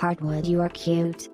Hardwood, you are cute.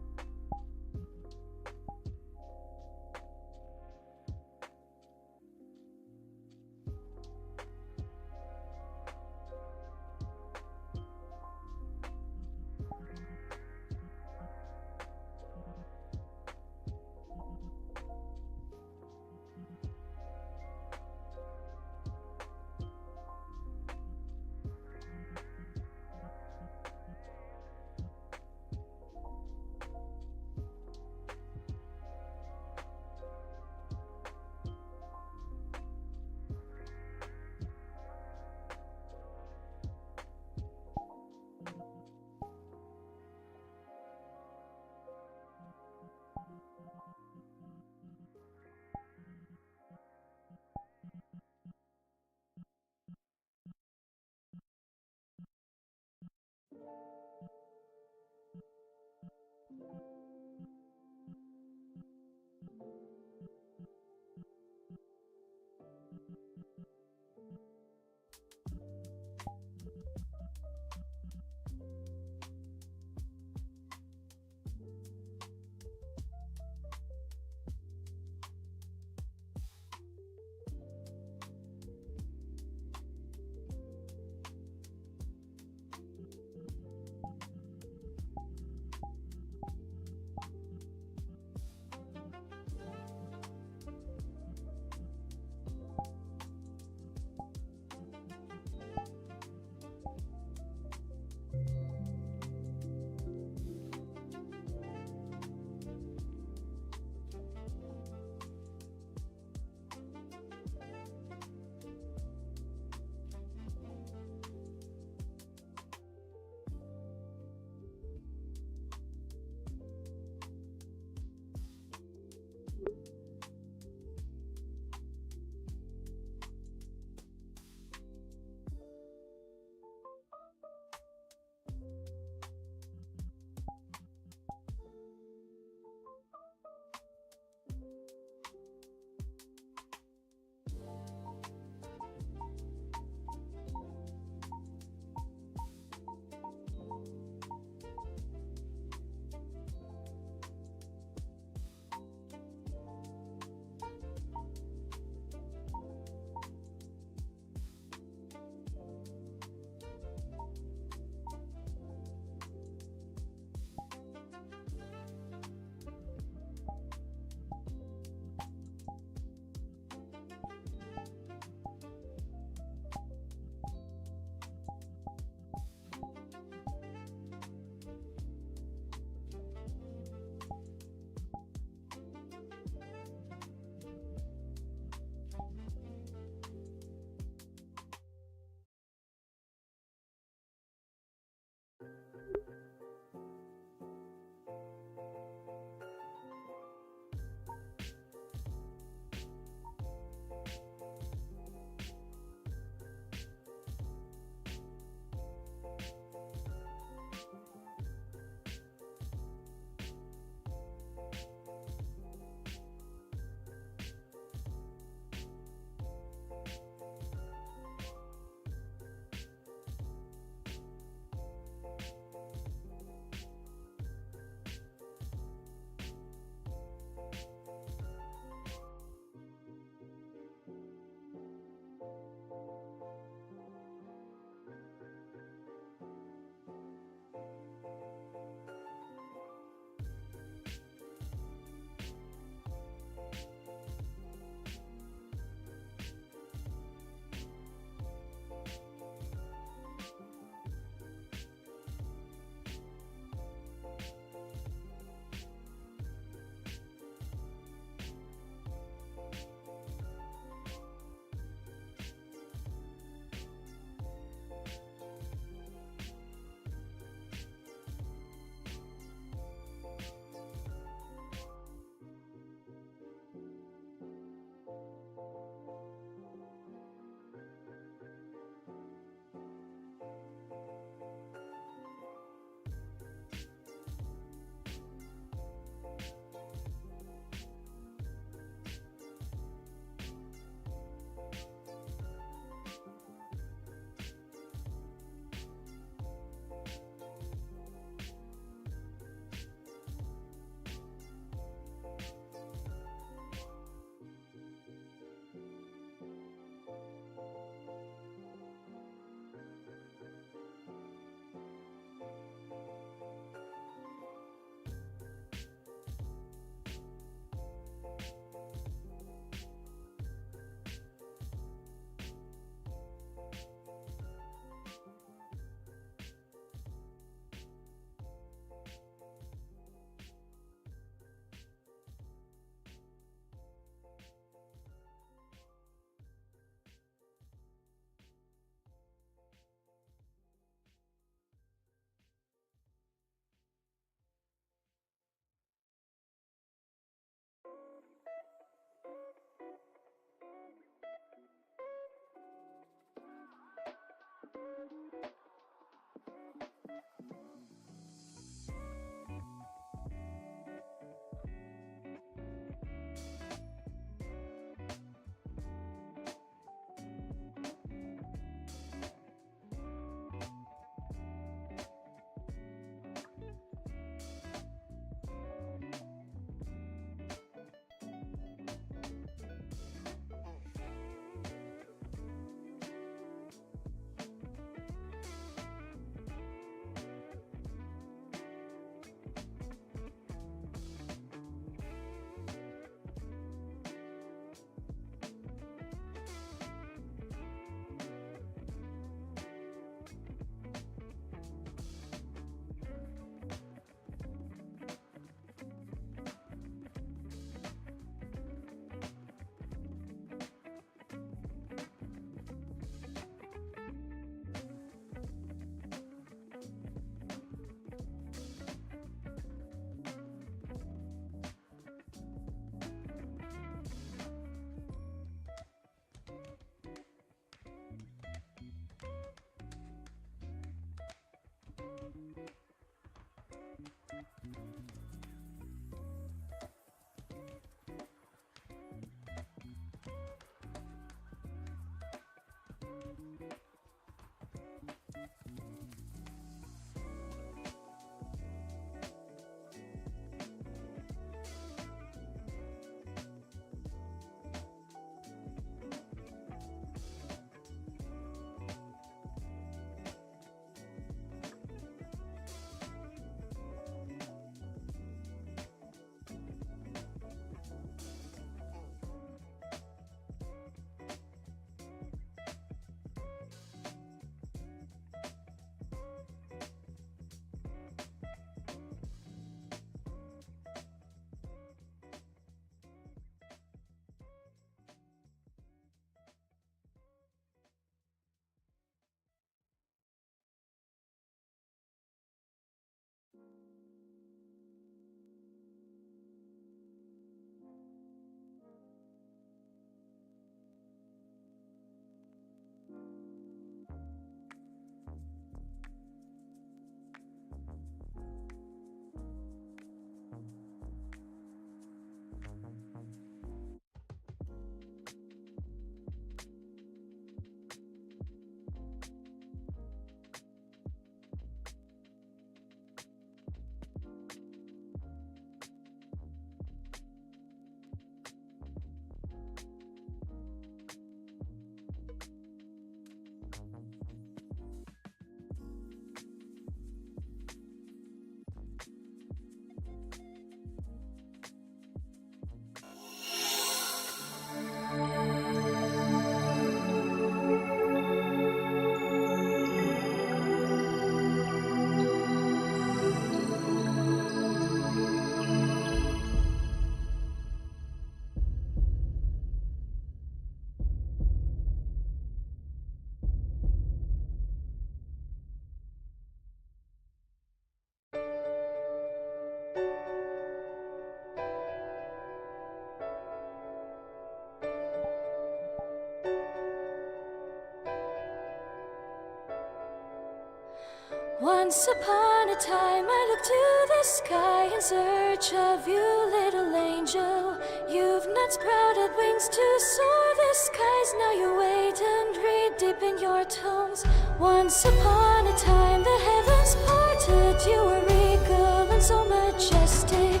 Once upon a time I looked to the sky in search of you, little angel. You've not sprouted wings to soar the skies. Now you wait and read deep in your tomes. Once upon a time the heavens parted. You were regal and so majestic.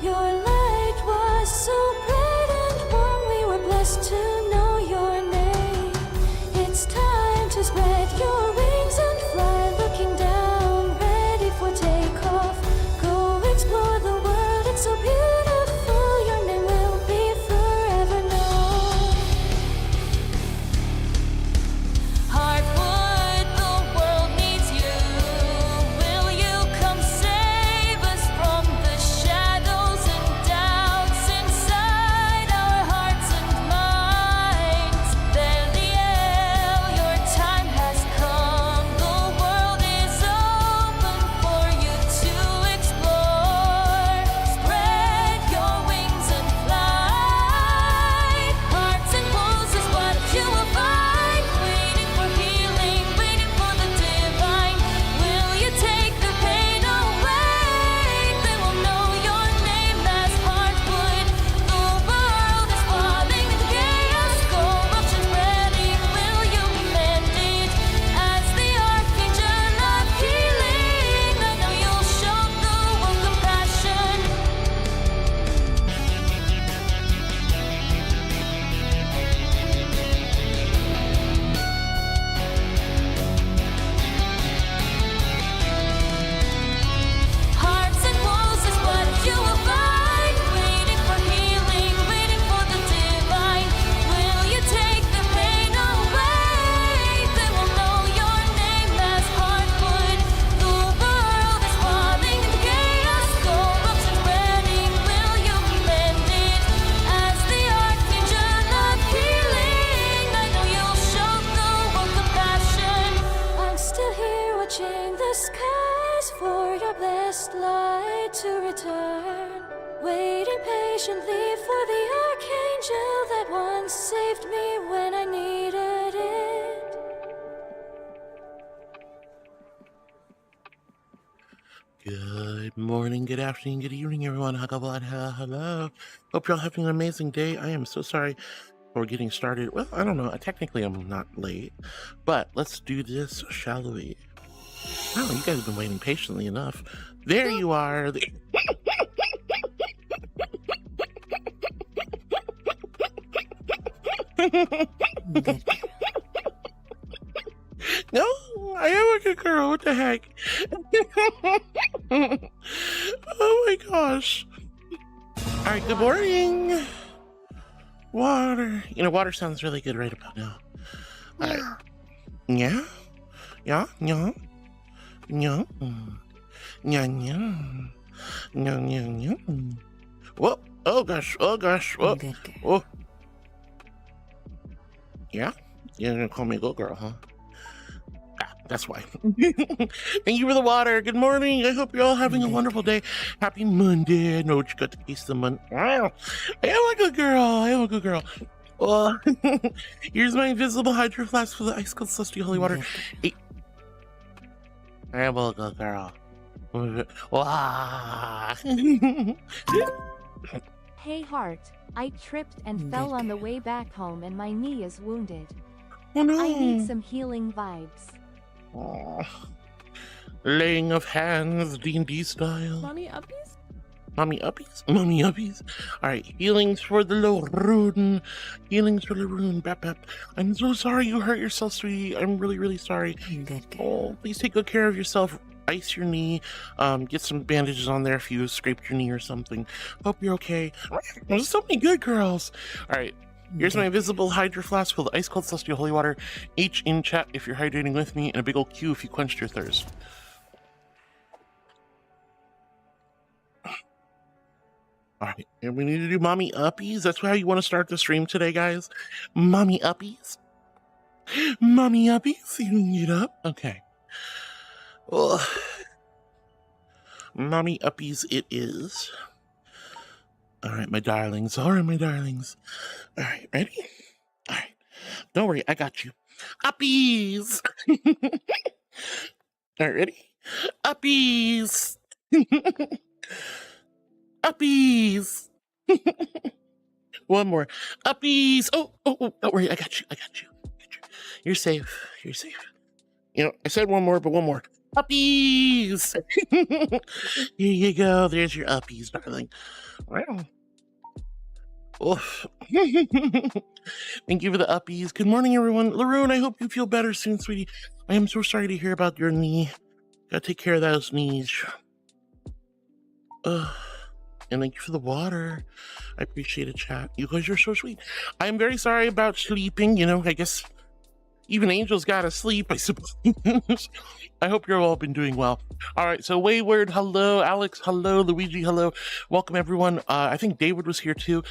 Your light was so bright and warm. We were blessed to know your name. It's time to spread your wings and fly, looking down, ready for takeoff. Go explore the world, it's so beautiful. Your name will be forever known. Hardwood, the world needs you. the skies for your blessed light to return. Waiting patiently for the archangel that once saved me when I needed it. Good morning, good afternoon, good evening, everyone. Hello. Hope you're all having an amazing day. I am so sorry for getting started. Well, I don't know. Technically, I'm not late, but let's do this, shall we? Oh, you guys have been waiting patiently enough. There you are. No, I am a good girl. What the heck? Oh my gosh. All right, good morning. Water. You know, water sounds really good right about now. All right. Yeah? Yeah? Yeah? Yeah? Yeah, yeah. Yeah, yeah, yeah. Whoa. Oh gosh. Oh gosh. Whoa. Whoa. Yeah? You're gonna call me a good girl, huh? That's why. Thank you for the water. Good morning. I hope you're all having a wonderful day. Happy Monday. I know what you got to taste the month. I am a good girl. I am a good girl. Oh, here's my invisible hydro flask for the ice cold celestial holy water. Hey. I am a good girl. Hey Heart, I tripped and fell on the way back home and my knee is wounded. Oh no. I need some healing vibes. Oh. Laying of hands, D&D style. Mommy uppies? Mommy uppies? Mommy uppies. Alright, healings for the Laroon. Healings for Laroon. Bap bap. I'm so sorry you hurt yourself, sweetie. I'm really, really sorry. Oh, please take good care of yourself. Ice your knee. Get some bandages on there if you scraped your knee or something. Hope you're okay. There's so many good girls. Alright. Here's my invisible hydro flask full of ice cold celestial holy water. H in chat if you're hydrating with me, and a big old Q if you quenched your thirst. Alright, and we need to do mommy uppies. That's how you want to start the stream today, guys. Mommy uppies. Mommy uppies. You can get up. Okay. Ugh. Mommy uppies it is. Alright, my darlings. Alright, my darlings. Alright, ready? Alright. Don't worry, I got you. Uppies! Alright, ready? Uppies! Uppies! One more. Uppies! Oh, don't worry, I got you. You're safe. You're safe. You know, I said one more, but one more. Uppies! Here you go. There's your uppies, darling. Wow. Oof. Thank you for the uppies. Good morning, everyone. Laroon, I hope you feel better soon, sweetie. I am so sorry to hear about your knee. Gotta take care of those knees. And thank you for the water. I appreciate it, chat. You guys are so sweet. I am very sorry about sleeping. You know, I guess even angels gotta sleep, I suppose. I hope you've all been doing well. All right, so Wayward, hello. Alex, hello. Luigi, hello. Welcome, everyone. I think David was here, too.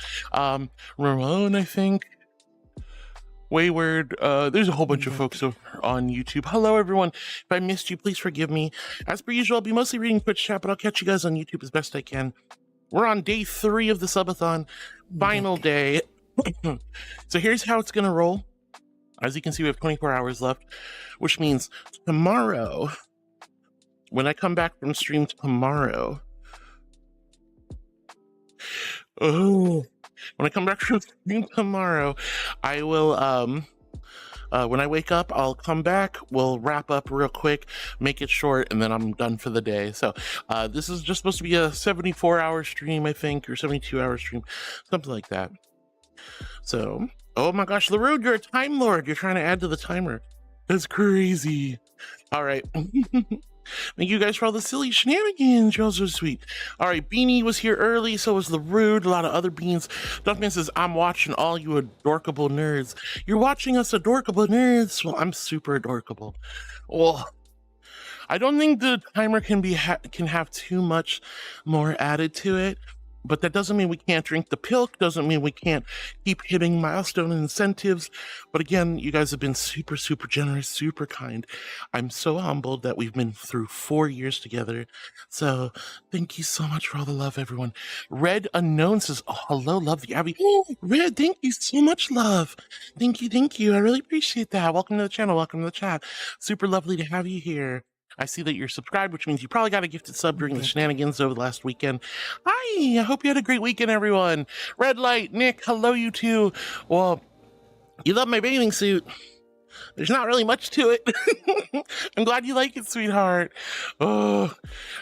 Ramon, I think. Wayward. There's a whole bunch of folks over on YouTube. Hello, everyone. If I missed you, please forgive me. As per usual, I'll be mostly reading Twitch chat, but I'll catch you guys on YouTube as best I can. We're on day 3 of the subathon. Final day. So here's how it's going to roll. As you can see, we have 24 hours left, which means tomorrow, when I come back from stream tomorrow, when I come back from stream tomorrow, I will, when I wake up, I'll come back, we'll wrap up real quick, make it short, and then I'm done for the day. So this is just supposed to be a 74-hour stream, I think, or 72-hour stream, something like that. So, oh my gosh, Laroon, you're a Time Lord. You're trying to add to the timer. That's crazy. All right. Thank you guys for all the silly shenanigans. You're all so sweet. All right, Beanie was here early, so was Laroon, a lot of other beans. Duckman says, I'm watching all you adorkable nerds. You're watching us adorkable nerds? Well, I'm super adorkable. Well, I don't think the timer can have too much more added to it. But that doesn't mean we can't drink the pilk, doesn't mean we can't keep hitting milestone incentives. But again, you guys have been super, super generous, super kind. I'm so humbled that we've been through 4 years together. So thank you so much for all the love, everyone. Red Unknown says, oh, hello, love the Abby. Oh, Red, thank you so much, love. Thank you. I really appreciate that. Welcome to the channel. Welcome to the chat. Super lovely to have you here. I see that you're subscribed, which means you probably got a gifted sub during the shenanigans over the last weekend. Hi, I hope you had a great weekend, everyone. Red Light, Nick, hello, you too. Well, you love my bathing suit. There's not really much to it. I'm glad you like it, sweetheart. Oh,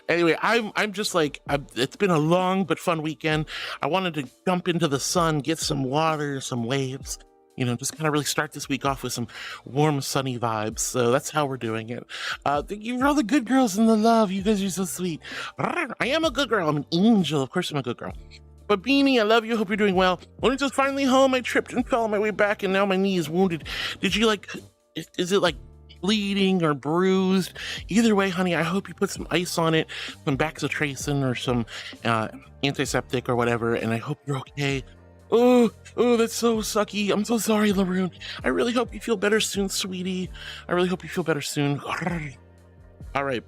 anyway, I'm just like, it's been a long but fun weekend. I wanted to jump into the sun, get some water, some waves. You know, just kind of really start this week off with some warm, sunny vibes. So that's how we're doing it. Thank you for all the good girls and the love. You guys are so sweet. I am a good girl. I'm an angel. Of course I'm a good girl. But Beanie, I love you. Hope you're doing well. Lorenzo's finally home. I tripped and fell on my way back, and now my knee is wounded. Did you is it like bleeding or bruised? Either way, honey, I hope you put some ice on it, some Baxitracin or some antiseptic or whatever, and I hope you're okay. Oh, that's so sucky. I'm so sorry, Laroon. I really hope you feel better soon, sweetie. I really hope you feel better soon. All right.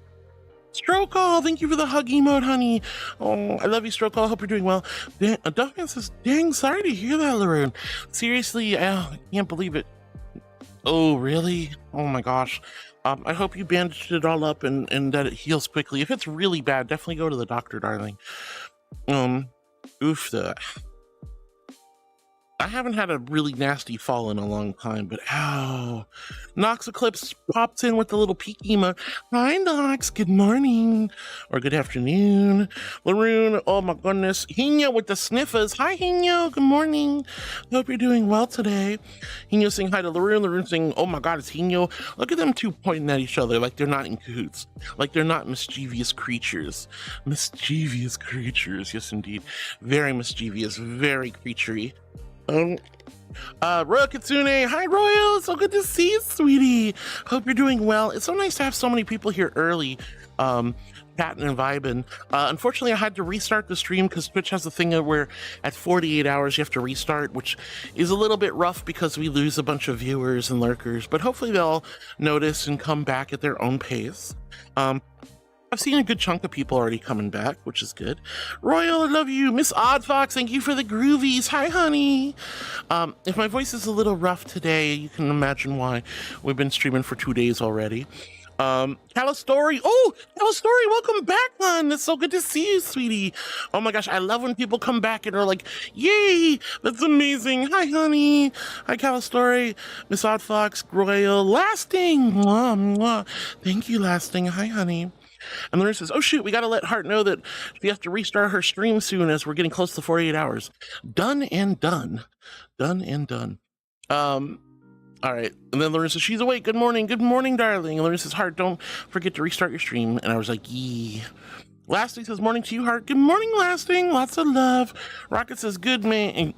Stroke Call, thank you for the hug emote, honey. Oh, I love you, Stroke Call. I hope you're doing well. Duffman says, dang, sorry to hear that, Laroon. Seriously, I can't believe it. Oh, really? Oh my gosh. I hope you bandaged it all up and that it heals quickly. If it's really bad, definitely go to the doctor, darling. I haven't had a really nasty fall in a long time, but ow. Nox Eclipse pops in with the little peek emote. Hi, Nox. Good morning. Or good afternoon. Laroon, oh my goodness. Hino with the sniffers. Hi, Hino. Good morning. Hope you're doing well today. Hino saying hi to Laroon. Laroon saying, oh my god, it's Hino. Look at them two pointing at each other like they're not in cahoots. Like they're not mischievous creatures. Mischievous creatures. Yes, indeed. Very mischievous. Very creaturey. Royal Kitsune, hi Royal, so good to see you, sweetie. Hope you're doing well. It's so nice to have so many people here early, chatting and vibing. Unfortunately, I had to restart the stream because Twitch has a thing where at 48 hours you have to restart, which is a little bit rough because we lose a bunch of viewers and lurkers, but hopefully they'll notice and come back at their own pace. I've seen a good chunk of people already coming back, which is good. Royal, I love you. Miss Oddfox, thank you for the groovies. Hi, honey. If my voice is a little rough today, you can imagine why. We've been streaming for 2 days already. Calistory. Oh, Calistory, welcome back, hon. It's so good to see you, sweetie. Oh my gosh, I love when people come back and are like, yay, that's amazing. Hi, honey. Hi, Calistory. Miss Oddfox, Royal, Lasting. Mwah, mwah. Thank you, Lasting. Hi, honey. And Larissa says, oh shoot, we gotta let Heart know that she has to restart her stream soon as we're getting close to 48 hours. Done and done. Done and done. All right. And then Larissa says, she's awake. Good morning, darling. And Larissa says, Heart, don't forget to restart your stream. And I was like, yee. Lasting says, morning to you, Heart. Good morning, Lasting. Lots of love. Rocket says, good morning,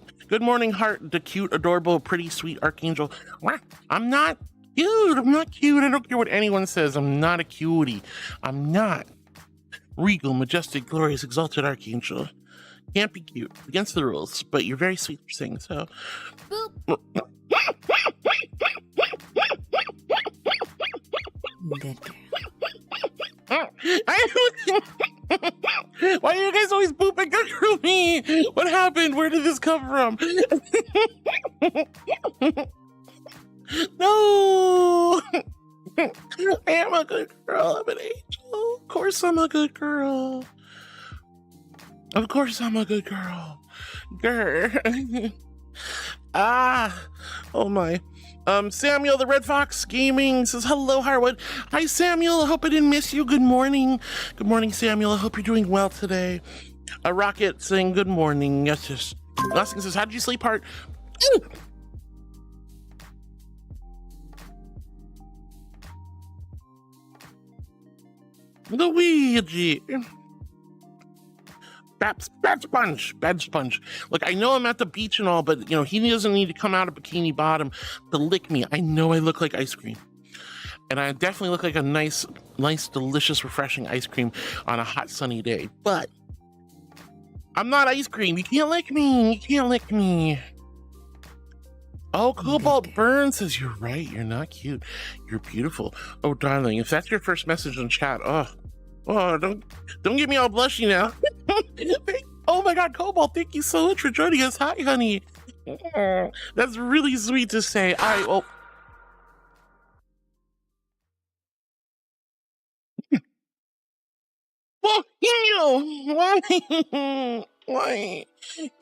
Heart, the cute, adorable, pretty, sweet archangel. I'm not cute. I'm not cute. I don't care what anyone says. I'm not a cutie. I'm not. Regal, majestic, glorious, exalted archangel. Can't be cute. Against the rules, but you're very sweet for saying so. Boop. Good girl. Why are you guys always booping through me? What happened? Where did this come from? No! I am a good girl. I'm an angel. Of course I'm a good girl. Of course I'm a good girl. Grr. Oh my. Samuel the Red Fox Gaming says, hello, Harwood. Hi, Samuel. I hope I didn't miss you. Good morning. Good morning, Samuel. I hope you're doing well today. A Rocket saying good morning. Yes, yes. Lasting says, how did you sleep, Heart? Luigi. Bad sponge. Look, I know I'm at the beach and all, but you know, he doesn't need to come out of Bikini Bottom to lick me. I know I look like ice cream. And I definitely look like a nice, delicious, refreshing ice cream on a hot, sunny day. But I'm not ice cream. You can't lick me. You can't lick me. Oh, Cobalt Burn says, you're right. You're not cute. You're beautiful. Oh, darling, if that's your first message in chat, don't get me all blushy now. Oh my God, Cobalt, thank you so much for joining us. Hi, honey. That's really sweet to say. Well, why? Why?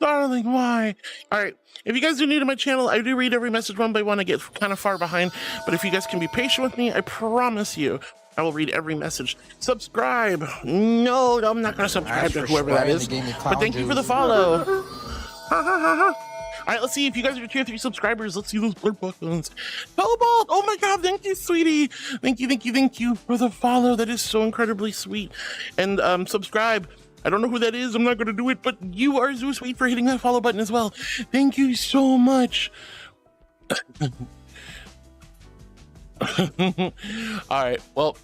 Darling, why? All right, if you guys are new to my channel, I do read every message one by one. I get kind of far behind, but if you guys can be patient with me, I promise you, I will read every message. Subscribe. No, I'm not going to subscribe to whoever that is, but thank you for the follow. All right, let's see if you guys are tier 3 subscribers. Let's see those blur buttons. Cobalt, oh my God, thank you, sweetie. Thank you for the follow. That is so incredibly sweet. And subscribe. I don't know who that is. I'm not going to do it, but you are so sweet for hitting that follow button as well. Thank you so much. All right, well,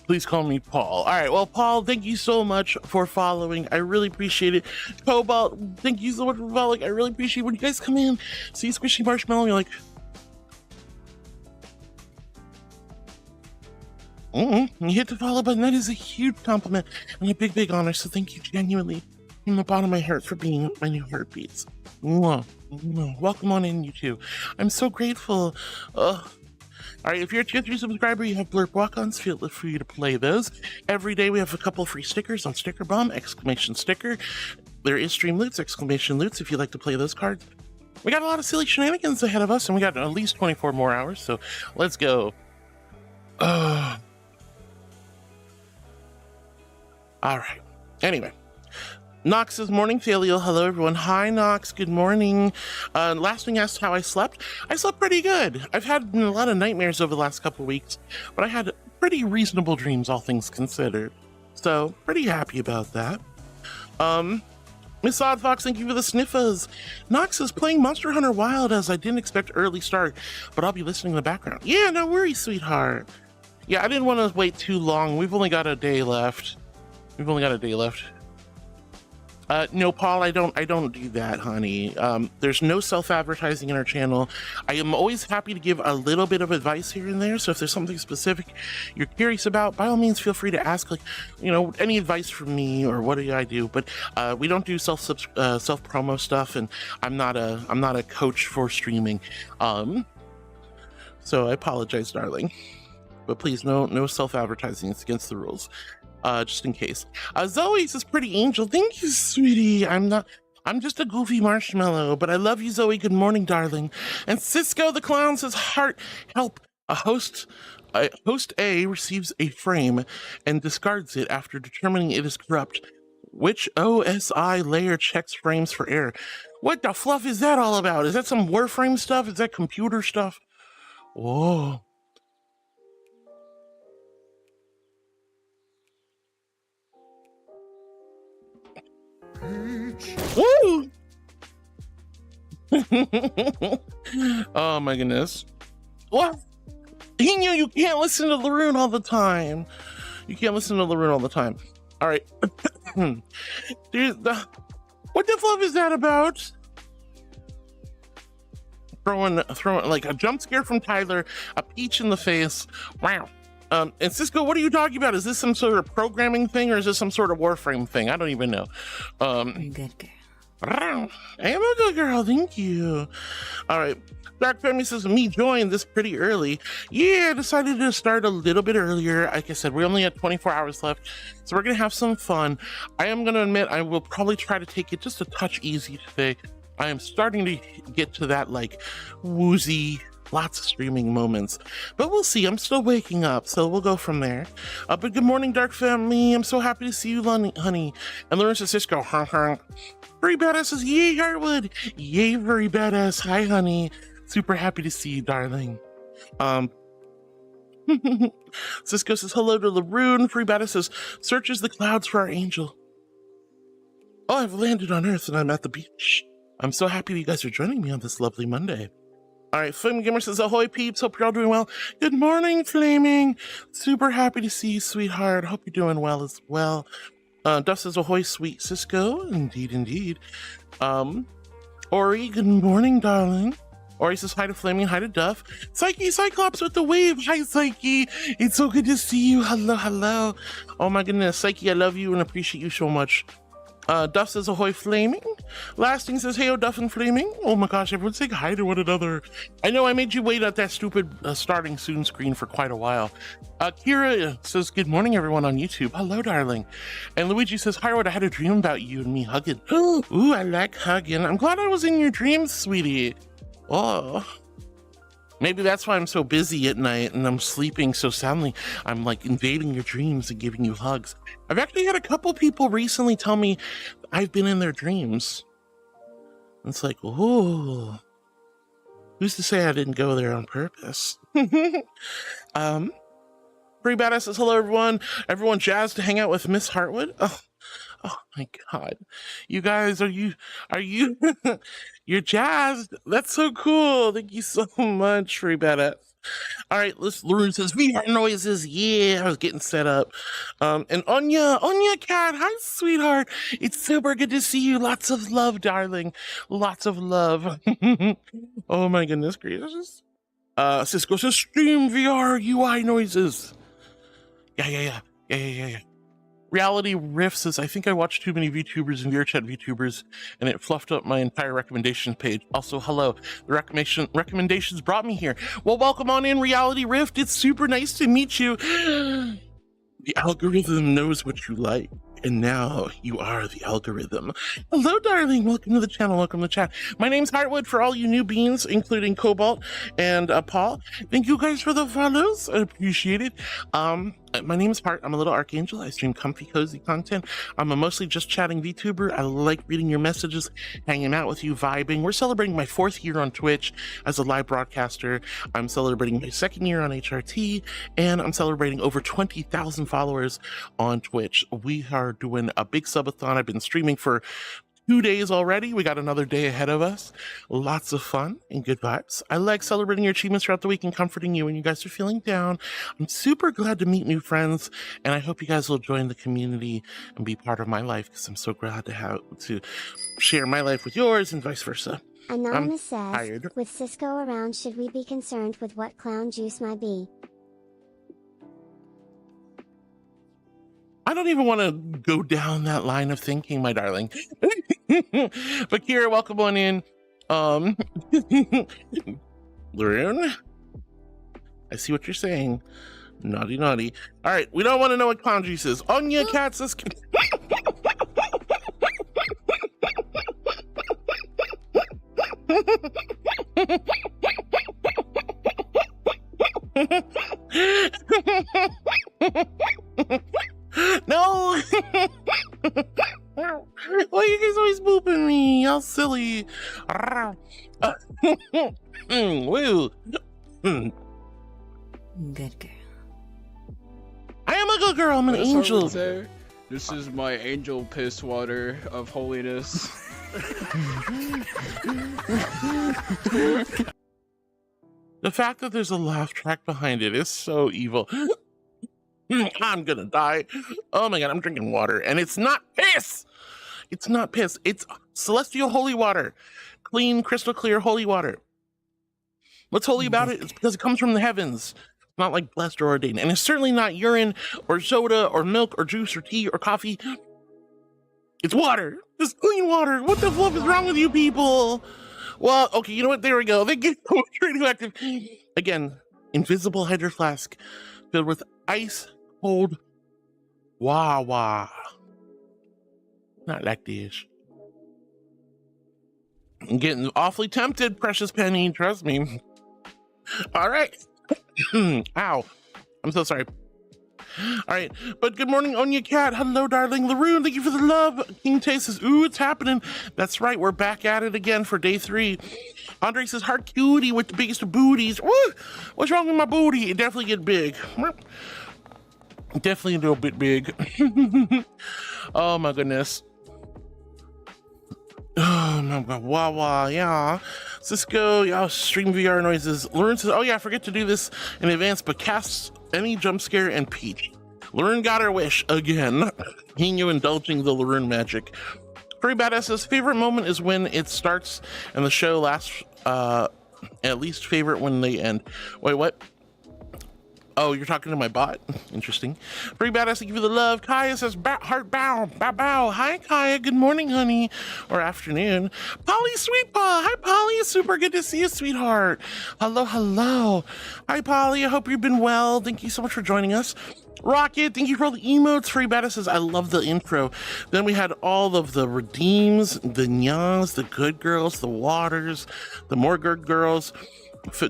please call me Paul. All right, well, Paul, thank you so much for following. I really appreciate it. Cobalt, thank you so much for following. I really appreciate it. When you guys come in, see Squishy Marshmallow, you're like, you hit the follow button. That is a huge compliment and a big honor. So thank you genuinely from the bottom of my heart for being my new heartbeats. Mwah. Mwah. Welcome on in, you two. I'm so grateful. All right, if you're a tier 3 subscriber, you have blurb walk-ons. Feel free to play those. Every day we have a couple free stickers on Sticker Bomb, exclamation sticker. There is stream loots, exclamation loots, if you'd like to play those cards. We got a lot of silly shenanigans ahead of us, and we got at least 24 more hours, so let's go. All right. Anyway, Nox's morning failure. Hello, everyone. Hi, Nox. Good morning. Last thing asked how I slept. I slept pretty good. I've had a lot of nightmares over the last couple weeks, but I had pretty reasonable dreams, all things considered. So, pretty happy about that. Miss Oddfox, thank you for the sniffers. Nox is playing Monster Hunter Wild as I didn't expect early start, but I'll be listening in the background. Yeah, no worries, sweetheart. Yeah, I didn't want to wait too long. We've only got a day left. No, Paul, I don't do that, honey. There's no self-advertising in our channel. I am always happy to give a little bit of advice here and there. So if there's something specific you're curious about, by all means, feel free to ask, like, any advice from me or what do I do. But we don't do self promo stuff, and I'm not a coach for streaming. So I apologize, darling. But please, no self-advertising. It's against the rules. Just in case. Zoe says, pretty angel. Thank you, sweetie. I'm just a goofy marshmallow, but I love you, Zoe. Good morning, darling. And Cisco the Clown says, heart, help. Host A receives a frame and discards it after determining it is corrupt. Which OSI layer checks frames for error? What the fluff is that all about? Is that some Warframe stuff? Is that computer stuff? Whoa. Woo! Oh my goodness. What? He knew you can't listen to Laroon all the time. All right. Dude, what the fluff is that about? Throwing like a jump scare from Tyler, a peach in the face. Wow. And Cisco, what are you talking about? Is this some sort of programming thing, or is this some sort of Warframe thing? I don't even know. You're a good girl. I am a good girl, thank you. All right, Dark Family says, me joined this pretty early. Yeah, I decided to start a little bit earlier. Like I said, we only have 24 hours left, so we're gonna have some fun. I am gonna admit, I will probably try to take it just a touch easy today. I am starting to get to that like woozy, lots of streaming moments, but we'll see. I'm still waking up, so we'll go from there. But good morning, Dark Family. I'm so happy to see you, honey. And Lawrence says, Cisco, very badass says, yay, Heartwood. Yay, very badass. Hi, honey. Super happy to see you, darling. Cisco says, hello to Laroon. Free badass says, searches the clouds for our angel. Oh, I've landed on Earth and I'm at the beach. I'm so happy you guys are joining me on this lovely Monday. All right, Flaming Gamer says, ahoy, peeps. Hope you're all doing well. Good morning, Flaming. Super happy to see you, sweetheart. Hope you're doing well as well. Duff says, ahoy, sweet Cisco. Indeed, indeed. Ori, good morning, darling. Ori says hi to Flaming, hi to Duff. Psyche Cyclops with the wave. Hi, Psyche. It's so good to see you. Hello, hello. Oh my goodness, Psyche, I love you and appreciate you so much. Duff says ahoy, Flaming. Lasting says hey, Duff and Flaming. Oh my gosh, everyone saying hi to one another. I know I made you wait at that stupid starting soon screen for quite a while. Kira says good morning, everyone on YouTube. Hello, darling. And Luigi says hi, I had a dream about you and me hugging. Ooh, I like hugging. I'm glad I was in your dreams, sweetie. Oh, maybe that's why I'm so busy at night and I'm sleeping so soundly. I'm like invading your dreams and giving you hugs. I've actually had a couple people recently tell me I've been in their dreams. It's like, oh, who's to say I didn't go there on purpose? Pretty Badass says hello, everyone. Everyone jazzed to hang out with Miss Hartwood. Oh my God, you guys, are you, you're jazzed. That's so cool. Thank you so much, Free Badass. All right, Lauren says, VR noises. Yeah, I was getting set up. And Anya Cat, hi, sweetheart. It's super good to see you. Lots of love, darling. Lots of love. Oh my goodness gracious. Cisco says, stream VR UI noises. Yeah. Reality Riff says, I think I watched too many VTubers and Vrchat VTubers and it fluffed up my entire recommendations page. Also, hello. The recommendations brought me here. Well, welcome on in, Reality Rift. It's super nice to meet you. The algorithm knows what you like, and now you are the algorithm. Hello, darling. Welcome to the channel. Welcome to the chat. My name's Heartwood for all you new beans, including Cobalt and Paul. Thank you guys for the follows. I appreciate it. My name is Hart. I'm a little archangel. I stream comfy, cozy content. I'm a mostly just chatting VTuber. I like reading your messages, hanging out with you, vibing. We're celebrating my 4th year on Twitch as a live broadcaster. I'm celebrating my 2nd year on HRT, and I'm celebrating over 20,000 followers on Twitch. We are doing a big subathon. I've been streaming for 2 days already. We got another day ahead of us. Lots of fun and good vibes. I like celebrating your achievements throughout the week and comforting you when you guys are feeling down. I'm super glad to meet new friends, and I hope you guys will join the community and be part of my life, because I'm so glad to share my life with yours and vice versa. Anonymous says, with Cisco around, should we be concerned with what clown juice might be? I don't even want to go down that line of thinking, my darling. But Kira, welcome on in. Laroon, I see what you're saying. Naughty. All right, we don't want to know what clown juice is. Anya Cat says... No! Why are you guys always booping me? How silly. Woo. Good girl. I am a good girl. I'm an angel. This is my angel piss water of holiness. The fact that there's a laugh track behind it is so evil. I'm gonna die. Oh my God, I'm drinking water, and it's not piss. It's not piss. It's celestial holy water. Clean, crystal clear holy water. What's holy about it? It's because it comes from the heavens. It's not like blessed or ordained. And it's certainly not urine or soda or milk or juice or tea or coffee. It's water. It's clean water. What the fluff is wrong with you people? Well, okay, you know what? There we go. They get radioactive. Again, invisible hydro flask filled with ice cold Wawa. Not like this. I'm getting awfully tempted, precious Penny. Trust me. All right. Ow. I'm so sorry. All right. But good morning, Anya Cat. Hello, darling. Laroon, thank you for the love. King Tay says, ooh, it's happening. That's right. We're back at it again for day 3. Andre says, heart cutie with the biggest booties. Woo! What's wrong with my booty? It definitely get big. Definitely a little bit big. Oh my goodness. Oh my God. Wawa, yeah. Cisco, yeah, stream VR noises. Lauren says, oh yeah, I forget to do this in advance, but cast any jump scare and peach. Laroon got her wish again. Nino indulging the Laroon magic. Free Badass says favorite moment is when it starts and the show lasts. At least favorite when they end. Wait, what? Oh, you're talking to my bot? Interesting. Free Badass, thank you for the love. Kaya says, heart bow, bow, bow. Hi, Kaya. Good morning, honey. Or afternoon. Polly Sweetpaw. Hi, Polly. Super good to see you, sweetheart. Hello, hello. Hi, Polly. I hope you've been well. Thank you so much for joining us. Rocket, thank you for all the emotes. Free Badass says, I love the intro. Then we had all of the redeems, the nyas, the good girls, the waters, the more good girls.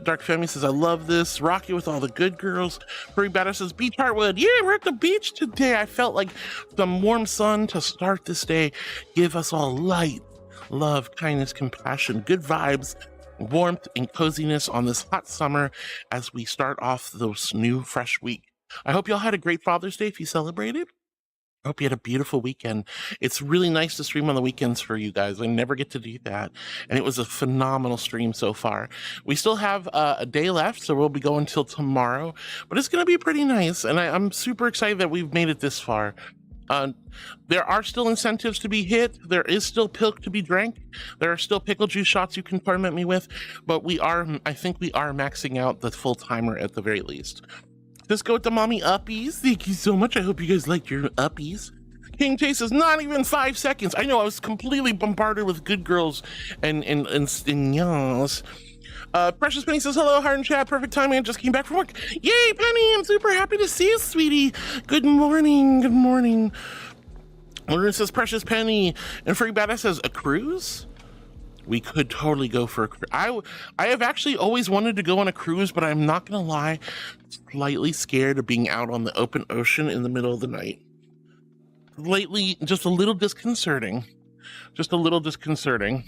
Dark Family says, I love this. Rocky with all the good girls. Free Badass says, Beach Heartwood. Yeah, we're at the beach today. I felt like some warm sun to start this day. Give us all light, love, kindness, compassion, good vibes, warmth, and coziness on this hot summer as we start off this new, fresh week. I hope y'all had a great Father's Day if you celebrated. I hope you had a beautiful weekend. It's really nice to stream on the weekends for you guys. I never get to do that. And it was a phenomenal stream so far. We still have a day left, so we'll be going till tomorrow. But it's going to be pretty nice. And I'm super excited that we've made it this far. There are still incentives to be hit. There is still pilk to be drank. There are still pickle juice shots you can tournament me with. But I think we are maxing out the full timer at the very least. Let's go with the mommy uppies. Thank you so much. I hope you guys liked your uppies. King Chase is not even 5 seconds. I know I was completely bombarded with good girls and yas. Precious Penny says, hello, Heart and Chat. Perfect timing. I just came back from work. Yay, Penny. I'm super happy to see you, sweetie. Good morning. Good morning. Lauren says, Precious Penny. And Free Badass says, a cruise? We could totally go for a cruise. I have actually always wanted to go on a cruise, but I'm not gonna lie, slightly scared of being out on the open ocean in the middle of the night. Lately, just a little disconcerting. Just a little disconcerting.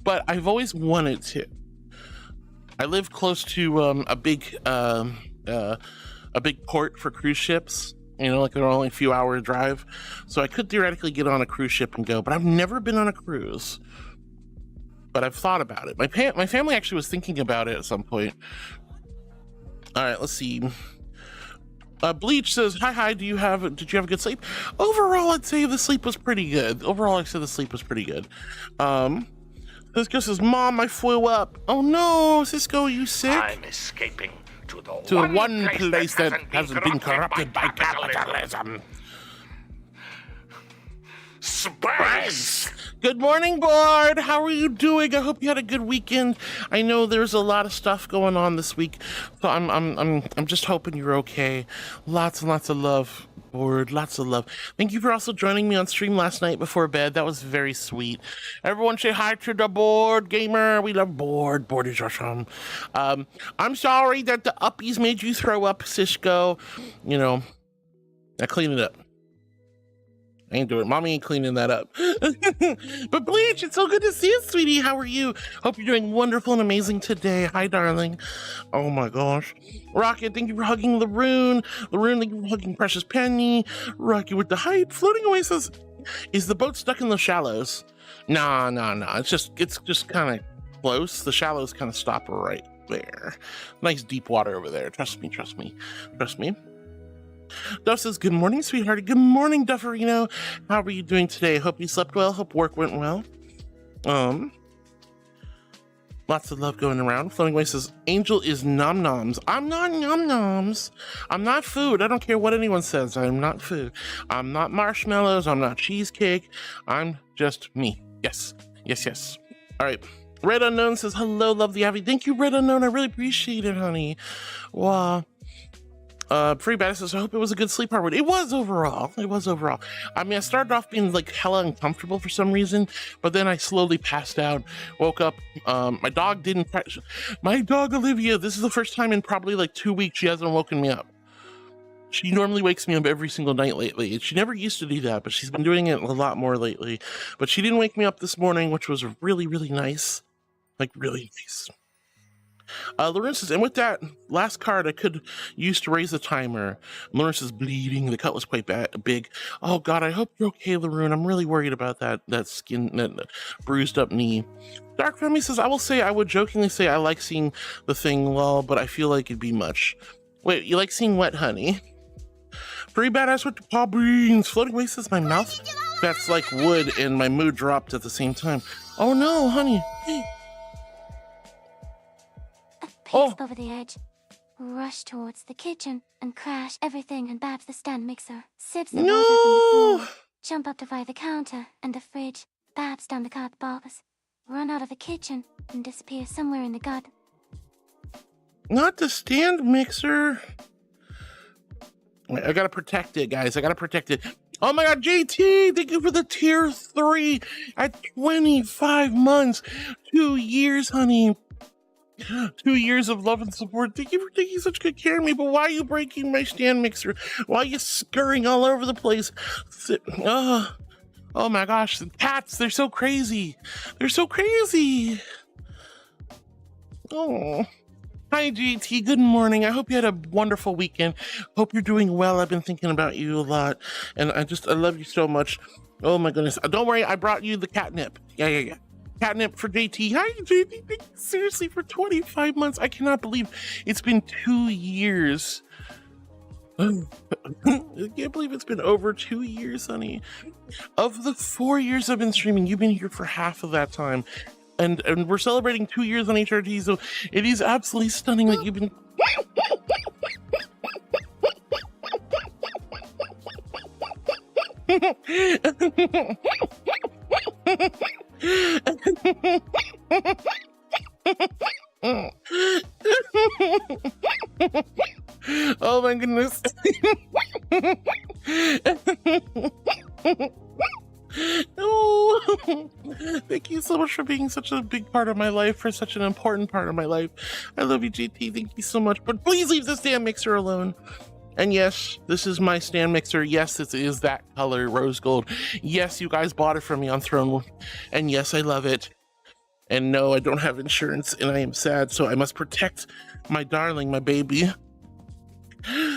But I've always wanted to. I live close to a big port for cruise ships. You know, like they're only a few hour drive. So I could theoretically get on a cruise ship and go, but I've never been on a cruise. But I've thought about it. My family actually was thinking about it at some point. All right, let's see. Bleach says, hi, did you have a good sleep? Overall, I'd say the sleep was pretty good. Cisco says, Mom, I flew up. Oh no, Cisco, are you sick? I'm escaping to the one place that hasn't been corrupted by capitalism. Space! Good morning, board. How are you doing? I hope you had a good weekend. I know there's a lot of stuff going on this week, so I'm just hoping you're okay. Lots and lots of love, board. Lots of love. Thank you for also joining me on stream last night before bed. That was very sweet. Everyone say hi to the board gamer. We love board. Board is awesome. I'm sorry that the uppies made you throw up, Cisco. You know, I clean it up. I ain't doing it. Mommy ain't cleaning that up. But Bleach, it's so good to see you, sweetie. How are you? Hope you're doing wonderful and amazing today. Hi, darling. Oh my gosh. Rocket, thank you for hugging Laroon. Laroon, thank you for hugging Precious Penny. Rocket with the hype. Floating away says, is the boat stuck in the shallows? Nah. It's just kind of close. The shallows kind of stop right there. Nice deep water over there. Trust me. Duff says, good morning, sweetheart. Good morning, Dufferino. How are you doing today? Hope you slept well. Hope work went well. Lots of love going around. Floating Away says, Angel is nom-noms. I'm not nom-noms. I'm not food. I don't care what anyone says. I'm not food. I'm not marshmallows. I'm not cheesecake. I'm just me. Yes. All right. Red Unknown says, hello, lovely Abby. Thank you, Red Unknown. I really appreciate it, honey. Wow. Free Badass says, I hope it was a good sleep, Harwood. It was overall. I mean, I started off being like hella uncomfortable for some reason, but then I slowly passed out, woke up. My dog Olivia, this is the first time in probably like 2 weeks she hasn't woken me up. She normally wakes me up every single night lately. She never used to do that, but she's been doing it a lot more lately. But she didn't wake me up this morning, which was really, really nice. Like, really nice. Lawrence says, and with that last card I could use to raise the timer. Lawrence is bleeding. The cut was quite big. Oh God, I hope you're okay, Laroon. I'm really worried about that bruised up knee. Dark Family says, I would jokingly say I like seeing the thing well, but I feel like it'd be much. Wait, you like seeing wet honey? Pretty badass with the paw beans. Floating waste is my mouth. That's like wood, and my mood dropped at the same time. Oh no, honey. Peeks over the edge, rush towards the kitchen, and crash everything and Babs the stand mixer. Sips the water from the floor, jump up to find the counter and the fridge. Babs down the cart balls, run out of the kitchen, and disappear somewhere in the garden. Not the stand mixer. I gotta protect it, guys. I gotta protect it. Oh my god, JT, thank you for the tier 3 at 25 months. 2 years, honey. 2 years of love and support. Thank you for taking such good care of me, but why are you breaking my stand mixer? Why are you scurrying all over the place? Oh my gosh, the cats, they're so crazy. They're so crazy. Oh. Hi, GT. Good morning. I hope you had a wonderful weekend. Hope you're doing well. I've been thinking about you a lot, and I love you so much. Oh my goodness. Don't worry, I brought you the catnip. Yeah. Catnip for JT. Hi, JT. Thank you seriously for 25 months. I cannot believe it's been 2 years. I can't believe it's been over 2 years, honey. Of the 4 years I've been streaming, you've been here for half of that time. And we're celebrating 2 years on HRT, so it is absolutely stunning that you've been... Oh my goodness. No. Thank you so much for being such a big part of my life, for such an important part of my life. I love you, GT. Thank you so much. But please leave the stand mixer alone. And yes, this is my stand mixer. Yes, it is that color, rose gold. Yes, you guys bought it from me on Throne. And yes, I love it. And no, I don't have insurance, and I am sad, so I must protect my darling, my baby.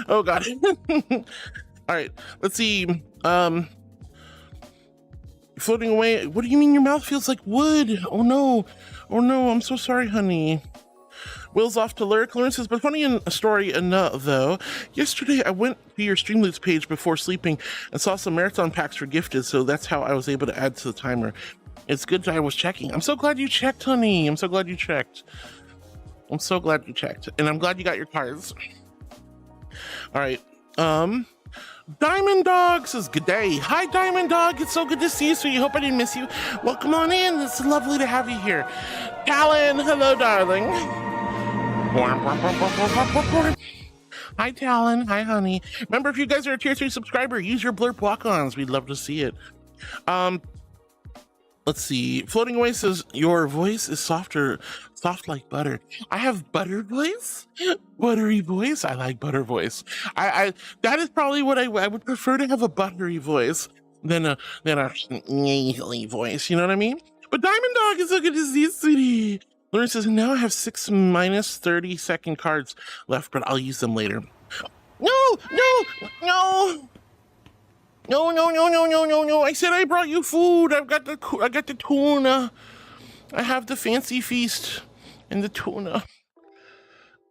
Oh God. All right, let's see. Floating away. What do you mean your mouth feels like wood? Oh no. Oh no, I'm so sorry, honey. Will's off to lyric learns, but funny in a story enough though. Yesterday I went to your Streamloots page before sleeping and saw some marathon packs for gifted, so that's how I was able to add to the timer. It's good that I was checking. I'm so glad you checked, honey. I'm so glad you checked. I'm so glad you checked. And I'm glad you got your cards. All right. Diamond Dog says, good day. Hi, Diamond Dog. It's so good to see you, so you hope I didn't miss you. Welcome on in. It's lovely to have you here. Talon, hello, darling. Hi, Talon. Hi, honey. Remember, if you guys are a tier 3 subscriber, use your blurp walk-ons. We'd love to see it. Let's see. Floating Away says, your voice is soft like butter. I have butter voice? Buttery voice? I like butter voice. That is probably what I would prefer, to have a buttery voice than a nasally voice. You know what I mean? But Diamond Dog is so good to see you, sweetie. Lauren says, now I have 6 minus 30-second cards left, but I'll use them later. No! I said I brought you food. I got the tuna. I have the fancy feast and the tuna.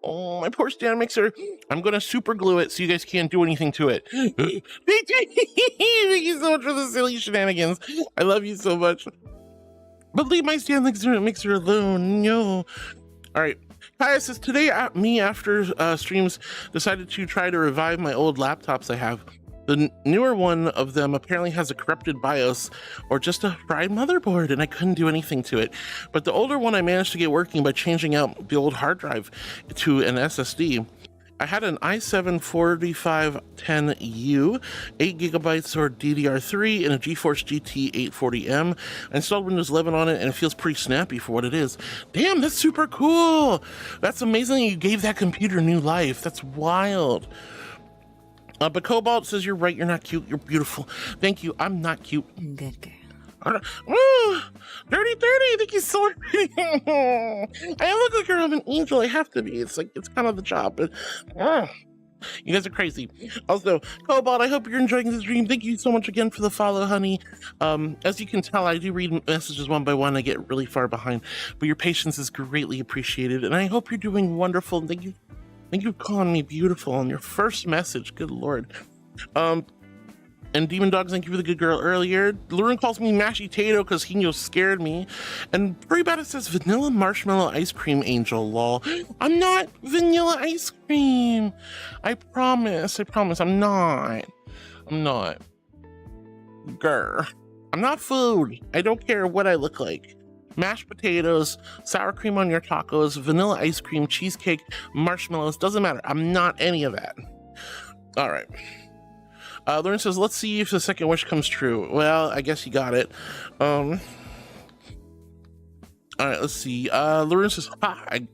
Oh, my poor stand mixer. I'm gonna super glue it so you guys can't do anything to it. Thank you so much for the silly shenanigans. I love you so much. But leave my stand mixer alone. No. All right. Kaya says, today me after streams decided to try to revive my old laptops I have. The newer one of them apparently has a corrupted BIOS or just a fried motherboard, and I couldn't do anything to it. But the older one I managed to get working by changing out the old hard drive to an SSD. I had an i7-4510U, 8 gigabytes or DDR3, and a GeForce GT 840M. I installed Windows 11 on it, and it feels pretty snappy for what it is. Damn, that's super cool. That's amazing you gave that computer new life. That's wild. But Cobalt says, you're right, you're not cute, you're beautiful. Thank you, I'm not cute. Good girl. Dirty 30, thank you so much. I look like I'm an angel, I have to be. It's like, it's kind of the job, but you guys are crazy. Also, Cobalt, I hope you're enjoying this stream. Thank you so much again for the follow, honey. As you can tell, I do read messages one by one. I get really far behind, but your patience is greatly appreciated, and I hope you're doing wonderful. Thank you Thank you for calling me beautiful on your first message. Good Lord. And Demon Dogs, thank you for the good girl earlier. Lauren calls me Mashy Tato because he scared me. And Pretty Bad it says vanilla marshmallow ice cream angel, lol. I'm not vanilla ice cream. I promise, I'm not. I'm not. Grr. I'm not food. I don't care what I look like. Mashed potatoes, sour cream on your tacos, vanilla ice cream, cheesecake, marshmallows, doesn't matter. I'm not any of that. All right. Lauren says, let's see if the second wish comes true. Well, I guess you got it. All right, let's see. Lauren says, I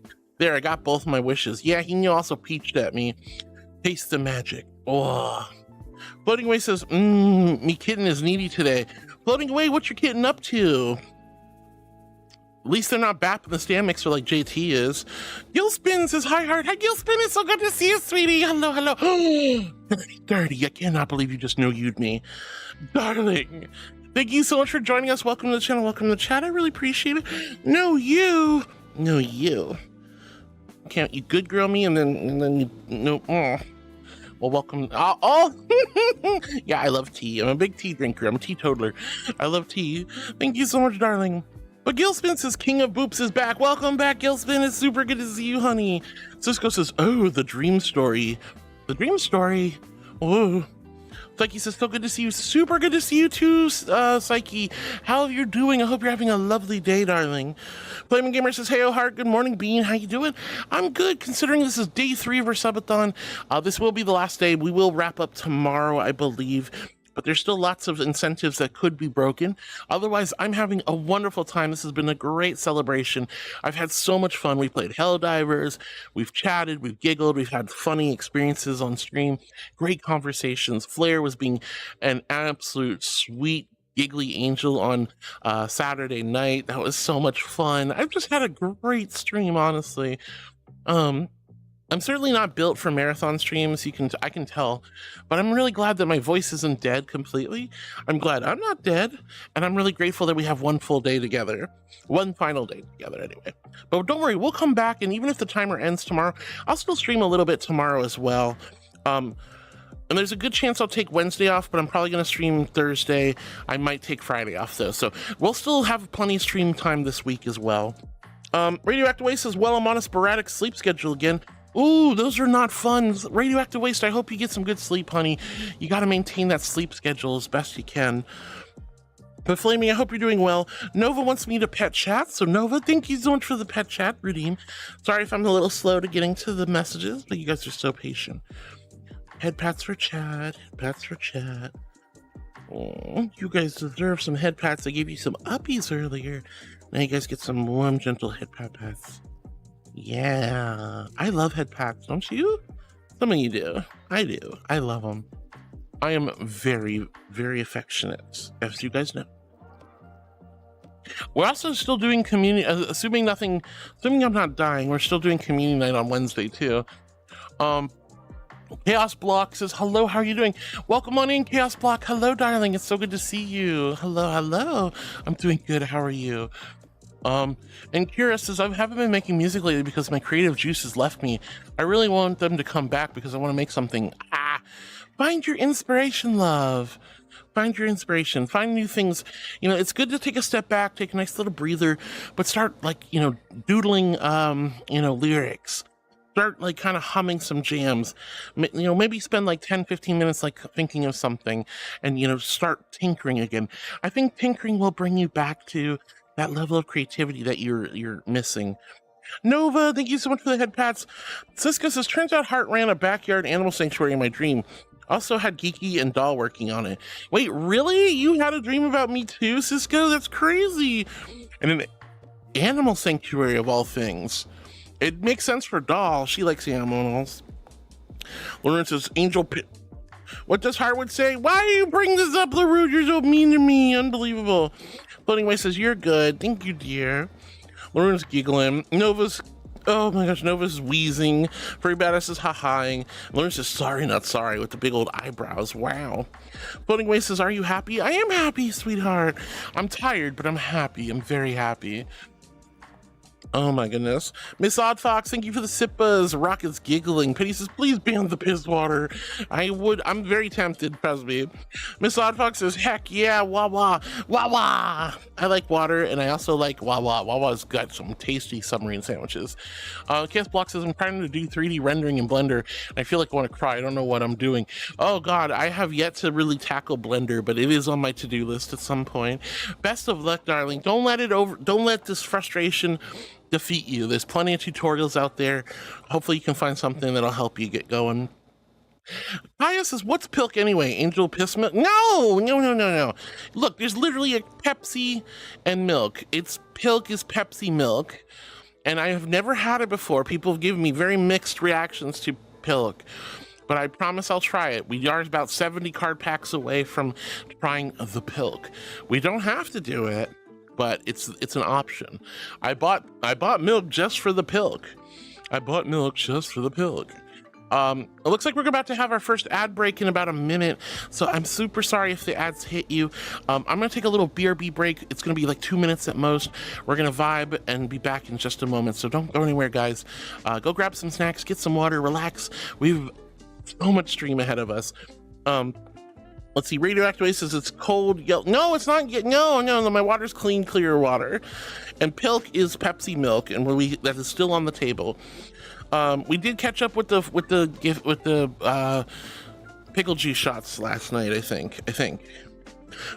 got both my wishes. Yeah, he also peached at me. Taste the magic. Oh. Floating Away says, me kitten is needy today. Floating Away, what's your kitten up to? At least they're not bapping the stand mixer like JT is. Gilspin says, hi, Heart. Hi, Gilspin. It's so good to see you, sweetie. Hello. Dirty. I cannot believe you just no-you'd me. Darling. Thank you so much for joining us. Welcome to the channel. Welcome to the chat. I really appreciate it. No, you. Can't you good girl me and then you, no. Oh. Well, welcome. Yeah, I love tea. I'm a big tea drinker. I'm a teetotaler. I love tea. Thank you so much, darling. But Gilspin says King of Boops is back. Welcome back, Gilspin. It's super good to see you, honey. Cisco says, oh, the dream story. The dream story? Oh. Psyche says, so good to see you. Super good to see you too, Psyche. How are you doing? I hope you're having a lovely day, darling. Flaming Gamer says, hey, oh, Heart. Good morning, Bean. How you doing? I'm good, considering this is day 3 of our subathon. This will be the last day. We will wrap up tomorrow, I believe. But there's still lots of incentives that could be broken. Otherwise, I'm having a wonderful time. This has been a great celebration. I've had so much fun. We played Helldivers, we've chatted, we've giggled, we've had funny experiences on stream, great conversations. Flair was being an absolute sweet, giggly angel on Saturday night. That was so much fun. I've just had a great stream, honestly. I'm certainly not built for marathon streams, I can tell, but I'm really glad that my voice isn't dead completely. I'm glad I'm not dead, and I'm really grateful that we have one full day together. One final day together, anyway. But don't worry, we'll come back, and even if the timer ends tomorrow, I'll still stream a little bit tomorrow as well. And there's a good chance I'll take Wednesday off, but I'm probably going to stream Thursday. I might take Friday off, though, so we'll still have plenty of stream time this week as well. Radioactive Waste says, well, I'm on a sporadic sleep schedule again. Ooh, those are not fun. Radioactive Waste, I hope you get some good sleep, honey. You got to maintain that sleep schedule as best you can. But Flaming, I hope you're doing well. Nova wants me to pet chat, so Nova, thank you so much for the pet chat, Redeem. Sorry if I'm a little slow to getting to the messages, but you guys are so patient. Head pats for chat, pats for chat. Oh, you guys deserve some head pats. I gave you some uppies earlier. Now you guys get some warm, gentle head pats. Yeah, I love head pats, don't you? Some of you do. I do. I love them. I am very, very affectionate, as you guys know. We're also still doing community, assuming I'm not dying, we're still doing community night on Wednesday too. Chaos Block says, hello, how are you doing? Welcome on in, Chaos Block. Hello, darling. It's so good to see you. Hello. I'm doing good. How are you? And Kira says, I haven't been making music lately because my creative juices left me. I really want them to come back because I want to make something. Find your inspiration, love. Find your inspiration. Find new things. You know, it's good to take a step back, take a nice little breather, but start, like, you know, doodling, lyrics. Start, like, kind of humming some jams. You know, maybe spend, like, 10-15 minutes, like, thinking of something and, you know, start tinkering again. I think tinkering will bring you back to that level of creativity that you're missing. Nova, thank you so much for the head pats. Cisco says, turns out Heart ran a backyard animal sanctuary in my dream. Also had Geeky and Doll working on it. Wait, really? You had a dream about me too, Cisco? That's crazy. And an animal sanctuary of all things. It makes sense for Doll. She likes animals. Lauren says, Angel Pit. What does Harwood say? Why do you bring this up, LaRue? You're so mean to me. Unbelievable. Floating Away says, you're good. Thank you, dear. Lauren's giggling. Nova's, oh my gosh, Nova's wheezing. Furry Badass is ha-haing. Lauren says, sorry, not sorry, with the big old eyebrows. Wow. Floating Away says, are you happy? I am happy, sweetheart. I'm tired, but I'm happy. I'm very happy. Oh my goodness. Miss Odd Fox, thank you for the sippas. Rocket's giggling. Penny says, please ban the piss water. I'm very tempted, trust me. Miss Odd Fox says, heck yeah, Wawa, Wawa. I like water, and I also like Wawa. Wawa's got some tasty submarine sandwiches. Chaos Block says, I'm trying to do 3D rendering in Blender, and I feel like I want to cry. I don't know what I'm doing. Oh God, I have yet to really tackle Blender, but it is on my to-do list at some point. Best of luck, darling. Don't let this frustration defeat you. There's plenty of tutorials out there. Hopefully you can find something that'll help you get going. Kaya says, what's Pilk anyway? Angel piss milk? No. Look, there's literally a Pepsi and milk. Pilk is Pepsi milk, and I have never had it before. People have given me very mixed reactions to Pilk, but I promise I'll try it. We are about 70 card packs away from trying the Pilk. We don't have to do it, but it's an option. I bought milk just for the Pilk. It looks like we're about to have our first ad break in about a minute, so I'm super sorry if the ads hit you. I'm gonna take a little BRB break. It's gonna be like 2 minutes at most. We're gonna vibe and be back in just a moment, so don't go anywhere, guys. Go grab some snacks, get some water, relax. We've so much stream ahead of us. Let's see, Radioactive says it's cold yellow. No, it's not yet. No, my water's clean, clear water. And Pilk is Pepsi milk, and that is still on the table. We did catch up with the pickle juice shots last night, I think.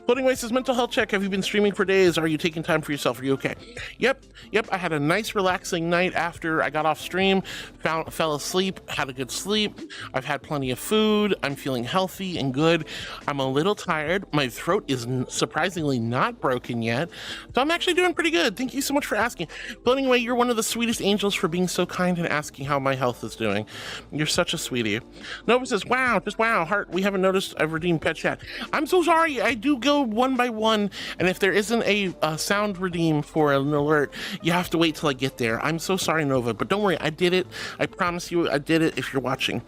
Floating Away says, mental health check. Have you been streaming for days? Are you taking time for yourself? Are you okay? Yep. I had a nice relaxing night after I got off stream, fell asleep, had a good sleep. I've had plenty of food. I'm feeling healthy and good. I'm a little tired. My throat is surprisingly not broken yet. So I'm actually doing pretty good. Thank you so much for asking. Floating Away, you're one of the sweetest angels for being so kind and asking how my health is doing. You're such a sweetie. Nova says, wow, just wow. Heart, we haven't noticed I've redeemed Pet Chat. I'm so sorry. I do go one by one, and if there isn't a sound redeem for an alert, you have to wait till I get there. I'm so sorry, Nova, but don't worry, I did it. I promise you I did it if you're watching.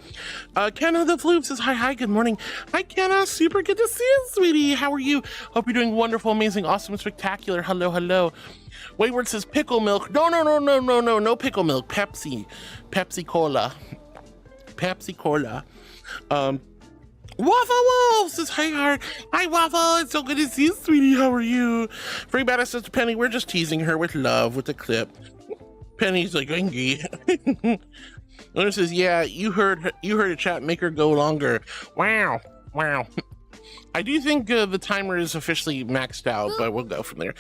Kenna the Floof says, hi, good morning. Hi, Kenna, super good to see you, sweetie. How are you? Hope you're doing wonderful, amazing, awesome, spectacular. Hello. Wayward says, pickle milk. No pickle milk. Pepsi Cola. Waffle Wolf says, hi, Heart. Hi, Waffle. It's so good to see you, sweetie. How are you? Free Badass says, Penny, we're just teasing her with love with the clip. Penny's like, angry. Luna says, yeah, you heard a chat, make her go longer. Wow. I do think the timer is officially maxed out, but we'll go from there.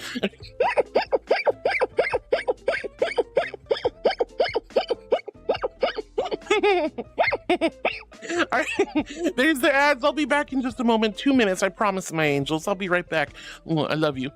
All right, there's the ads. I'll be back in just a moment. 2 minutes, I promise, my angels. I'll be right back. I love you.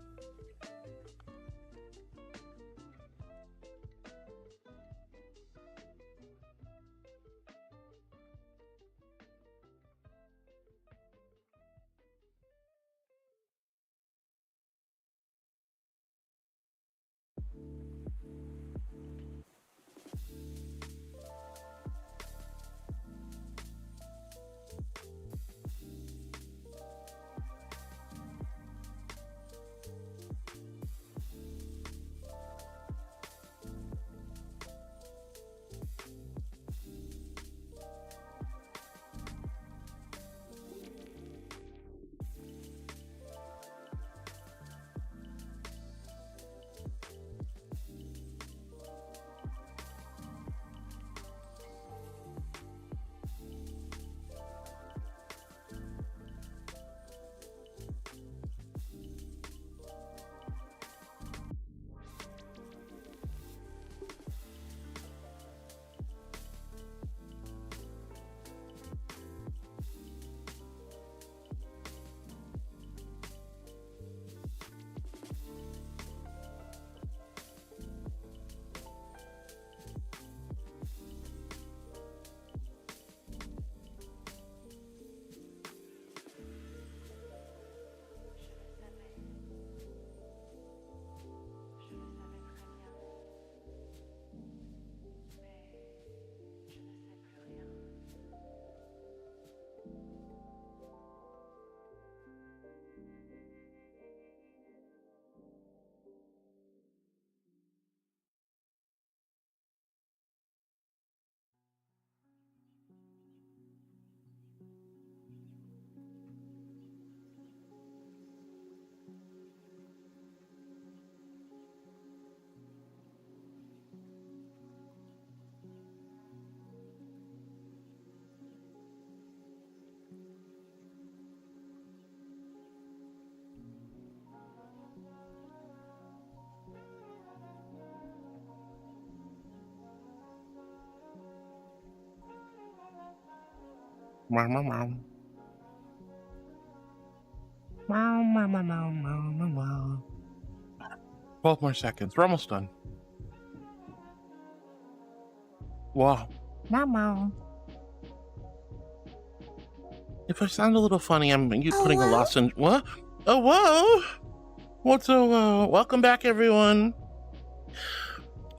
Meow, meow, meow. Meow, meow, meow, meow, meow, meow, meow. 12 more seconds. We're almost done. Wow. Meow, meow. If I sound a little funny, I'm putting a lozenge. What? Oh, whoa! What's a whoa? Welcome back, everyone.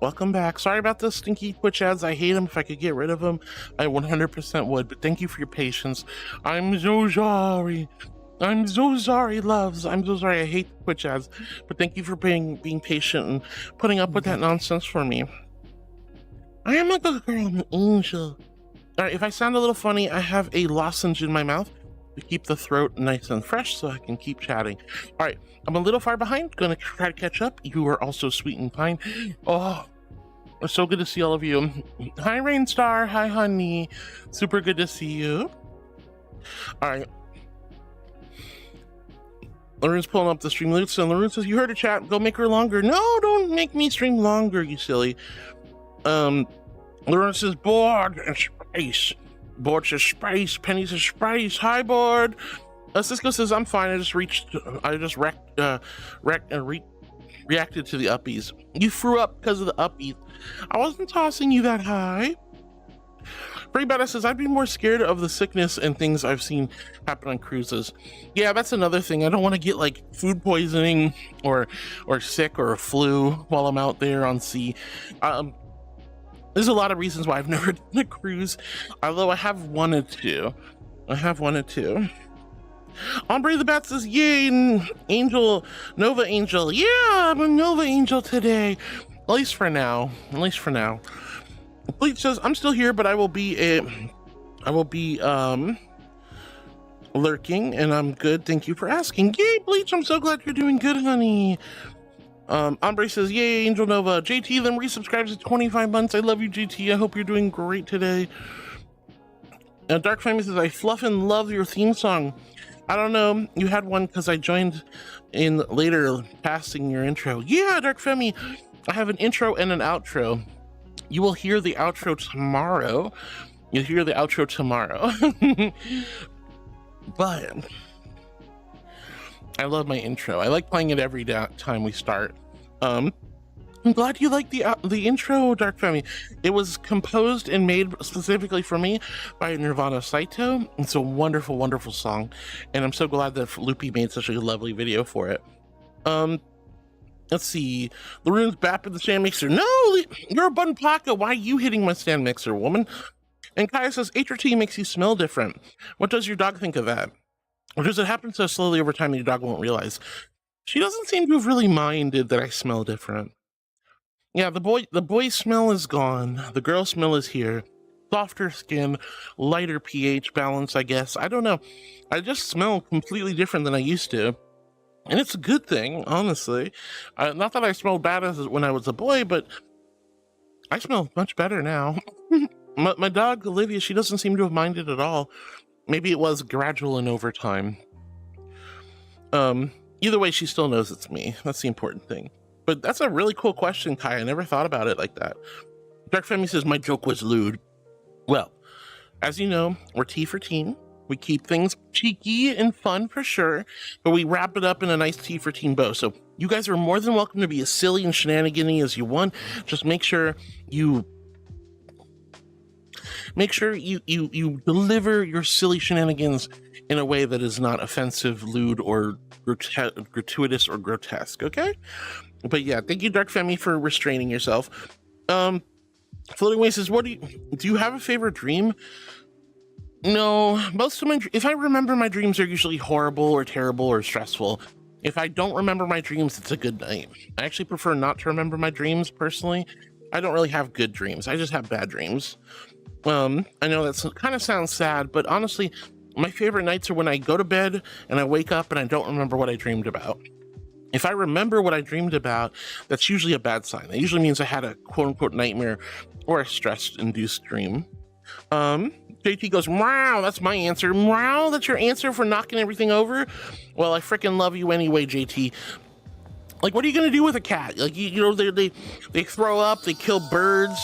Welcome back. Sorry about the stinky Twitch ads. I hate them. If I could get rid of them, I 100% would. But thank you for your patience. I'm so sorry. I'm so sorry, loves. I'm so sorry. I hate the Twitch ads. But thank you for being patient and putting up with that nonsense for me. I am like a girl, an angel. All right, if I sound a little funny, I have a lozenge in my mouth to keep the throat nice and fresh so I can keep chatting. All right, I'm a little far behind. Gonna try to catch up. You are also sweet and kind. Oh, it's so good to see all of you. Hi, Rainstar. Hi, honey. Super good to see you. All right. Lauren's pulling up the stream loots, and Lauren says, you heard a chat. Go make her longer. No, don't make me stream longer, you silly. Lauren says, bored and space. Board says space. Penny says space. Hi, board. Cisco says, I'm fine. I just reacted to the uppies. You threw up because of the uppies. I wasn't tossing you that high. Pretty Badass says, I'd be more scared of the sickness and things I've seen happen on cruises. Yeah, that's another thing. I don't want to get like food poisoning or sick or a flu while I'm out there on sea. There's a lot of reasons why I've never done a cruise, although I have wanted to. Ombre the Bat says, yay, Angel, Nova Angel. Yeah, I'm a Nova Angel today. At least for now. Bleach says, I'm still here, but I will be lurking, and I'm good. Thank you for asking. Yay, Bleach, I'm so glad you're doing good, honey. Ombre says, yay, Angel Nova. JT then resubscribes to 25 months. I love you, JT. I hope you're doing great today. Dark Family says, I fluff and love your theme song. I don't know, you had one because I joined in later passing your intro. Yeah, Dark Femi, I have an intro and an outro. You will hear the outro tomorrow. But I love my intro. I like playing it every time we start. I'm glad you like the intro, Dark Femi. It was composed and made specifically for me by Nirvana Saito. It's a wonderful, wonderful song, and I'm so glad that Loopy made such a lovely video for it. Let's see. Laroon's back at the stand mixer. No, you're a bun pocket. Why are you hitting my stand mixer, woman? And Kaya says, HRT makes you smell different. What does your dog think of that? Or does it happen so slowly over time that your dog won't realize? She doesn't seem to have really minded that I smell different. Yeah, the boy smell is gone. The girl smell is here. Softer skin, lighter pH balance, I guess. I don't know. I just smell completely different than I used to. And it's a good thing, honestly. Not that I smelled bad as when I was a boy, but I smell much better now. my dog, Olivia, she doesn't seem to have minded at all. Maybe it was gradual and over time. Either way, she still knows it's me. That's the important thing. But that's a really cool question, Kai. I never thought about it like that. Dark Femi says, my joke was lewd. Well, as you know, we're T for teen. We keep things cheeky and fun for sure, but we wrap it up in a nice T for teen bow. So you guys are more than welcome to be as silly and shenanigan-y as you want. Just make sure you deliver your silly shenanigans in a way that is not offensive, lewd, or gratuitous or grotesque, okay? But yeah, thank you, Dark Femi, for restraining yourself. Floating Way says, do you have a favorite dream? No, most of if I remember my dreams are usually horrible or terrible or stressful. If I don't remember my dreams, it's a good night. I actually prefer not to remember my dreams, personally. I don't really have good dreams. I just have bad dreams. I know that kind of sounds sad, but honestly, my favorite nights are when I go to bed and I wake up and I don't remember what I dreamed about. If I remember what I dreamed about, that's usually a bad sign. That usually means I had a quote-unquote nightmare or a stress-induced dream. JT goes, wow, that's my answer. Wow, that's your answer for knocking everything over? Well, I freaking love you anyway, JT. Like, what are you going to do with a cat? Like, you know, they throw up, they kill birds.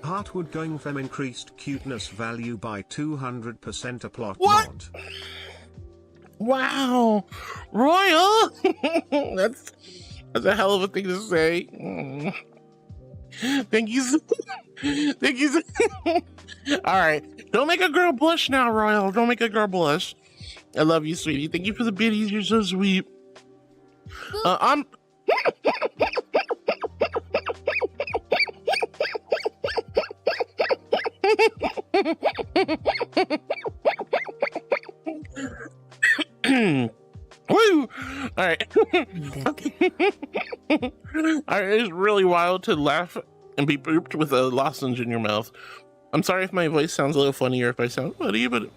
Heartwood going fem increased cuteness value by 200% a plot What? mod. Wow, Royal. that's a hell of a thing to say. Thank you. Thank you. All right, don't make a girl blush now, Royal. Don't make a girl blush. I love you, sweetie. Thank you for the biddies. You're so sweet. I'm. Woo! All right. Okay. All right. It's really wild to laugh and be pooped with a lozenge in your mouth. I'm sorry if my voice sounds a little funny or if I sound funny, but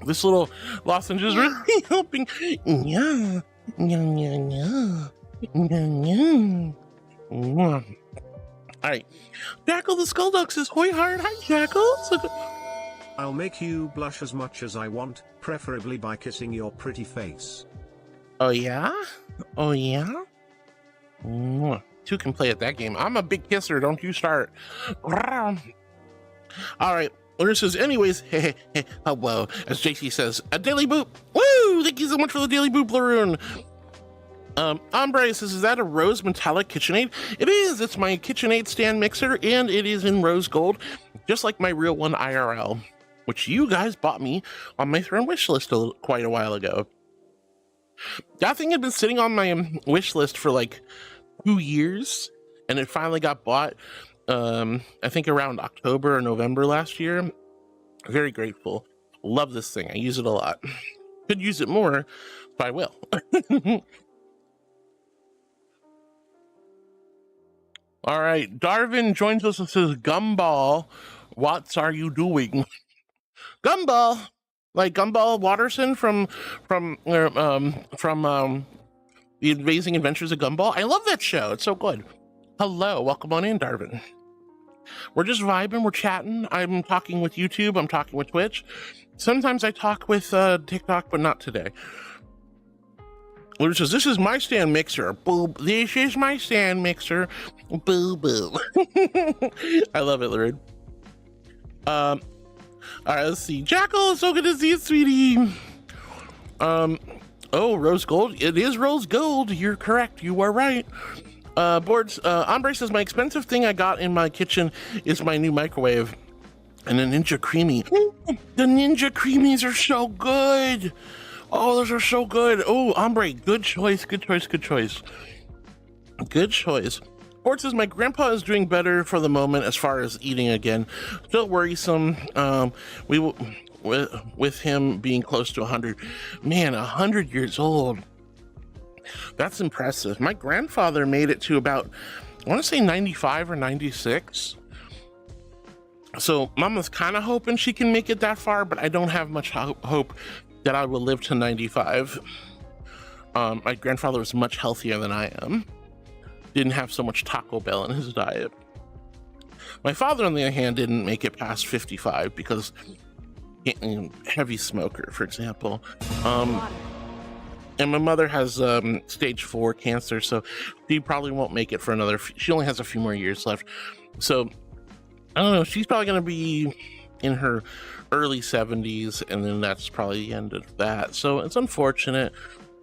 this little lozenge is really helping. Yeah. Yeah, yeah, yeah. Yeah, yeah. All right. Jackal the Skullduck says, "Hoi hard." Hi, Jackal. I'll make you blush as much as I want, preferably by kissing your pretty face. Oh yeah? Oh yeah? Two can play at that game. I'm a big kisser, don't you start. Alright, Luna says, anyways, hello. As JC says, a daily boop. Woo! Thank you so much for the daily boop, Laroon. Ombre says, is that a rose metallic KitchenAid? It is. It's my KitchenAid stand mixer, and it is in rose gold, just like my real one IRL, which you guys bought me on my Throne wish list quite a while ago. That thing had been sitting on my wish list for like 2 years, and it finally got bought, I think around October or November last year. Very grateful. Love this thing. I use it a lot. Could use it more, but I will. All right, Darvin joins us and says, Gumball, what are you doing? Gumball, like Gumball Watterson from The Amazing Adventures of Gumball. I love that show. It's so good. Hello, welcome on in, Darvin. We're just vibing, we're chatting. I'm talking with YouTube, I'm talking with Twitch. Sometimes I talk with TikTok, but not today. Lou says, this is my stand mixer. Boo. This is my stand mixer. Boo boo. I love it, Lou. All right, let's see. Jackal, so good to see you, sweetie. Oh, rose gold. It is rose gold. You're correct. You are right. Boards. Ombre says, my expensive thing I got in my kitchen is my new microwave and a Ninja Creamy. The Ninja Creamies are so good. Oh, those are so good. Oh, Ombre, good choice, good choice, good choice. Good choice. Ford says, my grandpa is doing better for the moment as far as eating again. Still worrisome. With him being close to 100. Man, 100 years old. That's impressive. My grandfather made it to about, I want to say 95 or 96. So Mama's kind of hoping she can make it that far, but I don't have much hope that I will live to 95. My grandfather was much healthier than I am. Didn't have so much Taco Bell in his diet. My father, on the other hand, didn't make it past 55 because heavy smoker, for example. And my mother has stage 4 cancer, so she probably won't make it for another. She only has a few more years left. So I don't know. She's probably going to be in her early 70s, and then that's probably the end of that. So it's unfortunate.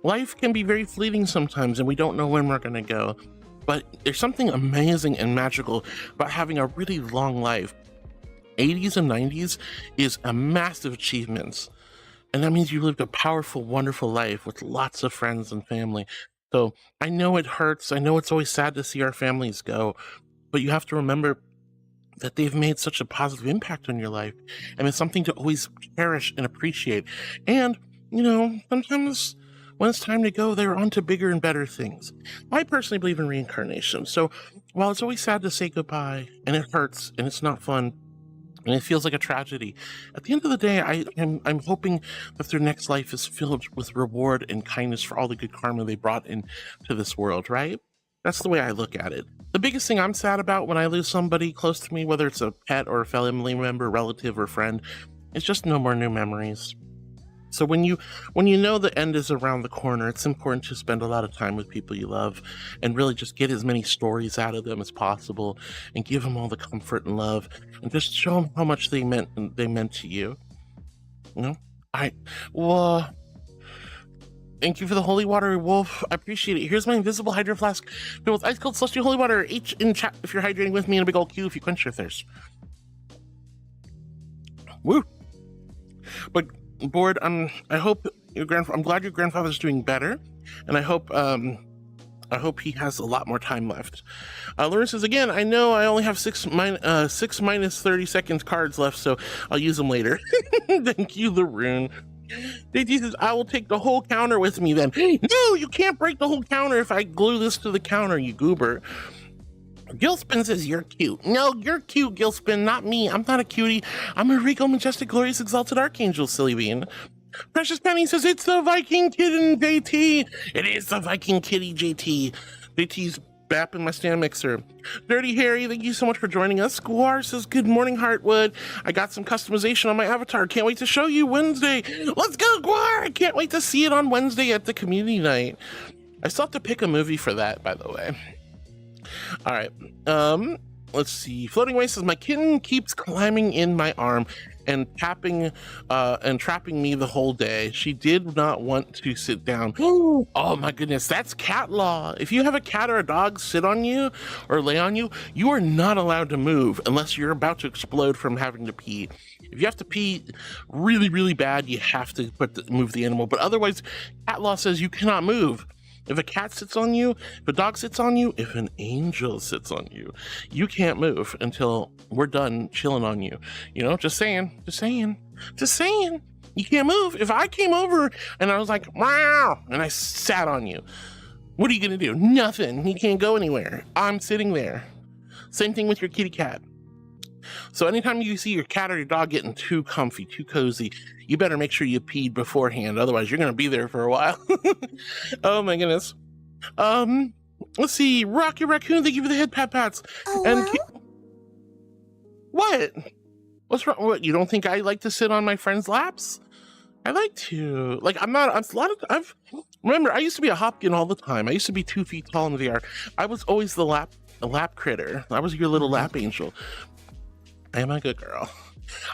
Life can be very fleeting sometimes, and we don't know when we're going to go. But there's something amazing and magical about having a really long life. 80s and 90s is a massive achievement. And that means you lived a powerful, wonderful life with lots of friends and family. So I know it hurts. I know it's always sad to see our families go, but you have to remember that they've made such a positive impact on your life. And it's something to always cherish and appreciate. And, you know, sometimes when it's time to go, they're on to bigger and better things. I personally believe in reincarnation. So while it's always sad to say goodbye, and it hurts, and it's not fun, and it feels like a tragedy, at the end of the day, I'm hoping that their next life is filled with reward and kindness for all the good karma they brought into this world, right? That's the way I look at it. The biggest thing I'm sad about when I lose somebody close to me, whether it's a pet or a family member, relative, or friend, is just no more new memories. So when you know the end is around the corner, it's important to spend a lot of time with people you love and really just get as many stories out of them as possible and give them all the comfort and love and just show them how much they meant to you. You know? All right. Well, thank you for the holy water, Wolf. I appreciate it. Here's my invisible hydro flask filled with ice cold celestial holy water. H in chat if you're hydrating with me, and a big old Q if you quench your thirst. Woo. But Board, I'm glad your grandfather's doing better, and I hope he has a lot more time left. Lauren says, again, I know I only have 6 minus 30 seconds cards left, so I'll use them later. Thank you, Laroon. JT says, I will take the whole counter with me then. No, you can't break the whole counter if I glue this to the counter, you goober. Gilspin says, you're cute. No, you're cute, Gilspin, not me. I'm not a cutie. I'm a regal, majestic, glorious, exalted archangel, silly bean. Precious Penny says, it's the Viking kitten, JT. It is the Viking kitty, JT. JT's bapping my stand mixer. Dirty Harry, thank you so much for joining us. Squar says, good morning, Heartwood. I got some customization on my avatar. Can't wait to show you Wednesday. Let's go, Squar. I can't wait to see it on Wednesday at the community night. I still have to pick a movie for that, by the way. All right, let's see. Floating Away says, my kitten keeps climbing in my arm and trapping me the whole day. She did not want to sit down. Oh my goodness, that's cat law. If you have a cat or a dog sit on you or lay on you, you are not allowed to move unless you're about to explode from having to pee. If you have to pee really, really bad, you have to move the animal, but otherwise, cat law says you cannot move. If a cat sits on you, if a dog sits on you, if an angel sits on you, you can't move until we're done chilling on you. You know, just saying. You can't move. If I came over and I was like, wow, and I sat on you, what are you gonna do? Nothing. You can't go anywhere. I'm sitting there. Same thing with your kitty cat. So anytime you see your cat or your dog getting too comfy, too cozy, you better make sure you peed beforehand. Otherwise, you're going to be there for a while. Oh, my goodness. Let's see. Rocky Raccoon, thank you for the head pats. And what? What's wrong? What, you don't think I like to sit on my friends' laps? I like to. Like, remember, I used to be a Hopkin all the time. I used to be 2 feet tall in the VR. I was always the lap critter. I was your little lap angel. I am a good girl.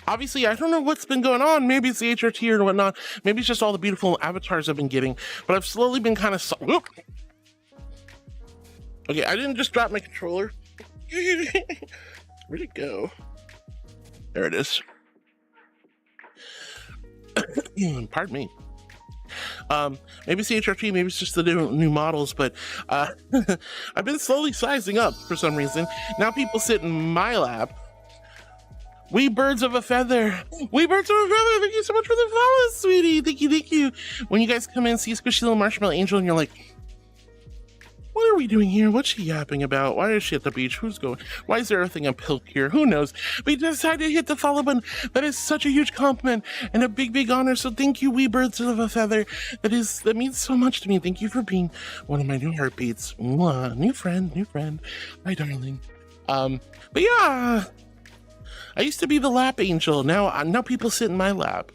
Obviously, I don't know what's been going on. Maybe it's the HRT or whatnot. Maybe it's just all the beautiful avatars I've been getting. But I've slowly been kind of... Okay, I didn't just drop my controller. Where'd it go? There it is. Pardon me. Maybe it's the HRT, maybe it's just the new models, but I've been slowly sizing up for some reason. Now people sit in my lap. We birds of a feather. We birds of a feather. Thank you so much for the follow, sweetie. Thank you. When you guys come in, see a squishy little marshmallow angel, and you're like, what are we doing here? What's she yapping about? Why is she at the beach? Why is there everything a pilk here? Who knows? We decided to hit the follow button. That is such a huge compliment and a big honor. So thank you, we birds of a feather. That means so much to me. Thank you for being one of my new heartbeats. Mwah. New friend. Hi, darling. But yeah. I used to be the lap angel. Now people sit in my lap.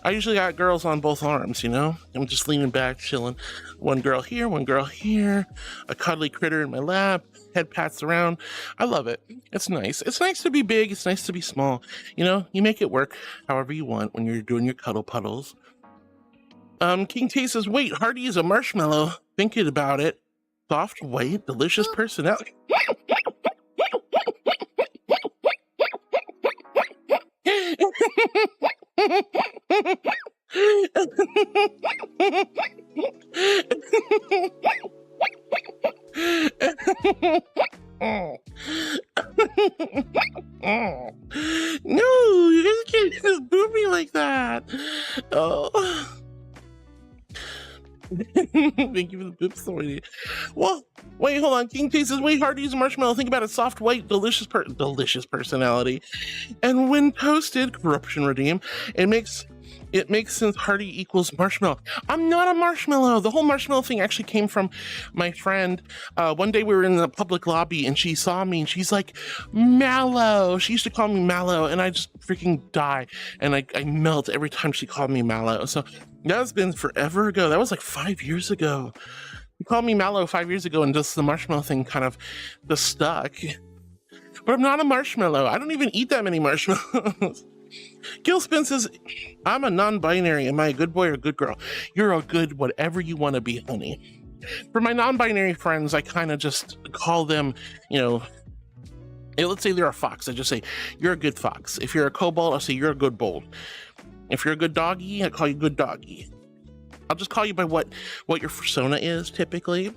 I usually got girls on both arms, you know? I'm just leaning back, chilling. One girl here, a cuddly critter in my lap, head pats around. I love it. It's nice. It's nice to be big. It's nice to be small. You know, you make it work however you want when you're doing your cuddle puddles. King Tay says, wait, Hardy is a marshmallow. Thinking about it. Soft, white, delicious personality. No, you guys can't just boo me like that. Oh. Thank you for the boop story. Well, wait, hold on. King Tay says, wait, hard to use a marshmallow. Think about a soft, white, delicious personality. And when toasted, corruption redeem, it makes It makes sense. Hearty equals marshmallow. I'm not a marshmallow. The whole marshmallow thing actually came from my friend. One day we were in the public lobby and she saw me and she's like, Mallow. She used to call me Mallow and I just freaking die. And I melt every time she called me Mallow. So that's been forever ago. That was like 5 years ago. You called me Mallow 5 years ago and just the marshmallow thing kind of just stuck. But I'm not a marshmallow. I don't even eat that many marshmallows. Gilspin says, I'm a non-binary. Am I a good boy or a good girl? You're a good whatever you want to be, honey. For my non-binary friends, I kind of just call them, you know, let's say they're a fox. I just say, you're a good fox. If you're a kobold, I'll say, you're a good bold. If you're a good doggy, I call you good doggy. I'll just call you by what your persona is typically.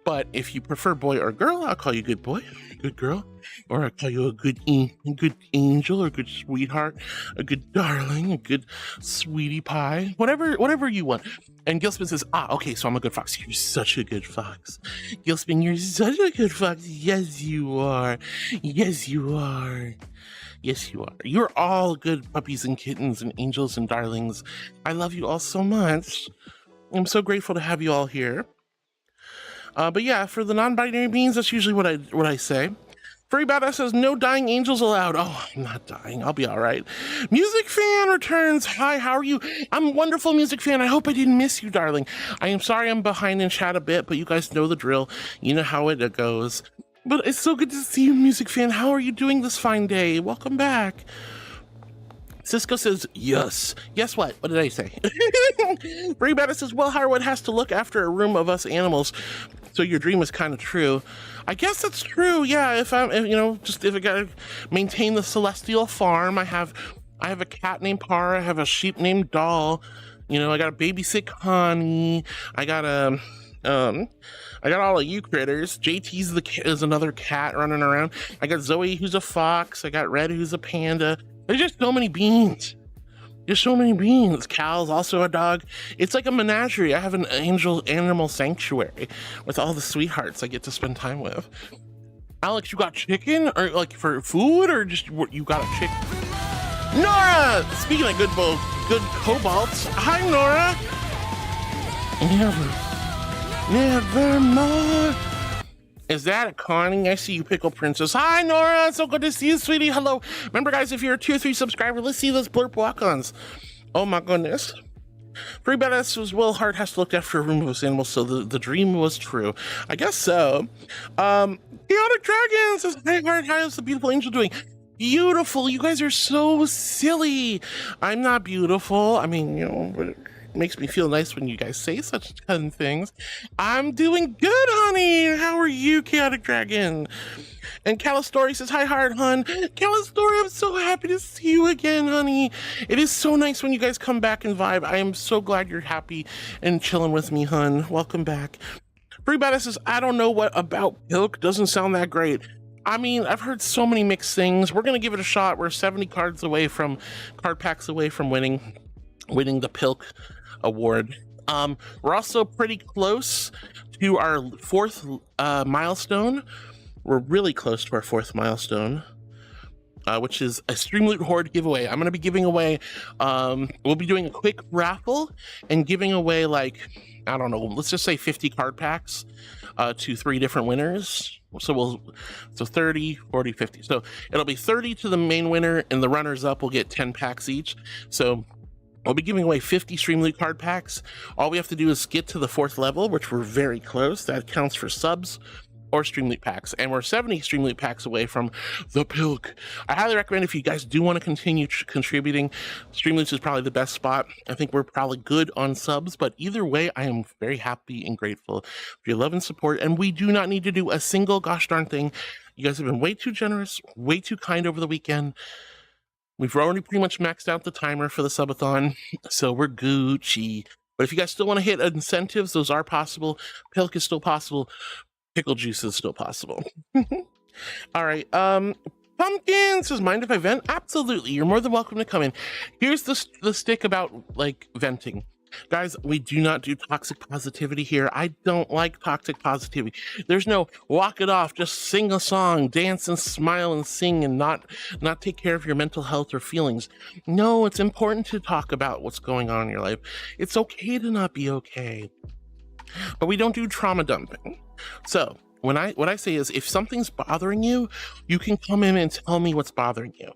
But if you prefer boy or girl, I'll call you good boy, good girl, or I'll call you a good angel or a good sweetheart, a good darling, a good sweetie pie, whatever you want. And Gilspin says, okay, so I'm a good fox. You're such a good fox. Gilspin, you're such a good fox. Yes, you are. Yes, you are. Yes, you are. You're all good puppies and kittens and angels and darlings. I love you all so much. I'm so grateful to have you all here. But yeah, for the non-binary beings, that's usually what I say. Furry Badass says, no dying angels allowed. Oh, I'm not dying. I'll be all right. Music Fan returns. Hi, how are you? I'm a wonderful, Music Fan. I hope I didn't miss you, darling. I am sorry I'm behind in chat a bit, but you guys know the drill. You know how it goes. But it's so good to see you, Music Fan. How are you doing this fine day? Welcome back. Cisco says, yes. Guess what? What did I say? Furry Badass says, well, Howard has to look after a room of us animals. So your dream is kind of true. I guess that's true. Yeah, if I gotta maintain the celestial farm, I have a cat named Para, I have a sheep named Doll. You know, I got a babysit Connie. I got all of you critters. JT's is another cat running around. I got Zoe, who's a fox. I got Red, who's a panda. There's just so many beans. There's so many beans. Cal's also a dog. It's like a menagerie. I have an animal sanctuary with all the sweethearts I get to spend time with. Alex, you got chicken? Or like for food? Or just you got a chicken? Nora! Speaking of good kobolds. Hi, Nora! Nevermore. Is that a Connie? I see you, Pickle Princess. Hi, Nora. So good to see you, sweetie. Hello. Remember, guys, if you're a 2 or 3 subscriber, let's see those blurp walk-ons. Oh, my goodness. Free Badass was, well, Heart has to look after a room of us animals, so the dream was true. I guess so. Chaotic Dragon says, hey, Heart, how's the beautiful angel doing? Beautiful. You guys are so silly. I'm not beautiful. I mean, you know, but it makes me feel nice when you guys say such fun things. I'm doing good, honey. How are you, Chaotic Dragon? And Calistory says, hi, Heart, hun. Calistory, I'm so happy to see you again, honey. It is so nice when you guys come back and vibe. I am so glad you're happy and chilling with me, hun. Welcome back. Free Badass says, I don't know what about Pilk. Doesn't sound that great. I mean, I've heard so many mixed things. We're going to give it a shot. We're 70 card packs away from winning the Pilk award. We're also pretty close to our 4th milestone. We're really close to our 4th milestone, which is a Stream Loot Horde giveaway. I'm going to be giving away, we'll be doing a quick raffle and giving away, like, I don't know, let's just say 50 card packs to 3 different winners. So 30, 40, 50. So it'll be 30 to the main winner, and the runners up will get 10 packs each. So I'll be giving away 50 Stream Loot card packs. All we have to do is get to the 4th level, which we're very close. That counts for subs or Stream Loot packs. And we're 70 Stream Loot packs away from the Pilk. I highly recommend, if you guys do want to continue contributing, Stream Loot is probably the best spot. I think we're probably good on subs, but either way, I am very happy and grateful for your love and support. And we do not need to do a single gosh darn thing. You guys have been way too generous, way too kind over the weekend. We've already pretty much maxed out the timer for the subathon, so we're Gucci. But if you guys still want to hit incentives, those are possible. Pilk is still possible. Pickle juice is still possible. All right. Pumpkin says, mind if I vent? Absolutely. You're more than welcome to come in. Here's the stick about, like, venting. Guys, we do not do toxic positivity here. I don't like toxic positivity. There's no walk it off, just sing a song, dance and smile and sing and not take care of your mental health or feelings. No, it's important to talk about what's going on in your life. It's okay to not be okay. But we don't do trauma dumping. So what I say is, if something's bothering you, you can come in and tell me what's bothering you.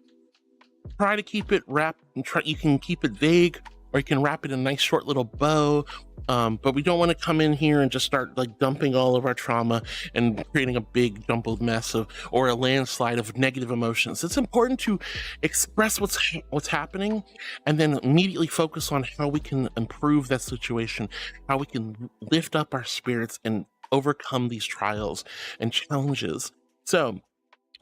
Try to keep it wrapped, and you can keep it vague, or you can wrap it in a nice short little bow. But we don't want to come in here and just start like dumping all of our trauma and creating a big jumbled mess or a landslide of negative emotions. It's important to express what's happening and then immediately focus on how we can improve that situation, how we can lift up our spirits and overcome these trials and challenges. So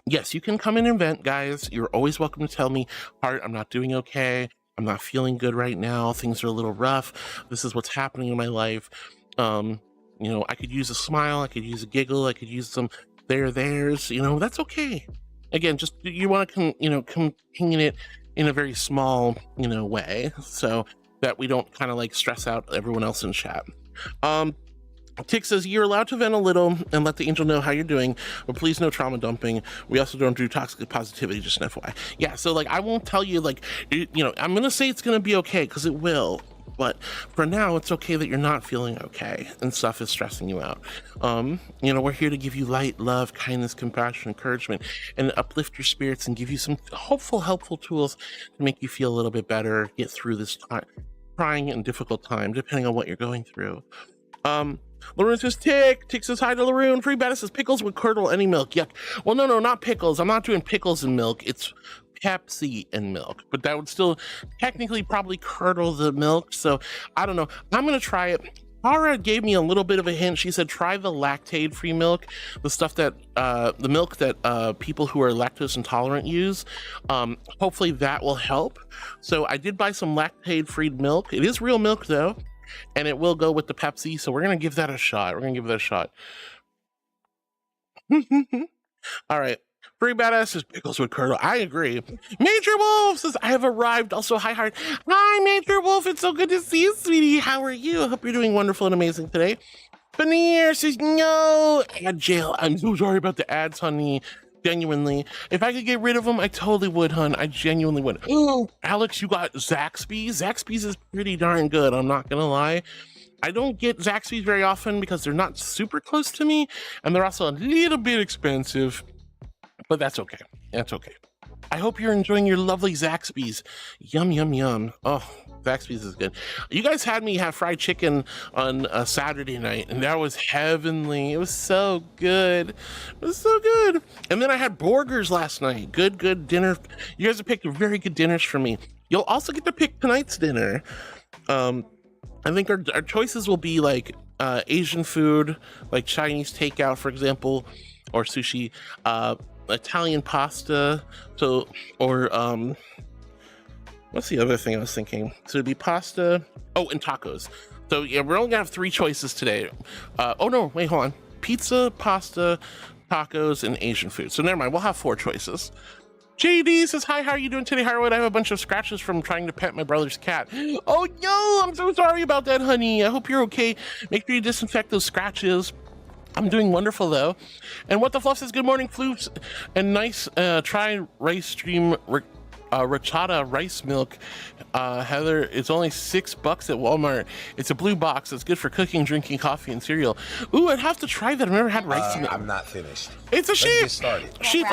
yes, you can come in and vent, guys. You're always welcome to tell me, Heart, I'm not doing okay. I'm not feeling good right now. Things are a little rough. This is what's happening in my life. You know, I could use a smile. I could use a giggle. I could use some theirs. You know, that's okay. Again, just you want to come hanging it in a very small, way, so that we don't kind of like stress out everyone else in chat. Tick says, you're allowed to vent a little and let the angel know how you're doing, but please no trauma dumping. We also don't do toxic positivity, just an FYI. Yeah, so like I won't tell you like, I'm gonna say it's gonna be okay, because it will, but for now it's okay that you're not feeling okay and stuff is stressing you out. We're here to give you light, love, kindness, compassion, encouragement, and uplift your spirits and give you some helpful tools to make you feel a little bit better, get through this trying and difficult time, depending on what you're going through. Laroon says, Tick says hi to Laroon. Free Betta says, pickles with curdle any milk. Yuck. Well, no, not pickles. I'm not doing pickles and milk. It's Pepsi and milk, but that would still technically probably curdle the milk. So I don't know. I'm going to try it. Tara gave me a little bit of a hint. She said, try the lactate-free milk, the stuff that, the milk that people who are lactose intolerant use. Hopefully that will help. So I did buy some lactate-free milk. It is real milk though, and it will go with the Pepsi. So we're going to give that a shot. All right. Free Badass says pickles with curdle. I agree. Major Wolf says, I have arrived. Also, hi, Heart. Hi, Major Wolf. It's so good to see you, sweetie. How are you? I hope you're doing wonderful and amazing today. Veneer says, no. Ad jail. I'm so sorry about the ads, honey. Genuinely. If I could get rid of them, I totally would, hun. I genuinely would. Oh, Alex, you got Zaxby's? Zaxby's is pretty darn good. I'm not going to lie. I don't get Zaxby's very often because they're not super close to me. And they're also a little bit expensive. But that's okay. That's okay. I hope you're enjoying your lovely Zaxby's. Yum, yum, yum. Oh, Zaxby's is good. You guys had me have fried chicken on a Saturday night, and that was heavenly. It was so good. It was so good. And then I had burgers last night. Good dinner. You guys have picked very good dinners for me. You'll also get to pick tonight's dinner. I think our choices will be like Asian food, like Chinese takeout, for example, or sushi. Italian pasta, or what's the other thing I was thinking? So it'd be pasta, and tacos. So yeah, we're only gonna have 3 choices today. Oh no, wait, hold on. Pizza, pasta, tacos, and Asian food. So never mind, we'll have 4 choices. JD says, hi, how are you doing today, Harwood? I have a bunch of scratches from trying to pet my brother's cat. Oh no, I'm so sorry about that, honey. I hope you're okay. Make sure you disinfect those scratches. I'm doing wonderful though. And What the Fluff says, good morning, Floops, and nice try rice stream Vrchat rice milk. Heather, it's only $6 at Walmart. It's a blue box. It's good for cooking, drinking coffee, and cereal. Ooh, I'd have to try that. I've never had rice milk. I'm not finished. It's a sheep. Let's get started. Sheep.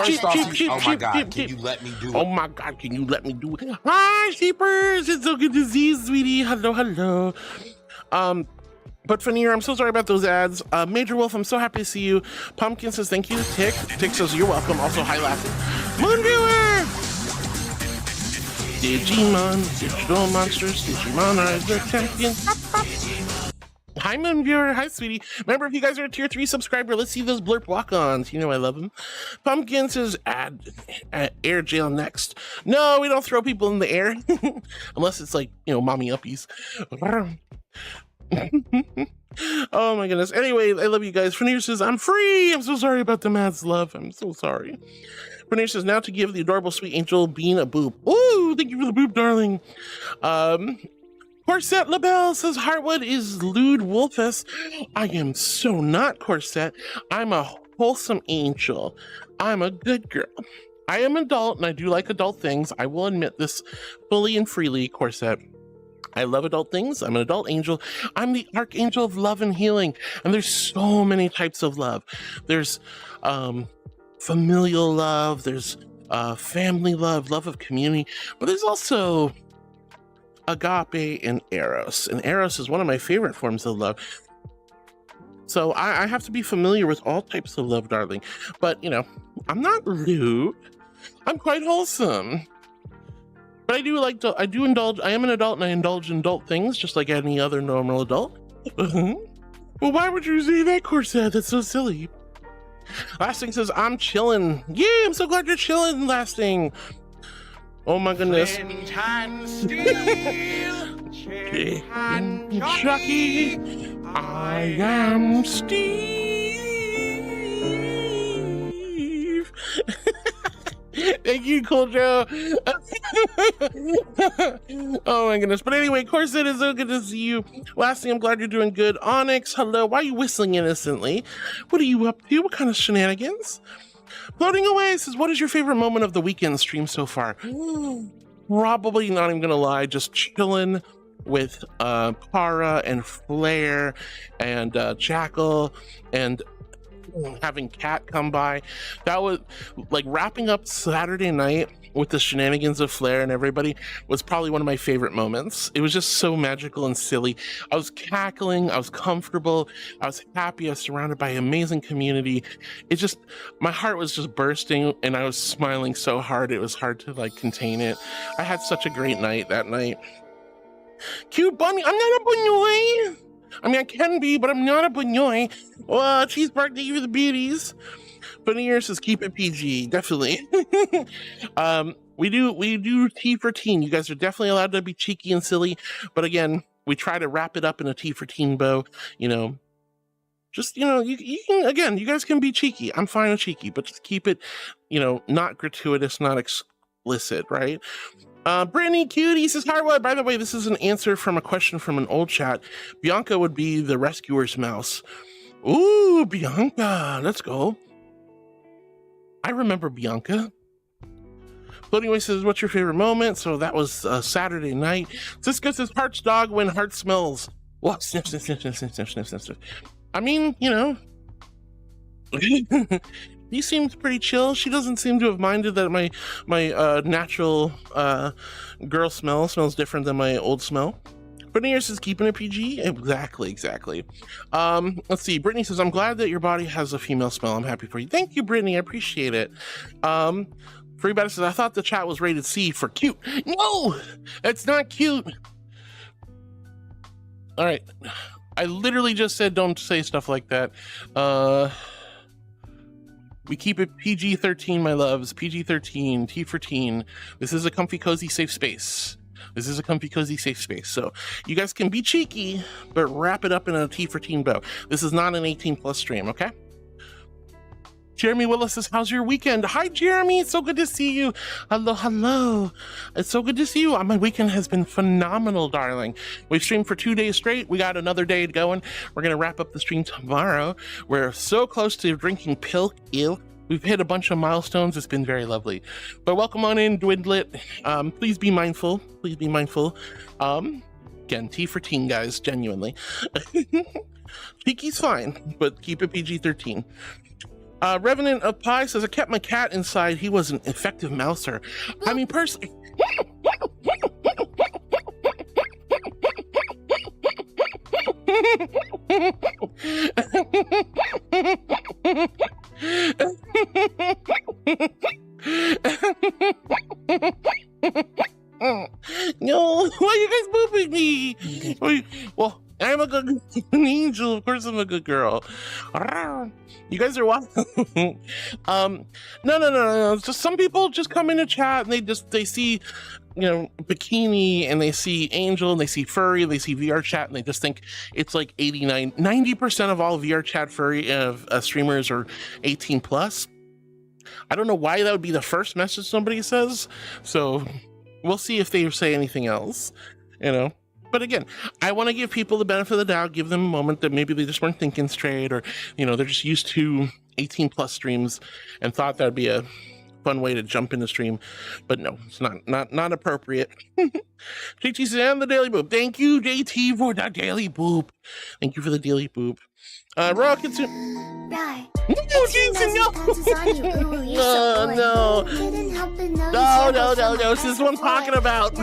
Oh my God, can you let me do it? Oh my God, can you let me do it? Hi, sheepers. It's so good to see you, sweetie. Hello. But Veneer, I'm so sorry about those ads. Major Wolf, I'm so happy to see you. Pumpkin says, thank you. Tick says, you're welcome. Also, hi, Laughing. Moonviewer! Digimon, digital monsters, Digimon are the champions. Hi, Moonviewer. Hi, sweetie. Remember, if you guys are a tier 3 subscriber, let's see those blurp walk-ons. You know I love them. Pumpkin says, add air jail next. No, we don't throw people in the air. Unless it's like, mommy uppies. Oh my goodness. Anyway, I love you guys. Veneer says, I'm free. I'm so sorry about the Mads love. I'm so sorry. Veneer says, now to give the adorable sweet angel Bean a boop. Ooh, thank you for the boop, darling. Corset LaBelle says Heartwood is lewd wolfess. I am so not Corset. I'm a wholesome angel. I'm a good girl. I am adult and I do like adult things. I will admit this fully and freely, Corset. I love adult things. I'm an adult angel. I'm the archangel of love and healing. And there's so many types of love. There's familial love. There's family love, love of community. But there's also agape and eros. And eros is one of my favorite forms of love. So I have to be familiar with all types of love, darling. But, you know, I'm not rude. I'm quite wholesome. But I do indulge. I am an adult and I indulge in adult things just like any other normal adult. Well, why would you say that, Corset? That's so silly. Lasting says, I'm chilling. Yeah, I'm so glad you're chilling, Lasting. Oh my goodness. Chucky, I am Steve. Thank you, Cool Joe. Oh my goodness. But anyway, Corset, it's so good to see you. Lastly, I'm glad you're doing good. Onyx, hello. Why are you whistling innocently? What are you up to? What kind of shenanigans? Floating Away says, what is your favorite moment of the weekend stream so far? Probably, not even gonna lie, just chilling with Para and Flare and Jackal and having Kat come by. That was like wrapping up Saturday night with the shenanigans of Flare and everybody was probably one of my favorite moments. It was just so magical and silly. I was cackling, I was comfortable, I was happy, I was surrounded by an amazing community. It just, my heart was just bursting and I was smiling so hard it was hard to like contain it. I had such a great night that night. Cute bunny, I'm not a bunny. I mean, I can be, but I'm not a bunny. Cheeseburger, thank you for the beauties. Veneer says keep it PG, definitely. We do T for teen. You guys are definitely allowed to be cheeky and silly, but again, we try to wrap it up in a T for teen bow. You know, just you can again, you guys can be cheeky. I'm fine with cheeky, but just keep it, not gratuitous, not explicit, right? Brittany Cutie says, Harwood, by the way, this is an answer from a question from an old chat. Bianca would be the rescuer's mouse. Ooh, Bianca, let's go. I remember Bianca. Floating Away says, what's your favorite moment? So that was Saturday night. Cisco says, Heart's dog when heart smells. What? Sniff, sniff, sniff, sniff, sniff, sniff, sniff, sniff. I mean, he seemed pretty chill. She doesn't seem to have minded that my natural girl smell smells different than my old smell. Brittany says keeping it PG. Exactly. Let's see. Brittany says, I'm glad that your body has a female smell. I'm happy for you. Thank you, Brittany. I appreciate it. Freebody says, I thought the chat was rated C for cute. No, it's not cute. All right. I literally just said don't say stuff like that. We keep it PG-13, my loves. PG-13, T for teen. This is a comfy, cozy, safe space. So you guys can be cheeky, but wrap it up in a T for teen bow. This is not an 18+ stream, okay? Jeremy Willis says, how's your weekend? Hi, Jeremy. It's so good to see you. Hello. It's so good to see you. My weekend has been phenomenal, darling. We've streamed for 2 days straight. We got another day going. We're going to wrap up the stream tomorrow. We're so close to drinking Pilk Ill. We've hit a bunch of milestones. It's been very lovely. But welcome on in, Dwindlet. Please be mindful. Again, T for teen, guys. Genuinely. Cheeky's fine, but keep it PG-13. Revenant of Pie says, I kept my cat inside. He was an effective mouser. I mean, personally... No, why are you guys booping me? Well, I'm a good angel. Of course I'm a good girl. You guys are wild. No. Just some people just come in a chat and they see, bikini and they see angel and they see furry, they see VR chat and they just think it's like 90% of all VR chat furry streamers are 18+. I don't know why that would be the first message somebody says. So we'll see if they say anything else, But again, I want to give people the benefit of the doubt, give them a moment that maybe they just weren't thinking straight, or, you know, they're just used to 18 plus streams and thought that'd be a fun way to jump in the stream. But no, it's not appropriate. JT says, and the daily boop. Thank you, JT, for the daily boop. Thank you for the daily boop. Royal Kitsune. Right. No, Jason, no. No. This is what I'm talking about.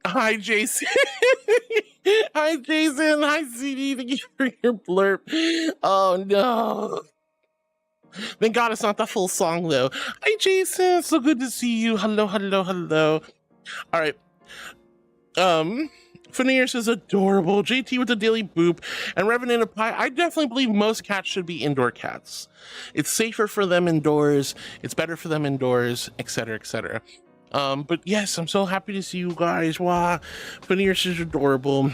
Hi, Jason. Hi, Jason. Hi, CD. Thank you for your blurb. Oh, no. Thank God it's not the full song, though. Hi, Jason. So good to see you. Hello, hello, hello. All right. Veneer says adorable. JT with the daily boop. And Revenant of Pie. I definitely believe most cats should be indoor cats. It's safer for them indoors. It's better for them indoors, etc., etc. But yes, I'm so happy to see you guys. Wow. Veneer says adorable.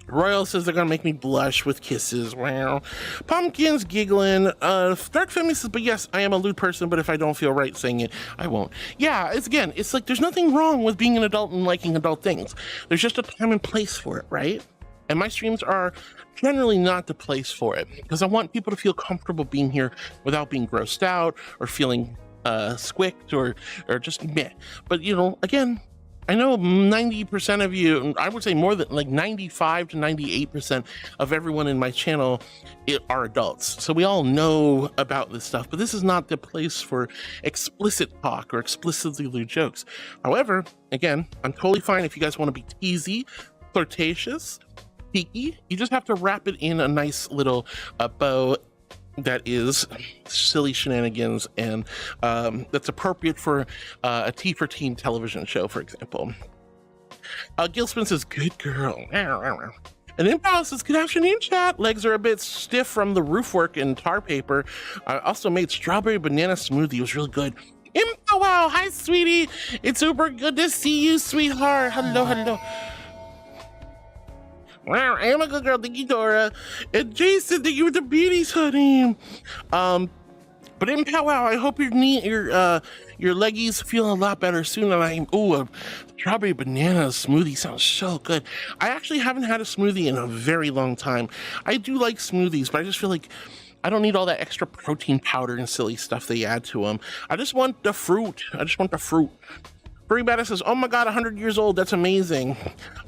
Royal says they're gonna make me blush with kisses. Wow. Pumpkin's giggling. Dark Femi says, but yes, I am a lewd person, but if I don't feel right saying it, I won't. Yeah, it's like there's nothing wrong with being an adult and liking adult things. There's just a time and place for it, right? And my streams are generally not the place for it, because I want people to feel comfortable being here without being grossed out or feeling squicked or just meh. But you know, again, I know 90% of you, I would say more than like 95 to 98% of everyone in my channel are adults. So we all know about this stuff, but this is not the place for explicit talk or explicitly lewd jokes. However, again, I'm totally fine if you guys want to be teasy, flirtatious, peaky. You just have to wrap it in a nice little bow that is silly shenanigans and that's appropriate for a T for Teen television show, for example. Gilspin says, good girl. And Impala says, good afternoon, chat. Legs are a bit stiff from the roof work and tar paper. I also made strawberry banana smoothie. It was really good. Wow, hi, sweetie. It's super good to see you, sweetheart. Hello, hello. Wow, I am a good girl. Thank you, Dora. And Jason, thank you with the beauties, honey. But in powwow, I hope your leggies feel a lot better soon. And a strawberry banana smoothie sounds so good. I actually haven't had a smoothie in a very long time. I do like smoothies, but I just feel like I don't need all that extra protein powder and silly stuff they add to them. I just want the fruit. Free Bada says, oh my God, 100 years old. That's amazing.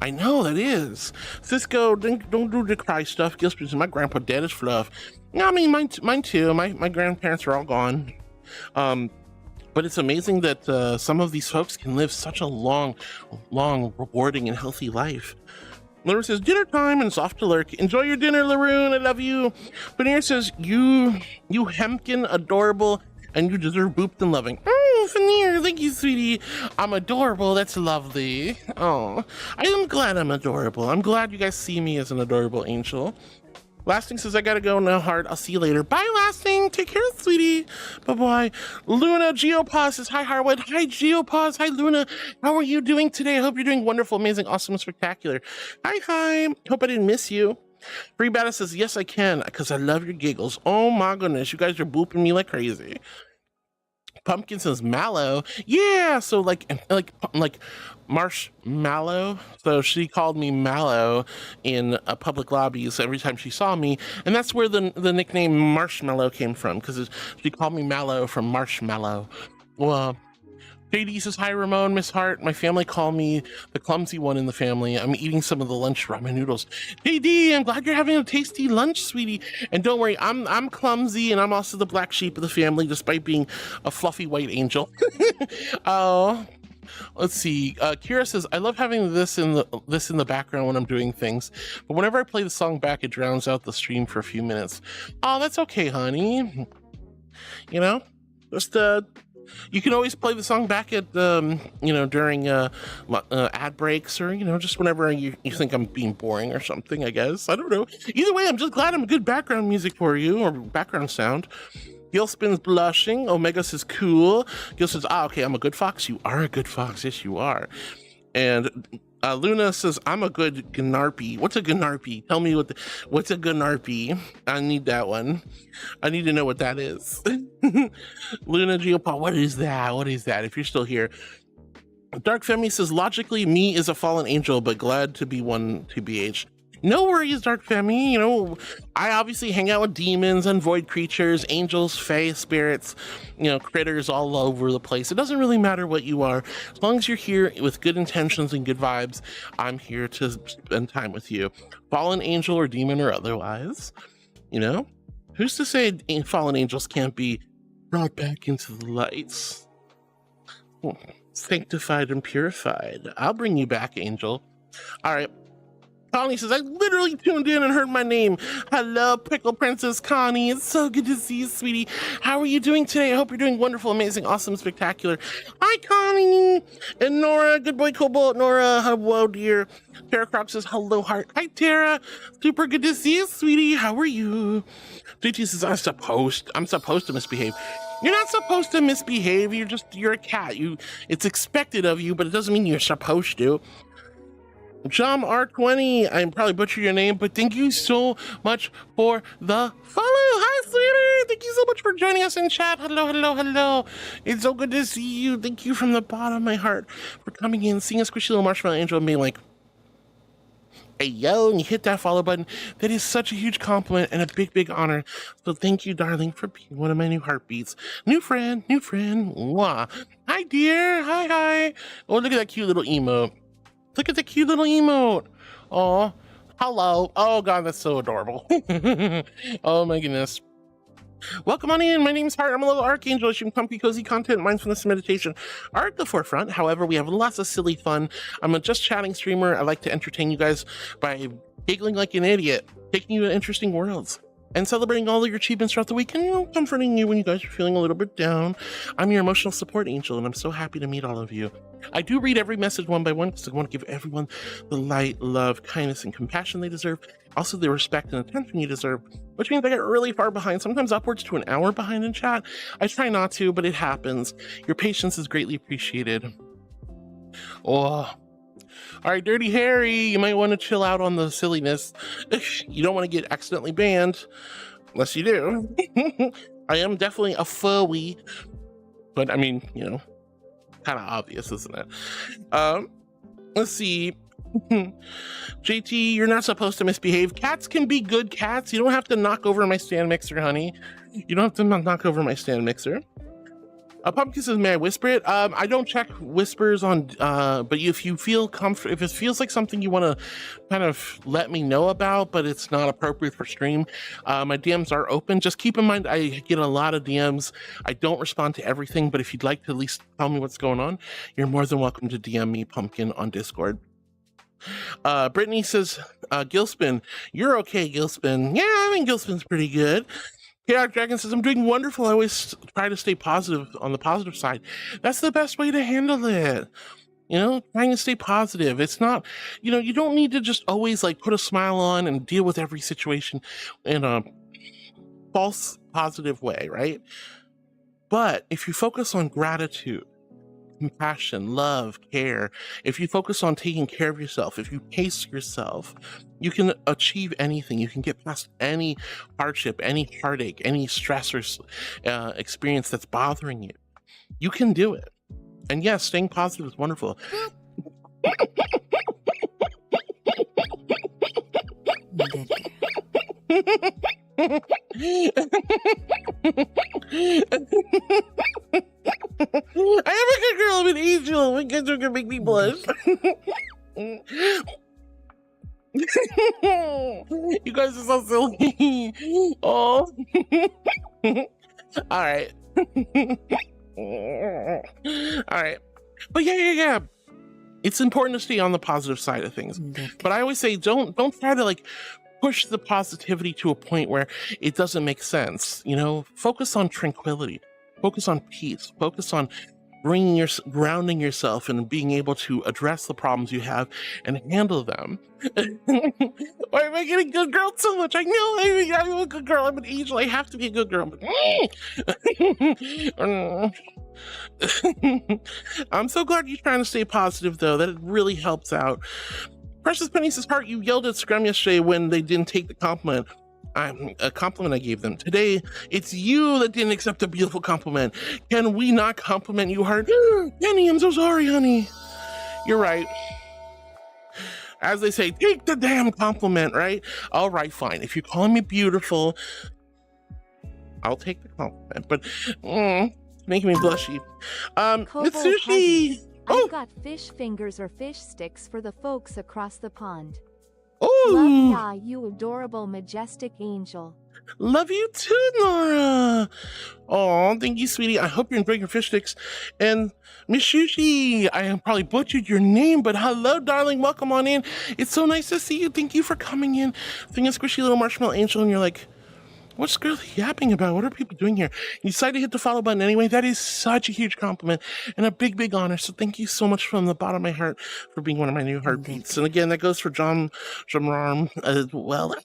I know, that is. Cisco, don't do the cry stuff. Gilspin says, my grandpa dead as fluff. No, I mean, mine too. My grandparents are all gone. But it's amazing that some of these folks can live such a long, rewarding and healthy life. Laroon says, dinner time and soft to lurk. Enjoy your dinner, Laroon. I love you. Veneer says, you hemkin, adorable, and you deserve booped and loving. Oh, Veneer, thank you, sweetie. I'm adorable. That's lovely. Oh, I am glad I'm adorable. I'm glad you guys see me as an adorable angel. Lasting says, I gotta go now, heart. I'll see you later. Bye, Lasting. Take care, sweetie. Bye-bye. Luna Geopause says, hi, Harwood. Hi, Geopause. Hi, Luna. How are you doing today? I hope you're doing wonderful, amazing, awesome, and spectacular. Hi. Hope I didn't miss you. Free Bada says, yes, I can, because I love your giggles. Oh, my goodness. You guys are booping me like crazy. Pumpkin says mallow. Yeah, so like marshmallow. So she called me Mallow in public lobbies every time she saw me, and that's where the nickname Marshmallow came from, because she called me Mallow from Marshmallow. Well, JD says, hi, Ramon, Miss Hart. My family call me the clumsy one in the family. I'm eating some of the lunch ramen noodles. JD, I'm glad you're having a tasty lunch, sweetie. And don't worry, I'm clumsy, and I'm also the black sheep of the family, despite being a fluffy white angel. Oh, let's see. Kira says, I love having this in the background when I'm doing things, but whenever I play the song back, it drowns out the stream for a few minutes. Oh, that's okay, honey. You know, just you can always play the song back at, during ad breaks, or, just whenever you think I'm being boring or something, I guess. I don't know. Either way, I'm just glad I'm good background music for you, or background sound. Gil spins blushing. Omega says cool. Gil says, okay, I'm a good fox. You are a good fox. Yes, you are. And Luna says, I'm a good Gnarpy. What's a Gnarpy? Tell me what's a Gnarpy? I need that one. I need to know what that is. Luna Geopod, what is that? What is that? If you're still here. Dark Femi says, logically, me is a fallen angel, but glad to be one TBH. No worries, Dark Femi. You know, I obviously hang out with demons and void creatures, angels, fae, spirits, you know, critters all over the place. It doesn't really matter what you are. As long as you're here with good intentions and good vibes, I'm here to spend time with you. Fallen angel or demon or otherwise, you know? Who's to say fallen angels can't be brought back into the lights? Sanctified and purified. I'll bring you back, angel. All right. Connie says, I literally tuned in and heard my name. Hello, Pickle Princess Connie. It's so good to see you, sweetie. How are you doing today? I hope you're doing wonderful, amazing, awesome, spectacular. Hi, Connie. And Nora, good boy, Cobalt. Nora, hello, dear. Tara Croc says, hello, heart. Hi, Tara. Super good to see you, sweetie. How are you? JT says, I'm supposed to misbehave. You're not supposed to misbehave. You're a cat. It's expected of you, but it doesn't mean you're supposed to. John R20, I'm probably butchering your name, but thank you so much for the follow. Hi, sweetie. Thank you so much for joining us in chat. Hello, hello, hello. It's so good to see you. Thank you from the bottom of my heart for coming in, seeing a squishy little marshmallow angel and being like, hey, yo, and you hit that follow button. That is such a huge compliment and a big, big honor. So thank you, darling, for being one of my new heartbeats. New friend. Mwah. Hi, dear. Hi. Oh, look at that cute little emote. Look at the cute little emote. Oh, hello. Oh, God, that's so adorable. Oh, my goodness. Welcome on in. My name's Heart. I'm a little archangel. Some comfy, cozy content, mindfulness, and meditation are at the forefront. However, we have lots of silly fun. I'm a just chatting streamer. I like to entertain you guys by giggling like an idiot, taking you to interesting worlds, and celebrating all of your achievements throughout the week, and, you know, comforting you when you guys are feeling a little bit down. I'm your emotional support angel, and I'm so happy to meet all of you. I do read every message one by one because I want to give everyone the light, love, kindness, and compassion they deserve. Also, the respect and attention you deserve, which means I get really far behind, sometimes upwards to an hour behind in chat. I try not to, but it happens. Your patience is greatly appreciated. Oh. All right, Dirty Harry, you might want to chill out on the silliness. You don't want to get accidentally banned, unless you do. I am definitely a furry, but I mean, you know, kind of obvious, isn't it? Let's see. JT, you're not supposed to misbehave. Cats can be good cats. You don't have to knock over my stand mixer, honey. You don't have to knock over my stand mixer. Pumpkin says, may I whisper it? I don't check whispers on, but if you feel comfortable, if it feels like something you want to kind of let me know about, but it's not appropriate for stream, my DMs are open. Just keep in mind, I get a lot of DMs. I don't respond to everything, but if you'd like to at least tell me what's going on, you're more than welcome to DM me, Pumpkin, on Discord. Brittany says, Gilspin, you're okay, Gilspin. Yeah, I mean, Gilspin's pretty good. Chaotic Dragon says, I'm doing wonderful. I always try to stay positive on the positive side. That's the best way to handle it. You know, trying to stay positive. It's not, you know, you don't need to just always like put a smile on and deal with every situation in a false positive way, right? But if you focus on gratitude, compassion, love, care, if you focus on taking care of yourself, if you pace yourself, you can achieve anything. You can get past any hardship, any heartache, any stress or experience that's bothering you. You can do it. And yes, staying positive is wonderful. I am a good girl. I'm an angel. My kids are gonna make me blush. You guys are so silly. Oh. All right. All right. But yeah. It's important to stay on the positive side of things. But I always say, don't try to like push the positivity to a point where it doesn't make sense. You know, focus on tranquility, focus on peace, focus on grounding yourself and being able to address the problems you have and handle them. Why am I getting good girl so much? I know I'm a good girl. I'm an angel. I have to be a good girl. I'm so glad you're trying to stay positive, though. That really helps out. Precious Penny says, Heart, you yelled at Scrum yesterday when they didn't take the compliment. A compliment I gave them. Today, it's you that didn't accept a beautiful compliment. Can we not compliment you hard? Penny, I'm so sorry, honey. You're right. As they say, take the damn compliment, right? All right, fine. If you're calling me beautiful, I'll take the compliment. But making me blushy. Mitsushi. I've got fish fingers or fish sticks for the folks across the pond. Oh, Love ya, you adorable, majestic angel. Love you too, Nora. Oh, thank you, sweetie. I hope you're enjoying your fish sticks. And Miss Shushi, I have probably butchered your name, but hello, darling. Welcome on in. It's so nice to see you. Thank you for coming in. Being a squishy little marshmallow angel, and you're like, what's girl yapping about? What are people doing here? You decided to hit the follow button anyway. That is such a huge compliment and a big, big honor. So thank you so much from the bottom of my heart for being one of my new heartbeats. And again, that goes for Jamram as well.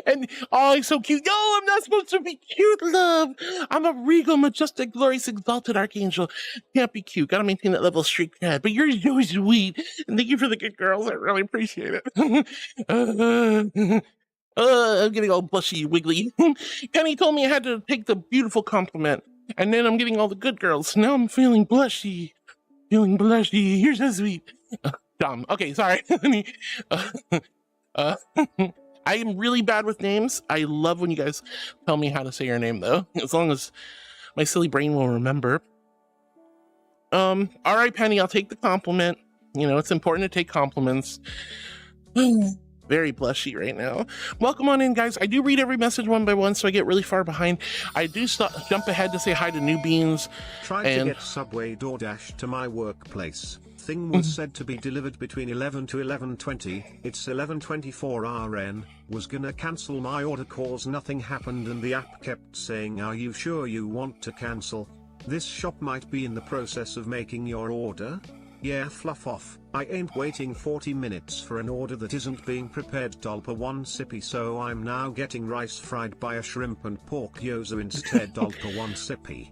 And oh, he's so cute. Yo, I'm not supposed to be cute, love. I'm a regal, majestic, glorious, exalted archangel. Can't be cute. Gotta maintain that level of street cred. But you're so sweet. And thank you for the good girls. I really appreciate it. I'm getting all blushy, wiggly. Penny told me I had to take the beautiful compliment, and then I'm getting all the good girls. Now I'm feeling blushy. You're so sweet. Dumb. Okay, sorry. I am really bad with names. I love when you guys tell me how to say your name, though, as long as my silly brain will remember. All right, Penny, I'll take the compliment. You know, it's important to take compliments. Very blushy right now. Welcome on in, guys. I do read every message one by one, so I get really far behind. I do jump ahead to say hi to New Beans. Tried to get Subway DoorDash to my workplace. Thing was said to be delivered between 11 to 11:20. It's 11:24 RN. Was gonna cancel my order cause nothing happened and the app kept saying, are you sure you want to cancel? This shop might be in the process of making your order. Yeah, fluff off. I ain't waiting 40 minutes for an order that isn't being prepared. Dolpa one sippy, so I'm now getting rice fried by a shrimp and pork yozo instead. Dolpa one sippy.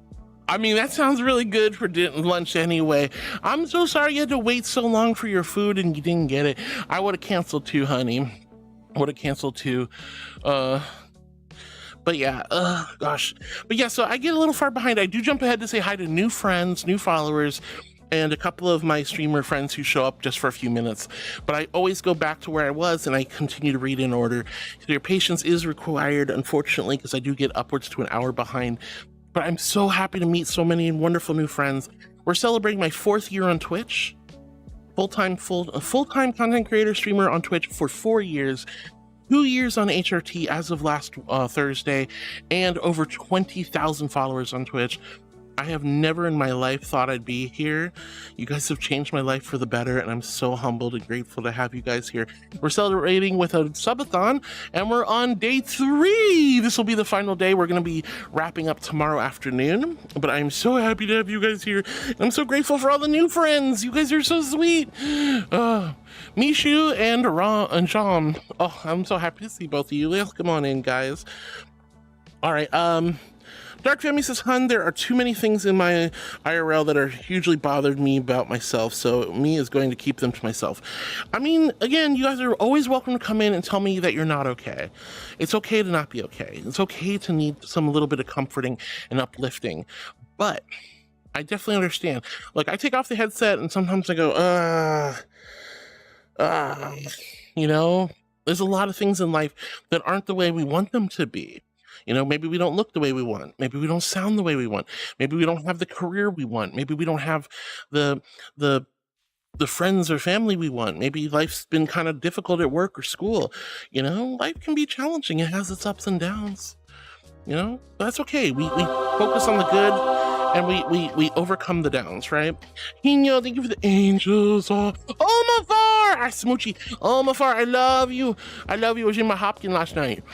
I mean, that sounds really good for lunch anyway. I'm so sorry you had to wait so long for your food and you didn't get it. I would have canceled too, honey. Would have canceled too. But yeah, gosh. But yeah, so I get a little far behind. I do jump ahead to say hi to new friends, new followers, and a couple of my streamer friends who show up just for a few minutes. But I always go back to where I was and I continue to read in order. So your patience is required, unfortunately, because I do get upwards to an hour behind. But I'm so happy to meet so many wonderful new friends. We're celebrating my 4th year on Twitch. Full-time content creator streamer on Twitch for 4 years. 2 years on HRT as of last Thursday, and over 20,000 followers on Twitch. I have never in my life thought I'd be here. You guys have changed my life for the better, and I'm so humbled and grateful to have you guys here. We're celebrating with a subathon, and we're on day 3. This will be the final day. We're going to be wrapping up tomorrow afternoon, but I'm so happy to have you guys here. I'm so grateful for all the new friends. You guys are so sweet. Mishu and John. Oh, I'm so happy to see both of you. Let's come on in, guys. All right, Dark Family says, hun, there are too many things in my IRL that are hugely bothered me about myself, so me is going to keep them to myself. I mean, again, you guys are always welcome to come in and tell me that you're not okay. It's okay to not be okay. It's okay to need some little bit of comforting and uplifting, but I definitely understand. Like, I take off the headset and sometimes I go, you know, there's a lot of things in life that aren't the way we want them to be. You know, maybe we don't look the way we want. Maybe we don't sound the way we want. Maybe we don't have the career we want. Maybe we don't have the friends or family we want. Maybe life's been kind of difficult at work or school. You know, life can be challenging. It has its ups and downs. You know, but that's okay. We focus on the good and we overcome the downs, right? Hino, thank you for the angels. Oh, Mafar! Smoochie. Oh, Mafar, I love you. I love you. I was in my Hopkins last night.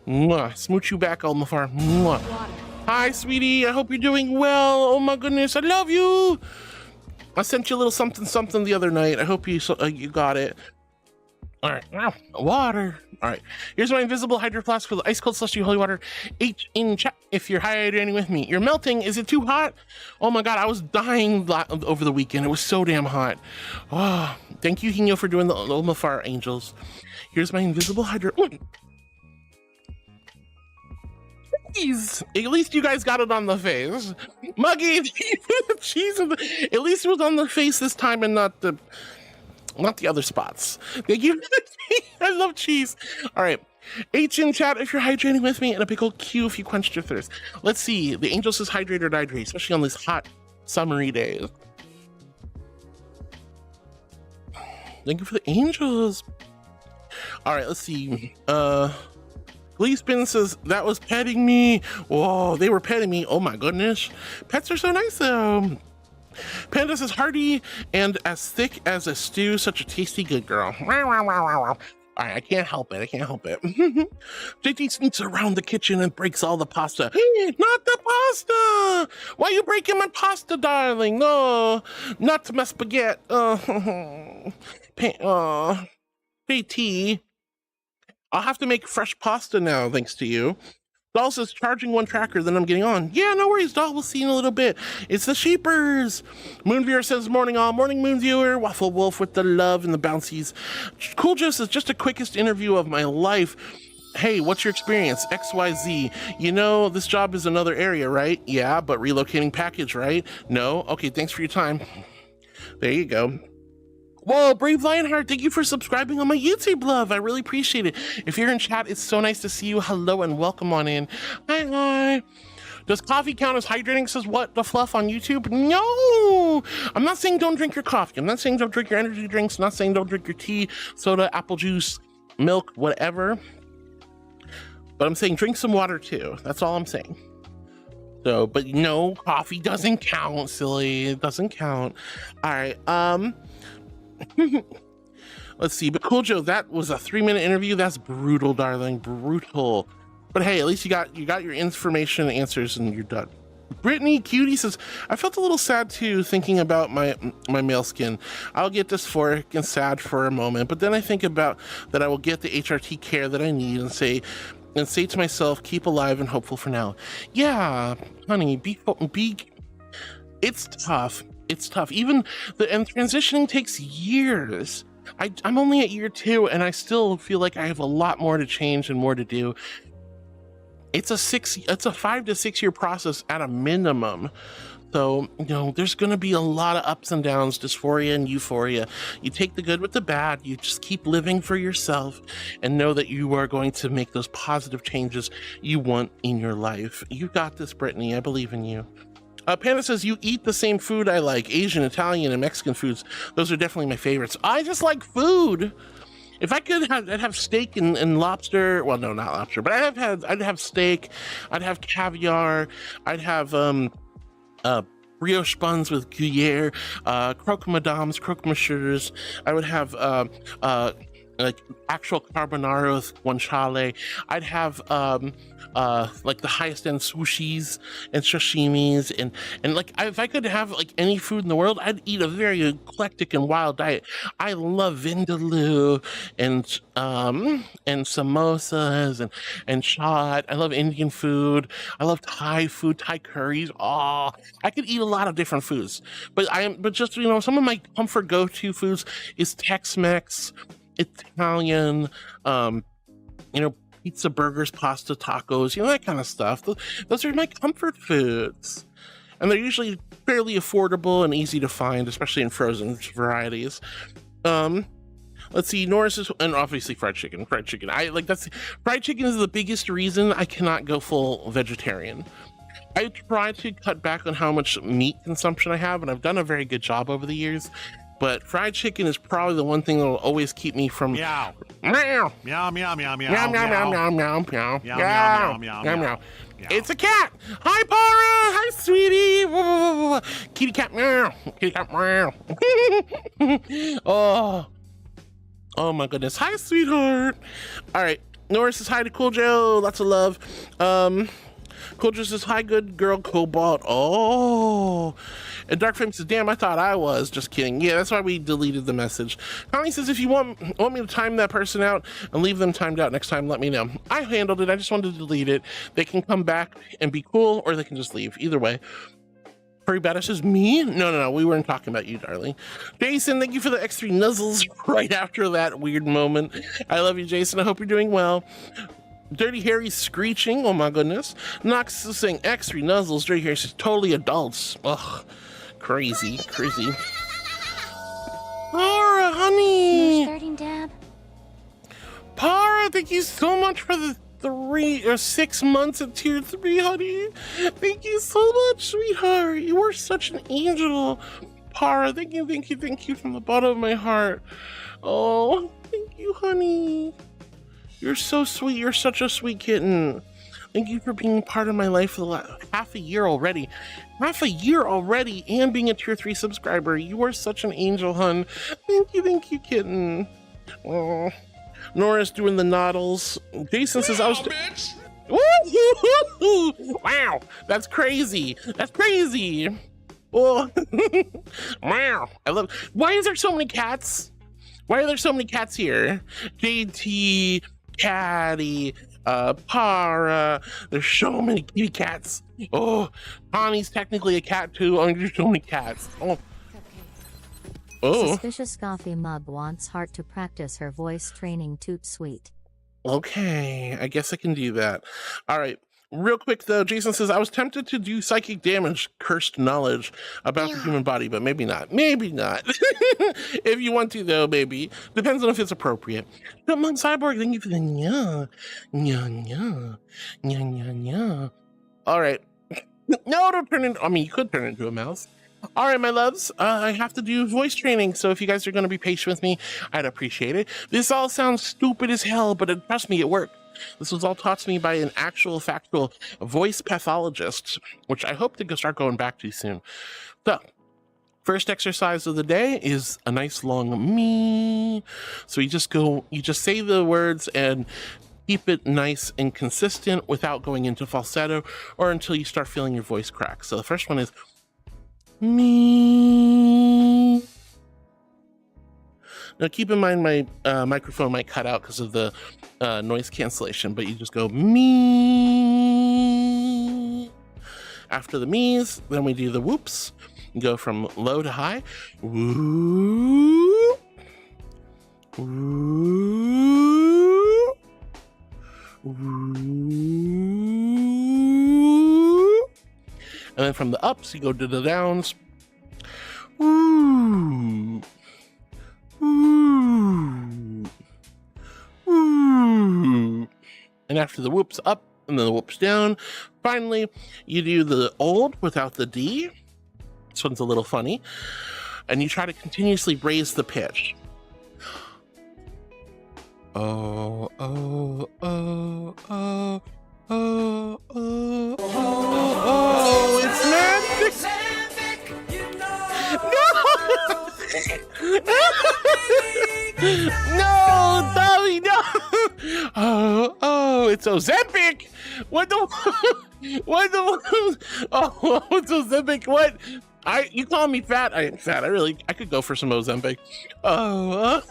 Mwah. Smooch you back, Almafar. Mwah. Hi, sweetie. I hope you're doing well. Oh my goodness, I love you. I sent you a little something the other night. I hope you got it. All right, now water. All right, here's my invisible hydro flask with ice cold slushy holy water. H in chat if you're hydrating with me. You're melting. Is it too hot? Oh my god, I was dying over the weekend. It was so damn hot. Oh, thank you, Hino, for doing the Almafar angels. Here's my invisible hydro. cheese. At least you guys got it on the face. Muggy, cheese. At least it was on the face this time and not the other spots. Thank you. I love cheese. All right. H in chat if you're hydrating with me, and a big old Q if you quenched your thirst. Let's see. The angel says hydrate or dihydrate, especially on these hot summery days. Thank you for the angels. All right, let's see. Glee Spin says that was petting me. Whoa, they were petting me. Oh my goodness. Pets are so nice though. Panda says hearty and as thick as a stew, such a tasty good girl. All right, I can't help it. I can't help it. JT sneaks around the kitchen and breaks all the pasta. Not the pasta! Why are you breaking my pasta, darling? No, not my spaghetti. JT, I'll have to make fresh pasta now, thanks to you. Doll says charging one tracker, then I'm getting on. Yeah, no worries, Doll. We'll see you in a little bit. It's the sheepers. Moonviewer says morning all. Morning, Moonviewer. Waffle Wolf with the love and the bouncies. Cool Joe says just the quickest interview of my life. Hey, what's your experience? XYZ. You know, this job is another area, right? Yeah, but relocating package, right? No? Okay, thanks for your time. There you go. Whoa, Brave Lionheart, thank you for subscribing on my YouTube, love. I really appreciate it. If you're in chat, it's so nice to see you. Hello and welcome on in. Hi. Does coffee count as hydrating? Says what the fluff on YouTube? No, I'm not saying don't drink your coffee. I'm not saying don't drink your energy drinks. I'm not saying don't drink your tea, soda, apple juice, milk, whatever. But I'm saying drink some water too. That's all I'm saying. So, but no, coffee doesn't count, silly. It doesn't count. All right, let's see. But Cool Joe, that was a 3-minute interview. That's brutal, darling, brutal. But hey, at least you got your information and answers, and you're done. Brittany Cutie says, I felt a little sad too, thinking about my male skin. I'll get dysphoric and sad for a moment, but then I think about that I will get the HRT care that I need and say to myself, keep alive and hopeful for now. Yeah, honey, it's tough. It's tough. Even and transitioning takes years. I'm only at year 2 and I still feel like I have a lot more to change and more to do. It's a 5 to 6 year process at a minimum. So, you know, there's going to be a lot of ups and downs, dysphoria and euphoria. You take the good with the bad. You just keep living for yourself and know that you are going to make those positive changes you want in your life. You got this, Brittany. I believe in you. Panda says, you eat the same food I like, Asian, Italian, and Mexican foods. Those are definitely my favorites. I just like food. If I could I'd have steak and lobster. Well, no, not lobster, but I'd have steak. I'd have caviar. I'd have brioche buns with Gruyere, croque madames, croque monsieurs. I would have like actual carbonara with guanciale. I'd have like the highest end sushis and sashimis, and like if I could have like any food in the world, I'd eat a very eclectic and wild diet. I love vindaloo and samosas and chaat. I love Indian food. I love Thai food, Thai curries. Oh, I could eat a lot of different foods, but just, you know, some of my comfort go-to foods is Tex-Mex, Italian, you know, pizza, burgers, pasta, tacos, you know, that kind of stuff. Those are my comfort foods. And they're usually fairly affordable and easy to find, especially in frozen varieties. Let's see, Norris is, and obviously fried chicken. Fried chicken is the biggest reason I cannot go full vegetarian. I try to cut back on how much meat consumption I have, and I've done a very good job over the years. But fried chicken is probably the one thing that will always keep me from meow. Meow. Meow, meow, meow, meow, meow, meow, meow, meow, meow, meow, meow, meow. It's a cat. Hi, Para. Hi, sweetie. Kitty cat meow. Kitty cat meow. Oh my goodness. Hi, sweetheart. All right. Norris says hi to Cool Joe. Lots of love. Cool Joe says hi, good girl, Cobalt. Oh. And Dark Flame says, damn, I thought I was. Just kidding. Yeah, that's why we deleted the message. Connie says, if you want me to time that person out and leave them timed out next time, let me know. I handled it. I just wanted to delete it. They can come back and be cool, or they can just leave. Either way. Furry Badass says, me? No. We weren't talking about you, darling. Jason, thank you for the X3 nuzzles right after that weird moment. I love you, Jason. I hope you're doing well. Dirty Harry screeching. Oh my goodness. Knox is saying X3 nuzzles. Dirty Harry says totally adults. Ugh. Crazy. Para, honey. Starting dab. Para, thank you so much for the 3 or 6 months at tier 3, honey. Thank you so much, sweetheart. You are such an angel. Para, thank you from the bottom of my heart. Oh, thank you, honey. You're so sweet. You're such a sweet kitten. Thank you for being part of my life for the last half a year already. Half a year already, and being a tier 3 subscriber. You are such an angel, hun. Thank you, kitten. Oh. Nora's doing the noddles. Jason says I was. Wow, that's crazy. Oh. Wow, I love. Why is there so many cats? Why are there so many cats here? JT, Caddy, Para. There's so many kitty cats. Oh, Connie's technically a cat too. Oh, there's so many cats. Oh. Suspicious Coffee Mug wants Heart to practice her voice training toot sweet. Okay, I guess I can do that. All right. Real quick though, Jason says I was tempted to do psychic damage, cursed knowledge about the human body, but maybe not. If you want to though, maybe. Depends on if it's appropriate. But Mom Cyborg, thank you for the nya. All right. No, don't turn into, I mean, you could turn into a mouse. All right, my loves, I have to do voice training, so if you guys are going to be patient with me, I'd appreciate it. This all sounds stupid as hell, but trust me, it worked. This was all taught to me by an actual factual voice pathologist, which I hope to start going back to soon. So, first exercise of the day is a nice long me. So you just say the words and keep it nice and consistent without going into falsetto or until you start feeling your voice crack. So the first one is me. Now keep in mind my microphone might cut out because of the noise cancellation, but you just go me. After the me's, then we do the whoops. You go from low to high. Whoop. Whoop. Whoop. And then from the ups, you go to the downs. Ooh. Ooh. Ooh. And after the whoops up and then the whoops down, finally, you do the old without the D. This one's a little funny. And you try to continuously raise the pitch. Oh, oh, oh, oh, oh, oh, oh, it's magic! No, Tommy, no! Oh, it's Ozempic! What the? Oh, it's Ozempic. What? You call me fat? I ain't fat. I could go for some Ozempic. Oh,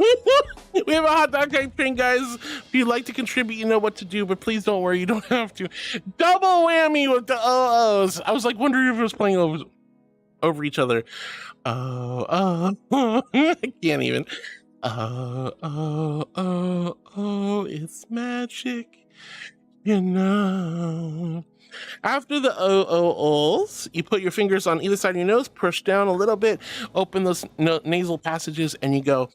we have a hot dog type thing, guys. If you'd like to contribute, you know what to do, but please don't worry, you don't have to. Double whammy with the oh-ohs. I was like wondering if it was playing over each other. I can't even. Oh, it's magic, you know. After the oh-ohs, you put your fingers on either side of your nose, push down a little bit, open those nasal passages, and you go.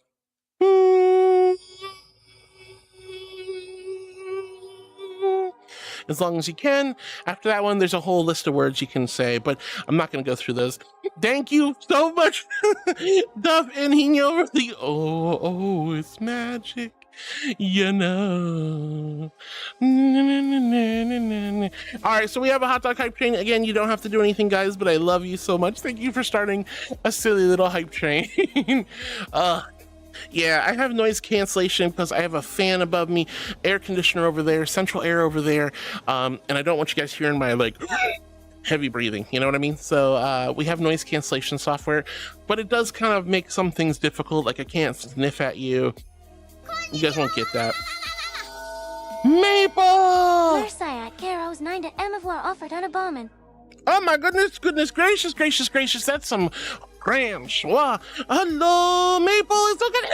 As long as you can. After that one, there's a whole list of words you can say, but I'm not going to go through those. Thank you so much, Duff and Hino, for the oh, it's magic, you know. All right, so we have a hot dog hype train. Again, you don't have to do anything, guys, but I love you so much. Thank you for starting a silly little hype train. Yeah, I have noise cancellation because I have a fan above me, air conditioner over there, central air over there, and I don't want you guys hearing my like heavy breathing, you know what I mean? So we have noise cancellation software, but it does kind of make some things difficult, like I can't sniff at you. You guys won't get that. Maple! Vrchat, Caro's 9 to Emivore offered on a bombing. Oh my goodness gracious. That's some Francois. Hello, Maple. It's so good.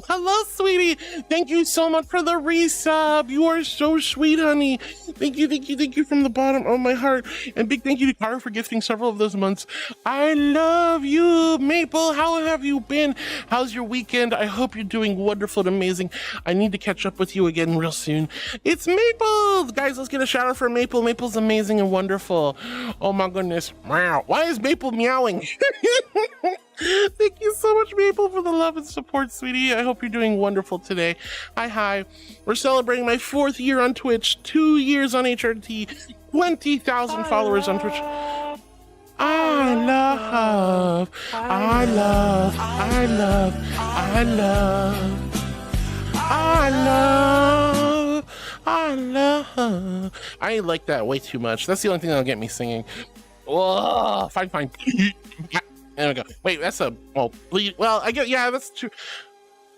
Hello, sweetie. Thank you so much for the resub. You are so sweet, honey. Thank you from the bottom of my heart. And big thank you to Kara for gifting several of those months. I love you, Maple. How have you been? How's your weekend? I hope you're doing wonderful and amazing. I need to catch up with you again real soon. It's Maple. Guys, let's get a shout out for Maple. Maple's amazing and wonderful. Oh my goodness. Wow. Why is Maple meowing? Thank you so much, Maple, for the love and support, sweetie. I hope you're doing wonderful today. Hi. We're celebrating my 4th year on Twitch, 2 years on HRT, 20,000 followers on Twitch. I ain't like that way too much. That's the only thing that'll get me singing. Whoa, fine. There we go. Wait, that's a bleed. Well, I get, yeah, that's true.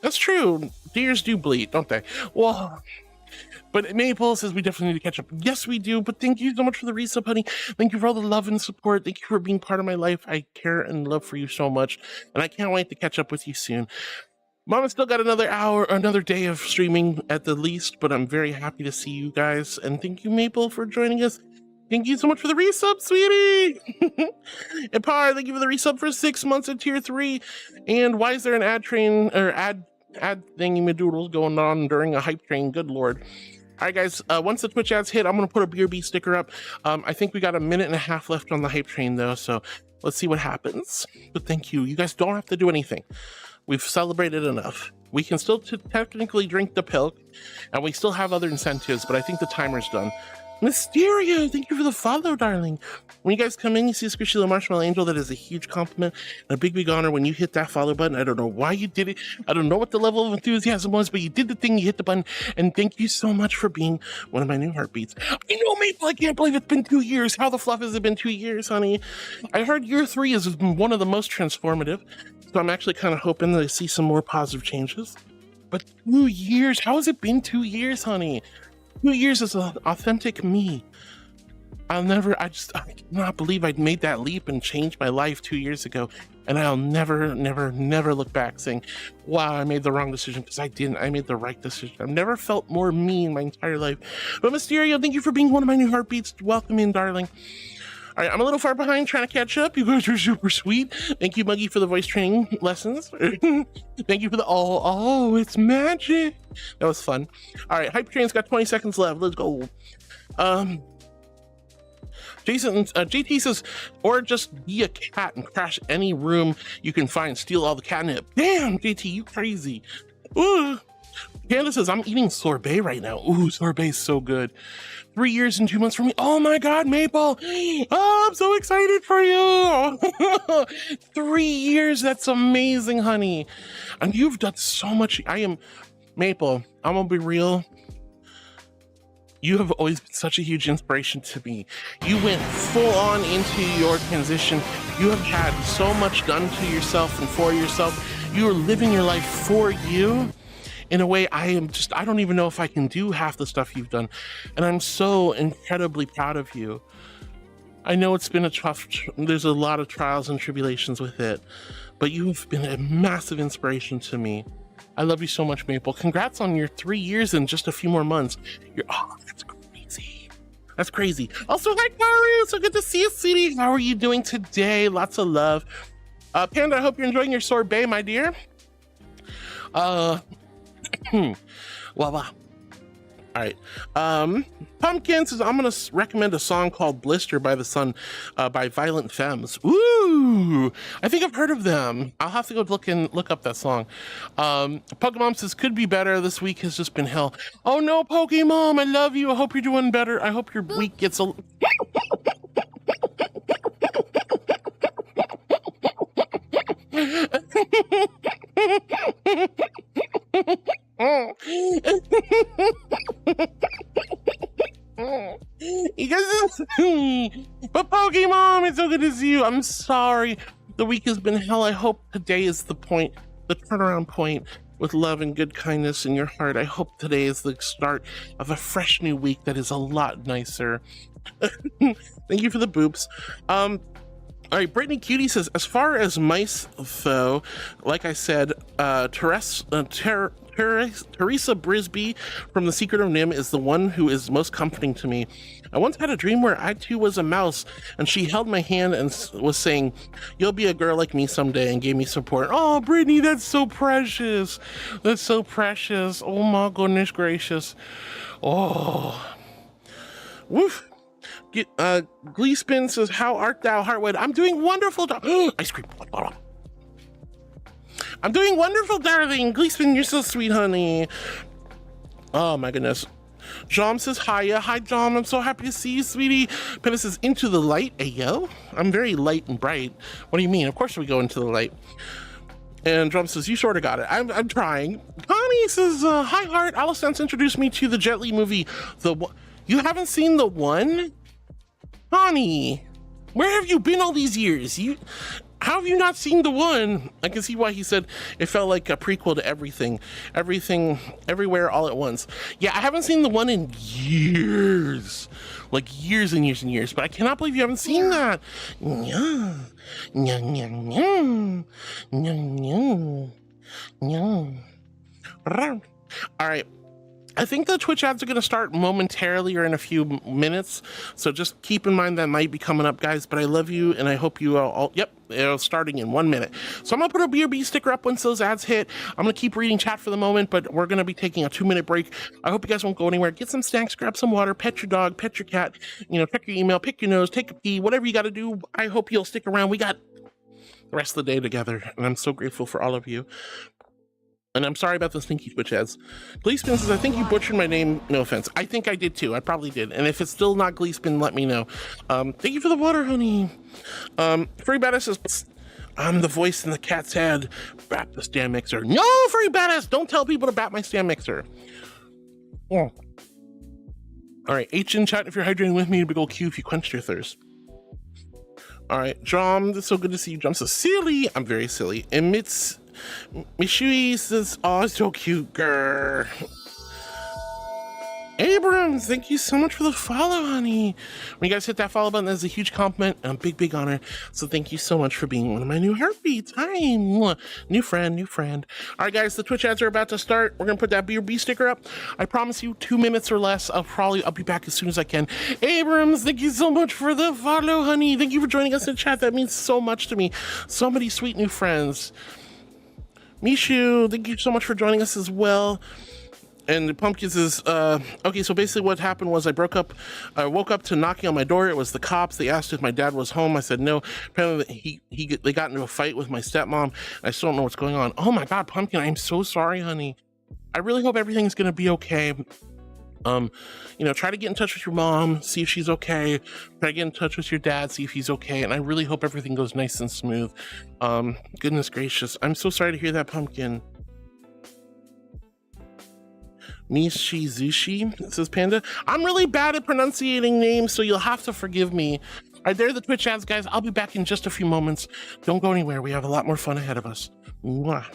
That's true. Deers do bleed, don't they? Whoa. But Maple says we definitely need to catch up. Yes, we do. But thank you so much for the resub, honey. Thank you for all the love and support. Thank you for being part of my life. I care and love for you so much, and I can't wait to catch up with you soon. Mama still got another hour, another day of streaming at the least, but I'm very happy to see you guys. And thank you, Maple, for joining us. Thank you so much for the resub, sweetie. And Par, thank you for the resub for 6 months at tier 3. And why is there an ad train or ad thingy-madoodles going on during a hype train? Good Lord. All right, guys, once the Twitch ads hit, I'm going to put a BRB sticker up. I think we got a minute and a half left on the hype train, though, so let's see what happens. But thank you. You guys don't have to do anything. We've celebrated enough. We can still technically drink the pilk, and we still have other incentives, but I think the timer's done. Mysterio, thank you for the follow, darling. When you guys come in, you see a squishy little marshmallow angel. That is a huge compliment and a big honor when you hit that follow button. I don't know why you did it. I don't know what the level of enthusiasm was, but you did the thing. You hit the button, and thank you so much for being one of my new heartbeats. I know, Maple, I can't believe it's been 2 years. How the fluff has it been 2 years, honey? I heard year 3 is one of the most transformative, so I'm actually kind of hoping to see some more positive changes. But 2 years? How has it been 2 years, honey? 2 years as an authentic me. I cannot believe I'd made that leap and changed my life 2 years ago. And I'll never look back saying, wow, I made the wrong decision, because I didn't. I made the right decision. I've never felt more me in my entire life. But Mysterio, thank you for being one of my new heartbeats. Welcome in, darling. All right, I'm a little far behind trying to catch up. You guys are super sweet. Thank you, Muggy, for the voice training lessons. Thank you for the, oh, it's magic. That was fun. All right, Hype Train's got 20 seconds left. Let's go. JT says, or just be a cat and crash any room you can find, steal all the catnip. Damn, JT, you crazy. Ooh. Candace says, I'm eating sorbet right now. Ooh, sorbet's so good. 3 years and 2 months for me. Oh my God, Maple. Oh, I'm so excited for you. 3 years. That's amazing, honey. And you've done so much. Maple, I'm gonna be real. You have always been such a huge inspiration to me. You went full on into your transition. You have had so much done to yourself and for yourself. You are living your life for you. In a way, I don't even know if I can do half the stuff you've done. And I'm so incredibly proud of you. I know it's been there's a lot of trials and tribulations with it, but you've been a massive inspiration to me. I love you so much, Maple. Congrats on your 3 years and just a few more months. That's crazy. That's crazy. Also, hi, Karu. So good to see you, sweetie. How are you doing today? Lots of love. Panda, I hope you're enjoying your sorbet, my dear. Voila. All right. Pumpkin says, I'm going to recommend a song called Blister by the Sun by Violent Femmes. Ooh, I think I've heard of them. I'll have to go look up that song. Pokemon says, could be better. This week has just been hell. Oh no, Pokemon, I love you. I hope you're doing better. I hope your week gets a... You guys, but Pokemon, it's so good to see you. I'm sorry the week has been hell. I hope today is the point, the turnaround point, with love and good kindness in your heart. I hope today is the start of a fresh new week that is a lot nicer. Thank you for the boops. All right, Brittany Cutie says, as far as mice, though, like I said, Teresa Brisby from The Secret of Nim is the one who is most comforting to me. I once had a dream where I too was a mouse, and she held my hand and was saying, "You'll be a girl like me someday," and gave me support. Oh, Brittany, that's so precious. That's so precious. Oh my goodness gracious. Oh. Woof. Gleespin says, how art thou, Heartwood? I'm doing wonderful. Ice cream. I'm doing wonderful, darling. Gleespin, you're so sweet, honey. Oh my goodness. Jom says, hiya. Hi, Jom. I'm so happy to see you, sweetie. Penna says, into the light. Ayo. I'm very light and bright. What do you mean? Of course we go into the light. And Drum says, you sort of got it. I'm trying. Connie says, hi, Heart. Alice introduced me to the Jet Li movie. You haven't seen the one? Connie, where have you been all these years? How have you not seen the one? I can see why he said it felt like a prequel to everything, everywhere, all at once. Yeah, I haven't seen the one in years, like years and years and years, but I cannot believe you haven't seen that. Yeah. Yeah, yeah, yeah. Yeah, yeah. Yeah. All right. I think the Twitch ads are going to start momentarily or in a few minutes, so just keep in mind that might be coming up, guys, but I love you, and I hope you all, yep, it's starting in 1 minute. So I'm going to put a BRB sticker up once those ads hit. I'm going to keep reading chat for the moment, but we're going to be taking a 2-minute break. I hope you guys won't go anywhere. Get some snacks, grab some water, pet your dog, pet your cat, check your email, pick your nose, take a pee, whatever you got to do. I hope you'll stick around. We got the rest of the day together, and I'm so grateful for all of you. And I'm sorry about the stinky Twitch ads. Gleespin says, I think you butchered my name. No offense. I think I did too. I probably did. And if it's still not Gleespin, let me know. Thank you for the water, honey. Free Badass says, I'm the voice in the cat's head. Bat the stand mixer. No, Free Badass, don't tell people to bat my stand mixer. Yeah. All right, H in chat if you're hydrating with me, big old Q if you quenched your thirst. All right, Jom, it's so good to see you. Jom says, silly. I'm very silly. And Mishui says, oh, so cute, girl. Abrams, thank you so much for the follow, honey. When you guys hit that follow button, that's a huge compliment and a big, big honor. So thank you so much for being one of my new heartbeats. Hi, new friend, new friend. All right, guys, the Twitch ads are about to start. We're gonna put that BRB sticker up. I promise you 2 minutes or less. I'll be back as soon as I can. Abrams, thank you so much for the follow, honey. Thank you for joining us in chat. That means so much to me. So many sweet new friends. Mishu, thank you so much for joining us as well. And the Pumpkins is, okay, so basically what happened was I woke up to knocking on my door. It was the cops. They asked if my dad was home. I said no. Apparently they got into a fight with my stepmom. I still don't know what's going on. Oh my God, Pumpkin, I'm so sorry, honey. I really hope everything's gonna be okay. Try to get in touch with your mom, see if she's okay. Try to get in touch with your dad, see if he's okay. And I really hope everything goes nice and smooth. Goodness gracious. I'm so sorry to hear that, Pumpkin. Mishizushi, says Panda. I'm really bad at pronunciating names, so you'll have to forgive me. All right, there are the Twitch ads, guys. I'll be back in just a few moments. Don't go anywhere. We have a lot more fun ahead of us. Mwah.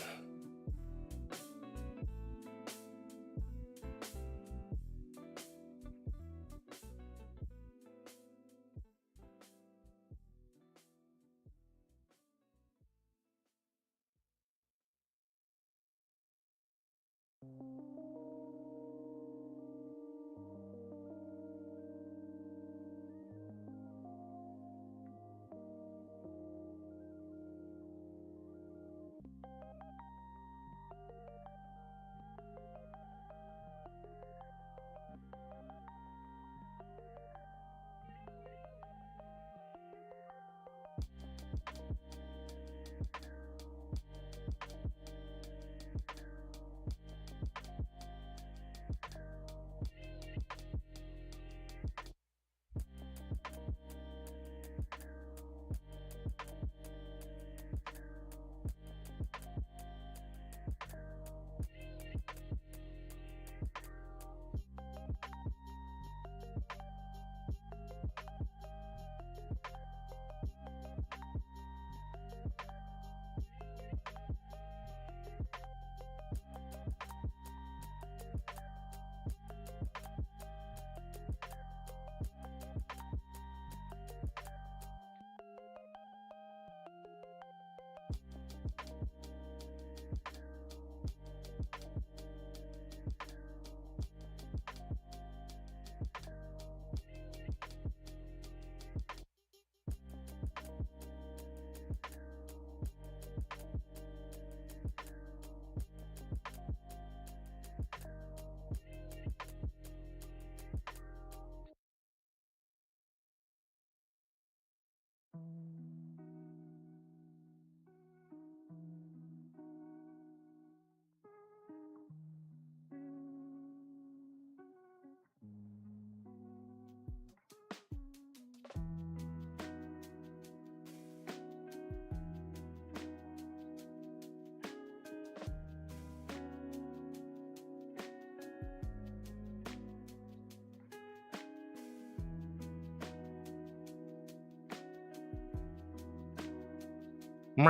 All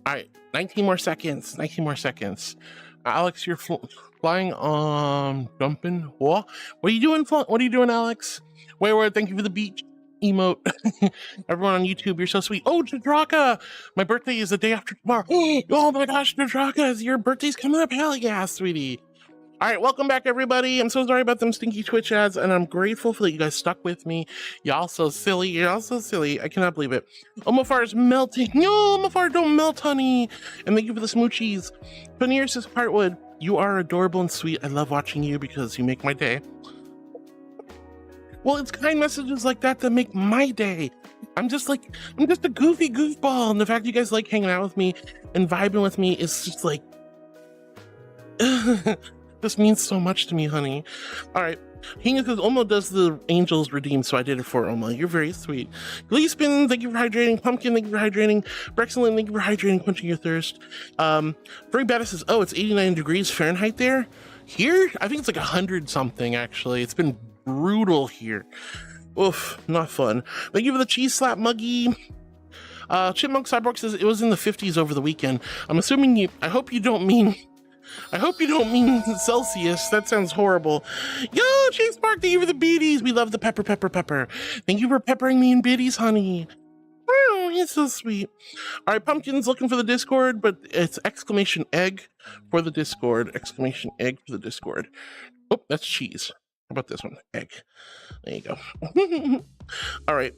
right, 19 more seconds. 19 more seconds. Alex, you're flying on jumping. What are you doing? What are you doing, Alex? Wait, thank you for the beach emote. Everyone on YouTube, you're so sweet. Oh, Jadraka, my birthday is the day after tomorrow. Oh my gosh, Jadraka, your birthday's coming up. Hell yeah, sweetie. All right, welcome back, everybody. I'm so sorry about them stinky Twitch ads, and I'm grateful for that you guys stuck with me. Y'all so silly. Y'all so silly. I cannot believe it. Omofar is melting. No, Omofar, don't melt, honey. And thank you for the smoochies. Paneer says, Heartwood, you are adorable and sweet. I love watching you because you make my day. Well, it's kind messages like that that make my day. I'm just a goofy goofball, and the fact you guys like hanging out with me and vibing with me is just like... This means so much to me, honey. All right. Hinga says, Omo does the angels redeem, so I did it for Omo. You're very sweet. Gleespin, thank you for hydrating. Pumpkin, thank you for hydrating. Brexcellent, thank you for hydrating, quenching your thirst. Very bad says, oh, it's 89 degrees Fahrenheit there? Here? I think it's like 100 something, actually. It's been brutal here. Oof, not fun. Thank you for the cheese slap, Muggy. Chipmunk Cyborg says, it was in the 50s over the weekend. I'm assuming I hope you don't mean Celsius. That sounds horrible. Yo, Chase Park, thank you for the beaties. We love the pepper. Thank you for peppering me in biddies, honey. Oh, he's so sweet. All right, Pumpkin's looking for the Discord, but it's exclamation egg for the Discord. Exclamation egg for the Discord. Oh, that's cheese. How about this one? Egg. There you go. All right.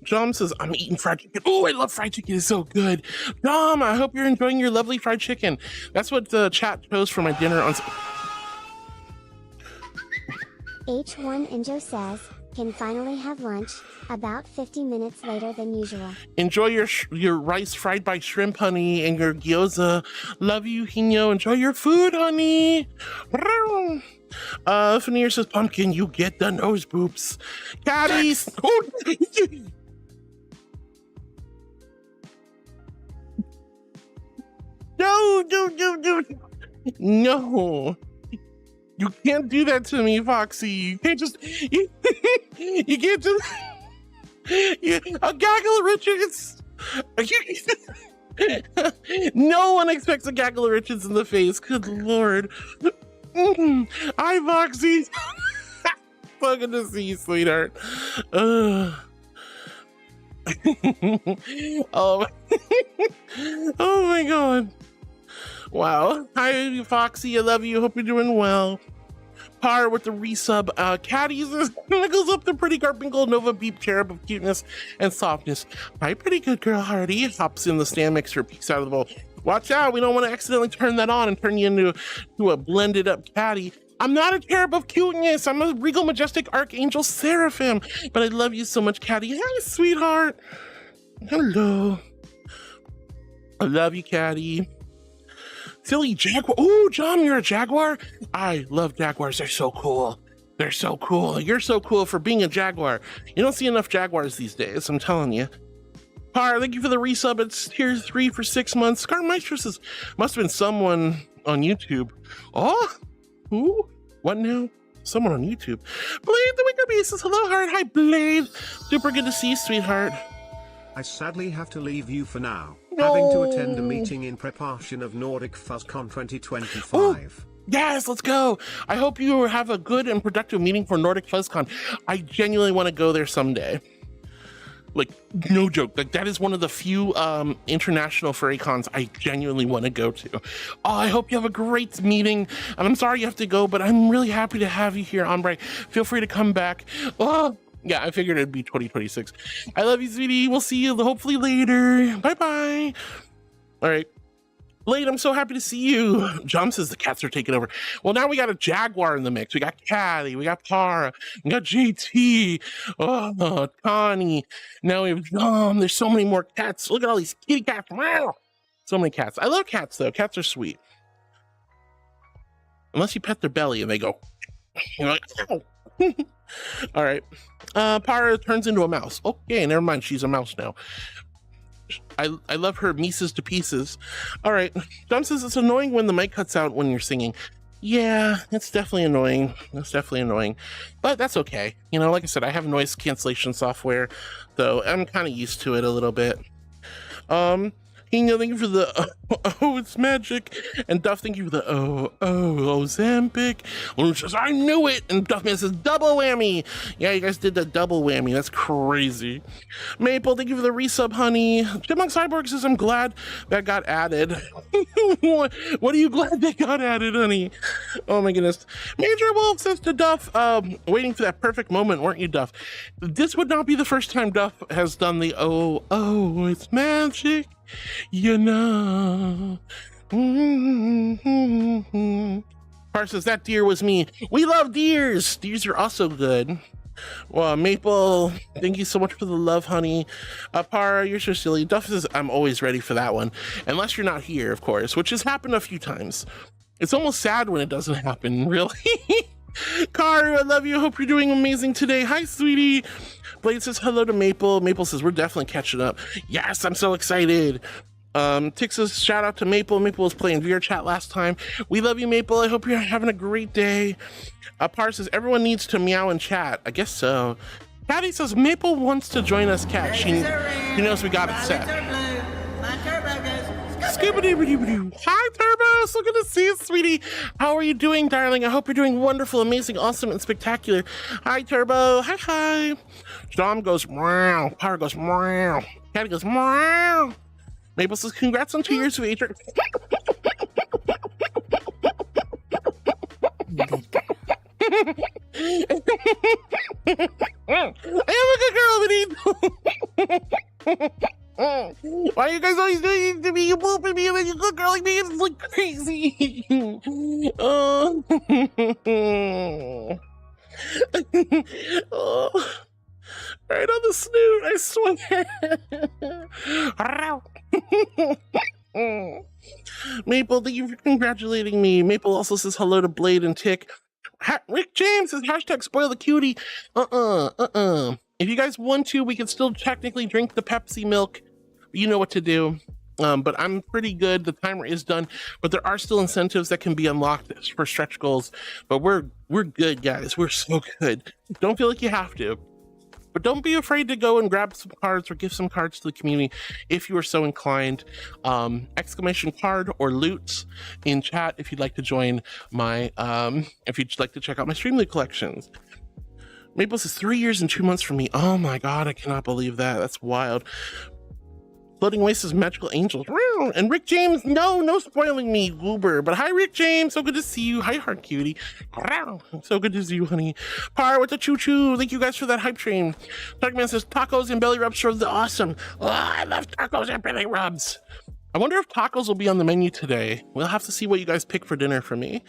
Dom says, I'm eating fried chicken. Oh, I love fried chicken. It's so good. Dom, I hope you're enjoying your lovely fried chicken. That's what the chat chose for my dinner on... H1 Injo says, can finally have lunch, about 50 minutes later than usual. Enjoy your rice fried by shrimp, honey, and your gyoza. Love you, Hino. Enjoy your food, honey. Fanir says, Pumpkin, you get the nose boops. Caddies. No. You can't do that to me, Foxy. You can't just... You can't just... A gaggle of riches. No one expects a gaggle of riches in the face. Good Lord. Hi, Foxy. So good to see you, sweetheart. Oh my God. Wow. Hi, Foxy. I love you. Hope you're doing well. Par with the resub. Caddies goes up the pretty Garfinkel Nova Beep cherub of cuteness and softness. Hi, pretty good girl, Hardy. Hops in the stand mixer, peeks out of the bowl. Watch out. We don't want to accidentally turn that on and turn you into a blended up caddy. I'm not a cherub of cuteness. I'm a regal, majestic archangel seraphim. But I love you so much, Caddy. Hi, sweetheart. Hello. I love you, Caddy. Silly jaguar. Oh, John, you're a jaguar? I love jaguars. They're so cool. They're so cool. You're so cool for being a jaguar. You don't see enough jaguars these days, I'm telling you. Par, thank you for the resub. It's tier 3 for 6 months. Scar Maestro says, must have been someone on YouTube. Oh, who? What now? Someone on YouTube. Blade the Wicker Beast says, hello, heart. Hi, Blade. Super good to see you, sweetheart. I sadly have to leave you for now. Having to attend a meeting in preparation of Nordic FuzzCon 2025. Oh, yes, let's go. I hope you have a good and productive meeting for Nordic FuzzCon. I genuinely want to go there someday. Like, no joke. Like, that is one of the few international furry cons I genuinely want to go to. Oh, I hope you have a great meeting. And I'm sorry you have to go, but I'm really happy to have you here, Ombre. Feel free to come back. Oh, yeah, I figured it'd be 2026. I love you, sweetie. We'll see you hopefully later. Bye-bye. All right. Blade, I'm so happy to see you. John says the cats are taking over. Well, now we got a jaguar in the mix. We got Caddy, we got Para, we got JT, oh, Connie. Now we have John. There's so many more cats. Look at all these kitty cats. Wow. So many cats. I love cats, though. Cats are sweet. Unless you pet their belly and they go, you're like, ow. All right. Para turns into a mouse. Okay, never mind. She's a mouse now. I love her Mises to pieces. All right. John says it's annoying when the mic cuts out when you're singing. Yeah, it's definitely annoying. It's definitely annoying, but that's okay. You know, like I said, I have noise cancellation software, so I'm kind of used to it a little bit. Hino, thank you for the oh, it's magic. And Duff, thank you for the Ozempic. Luna says, I knew it. And Duffman says, double whammy. Yeah, you guys did the double whammy. That's crazy. Maple, thank you for the resub, honey. Chipmunk Cyborg says, I'm glad that got added. What are you glad that got added, honey? Oh my goodness. Major Wolf says to Duff, waiting for that perfect moment, weren't you, Duff? This would not be the first time Duff has done the it's magic. You know. Par says, that deer was me. We love deers. Deers are also good. Well, Maple, thank you so much for the love, honey. Par, you're so silly. Duff says, I'm always ready for that one. Unless you're not here, of course, which has happened a few times. It's almost sad when it doesn't happen, really. Karu, I love you. Hope you're doing amazing today. Hi, sweetie. Blade says hello to Maple. Maple says, we're definitely catching up. Yes, I'm so excited. Tix says, shout out to Maple. Maple was playing Vrchat last time. We love you, Maple. I hope you're having a great day. Par says, everyone needs to meow and chat. I guess so. Patty says, Maple wants to join us, cat. She knows we got it set. Skibbity-bitty-bitty. Hi, Turbo. So good to see you, sweetie. How are you doing, darling? I hope you're doing wonderful, amazing, awesome, and spectacular. Hi, Turbo. Hi. Dom goes, meow. Power goes, meow. Patty goes, meow. Maple says, congrats on 2 years of age. Hey, I'm a good girl, Vinny. Why are you guys always doing it to me? You booping me and then you good girl like me. It's like crazy. Oh. Oh. Right on the snoot, I swear. Maple, thank you for congratulating me. Maple also says hello to Blade and Tick. Rick James says hashtag spoil the cutie. If you guys want to, we can still technically drink the Pepsi milk. You know what to do. But I'm pretty good. The timer is done, but there are still incentives that can be unlocked for stretch goals. But we're good, guys. We're so good. Don't feel like you have to. But don't be afraid to go and grab some cards or give some cards to the community if you are so inclined. Exclamation card or loot in chat if you'd like to join my, if you'd like to check out my stream loot collections. Maple says 3 years and 2 months for me. Oh my God, I cannot believe that. That's wild. Floating Waste is Magical Angels. And Rick James, no spoiling me, Goober. But hi, Rick James. So good to see you. Hi, Heart Cutie. So good to see you, honey. Par with the choo-choo. Thank you guys for that hype train. Darkman says tacos and belly rubs are awesome. Oh, I love tacos and belly rubs. I wonder if tacos will be on the menu today. We'll have to see what you guys pick for dinner for me.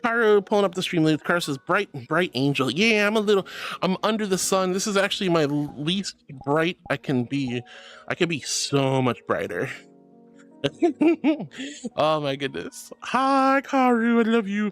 Cairo pulling up the stream loop. Cairo says, bright angel. Yeah, I'm under the sun. This is actually my least bright I can be. I can be so much brighter. Oh my goodness. Hi, Karu, I love you.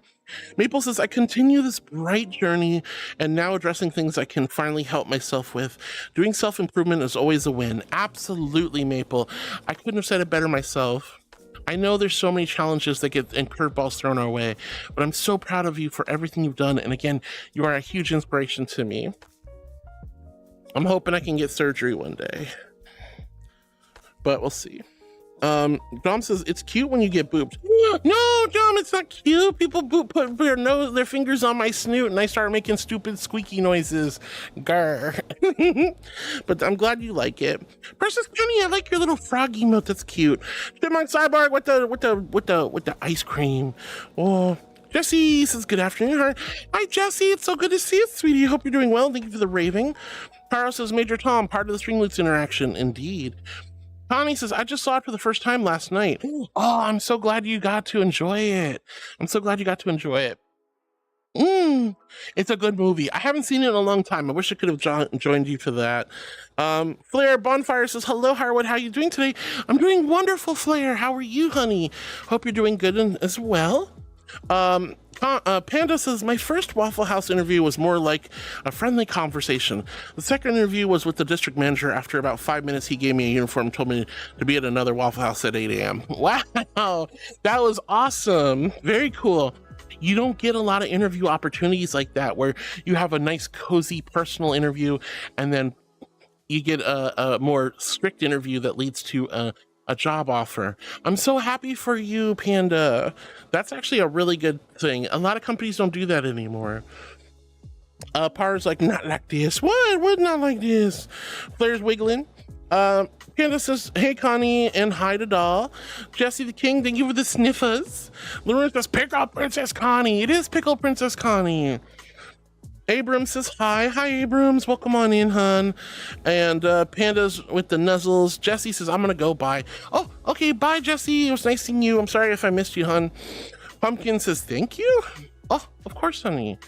Maple says, I continue this bright journey and now addressing things I can finally help myself with. Doing self-improvement is always a win. Absolutely, Maple. I couldn't have said it better myself. I know there's so many challenges that get and curveballs thrown our way, but I'm so proud of you for everything you've done. And again, you are a huge inspiration to me. I'm hoping I can get surgery one day, but we'll see. Dom says, it's cute when you get booped. No, Dom, it's not cute. People put their fingers on my snoot and I start making stupid squeaky noises. Grr. But I'm glad you like it. Precious Penny, I like your little frog emote. That's cute. Chipmunk Cyborg with the ice cream. Oh, Jesse says, good afternoon, heart. Hi, Jesse. It's so good to see you, sweetie. Hope you're doing well. Thank you for the raving. Caro says, Major Tom, part of the String Loots interaction. Indeed. Connie says, I just saw it for the first time last night. Oh, I'm so glad you got to enjoy it. I'm so glad you got to enjoy it. It's a good movie. I haven't seen it in a long time. I wish I could have joined you for that. Flair Bonfire says, hello, Harwood. How are you doing today? I'm doing wonderful, Flair. How are you, honey? Hope you're doing good as well. Panda says, my first Waffle House interview was more like a friendly conversation. The second interview was with the district manager. After about 5 minutes, he gave me a uniform and told me to be at another Waffle House at 8 a.m. Wow, that was awesome. Very cool. You don't get a lot of interview opportunities like that where you have a nice, cozy, personal interview, and then you get a more strict interview that leads to a job offer. I'm so happy for you, Panda. That's actually a really good thing. A lot of companies don't do that anymore. Par's like, not like this. What not like this? Flair's wiggling. Panda says, hey Connie, and hi to Doll. Jesse the King, thank you for the sniffers. Lorraine says, Pickle Princess Connie. It is Pickle Princess Connie. Abrams says, hi Abrams, welcome on in, hun. And Panda's with the nuzzles. Jesse says, I'm gonna go, bye. Oh, okay, bye Jesse, it was nice seeing you. I'm sorry if I missed you, hun. Pumpkin says, thank you. Oh, of course, honey.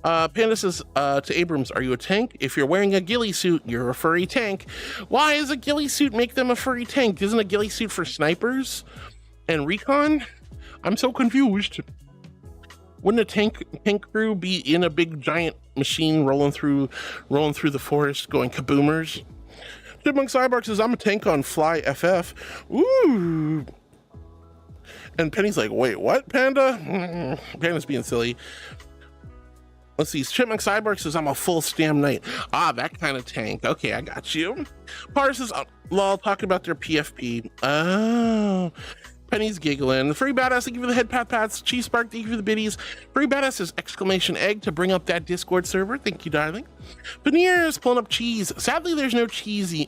Panda says to Abrams, are you a tank? If you're wearing a ghillie suit, you're a furry tank. Why does a ghillie suit make them a furry tank? Isn't a ghillie suit for snipers and recon? I'm so confused. Wouldn't a tank crew be in a big giant machine rolling through the forest going kaboomers? Chipmunk Cyborg says, I'm a tank on Fly FF. Ooh. And Penny's like, wait, what, Panda? Panda's being silly. Let's see, Chipmunk Cyborg says, I'm a full stam knight. Ah, that kind of tank. Okay, I got you. Par says, lol, talking about their PFP. Oh. Penny's giggling. Free Badass, thank you for the head pats. Cheese Spark, thank you for the biddies. Free Badass says, exclamation egg to bring up that Discord server. Thank you, darling. Veneer is pulling up cheese. Sadly, there's no cheesy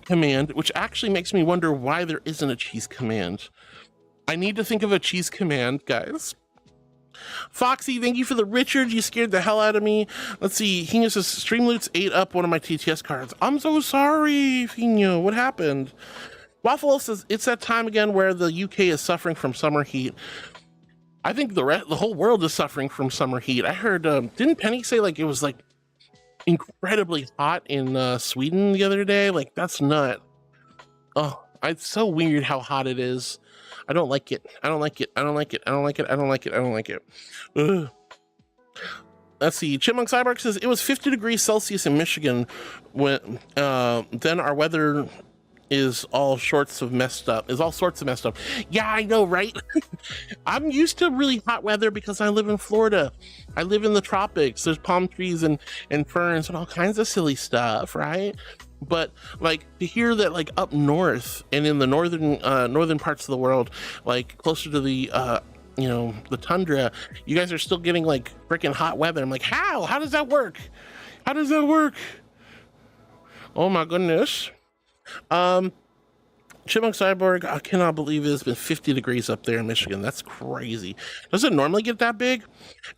command, which actually makes me wonder why there isn't a cheese command. I need to think of a cheese command, guys. Foxy, thank you for the Richard. You scared the hell out of me. Let's see. Hino says, Streamloots ate up one of my TTS cards. I'm so sorry, Hino. What happened? Waffle says, it's that time again where the UK is suffering from summer heat. I think the whole world is suffering from summer heat. I heard, didn't Penny say like it was like incredibly hot in Sweden the other day? Like, that's nut. Oh, it's so weird how hot it is. I don't like it. I don't like it. I don't like it. I don't like it. I don't like it. I don't like it. Ugh. Let's see. Chipmunk Cyborg says, it was 50 degrees Celsius in Michigan when then our weather is all sorts of messed up. Yeah, I know, right? I'm used to really hot weather because I live in Florida. I live in the tropics. There's palm trees and ferns and all kinds of silly stuff, right? But like to hear that like up north and in the northern parts of the world, like closer to the the tundra, you guys are still getting like freaking hot weather. I'm like, how does that work? Oh my goodness. Chipmunk Cyborg, I cannot believe it's been 50 degrees up there in Michigan. That's crazy. Does it normally get that big?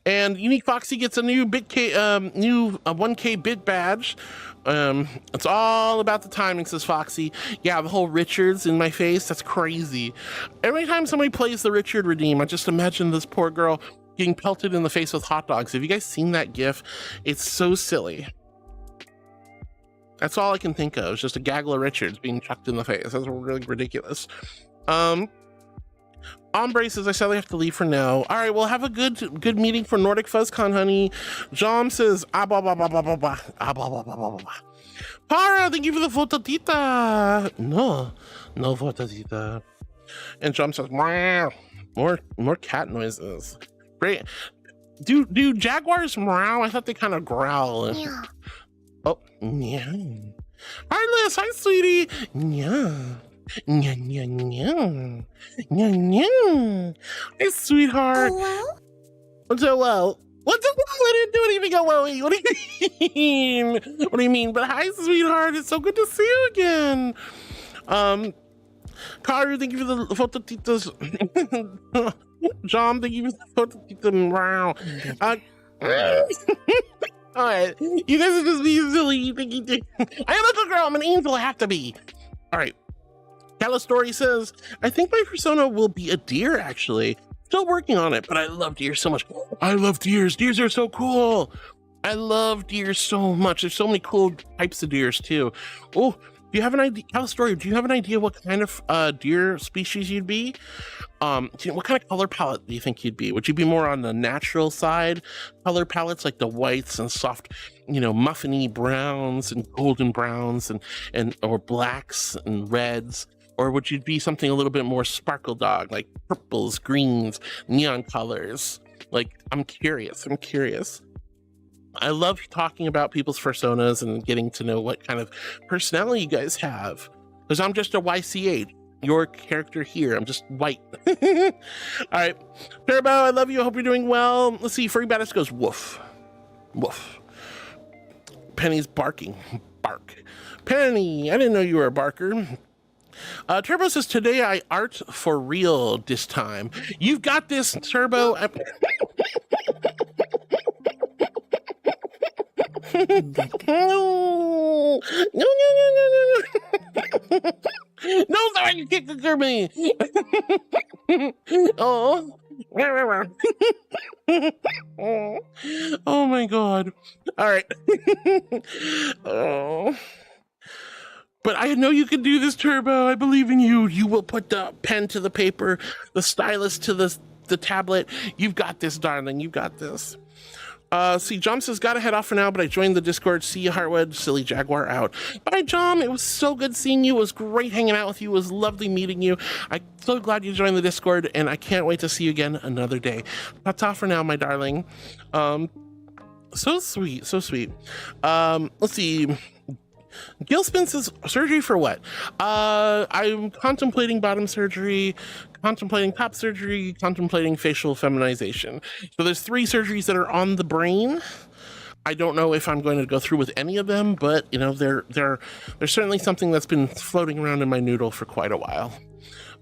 And Unique Foxy gets a new 1K bit badge. It's all about the timing, says Foxy. Yeah, the whole Richard's in my face. That's crazy. Every time somebody plays the Richard Redeem, I just imagine this poor girl getting pelted in the face with hot dogs. Have you guys seen that GIF? It's so silly. That's all I can think of. It's just a gaggle of Richards being chucked in the face. That's really ridiculous. Ombre says, I sadly have to leave for now. All right, well, have a good meeting for Nordic FuzzCon, honey. Jom says, Para, thank you for the fototita. No fototita. And Jom says, more cat noises. Great. Do jaguars meow? I thought they kind of growl. Yeah. Oh, yeah. Hi, Liz. Hi, sweetie. Yeah. Yeah, yeah, yeah. Yeah, yeah. Hey, sweetheart. Hello? What's so well? What's so well? I didn't do anything. Oh, well. What do you mean? What do you mean? But hi, sweetheart. It's so good to see you again. Karu, thank you for the fototitas. John, thank you for the fototitas. Wow. All right, you guys are just being silly. I am a good girl. I'm an angel. I have to be. All right. Calistory says, I think my persona will be a deer, actually. Still working on it, but I love deer so much. I love deers. Deers are so cool. I love deer so much. There's so many cool types of deers, too. Oh, do you have an idea, Calistory, do you have an idea what kind of deer species you'd be? What kind of color palette do you think you'd be? Would you be more on the natural side color palettes, like the whites and soft, muffiny browns and golden browns and or blacks and reds? Or would you be something a little bit more sparkle dog, like purples, greens, neon colors? Like, I'm curious. I love talking about people's personas and getting to know what kind of personality you guys have. Because I'm just a YCH. Your character here. I'm just white. All right. Turbo, I love you. I hope you're doing well. Let's see. Furry Badass goes woof. Woof. Penny's barking. Bark. Penny, I didn't know you were a barker. Turbo says, today I art for real this time. You've got this, Turbo. No. No, sorry, you kicked the me. Oh. Oh my god. All right. Oh. But I know you can do this, Turbo. I believe in you. You will put the pen to the paper, the stylus to the tablet. You've got this, darling. You got this. See, Jom says, gotta head off for now, but I joined the Discord. See you, Heartwood. Silly Jaguar out. Bye, Jom. It was so good seeing you. It was great hanging out with you. It was lovely meeting you. I'm so glad you joined the Discord, and I can't wait to see you again another day. Ta-ta for now, my darling. So sweet. So sweet. Let's see. Gilspin says, surgery for what? I'm contemplating bottom surgery, contemplating top surgery, contemplating facial feminization. So there's 3 surgeries that are on the brain. I don't know if I'm going to go through with any of them, but you know, they're certainly something that's been floating around in my noodle for quite a while.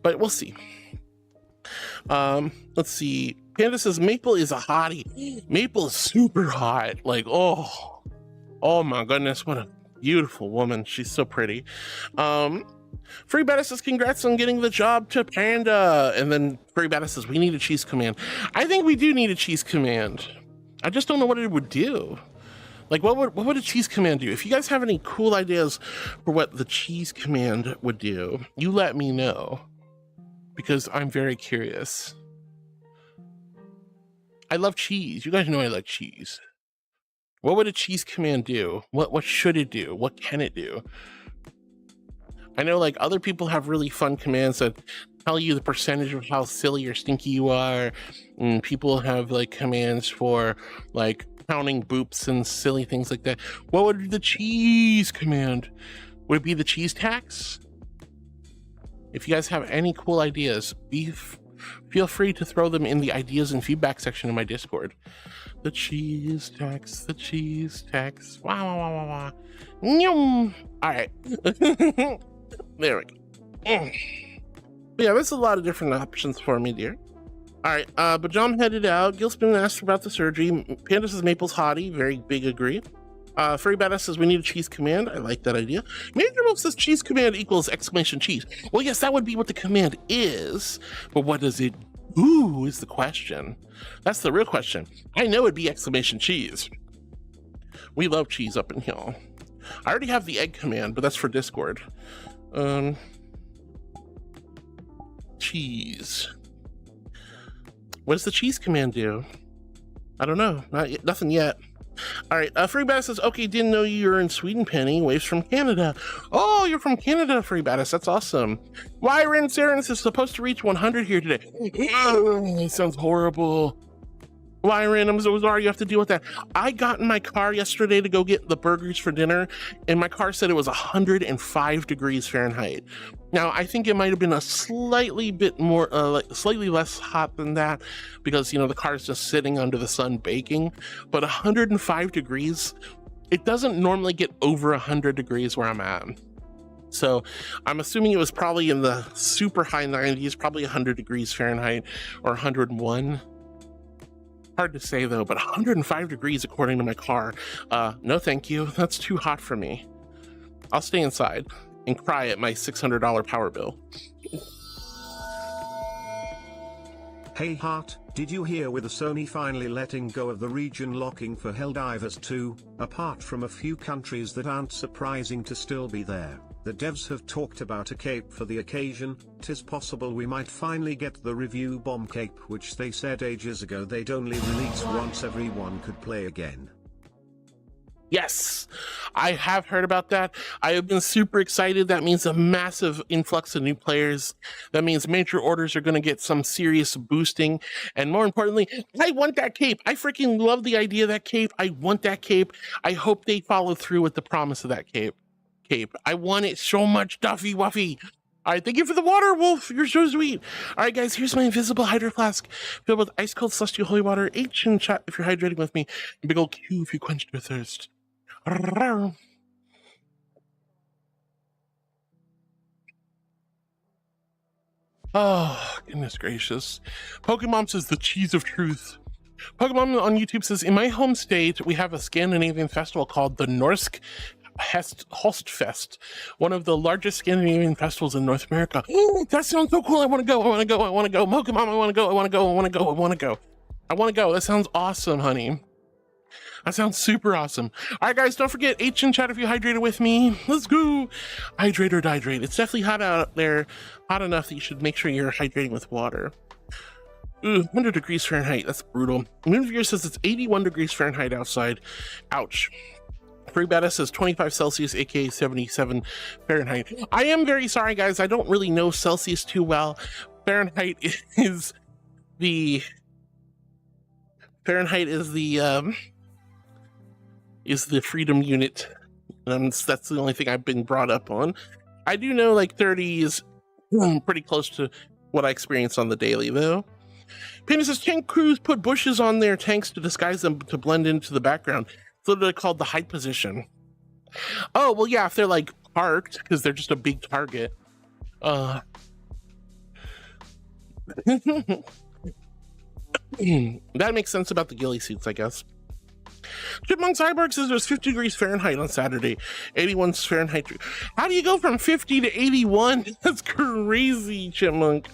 But we'll see. Let's see. Panda says, Maple is a hottie. Maple is super hot. Like, oh my goodness, what a beautiful woman. She's so pretty. Free Betta says, congrats on getting the job to Panda. And then Free Betta says, we need a cheese command. I think we do need a cheese command. I just don't know what it would do. Like, what would a cheese command do? If you guys have any cool ideas for what the cheese command would do, you let me know, because I'm very curious. I love cheese. You guys know I like cheese. What would a cheese command do? What should it do? What can it do? I know, like, other people have really fun commands that tell you the percentage of how silly or stinky you are. And people have like commands for like counting boops and silly things like that. What would be the cheese command? Would it be the cheese tax? If you guys have any cool ideas, feel free to throw them in the ideas and feedback section of my Discord. The cheese tax, the cheese tax. Wah, wah, wah, wah, wah. Nyum. All right. There we go. Yeah, there's a lot of different options for me, dear. All right, but John headed out. Gilspin asked about the surgery. Panda says Maple's hottie. Very big agree. Furry Badass says we need a cheese command. I like that idea. Major Milk says cheese command equals exclamation cheese. Well, yes, that would be what the command is, but what does it do is the question. That's the real question. I know it'd be exclamation cheese. We love cheese up in here. I already have the egg command, but that's for Discord. Cheese. What does the cheese command do? I don't know. Nothing yet. All right. Free Badass says, okay, didn't know you were in Sweden, Penny. Waves from Canada. Oh, you're from Canada, Free Badass. That's awesome. Wyron Saren is supposed to reach 100 here today. It sounds horrible. Wyron, I'm so sorry you have to deal with that. I got in my car yesterday to go get the burgers for dinner, and my car said it was 105 degrees Fahrenheit. Now, I think it might have been a slightly bit more, slightly less hot than that, because, you know, the car's just sitting under the sun baking, but 105 degrees, it doesn't normally get over 100 degrees where I'm at. So I'm assuming it was probably in the super high 90s, probably 100 degrees Fahrenheit or 101. Hard to say though, but 105 degrees according to my car. No thank you, that's too hot for me. I'll stay inside and cry at my $600 power bill. Hey Heart, did you hear with the Sony finally letting go of the region locking for Helldivers 2, apart from a few countries that aren't surprising to still be there? The devs have talked about a cape for the occasion. 'Tis possible we might finally get the review bomb cape, which they said ages ago they'd only release once everyone could play again. Yes, I have heard about that. I have been super excited. That means a massive influx of new players. That means major orders are going to get some serious boosting. And more importantly, I want that cape. I freaking love the idea of that cape. I want that cape. I hope they follow through with the promise of that cape. I want it so much, Duffy Wuffy. All right, thank you for the water, Wolf. You're so sweet. All right, guys, here's my invisible hydro flask filled with ice cold celestial holy water. H in chat if you're hydrating with me. And big old Q if you quenched your thirst. Oh, goodness gracious. Pokemon says the cheese of truth. Pokemon on YouTube says, in my home state, we have a Scandinavian festival called the Norsk Hostfest, one of the largest Scandinavian festivals in North America. Oh, that sounds so cool. I want to go. Pokemon, I want to go. That sounds awesome, honey. That sounds super awesome. All right, guys, don't forget H in chat if you hydrated with me. Let's go. Hydrate or dihydrate. It's definitely hot out there. Hot enough that you should make sure you're hydrating with water. Ooh, 100 degrees Fahrenheit. That's brutal. Moonviewer says it's 81 degrees Fahrenheit outside. Ouch. Free Beta says 25 Celsius, aka 77 Fahrenheit. I am very sorry, guys. I don't really know Celsius too well. Fahrenheit is the freedom unit. That's the only thing I've been brought up on. I do know like 30 is pretty close to what I experienced on the daily, though. Penny says tank crews put bushes on their tanks to disguise them to blend into the background. It's literally called the hide position. Oh, well, yeah, if they're like parked because they're just a big target. That makes sense about the ghillie suits, I guess. Chipmunk Cyborg says there's 50 degrees Fahrenheit on Saturday, 81 Fahrenheit. How do you go from 50 to 81? That's crazy, Chipmunk.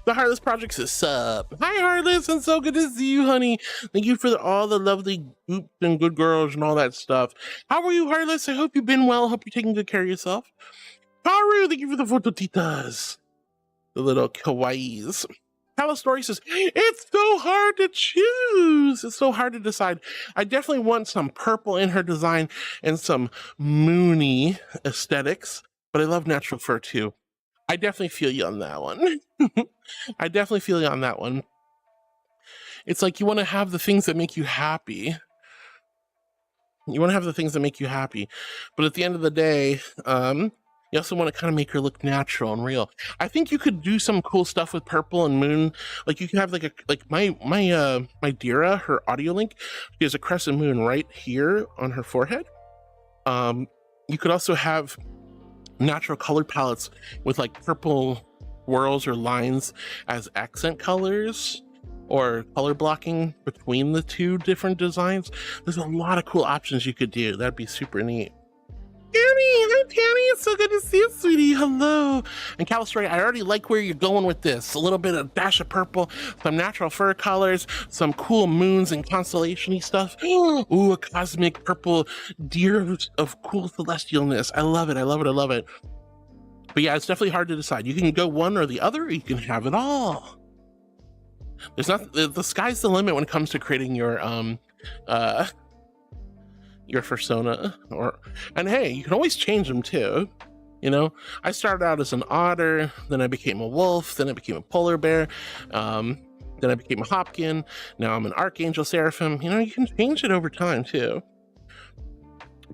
The Heartless Project says sup. Hi, Heartless, and so good to see you, honey. Thank you for all the lovely groups and good girls and all that stuff. How are you, Heartless? I hope you've been well. Hope you're taking good care of yourself. Karu, thank you for the phototitas. The little kawaiis. Story says, it's so hard to choose. It's so hard to decide. I definitely want some purple in her design and some moony aesthetics, but I love natural fur too. I definitely feel you on that one. I definitely feel you on that one. It's like you want to have the things that make you happy. You want to have the things that make you happy. But at the end of the day, you also want to kind of make her look natural and real. I think you could do some cool stuff with purple and moon. Like you could have like my Dira, her audio link, she has a crescent moon right here on her forehead. You could also have natural color palettes with like purple whorls or lines as accent colors or color blocking between the two different designs. There's a lot of cool options you could do. That'd be super neat. Tammy, hi Tammy, it's so good to see you, sweetie. Hello. And Calistory, I already like where you're going with this. A little bit of dash of purple, some natural fur colors, some cool moons and constellation-y stuff. Ooh, a cosmic purple deer of cool celestialness. I love it, I love it, I love it. But yeah, it's definitely hard to decide. You can go one or the other, or you can have it all. There's not, the sky's the limit when it comes to creating your persona, and hey, you can always change them too. You know, I started out as an otter, then I became a wolf, then I became a polar bear, then I became a hopkin, now I'm an archangel seraphim. You know, you can change it over time too.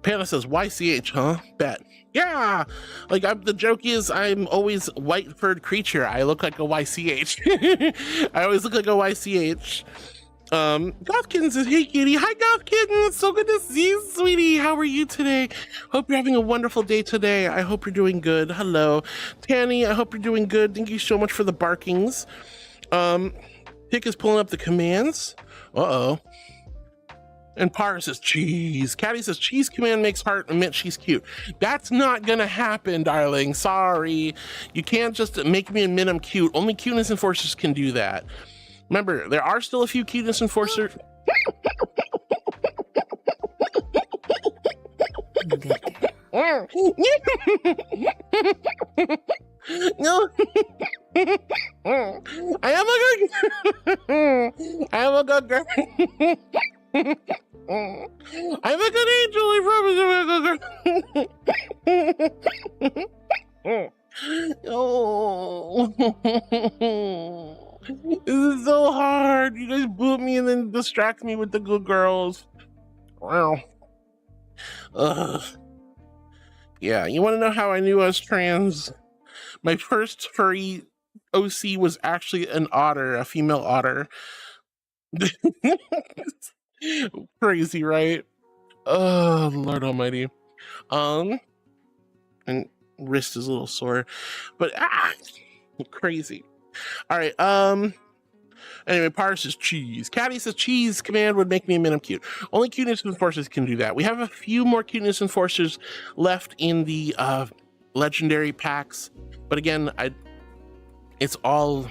Panda says YCH, huh? Bet. Yeah, like the joke is I'm always white furred creature. I look like a YCH. I always look like a YCH. Gothkitten says, hey kitty. Hi Gothkitten, it's so good to see you, sweetie. How are you today? Hope you're having a wonderful day today. I hope you're doing good. Hello Tanny, I hope you're doing good. Thank you so much for the barkings. Pick is pulling up the commands. Uh-oh. And Par says cheese. Caddy says cheese command makes heart admit she's cute. That's not gonna happen, darling. Sorry, you can't just make me admit I'm cute. Only cuteness enforcers can do that. Remember, there are still a few cuteness enforcers. No. I am a good girl. I'm a good angel, I promise. Oh, this is so hard. You guys boot me and then distract me with the good girls. Wow. Yeah, you want to know how I knew I was trans? My first furry OC was actually an otter, a female otter. Crazy, right? Oh, Lord Almighty. And wrist is a little sore, but crazy. All right. Anyway, Paris says cheese. Caddy says cheese command would make me a minimum cute. Only cuteness enforcers can do that. We have a few more cuteness enforcers left in the legendary packs, but again, it's all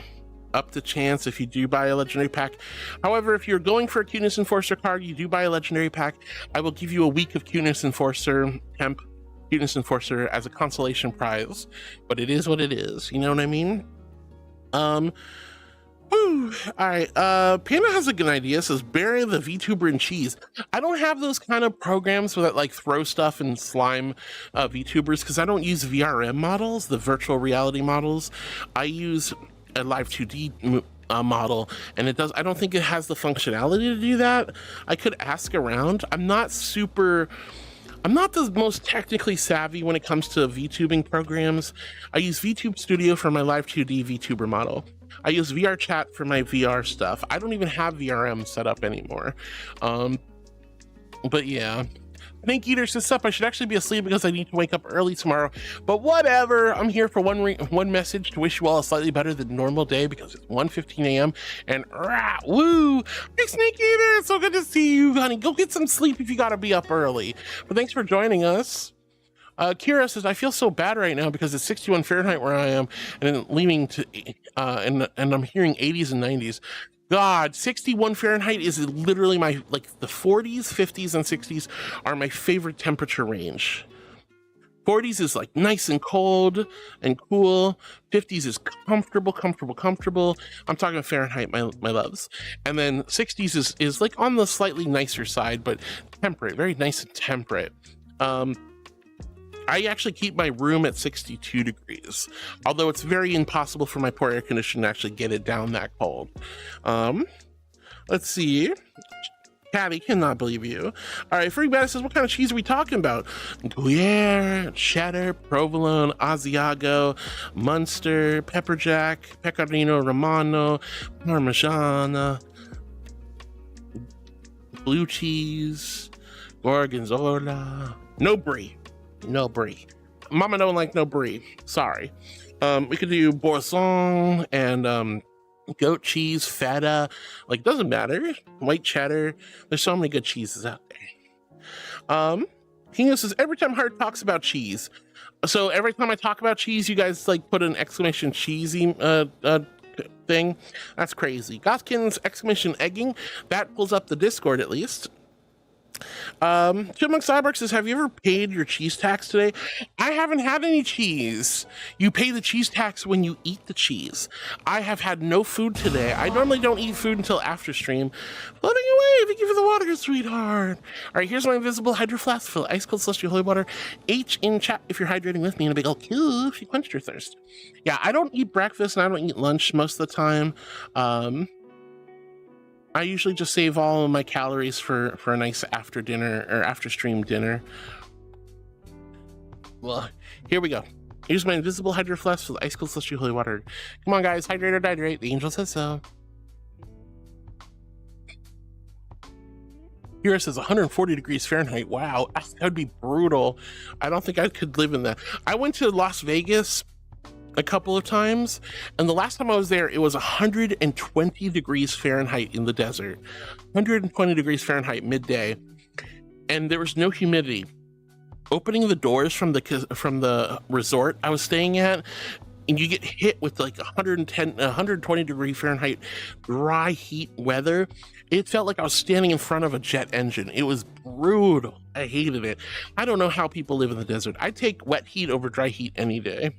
up to chance if you do buy a legendary pack. However, if you're going for a cuteness enforcer card, you do buy a legendary pack, I will give you a week of cuteness enforcer temp cuteness enforcer as a consolation prize, but it is what it is, you know what I mean? Whew. All right, Panda has a good idea. Says bury the VTuber in cheese. I don't have those kind of programs that like throw stuff and slime VTubers because I don't use VRM models, the virtual reality models. I use a Live 2D model, and it does. I don't think it has the functionality to do that. I could ask around. I'm not the most technically savvy when it comes to VTubing programs. I use VTube Studio for my Live 2D VTuber model. I use Vrchat for my VR stuff. I don't even have VRM set up anymore. But yeah. Snake Eater says, "Sup, I should actually be asleep because I need to wake up early tomorrow. But whatever, I'm here for one message to wish you all a slightly better than normal day because it's 1:15 a.m. and woo! Hey Snake Eater, it's so good to see you, honey. Go get some sleep if you gotta be up early. But thanks for joining us." Kira says, "I feel so bad right now because it's 61 Fahrenheit where I am and then leaning to, and I'm hearing 80s and 90s. God, 61 Fahrenheit is literally my, like the 40s, 50s, and 60s are my favorite temperature range. 40s is like nice and cold and cool. 50s is comfortable. I'm talking Fahrenheit, my loves. And then 60s is like on the slightly nicer side, but temperate, very nice and temperate. I actually keep my room at 62 degrees, although it's very impossible for my poor air conditioner to actually get it down that cold. Let's see. Patty, cannot believe you. All right, Freak Bad says, what kind of cheese are we talking about? Gruyere, cheddar, provolone, Asiago, Munster, pepper jack, pecorino romano, parmigiana, blue cheese, gorgonzola, no brie. No brie. Mama don't like no brie. Sorry. We could do boursin and goat cheese, feta. Like, doesn't matter. White cheddar. There's so many good cheeses out there. Kingo says, every time Hart talks about cheese. So every time I talk about cheese, you guys like put an exclamation cheesy thing. That's crazy. Gothkin's exclamation egging. That pulls up the Discord at least. Chipmunk Cyborg says, have you ever paid your cheese tax today? I haven't had any cheese. You pay the cheese tax when you eat the cheese. I have had no food today. I normally don't eat food until after stream. Floating away, thank you for the water, sweetheart. All right, here's my invisible hydro flask full of ice cold celestial holy water. H in chat if you're hydrating with me, and a big old Q if you quenched your thirst. Yeah, I don't eat breakfast and I don't eat lunch most of the time. I usually just save all of my calories for a nice after dinner or after stream dinner. Well, here we go. Here's my invisible hydro flask with ice cold celestial holy water. Come on, guys, hydrate or dihydrate. The angel says so. Here says 140 degrees Fahrenheit. Wow, that would be brutal. I don't think I could live in that. I went to Las Vegas a couple of times, and the last time I was there, it was 120 degrees Fahrenheit in the desert. 120 degrees Fahrenheit midday, and there was no humidity. Opening the doors from the resort I was staying at, and you get hit with like 120 degree Fahrenheit dry heat weather. It felt like I was standing in front of a jet engine. It was brutal. I hated it. I don't know how people live in the desert. I take wet heat over dry heat any day.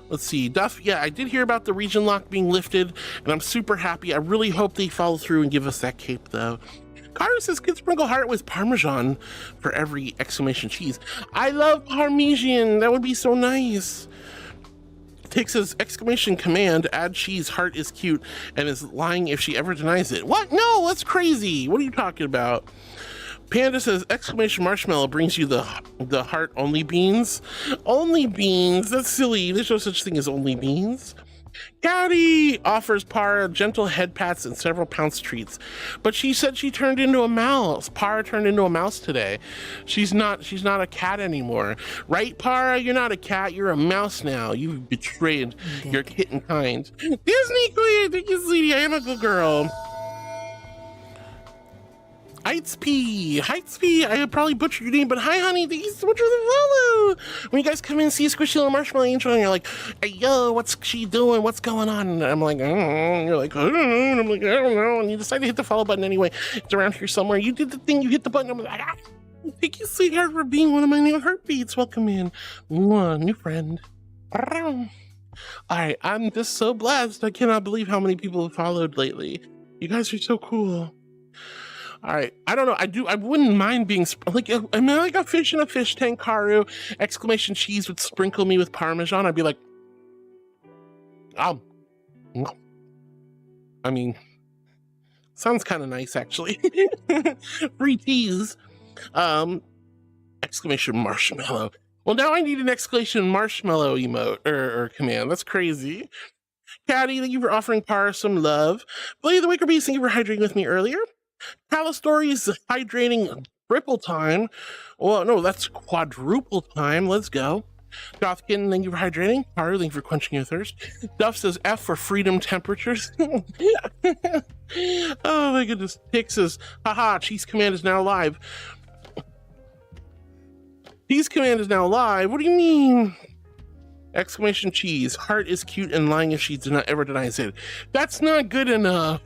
Let's see, Duff, yeah, I did hear about the region lock being lifted, and I'm super happy. I really hope they follow through and give us that cape, though. Karu says, could sprinkle heart with Parmesan for every exclamation cheese. I love Parmesan. That would be so nice. Takes his exclamation command, add cheese, heart is cute, and is lying if she ever denies it. What? No, that's crazy. What are you talking about? Panda says, exclamation marshmallow brings you the heart only beans. Only beans? That's silly. There's no such thing as only beans. Caddy offers Para gentle head pats and several pounce treats, but she said she turned into a mouse. Para turned into a mouse today. She's not a cat anymore. Right, Para? You're not a cat, you're a mouse now. You've betrayed your kitten kind. Disney Queen, thank you, sweetie. I am a good girl. Heightsp, I probably butchered your name, but hi, honey, thank you so much for the follow. When you guys come in and see a squishy little marshmallow angel, and you're like, hey, yo, what's she doing? What's going on? And I'm like, I don't know. And you're like, I don't know. And I'm like, I don't know. And you decide to hit the follow button anyway. It's around here somewhere. You did the thing. You hit the button. I'm like, ah. Thank you, sweetheart, for being one of my new heartbeats. Welcome in. Mwah, new friend. All right, I'm just so blessed. I cannot believe how many people have followed lately. You guys are so cool. All right, I don't know. I wouldn't mind being like, I mean, like a fish in a fish tank, Karu. Exclamation cheese would sprinkle me with Parmesan. I'd be like, oh, I mean, sounds kind of nice actually. Free tease. Exclamation marshmallow. Well, now I need an exclamation marshmallow emote or command. That's crazy. Caddy, thank you for offering Para some love. Blade of the Wicker Beast, thank you for hydrating with me earlier. Calistory's hydrating triple time. Well, no, that's quadruple time. Let's go. Gothkin, thank you for hydrating. Karu, thank you for quenching your thirst. Duff says F for freedom temperatures. Oh my goodness. Pick says, haha, cheese command is now live. Cheese command is now live? What do you mean? Exclamation cheese. Heart is cute and lying if she ever denies it. That's not good enough.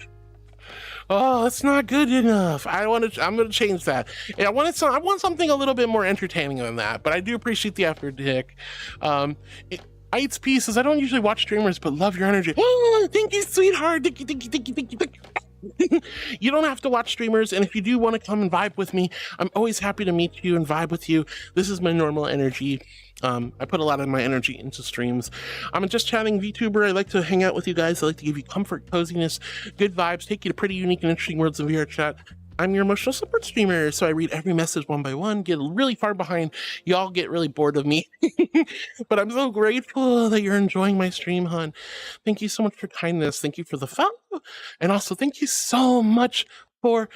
Oh, that's not good enough. I'm gonna change that. And I want something a little bit more entertaining than that, but I do appreciate the effort, Dick. Eight's Piece says, I don't usually watch streamers, but love your energy. Oh, thank you, sweetheart. Thank you. You don't have to watch streamers, and if you do want to come and vibe with me, I'm always happy to meet you and vibe with you. This is my normal energy. I put a lot of my energy into streams. I'm just chatting VTuber. I like to hang out with you guys. I like to give you comfort, coziness, good vibes, take you to pretty unique and interesting worlds of Vrchat. I'm your emotional support streamer, so I read every message one by one, get really far behind. Y'all get really bored of me. But I'm so grateful that you're enjoying my stream, hon. Thank you so much for kindness. Thank you for the follow. And also thank you so much for,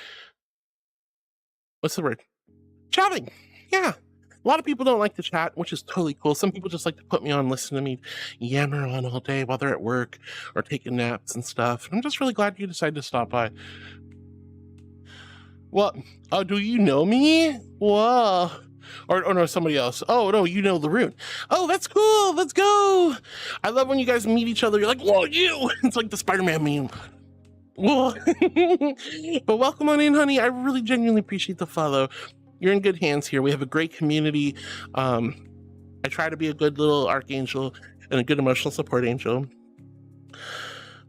what's the word? Chatting. Yeah. A lot of people don't like to chat, which is totally cool. Some people just like to put me on, listen to me yammer on all day while they're at work or taking naps and stuff. I'm just really glad you decided to stop by. What? Oh, do you know me? Whoa. Or no, somebody else. Oh, no, you know the rune. Oh, that's cool. Let's go. I love when you guys meet each other. You're like, whoa, you. It's like the Spider-Man meme. Whoa. But welcome on in, honey. I really genuinely appreciate the follow. You're in good hands here. We have a great community. I try to be a good little archangel and a good emotional support angel.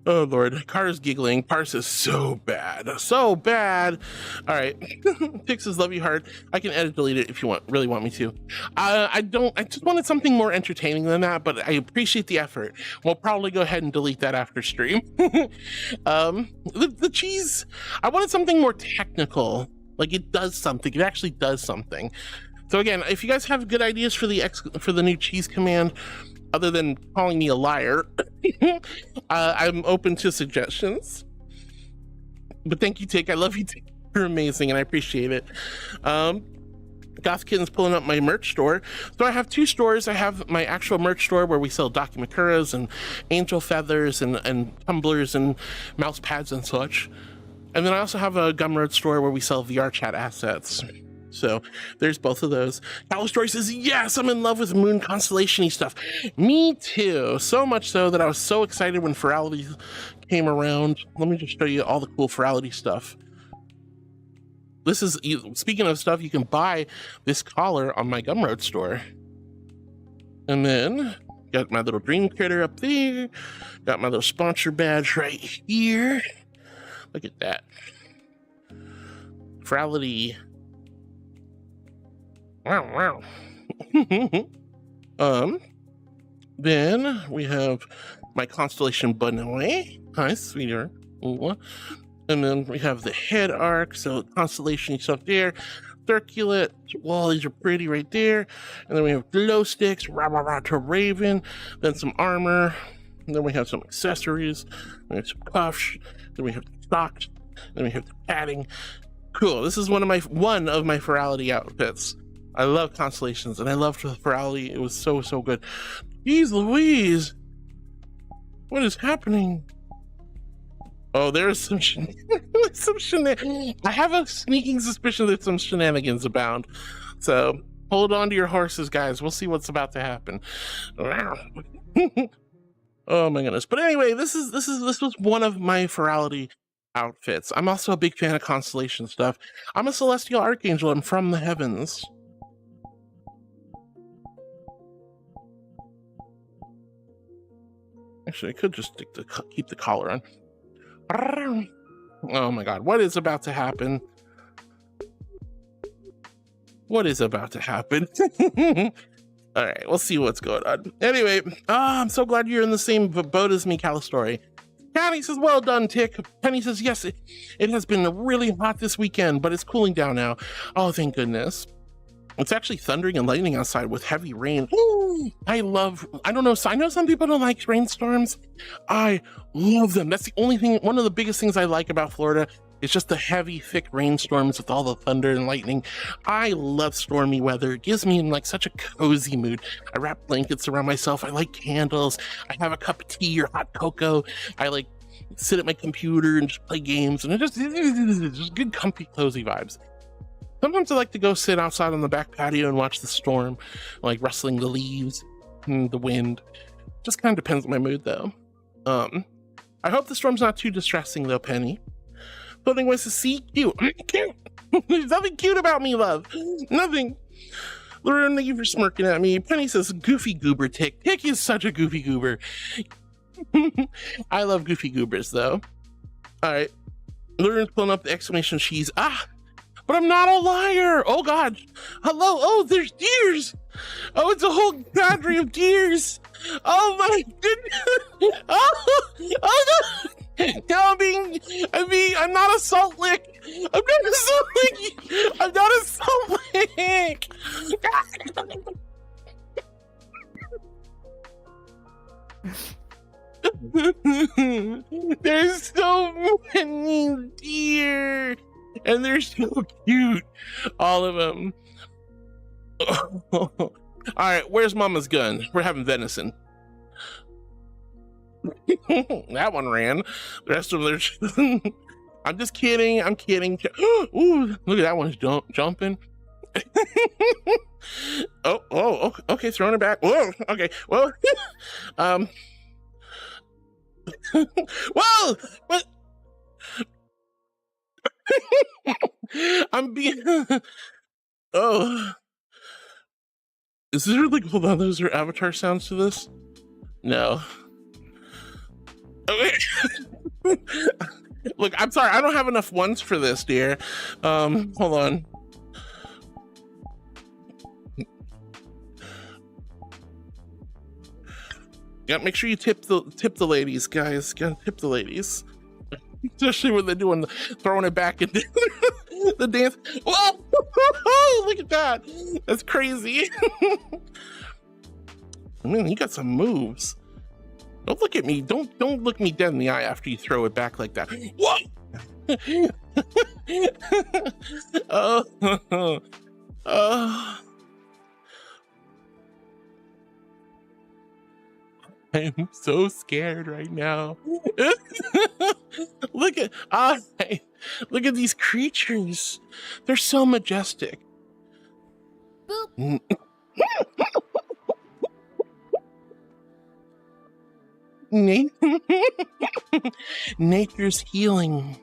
Oh Lord, Car's giggling. Parse is so bad, so bad. All right, Pix's love you hard. I can edit, delete it if you really want me to. I just wanted something more entertaining than that, but I appreciate the effort. We'll probably go ahead and delete that after stream. The cheese. I wanted something more technical. Like it does something. It actually does something. So again, if you guys have good ideas for the new cheese command, other than calling me a liar, I'm open to suggestions. But thank you, Tick. I love you, Tick. You're amazing, and I appreciate it. Goth Kitten's pulling up my merch store. So I have two stores. I have my actual merch store where we sell Dakimakuras and angel feathers and tumblers and mouse pads and such. And then I also have a Gumroad store where we sell Vrchat assets. So there's both of those. Calistory says, yes, I'm in love with moon constellation-y stuff. Me too. So much so that I was so excited when Ferality came around. Let me just show you all the cool Ferality stuff. This is, speaking of stuff, you can buy this collar on my Gumroad store. And then Got my little dream critter up there. Got my little sponsor badge right here. Look at that. Frality. Wow. Then we have my constellation Benoit. Hi, sweetheart. Ooh. And then we have the head arc, so constellation up there. Circulate, well, these are pretty right there. And then we have glow sticks, to Raven, then some armor, and then we have some accessories, we have some cuffs, then we have the socks, then we have the padding. Cool. This is one of my Ferality outfits. I love constellations and I loved the Ferality. It was so good. Jeez Louise, what is happening? Oh, there's some shenanigans. I have a sneaking suspicion that some shenanigans abound. So hold on to your horses, guys. We'll see what's about to happen. Oh my goodness. But anyway, this was one of my Ferality outfits. I'm also a big fan of constellation stuff. I'm a celestial archangel. I'm from the heavens. Actually, I could just keep the collar on. Oh my god, what is about to happen? What is about to happen? All right, we'll see what's going on. Anyway, I'm so glad you're in the same boat as me, Calistory. Patty says, well done, Tick. Penny says, yes, it has been really hot this weekend, but it's cooling down now. Oh, thank goodness. It's actually thundering and lightning outside with heavy rain. Ooh, I know some people don't like rainstorms. I love them. That's the only thing, one of the biggest things I like about Florida is just the heavy, thick rainstorms with all the thunder and lightning. I love stormy weather. It gives me in like such a cozy mood. I wrap blankets around myself. I like candles. I have a cup of tea or hot cocoa. I like sit at my computer and just play games, and it's just good, comfy, cozy vibes. Sometimes I like to go sit outside on the back patio and watch the storm, like rustling the leaves and the wind. Just kind of depends on my mood, though. I hope the storm's not too distressing, though, Penny. Floating was to see cute. Cute. There's nothing cute about me, love. Nothing. Lauren, thank you for smirking at me. Penny says, goofy goober Tick. Tick is such a goofy goober. I love goofy goobers, though. All right. Lauren's pulling up the exclamation she's but I'm not a liar. Oh God. Hello. Oh, there's deers. Oh, it's a whole cadre of deers. Oh my goodness. Oh no. I'm not a salt lick. I'm not a salt lick. I'm not a salt lick. There's so many deer. And they're so cute, all of them. All right, where's Mama's gun? We're having venison. That one ran. The rest of them, they're just... I'm just kidding. I'm kidding. Ooh, look at that one's jumping. Oh, okay, throwing it back. Whoa, okay, whoa. Whoa, what? I'm being... Oh. Is this really... Hold on, those are avatar sounds to this? No. Okay. Look, I'm sorry, I don't have enough ones for this, dear. Hold on. Yeah, make sure you tip the ladies, guys. Gotta tip the ladies. Especially when they're throwing it back into the dance. Whoa! Look at that. That's crazy. I mean, you got some moves. Don't look at me. Don't look me dead in the eye after you throw it back like that. What? I'm so scared right now. Look at these creatures. They're so majestic. Boop. Nature's healing.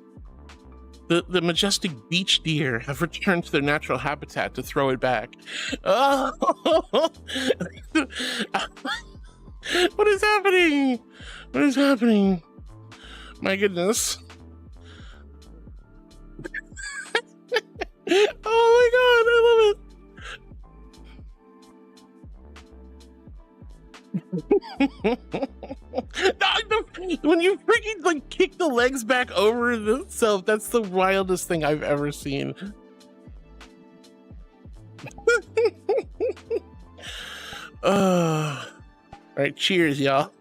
The majestic beach deer have returned to their natural habitat to throw it back. Oh. What is happening? What is happening? My goodness. Oh my god, I love it. When you freaking like kick the legs back over itself, that's the wildest thing I've ever seen. All right, cheers, y'all.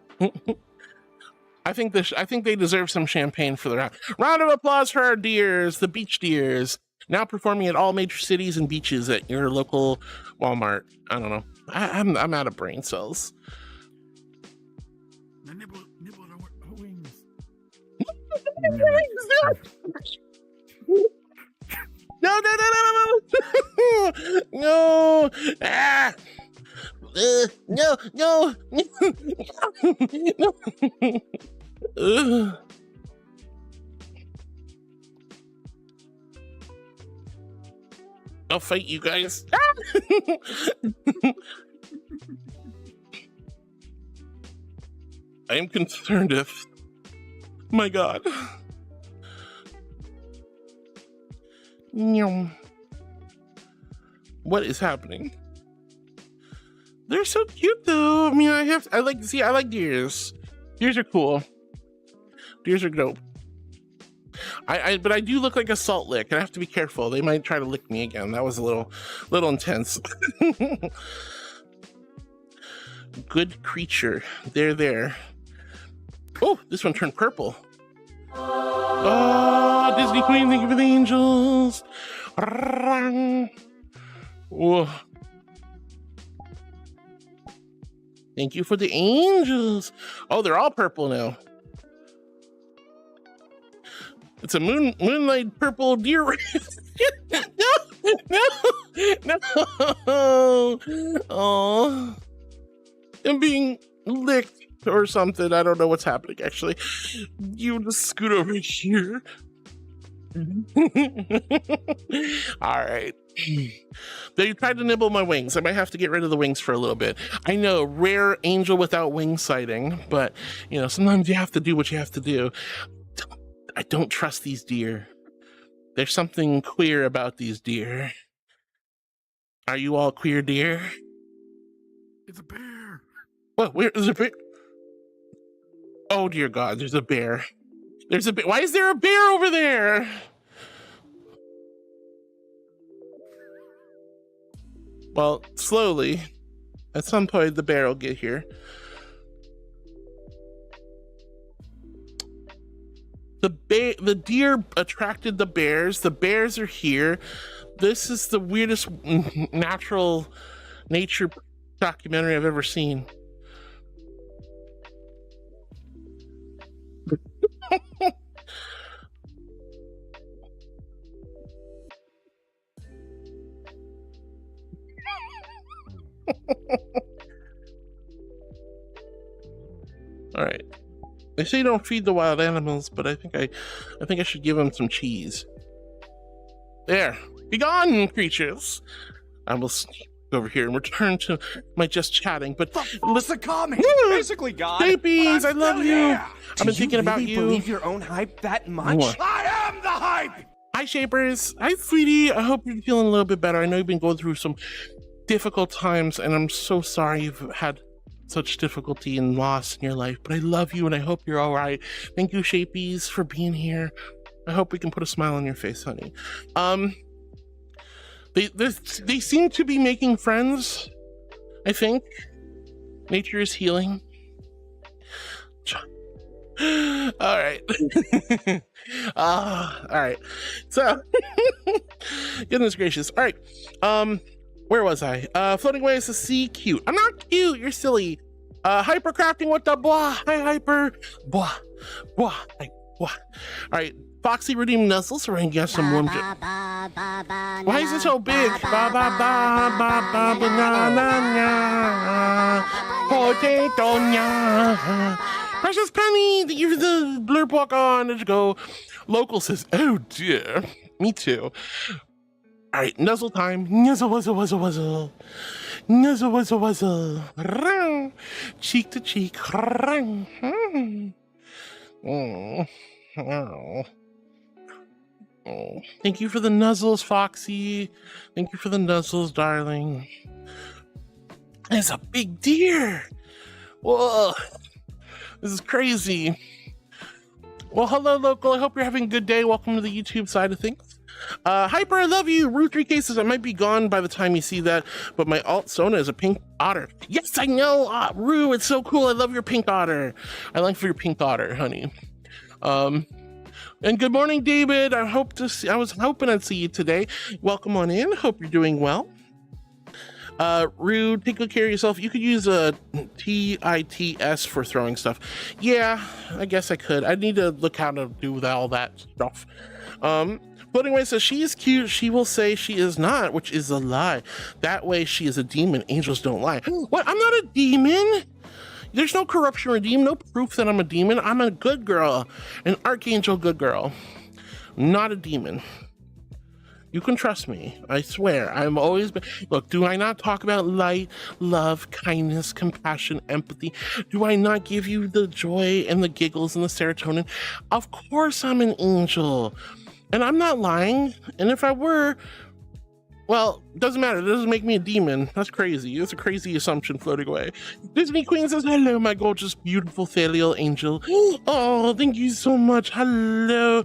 I think they deserve some champagne for the round. Round of applause for our deers, the beach deers, now performing at all major cities and beaches at your local Walmart. I don't know. I'm out of brain cells. Nibble our wings. No. No. Ah. No. I'll fight you guys. I am concerned if... My god. What is happening? They're so cute though. I mean, I like deers. Deers are cool. Deers are dope. But I do look like a salt lick, and I have to be careful. They might try to lick me again. That was a little intense. Good creature. They're there. Oh, this one turned purple. Oh, Disney Queen, thank you for the angels. Whoa. Thank you for the angels. Oh, they're all purple now. It's a moonlight purple deer. No. Oh, I'm being licked or something. I don't know what's happening, actually. You just scoot over here. All right. They tried to nibble my wings. I might have to get rid of the wings for a little bit. I know, rare angel without wing sighting, but you know, sometimes you have to do what you have to do. I don't trust these deer. There's something queer about these deer. Are you all queer deer? It's a bear. What? Where is a bear? Oh dear God, there's a bear. There's a bear. Why is there a bear over there? Well, slowly. At some point, the bear will get here. The deer attracted the bears. The bears are here. This is the weirdest nature documentary I've ever seen. All right. They say don't feed the wild animals, but I think I should give them some cheese. There. Be gone, creatures. I will sneak over here and return to my just chatting, but listen, calm. Basically, God. Babies, I love you. I've been thinking about you. Believe your own hype that much? What? I am the hype. Hi, Shapers. Hi, sweetie. I hope you're feeling a little bit better. I know you've been going through some difficult times, and I'm so sorry you've had such difficulty and loss in your life, but I love you and I hope you're all right. Thank you, Shapies, for being here. I hope we can put a smile on your face, honey. They seem to be making friends, I think. Nature is healing. All right. All right. So, goodness gracious. All right. Where was I? Floating away is the sea. Cute. I'm not cute. You're silly. Hypercrafting with the blah. Hi, Hyper. Blah. Blah. Like, blah. All right. Foxy redeemed nuzzles, so we're gonna get some warm. Why is it so big? Ba ba ba ba ba banana. Potato nya. Precious Penny, thank you for the blurb walk on. Let's go. Local says, oh dear. Me too. All right, nuzzle time. Nuzzle, wuzzle, wuzzle, wuzzle. Nuzzle, wuzzle, wuzzle. Cheek to cheek. Oh. Oh. Thank you for the nuzzles, Foxy. Thank you for the nuzzles, darling. It's a big deer. Whoa. This is crazy. Well, hello, local. I hope you're having a good day. Welcome to the YouTube side of things. Hyper, I love you. Rue 3 cases. I might be gone by the time you see that, but my alt Sona is a pink otter. Yes, I know. Rue, it's so cool. I love your pink otter. I like for your pink otter, honey. And good morning, David. I was hoping I'd see you today. Welcome on in. Hope you're doing well. Rue, take good care of yourself. You could use a TITS for throwing stuff. Yeah, I guess I could. I need to look how to do all that stuff. Floating Away says she is cute. She will say she is not, which is a lie. That way she is a demon. Angels don't lie. What? I'm not a demon. There's no corruption redeemed, no proof that I'm a demon. I'm a good girl, an archangel good girl, not a demon. You can trust me. I swear. I've always been. Look, do I not talk about light, love, kindness, compassion, empathy? Do I not give you the joy and the giggles and the serotonin? Of course I'm an angel. And I'm not lying. And if I were, well, doesn't matter. It doesn't make me a demon. That's crazy. It's a crazy assumption floating away. Disney Queen says, hello, my gorgeous, beautiful, filial angel. Oh, thank you so much. Hello.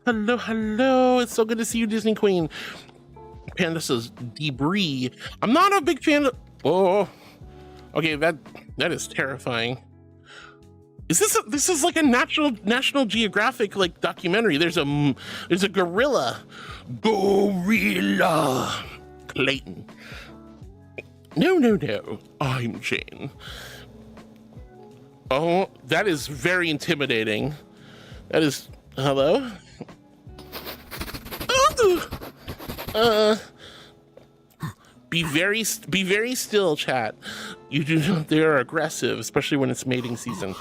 Hello, hello. It's so good to see you, Disney Queen. Panda says, debris. I'm not a big fan of... Oh. Okay, that is terrifying. This is like a National Geographic like documentary. There's a gorilla. Gorilla. Clayton. No. I'm Jane. Oh, that is very intimidating. That is... Hello? Be very still, chat. You do not, they are aggressive, especially when it's mating season.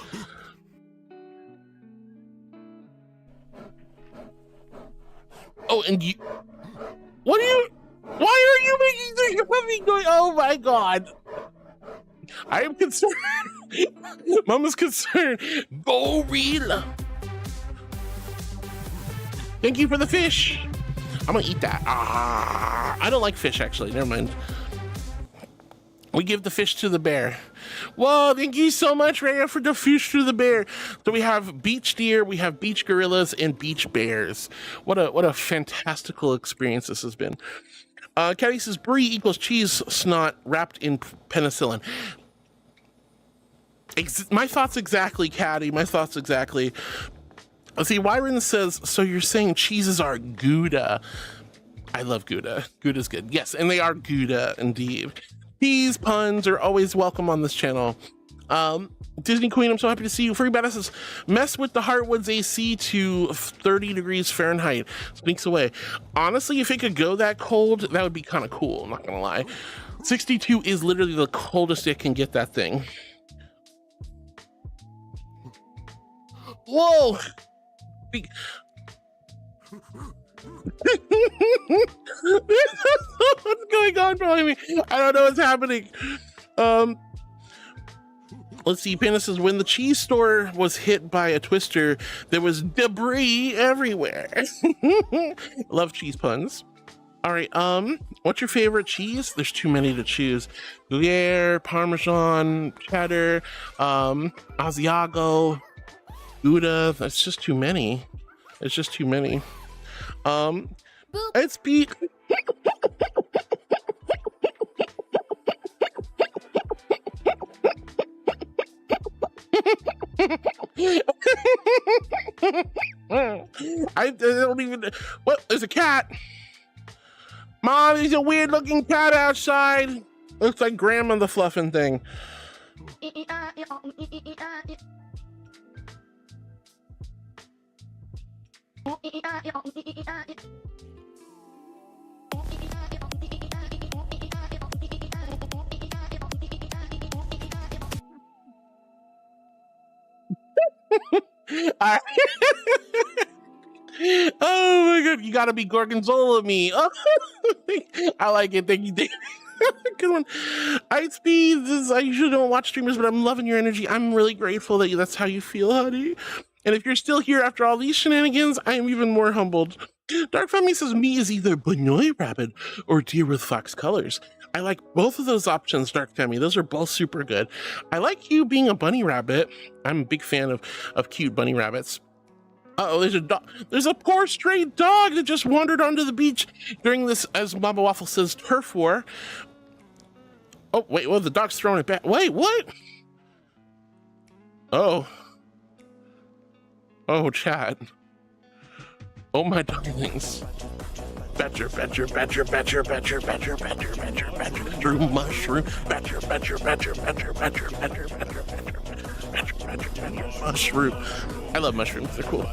Oh, and you, why are you making the puppy going? Oh my god. I am concerned. Mama's concerned. Gorilla. Thank you for the fish. I'm gonna eat that. I don't like fish, actually. Never mind. We give the fish to the bear. Whoa, thank you so much, Rhea, for the fish to the bear. So we have beach deer, we have beach gorillas, and beach bears. What a fantastical experience this has been. Caddy says, brie equals cheese snot wrapped in penicillin. My thoughts exactly, Caddy. My thoughts exactly. Let's see, Wyron says, so you're saying cheeses are Gouda. I love Gouda. Gouda's good. Yes, and they are Gouda, indeed. These puns are always welcome on this channel. Disney Queen, I'm so happy to see you. Free Badass says, mess with the Heartwoods AC to 30 degrees Fahrenheit. Sneaks away. Honestly, if it could go that cold, that would be kind of cool. I'm not going to lie. 62 is literally the coldest it can get, that thing. Whoa! What's going on behind me? I don't know what's happening. Let's see. Panda says, when the cheese store was hit by a twister, there was debris everywhere. Love cheese puns. All right. What's your favorite cheese? There's too many to choose. Gruyere, Parmesan, cheddar, Asiago, Gouda. That's just too many. It's just too many. It's beat. I don't even. What? There's a cat. Mom, there's a weird looking cat outside. Looks like Grandma the fluffing thing. Oh my god, you gotta be Gorgonzola me. Oh, I like it. Thank you, Dave. Good one. IceB, I usually don't watch streamers, but I'm loving your energy. I'm really grateful that that's how you feel, honey. And if you're still here after all these shenanigans, I am even more humbled. Dark Femi says me is either Banoi Rabbit or Deer with Fox Colors. I like both of those options, Dark Femi. Those are both super good. I like you being a bunny rabbit. I'm a big fan of cute bunny rabbits. Uh-oh, there's a dog. There's a poor stray dog that just wandered onto the beach during this, as Mama Waffle says, turf war. Oh, wait, well, the dog's throwing it back. Wait, what? Oh. Oh, chat. Oh, my darlings. Betcher, betcher, betcher, betcher, betcher, betcher, betcher, betcher, betcher, mushroom, mushroom, betcher, betcher, betcher, betcher, betcher, betcher, betcher, betcher, betcher, betcher, betcher, mushroom. I love mushrooms, they're cool.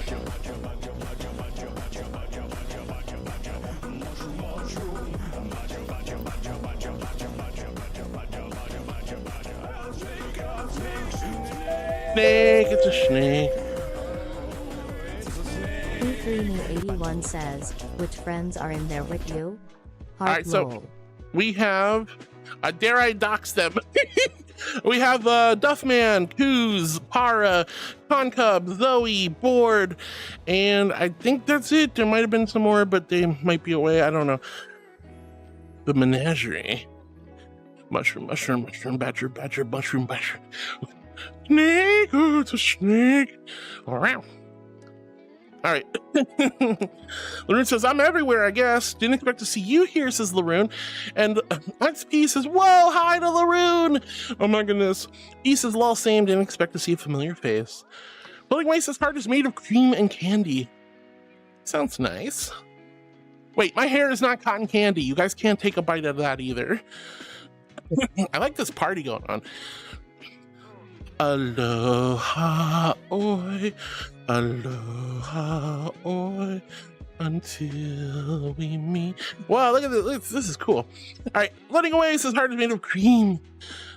Snake, it's a snake. 2381 says, which friends are in there with you? All right, so we have, dare I dox them? We have Duffman, Coos, Para, Concub, Zoe, Board, and I think that's it. There might have been some more, but they might be away. I don't know. The menagerie. Mushroom, mushroom, mushroom, badger, badger, mushroom, badger. Snake, oh, it's a snake. All right. All right. Laroon says, I'm everywhere, I guess. Didn't expect to see you here, says Laroon. And XP says, whoa, hi to Laroon. Oh my goodness. He says, lol, same. Didn't expect to see a familiar face. Floating Way says, heart is made of cream and candy. Sounds nice. Wait, my hair is not cotton candy. You guys can't take a bite of that either. I like this party going on. Aloha, oi. Aloha, oi. Until we meet. Wow, look at this. This is cool. All right, Floating Away says heart is made of cream.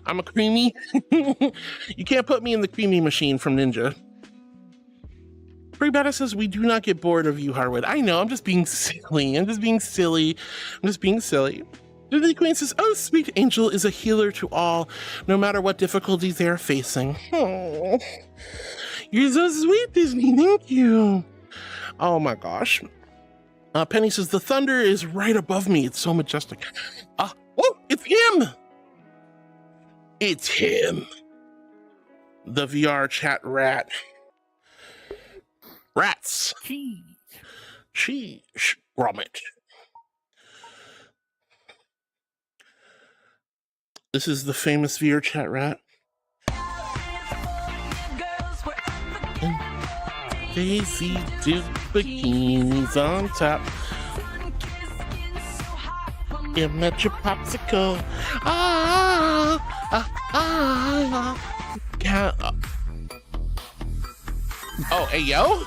I'm a creamy. You can't put me in the creamy machine from Ninja. Free Beta says we do not get bored of you, Harwood. I know, I'm just being silly. I'm just being silly. The Queen says, oh, sweet angel is a healer to all, no matter what difficulties they are facing. Oh, you're so sweet, Disney. Thank you. Oh my gosh. Penny says, the thunder is right above me. It's so majestic. Oh, it's him. It's him. The VR chat rat. Rats. Cheese. Grommet. This is the famous VR chat rat. Daisy Duke bikinis on top. You met your popsicle. Oh, hey, yo?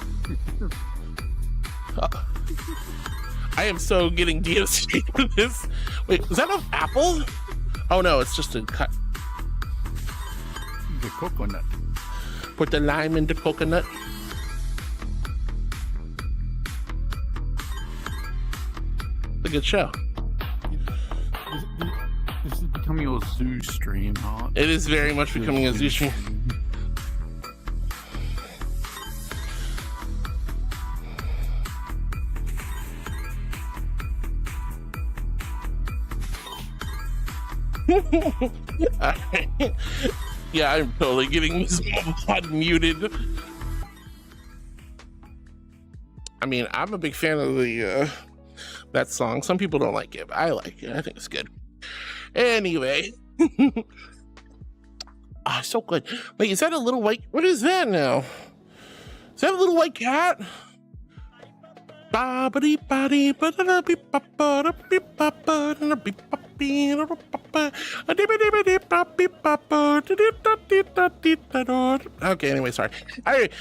I am so getting devastated with this. Wait, was that an apple? Oh no, it's just a cut. The coconut. Put the lime in the coconut. It's a good show. This is becoming your zoo stream, huh? It is very much becoming a zoo stream. Yeah, I'm totally getting this mod muted. I mean, I'm a big fan of the that song. Some people don't like it, but I like it. I think it's good. Anyway. So good. Wait, is that a little white? What is that now? Is that a little white cat? Okay, anyway, sorry. Alright,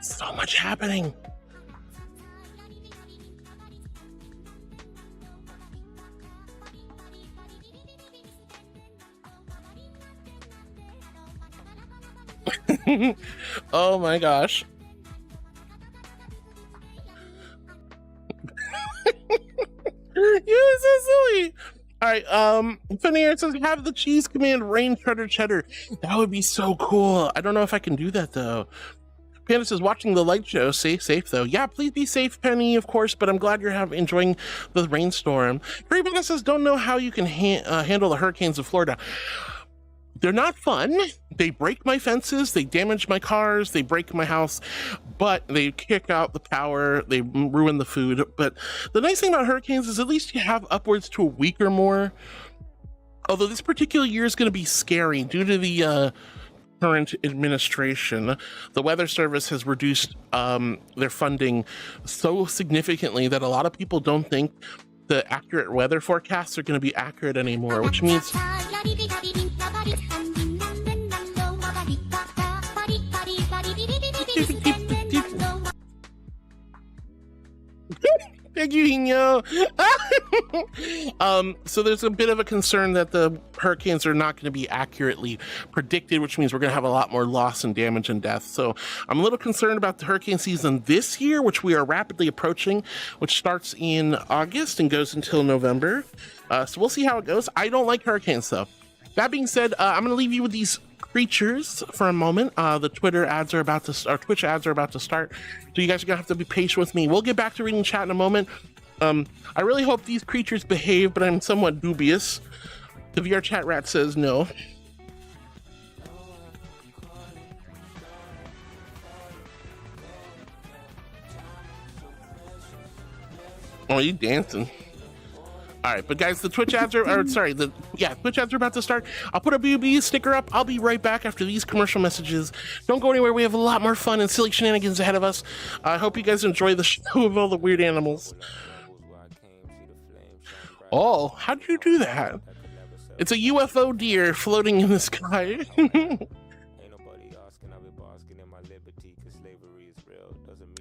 so much happening. Oh my gosh. You're so silly. All right, Finnair says have the cheese command rain cheddar. That would be so cool. I don't know if I can do that though. Panda says watching the light show. Stay safe though. Yeah, please be safe, Penny, of course. But I'm glad you're enjoying the rainstorm. Panda says don't know how you can handle the hurricanes of Florida. They're not fun. They break my fences, they damage my cars, they break my house, but they kick out the power, they ruin the food. But the nice thing about hurricanes is at least you have upwards to a week or more. Although this particular year is going to be scary due to the current administration. The Weather Service has reduced their funding so significantly that a lot of people don't think the accurate weather forecasts are going to be accurate anymore, which means thank you, Hino. So there's a bit of a concern that the hurricanes are not going to be accurately predicted, which means we're going to have a lot more loss and damage and death. So I'm a little concerned about the hurricane season this year, which we are rapidly approaching, which starts in August and goes until November. So we'll see how it goes. I don't like hurricanes though. That being said, I'm going to leave you with these creatures for a moment. The Twitch ads are about to start, so you guys are gonna have to be patient with me. We'll get back to reading chat in a moment. I really hope these creatures behave, but I'm somewhat dubious. The VR chat rat says no. Oh, you dancing. All right, but guys, the Twitch ads are, Twitch ads are about to start. I'll put a BB sticker up. I'll be right back after these commercial messages. Don't go anywhere. We have a lot more fun and silly shenanigans ahead of us. I hope you guys enjoy the show of all the weird animals. Oh, how did you do that? It's a UFO deer floating in the sky.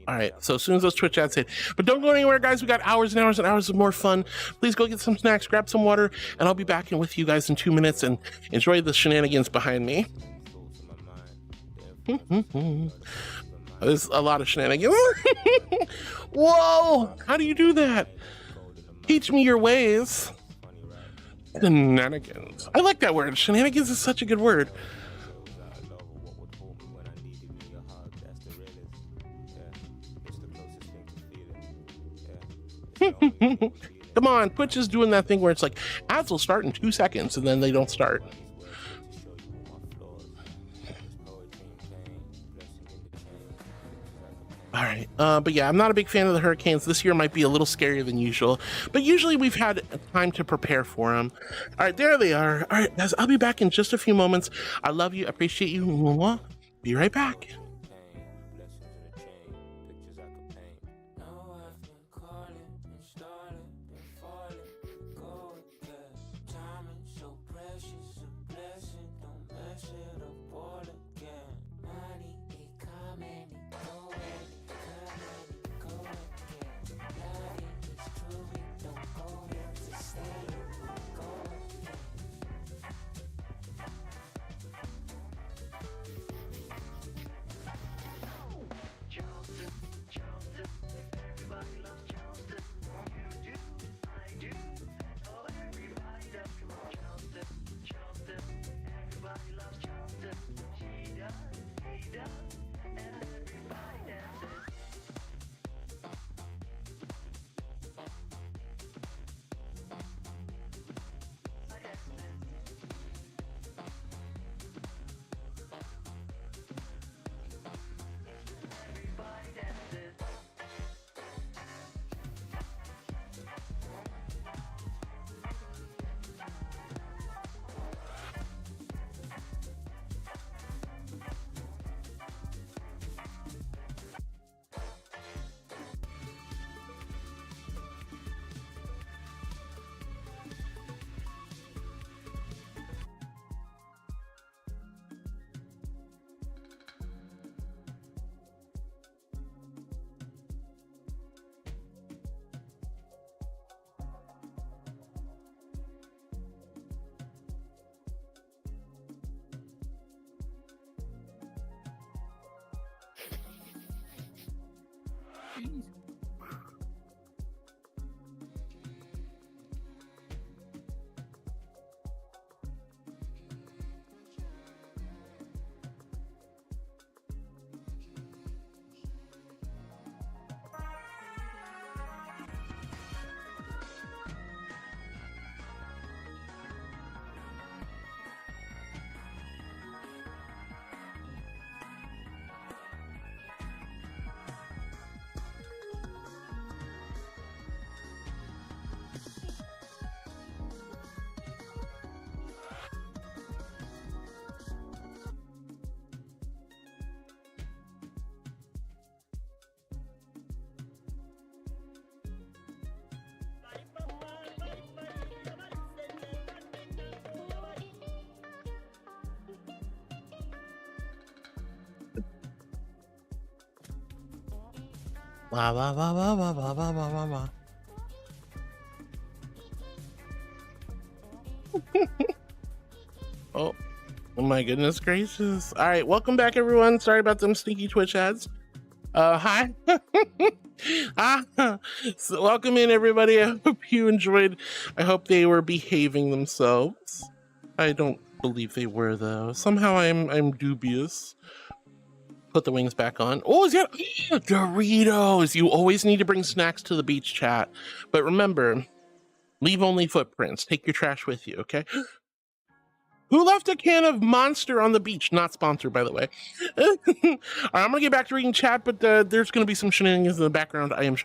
All right, so as soon as those Twitch ads hit, but don't go anywhere, guys. We got hours and hours and hours of more fun. Please go get some snacks, grab some water, and I'll be back in with you guys in 2 minutes and enjoy the shenanigans behind me. There's a lot of shenanigans. Whoa, how do you do that? Teach me your ways. Shenanigans. I like that word. Shenanigans is such a good word. Come on, Twitch is doing that thing where it's like ads will start in 2 seconds and then they don't start. All right, but yeah, I'm not a big fan of the hurricanes. This year might be a little scarier than usual, but usually we've had time to prepare for them. All right, there they are. All right, guys, I'll be back in just a few moments. I love you, appreciate you. Be right back. Wah, wah, wah, wah, wah, wah, wah, wah, wah, wah. Oh my goodness gracious. All right, welcome back everyone. Sorry about them sneaky Twitch ads. Hi. So welcome in everybody. I hope you enjoyed. I hope they were behaving themselves. I don't believe they were though. Somehow I'm dubious. Put the wings back on. Oh, is that Doritos? You always need to bring snacks to the beach, chat. But remember, leave only footprints. Take your trash with you, okay? Who left a can of Monster on the beach? Not sponsored, by the way. All right, I'm gonna get back to reading chat, but there's gonna be some shenanigans in the background. I am.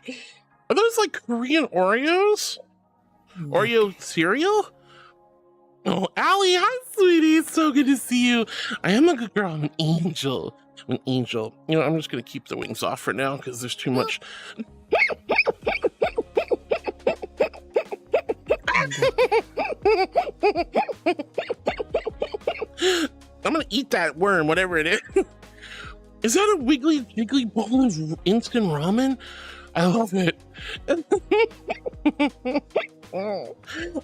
Are those like Korean Oreos? Oreo cereal? Oh, Allie, hi, sweetie. It's so good to see you. I am a good girl. I'm an angel. I'm an angel. You know, I'm just gonna keep the wings off for now because there's too much. I'm gonna eat that worm, whatever it is. Is that a wiggly jiggly bowl of instant ramen? I love it.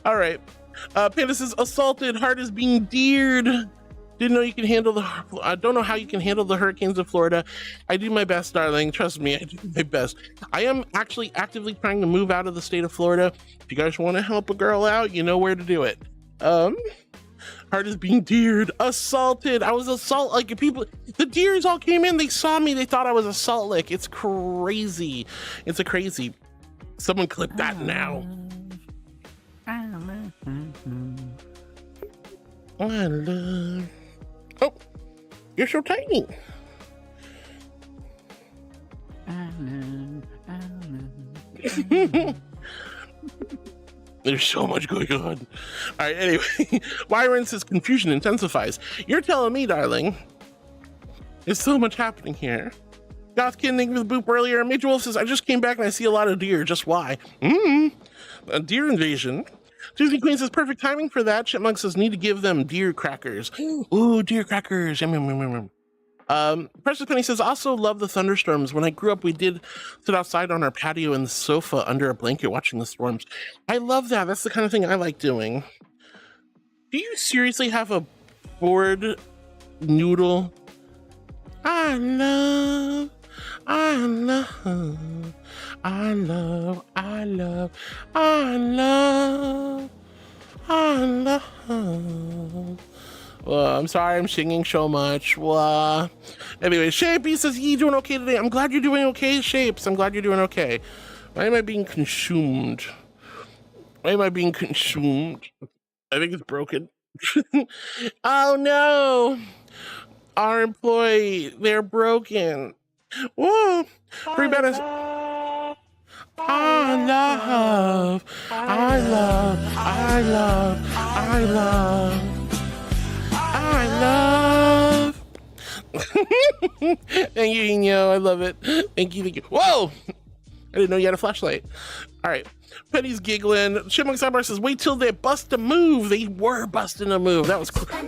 All right. Panda says assaulted, heart is being deered. Didn't know you can handle the. I don't know how you can handle the hurricanes of Florida. I do my best, darling. Trust me, I do my best. I am actually actively trying to move out of the state of Florida. If you guys want to help a girl out, you know where to do it. Heart is being deered. Assaulted. I was assaulted. Like people, the deers all came in. They saw me. They thought I was a salt lick. It's crazy. It's a crazy. Someone clip that now. I love. Oh, you're so tiny. There's so much going on. All right, anyway. Byron says confusion intensifies. You're telling me, darling. There's so much happening here. Goth Kid, thank you for the boop earlier. Major Wolf says, I just came back and I see a lot of deer. Just why? A deer invasion. Disney Queen says, perfect timing for that. Chipmunk says, need to give them deer crackers. Ooh, deer crackers. Precious Penny says, also love the thunderstorms. When I grew up, we did sit outside on our patio in the sofa under a blanket watching the storms. I love that. That's the kind of thing I like doing. Do you seriously have a board noodle? I love. Well, I'm sorry I'm singing so much. Well, anyway, Shapey says, you doing okay today? I'm glad you're doing okay, Shapes. I'm glad you're doing okay. Why am I being consumed? I think it's broken. Oh no! Our employee, they're broken. Whoa! Free Bennett. I love. Thank you, Ino. I love it. Thank you. Whoa! I didn't know you had a flashlight. All right. Penny's giggling. Chipmunk Sidebar says, wait till they bust a move. They were busting a move. That was cool. I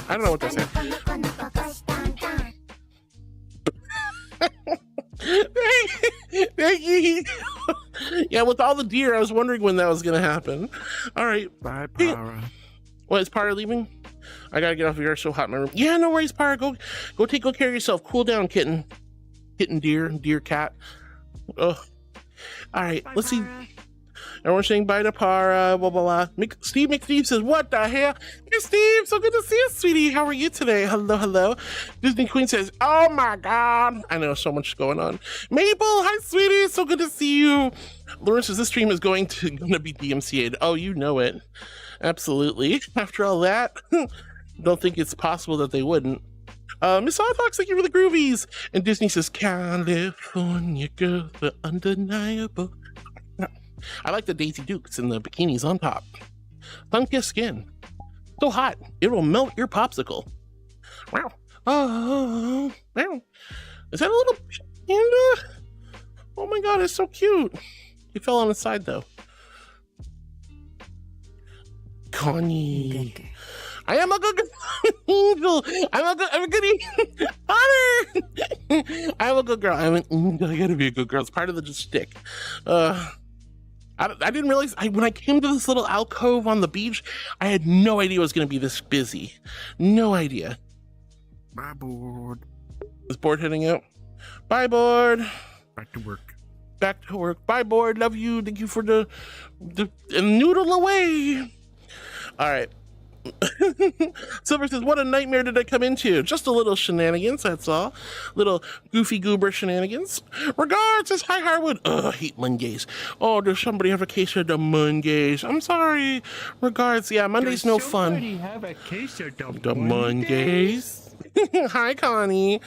don't know what they're saying. Thank you. Yeah, with all the deer, I was wondering when that was going to happen. All right. Bye, Para. What, is Para leaving? I got to get off of here. It's so hot in my room. Yeah, no worries, Para. Go take good care of yourself. Cool down, kitten. Kitten, deer, cat. Oh. All right, let's see. Everyone's saying bye to Para, blah, blah, blah. Steve McSteve says, what the hell? Hey, Steve, so good to see you, sweetie. How are you today? Hello. Disney Queen says, oh my God. I know, so much going on. Mabel, hi, sweetie. So good to see you. Lauren says, this stream is going to be DMCA'd. Oh, you know it. Absolutely. After all that, don't think it's possible that they wouldn't. Miss Hotfox, thank you for the groovies. And Disney says, California girl, the undeniable. I like the Daisy Dukes and the bikinis on top. Sun-kissed skin. So hot, it will melt your popsicle. Wow. Oh, wow. Is that a little panda? Oh my God, it's so cute. He fell on his side though. Connie. I am a good angel. I'm a goodie. Honor. I'm a good girl. I gotta be a good girl. It's part of the stick. I didn't realize when I came to this little alcove on the beach, I had no idea it was going to be this busy. No idea. Bye, board. Is board heading out? Bye, board. Back to work. Back to work. Bye, board. Love you. Thank you for the noodle away. All right. Silver says, what a nightmare did I come into? Just a little shenanigans, that's all. Little goofy goober shenanigans. Regards, says hi Harwood. I hate Mondays. Oh, does somebody have a case of the Mondays? I'm sorry. Regards, yeah, Monday's no fun. Have a case of the Mondays. Hi Connie.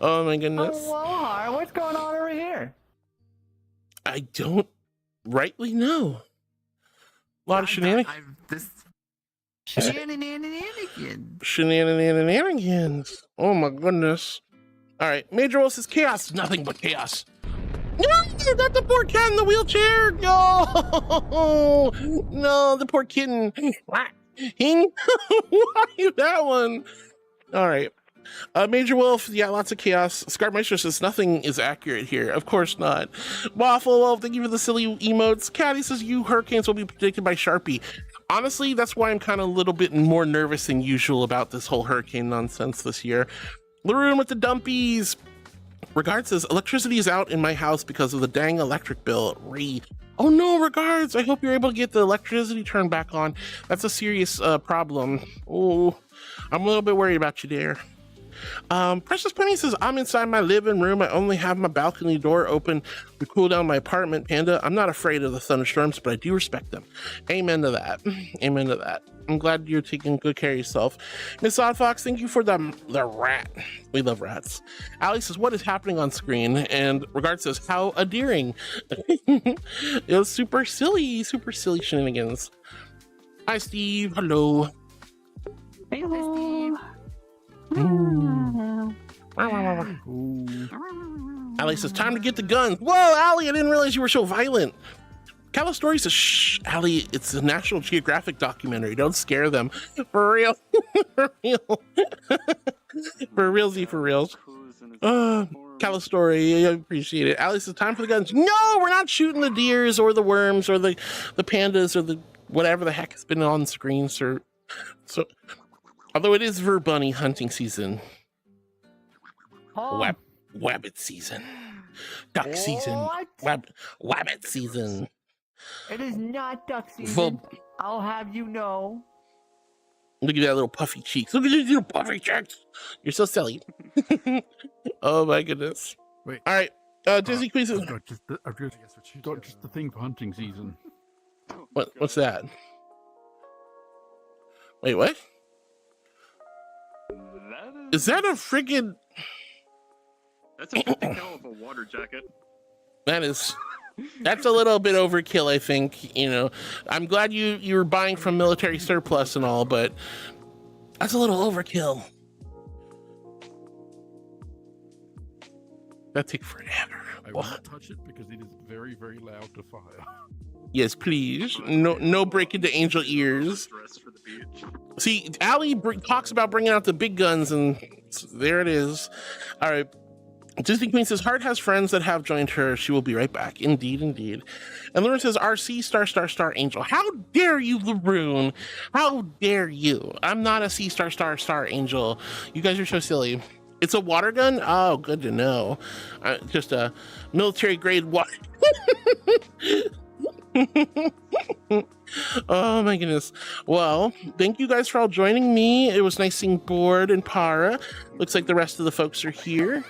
Oh my goodness. Hi, what's going on over here? I don't rightly know. A lot of shenanigans. Shenanigans. Oh my goodness. All right, Major Wolf says chaos. Nothing but chaos. No, not the poor cat in the wheelchair. No, no, the poor kitten. Why that one? All right. Major Wolf, yeah, lots of chaos. Scarmeister says nothing is accurate here. Of course not. Waffle Wolf, thank you for the silly emotes. Caddy says you hurricanes will be predicted by Sharpie. Honestly, that's why I'm kind of a little bit more nervous than usual about this whole hurricane nonsense this year. Laroon with the dumpies. Regards says electricity is out in my house because of the dang electric bill. Oh no, Regards. I hope you're able to get the electricity turned back on. That's a serious problem. Oh, I'm a little bit worried about you there. Precious Penny says, I'm inside my living room. I only have my balcony door open to cool down my apartment. Panda, I'm not afraid of the thunderstorms, but I do respect them. Amen to that. Amen to that. I'm glad you're taking good care of yourself. Miss Oddfox, thank you for the rat. We love rats. Ali says, what is happening on screen? And Regard says, how endearing. It was super silly shenanigans. Hi, Steve. Hello. Hello. Ali says, time to get the guns. Whoa, Ali, I didn't realize you were so violent. Calistory says, shh, Ali, it's a National Geographic documentary. Don't scare them. For real. For real. For realsy, for reals. Calistory, I appreciate it. Ali says, time for the guns. No, we're not shooting the deers or the worms or the pandas or the whatever the heck has been on screen. So although it is bunny hunting season. Wabbit season. Duck season. Wabbit season. It is not duck season. I'll have you know. Look at that little puffy cheeks. Look at these little puffy cheeks. You're so silly. Oh my goodness. Wait. All right. Disney Queen says, I've got just the thing for hunting season. What's that? Wait, what? Is that a friggin'... That's a 50 cal of a water jacket. That's a little bit overkill, I think. You know, I'm glad you were buying from military surplus and all, but that's a little overkill. That takes forever. I will not touch it because it is very, very loud to fire. Yes, please. No break into angel ears. See, Ali talks about bringing out the big guns, and there it is. All right. Disney Queen says, Heart has friends that have joined her. She will be right back. Indeed, indeed. And Laroon says, RC *** angel. How dare you, Laroon? How dare you? I'm not a C *** angel. You guys are so silly. It's a water gun? Oh, good to know. Just a military grade water. Oh my goodness. Well, thank you guys for all joining me. It was nice seeing Board and Para. Looks like the rest of the folks are here.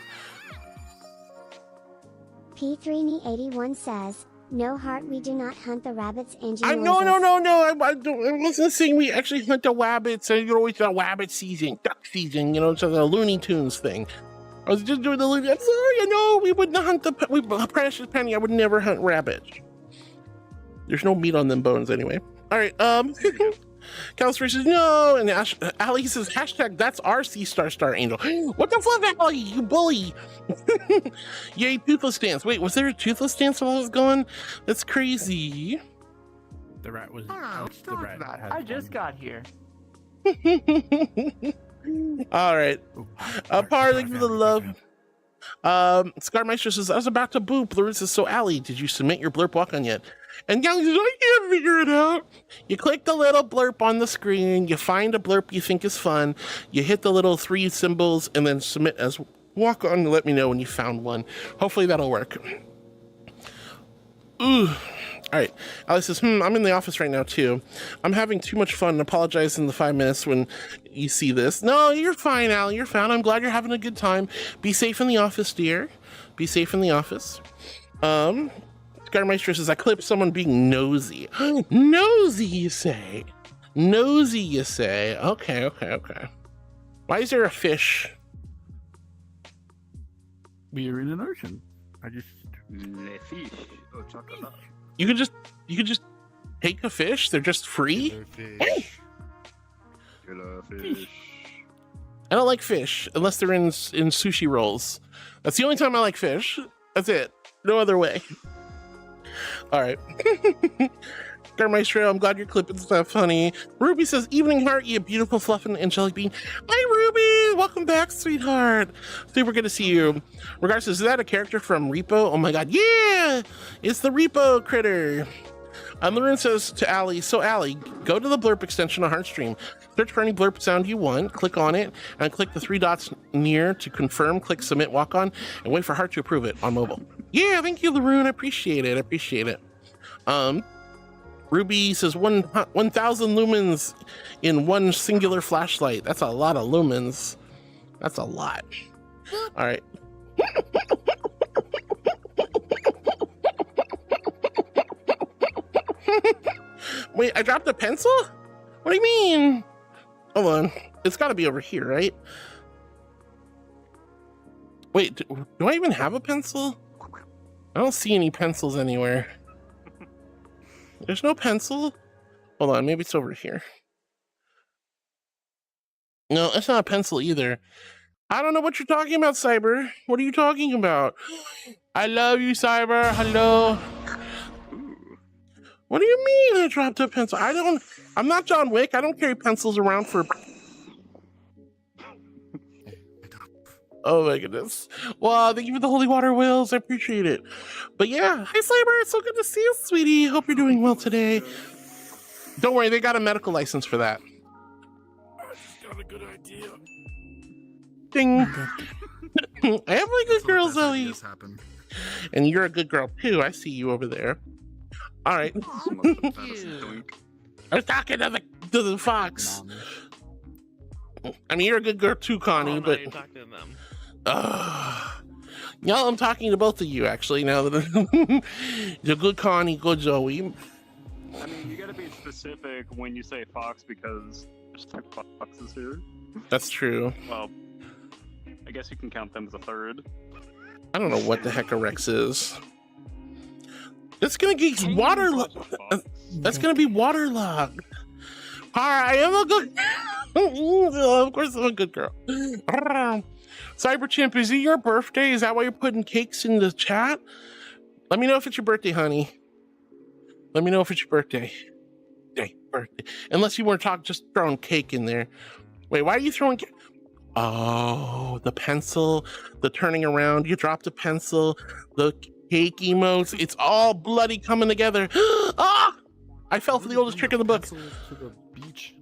P3Me81 says, no Heart, we do not hunt the rabbits and you No. I wasn't saying we actually hunt the wabbits. And you know, it's a wabbit season, duck season, you know, it's a Looney Tunes thing. I was just doing the Looney Tunes. I'm sorry, I know we would not hunt Precious Penny, I would never hunt rabbits. There's no meat on them bones anyway. All right, Calistory says no, and Ali says hashtag that's our C *** angel. What the fuck, Ali? You bully! Yay, toothless dance. Wait, was there a toothless dance while I was gone? That's crazy. The rat was. I just got here. All right. Par, thank you for the love. Scarmeister says, I was about to boop. Larissa says, so Allie, did you submit your blurp walk-on yet? And Young says, I can't figure it out. You click the little blurp on the screen, you find a blurp you think is fun, you hit the little 3 symbols, and then submit as walk-on and let me know when you found one. Hopefully that'll work. Ooh. All right. Alice says, I'm in the office right now, too. I'm having too much fun and apologize in the 5 minutes when you see this. No, you're fine, Allie. You're fine. I'm glad you're having a good time. Be safe in the office, dear. Be safe in the office. Scarmeister says, I clipped someone being nosy. Nosy, you say? Nosy, you say? Okay. Why is there a fish? We are in an ocean. I just... Le fish. Oh, chocolate. You could just take a fish. They're just free. Killer fish. I don't like fish unless they're in sushi rolls. That's the only time I like fish. That's it. No other way. All right. Garmaestro, I'm glad your clip is that funny. Ruby says, evening heart, you beautiful fluffin' angelic being. Hi, Ruby. Welcome back, sweetheart. Super good to see you. Regards, is that a character from Repo? Oh my God. Yeah, it's the Repo critter. And Lauren says to Allie, so Allie, go to the blurp extension on Heartstream. Search for any blurp sound you want, click on it, and click the 3 dots near to confirm, click submit walk on, and wait for Heart to approve it on mobile. Yeah, thank you, Laroon. I appreciate it. Ruby says 1,000 lumens in one singular flashlight. That's a lot of lumens. That's a lot. All right. Wait, I dropped a pencil? What do you mean? Hold on. It's got to be over here, right? Wait, do I even have a pencil? I don't see any pencils anywhere. There's no pencil? Hold on, maybe it's over here. No, it's not a pencil either. I don't know what you're talking about, Cyber. What are you talking about? I love you, Cyber. Hello. What do you mean I dropped a pencil? I'm not John Wick. I don't carry pencils around for... Oh my goodness. Well, thank you for the holy water whales. I appreciate it. But yeah, hi Cyber. It's so good to see you, sweetie. Hope you're doing well today. Don't worry, they got a medical license for that. I just got a good idea. Ding. I am a good girl, Zoe. And you're a good girl too. I see you over there. All right. I was talking to the fox. I mean, you're a good girl too, Connie, but you're talking to them. No, I'm talking to both of you actually. Now that the good Connie, good Zoe. I mean, you gotta be specific when you say fox because there's 2 foxes here. That's true. Well, I guess you can count them as a third. I don't know what the heck a Rex is. It's gonna get waterlogged. That's gonna be waterlogged. Hi, I am a good. Of course, I'm a good girl. Cyberchimp, is it your birthday? Is that why you're putting cakes in the chat? Let me know if it's your birthday, honey. Let me know if it's your birthday. Birthday. Unless you want to talk, just throwing cake in there. Wait, why are you throwing cake? Oh, the pencil, the turning around. You dropped a pencil, the cake emotes. It's all bloody coming together. Ah! I fell for the oldest trick in the book. To the beach.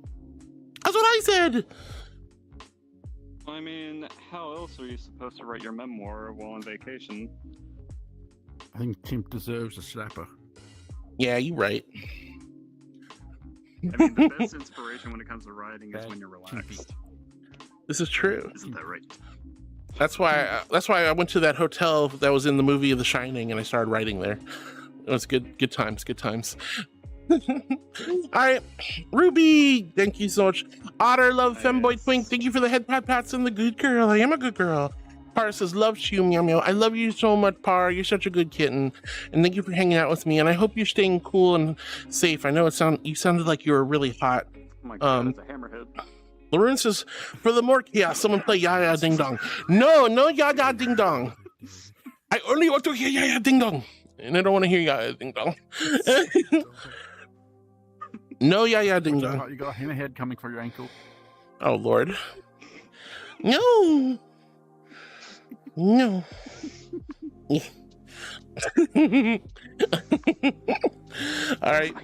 That's what I said. I mean, how else are you supposed to write your memoir while on vacation? I think Chimp deserves a slapper. Yeah, you're right. I mean, the best inspiration when it comes to writing is when you're relaxed. This is true. Isn't that right? That's why I went to that hotel that was in the movie of The Shining, and I started writing there. It was good times. All right, Ruby, thank you so much. Otter, love, femboy, twink, thank you for the head pats and the good girl. I am a good girl. Par says, love you, meow meow. I love you so much, Par. You're such a good kitten, and thank you for hanging out with me. And I hope you're staying cool and safe. I know you sounded like you were really hot. Oh my God, it's a hammerhead. Laroon says, for the more chaos, someone play Ya Ya Ding Dong. No Ya Ya Ding Dong. I only want to hear Ya Ya Ding Dong, and I don't want to hear Ya Ya Ding Dong. No Ya Ya Ding Dong. You got a hammerhead coming for your ankle. Oh Lord. No. No. All right.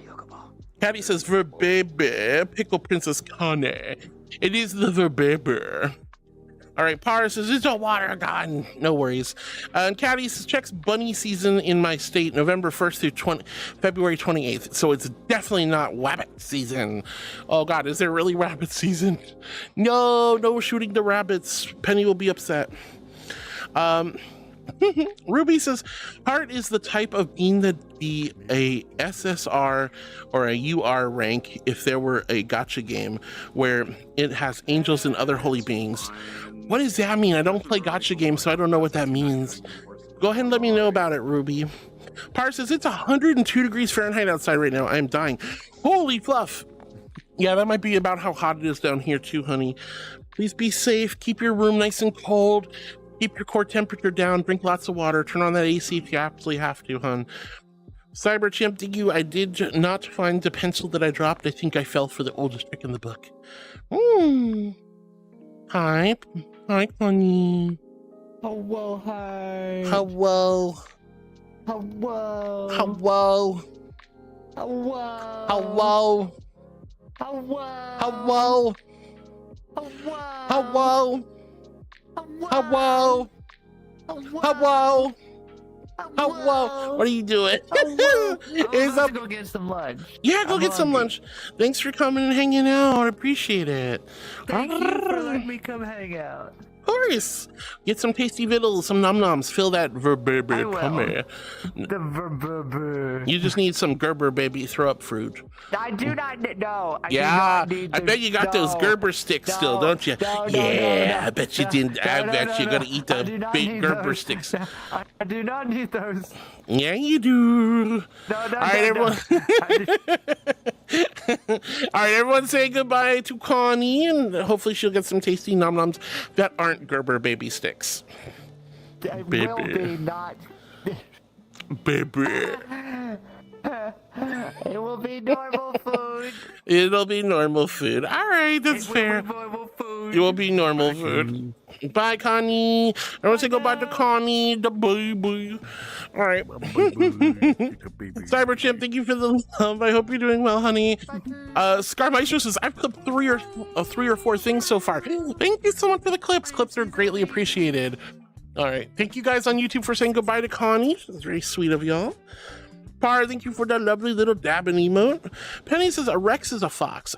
Caddy says, Verbaby, Pickle Princess Connie. It is the Verbaby. All right, Par says, it's a water gun. No worries. And Caddy says, checks bunny season in my state, November 1st through February 28th. So it's definitely not rabbit season. Oh God, is there really rabbit season? No shooting the rabbits. Penny will be upset. Ruby says, Heart is the type of being that be a SSR or a UR rank if there were a gacha game where it has angels and other holy beings. What does that mean? I don't play gacha games, so I don't know what that means. Go ahead and let me know about it, Ruby. Par says, it's 102 degrees Fahrenheit outside right now. I'm dying. Holy fluff. Yeah, that might be about how hot it is down here too, honey. Please be safe. Keep your room nice and cold. Keep your core temperature down. Drink lots of water. Turn on that AC if you absolutely have to, hun. Cyber Champ DQ, I did not find the pencil that I dropped. I think I fell for the oldest trick in the book. Hi, honey. Hello, hi. Hello. Hello. Hello. Hello. Hello. Hello. Hello. Hello. Hello. Hello. What are you doing? I'm about to go get some lunch. Yeah, go get some lunch. Thanks for coming and hanging out. I appreciate it. Thank you for letting me come hang out. Of course. Get some tasty vittles, some nom-noms. Fill that Verbaby tummy. The Verbaby. You just need some Gerber baby throw up fruit. I do not need, no. I bet you got those Gerber sticks still, don't you? I bet you didn't. I bet you're going to eat the big Gerber sticks. I do not need those. Yeah, you do. All right, everyone. All right, everyone say goodbye to Connie, and hopefully she'll get some tasty nom-noms that aren't Gerber baby sticks. It will be not. Baby. It will be normal food. It'll be normal food. All right, that's fair. It will be normal food. Bye, Connie. I want to say goodbye to Connie, the baby. All right. Cyber Chimp, thank you for the love. I hope you're doing well, honey. Scarmeister says, I've clipped three or four things so far. Thank you so much for the clips. Clips are greatly appreciated. All right. Thank you guys on YouTube for saying goodbye to Connie. That's very sweet of y'all. Par, thank you for that lovely little dabbing emote. Penny says a Rex is a fox.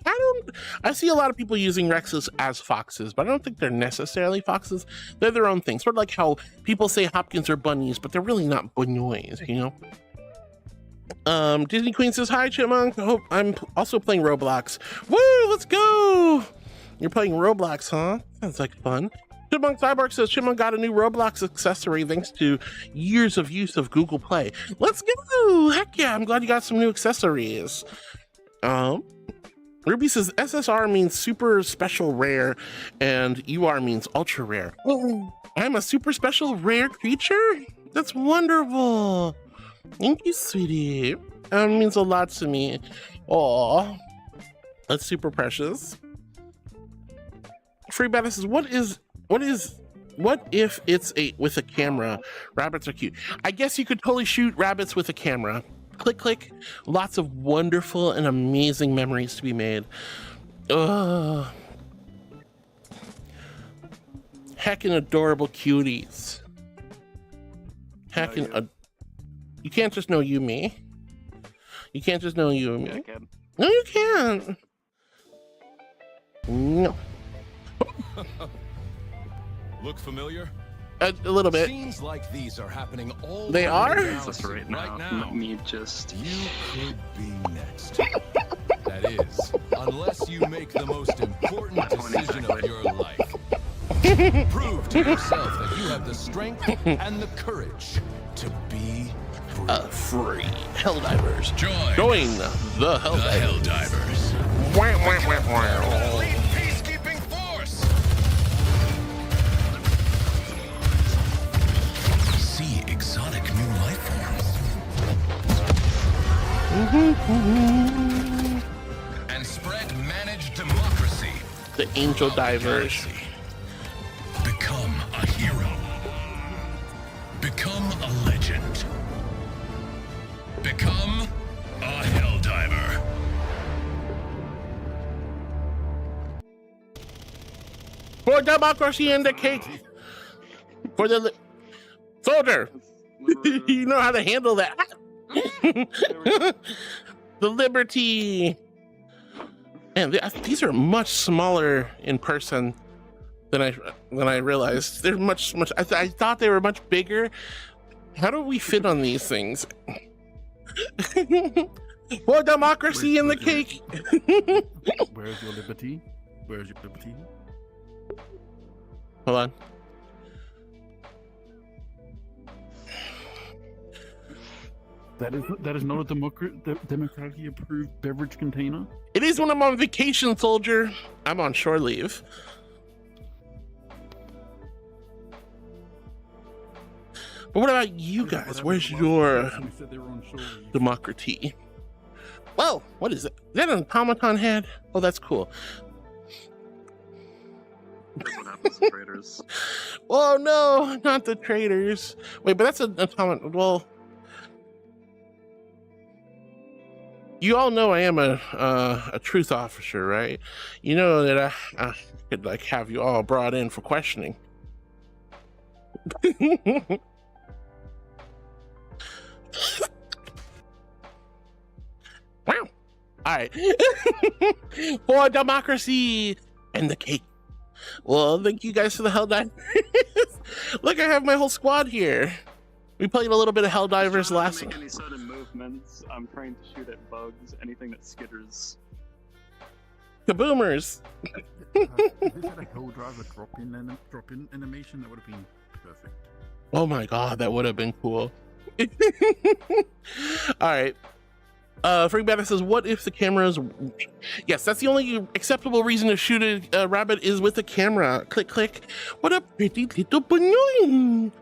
I see a lot of people using Rexes as foxes, but I don't think they're necessarily foxes. They're their own thing. Sort of like how people say Hopkins are bunnies, but they're really not bunnies, you know? Disney Queen says, hi, Chipmunk. I hope I'm also playing Roblox. Woo, let's go. You're playing Roblox, huh? Sounds like fun. Chipmunk Cyborg says Chipmunk got a new Roblox accessory thanks to years of use of Google Play. Let's go! Heck yeah, I'm glad you got some new accessories. Ruby says SSR means super special rare and UR means ultra rare. I'm a super special rare creature? That's wonderful. Thank you, sweetie. That means a lot to me. Aw, that's super precious. Free Badass says, what if it's with a camera? Rabbits are cute. I guess you could totally shoot rabbits with a camera. Click, click. Lots of wonderful and amazing memories to be made. Ugh. Heckin' adorable cuties. Heckin' you can't just know you me. You can't just know you and me. Yeah, I can. No, you can't. No. Look familiar? A little bit. Scenes like these are happening all They are? Just right now. Let me just. You could be next. That is, unless you make the most important decision of your life. Prove to yourself that you have the strength and the courage to be free. Helldivers. Join the Helldivers. Wah, wah, wah, wah. peacekeeping force. See exotic new life forms. And spread managed democracy. The Angel Divers. Become a hero. Become a legend. Become a Helldiver. For democracy and the cake. For the soldier. You know how to handle that. The liberty. And these are much smaller in person than I realized. They're much. I thought they were much bigger. How do we fit on these things? For democracy and the cake. Where's your liberty? Where's your liberty? Hold on. That is not a democratically approved beverage container. It is when I'm on vacation, soldier. I'm on shore leave. But what about you guys? Where's your democracy? Whoa, what is it? Is that an automaton head? Oh, that's cool. That's what happens to traitors. Oh no, not the traitors. Wait, but that's an automaton. Well, you all know I am a truth officer, right? You know that I could like have you all brought in for questioning. Wow. All right. For democracy and the cake. Well, thank you guys for the Helldivers. Look, I have my whole squad here. We played a little bit of Helldivers last time. Any sudden movements, I'm trying to shoot at bugs, anything that skitters. Kaboomers. If this had a Helldriver drop-in animation, that would have been perfect. Oh my god, that would have been cool. All right. Freak Bada says, what if the camera's... Yes, that's the only acceptable reason to shoot a rabbit is with the camera. Click, click. What a pretty little balloon.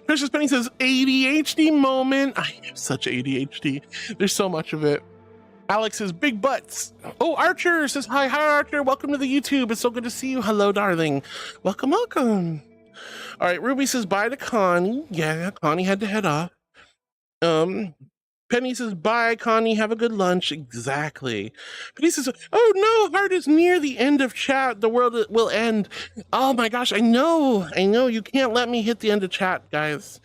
Precious Penny says, ADHD moment. I have such ADHD. There's so much of it. Alex says, big butts. Oh, Archer says, hi, Archer. Welcome to the YouTube. It's so good to see you. Hello, darling. Welcome, welcome. All right, Ruby says, bye to Connie. Yeah, Connie had to head off. Penny says, bye, Connie. Have a good lunch. Exactly. Penny says, oh no, Heart is near the end of chat. The world will end. Oh my gosh, I know. You can't let me hit the end of chat, guys.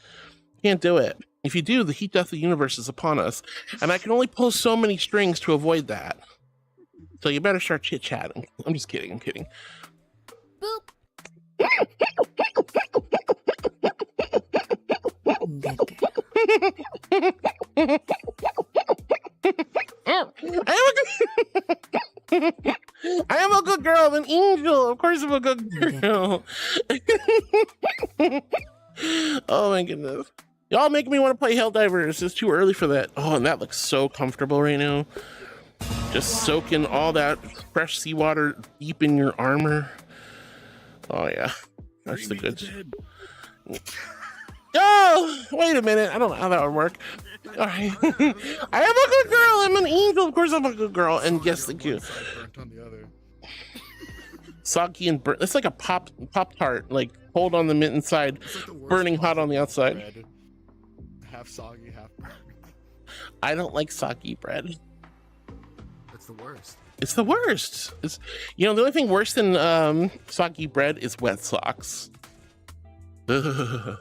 Can't do it. If you do, the heat death of the universe is upon us. And I can only pull so many strings to avoid that. So you better start chit-chatting. I'm just kidding. I'm kidding. Boop. I am a good girl. I'm an angel. Of course I'm a good girl. Oh my goodness. Y'all make me want to play Helldivers. It's too early for that. Oh, and that looks so comfortable right now. Just soaking all that fresh seawater deep in your armor. Oh yeah. That's the good. Oh, wait a minute. I don't know how that would work. All right. I am a good girl. I'm an angel. Of course I'm a good girl. And yes, thank you. Soggy and burnt. It's like a pop tart, like cold on the mint inside, like burning hot on the outside. Bread. Half soggy, half burnt. I don't like soggy bread. That's the worst. It's the worst. It's, you know, the only thing worse than soggy bread is wet socks. Ugh.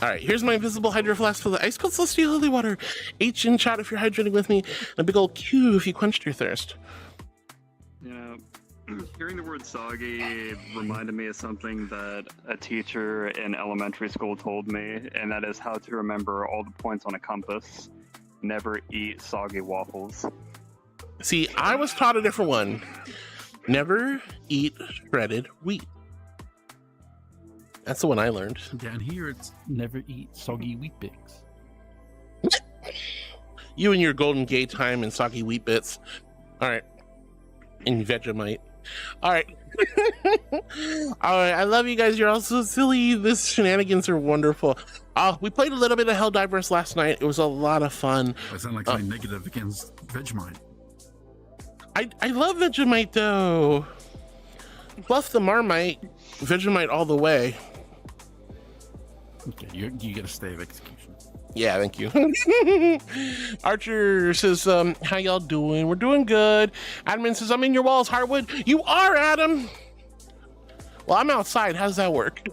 All right, here's my invisible hydro flask for the ice cold celestial holy water. H in chat if you're hydrating with me, and a big old Q if you quenched your thirst. Yeah, hearing the word soggy reminded me of something that a teacher in elementary school told me, and that is how to remember all the points on a compass. Never eat soggy waffles. See, I was taught a different one. Never eat shredded wheat. That's the one I learned. Down here, it's never eat soggy wheat bix. You and your golden gay time and soggy wheat bits. All right. And Vegemite. All right. All right. I love you guys. You're all so silly. This shenanigans are wonderful. We played a little bit of Helldivers last night. It was a lot of fun. I sound like something negative against Vegemite. I love Vegemite though. Fluff the Marmite, Vegemite all the way. Okay, you get a stay of execution. Yeah, thank you. Archer says, how y'all doing? We're doing good. Admin says, I'm in your walls, Heartwood. You are, Adam. Well, I'm outside. How does that work?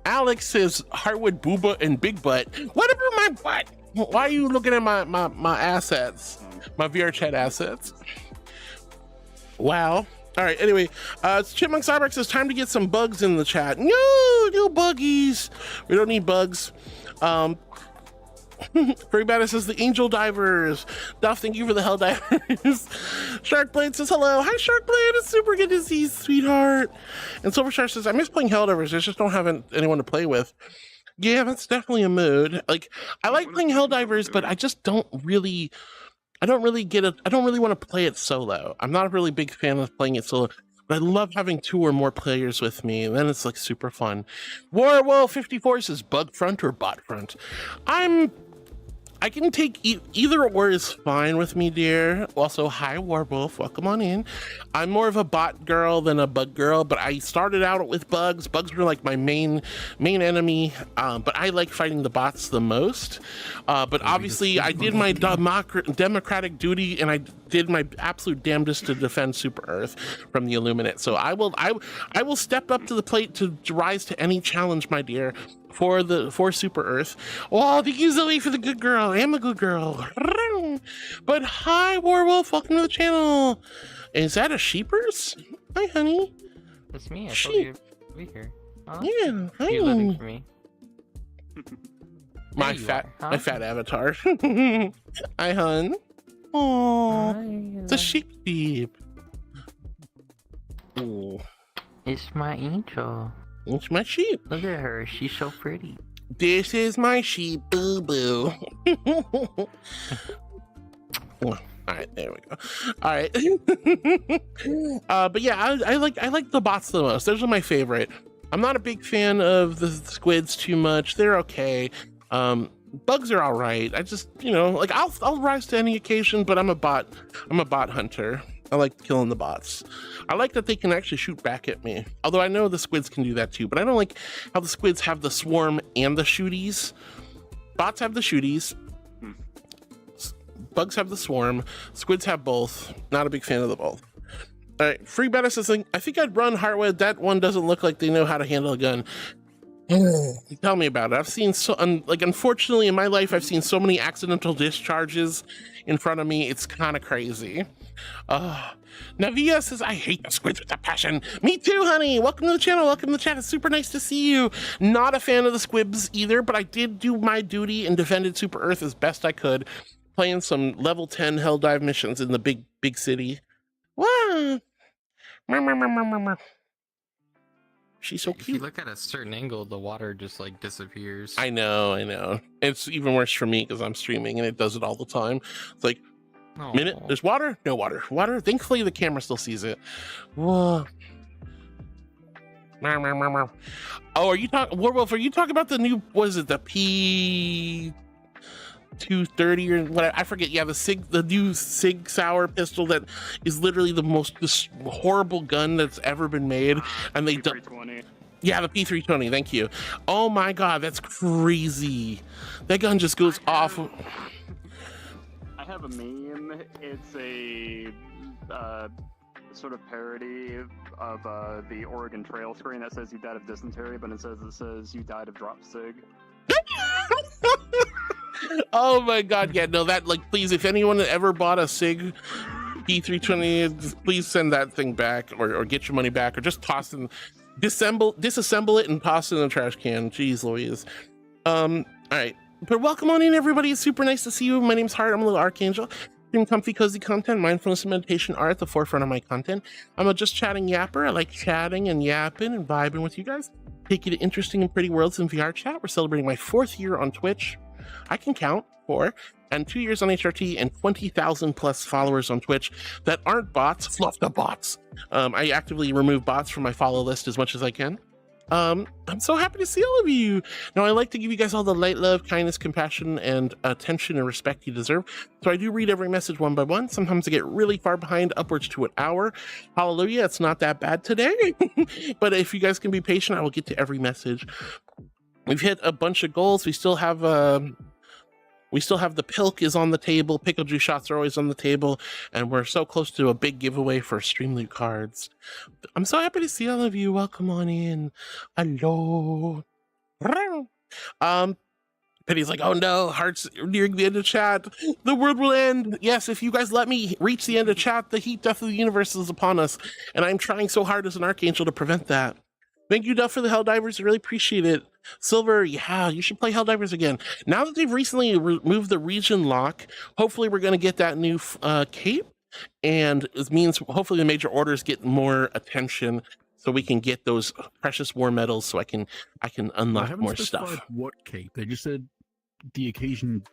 Alex says, Heartwood, Booba, and Big Butt. What about my butt? Why are you looking at my assets? My Vrchat assets? Wow. All right, anyway, Chipmunk Cyberx says time to get some bugs in the chat. No buggies. We don't need bugs. Furry Badass says the Angel Divers. Duff, thank you for the Hell Divers. Sharkblade says hello. Hi, Sharkblade. It's super good to see you, sweetheart. And Silverstar says, I miss playing Hell Divers. I just don't have anyone to play with. Yeah, that's definitely a mood. Like, I like playing Hell Divers, but I just don't really... I don't really want to play it solo. I'm not a really big fan of playing it solo, but I love having 2 or more players with me, and then it's like super fun. Warwolf 54 says bug front or bot front. I can take either or is fine with me, dear. Also, hi Warwolf, welcome on in. I'm more of a bot girl than a bug girl, but I started out with bugs. Bugs were like my main enemy, but I like fighting the bots the most. But obviously, I did my democratic duty, and I did my absolute damnedest to defend Super Earth from the Illuminate. So I will step up to the plate to rise to any challenge, my dear. For Super Earth. Oh, thank you, Zoe, for the good girl. I am a good girl. But hi, Warwolf. Welcome to the channel. Is that a sheepers? Hi, honey. That's me. I told you to be here. Oh, yeah, hi. You're living for me. My fat avatar. Hi, hun. Oh, it's a sheep. Oh, it's my angel. It's my sheep. Look at her. She's so pretty. This is my sheep, boo boo. All right, there we go. All right. But yeah, I like the bots the most. Those are my favorite. I'm not a big fan of the squids too much. They're okay. Bugs are all right. I just, like I'll rise to any occasion, but I'm a bot hunter. I like killing the bots. I like that they can actually shoot back at me. Although I know the squids can do that too, but I don't like how the squids have the swarm and the shooties. Bots have the shooties. Bugs have the swarm. Squids have both. Not a big fan of the both. All right, Free Beta says, I think I'd run Heartwood. That one doesn't look like they know how to handle a gun. Tell me about it. I've seen unfortunately in my life, I've seen so many accidental discharges in front of me. It's kind of crazy. Navia says, I hate the squids with a passion. Me too, honey. Welcome to the channel. Welcome to the chat. It's super nice to see you. Not a fan of the squibs either, but I did do my duty and defended Super Earth as best I could, playing some level 10 hell dive missions in the big city. Wow. She's so cute. If you look at a certain angle, the water just like disappears. I know. It's even worse for me because I'm streaming and it does it all the time. It's like, minute, there's water? No water. Water? Thankfully the camera still sees it. Whoa. Oh, are you talking, Warwolf, are you talking about the new, what is it, the P230 or what? I forget. Yeah, the new Sig Sauer pistol that is literally the most horrible gun that's ever been made. And they P320. Yeah, the P320. Thank you. Oh my God, that's crazy. That gun just goes off. I have a meme. It's a sort of parody of the Oregon Trail screen that says you died of dysentery, but it says you died of drop sig. Oh my God, yeah, no, that, like, please, if anyone ever bought a Sig P320, please send that thing back or get your money back or just toss it, disassemble it and toss it in the trash can. Jeez Louise. All right, but welcome on in, everybody. It's super nice to see you. My name's Hart. I'm a little Archangel. Doing comfy, cozy content. Mindfulness and meditation are at the forefront of my content. I'm a just chatting yapper. I like chatting and yapping and vibing with you guys. Take you to interesting and pretty worlds in VR chat. We're celebrating my 4th year on Twitch. I can count 4, and 2 years on HRT and 20,000 plus followers on Twitch that aren't bots. Fluff the bots. I actively remove bots from my follow list as much as I can. I'm so happy to see all of you. Now, I like to give you guys all the light, love, kindness, compassion, and attention and respect you deserve. So I do read every message one by one. Sometimes I get really far behind, upwards to an hour. Hallelujah, it's not that bad today. But if you guys can be patient, I will get to every message. We've hit a bunch of goals. We still have the pilk is on the table. Pickle juice shots are always on the table. And we're so close to a big giveaway for Stream Loot cards. I'm so happy to see all of you. Welcome on in. Hello. Penny's like, oh no, hearts nearing the end of chat. The world will end. Yes, if you guys let me reach the end of chat, the heat death of the universe is upon us. And I'm trying so hard as an archangel to prevent that. Thank you, Duff, for the Helldivers. I really appreciate it. Silver, yeah, you should play Helldivers again. Now that they've recently removed the region lock, hopefully we're going to get that new cape. And it means hopefully the major orders get more attention so we can get those precious war medals so I can unlock more stuff. What cape? They just said the occasion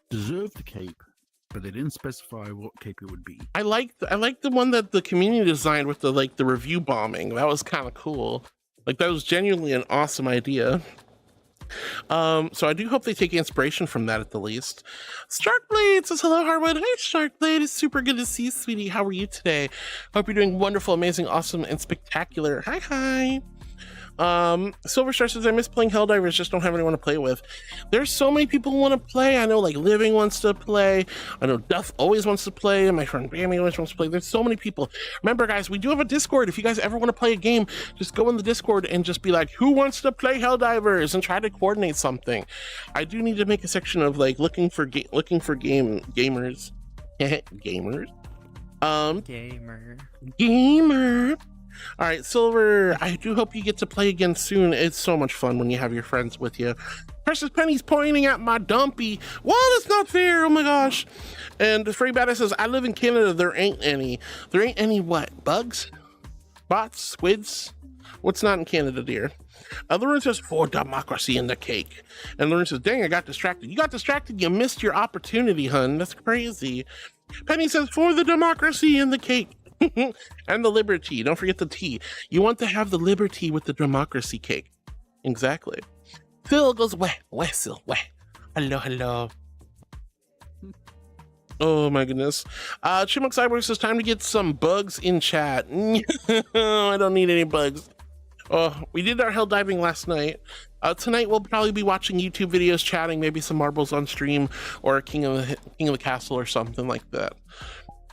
deserved the cape, but they didn't specify what cape it would be. I like the one that the community designed with the review bombing. That was kind of cool. Like, that was genuinely an awesome idea. So I do hope they take inspiration from that at the least. Starkblade says, hello, Harwood. Hey, Starkblade. It's super good to see you, sweetie. How are you today? Hope you're doing wonderful, amazing, awesome, and spectacular. Hi, hi. Silverstar says, I miss playing Helldivers, just don't have anyone to play with. There's so many people who want to play. I know, like, Living wants to play. I know Duff always wants to play, and my friend Bammy always wants to play. There's so many people. Remember, guys, we do have a Discord. If you guys ever want to play a game, just go in the Discord and just be like, who wants to play Helldivers, and try to coordinate something. I do need to make a section of, like, looking for gamers. Gamers? Gamer. All right, Silver, I do hope you get to play again soon. It's so much fun when you have your friends with you. Precious Penny's pointing at my dumpy. Well, that's not fair. Oh my gosh. And Free Badass says, I live in Canada. There ain't any. There ain't any what? Bugs? Bots? Squids? What's not in Canada, dear? Lauren says, for democracy in the cake. And Lauren says, dang, I got distracted. You got distracted. You missed your opportunity, hun. That's crazy. Penny says, for the democracy in the cake. And the liberty. Don't forget the tea. You want to have the liberty with the democracy cake. Exactly. Phil goes, wah, Phil, wah. Hello, hello. Oh my goodness. Chipmunk Cyborg says, time to get some bugs in chat. I don't need any bugs. Oh, we did our hell diving last night. Tonight we'll probably be watching YouTube videos, chatting, maybe some marbles on stream, or King of the Castle or something like that.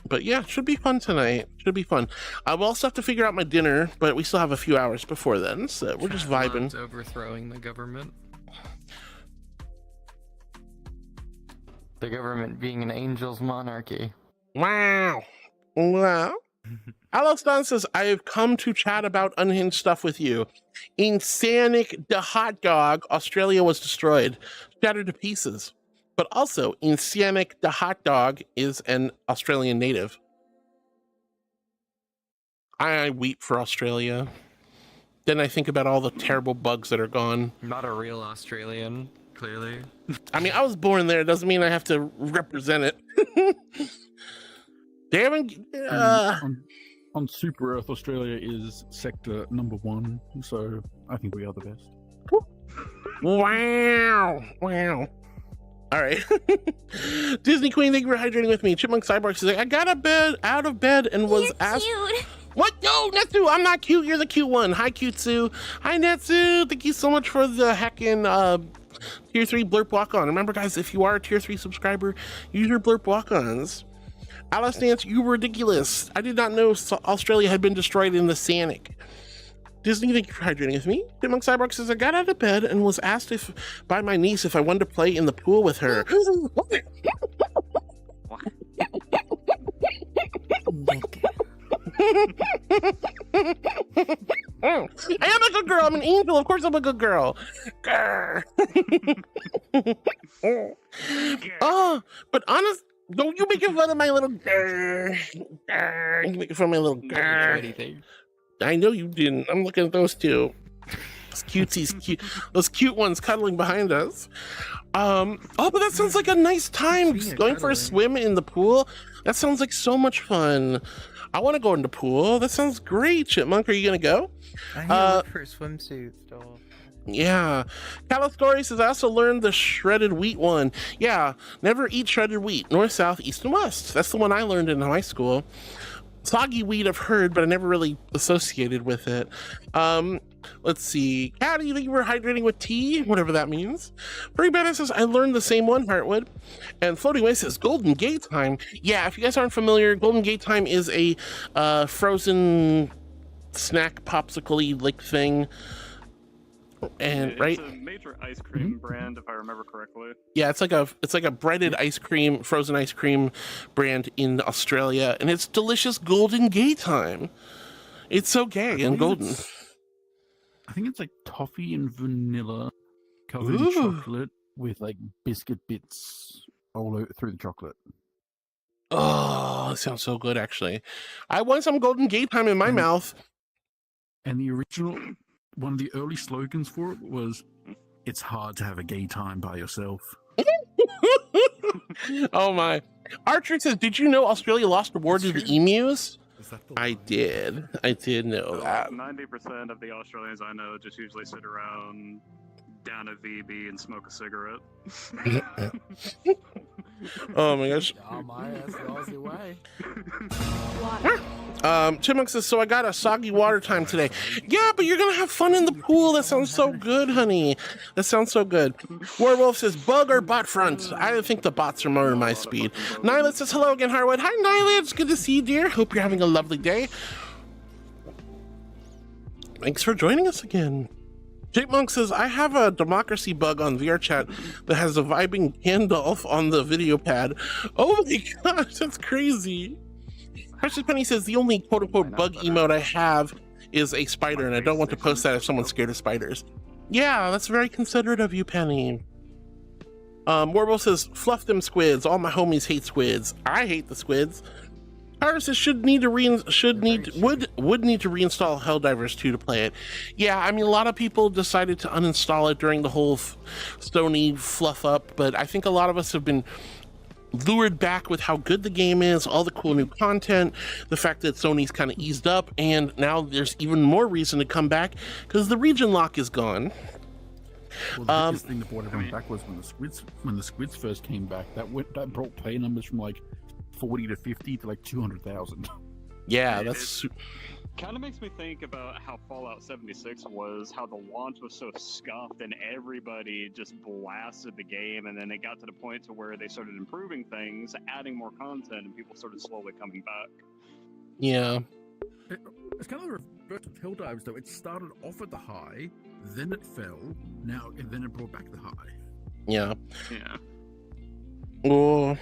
But yeah, should be fun tonight. Should be fun. We'll also have to figure out my dinner, but we still have a few hours before then, so we're just vibing. Overthrowing the government. The government being an angel's monarchy. Wow. Wow. Alostan says, I have come to chat about unhinged stuff with you. In Sanic the hot dog, Australia was destroyed, shattered to pieces. But also, in Sanic the hot dog is an Australian native. I weep for Australia. Then I think about all the terrible bugs that are gone. Not a real Australian, clearly. I mean, I was born there. It doesn't mean I have to represent it. They haven't... On Super Earth, Australia is sector #1, so I think we are the best. Wow. Wow. All right. Disney Queen, thank you for hydrating with me. Chipmunk Cyborg says, I got out of bed and was asked... Cute. What? No, Netsu, I'm not cute. You're the cute one. Hi, Cutesue. Hi, Netsu. Thank you so much for the heckin' Tier 3 Blurp Walk-On. Remember, guys, if you are a Tier 3 subscriber, use your Blurp Walk-Ons. Alice Nance, you were ridiculous. I did not know Australia had been destroyed in the Sanic. Disney, thank you for hydrating with me. Chipmunk Cyborg says, I got out of bed and was asked by my niece if I wanted to play in the pool with her. I am a good girl. I'm an angel. Of course I'm a good girl. Oh, but honest, don't you make fun of my little You making fun of my little Anything. I know you didn't. I'm looking at those two. Those cutesies, cute. Those cute ones cuddling behind us. Oh, but that sounds like a nice time. Just going for a swim in the pool. That sounds like so much fun. I want to go in the pool. That sounds great. Chipmunk, are you gonna go? I need to look for a swimsuit still. Yeah. Calistory says, I also learned the shredded wheat one. Yeah, never eat shredded wheat. North, south, east, and west. That's the one I learned in high school. Soggy wheat I've heard, but I never really associated with it. Let's see. Cat, do you think you were hydrating with tea? Whatever that means. Free Banner says, I learned the same one, Heartwood. And Floating Way says, Golden Gate Time. Yeah, if you guys aren't familiar, Golden Gate Time is a frozen snack popsicle-y like thing. And it's a major ice cream brand, if I remember correctly. Yeah, it's like a breaded ice cream, frozen ice cream brand in Australia, and it's delicious. Golden Gay Time. It's so gay and golden. I think it's like toffee and vanilla covered in chocolate with like biscuit bits all over through the chocolate. Oh, it sounds so good, actually. I want some Golden Gay Time in my mouth. And the original, one of the early slogans for it was, "It's hard to have a gay time by yourself." Oh my. Archer says, did you know Australia lost a war to the emus? I did know that. 90% of the Australians I know just usually sit around, down a VB, and smoke a cigarette. Oh my gosh. Oh my, that's the Aussie way. Chipmunk says, so I got a soggy water time today. Yeah, but you're gonna have fun in the pool. That sounds so good, honey. That sounds so good. Werewolf says, bug or bot front? I think the bots are more my speed. Nylet says, hello again, Harwood. Hi, Nylet. It's good to see you, dear. Hope you're having a lovely day. Thanks for joining us again. Chipmunk says, I have a democracy bug on Vrchat that has a vibing Gandalf on the video pad. Oh my gosh, that's crazy. Precious Penny says, the only quote-unquote bug emote I have is a spider, and I don't want to post that if someone's scared of spiders. Yeah, that's very considerate of you, Penny. Warble says, fluff them squids. All my homies hate squids. I hate the squids. Tyler says, would need to reinstall Helldivers 2 to play it. Yeah, I mean, a lot of people decided to uninstall it during the whole Sony fluff up, but I think a lot of us have been lured back with how good the game is, all the cool new content, the fact that Sony's kind of eased up, and now there's even more reason to come back because the region lock is gone. Well, the biggest thing that brought everyone back was when the squids first came back. That brought play numbers from like 40 to 50 to like 200,000. Yeah, that's kind of makes me think about how Fallout 76 was, how the launch was so scuffed and everybody just blasted the game, and then it got to the point to where they started improving things, adding more content, and people started slowly coming back. Yeah. It's kind of the reverse of Helldivers, though. It started off at the high, then it fell, and then it brought back the high. Yeah. Yeah. Oh.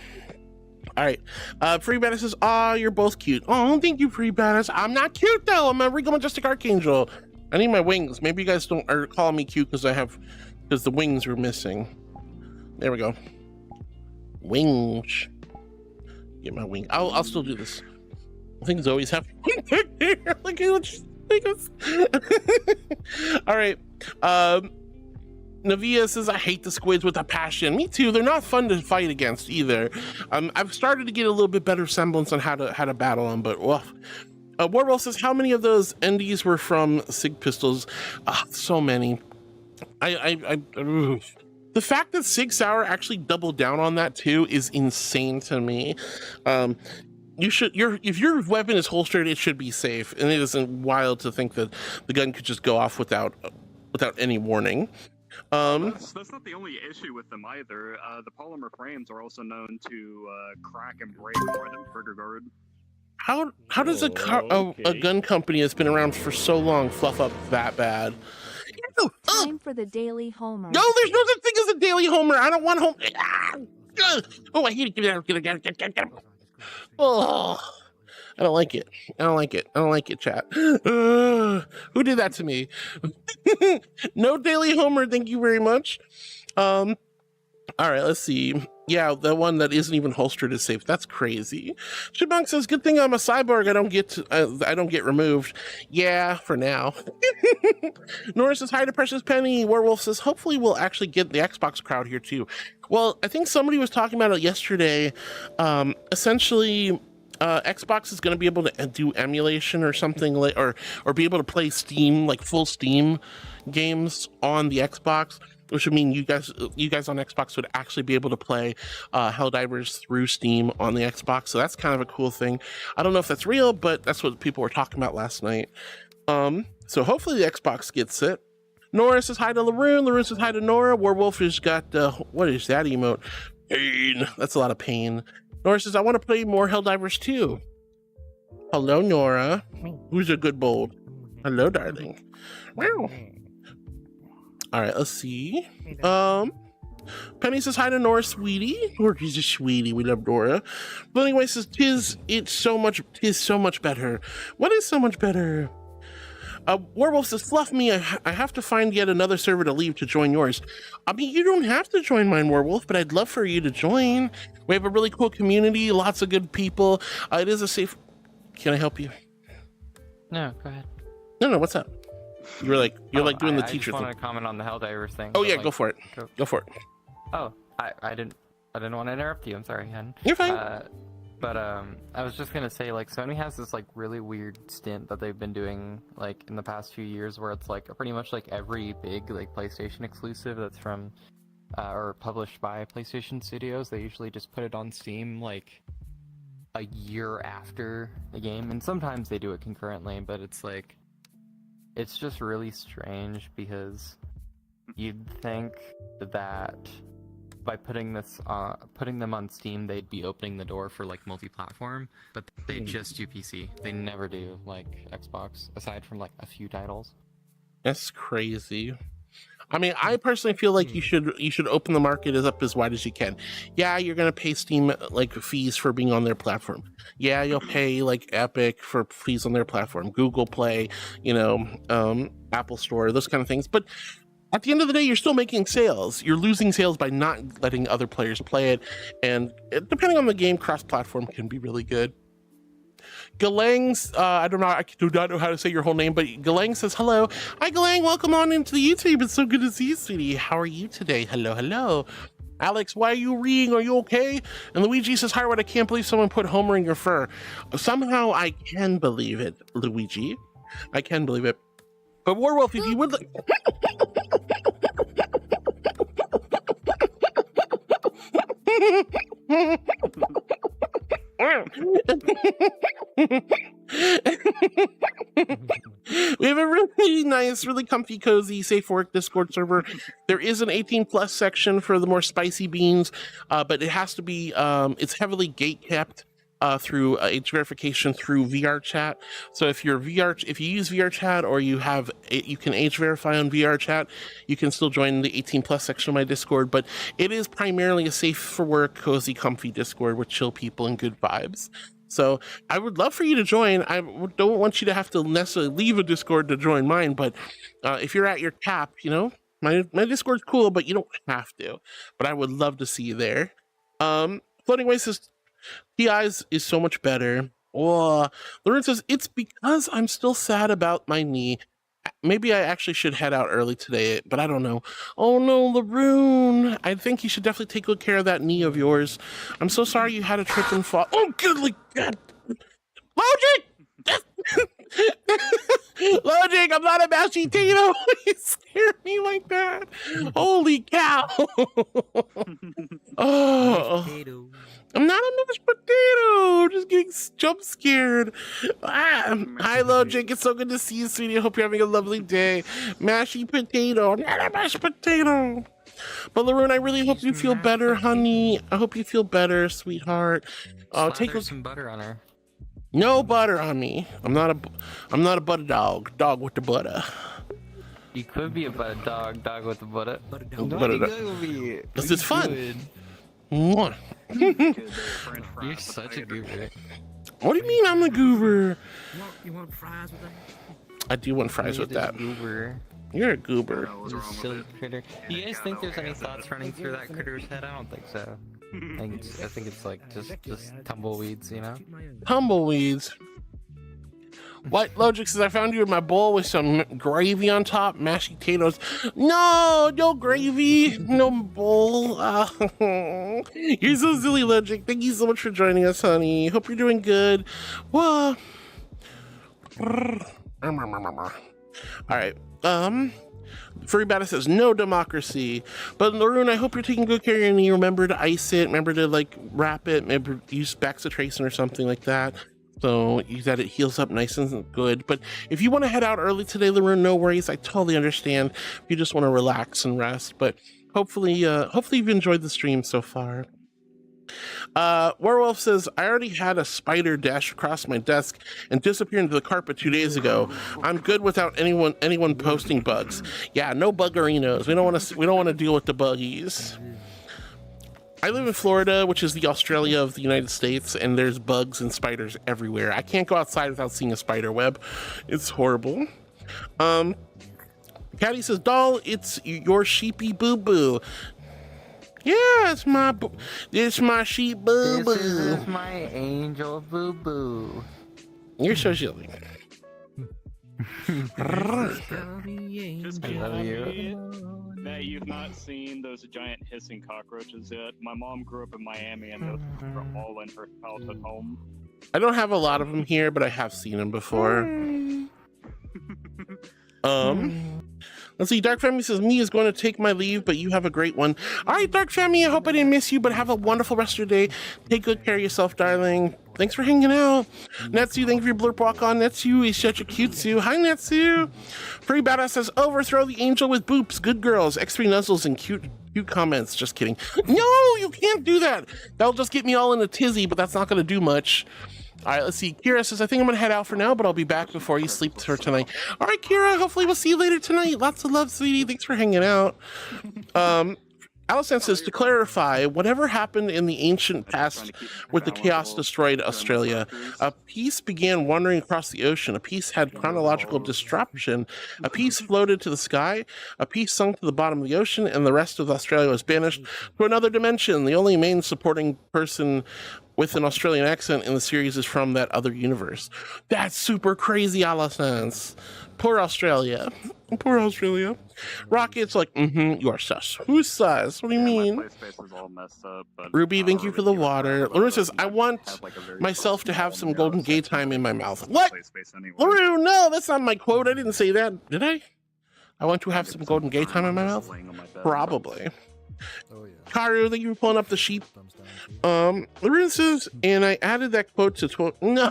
All right. Free Badass says, "Aw, you're both cute." Oh, thank you, Free Badass. I'm not cute though. I'm a Regal Majestic Archangel. I need my wings. Maybe you guys are calling me cute because the wings are missing. There we go. Wings. Get my wing. I'll still do this. Things always have. Look at all right. Navia says, I hate the squids with a passion. Me too. They're not fun to fight against either. I've started to get a little bit better semblance on how to battle them, but woof. Warwell says, how many of those NDs were from Sig Pistols? So many. The fact that Sig Sauer actually doubled down on that too is insane to me. If your weapon is holstered, it should be safe, and it isn't wild to think that the gun could just go off without any warning. That's not the only issue with them either. The polymer frames are also known to crack and break more than trigger guard. How does a gun company that's been around for so long fluff up that bad? Time for the Daily Homer. No, there's no such thing as a Daily Homer. I don't want Homer. Oh, I hate it. Get it. Oh, I don't like it. I don't like it, chat. Who did that to me? No Daily Homer, thank you very much. All right, let's see. Yeah, the one that isn't even holstered is safe. That's crazy. Chipmunk says, good thing I'm a cyborg. I don't get removed. Yeah, for now. Nora says, hi to Precious Penny. Werewolf says, hopefully we'll actually get the Xbox crowd here too. Well, I think somebody was talking about it yesterday. Essentially, Xbox is going to be able to do emulation or something like, or be able to play Steam, like full Steam games on the Xbox, which would mean you guys on Xbox would actually be able to play Helldivers through Steam on the Xbox. So that's kind of a cool thing. I don't know if that's real, but that's what people were talking about last night. So hopefully the Xbox gets it. Nora says hi to Laroon. Laroon says hi to Nora. Werewolf has got, what is that emote? Pain. That's a lot of pain. Nora says, I want to play more Helldivers too. Hello, Nora. Who's a good bold? Hello, darling. Wow. All right, let's see. Penny says hi to Nora, sweetie. She's a sweetie. We love Nora. But anyway, says tis so much better. What is so much better? Werewolf says, fluff me. I have to find yet another server to leave to join yours. I mean, you don't have to join mine, Werewolf, but I'd love for you to join. We have a really cool community, lots of good people. It is a safe. Can I help you? No, go ahead. No. What's up? You're like doing the teacher thing. I just wanted thing. to comment on the Helldivers thing. Oh yeah, go for it. Go for it. Oh, I didn't want to interrupt you. I'm sorry, Hen. You're fine. But I was just gonna say, like, Sony has this like really weird stint that they've been doing like in the past few years, where it's like pretty much like every big like PlayStation exclusive that's from or published by PlayStation Studios, they usually just put it on Steam like a year after the game, and sometimes they do it concurrently, but it's like, it's just really strange because you'd think that by putting them on Steam, they'd be opening the door for like multi-platform, but they just do PC. They never do like Xbox, aside from like a few titles. That's crazy. I mean, I personally feel like you should open the market up as wide as you can. Yeah, you're gonna pay Steam like fees for being on their platform. Yeah, you'll pay like Epic for fees on their platform, Google Play, Apple Store, those kind of things. But at the end of the day, you're still making sales. You're losing sales by not letting other players play it. And depending on the game, cross-platform can be really good. Galang's, I do not know how to say your whole name, but Galang says hello. Hi, Galang. Welcome on into the YouTube. It's so good to see you, sweetie. How are you today? Hello. Alex, why are you reading? Are you okay? And Luigi says, Howard, I can't believe someone put Homer in your fur. Somehow I can believe it, Luigi. I can believe it. But Werewolf, if you would like... We have a really nice, really comfy, cozy, safe for work Discord server. There is an 18+ section for the more spicy beans, but it has to be, it's heavily gate kept through age verification through Vrchat. So if you use Vrchat or you can age verify on Vrchat, you can still join the 18+ section of my Discord. But it is primarily a safe for work, cozy, comfy Discord with chill people and good vibes. So I would love for you to join. I don't want you to have to necessarily leave a Discord to join mine, but if you're at your cap, my Discord's cool, but you don't have to. But I would love to see you there. Floating Way says, TI's is so much better. Oh, Lauren says, it's because I'm still sad about my knee. Maybe I actually should head out early today, but I don't know. Oh no, Laroon. I think you should definitely take good care of that knee of yours. I'm so sorry you had a trip and fall. Oh, goodly God. Logic! Logic, I'm not a mashed potato. You scared me like that. Holy cow. Oh. I'm not a mashed potato. I'm just getting jump scared. Hi, Logic. It's so good to see you, sweetie. I hope you're having a lovely day. Mashy potato, not a mashed potato. But Laroon, I really hope you feel better, honey. I hope you feel better, sweetheart. Take some butter on her. No butter on me. I'm not a butter dog. Dog with the butter. You could be a butter dog with the butter. Butter dog. This is fun. Mwah. You're such a goober. What do you mean I'm a goober? You want fries with that? I do want fries with that. Goober. You're a goober. You silly critter. Do you guys think there's any thoughts running through that critter's head? I don't think so. I think it's like just tumbleweeds, Tumbleweeds. White Logic says, I found you in my bowl with some gravy on top, mashed potatoes. No, no gravy, no bowl. You're so silly, Logic. Thank you so much for joining us, honey. Hope you're doing good. Whoa. All right. Furry Bada says, no democracy. But Laroon, I hope you're taking good care of your knee. Remember to ice it. Remember to, like, wrap it. Maybe use Baxitracin or something like that. So that it heals up nice and good. But if you want to head out early today, Laroon, no worries. I totally understand if you just want to relax and rest. But hopefully you've enjoyed the stream so far. Werewolf says, I already had a spider dash across my desk and disappear into the carpet 2 days ago. I'm good without anyone posting bugs. Yeah, no buggerinos. We don't want to deal with the buggies. I live in Florida, which is the Australia of the United States, and there's bugs and spiders everywhere. I can't go outside without seeing a spider web. It's horrible. Caddy says, doll, it's your sheepy boo-boo. Yeah, it's my sheep boo-boo. This is my angel boo-boo. You're so silly. Just I love you. that you've not seen those giant hissing cockroaches yet. My mom grew up in Miami and those were all in her childhood home. I don't have a lot of them here, but I have seen them before. Let's see. Dark Family says, me is going to take my leave, but you have a great one. All right, Dark Family, I hope I didn't miss you, but have a wonderful rest of your day. Take good care of yourself, darling. Thanks for hanging out. Netsu, thank you for your blurp walk on. Netsu is such a cute Sue. Hi, Netsu. Free Badass says, overthrow the angel with boops. Good girls. X3 nuzzles and cute comments. Just kidding. No, you can't do that. That'll just get me all in a tizzy, but that's not going to do much. All right, let's see. Kira says, I think I'm going to head out for now, but I'll be back before you sleep for tonight. All right, Kira, hopefully we'll see you later tonight. Lots of love, sweetie. Thanks for hanging out. Alison says, to clarify, whatever happened in the ancient past with the chaos destroyed Australia, a piece began wandering across the ocean, a piece had chronological disruption, a piece floated to the sky, a piece sunk to the bottom of the ocean, and the rest of Australia was banished to another dimension. The only main supporting person with an Australian accent in the series is from that other universe. That's super crazy, Alison. Poor Australia. Poor Australia. Rocket's like, you are sus. Who's sus? What do you mean? Ruby, thank you for the water. Laroon says, I want myself to have some golden gay time in my mouth. What? Laroon, no, that's not my quote. I didn't say that. Did I? I want to have some golden gay time in my mouth? Probably. Karu, thank you for pulling up the sheep. Laroon says, and I added that quote to no.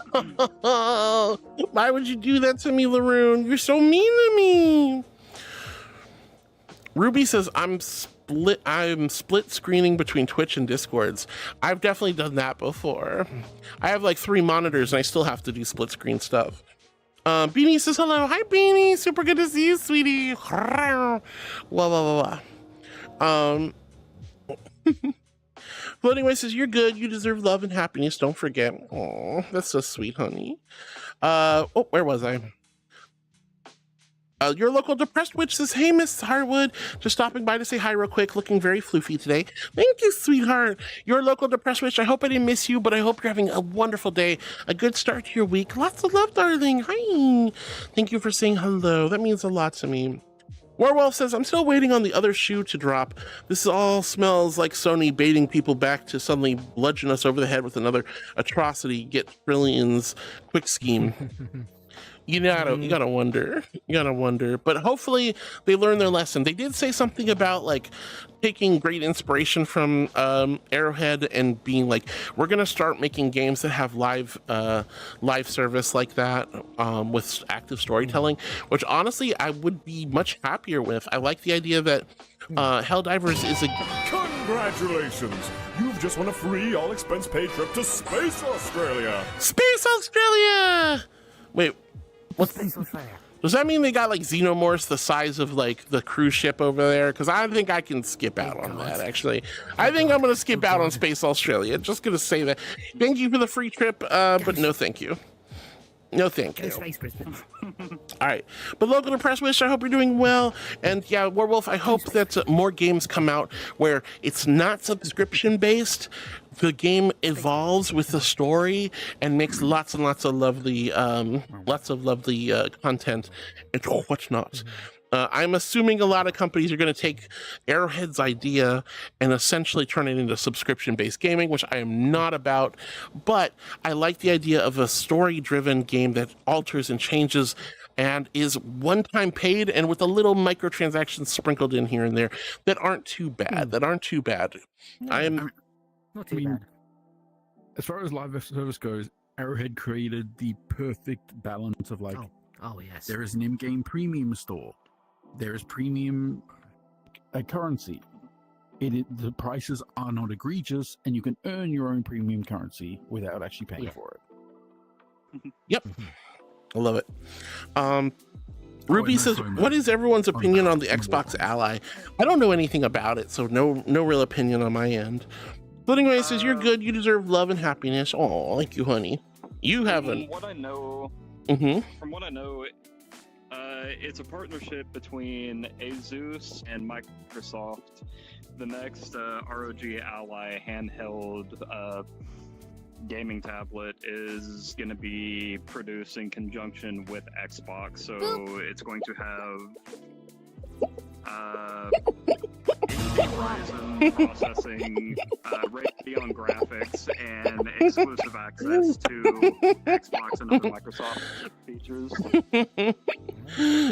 Why would you do that to me, Laroon? You're so mean to me. Ruby says, I'm split screening between Twitch and Discords. I've definitely done that before. I have like 3 monitors and I still have to do split screen stuff. Beanie says hello. Hi, Beanie. Super good to see you, sweetie. Blah, blah, blah, blah. Floating Away says, you're good. You deserve love and happiness. Don't forget. Oh, that's so sweet, honey. Oh, where was I? Your local depressed witch says, hey, Miss Harwood, just stopping by to say hi real quick. Looking very floofy today. Thank you, sweetheart. Your local depressed witch, I hope I didn't miss you, but I hope you're having a wonderful day. A good start to your week. Lots of love, darling. Hi. Thank you for saying hello. That means a lot to me. Werewolf says, I'm still waiting on the other shoe to drop. This all smells like Sony baiting people back to suddenly bludgeon us over the head with another atrocity, get trillions quick scheme. You gotta wonder. But hopefully they learn their lesson. They did say something about like taking great inspiration from Arrowhead and being like, we're gonna start making games that have live service like that with active storytelling, which honestly I would be much happier with. I like the idea that Helldivers is a... Congratulations! You've just won a free all-expense-paid trip to Space Australia! Space Australia! Wait, what's Space Australia? Does that mean they got like xenomorphs the size of like the cruise ship over there? Because I think I can skip out on that, actually. I think I'm going to skip out on Space Australia. Just going to say that. Thank you for the free trip, but no thank you. No, thank you. It's Space Brisbane. All right, but local to Press Wish, I hope you're doing well. And yeah, Werewolf, I hope that more games come out where it's not subscription based. The game evolves with the story and makes lots and lots of lovely, content and whatnot. I'm assuming a lot of companies are going to take Arrowhead's idea and essentially turn it into subscription-based gaming, which I am not about, but I like the idea of a story-driven game that alters and changes and is one-time paid and with a little microtransactions sprinkled in here and there that aren't too bad. Not too bad. As far as live service goes, Arrowhead created the perfect balance of like, oh yes, there is an in-game premium store. There is premium currency. The prices are not egregious, and you can earn your own premium currency without actually paying for it. Yep, I love it. Ruby says, "What is everyone's opinion on the Xbox Ally?" I don't know anything about it, so no real opinion on my end. But anyway, says you're good. You deserve love and happiness. Oh, thank you, honey. You haven't. From what I know, it's a partnership between Asus and Microsoft. The next ROG Ally handheld gaming tablet is going to be produced in conjunction with Xbox, so it's going to have Ryzen processing, Radeon graphics, and exclusive access to Xbox and other Microsoft features.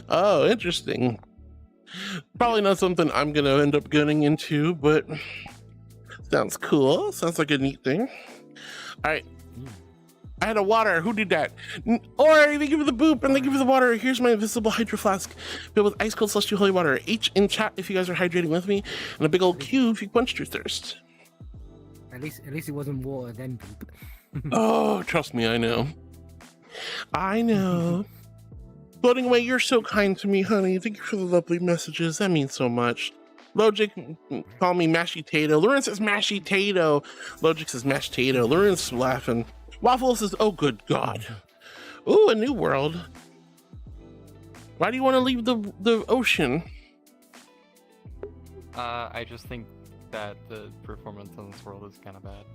Oh, interesting. Probably not something I'm going to end up getting into, but sounds cool. Sounds like a neat thing. All right. I had a water. Who did that? Or they give you the boop and they give you the water. Here's my invisible hydro flask filled with ice cold celestial holy water. H in chat if you guys are hydrating with me, and a big old Q if you quenched your thirst. At least it wasn't water then poop. Oh, trust me, I know. I know. Floating away, you're so kind to me, honey. Thank you for the lovely messages. That means so much. Logic, call me Mashy Tato. Lauren says Mashy Tato. Logic says Mash Tato. Lauren's laughing. Waffle says, oh, good God. Ooh, a new world. Why do you want to leave the ocean? I just think that the performance on this world is kind of bad.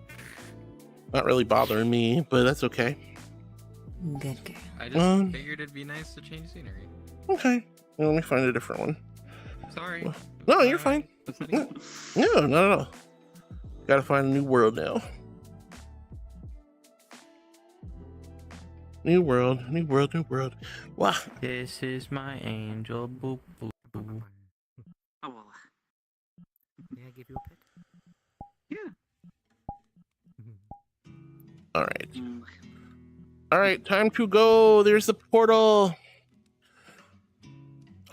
Not really bothering me, but that's okay. Good girl. I just figured it'd be nice to change scenery. Okay. Well, let me find a different one. Sorry. No, you're fine. No, not at all. Gotta find a new world now. New world, new world, new world. Wow. This is my angel. Boop, boop, boop. Oh, well. May I give you a pet? Yeah. All right. All right, time to go. There's the portal.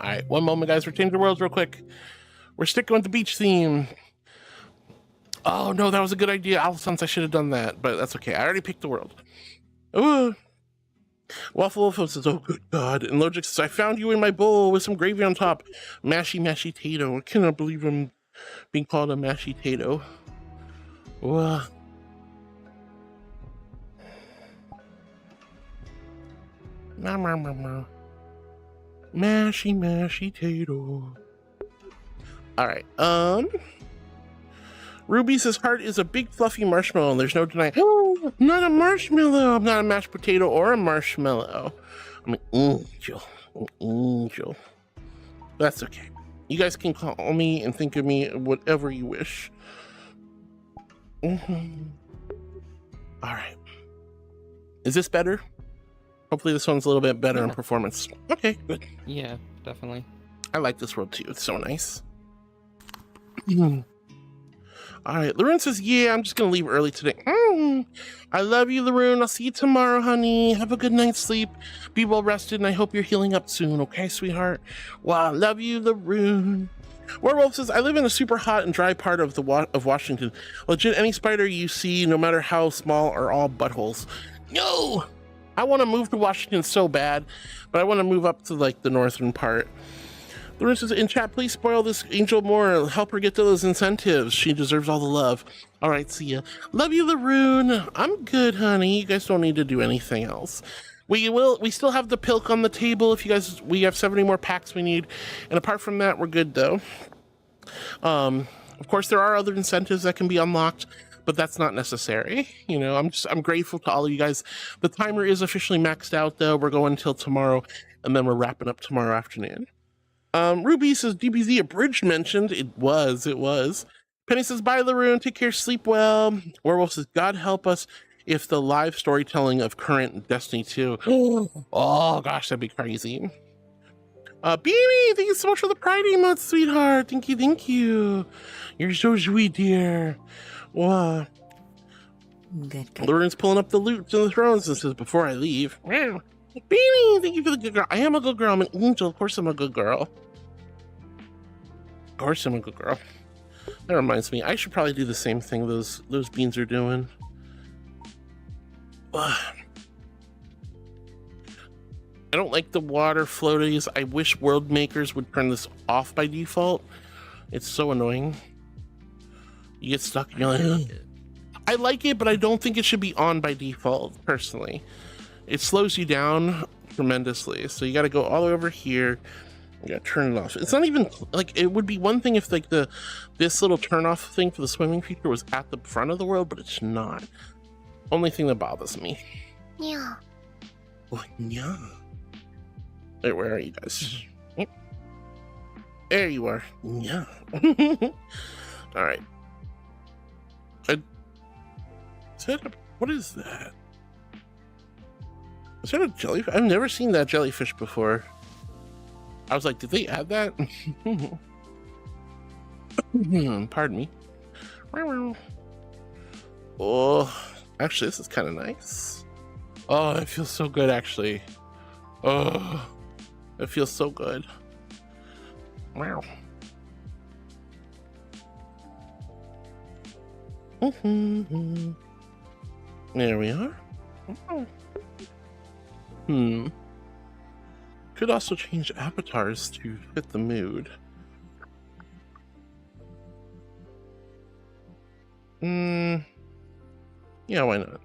All right, one moment, guys. We're changing the worlds real quick. We're sticking with the beach theme. Oh, no, that was a good idea. Alphonse, I should have done that, but that's okay. I already picked the world. Ooh. Waffle Wolf says, oh, good God. And Logic says, I found you in my bowl with some gravy on top. Mashy, mashy tato. I cannot believe I'm being called a mashy tato. Wow. Mashy, mashy tato. All right. Ruby says heart is a big fluffy marshmallow and there's no denying. Oh, not a marshmallow. I'm not a mashed potato or a marshmallow. I'm an angel. That's okay. You guys can call me and think of me whatever you wish. All right. Is this better? Hopefully this one's a little bit better in performance. Okay, good. Yeah, definitely. I like this world too. It's so nice. All right, Laroon says, yeah, I'm just going to leave early today. I love you, Laroon. I'll see you tomorrow, honey. Have a good night's sleep. Be well rested, and I hope you're healing up soon, okay, sweetheart? Wow, love you, Laroon. Werewolf says, I live in a super hot and dry part of Washington. Legit, any spider you see, no matter how small, are all buttholes. No! I want to move to Washington so bad, but I want to move up to, like, the northern part. Laroon says, in chat, please spoil this angel more. Help her get to those incentives. She deserves all the love. All right, see ya. Love you, Laroon. I'm good, honey. You guys don't need to do anything else. We still have the pilk on the table if you guys, we have 70 more packs we need. And apart from that, we're good though. Of course, there are other incentives that can be unlocked, but that's not necessary. You know, I'm grateful to all of you guys. The timer is officially maxed out though. We're going until tomorrow, and then we're wrapping up tomorrow afternoon. Ruby says DBZ abridged mentioned. It was. Penny says bye Laroon, take care, sleep well. Werewolf says God help us if the live storytelling of current Destiny 2. Oh gosh, that'd be crazy. Beanie, thank you so much for the Pride emote, sweetheart. Thank you. You're so sweet, dear. Wow. Good. Lauren's pulling up the loot to the thrones and says, before I leave. Wow. Beanie, thank you for the good girl. I am a good girl. I'm an angel. Of course I'm a good girl. Of course I'm a good girl. That reminds me, I should probably do the same thing those beans are doing. I don't like the water floaties. I wish world makers would turn this off by default. It's so annoying. You get stuck and you're like, ugh. I like it, but I don't think it should be on by default, personally. It slows you down tremendously. So you got to go all the way over here. You got to turn it off. It's not even like, it would be one thing if like this little turn off thing for the swimming feature was at the front of the world, but it's not. Only thing that bothers me. Yeah. Oh, yeah. Wait, where are you guys? There you are. Yeah. All right. What is that? Is that a jellyfish? I've never seen that jellyfish before. I was like, did they add that? Pardon me. Oh, actually, this is kind of nice. Oh, it feels so good, actually. Oh, it feels so good. Wow. There we are. Could also change avatars to fit the mood. Yeah, why not?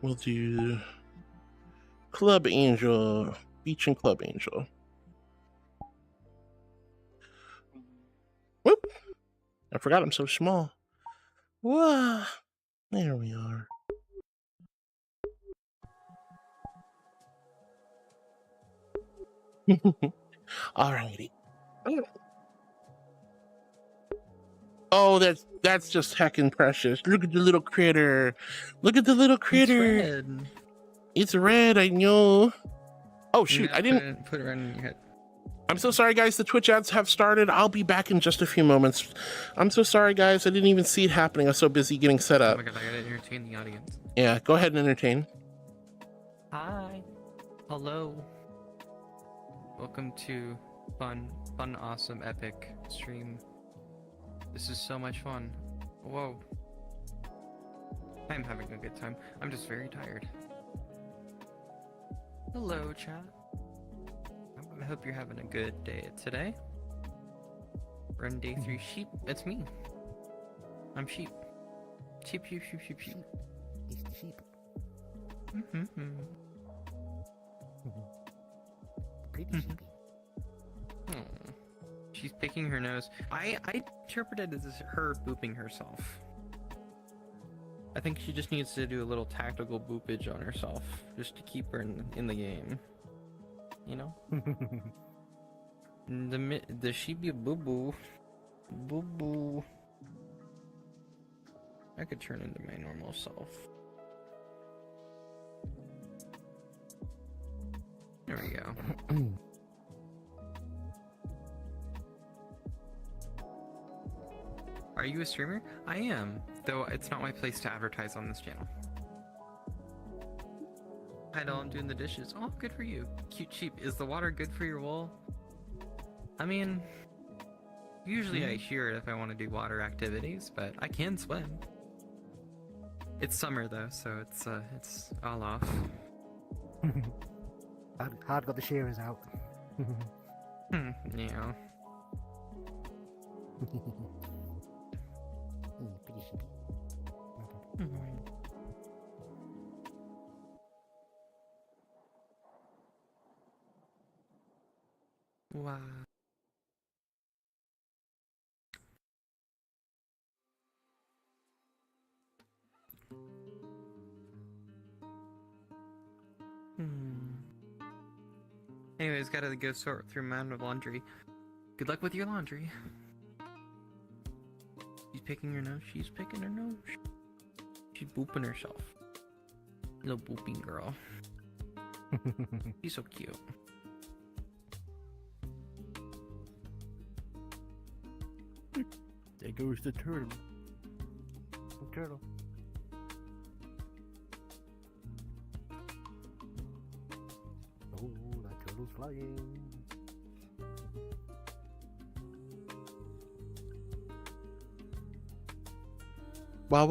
We'll do Club Angel, Beach and Club Angel. Whoop! I forgot I'm so small. Whoa! There we are. Alrighty. Oh, that's just heckin' precious. Look at the little critter. Look at the little critter. It's red. It's red, I know. Oh shoot, I didn't put it right in your head. I'm so sorry guys, the Twitch ads have started. I'll be back in just a few moments. I'm so sorry guys, I didn't even see it happening. I was so busy getting set up. Oh my god, I gotta entertain the audience. Yeah, go ahead and entertain. Hi. Hello. Welcome to fun, awesome, epic stream. This is so much fun. Whoa. I'm having a good time. I'm just very tired. Hello, chat. I hope you're having a good day today. We're on day 3. Sheep. It's me. I'm sheep. Sheep. It's the sheep. Pretty sheepy. She's picking her nose. I interpreted it as her booping herself. I think she just needs to do a little tactical boopage on herself, just to keep her in the game. You know? The sheepy boo boo. I could turn into my normal self. There we go. Are you a streamer? I am, though it's not my place to advertise on this channel. Hi doll, I'm doing the dishes. Oh, good for you. Cute sheep. Is the water good for your wool? I mean, usually I shear it if I want to do water activities, but I can swim. It's summer though, so it's all off. Hard got the shearers out. Yeah. Pretty sheepy. Wow. Anyways, gotta go sort through a mountain of laundry. Good luck with your laundry. She's picking her nose. She's picking her nose. She's booping herself. Little booping girl. She's so cute. There goes the turtle. The turtle. Oh, that turtle's flying. Wah.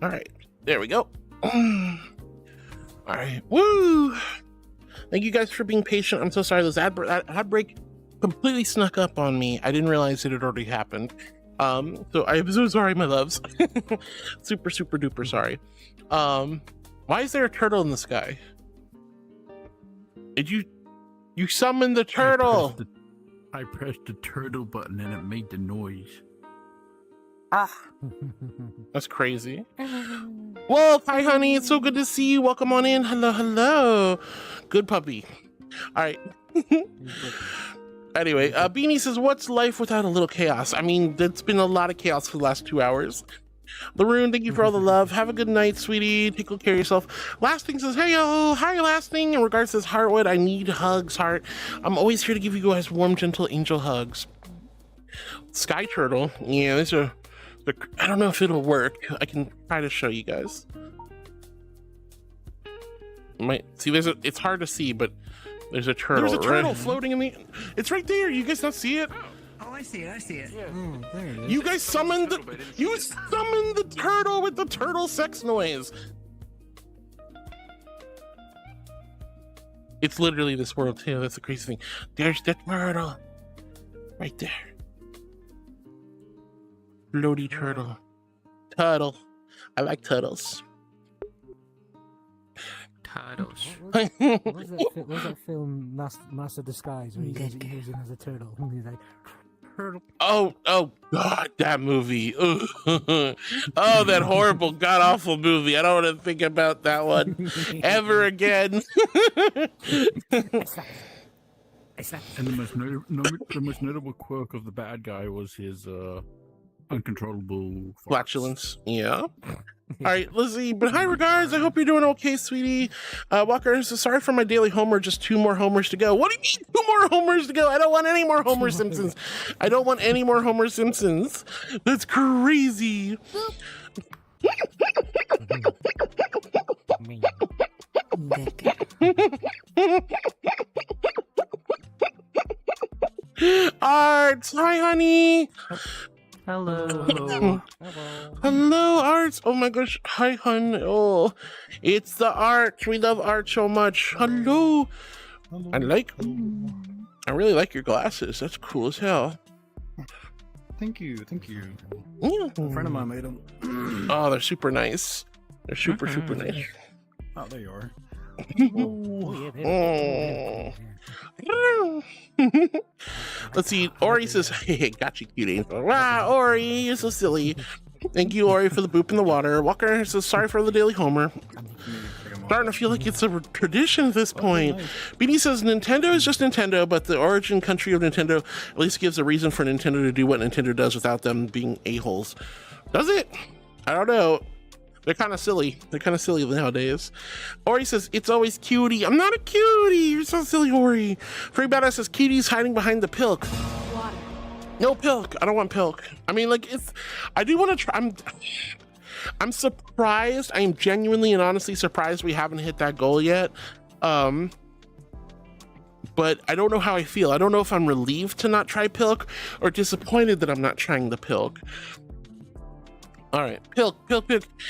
All right, there we go. All right, woo! Thank you guys for being patient. I'm so sorry, this ad break completely snuck up on me. I didn't realize it had already happened. So I'm so sorry, my loves. super duper sorry. Why is there a turtle in the sky? Did you summon the turtle? I pressed the turtle button and it made the noise. That's crazy. Whoa, hi honey, it's so good to see you. Welcome on in. Hello. Good puppy. All right. Anyway, Beanie says, what's life without a little chaos? I mean, it's been a lot of chaos for the last 2 hours. Laroon, thank you for all the love. Have a good night, sweetie. Take good care of yourself. Lasting says, hey, yo, hi, Lasting. In regards to this Heartwood, I need hugs, Heart. I'm always here to give you guys warm, gentle angel hugs. Sky Turtle. Yeah, these are... I don't know if it'll work. I can try to show you guys. It's hard to see, but there's a turtle. There's a turtle floating in the... It's right there. You guys not see it? Oh, I see it. Yeah. There it is. You guys summoned the... You summoned the turtle with the turtle sex noise. It's literally this world too. That's the crazy thing. There's the turtle. Right there. Floaty turtle. Turtle. I like turtles. Turtles. What was that film, Master Disguise, where he goes in as a turtle? He's like, turtle. Oh God, that movie. Oh, that horrible, god awful movie. I don't want to think about that one ever again. And the most notable quirk of the bad guy was his uncontrollable flatulence. Yeah. All right, Lizzie, but high regards. I hope you're doing okay, sweetie. Walker, so sorry for my daily homer. Just 2 more homers to go. What do you mean 2 more homers to go? I don't want any more Homer Simpsons. I don't want any more Homer Simpsons. That's crazy. Arts, hi, honey. Hello. Hello, Arts. Oh my gosh. Hi, hun. Oh, it's the Arch. We love Arch so much. Hello. I really like your glasses. That's cool as hell. Thank you. Yeah. A friend of mine made them. Oh, they're super nice. They're super nice. Oh, there you are. Let's see. Ori says, hey, got you, cute angel. Wow, Ori, you're so silly. Thank you, Ori, for the boop in the water. Walker says, sorry for the daily homer. Starting to feel like it's a tradition at this point. BD says, Nintendo is just Nintendo, but the origin country of Nintendo at least gives a reason for Nintendo to do what Nintendo does without them being a-holes. Does it? I don't know. They're kind of silly. They're kind of silly nowadays. Ori says, it's always cutie. I'm not a cutie. You're so silly, Ori. Free Badass says, cutie's hiding behind the pilk. Water. No pilk. I don't want pilk. I mean, like, I do want to try. I'm surprised. I am genuinely and honestly surprised we haven't hit that goal yet. But I don't know how I feel. I don't know if I'm relieved to not try pilk or disappointed that I'm not trying the pilk. All right, pilk.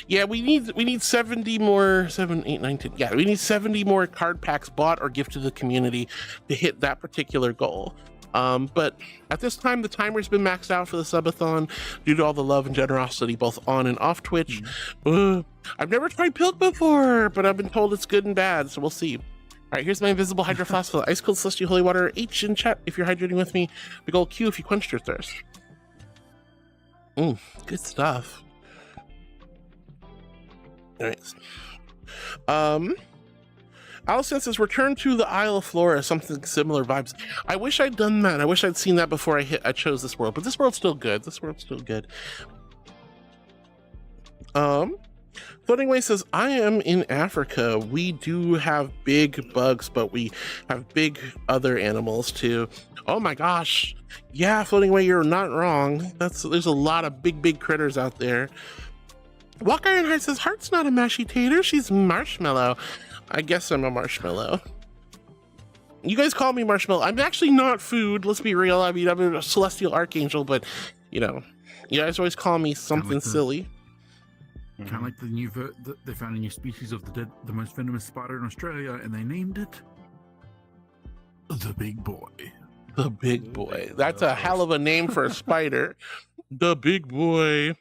Yeah, we need 70 more, 7, 8, 9, 10. Yeah, we need 70 more card packs bought or gifted to the community to hit that particular goal. But at this time, the timer's been maxed out for the subathon due to all the love and generosity, both on and off Twitch. I've never tried pilk before, but I've been told it's good and bad, so we'll see. right, here's my invisible hydro flask full of ice cold celestial holy water. H in chat if you're hydrating with me. Big old Q if you quenched your thirst. Good stuff. All right. Allison says, return to the Isle of Flora, something similar vibes. I wish I'd done that. I wish I'd seen that before I chose this world, but this world's still good. This world's still good. Floating Way says, I am in Africa. We do have big bugs, but we have big other animals too. Oh my gosh. Yeah, Floating Way, you're not wrong. There's a lot of big critters out there. Walk Ironheart says, Heart's not a mashy tater, she's marshmallow. I guess I'm a marshmallow. You guys call me marshmallow. I'm actually not food, let's be real. I mean, I'm a celestial archangel, but you know, you guys always call me something silly. Kind of like the new they found a new species of the most venomous spider in Australia, and they named it the Big Boy. The Big Boy. That's a hell of a name for a spider. The Big Boy.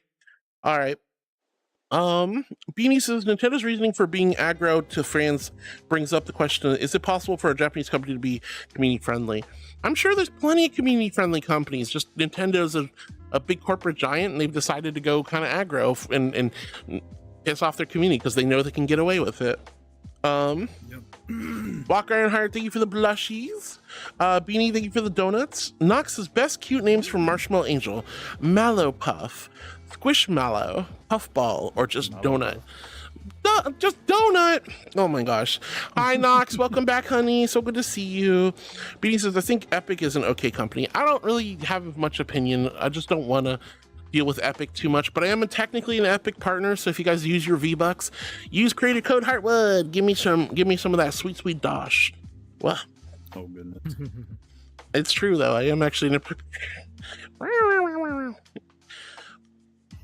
All right. Beanie says, Nintendo's reasoning for being aggro to fans brings up the question, is it possible for a Japanese company to be community friendly? I'm sure there's plenty of community friendly companies, just Nintendo's a big corporate giant, and they've decided to go kind of aggro and piss off their community because they know they can get away with it. Walk Ironheart, thank you for the blushies. Beanie, thank you for the donuts. Nox says, best cute names for Marshmallow Angel: Mallow Puff, Squishmallow, Puffball, or just Donut. Just Donut. Oh my gosh. Hi Nox, welcome back, honey. So good to see you. Beanie says, I think Epic is an okay company. I don't really have much opinion. I just don't want to deal with Epic too much, but I am technically an Epic partner, so if you guys use your V-Bucks, use creator code Heartwood. Give me some of that sweet dosh. Well, oh goodness. It's true though. I am actually an Epic.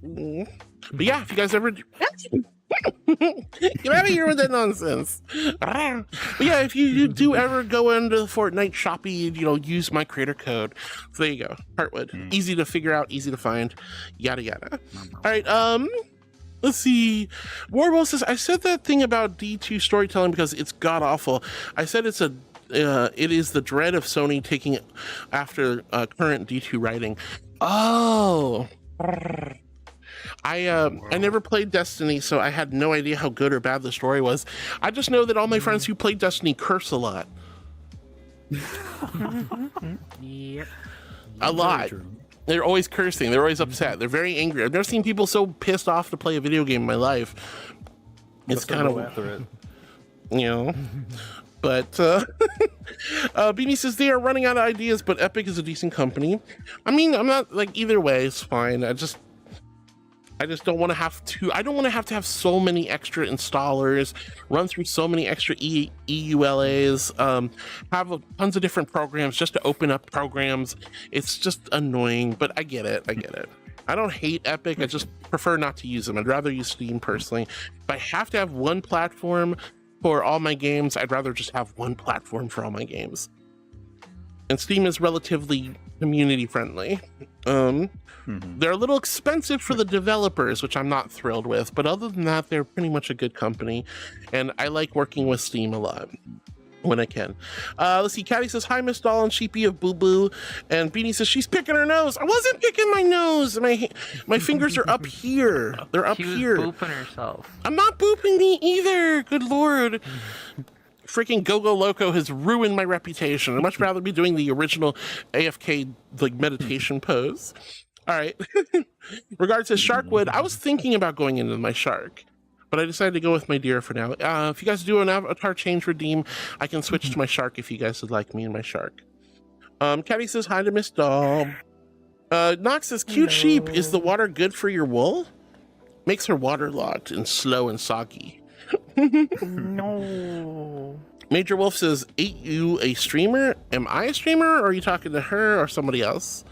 But yeah, if you guys ever get out of here with that nonsense. But yeah, if you do ever go into the Fortnite shoppy, use my creator code. So there you go, Heartwood. Easy to figure out, easy to find, yada yada. All right, let's see. Warwolf says, I said that thing about D2 storytelling because it's god awful. I said it is the dread of Sony taking after current D2 writing. Oh. I never played Destiny, so I had no idea how good or bad the story was. I just know that all my friends who played Destiny curse a lot. Yep. A lot. They're always cursing. They're always upset. They're very angry. I've never seen people so pissed off to play a video game in my life. It's kind of after it. But Beanie says they are running out of ideas, but Epic is a decent company. I mean, I'm not like either way. It's fine. I just don't want to have to. I don't want to have so many extra installers, run through so many extra EULAs, have tons of different programs just to open up programs. It's just annoying, but I get it. I don't hate Epic. I just prefer not to use them. I'd rather use Steam personally. If I have to have one platform for all my games, I'd rather just have one platform for all my games. And Steam is relatively community friendly. They're a little expensive for the developers, which I'm not thrilled with, but other than that, they're pretty much a good company, and I like working with Steam a lot when I can. Let's see. Caddy says, hi, Miss Doll and Sheepy of Boo Boo, and Beanie says she's picking her nose. I wasn't picking my nose. My fingers are up here. They're up here. She was booping herself. I'm not booping me either. Good lord. Freaking Go-Go Loco has ruined my reputation. I'd much rather be doing the original AFK meditation pose. All right. Regards to Sharkwood, I was thinking about going into my shark, but I decided to go with my deer for now. If you guys do an avatar change redeem, I can switch to my shark if you guys would like me and my shark. Caddy says hi to Miss Doll. Nox says, cute sheep, is the water good for your wool? Makes her waterlogged and slow and soggy. No. Major Wolf says, ain't you a streamer? Am I a streamer, or are you talking to her or somebody else?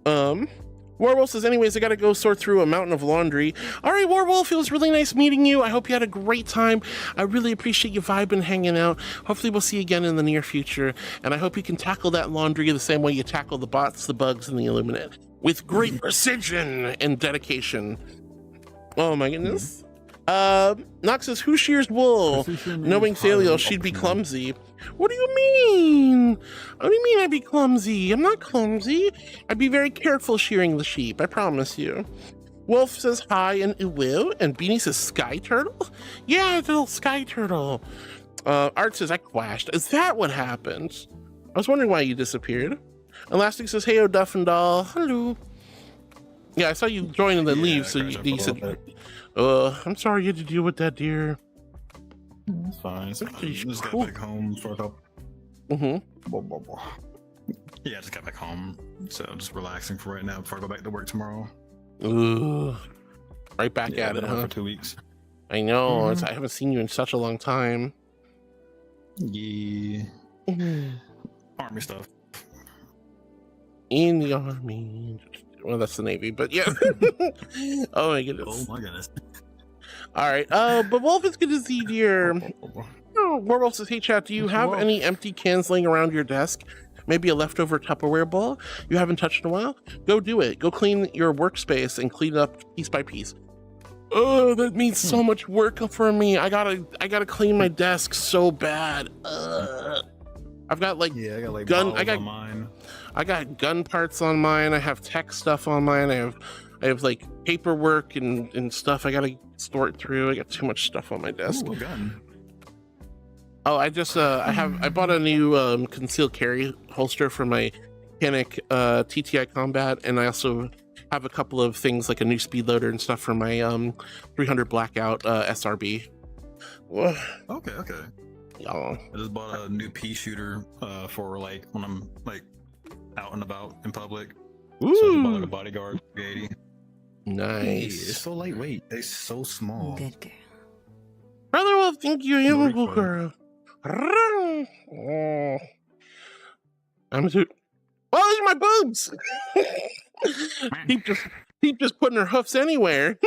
Warwolf says, anyways, I gotta go sort through a mountain of laundry. All right, Warwolf, it was really nice meeting you. I hope you had a great time. I really appreciate you vibing, hanging out. Hopefully we'll see you again in the near future, and I hope you can tackle that laundry the same way you tackle the bots, the bugs, and the Illuminate, with great precision and dedication. Oh my goodness. Nox says, who shears wool? Knowing Thalio, she'd be clumsy. What do you mean? What do you mean I'd be clumsy? I'm not clumsy. I'd be very careful shearing the sheep, I promise you. Wolf says hi and ew, and Beanie says sky turtle? Yeah, it's a little sky turtle. Art says I quashed. Is that what happened? I was wondering why you disappeared. Elastic says, hey, Duffendal. Hello. Yeah, I saw you join and then leave, so you said, I'm sorry you had to deal with that, dear. It's fine. It's fine. Just got back home for a couple. Yeah, I just got back home, so just relaxing for right now before I go back to work tomorrow. Ooh, right back at it, huh? For 2 weeks. I know. I haven't seen you in such a long time. Yeah. Army stuff. In the army. Well, that's the Navy, but yeah. Oh my goodness. Oh my goodness. All right. But Wolf, it's good to see you, dear. Oh, Werewolf says, hey, chat, do you have any empty cans laying around your desk? Maybe a leftover Tupperware bowl you haven't touched in a while? Go do it. Go clean your workspace and clean it up piece by piece. Oh, that means so much work for me. I gotta clean my desk so bad. I've got like mine. I got gun parts on mine. I have tech stuff on mine. I have like paperwork and stuff I gotta sort through. I got too much stuff on my desk. Ooh, a gun. Oh, I just I bought a new concealed carry holster for my Kinnick TTI Combat, and I also have a couple of things like a new speed loader and stuff for my 300 Blackout SRB. Okay. Yeah. I just bought a new pea shooter for like when I'm like out and about in public. Ooh. So I just bought like a bodyguard 380. Nice. It's so lightweight. It's so small. Good girl. Brother Wolf, thank you. You're a good girl. I'm too. Oh, these are my boobs. keep just putting her hoofs anywhere.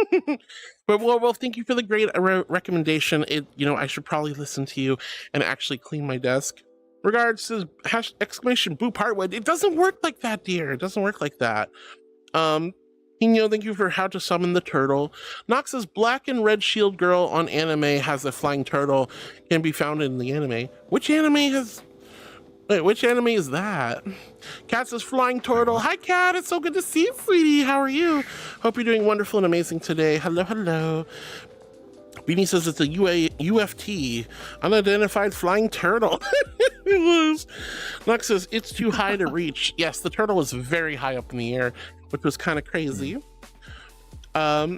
But Wolf, thank you for the great recommendation. I should probably listen to you and actually clean my desk. Regards says exclamation Boop Heartwood. It doesn't work like that, dear. It doesn't work like that. Thank you for how to summon the turtle. Nox says black and red shield girl on anime has a flying turtle, can be found in the anime. Which anime is that? Cat says flying turtle. Hi Cat, it's so good to see you, sweetie. How are you? Hope you're doing wonderful and amazing today. Hello. Beanie says it's a UFT, unidentified flying turtle. It was. Nox says it's too high to reach. Yes, the turtle was very high up in the air, which was kind of crazy. I'm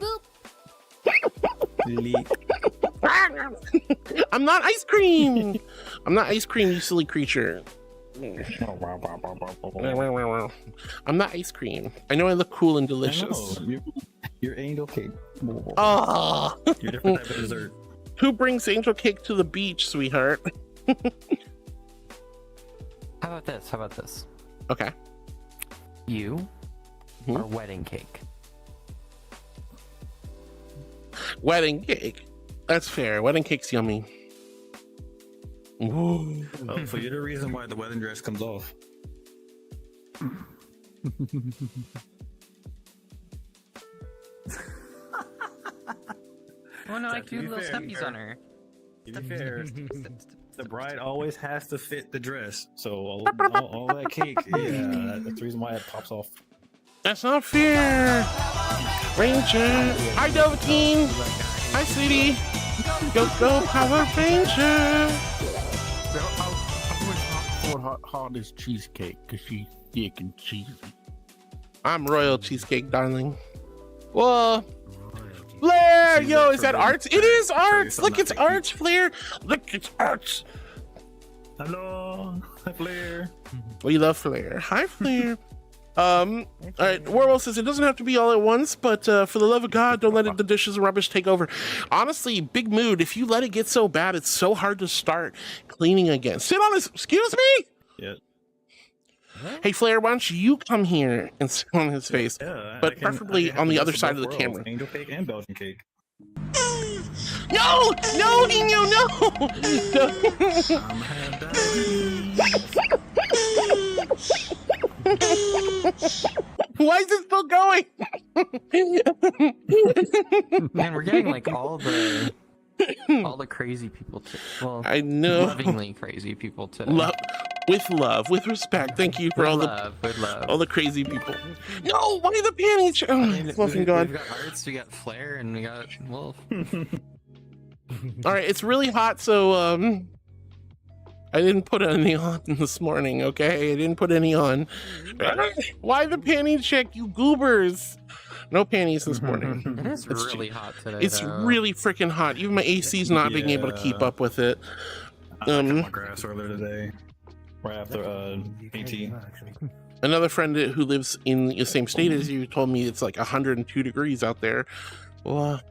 not ice cream. I'm not ice cream, you silly creature. I'm not ice cream. I know I look cool and delicious. You're angel cake. Oh. You're a different type of dessert. Who brings angel cake to the beach, sweetheart? How about this? Okay. You are wedding cake. Wedding cake. That's fair. Wedding cake's yummy. Ooh. Oh, so you're the reason why the wedding dress comes off. Oh no, I do little stuffies on her. To be fair, the bride always has to fit the dress. So all that cake, yeah, that's the reason why it pops off. That's not fair. Ranger. Hi, Velveteen. Hi, sweetie. Go, Power Ranger. Hard as cheesecake because she's thick and cheesy. I'm royal cheesecake, darling. Whoa. Flair! Yo, is that Arts? It is Arts! Look, it's Arts, Flair! Look, it's Arts! Hello! Hi, Flair! We love Flair. Hi, Flair! Alright, Werewolf says it doesn't have to be all at once, but for the love of God, don't let the dishes and rubbish take over. Honestly, big mood. If you let it get so bad, it's so hard to start cleaning again. Sit on this. Excuse me? Yeah. Hey, Flair, why don't you come here and sit on his face? Yeah, but preferably on the other side of the camera. Angel cake and Belgian cake. No! No, Nino, no! Why is it still going? Man, we're getting like all the crazy people too. Well, I know. Lovingly crazy people too. With love, with respect. Thank you for with love. all the crazy people. No, why the panties? Oh, fucking God. We've got Hearts, we got Flare, and we got Wolf. All right, it's really hot, so I didn't put any on this morning. Okay, I didn't put any on. Why the panty check, you goobers? No panties this morning. It is really hot today. It's really freaking hot. Even my AC's not being able to keep up with it. I cut my grass earlier today, right after AT. Another friend who lives in the same state as you told me it's like 102 degrees out there. Well,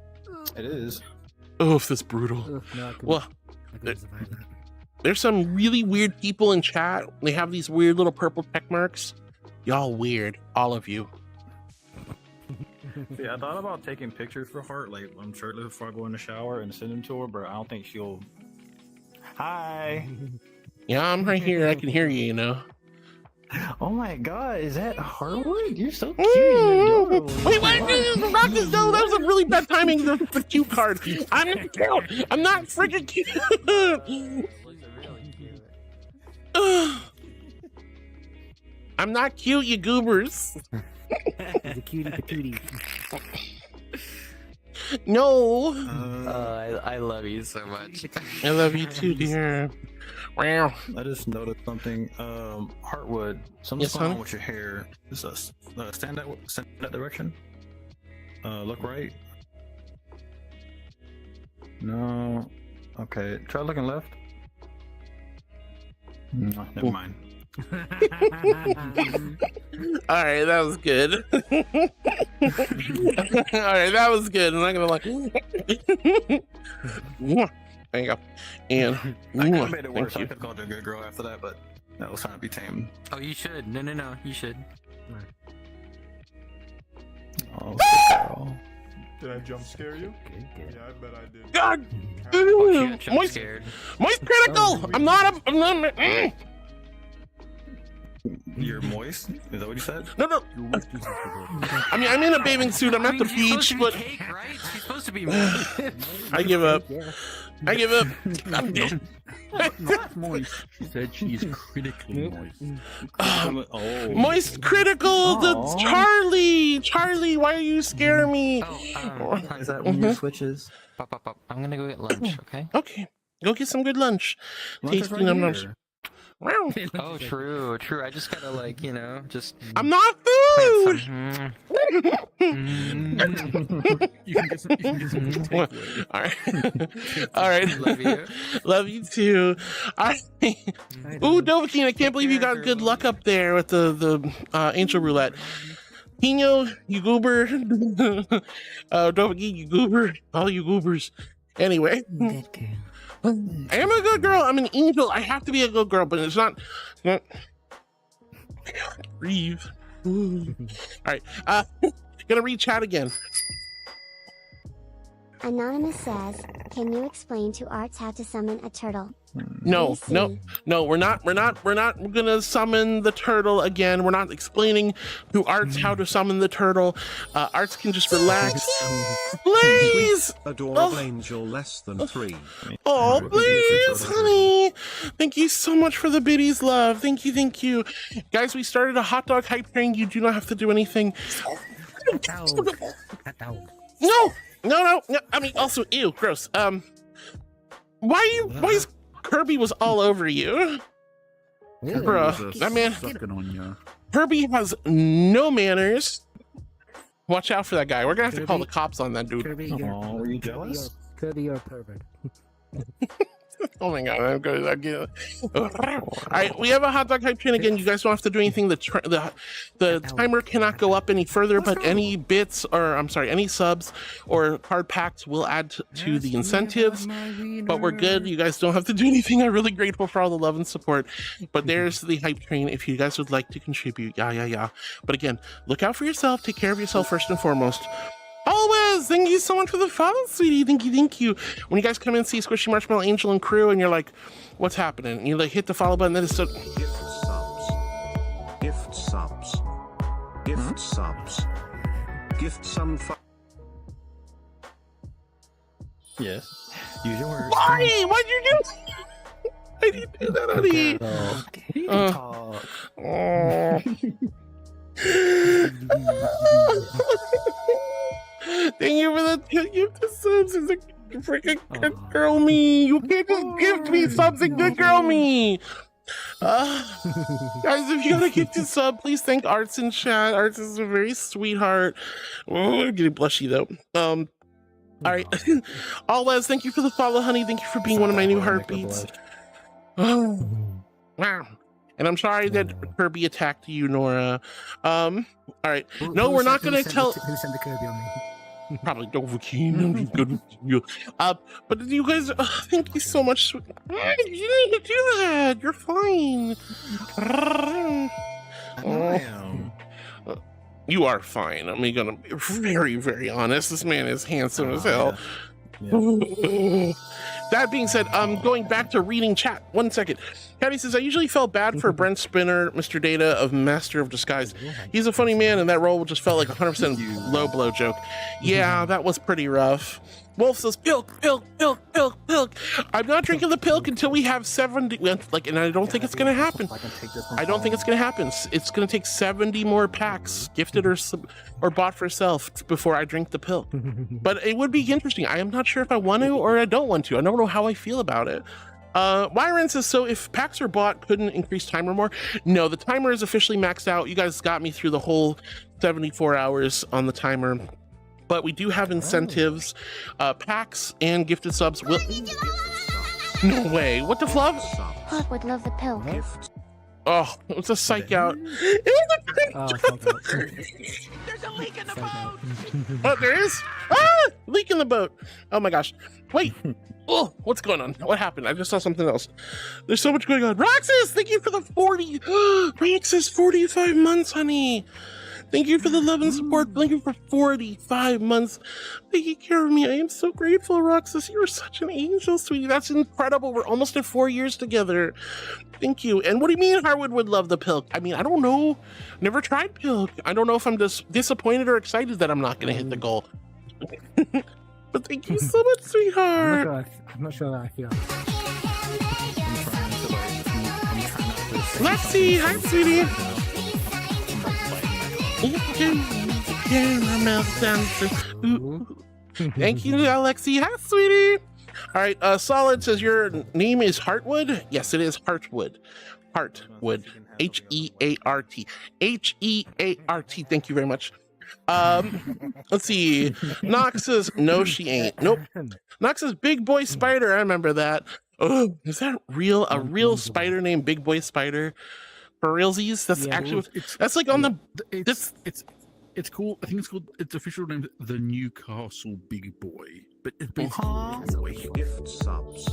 it is. Oh, that's brutal. Well, there's some really weird people in chat. They have these weird little purple check marks. Y'all weird, all of you. Yeah, I thought about taking pictures for Heart, like I'm shirtless before I go in the shower and send them to her, but I don't think she'll. Hi. Yeah, I'm right here. I can hear you. You know. Oh my God, is that Harwood? You're so cute. Wait, rock this though. That was a really bad timing. The cue card. I'm not cute. I'm not freaking cute. I'm not cute, you goobers. The cutie patootie. No. I love you so much. I love you too, dear. Wow. I just noticed something. Heartwood, something's going on with your hair. Is stand that direction? Look right. No. Okay. Try looking left. No, never mind. All right, that was good. All right, that was good. I'm not gonna lie. There you go. And I could have made it worse. I could have called you a good girl after that, but that was trying to be tame. Oh, you should. No. You should. Oh, good girl. Did I jump scare you? Yeah, I bet I did. God! Moist critical! I'm not. You're moist? Is that what you said? No. I mean, I'm in a bathing suit. I'm at the beach, but cake, right? She's supposed to be. I give up. I give up. Not moist. She said she's critically moist. Moist critical. The Charlie. Why are you scaring me? Is that when your switches? Pop. I'm gonna go get lunch. Okay. Okay. Go get some good lunch. Tasty num-nums. Wow. Oh, true. I just gotta just. I'm not food. You can get some All right. Love you too. Ooh, Dovahkiin, I can't believe you got good luck up there with the angel roulette. Pino, you goober. Dovahkiin, you goober. All you goobers. Anyway. Good girl. I am a good girl. I'm an angel. I have to be a good girl, but it's not. Breathe. All right. Gonna read chat again. Anonymous says, "Can you explain to Arts how to summon a turtle?" No. We're not gonna summon the turtle again. We're not explaining to Arts how to summon the turtle. Arts can just relax. Please! Adorable angel less than 3. Oh, please, honey. Thank you so much for the biddies, love. Thank you. Guys, we started a hot dog hype train. You do not have to do anything. No. I mean, also, ew, gross. Why is Kirby was all over you? Bro, that man. Kirby has no manners. Watch out for that guy. We're gonna have to call the cops on that dude. Kirby, were you jealous? Kirby, you're a pervert. Oh my god, I'm good. All right, we have a hot dog hype train again. You guys don't have to do anything. The timer cannot go up any further, but any bits, or I'm sorry, any subs or card packs will add to the incentives. But we're good. You guys don't have to do anything. I'm really grateful for all the love and support. But there's the hype train if you guys would like to contribute. Yeah. But again, look out for yourself. Take care of yourself first and foremost. Always! Thank you so much for the follow, sweetie. Thank you. When you guys come in and see Squishy Marshmallow Angel and crew, and you're like, what's happening? And you hit the follow button, then it's so... Gift subs. Gift some Yes. Use your words. Why? Why'd you do that? I didn't do that, honey. Thank you for the gift of subs. It's a freaking good girl me. You can't just gift me subs and good girl me. Guys, if you gotta get to sub, please thank Arts in chat. Arts is a very sweetheart. Oh, I'm getting blushy though. All right. Always, thank you for the follow, honey. Thank you for being one of my new heartbeats. Oh, wow. And I'm sorry that Kirby attacked you, Nora. All right. No, we're not gonna tell. Who sent the Kirby on me? Probably Dovahkiin. I'm good with you. But you guys, thank you so much. You didn't need to do that. You're fine. You are fine. I'm gonna be very, very honest. This man is handsome as hell. Yeah. That being said, going back to reading chat. 1 second. Caddy says, I usually felt bad for Brent Spinner, Mr. Data of Master of Disguise. He's a funny man, and that role just felt like 100% low blow joke. Yeah, that was pretty rough. Wolf says, pilk. I'm not drinking the pilk until we have 70, and I don't think it's going to happen. I don't think it's going to happen. It's going to take 70 more packs, gifted or bought for self, before I drink the pilk. But it would be interesting. I am not sure if I want to or I don't want to. I don't know how I feel about it. Myron says, so if packs are bought, couldn't increase timer more? No, the timer is officially maxed out. You guys got me through the whole 74 hours on the timer. But we do have incentives. Packs and gifted subs will... No way. What the fluff? Hook would love the pill. Oh, it was a psych out. It was a There's a leak in the boat! Oh, there is? Ah! Leak in the boat. Oh my gosh. Wait. Oh, what's going on? What happened? I just saw something else. There's so much going on. Roxas, thank you for the 40. Roxas, 45 months, honey. Thank you for the love and support. Thank you for 45 months taking care of me. I am so grateful, Roxas. You're such an angel, sweetie. That's incredible. We're almost at 4 years together. Thank you. And what do you mean Harwood would love the pilk? I mean, I don't know. Never tried pilk. I don't know if I'm just disappointed or excited that I'm not going to hit the goal. But thank you so much, sweetheart. I'm not sure how I feel. Lexi, hi, sweetie. Thank you, Alexi. Hi, sweetie. All right, Solid says your name is Heartwood. Yes, it is Heartwood. Heartwood. H-E-A-R-T. H-E-A-R-T. Thank you very much. Let's see. Nox says no, she ain't. Nope. Nox says Big Boy Spider. I remember that. Oh, is that real? A real spider named Big Boy Spider? For realsies? That's actually that's like on the it's cool. I think it's called, its official name is the Newcastle Big Boy. But it's basically gift subs.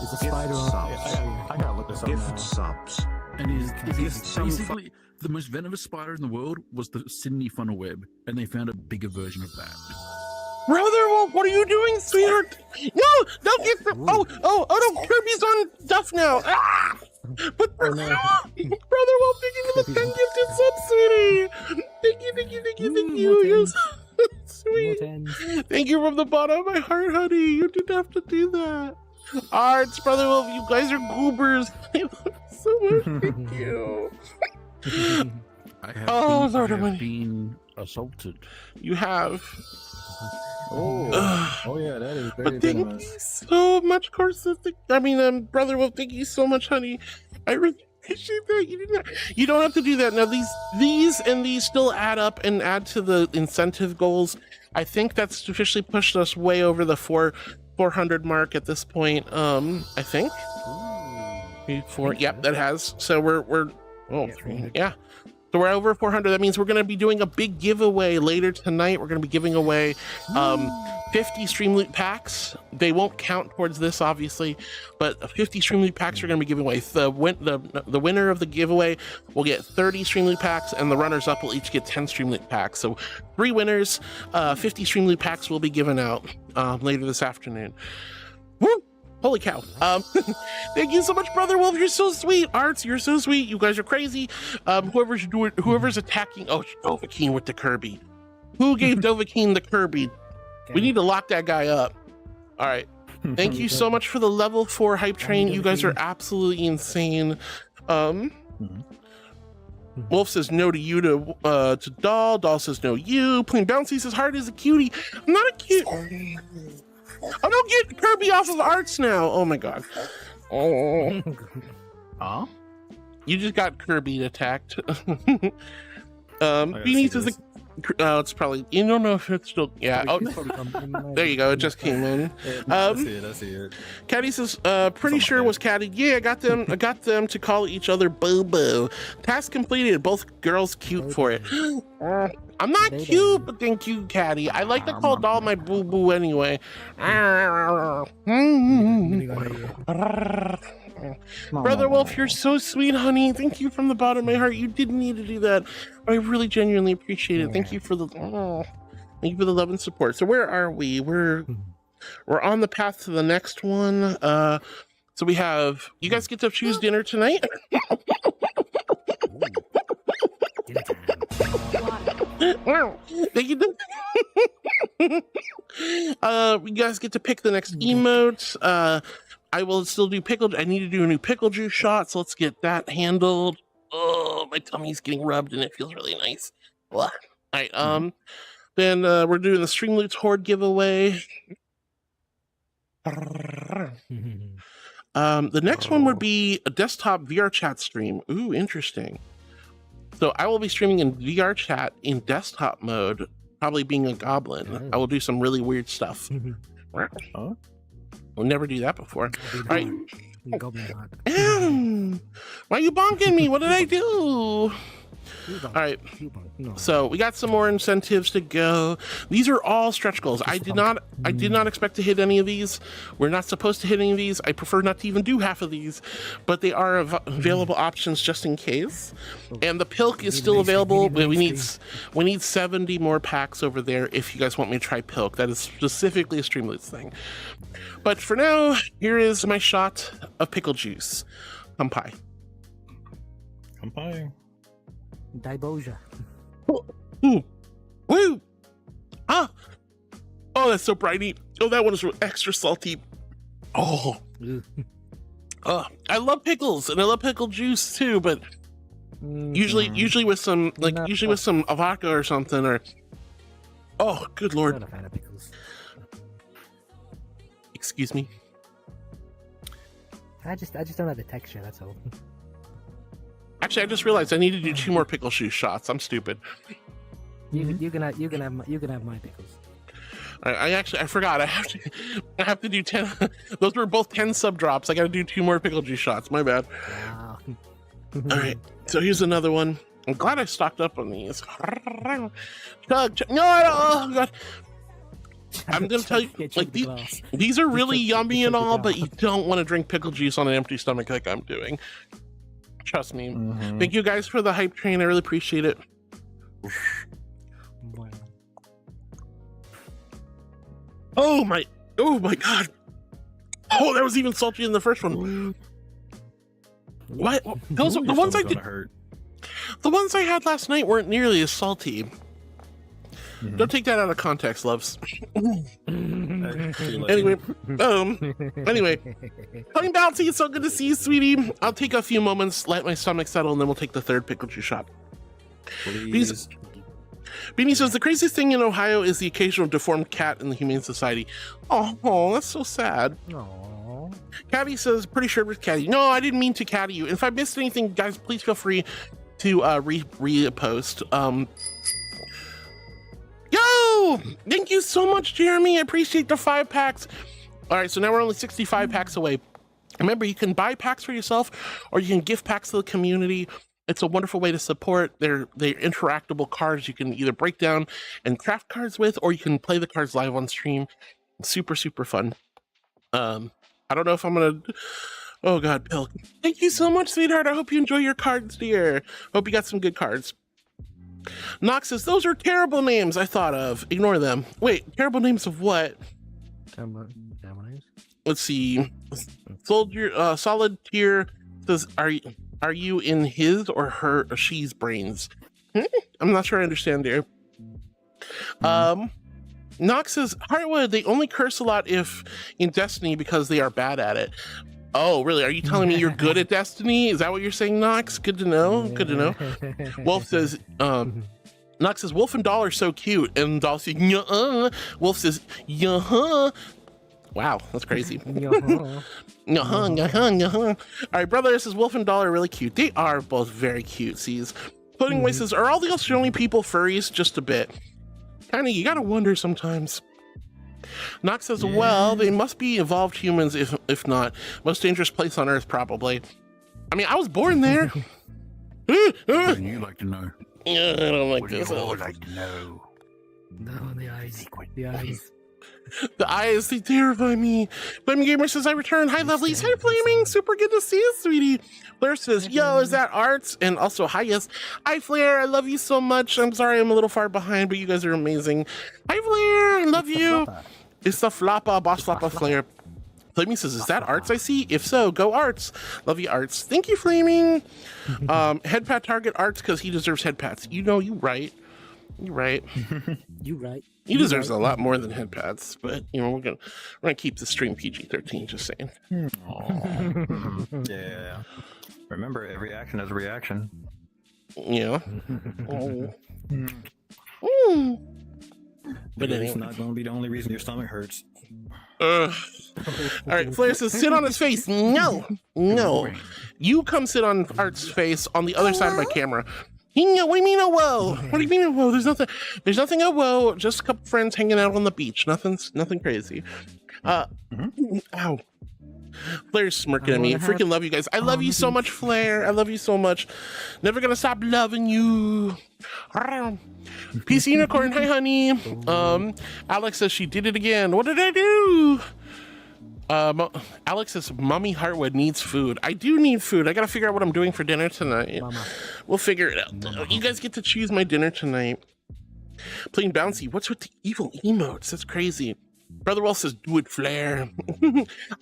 It's a spider on I gotta look this up Gift now. subs. And is basically the most venomous spider in the world was the Sydney funnel web, and they found a bigger version of that. Brother Wolf, what are you doing, sweetheart? No, don't get the no, Kirby's on stuff now. Ah! But Brother Wolf, thank you for the 10 gifted subs, sweetie. Thank you. You're so sweet. Thank you from the bottom of my heart, honey. You didn't have to do that. Arts, Brother Wolf, you guys are goobers. I love you so much. Thank you. I have been assaulted. You have. Oh yeah, that is very But thank you so much, Brother Wolf, thank you so much, honey. I really appreciate that. You don't have to do that. Now these still add up and add to the incentive goals. I think that's officially pushed us way over the 400 mark at this point. I think. Yep, that has. So we're yeah. So we're over 400. That means we're going to be doing a big giveaway later tonight. We're going to be giving away 50 Stream Loot packs. They won't count towards this, obviously, but 50 Stream Loot packs are going to be giving away. The winner of the giveaway will get 30 Stream Loot packs, and the runners-up will each get 10 Stream Loot packs. So 3 winners, 50 Stream Loot packs will be given out later this afternoon. Woo! Holy cow. Thank you so much, Brother Wolf. You're so sweet. Arts, you're so sweet. You guys are crazy. Whoever's attacking. Oh, Dovahkiin with the Kirby. Who gave Dovahkiin the Kirby? We need to lock that guy up. All right. Thank you so much for the level 4 hype train. You guys are absolutely insane. Wolf says no to you to Doll. Doll says no you. Plain Bouncy says Heart is a cutie. I'm not a cute. I don't get Kirby off of arts now. Oh my god. Oh. You just got Kirby attacked. Beanie says it's probably, you don't know if it's still, yeah. Oh, there you go. It just came in. I see it. Caddy says, pretty sure it was Caddy. Yeah, I got them to call each other Boo Boo. Task completed. Both girls cute for it. I'm not cute, but thank you, Caddy. I like to call Doll my Boo Boo anyway. Brother Wolf, you're so sweet, honey. Thank you from the bottom of my heart. You didn't need to do that. I really genuinely appreciate it. Thank you for the love and support. So where are we? We're on the path to the next one. So we have, you guys get to choose dinner tonight. You guys get to pick the next emote. I will still do pickle. I need to do a new pickle juice shot, so let's get that handled. Oh, my tummy's getting rubbed and it feels really nice. All right, then we're doing the Streamloots Horde giveaway. The next one would be a desktop VR chat stream. Ooh, interesting. So I will be streaming in VR chat in desktop mode, probably being a goblin. I will do some really weird stuff. We'll never do that before. All right. Why are you bonking me? What did I do? All right. So we got some more incentives to go. These are all stretch goals. I did not expect to hit any of these. We're not supposed to hit any of these. I prefer not to even do half of these, but they are available options just in case. And the Pilk is still available, but we need 70 more packs over there if you guys want me to try Pilk. That is specifically a Streamloots thing. But for now, here is my shot of pickle juice. Kampai. Kampai. Daiboja. Woo! Ah! Oh, that's so briny. Oh, that one is extra salty. Oh. I love pickles and I love pickle juice too, but usually with some vodka or something, or oh, good lord. I'm not a fan of pickles. Excuse me. I just don't have the texture, that's all. Actually, I just realized I need to do 2 more pickle juice shots. I'm stupid. You can have my pickles. I forgot. I have to do 10. Those were both 10 sub drops. I got to do 2 more pickle juice shots. My bad. Wow. All right. So here's another one. I'm glad I stocked up on these. No, I don't. Oh god. I'm gonna tell you, like these are really yummy and all, but you don't want to drink pickle juice on an empty stomach like I'm doing. Trust me. Thank you guys for the hype train. I really appreciate it. Oh my god. Oh, that was even saltier than the first one. What? Those the ones I did. The ones I had last night weren't nearly as salty. Don't take that out of context, loves. Anyway, Plain Bouncy, it's so good to see you, sweetie. I'll take a few moments, let my stomach settle, and then we'll take the third pickle juice shot. Please. Beanie says, the craziest thing in Ohio is the occasional deformed cat in the Humane Society. Oh, that's so sad. Aww. Caddy says, pretty sure it was Caddy. No, I didn't mean to caddy you. And if I missed anything, guys, please feel free to repost. Yo! Thank you so much, Jeremy. I appreciate the 5 packs. All right, so now we're only 65 packs away. Remember, you can buy packs for yourself, or you can gift packs to the community. It's a wonderful way to support. They're interactable cards you can either break down and craft cards with, or you can play the cards live on stream. Super, super fun. I don't know if I'm gonna... Oh god, Bill. Thank you so much, sweetheart. I hope you enjoy your cards, dear. Hope you got some good cards. Nox says, those are terrible names I thought of. Ignore them. Wait, terrible names of what? Let's see. Solid Tier says, are you in his or her or she's brains? I'm not sure I understand there. Nox says, Heartwood, they only curse a lot if in Destiny because they are bad at it. Oh, really? Are you telling me you're good at Destiny? Is that what you're saying, Nox? Good to know. Good to know. Wolf says, Nox says, Wolf and Doll are so cute. And Doll says, nuh-uh. Wolf says, yuh-huh. Wow, that's crazy. All right, brother, says Wolf and Doll are really cute. They are both very cute. Sees. Pudding Way says, are all the Australian people furries? Just a bit. Kinda, you gotta wonder sometimes. Nox says, well, they must be evolved humans, if not. Most dangerous place on Earth, probably. I mean, I was born there. Wouldn't you like to know? I don't like Would this. you all like to know? No, the eyes. The eyes. The eyes, they terrify me. Flaming Gamer says, I return. Hi, lovelies. Hi, Flaming. Super good to see you, sweetie. Flair says, yo, is that Arts? And also, hi, yes. Hi, Flair. I love you so much. I'm sorry I'm a little far behind, but you guys are amazing. Hi, Flair. I love you. It's the Floppa, Boss Floppa Flair. Flaming says, is that Arts I see? If so, go Arts. Love you, Arts. Thank you, Flaming. Head pat target Arts because he deserves head pats. You know, you right. You right. You right. He deserves a lot more than head pats, but you know, we're gonna keep the stream PG-13, just saying. Yeah. Remember, every action has a reaction. Yeah. But it's not going to be the only reason your stomach hurts. All right, Flair says, sit on his face. No. You come sit on Art's face on the other side of my camera. What do you mean, oh, whoa? What do you mean, oh, whoa? There's nothing, oh, whoa. Just a couple friends hanging out on the beach. Nothing crazy. Ow. Flair's smirking at me. Freaking love you guys. I love you so much, Flair. I love you so much. Never gonna stop loving you. PC Unicorn, hi, honey. Alex says she did it again. What did I do? Alex says, Mommy Heartwood needs food. I do need food. I gotta figure out what I'm doing for dinner tonight. We'll figure it out. You guys get to choose my dinner tonight. Playing Bouncy. What's with the evil emotes? That's crazy. Brother Wolf says, do it, Flair.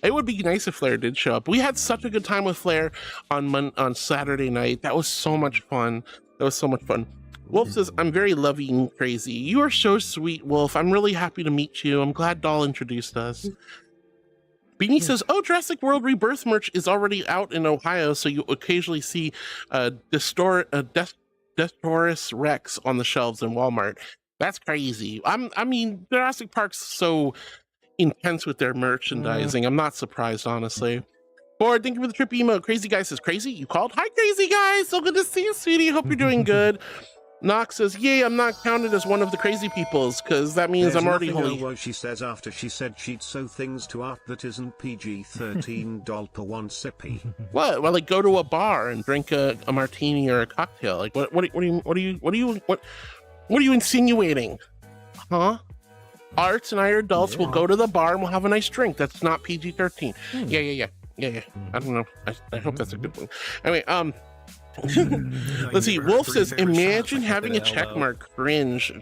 It would be nice if Flair did show up. We had such a good time with Flair on Saturday night. That was so much fun. Wolf says, I'm very loving crazy. You are so sweet, Wolf. I'm really happy to meet you. I'm glad Doll introduced us. Beanie says, oh, Jurassic World Rebirth merch is already out in Ohio, so you occasionally see Destosaurus Rex on the shelves in Walmart. That's crazy. I mean, Jurassic Park's so intense with their merchandising. I'm not surprised, honestly. Board, thank you for the trip emo. Crazy Guy says, crazy? You called? Hi, Crazy Guy. So good to see you, sweetie. Hope you're doing good. Nox says, yay, I'm not counted as one of the crazy peoples, because that means I'm already holy. What she says after she said she'd sew things to art that isn't PG-13 doll per one sippy. What? Well, like go to a bar and drink a martini or a cocktail. Like what are you insinuating? Huh? Arts and I are adults. We'll go to the bar and we'll have a nice drink. That's not PG-13. Yeah. I don't know. I hope that's a good one. Anyway, let's see. Wolf says, imagine having a check mark. Cringe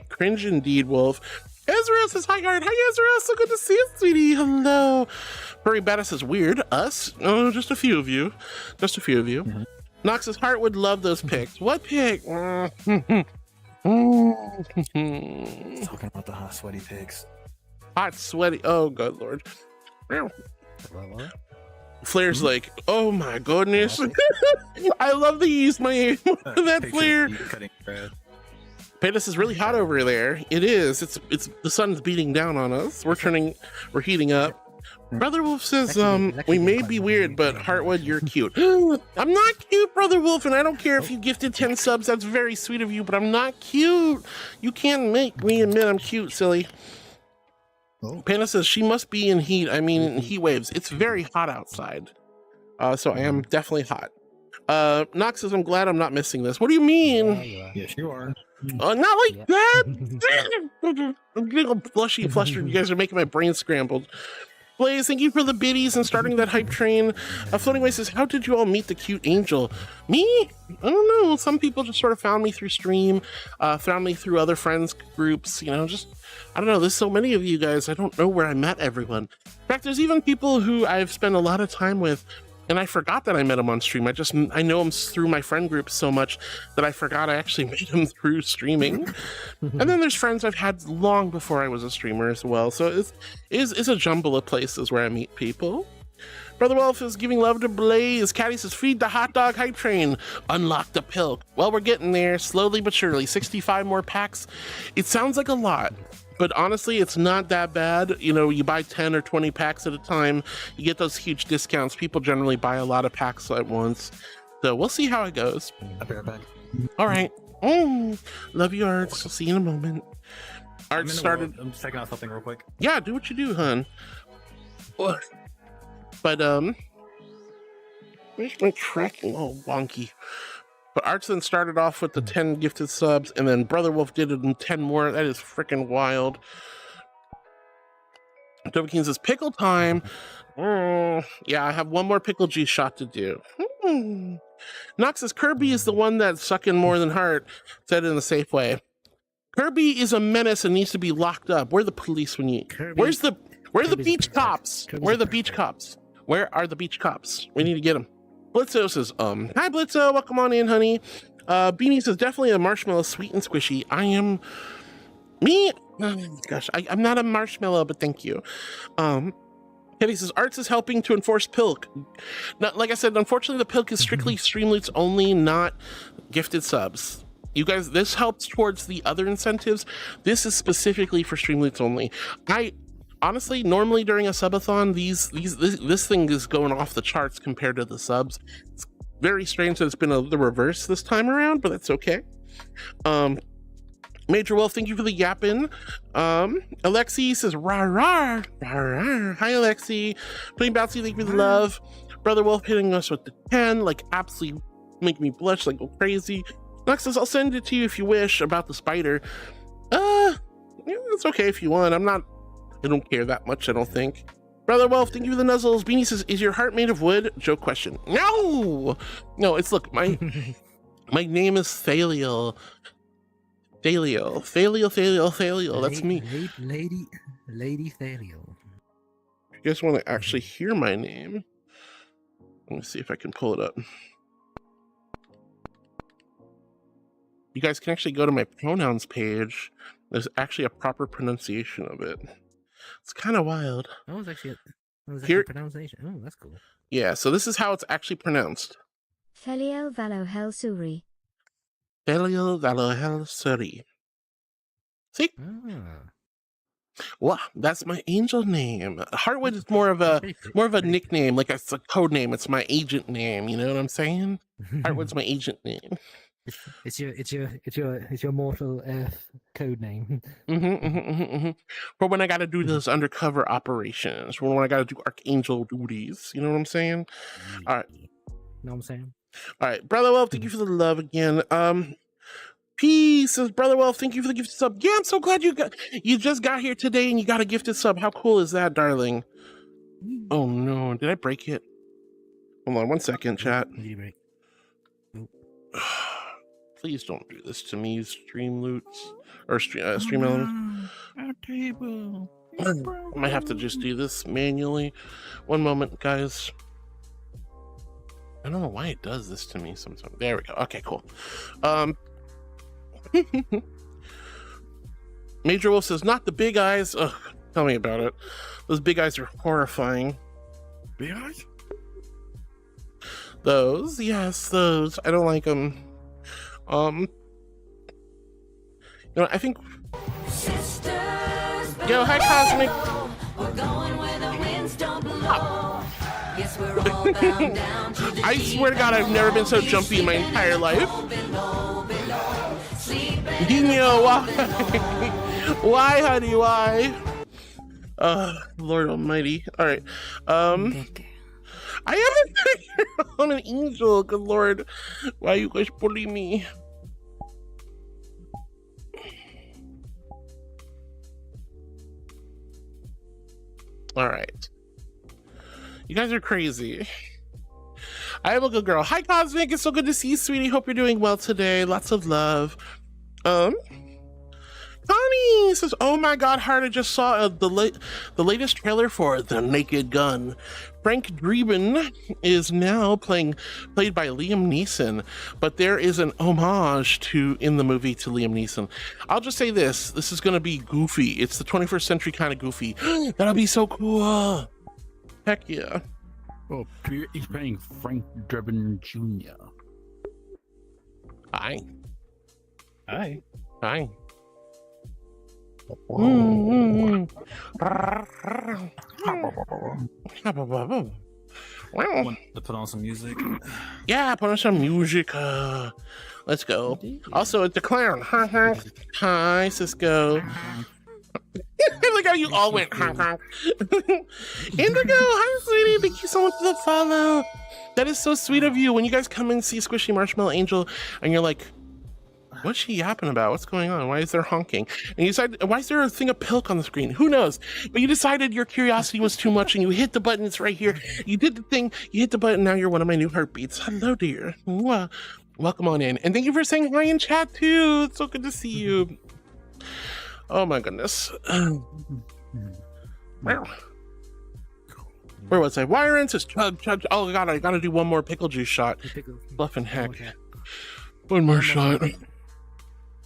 indeed, Wolf. Ezra says, hi, Guard. Hi, Ezra. So good to see you, sweetie. Hello. Furry Badass says, weird. Us? Oh, just a few of you. Nox says, Heart would love those pics. What pic? Talking about the hot, sweaty pigs. Hot, sweaty. Oh, good Lord. Flair's like, oh my goodness. I love to use my aim for that Flair. Paytas is really hot over there. It is. It's the sun's beating down on us. We're heating up. Brother Wolf says, we may be weird, but Heartwood, you're cute. I'm not cute, Brother Wolf, and I don't care if you gifted 10 subs. That's very sweet of you, but I'm not cute. You can't make me admit I'm cute, silly. Panda says she must be in heat. I mean, in heat waves. It's very hot outside. So I am definitely hot. Nox says, I'm glad I'm not missing this. What do you mean? Yes, you are. Not like that. I'm getting all flustered. You guys are making my brain scrambled. Blaze, thank you for the biddies and starting that hype train. Floating Way says, how did you all meet the cute angel? Me? I don't know. Some people just sort of found me through stream, found me through other friends groups, you know, just, I don't know. There's so many of you guys. I don't know where I met everyone. In fact, there's even people who I've spent a lot of time with And I forgot that I met him on stream. I know him through my friend group so much that I forgot I actually met him through streaming. And then there's friends I've had long before I was a streamer as well. So it's a jumble of places where I meet people. Brother Wolf is giving love to Blaze. Caddy says, feed the hot dog hype train. Unlock the pilk. Well, we're getting there slowly but surely. 65 more packs. It sounds like a lot, but honestly, it's not that bad. You know, you buy 10 or 20 packs at a time, you get those huge discounts. People generally buy a lot of packs at once. So we'll see how it goes. I'll be right back. All right. Love you, Arts. I'll see you in a moment. Arts started. I'm just checking out something real quick. Yeah, do what you do, hun. But, where's my tracking? Oh, wonky. But Arts then started off with the 10 gifted subs, and then Brother Wolf did it in 10 more. That is freaking wild. King says, pickle time. Yeah, I have one more pickle G shot to do. Nox says, Kirby is the one that's sucking more than heart. Said it in a safe way. Kirby is a menace and needs to be locked up. Where are the police when you... Where are the beach cops? Where are the beach cops? Where are the beach cops? We need to get them. Blitzo says, hi Blitzo, welcome on in, honey. Beanie says, definitely a marshmallow, sweet and squishy. I am... Me? Oh, gosh, I'm not a marshmallow, but thank you. Teddy says, Arts is helping to enforce pilk. Not, like I said, unfortunately, the pilk is strictly Streamloots only, not gifted subs. You guys, this helps towards the other incentives. This is specifically for Streamloots only. Honestly, normally during a subathon, this thing is going off the charts compared to the subs. It's very strange that it's been the reverse this time around, but that's okay. Major Wolf, thank you for the yapping. Alexi says, rah, rah, rah, rah. Hi, Alexi. Playing Bouncy, thank you for the love. Brother Wolf hitting us with the 10, like absolutely make me blush, like go crazy. Nox says, I'll send it to you if you wish about the spider. Yeah, it's okay if you want. I don't care that much, I don't think. Brother Wolf, thank you for the nuzzles. Beanie says, is your heart made of wood? Joke question. No! No, it's, look, my name is Thaliel. Thaliel. That's me. Lady Thaliel. If you guys want to actually hear my name, let me see if I can pull it up. You guys can actually go to my pronouns page. There's actually a proper pronunciation of it. It's kind of wild. That was actually a pronunciation. Oh, that's cool. Yeah, so this is how it's actually pronounced. Thaliel Valohel Suri. Thaliel Valohel Suri. See? Wow, that's my angel name. Heartwood is more of a nickname, like it's a code name. It's my agent name. You know what I'm saying? Heartwood's my agent name. It's your mortal code name. For when I got to do those undercover operations, when I got to do archangel duties. You know what I'm saying? All right. Know what I'm saying? All right, Brother Wolf, thank you for the love again. Peace says, Brother Wolf, thank you for the gifted sub. Yeah, I'm so glad you just got here today and you got a gifted sub. How cool is that, darling? Oh no, did I break it? Hold on one second, chat. What did you break? Nope. Please don't do this to me, Streamloots or Stream Elements. Our table. I might have to just do this manually. One moment, guys. I don't know why it does this to me sometimes. There we go. Okay, cool. Major Wolf says, not the big eyes. Ugh, tell me about it. Those big eyes are horrifying. Big eyes? Those, yes, those. I don't like them. You know, I think. Yo, hi, Cosmic. We're going where the winds don't blow. Yes, we're all bound down to the I swear to God, I've never been so jumpy in my entire life. Dino, why? Why, honey, why? Lord Almighty. All right. I am I'm an angel. Good Lord, why you guys bully me? All right. You guys are crazy. I am a good girl. Hi, Cosmic. It's so good to see you, sweetie. Hope you're doing well today. Lots of love. Connie says, oh my God, Heart, I just saw the latest trailer for The Naked Gun. Frank Drebin is now played by Liam Neeson, but there is an homage in the movie to Liam Neeson. I'll just say this is going to be goofy. It's the 21st century kind of goofy. That'll be so cool. Heck yeah. Oh, he's playing Frank Drebin Jr. Hi. Hi. Hi. Want to put on some music? Yeah, put on some music. Let's go. Also, it's the clown. Hi, Cisco. Look how you all went. Indigo, hi, sweetie. Thank you so much for the follow. That is so sweet of you. When you guys come and see Squishy Marshmallow Angel, and you're like, what's she yapping about? What's going on? Why is there honking? And you decide, why is there a thing of pilk on the screen? Who knows? But you decided your curiosity was too much and you hit the button. It's right here. You did the thing. You hit the button. Now you're one of my new heartbeats. Hello, dear. Mwah. Welcome on in. And thank you for saying hi in chat too. It's so good to see you. Oh my goodness. Where was I? Wire says chug, chug. Oh god, I gotta do one more pickle juice shot. Bluffing heck. One more shot.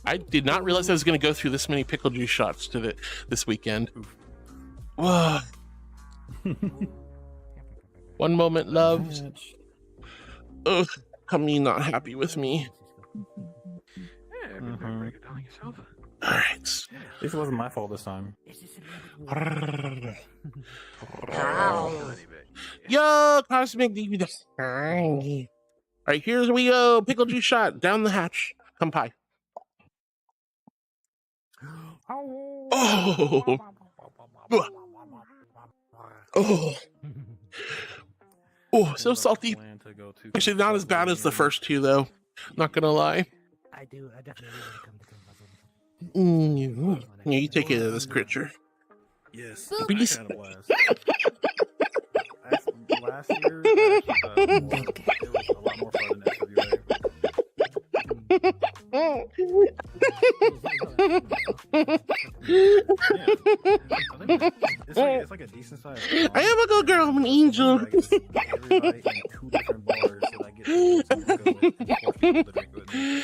I did not realize I was going to go through this many pickle juice shots this weekend. Whoa. One moment, love. Ugh, Tommy not happy with me. All right. This wasn't my fault this time. Yo, Cosmic DVD. All right, here's we go. Pickle juice shot down the hatch. Come pie. Oh. Oh. Oh, so salty. Actually, not as bad as the first two, though. Not gonna lie. I definitely come to Yeah, you take it of this creature. Yes. Please. Last year, it was a lot more fun than SWA. It's like a decent size. I am a good girl, I'm an angel. Everybody in 2 different bars that I get to go with and force people to drink with me.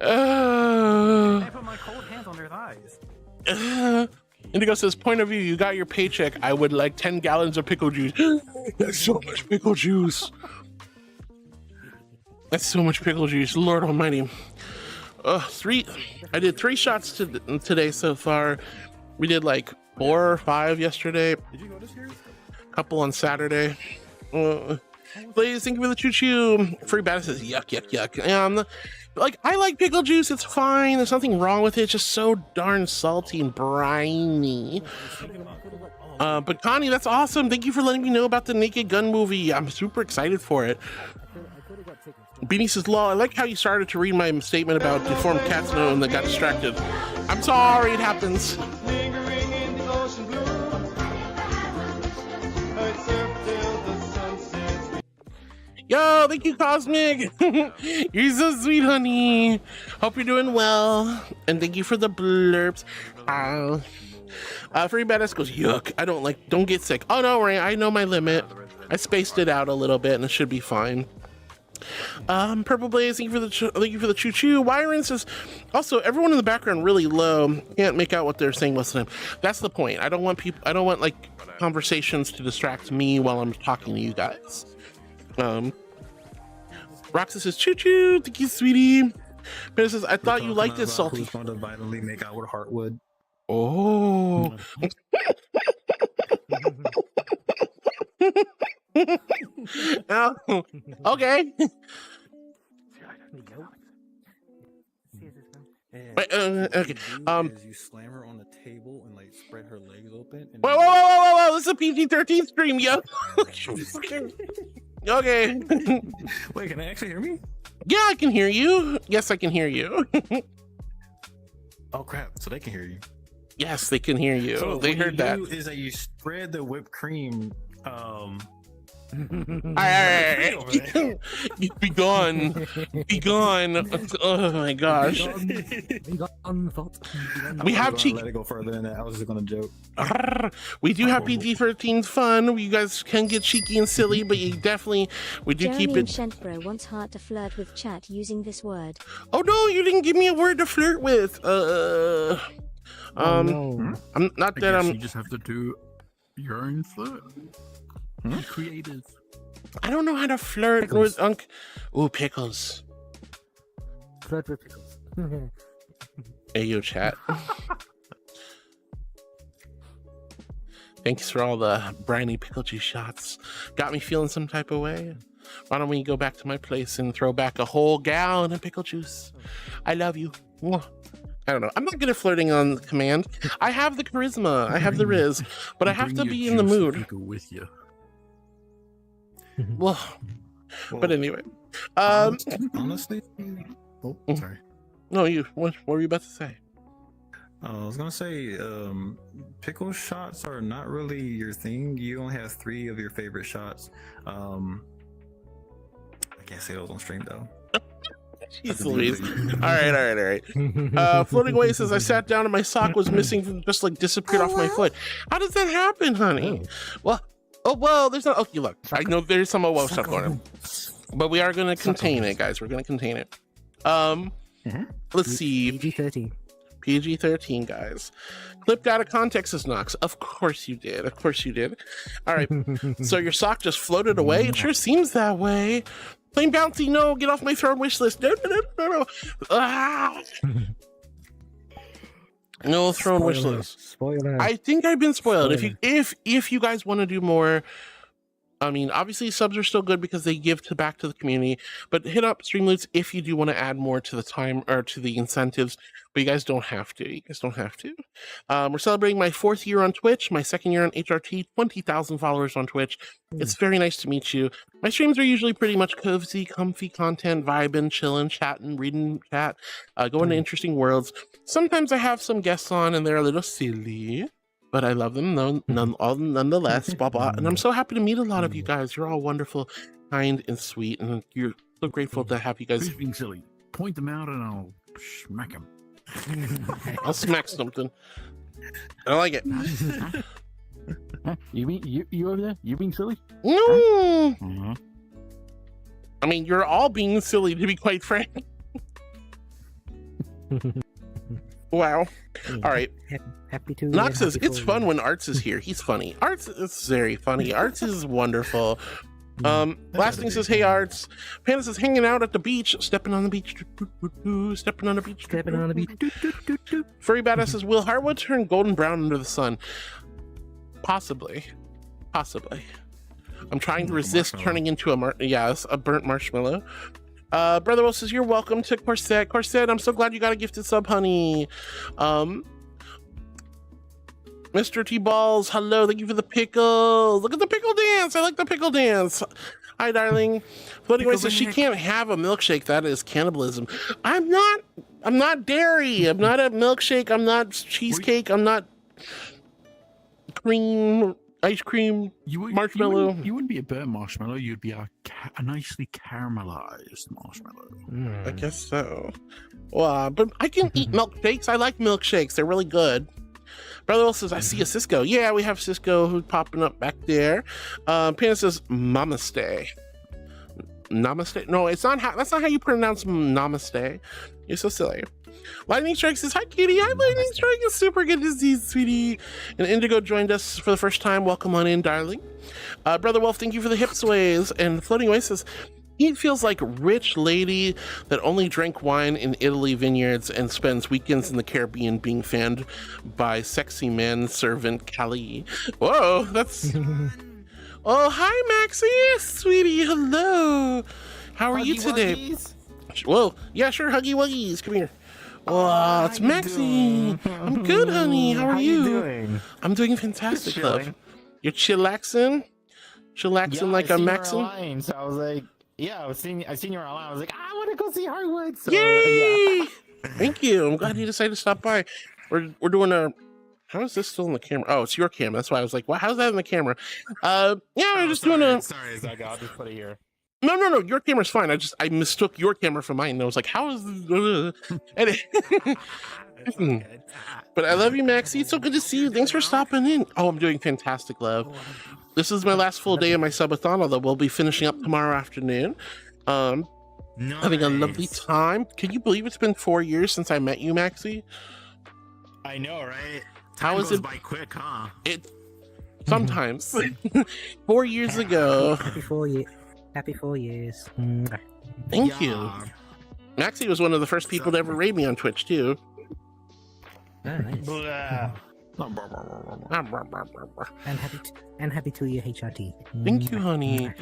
I put my cold hands on their thighs. Indigo says, point of view, you got your paycheck. I would like 10 gallons of pickle juice. That's so much pickle juice. That's so much pickle juice. Lord almighty. I did 3 shots today so far. We did like 4 or 5 yesterday. Did you go this year? Couple on Saturday. Please, thank you for the choo-choo. Free Badass says, yuck, yuck, yuck. Like, I like pickle juice. It's fine. There's nothing wrong with it. It's just so darn salty and briny. But Connie, that's awesome. Thank you for letting me know about the Naked Gun movie. I'm super excited for it. Beanie says, lol, I like how you started to read my statement about deformed cats and that got distracted. I'm sorry, it happens. Yo, thank you, Cosmic. You're so sweet, honey. Hope you're doing well. And thank you for the blurbs. Free Badass goes, yuck. Don't get sick. Oh, no, Ray, I know my limit. I spaced it out a little bit and it should be fine. Purple Blaze, thank you for the choo-choo. Wyron says, also, everyone in the background really low. Can't make out what they're saying most of the time. That's the point. I don't want like conversations to distract me while I'm talking to you guys. Roxa says, choo-choo, thank you, sweetie. Ben says, I thought you liked it salty. Who's going to violently make out with Heartwood? Oh. Oh, okay. Okay. You slam her on the table and like spread her legs open. And whoa! This is a PG-13 stream, yo. Okay. Wait, can I actually hear me? Yeah, I can hear you. Yes, I can hear you. Oh crap! So they can hear you. Yes, they can hear you. So they heard that. Is that you spread the whipped cream Be gone. Be gone. Oh my gosh. We have cheeky. Let it go further than that. I was just gonna joke. We do have PG-13 fun. You guys can get cheeky and silly, but we do keep it. Shentbro wants Heart to flirt with chat using this word. Oh no, you didn't give me a word to flirt with. No. I'm not that I'm. You just have to do your own flirt. Be creative. I don't know how to flirt with Ooh, pickles. Flirt with pickles. Hey, yo, chat. Thanks for all the briny pickle juice shots. Got me feeling some type of way. Why don't we go back to my place and throw back a whole gallon of pickle juice? I love you. Mwah. I don't know. I'm not good at flirting on command. I have the charisma. I have the riz, but I have to be in the mood. With you. Well, but anyway. Honestly, oh, sorry. No, you. What were you about to say? I was gonna say, pickle shots are not really your thing. You only have 3 of your favorite shots. I can't say those on stream though. Jeez Louise. All right. Floating away says, I sat down and my sock was missing, just like disappeared off my foot. How does that happen, honey? Well, there's not. Okay, look, I know there's some stuff going on, but we are going to contain it, guys. We're going to contain it. Let's see. PG-13, guys. Clipped out of context is Nox. Of course you did. All right. So your sock just floated away? It sure seems that way. Plain bouncy, no, get off my throne wish list. No. Ah. No throne wish list. Spoiler. I think I've been spoiled. If you guys want to do more, I mean, obviously subs are still good because they give back to the community, but hit up Streamloots if you do want to add more to the time or to the incentives, but you guys don't have to. We're celebrating my 4th year on Twitch, my 2nd year on HRT, 20,000 followers on Twitch. It's very nice to meet you. My streams are usually pretty much cozy, comfy content, vibing, chilling, chatting, reading chat, going to interesting worlds. Sometimes I have some guests on and they're a little silly, but I love them nonetheless. Blah, blah. And I'm so happy to meet a lot of you guys. You're all wonderful, kind, and sweet, and you're so grateful to have you guys. Who's being silly? Point them out and I'll smack them. I'll smack something. I like it. You over there? You being silly? No. I mean, you're all being silly, to be quite frank. Wow. All right. Happy to. Nox says it's fun when Arts is here. He's funny. Arts is very funny. Arts is wonderful. Lasting says, hey Arts. Panda says, hanging out at the beach, stepping on the beach. Furry Badass says, will hardwood turn golden brown under the sun? Possibly. I'm trying to resist turning into a burnt marshmallow. Brother Will says, you're welcome to Corset. Corset, I'm so glad you got a gifted sub, honey. Mr. T-Balls, hello, thank you for the pickles. Look at the pickle dance. I like the pickle dance. Hi, darling. Floating Away says she can't have a milkshake. That is cannibalism. I'm not dairy. I'm not a milkshake. I'm not cheesecake. I'm not ice cream, marshmallow. You wouldn't be a burnt marshmallow. You'd be a nicely caramelized marshmallow. I guess so. Well, but I can eat milkshakes. I like milkshakes. They're really good. Brother Will says, I see a Cisco. Yeah, we have Cisco who's popping up back there. Panda says, Namaste. Namaste? No, it's not that's not how you pronounce namaste. You're so silly. Lightning Strike says, hi, Kitty. Hi, Lightning Strike. It's super good to see you, sweetie. And Indigo joined us for the first time. Welcome on in, darling. Brother Wolf, thank you for the hip sways. And Floating Away says, he feels like a rich lady that only drank wine in Italy vineyards and spends weekends in the Caribbean being fanned by sexy man servant Kali. Whoa, that's... Oh, hi, Maxie, sweetie, hello. How are you today? Wuggies? Whoa, yeah, sure, Huggy Wuggies, come here. Oh, it's Maxie. I'm good, honey. How are you? Doing? I'm doing fantastic, love. You're chillaxing? Chillaxing like a Maxim? So I was like, yeah, I seen you online. I was like, I want to go see Hardwood. So, yay! Yeah. Thank you. I'm glad you decided to stop by. We're doing a How is this still in the camera? Oh, it's your camera. That's why I was like, "Wow, how's that in the camera?" Yeah, we're just doing a. Sorry, Zaga. I'll just put it here. No. Your camera's fine. I mistook your camera for mine. And I was like, "How is?" But I love you, Maxie. It's so good to see you. Thanks for stopping in. Oh, I'm doing fantastic, love. This is my last full day of my subathon, although we'll be finishing up tomorrow afternoon. Having a lovely time. Can you believe it's been 4 years since I met you, Maxie? I know, right? How is it? By quick, huh? It sometimes. 4 years ago. Happy 4 years. Happy 4 years. Thank you. Maxie was one of the first people to ever raid me on Twitch too. Oh, nice. And happy 2 year HRT. Thank you, honey.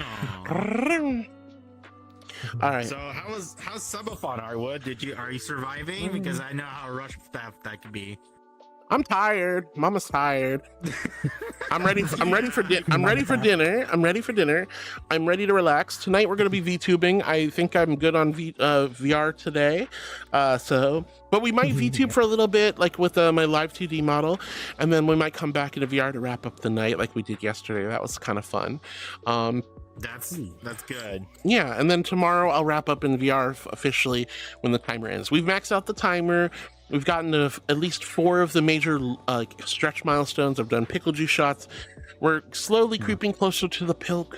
All right. So how's subathon, Arwood? Are you surviving? Because I know how rush that could be. I'm tired. Mama's tired. I'm ready for dinner. I'm ready to relax. Tonight we're gonna be VTubing. I think I'm good on VR today. But we might VTube for a little bit, like with my live 2D model, and then we might come back into VR to wrap up the night, like we did yesterday. That was kind of fun. That's good. Yeah, and then tomorrow I'll wrap up in VR officially when the timer ends. We've maxed out the timer. We've gotten to at least 4 of the major stretch milestones. I've done pickle juice shots. We're slowly creeping closer to the pilk.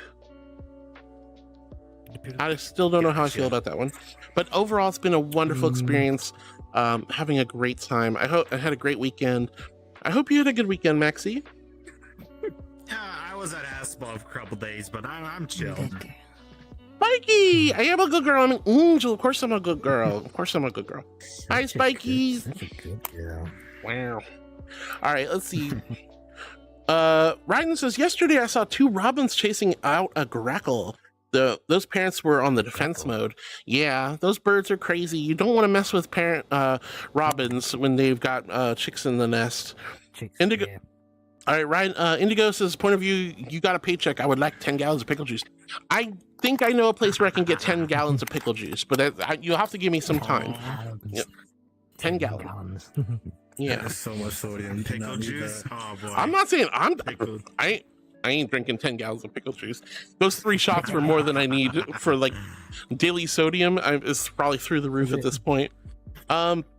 I still don't know how I feel about that one. But overall, it's been a wonderful experience. Having a great time. I had a great weekend. I hope you had a good weekend, Maxie. I was at Aspa for a couple days, but I'm chill. Spikey! I am a good girl. I'm an angel. Of course I'm a good girl. Hi, Spikies. Such a good girl. Wow. All right, let's see. Ryden says, yesterday I saw 2 robins chasing out a grackle. Those parents were on the defense mode. Yeah, those birds are crazy. You don't want to mess with parent robins when they've got chicks in the nest. Indigo. Yeah. All right, Ryan. Indigo says, point of view, you got a paycheck. I would like 10 gallons of pickle juice. I think I know a place where I can get 10 gallons of pickle juice, but you'll have to give me some time. Yep. 10 gallons. Yeah. That's so much sodium. Pickle juice? Oh, boy. I'm not saying I ain't drinking 10 gallons of pickle juice. Those 3 shots were more than I need for like daily sodium. It's probably through the roof at this point.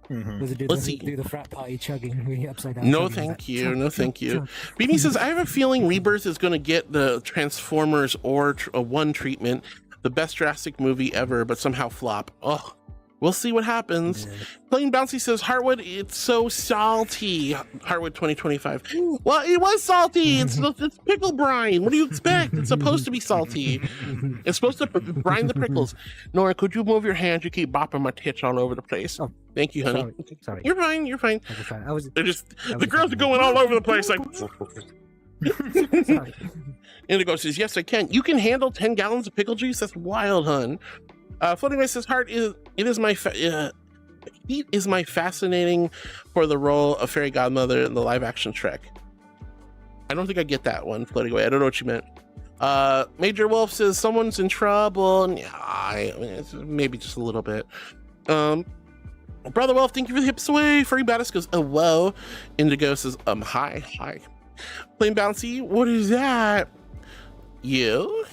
Let's see. Do the frat party chugging upside down. No, thank you. Beanie says, I have a feeling Rebirth is going to get the Transformers or 1 treatment, the best Jurassic movie ever, but somehow flop. Oh, we'll see what happens. Plain Bouncy says, Heartwood, it's so salty. Heartwood 2025. Well, it was salty. It's pickle brine. What do you expect? It's supposed to be salty. It's supposed to brine the prickles. Nora, could you move your hand? You keep bopping my tits all over the place. Oh, thank you, honey. Sorry. You're fine. The girls are going all over the place. Like. Sorry. Indigo says, yes, I can. You can handle 10 gallons of pickle juice? That's wild, hun. Floating Ice says, Heart is my fascinating for the role of fairy godmother in the live action Shrek. I don't think I get that one, Floating Away. I don't know what you meant. Major Wolf says someone's in trouble. Maybe just a little bit. Brother Wolf, thank you for the hips away. Furry Badass goes, oh whoa. Indigo says, hi. Plain Bouncy, what is that? You?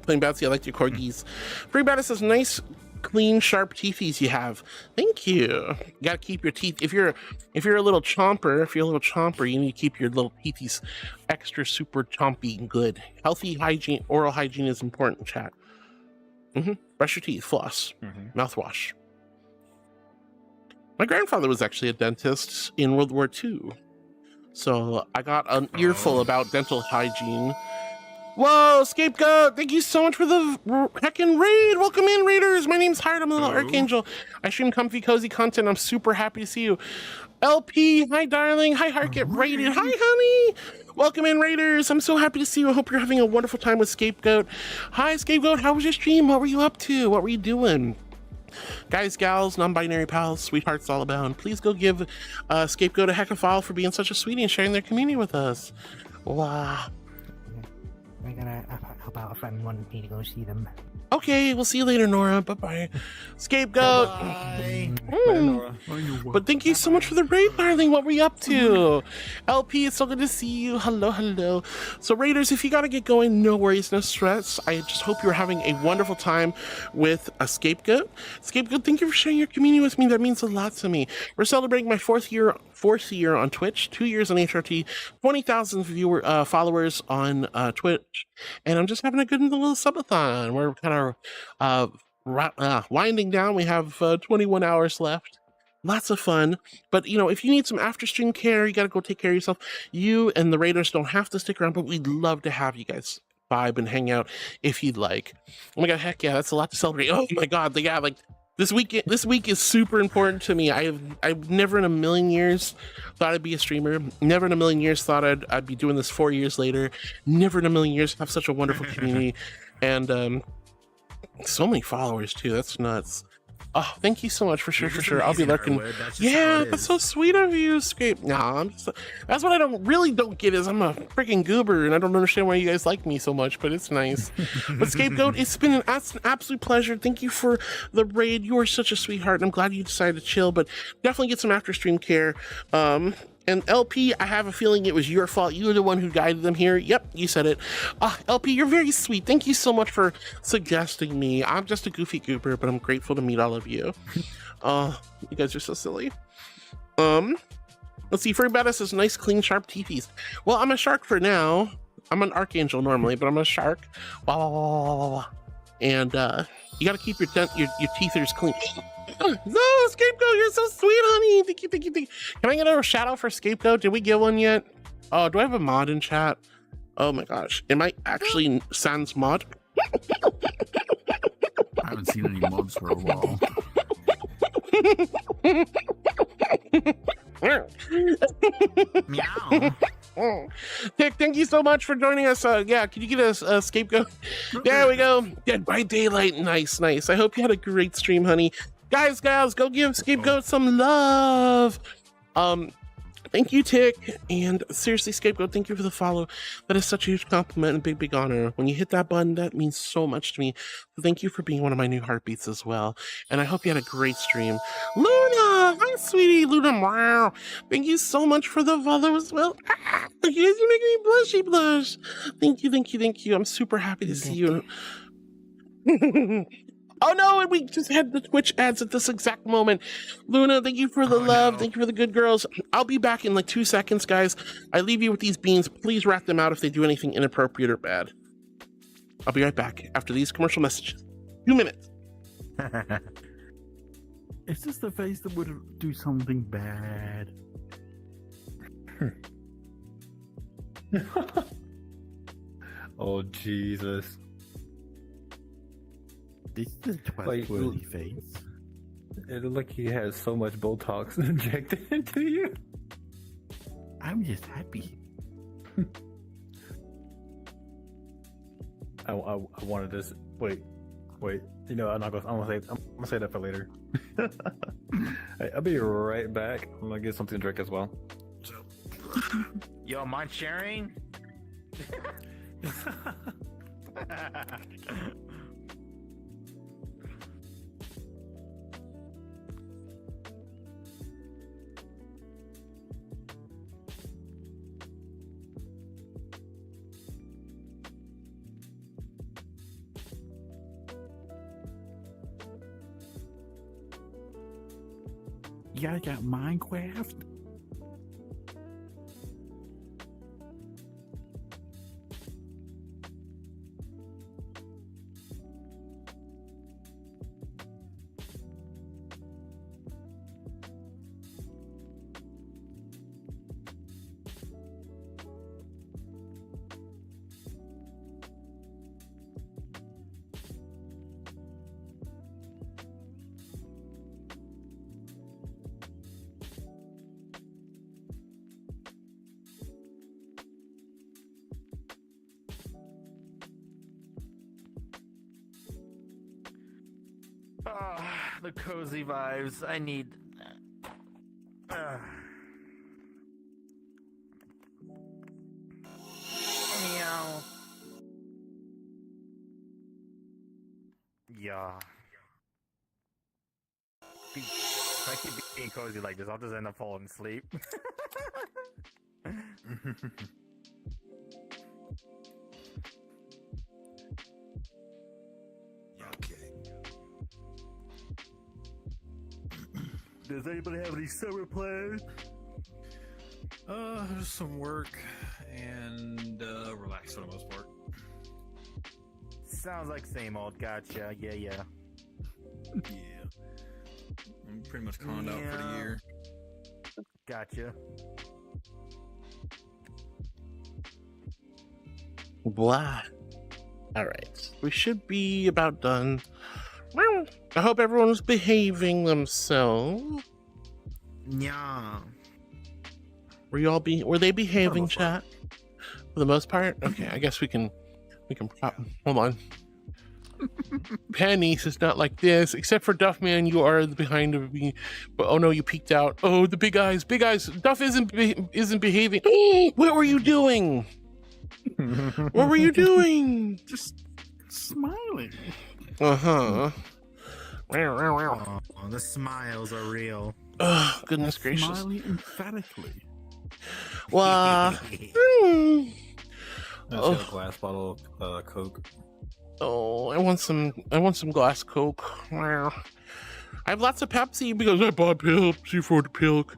Plain Bouncy, I like your corgis. Furry Badass says, nice, clean, sharp teethies you have. Thank you. You gotta keep your teeth. If you're a little chomper, you need to keep your little teethies extra super chompy and good. Healthy hygiene, oral hygiene is important, chat. Brush your teeth, floss, mouthwash. My grandfather was actually a dentist in World War II. So I got an earful about dental hygiene. Whoa, Scapegoat! Thank you so much for the heckin' raid! Welcome in, raiders! My name's Hired, I'm a little archangel. I stream comfy, cozy content. I'm super happy to see you. LP, hi darling, hi Heart, get raided. Hi honey! Welcome in, raiders! I'm so happy to see you. I hope you're having a wonderful time with Scapegoat. Hi Scapegoat, how was your stream? What were you up to? What were you doing? Guys, gals, non-binary pals, sweethearts all abound, please go give Scapegoat a heck of a file for being such a sweetie and sharing their community with us. Wow. I gotta help out a friend wanted me to go see them. Okay, we'll see you later, Nora. Bye-bye. Scapegoat. Bye. But thank you so much for the raid, darling. What were you up to? LP, it's so good to see you. Hello, hello. So, Raiders, if you gotta get going, no worries, no stress. I just hope you're having a wonderful time with a Scapegoat. Scapegoat, thank you for sharing your community with me. That means a lot to me. We're celebrating my fourth year on Twitch, 2 years on HRT, 20,000 followers on Twitch, and I'm just having a good little subathon. We're kind of winding down. We have 21 hours left. Lots of fun. But, you know, if you need some after-stream care, you got to go take care of yourself. You and the Raiders don't have to stick around, but we'd love to have you guys vibe and hang out if you'd like. Oh my god, heck yeah, that's a lot to celebrate. Oh my god, yeah, like this week is super important to me. I've never in a million years thought I'd be a streamer. Never in a million years thought I'd be doing this 4 years later. Never in a million years have such a wonderful community, and so many followers too. That's nuts. Oh, thank you so much for sure. I'll be lurking. Yeah, that's so sweet of you, Scape. No, that's what I don't get is I'm a freaking goober and I don't understand why you guys like me so much, but it's nice. But Scapegoat, it's been an absolute pleasure. Thank you for the raid. You are such a sweetheart, and I'm glad you decided to chill, but definitely get some after stream care. And LP, I have a feeling it was your fault. You were the one who guided them here. Yep, you said it. LP, you're very sweet. Thank you so much for suggesting me. I'm just a goofy goober, but I'm grateful to meet all of you. You guys are so silly. Let's see. Furry Badass says nice, clean, sharp teethies. Well, I'm a shark for now. I'm an archangel normally, but I'm a shark. And you got to keep your teethers clean. No, Scapegoat, you're so sweet, honey. Thank you. Can I get a shout out for Scapegoat? Did we get one yet? Oh, do I have a mod in chat? Oh my gosh. Am I actually Sans mod? I haven't seen any mods for a while. Meow. Dick, thank you so much for joining us. Yeah, can you get us a Scapegoat? There we go. Dead by Daylight. Nice. I hope you had a great stream, honey. Guys, gals, go give Scapegoat some love. Thank you, Tick. And seriously, Scapegoat, thank you for the follow. That is such a huge compliment and big honor. When you hit that button, that means so much to me. So thank you for being one of my new heartbeats as well. And I hope you had a great stream. Luna! Hi, sweetie. Luna, wow. Thank you so much for the follow as well. You guys are making me blush. Thank you. I'm super happy to see you. Oh no, and we just had the Twitch ads at this exact moment. Luna, thank you for the love. No. Thank you for the good girls. I'll be back in like 2 seconds, guys. I leave you with these beans. Please rat them out if they do anything inappropriate or bad. I'll be right back after these commercial messages. 2 minutes. Is this the face that would do something bad? Oh, Jesus. This is a trustworthy face. It looks like he has so much Botox injected into you. I'm just happy. I wanted this. Wait. You know, I'm gonna say that for later. I'll be right back. I'm gonna get something to drink as well. So. Yo, mind sharing? You guys got Minecraft? The cozy vibes. I need. Meow. Yeah. If I keep being cozy like this, I'll just end up falling asleep. Okay. Does anybody have any summer plans? Just some work and relax for the most part. Sounds like same old. Gotcha. Yeah. Yeah. I'm pretty much conned out for the year. Gotcha. Blah. All right, we should be about done. Well, I hope everyone's behaving themselves. Yeah. Were they behaving, chat? For the most part? Okay, I guess we can hold on. Pennies is not like this, except for Duffman, you are the behind of me. But oh no, you peeked out. Oh, the big eyes. Duff isn't behaving. What were you doing? What were you doing? Just smiling. Uh-huh. Oh, the smiles are real. Oh, goodness gracious. Smiling emphatically. Well, I a glass bottle of Coke. Oh, I want some glass Coke. I have lots of Pepsi because I bought Pepsi for the pilk.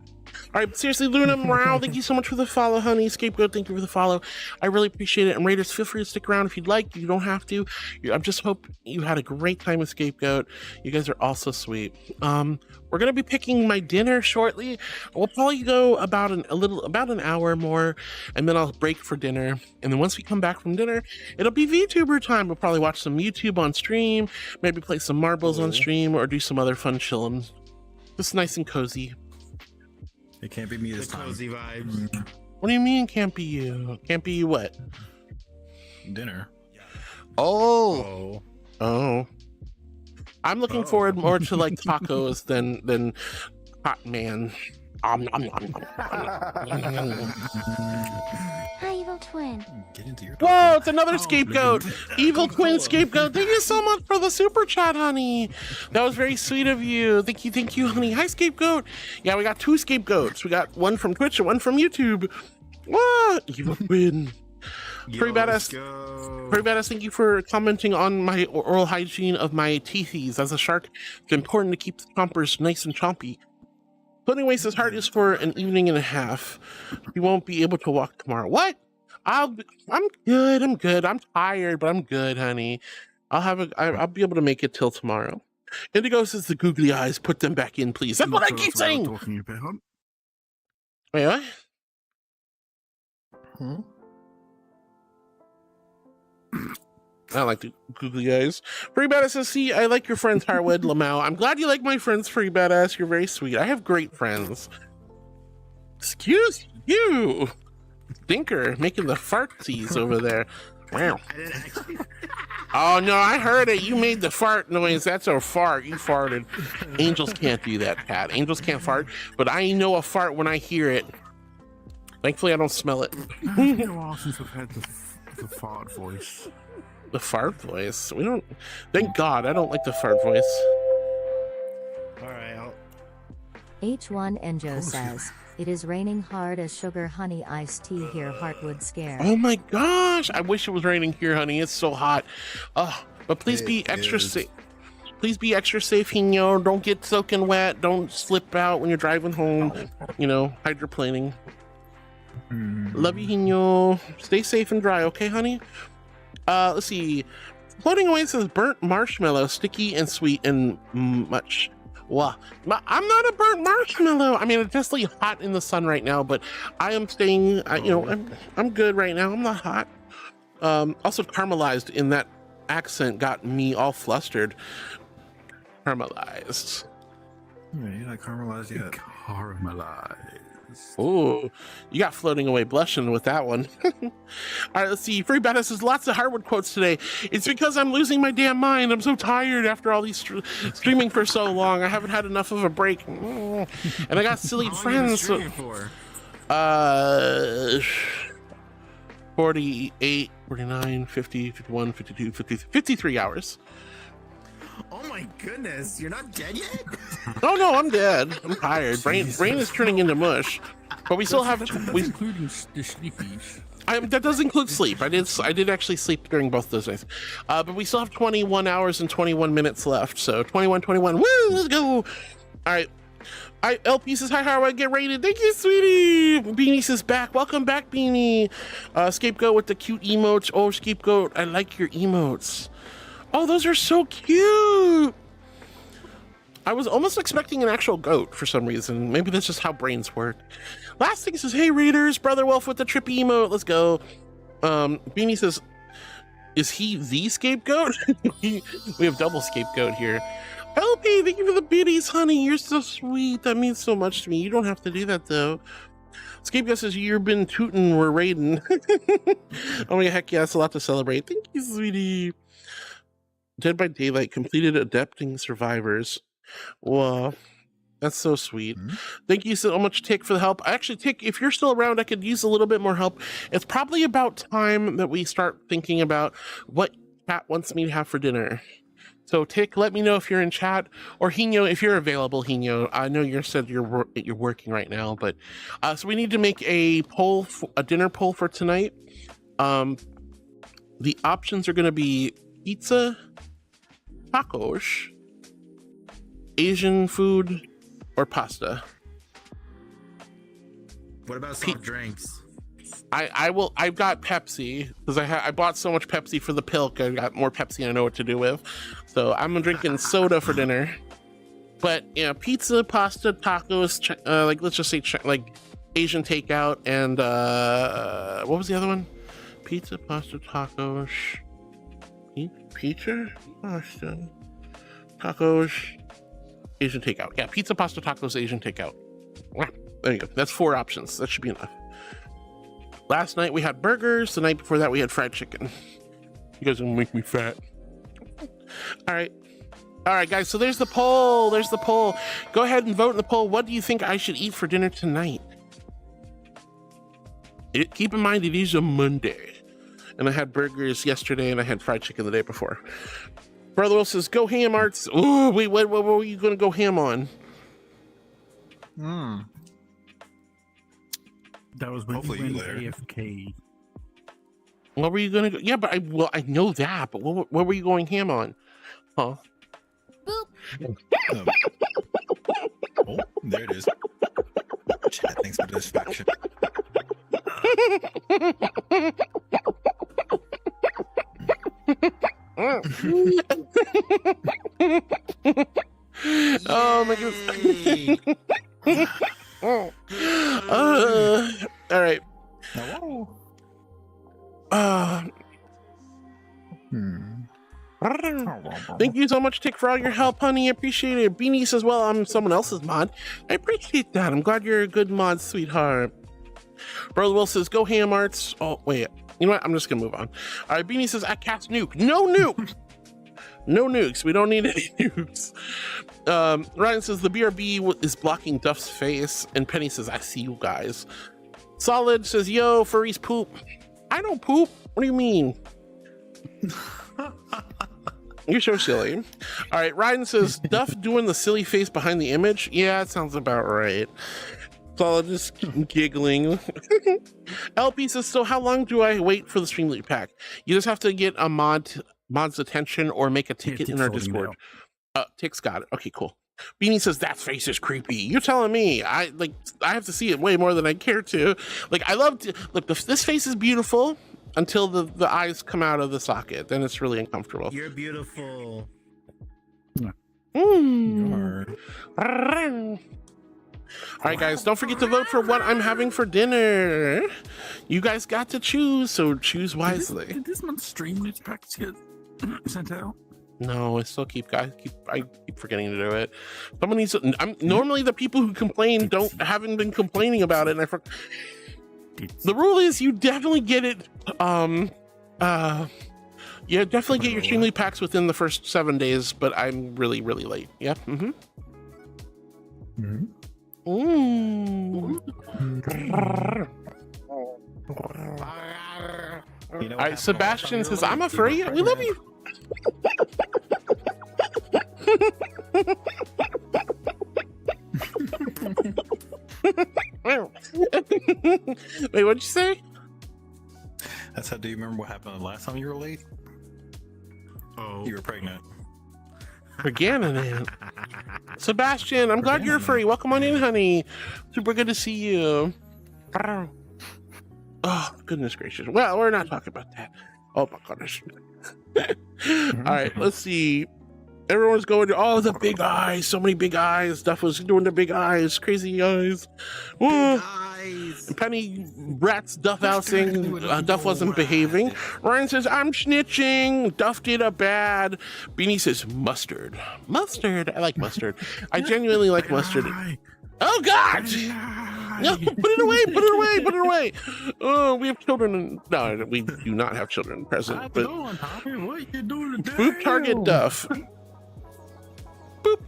All right, seriously, Luna Morale, thank you so much for the follow, honey. Scapegoat, thank you for the follow. I really appreciate it. And Raiders, feel free to stick around if you'd like. You don't have to. I just hope you had a great time with Scapegoat. You guys are all so sweet. We're gonna be picking my dinner shortly. We'll probably go about an hour more, and then I'll break for dinner. And then once we come back from dinner, it'll be VTuber time. We'll probably watch some YouTube on stream, maybe play some marbles on stream, or do some other fun chillin'. Just nice and cozy. It can't be me this time. Cozy vibes. What do you mean can't be you? Can't be you what? Dinner. Oh. I'm looking forward more to like tacos than hot man. Hi, evil twin. Get into your Whoa, it's another scapegoat. Evil twin scapegoat. Thank you so much for the super chat, honey. That was very sweet of you. Thank you, honey. Hi, scapegoat. Yeah, we got two scapegoats. We got one from Twitch and one from YouTube. What? Evil twin. Pretty badass, thank you for commenting on my oral hygiene of my teethies. As a shark, it's important to keep the chompers nice and chompy. Putting away his heart is for an evening and a half. He won't be able to walk tomorrow. What? I'm good. I'm tired, but I'm good, honey. I'll be able to make it till tomorrow. Indigo says the googly eyes. Put them back in, please. That's what I keep saying. Talking about. Wait, what? I don't like the googly eyes. Free Badass says, see, I like your friends, Harwood, Lamau. I'm glad you like my friends, Free Badass. You're very sweet. I have great friends. Excuse you. Stinker, making the fartsies over there. Wow. Oh, no, I heard it. You made the fart noise. That's a fart. You farted. Angels can't do that, Pat. Angels can't fart, but I know a fart when I hear it. Thankfully, I don't smell it. It's been a while since I've had the fart voice. The fart voice? We don't... Thank God, I don't like the fart voice. Alright, H1 Enjo says, it is raining hard as sugar honey iced tea here, Heartwood scare. Oh my gosh! I wish it was raining here, honey. It's so hot. But please be extra safe. Please be extra safe, Hino. Don't get soaking wet. Don't slip out when you're driving home. You know, hydroplaning. Love you, Hino. Stay safe and dry, okay, honey? Let's see. Floating away says burnt marshmallow, sticky and sweet and much. Wow. I'm not a burnt marshmallow. I mean, it's definitely hot in the sun right now, but I am staying, I'm good right now. I'm not hot. Also caramelized in that accent got me all flustered. Caramelized. You're not caramelized yet. Caramelized. Oh, you got floating away blushing with that one. All right, let's see. Free Badass says lots of Hardwood quotes today. It's because I'm losing my damn mind. I'm so tired after all these streaming for so long. I haven't had enough of a break. And I got silly friends. 48, 49, 50, 51, 52, 53 hours. Oh my goodness, you're not dead yet? Oh no, I'm dead. I'm tired. Brain is turning into mush. But we still have including the sleepies. That does include sleep. I did actually sleep during both those days. But we still have 21 hours and 21 minutes left. So 21. Woo, let's go. All right. LP says, hi, how do I get rated? Thank you, sweetie. Beanie says, back. Welcome back, Beanie. Scapegoat with the cute emotes. Oh, Scapegoat, I like your emotes. Oh, those are so cute. I was almost expecting an actual goat for some reason. Maybe that's just how brains work. Last thing says, hey, readers, Brother Wolf with the trippy emote. Let's go. Beanie says, is he the scapegoat? We have double scapegoat here. LP, thank you for the biddies, honey. You're so sweet. That means so much to me. You don't have to do that, though. Scapegoat says, you've been tootin', we're raiding. Oh my heck, yeah, that's a lot to celebrate. Thank you, sweetie. Dead by Daylight completed adapting survivors. Wow, that's so sweet. Thank you so much, Tick, for the help. Actually, Tick, if you're still around, I could use a little bit more help. It's probably about time that we start thinking about what chat wants me to have for dinner. So, Tick, let me know if you're in chat, or Hino, if you're available. Hino, I know you said you're working right now, but so we need to make a poll, a dinner poll for tonight. The options are going to be pizza, tacos, Asian food, or pasta. What about soft drinks? I've got Pepsi because I bought so much Pepsi for the pilk. I got more Pepsi. I know what to do with, so I'm drinking soda for dinner. But yeah, pizza, pasta, tacos, like let's just say like Asian takeout, and what was the other one? Pizza, pasta, tacos, pizza, pasta, tacos, Asian takeout. Yeah, pizza, pasta, tacos, Asian takeout. There you go. That's 4 options. That should be enough. Last night we had burgers. The night before that we had fried chicken. You guys are gonna make me fat. All right, guys. So there's the poll. Go ahead and vote in the poll. What do you think I should eat for dinner tonight? Keep in mind it is a Monday, and I had burgers yesterday, and I had fried chicken the day before. Brother Will says, "Go ham, Arts." Ooh, wait, what were you gonna go ham on? That was when Hopefully you went later. AFK. What were you gonna go? Yeah, but I know that. But what were you going ham on? Huh? Oh, there it is. Chat, thanks for the distraction. Oh my goodness. All right. Thank you so much, Tick, for all your help, honey. I appreciate it. Beanie says, well, I'm someone else's mod. I appreciate that. I'm glad you're a good mod, sweetheart. Brother Will says, go ham, Arts. Oh, wait. You know what? I'm just going to move on. All right, Beanie says, I cast nuke. No nuke. No nukes. We don't need any nukes. Ryan says, the BRB is blocking Duff's face. And Penny says, I see you guys. Solid says, yo, furries poop. I don't poop. What do you mean? You're so silly. All right, Ryan says, Duff doing the silly face behind the image? Yeah, it sounds about right. Solid just giggling. LP says, so how long do I wait for the stream loot pack? You just have to get a mod's attention or make a ticket in our Discord. Tick's got it. Okay, cool. Beanie says, that face is creepy. You're telling me. I have to see it way more than I care to. Like, I love to look, this face is beautiful until the eyes come out of the socket. Then it's really uncomfortable. You're beautiful. All right, guys, don't forget to vote for what I'm having for dinner. You guys got to choose, so choose wisely. Did this month's stream loot packs get sent out? No, I still keep forgetting to do it. Someone needs to, normally the people who complain haven't been complaining about it, and the rule is you definitely get it. You definitely get your stream loot packs within the first 7 days, but I'm really late. Yeah. All right, Sebastian says, I'm a furry. We love you. Wait, what'd you say? That's how. Do you remember what happened the last time you were late? Oh, you were pregnant. Again, Sebastian, I'm glad you're free. Welcome on in, honey. Super good to see you. Oh, goodness gracious. Well, we're not talking about that. Oh my goodness. All right, let's see. Everyone's going to the big eyes. So many big eyes. Duff was doing the big eyes. Crazy eyes. And Penny rats Duff out saying Duff wasn't behaving. Ryan says, I'm snitching. Duff did a bad. Beanie says, mustard. Mustard. I like mustard. I genuinely like mustard. Oh, God. No, put it away. Put it away. Put it away. Oh, we have children. No, we do not have children present. But what you doing today? boop target Duff. Boop.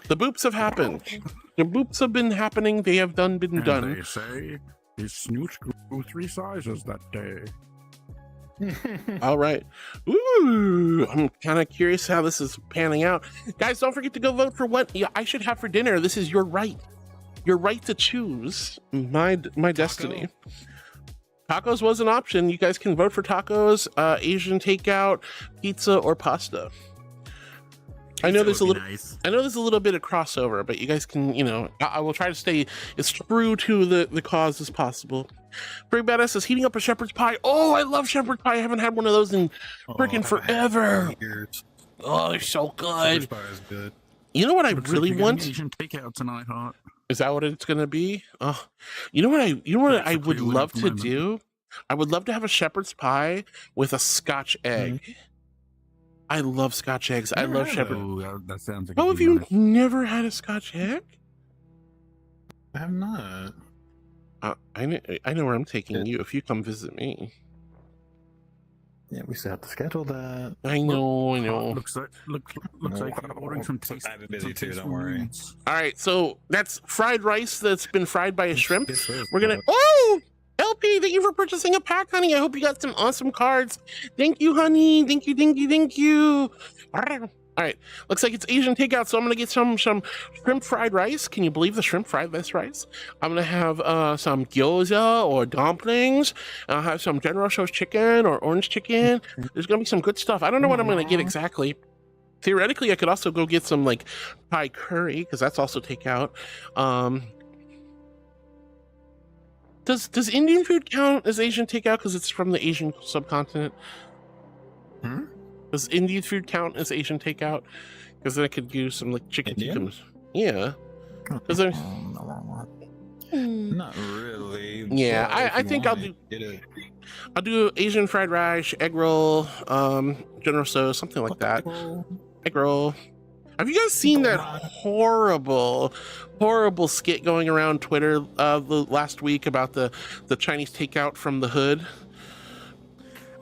The boops have happened. The boops have been happening. They have been done. They say his snooch grew 3 sizes that day. All right. Ooh, I'm kind of curious how this is panning out. Guys, don't forget to go vote for what I should have for dinner. This is your right. Your right to choose my destiny. Tacos was an option. You guys can vote for tacos, Asian takeout, pizza, or pasta. I know there's a little bit of crossover, but you guys can, I will try to stay as true to the cause as possible. Big Badass says heating up a shepherd's pie. Oh, I love shepherd's pie. I haven't had one of those in freaking forever. Oh, they're so good. Shepherd's pie is good. You know what I really want? Asian takeout tonight, huh? Is that what it's gonna be? Oh, you know what I would love to do? I would love to have a shepherd's pie with a Scotch egg. I love Scotch eggs. I love shepherd. Oh, that sounds like. Oh, have you never had a Scotch egg? I have not. I know where I'm taking you if you come visit me. Yeah, we still have to schedule that. I know. Looks like you're ordering some taste. I've been busy too. Don't worry. All right, so that's fried rice that's been fried by a shrimp. We're gonna. Oh, LP, thank you for purchasing a pack, honey. I hope you got some awesome cards. Thank you, honey. Thank you. All right, looks like it's Asian takeout, so I'm gonna get some shrimp fried rice. Can you believe the shrimp fried rice? I'm gonna have some gyoza or dumplings. I'll have some General Tso's chicken or orange chicken. There's gonna be some good stuff. I don't know what I'm gonna get exactly. Theoretically, I could also go get some like Thai curry because that's also takeout. Does Indian food count as Asian takeout because it's from the Asian subcontinent? Does Indian food count as Asian takeout? Because then I could use some like chicken tikkams. Yeah. Because not really. Yeah, I think I'll do Asian fried rice, egg roll, General Tso, something like that. Egg roll. Have you guys seen that horrible skit going around Twitter the last week about the Chinese takeout from the hood?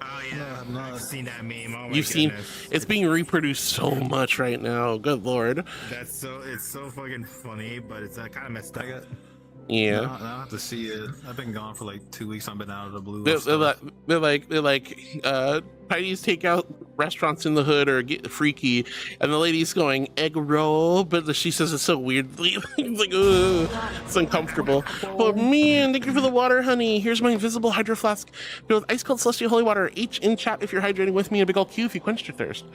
Oh yeah, I've seen that meme. Oh my You've seen it's being reproduced so much right now. Good lord. It's so fucking funny, but it's kind of messed up. Yeah. I'll have to see it. I've been gone for like 2 weeks. I've been out of the blue. They're like Chinese takeout restaurants in the hood are get freaky, and the lady's going egg roll, but she says it so weirdly. It's like, ugh, it's uncomfortable. Oh man, thank you for the water, honey. Here's my invisible hydro flask filled with ice cold celestial holy water. H in chat if you're hydrating with me, and a big old Q if you quenched your thirst.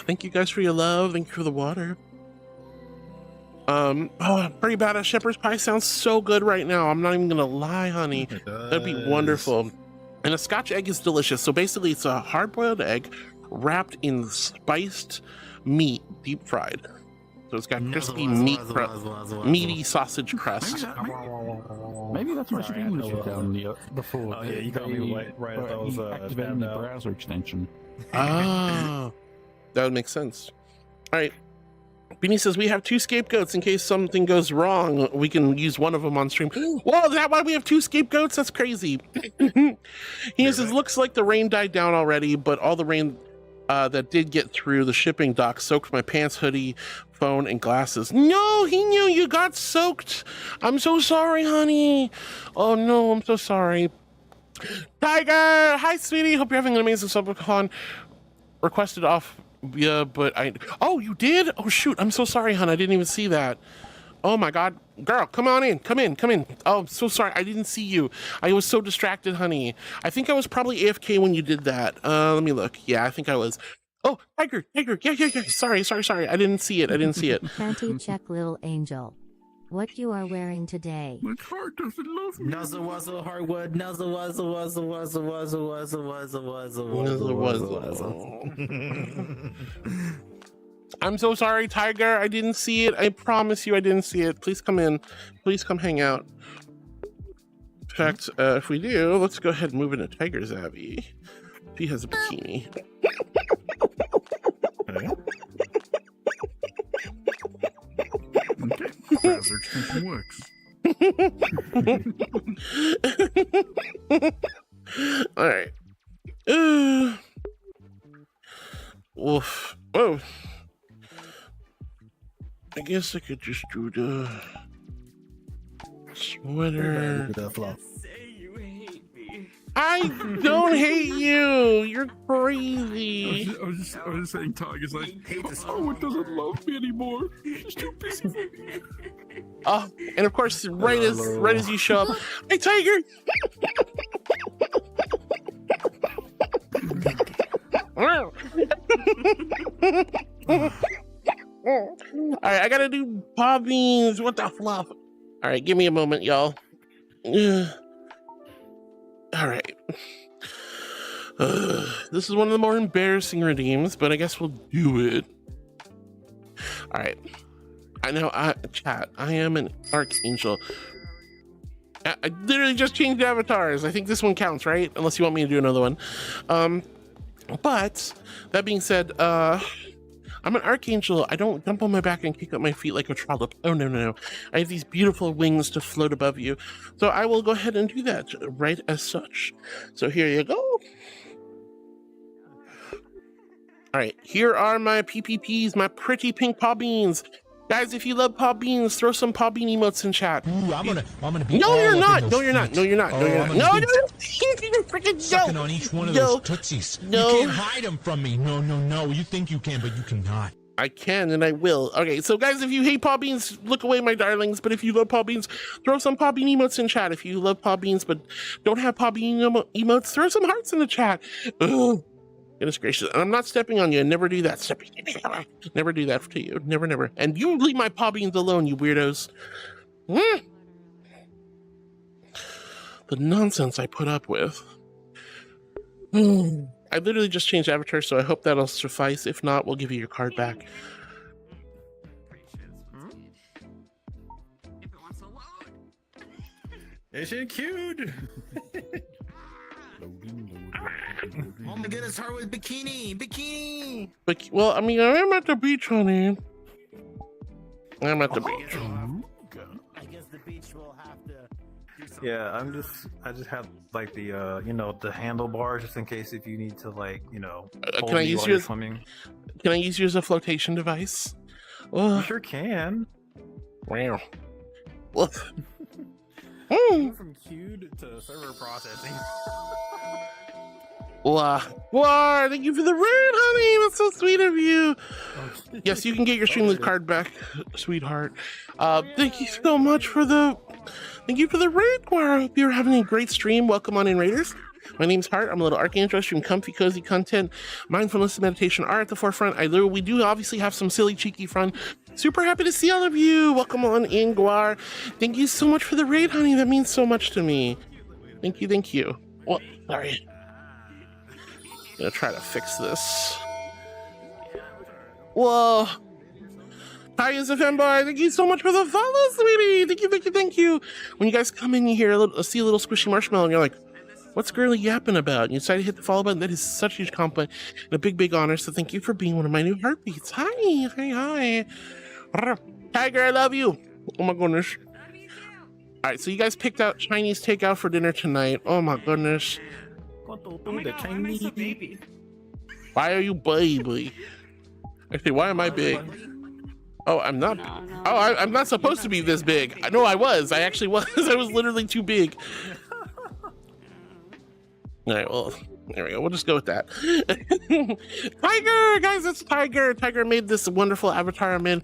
Thank you guys for your love. Thank you for the water. Pretty badass shepherd's pie sounds so good right now. I'm not even gonna lie, honey. That'd be wonderful. And a Scotch egg is delicious. So basically it's a hard-boiled egg wrapped in spiced meat, deep fried. So it's got crispy meaty sausage crust. Maybe that's what you should have done before. Oh yeah, you got me right at those activating the browser extension. Ah, that would make sense. All right. Beanie says we have 2 scapegoats in case something goes wrong. We can use one of them on stream. Whoa, is that why we have 2 scapegoats? That's crazy. He says, looks like the rain died down already, but all the rain that did get through the shipping dock soaked my pants, hoodie, phone, and glasses. No, he knew you got soaked. I'm so sorry, honey. Oh no, I'm so sorry. Tiger, hi, sweetie. Hope you're having an amazing SubCon. Requested off. Yeah, but oh, you did? Oh shoot, I'm so sorry, hon. I didn't even see that. Oh my God, girl, come on in, come in. Oh, I'm so sorry, I didn't see you. I was so distracted, honey. I think I was probably AFK when you did that. Let me look. Yeah, I think I was. Oh, tiger. Yeah. Sorry. I didn't see it. Panty check, little angel. What you are wearing today? My heart doesn't love me. Nuzzle wuzzle hardwood. Nuzzle wuzzle wuzzle. I'm so sorry, Tiger. I didn't see it. I promise you I didn't see it. Please come in. Please come hang out. In fact, if we do, let's go ahead and move into Tiger's Abby. She has a bikini. Okay, browser extension works. All right. Oof. Oh. I guess I could just do the sweater. Look at that fluff. I don't hate you. You're crazy. I was just saying, Tiger's like, Harwood doesn't love me anymore. She's too busy for me. Oh, and of course, right as you show up, hey, Tiger. All right, I gotta do paw beans. What the fluff? All right, give me a moment, y'all. All right. This is one of the more embarrassing redeems, but I guess we'll do it. All right. I know, chat, I am an archangel. I literally just changed avatars. I think this one counts, right? Unless you want me to do another one. But that being said, I'm an archangel. I don't jump on my back and kick up my feet like a trollop. Oh, no. I have these beautiful wings to float above you. So I will go ahead and do that right as such. So here you go. All right, here are my PPPs, my pretty pink paw beans. Guys, if you love paw beans, throw some paw bean emotes in chat. Ooh, I'm gonna be. No, you're not. No, you're not. No, you're not. No, you're not. No, you're freaking sucking on each one of those tootsies. No. You can't hide them from me. No. You think you can, but you cannot. I can and I will. Okay, so guys, if you hate paw beans, look away, my darlings. But if you love paw beans, throw some paw bean emotes in chat. If you love paw beans but don't have paw bean emotes, throw some hearts in the chat. Ugh. Goodness gracious. And I'm not stepping on you. I never do that. Never do that to you. Never. And you leave my paw beans alone, you weirdos. The nonsense I put up with. I literally just changed avatar, so I hope that'll suffice. If not, we'll give you your card back. Isn't cute? Oh my goodness, Harwood bikini! Well, I mean, I am at the beach, honey. I'm at the beach. I guess the beach will have to do something. Yeah, I just have like the the handlebars just in case if you need to can I use you as swimming? Can I use you as a flotation device? You sure can. Wow. From queued to server processing. Wow, thank you for the raid, honey. That's so sweet of you. Yes, you can get your Streamlink card back, sweetheart. Thank you so much for the raid, Guar. I hope you're having a great stream. Welcome on in, Raiders. My name's Hart. I'm a little archangel. I stream comfy, cozy content. Mindfulness and meditation are at the forefront. We do obviously have some silly, cheeky fun. Super happy to see all of you. Welcome on in, Guar. Thank you so much for the raid, honey. That means so much to me. Thank you. Oh, sorry. I'm gonna try to fix this. Whoa. Hi, is a fanboy. Thank you so much for the follow, sweetie. Thank you. When you guys come in, you see a little squishy marshmallow, and you're like, what's girly yapping about? And you decide to hit the follow button. That is such a huge compliment and a big honor. So thank you for being one of my new heartbeats. Hi. Tiger, I love you. Oh my goodness. All right, so you guys picked out Chinese takeout for dinner tonight. Oh my goodness. Oh my God, why am I so baby? Why are you baby? Actually, why am I big? Oh, I'm not. Oh, I'm not supposed to be this big. I know I was. I actually was. I was literally too big. All right, well, there we go. We'll just go with that. Tiger, guys, it's Tiger. Tiger made this wonderful avatar I'm in.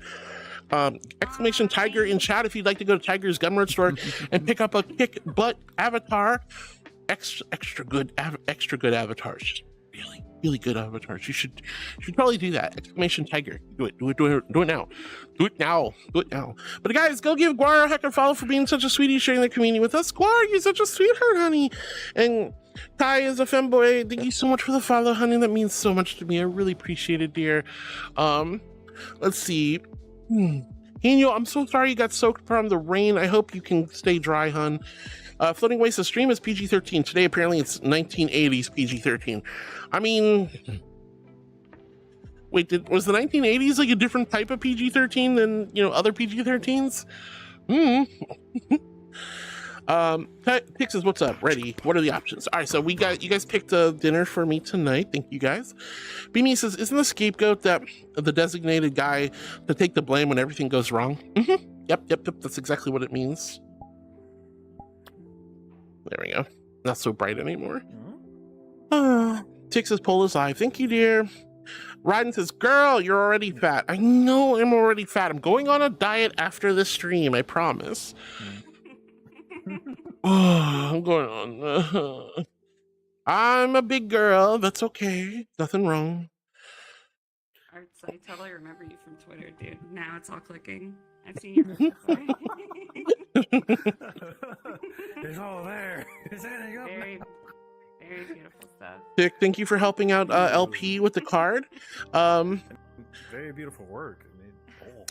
Exclamation Tiger in chat if you'd like to go to Tiger's Gumroad store and pick up a kick butt avatar. Extra good avatars. Just really good avatars. You should probably do that. Exclamation Tiger. Do it now. Do it now. But guys, go give Guar a heck of a follow for being such a sweetie, sharing the community with us. Guar, you're such a sweetheart, honey. And Kai is a femboy. Thank you so much for the follow, honey. That means so much to me. I really appreciate it, dear. Let's see. Daniel, I'm so sorry you got soaked from the rain. I hope you can stay dry, hun. Floating Waste's stream is PG-13. Today, apparently, it's 1980s PG-13. I mean, wait, was the 1980s like a different type of PG-13 than, you know, other PG-13s? Pixes, what's up? Ready? What are the options? All right, so you guys picked a dinner for me tonight. Thank you guys. Beanie says, isn't the scapegoat that the designated guy to take the blame when everything goes wrong? Yep. That's exactly what it means. There we go. Not so bright anymore. Tix says, poll is live. Thank you, dear. Ryden says, girl, you're already fat. I know I'm already fat. I'm going on a diet after this stream, I promise. I'm going on. I'm a big girl. That's okay. Nothing wrong. Arts, I totally remember you from Twitter, dude. Now it's all clicking. I've seen your reply. It's all there. It's adding up. Very beautiful stuff. Dick, thank you for helping out LP with the card. Very beautiful work.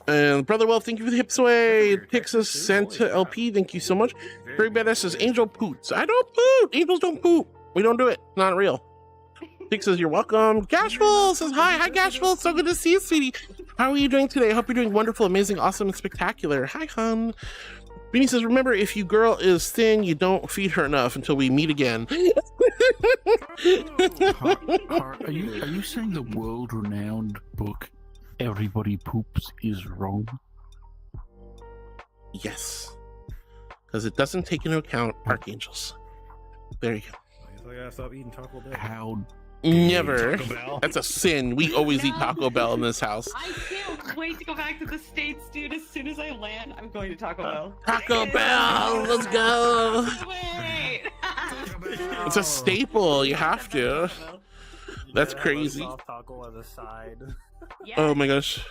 And Brother Well, thank you for the hip sway. Pixus sent to LP. Thank you so much. Very badass says Angel poots. I don't poot. Angels don't poop. We don't do it. Not real. Dick says you're welcome. Gashful says hi Gashful. So good to see you, sweetie. How are you doing today? I hope you're doing wonderful, amazing, awesome, and spectacular. Hi, hun. Beanie says, remember, if your girl is thin, you don't feed her enough until we meet again. Are you saying the world-renowned book Everybody Poops is wrong? Yes. Because it doesn't take into account archangels. There you go. I gotta stop eating Taco Bell. How? Never. That's a sin. We always eat Taco Bell in this house. I can't wait to go back to the States, dude. As soon as I land, I'm going to Taco Bell. Taco Bell, let's go. Wait. It's a staple. You have to. That's crazy. Taco as a side. Oh my gosh.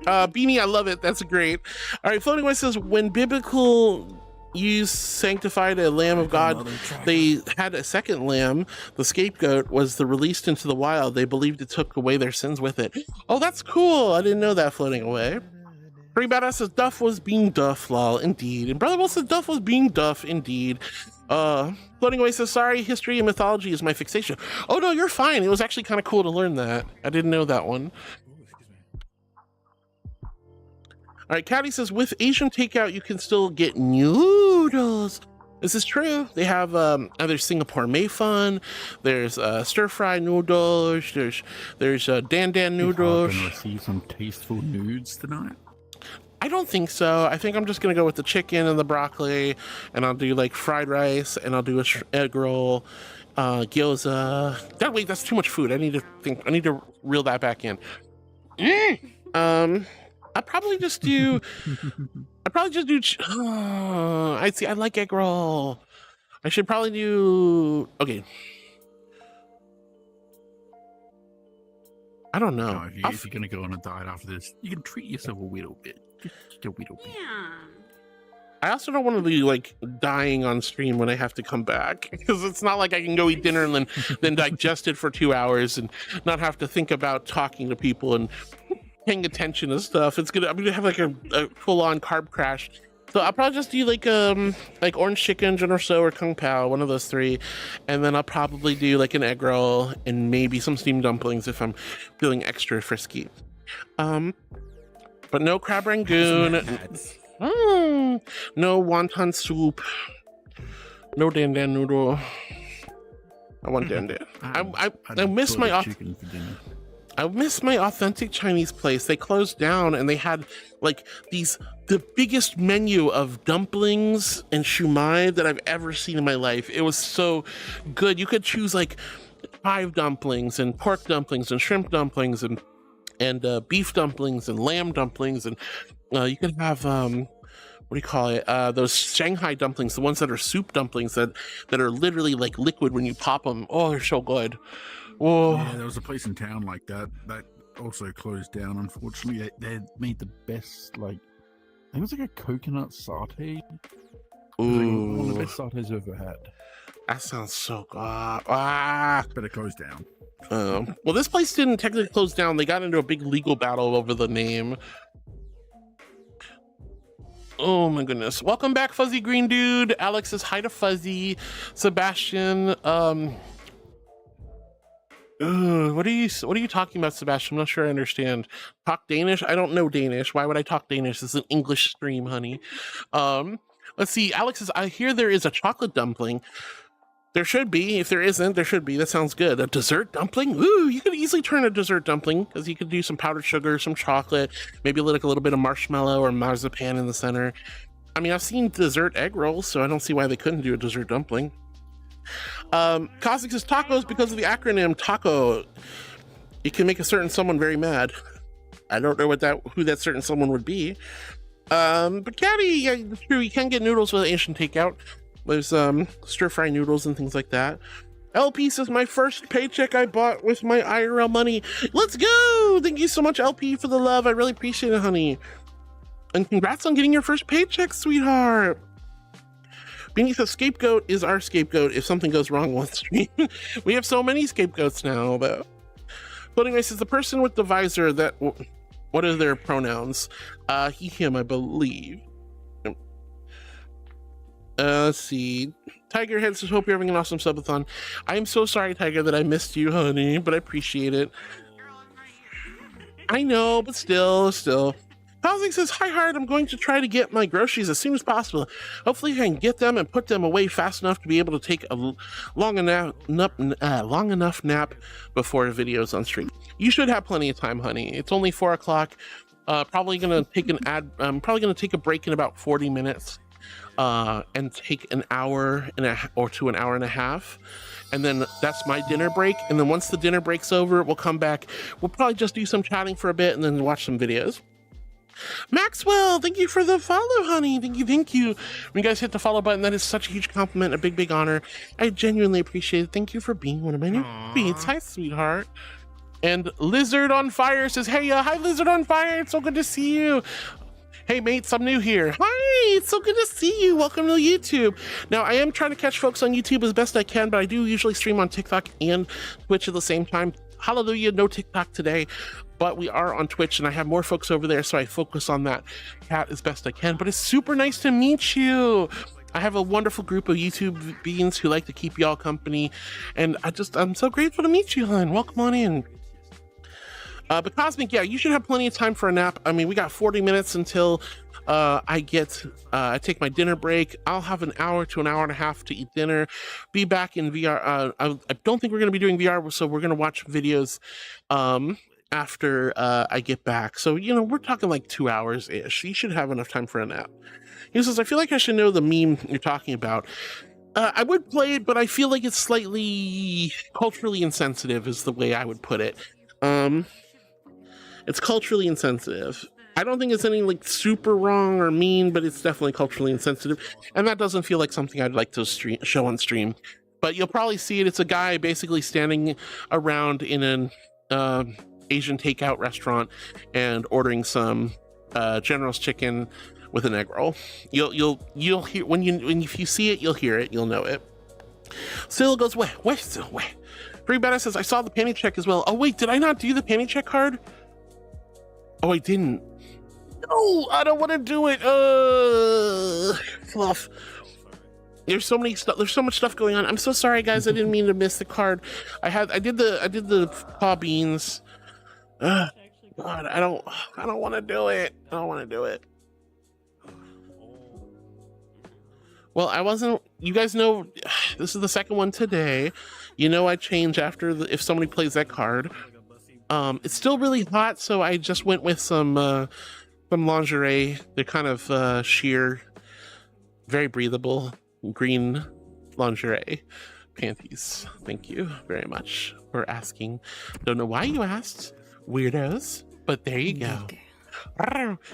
Beanie, I love it. That's great. All right, Floating Away says, when biblical use sanctified a lamb of God, they had a second lamb. The scapegoat was the released into the wild. They believed it took away their sins with it. Oh, that's cool. I didn't know that. Floating Away. Pretty Badass says Duff was being Duff, lol, indeed. And Brother Will says Duff was being Duff, indeed. Floating Away says, sorry, history and mythology is my fixation. Oh no, you're fine. It was actually kind of cool to learn that. I didn't know that one. All right, Caddy says, with Asian takeout, you can still get noodles. This is true. They have there's Singapore Mei Fun, there's stir-fry noodles, there's Dan Dan noodles. Are we gonna receive some tasteful nudes tonight? I don't think so. I think I'm just gonna go with the chicken and the broccoli, and I'll do like fried rice, and I'll do a egg roll, gyoza. Wait, that's too much food. I need to reel that back in. I'd probably just do. I see. I like egg roll. I should probably do. Okay. I don't know. No, if you're gonna go on a diet after this, you can treat yourself a little bit. Just a little bit. Yeah. I also don't want to be like dying on stream when I have to come back, because it's not like I can go eat dinner and then digest it for 2 hours and not have to think about talking to people and paying attention to stuff. I'm gonna have like a full-on carb crash. So I'll probably just do like orange chicken, General Tso, or Kung Pao, one of those three, and then I'll probably do like an egg roll and maybe some steamed dumplings if I'm feeling extra frisky. But no crab rangoon, no wonton soup, no dan dan noodle. I want dan dan. I miss my chicken for dinner. I miss my authentic Chinese place. They closed down and they had like the biggest menu of dumplings and shumai that I've ever seen in my life. It was so good. You could choose like 5 dumplings and pork dumplings and shrimp dumplings and beef dumplings and lamb dumplings, and You can have what do you call it? Those Shanghai dumplings, the ones that are soup dumplings that are literally like liquid when you pop them. Oh, they're so good. Whoa. Yeah, there was a place in town like that also closed down. Unfortunately, they made the best, like, I think it was like a coconut satay. Ooh, one of the best satays I've ever had. That sounds so good. Ah, but it closed down. Well, this place didn't technically close down. They got into a big legal battle over the name. Oh my goodness. Welcome back, Fuzzy Green Dude. Alex says hi to Fuzzy. Sebastian, what are you talking about, Sebastian? I'm not sure I understand. Talk Danish? I don't know Danish. Why would I talk Danish? This is an English stream, honey. Let's see. Alex says, I hear there is a chocolate dumpling. There should be. If there isn't, there should be. That sounds good. A dessert dumpling? Ooh, you could easily turn a dessert dumpling because you could do some powdered sugar, some chocolate, maybe like a little bit of marshmallow or marzipan in the center. I mean, I've seen dessert egg rolls, so I don't see why they couldn't do a dessert dumpling. Cosmic says tacos because of the acronym taco. It can make a certain someone very mad. I don't know who that certain someone would be. But Caddy, yeah, true, you can get noodles with Asian takeout. There's stir-fry noodles and things like that. LP says my first paycheck I bought with my IRL money. Let's go! Thank you so much, LP, for the love. I really appreciate it, honey. And congrats on getting your first paycheck, sweetheart. Beanie says scapegoat is our scapegoat if something goes wrong on stream. We have so many scapegoats now, though. But anyways, it's the person with the visor that... What are their pronouns? He, him, I believe. Let's see. Tiger Head says, hope you're having an awesome subathon. I am so sorry, Tiger, that I missed you, honey, but I appreciate it. I know, but still. Housing says, hi, Hard. I'm going to try to get my groceries as soon as possible. Hopefully I can get them and put them away fast enough to be able to take a long enough nap before videos on stream. You should have plenty of time, honey. It's only 4 o'clock. Probably going to take probably going to take a break in about 40 minutes. And take an hour to an hour and a half, and then that's my dinner break. And then once the dinner break's over, we'll come back. We'll probably just do some chatting for a bit and then watch some videos. Maxwell, thank you for the follow, honey. Thank you. When you guys hit the follow button, that is such a huge compliment, a big honor. I genuinely appreciate it. Thank you for being one of my new beats. Hi, sweetheart. And Lizard on Fire says, hey, hi, Lizard on Fire. It's so good to see you. Hey mates, I'm new here. Hi, it's so good to see you. Welcome to YouTube. Now, I am trying to catch folks on YouTube as best I can, but I do usually stream on TikTok and Twitch at the same time. Hallelujah, no TikTok today, but we are on Twitch and I have more folks over there, so I focus on that cat as best I can. But it's super nice to meet you. I have a wonderful group of YouTube beings who like to keep y'all company, and I'm so grateful to meet you, hon. Welcome on in. But Cosmic, yeah, you should have plenty of time for a nap. I mean, we got 40 minutes until I take my dinner break. I'll have an hour to an hour and a half to eat dinner, be back in VR. I don't think we're going to be doing VR, so we're going to watch videos after I get back. So, you know, we're talking like 2 hours-ish. You should have enough time for a nap. He says, I feel like I should know the meme you're talking about. I would play it, but I feel like it's slightly culturally insensitive is the way I would put it. It's culturally insensitive. I don't think it's any like super wrong or mean, but it's definitely culturally insensitive. And that doesn't feel like something I'd like to show on stream. But you'll probably see it. It's a guy basically standing around in an Asian takeout restaurant and ordering some General's chicken with an egg roll. You'll hear if you see it, you'll hear it, you'll know it. Still goes, wait. Free Beta says, I saw the panty check as well. Oh wait, did I not do the panty check card? Oh, I didn't. No, I don't want to do it. Fluff. There's so much stuff going on. I'm so sorry, guys. I didn't mean to miss the card. I did the paw beans. God, I don't want to do it. I don't want to do it. Well, I wasn't. You guys know this is the second one today. You know I change after if somebody plays that card. It's still really hot, so I just went with some lingerie. They're kind of sheer, very breathable green lingerie panties. Thank you very much for asking. Don't know why you asked, weirdos, but there you go.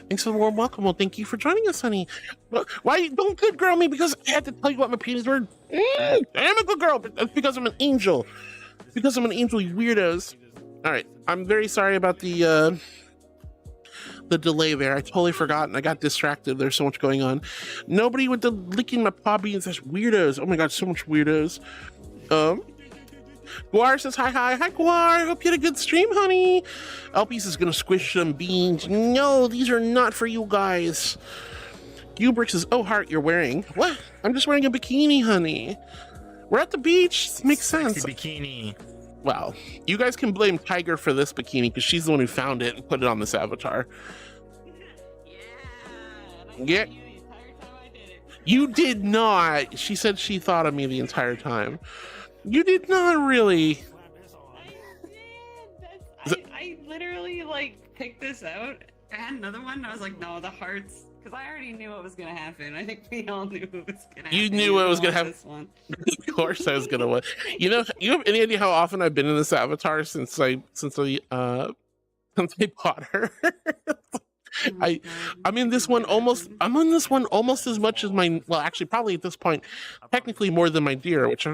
Thanks for the warm welcome. Well, thank you for joining us, honey. Why don't good girl me because I had to tell you what my penis were? I am a good girl, but that's because I'm an angel. Because I'm an angel, you weirdos. All right, I'm very sorry about the delay there. I totally forgot and I got distracted. There's so much going on. Nobody with the licking my paw beans. That's weirdos. Oh my god, so much weirdos. Guar says hi. Hi Guar. Hope you had a good stream, honey. Elpies is gonna squish some beans. No, these are not for you guys. Ubrick says, oh heart, you're wearing what? I'm just wearing a bikini, honey. We're at the beach. Makes sense. Bikini. Well, you guys can blame Tiger for this bikini because she's the one who found it and put it on this avatar. Yeah. You did not. She said she thought of me the entire time. You did not really. I literally like picked this out. I had another one. And I was like, no, the hearts, because I already knew what was gonna happen. I think we all knew what was gonna happen. You knew what was gonna happen. Of course, I was gonna win. You know, you have any idea how often I've been in this avatar since I bought her? I'm in this one almost. I'm on this one almost as much as my. Well, actually, probably at this point, technically more than my deer, which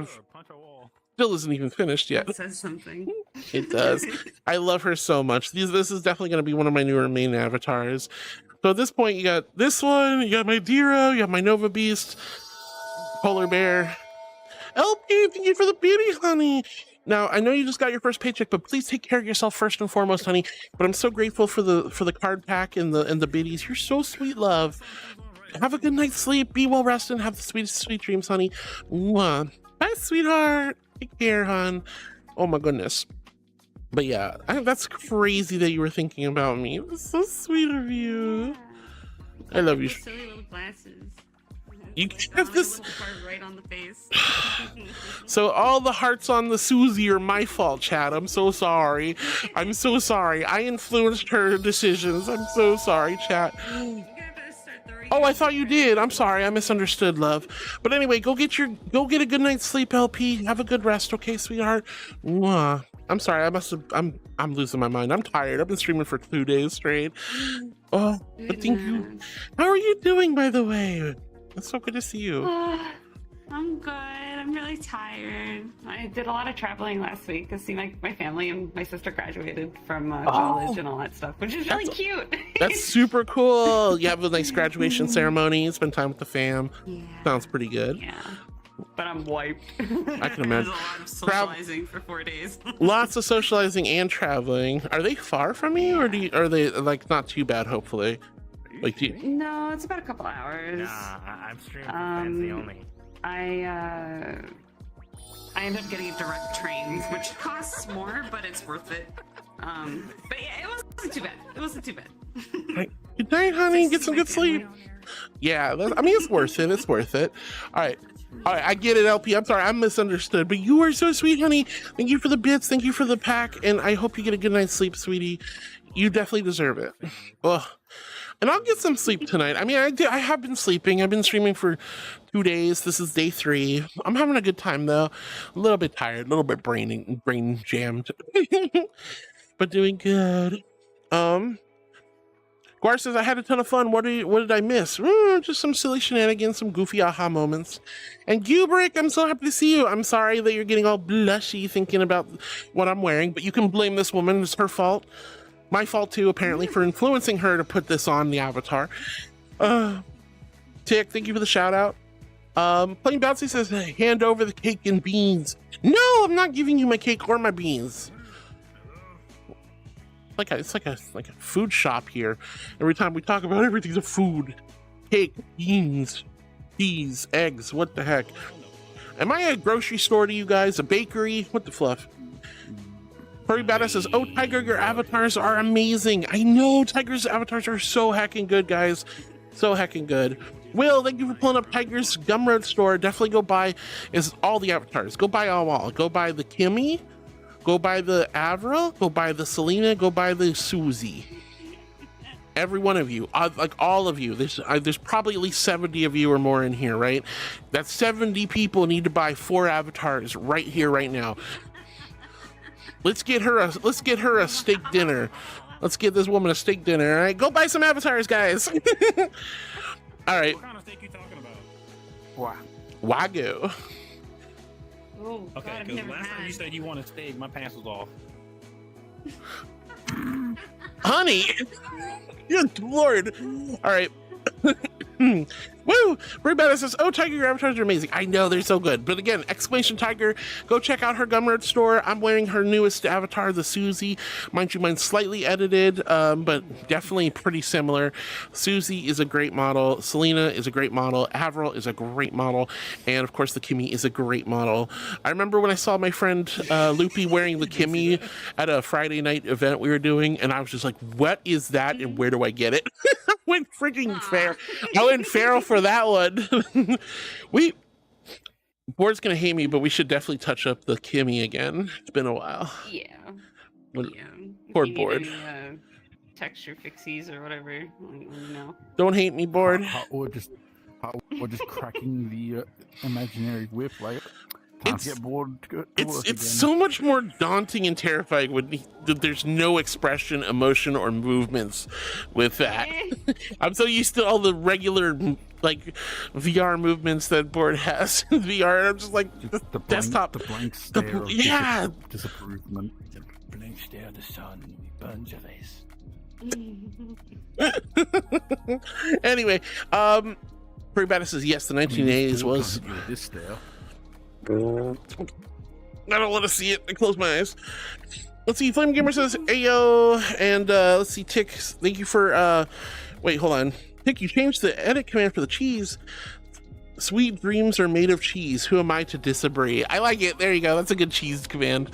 still isn't even finished yet. It says something. It does. I love her so much. This is definitely going to be one of my newer main avatars. So at this point, you got this one, you got my Dero, you have my Nova Beast, Polar Bear. LP, thank you for the beauty, honey. Now, I know you just got your first paycheck, but please take care of yourself first and foremost, honey. But I'm so grateful for the card pack and the biddies. You're so sweet, love. Have a good night's sleep. Be well rested and have the sweetest sweet dreams, honey. Mwah. Bye, sweetheart. Take care, hon. Oh my goodness. But yeah, that's crazy that you were thinking about me. It was so sweet of you. I love you. Silly little glasses. You have this little heart right on the face. So all the hearts on the Susie are my fault, Chad. I'm so sorry. I'm so sorry. I influenced her decisions. I'm so sorry, Chad. Oh, I thought you did. I'm sorry. I misunderstood, love. But anyway, go get a good night's sleep, LP. Have a good rest, okay, sweetheart? Mwah. I'm sorry. I'm losing my mind. I'm tired. I've been streaming for 2 days straight. Oh, but thank you. How are you doing, by the way? It's so good to see you. I'm good. I'm really tired. I did a lot of traveling last week to see my family, and my sister graduated from college and all that stuff, which is really cute. That's super cool. You have a nice graduation ceremony, spend time with the fam. Yeah. Sounds pretty good. Yeah. But I'm wiped. I can imagine. There's a lot of socializing for 4 days. Lots of socializing and traveling. Are they far from you, or are they like not too bad? Hopefully, like No, it's about a couple hours. Nah, I'm streaming for fancy only. I ended up getting direct trains, which costs more, but it's worth it. But yeah, it wasn't too bad. It wasn't too bad. Good night, honey. Get some good sleep. Yeah, I mean, it's worth it. It's worth it. All right, I get it, LP. I'm sorry, I misunderstood, but you are so sweet, honey. Thank you for the bits. Thank you for the pack, and I hope you get a good night's sleep, sweetie. You definitely deserve it. Ugh. And I'll get some sleep tonight. I mean, I have been sleeping. I've been streaming for 2 days. This is day 3. I'm having a good time though. A little bit tired, a little bit brain jammed, but doing good. Guar says I had a ton of fun. What did I miss? Just some silly shenanigans, some goofy aha moments. And Gubrick, I'm so happy to see you. I'm sorry that you're getting all blushy thinking about what I'm wearing, but you can blame this woman. It's her fault. My fault too, apparently, for influencing her to put this on the avatar. Tick, thank you for the shout out. Plain Bouncy says, hand over the cake and beans. No, I'm not giving you my cake or my beans. It's like a food shop here. Every time we talk about everything's a food. Cake, beans, cheese, eggs, what the heck? Am I a grocery store to you guys? A bakery? What the fluff? Furry Badass says, oh, Tiger, your avatars are amazing. I know, Tiger's avatars are so heckin' good, guys. So heckin' good. Will, thank you for pulling up Tiger's Gumroad store. Definitely go buy all the avatars. Go buy all. Go buy the Kimmy. Go buy the Avril. Go buy the Selena. Go buy the Susie. Every one of you, like all of you. There's probably at least 70 of you or more in here, right? That's 70 people need to buy 4 avatars right here, right now. Let's get her a steak dinner. Let's give this woman a steak dinner. All right, go buy some avatars, guys. All right. What kind of steak you talking about? Wagyu. Oh, Okay, because last time you said you wanted steak, my pants was off. Honey, good lord. All right. Woo! Everybody says, "Oh, Tiger, your avatars are amazing." I know they're so good, but again, exclamation Tiger, go check out her Gumroad store. I'm wearing her newest avatar, the Susie. Mind you, mine's slightly edited, but definitely pretty similar. Susie is a great model. Selena is a great model. Avril is a great model, and of course, the Kimmy is a great model. I remember when I saw my friend Loopy wearing the Kimmy at a Friday night event we were doing, and I was just like, "What is that? And where do I get it?" I went freaking fair. I went feral for that one. Board's gonna hate me, but we should definitely touch up the Kimmy again. It's been a while. Yeah. Poor If you need Board. any, texture fixies or whatever. Let me know. Don't hate me, Board. Or just cracking the imaginary whip, like time to get bored. To work It's again. so much more daunting and terrifying when there's no expression, emotion, or movements with that. I'm so used to all the regular like VR movements that Board has in VR, and I'm just like the desktop. The blank stare. Of yeah. Disapproval. The blank stare of the sun burns your face. Anyway, Everybody says yes. The 1980s was. This stare. I don't want to see it. I close my eyes. Let's see. Flame Gamer says Ayo, and let's see. Tick, thank you for. Wait, hold on. Tick, you changed the edit command for the cheese. Sweet dreams are made of cheese. Who am I to disagree? I like it. There you go. That's a good cheese command.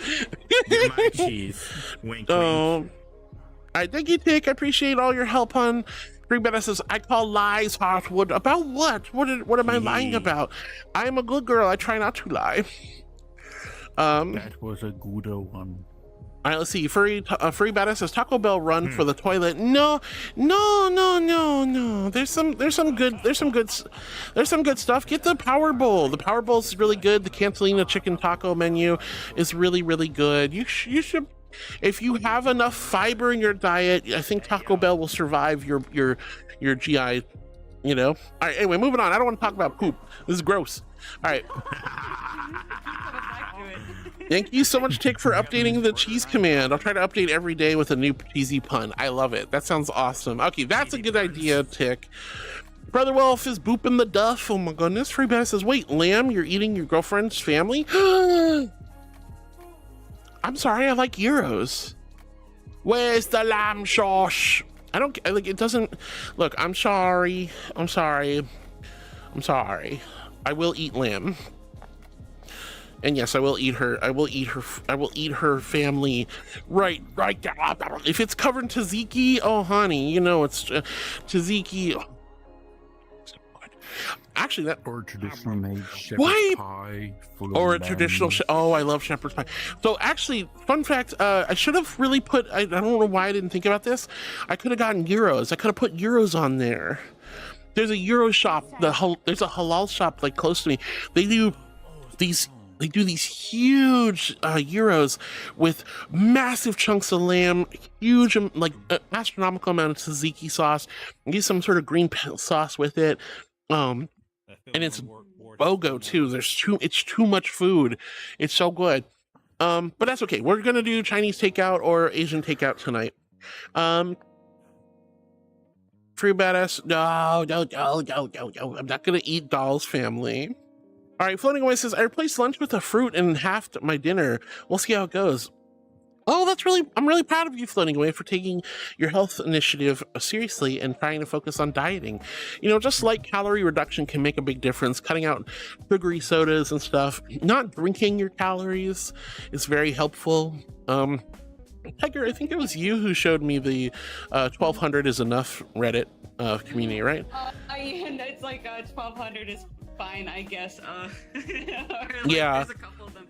You're my cheese. Wink, wink. All right, thank you, Tick. I appreciate all your help, hon. Everybody says, I call lies, Heartwood. About what? What am I lying about? I am a good girl. I try not to lie. That was a good one. All right, let's see. Free Badass says Taco Bell run for the toilet. No. There's some good stuff. Get the Power Bowl. The Power Bowl is really good. The Cantalina chicken taco menu is really, really good. You should, if you have enough fiber in your diet, I think Taco Bell will survive your GI. You know. All right. Anyway, moving on. I don't want to talk about poop. This is gross. All right. Thank you so much, Tick, for updating the cheese command. I'll try to update every day with a new cheesy pun. I love it. That sounds awesome. Okay, that's a good idea, Tick. Brother Wolf is booping the duff. Oh my goodness. Free Badass says, wait, Lamb, you're eating your girlfriend's family? I'm sorry, I like gyros. Where's the lamb sauce? I don't like it doesn't look, I'm sorry. I will eat lamb. And yes, I will eat her. I will eat her family. Right. If it's covered in tzatziki, oh honey, you know it's tzatziki. Oh, so good. Actually, that or traditionally made shepherd's pie. Or a traditional. Oh, I love shepherd's pie. So actually, fun fact. I should have really put. I don't know why I didn't think about this. I could have gotten gyros. I could have put gyros on there. There's a gyro shop. There's a halal shop like close to me. They do these huge gyros with massive chunks of lamb, huge astronomical amount of tzatziki sauce, and get some sort of green sauce with it. And it's BOGO too. It's too much food. It's so good. But that's okay. We're gonna do Chinese takeout or Asian takeout tonight. Free Badass. No. I'm not gonna eat Doll's family. All right, Floating Away says, I replaced lunch with a fruit and halved my dinner. We'll see how it goes. Oh, I'm really proud of you, Floating Away, for taking your health initiative seriously and trying to focus on dieting. You know, just like calorie reduction can make a big difference, cutting out sugary sodas and stuff, not drinking your calories is very helpful. Tiger, I think it was you who showed me the 1200 is enough Reddit community, right? Yeah, it's like 1200 is fine, I guess. Yeah. There's a couple of them.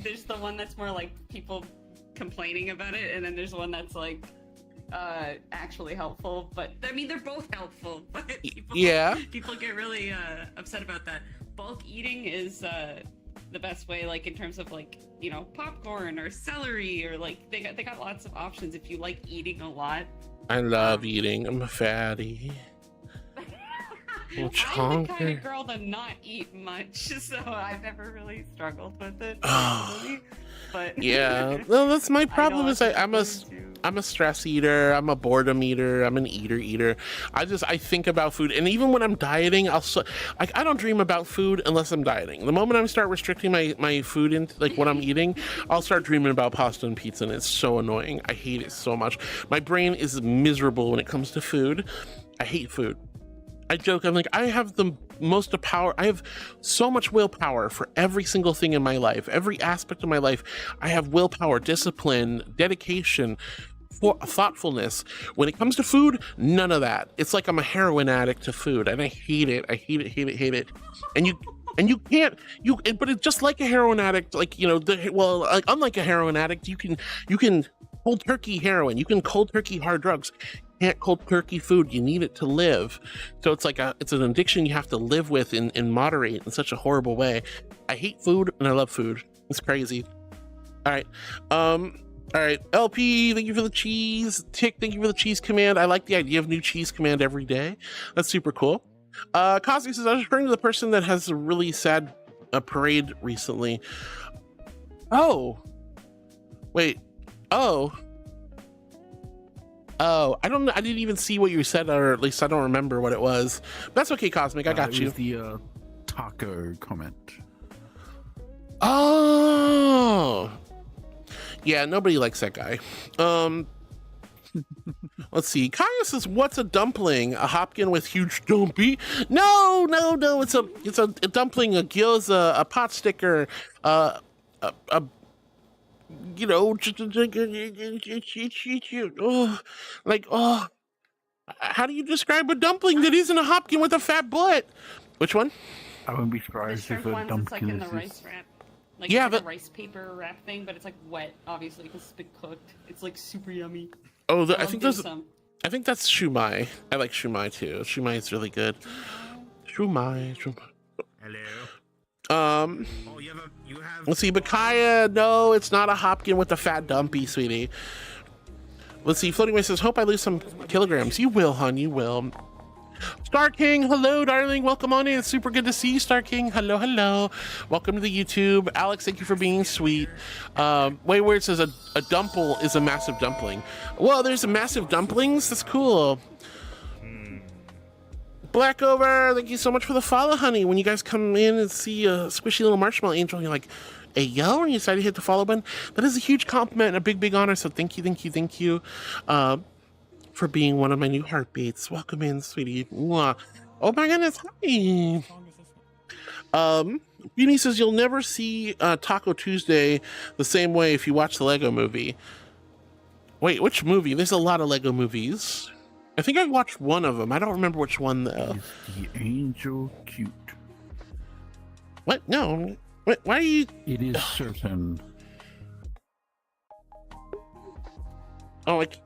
There's the one that's more like people complaining about it, and then there's one that's like actually helpful. But I mean, they're both helpful. But people get really upset about that. Bulk eating is the best way, like in terms of like, you know, popcorn or celery, or like they got lots of options if you like eating a lot. I love eating. I'm a fatty. I'm the kind of girl to not eat much, so I've never really struggled with it. But Yeah, no, that's my problem. Is I'm a stress eater. I'm a boredom eater. I'm an eater. I think about food, and even when I'm dieting, I don't dream about food unless I'm dieting. The moment I start restricting my food into like what I'm eating, I'll start dreaming about pasta and pizza, and it's so annoying. I hate it so much. My brain is miserable when it comes to food. I hate food. I joke, I'm like, I have the most of power. I have so much willpower for every single thing in my life, every aspect of my life. I have willpower, discipline, dedication, thoughtfulness. When it comes to food, none of that. It's like I'm a heroin addict to food, and I hate it. I hate it. And you can't, but it's just like a heroin addict, like, you know, like, unlike a heroin addict, you can cold turkey heroin, you can cold turkey hard drugs. Can't cold turkey food. You need it to live. So it's like it's an addiction you have to live with and moderate in such a horrible way. I hate food and I love food. It's crazy. All right. LP, thank you for the cheese. Tick, thank you for the cheese command. I like the idea of new cheese command every day. That's super cool. Cosby says, I was referring to the person that has a really sad parade recently. Oh, wait. Oh, I didn't even see what you said, or at least I don't remember what it was. That's okay, Cosmic. I got you. It was the taco comment. Oh, yeah. Nobody likes that guy. Let's see. Kaya says, "What's a dumpling? A hopkin with huge dumpy? No. It's a dumpling, a gyoza, a pot sticker, you know, how do you describe a dumpling that isn't a hopkin with a fat butt? Which one? I wouldn't be surprised if a dumpling it's like in the rice wrap. Like, yeah, it's like a rice paper wrap thing, but it's like wet, obviously, because it's been cooked. It's like super yummy. Oh, I think that's shumai. I like shumai too. Shumai is really good. Shumai. Hello. Let's see, Bakaya. No, it's not a hopkin with a fat dumpy, sweetie. Let's see. Floating Way says, hope I lose some kilograms. You will, hon. You will. Star King, hello, darling. Welcome on in. It's super good to see you, Star King. Hello. Welcome to the YouTube. Alex, thank you for being sweet. Wait, where it says a dumple is a massive dumpling. Well, there's a massive dumplings. That's cool. Blackover, thank you so much for the follow, honey. When you guys come in and see a squishy little marshmallow angel, you're like, hey, yo, and you decide to hit the follow button. That is a huge compliment and a big honor. So thank you. For being one of my new heartbeats. Welcome in, sweetie. Mwah. Oh my goodness, hi. Beanie says you'll never see Taco Tuesday the same way if you watch the Lego movie. Wait, which movie? There's a lot of Lego movies. I think I've watched one of them. I don't remember which one though. Is the angel cute? What? No. What? Why are you? It is certain. Oh, like.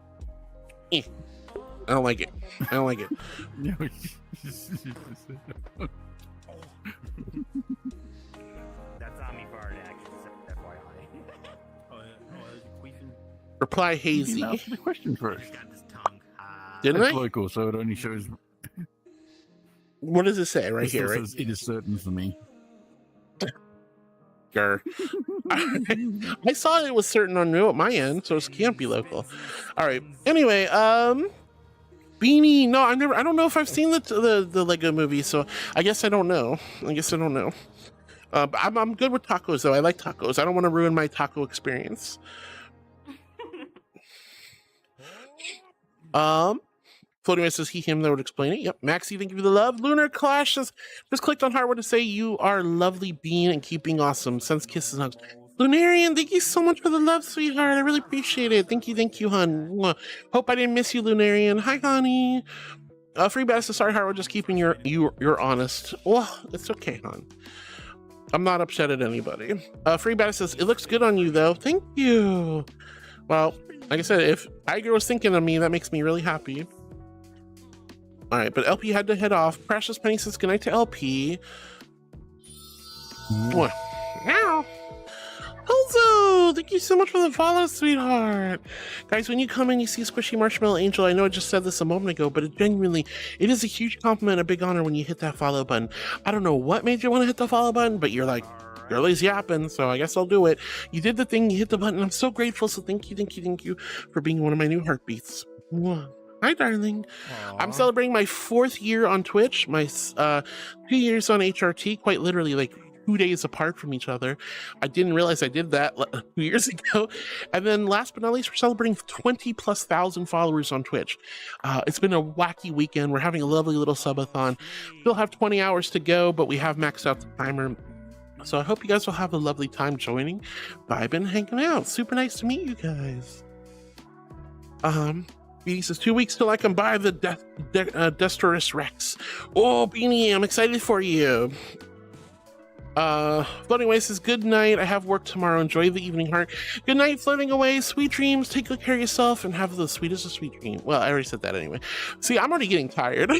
I don't like it. That's on me for an action, FYI. Reply hazy. You didn't answer the question first. Didn't I? It's local, so it only shows. What does it say right here? Right? Says, it is certain for me. I saw it was certain on my end, so it can't be local. All right. Anyway, Beanie. No, I don't know if I've seen the Lego movie, so I guess I don't know. But I'm good with tacos though. I like tacos. I don't want to ruin my taco experience. Floating Away says him that would explain it. Yep. Maxie, thank you for the love. Lunar Clash says, just clicked on hardware to say you are lovely being and keeping awesome. Sends kisses and hugs. Lunarian, thank you so much for the love, sweetheart. I really appreciate it. Thank you, hon. Mwah. Hope I didn't miss you, Lunarian. Hi, honey. Free Bass says, sorry, hardware, just keeping you're honest. Well, it's okay, hon. I'm not upset at anybody. Free Bass says, it looks good on you though. Thank you. Well, like I said, if Iger was thinking of me, that makes me really happy. All right, but LP had to head off. Precious Penny says goodnight to LP. Mwah. thank you so much for the follow, sweetheart. Guys, when you come in, you see a squishy marshmallow angel. I know I just said this a moment ago, but it is a huge compliment, a big honor when you hit that follow button. I don't know what made you want to hit the follow button, but you're like, girlie's yapping, so I guess I'll do it. You did the thing, you hit the button. I'm so grateful, so thank you for being one of my new heartbeats. Mwah. Hi, darling. Aww. I'm celebrating my 4th year on Twitch, my 2 years on HRT, quite literally like 2 days apart from each other. I didn't realize I did that 2 years ago. And then last but not least, we're celebrating 20,000+ followers on Twitch. It's been a wacky weekend. We're having a lovely little subathon. Still have 20 hours to go, but we have maxed out the timer. So I hope you guys will have a lovely time joining, vibing, hanging out. Super nice to meet you guys. Beanie says 2 weeks till I can buy the Desterus Rex. Oh, Beanie, I'm excited for you. Floating Away says, good night. I have work tomorrow. Enjoy the evening, heart. Good night, Floating Away. Sweet dreams. Take good care of yourself and have the sweetest of sweet dream. Well, I already said that anyway. See, I'm already getting tired.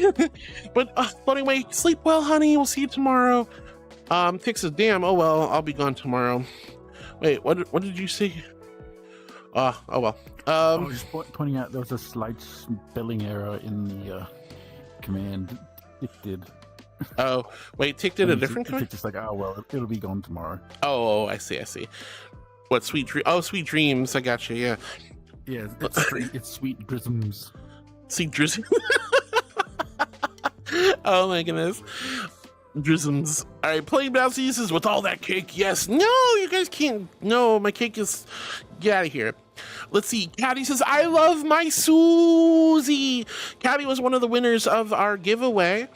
But Floating Away, sleep well, honey. We'll see you tomorrow. Tick says, damn, oh well, I'll be gone tomorrow. Wait, what did you say? Oh well. I was just pointing out there was a slight spelling error in the command. It did. Oh, wait, Tick did a different command? It's just like, oh well, it'll be gone tomorrow. Oh, I see. What, sweet dream? Oh, sweet dreams. I got you. Yeah. Yeah, it's sweet drizzums. Sweet drizzums. Oh my goodness. Drizzums. All right, playing bouncy says, with all that cake, yes. No, you guys can't. No, my cake is. Get out of here. Let's see. Caddy says, I love my Susie. Caddy was one of the winners of our giveaway.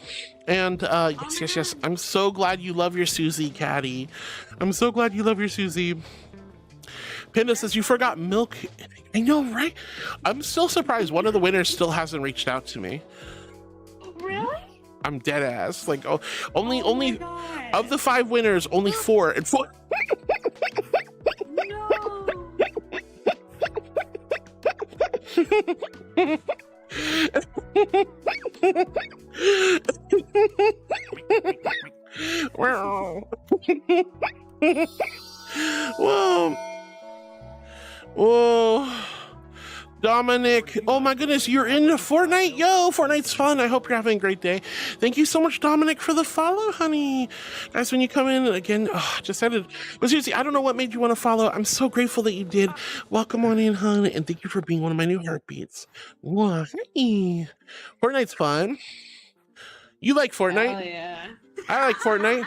And yes. I'm so glad you love your Susie, Caddy. I'm so glad you love your Susie. Pinda says, you forgot milk. I know, right? I'm still surprised one of the winners still hasn't reached out to me. Really? I'm dead ass. Like, only of the 5 winners, only 4 and 4. Whoa. Dominic, oh my goodness, you're into Fortnite? Yo, Fortnite's fun. I hope you're having a great day. Thank you so much, Dominic, for the follow, honey. Guys, when you come in, again, just added, but seriously, I don't know what made you want to follow. I'm so grateful that you did. Welcome on in, honey, and thank you for being one of my new heartbeats. Wow, hey. Fortnite's fun. You like Fortnite? Oh, yeah. I like Fortnite.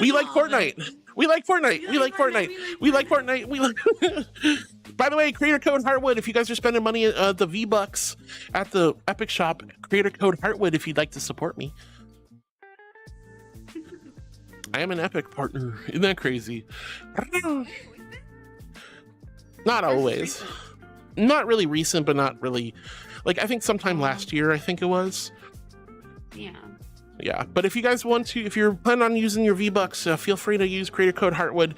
We like Fortnite. We like Fortnite. We like Fortnite. We like Fortnite. We like. By the way, creator code Heartwood. If you guys are spending money at the V-Bucks at the Epic Shop, creator code Heartwood if you'd like to support me. I am an Epic partner. Isn't that crazy? Not always. Not really recent, but not really. Like, I think sometime last year, I think it was. Yeah. Yeah, but if you guys want to, if you're planning on using your V-Bucks, feel free to use creator code Heartwood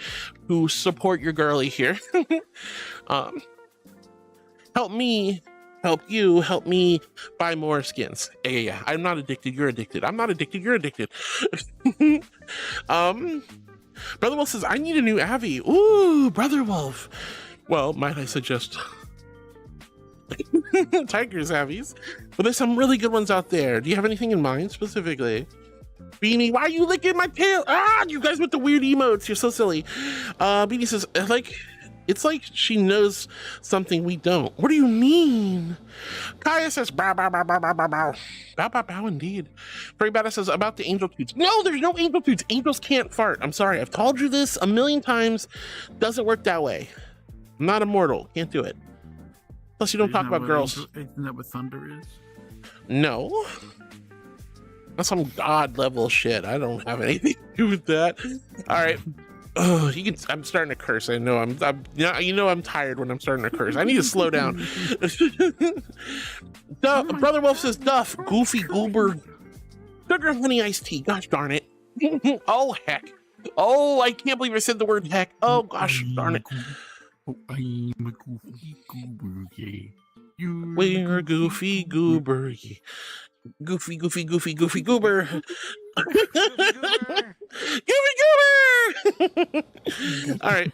to support your girly here. Help me, help you, help me buy more skins. Yeah. I'm not addicted, you're addicted. I'm not addicted, you're addicted. Brother Wolf says, I need a new Abby. Ooh, Brother Wolf. Well, might I suggest Tiger's Abby's? But there's some really good ones out there. Do you have anything in mind specifically? Beanie, why are you licking my tail? Ah, you guys with the weird emotes. You're so silly. Beanie says, it's like she knows something we don't. What do you mean? Kaya says, bow, bow, bow, bow, bow, bow, bow. Bow, bow, bow, indeed. Very Badass says, about the angel toots. No, there's no angel toots. Angels can't fart. I'm sorry. I've told you this a million times. Doesn't work that way. I'm not immortal. Can't do it. Plus, you don't talk about girls. Isn't that what thunder is? No. That's some god level shit. I don't have anything to do with that. All right. Oh, I'm starting to curse. I know I'm tired when I'm starting to curse. I need to slow down. Brother Wolf says, Duff, Goofy Goober, Sugar Honey Iced Tea. Gosh darn it. Oh, heck. Oh, I can't believe I said the word heck. Oh, gosh darn it. I'm a goofy goober, yeah. We're a goofy goober, yeah. Goofy goober. Goofy goober. All right.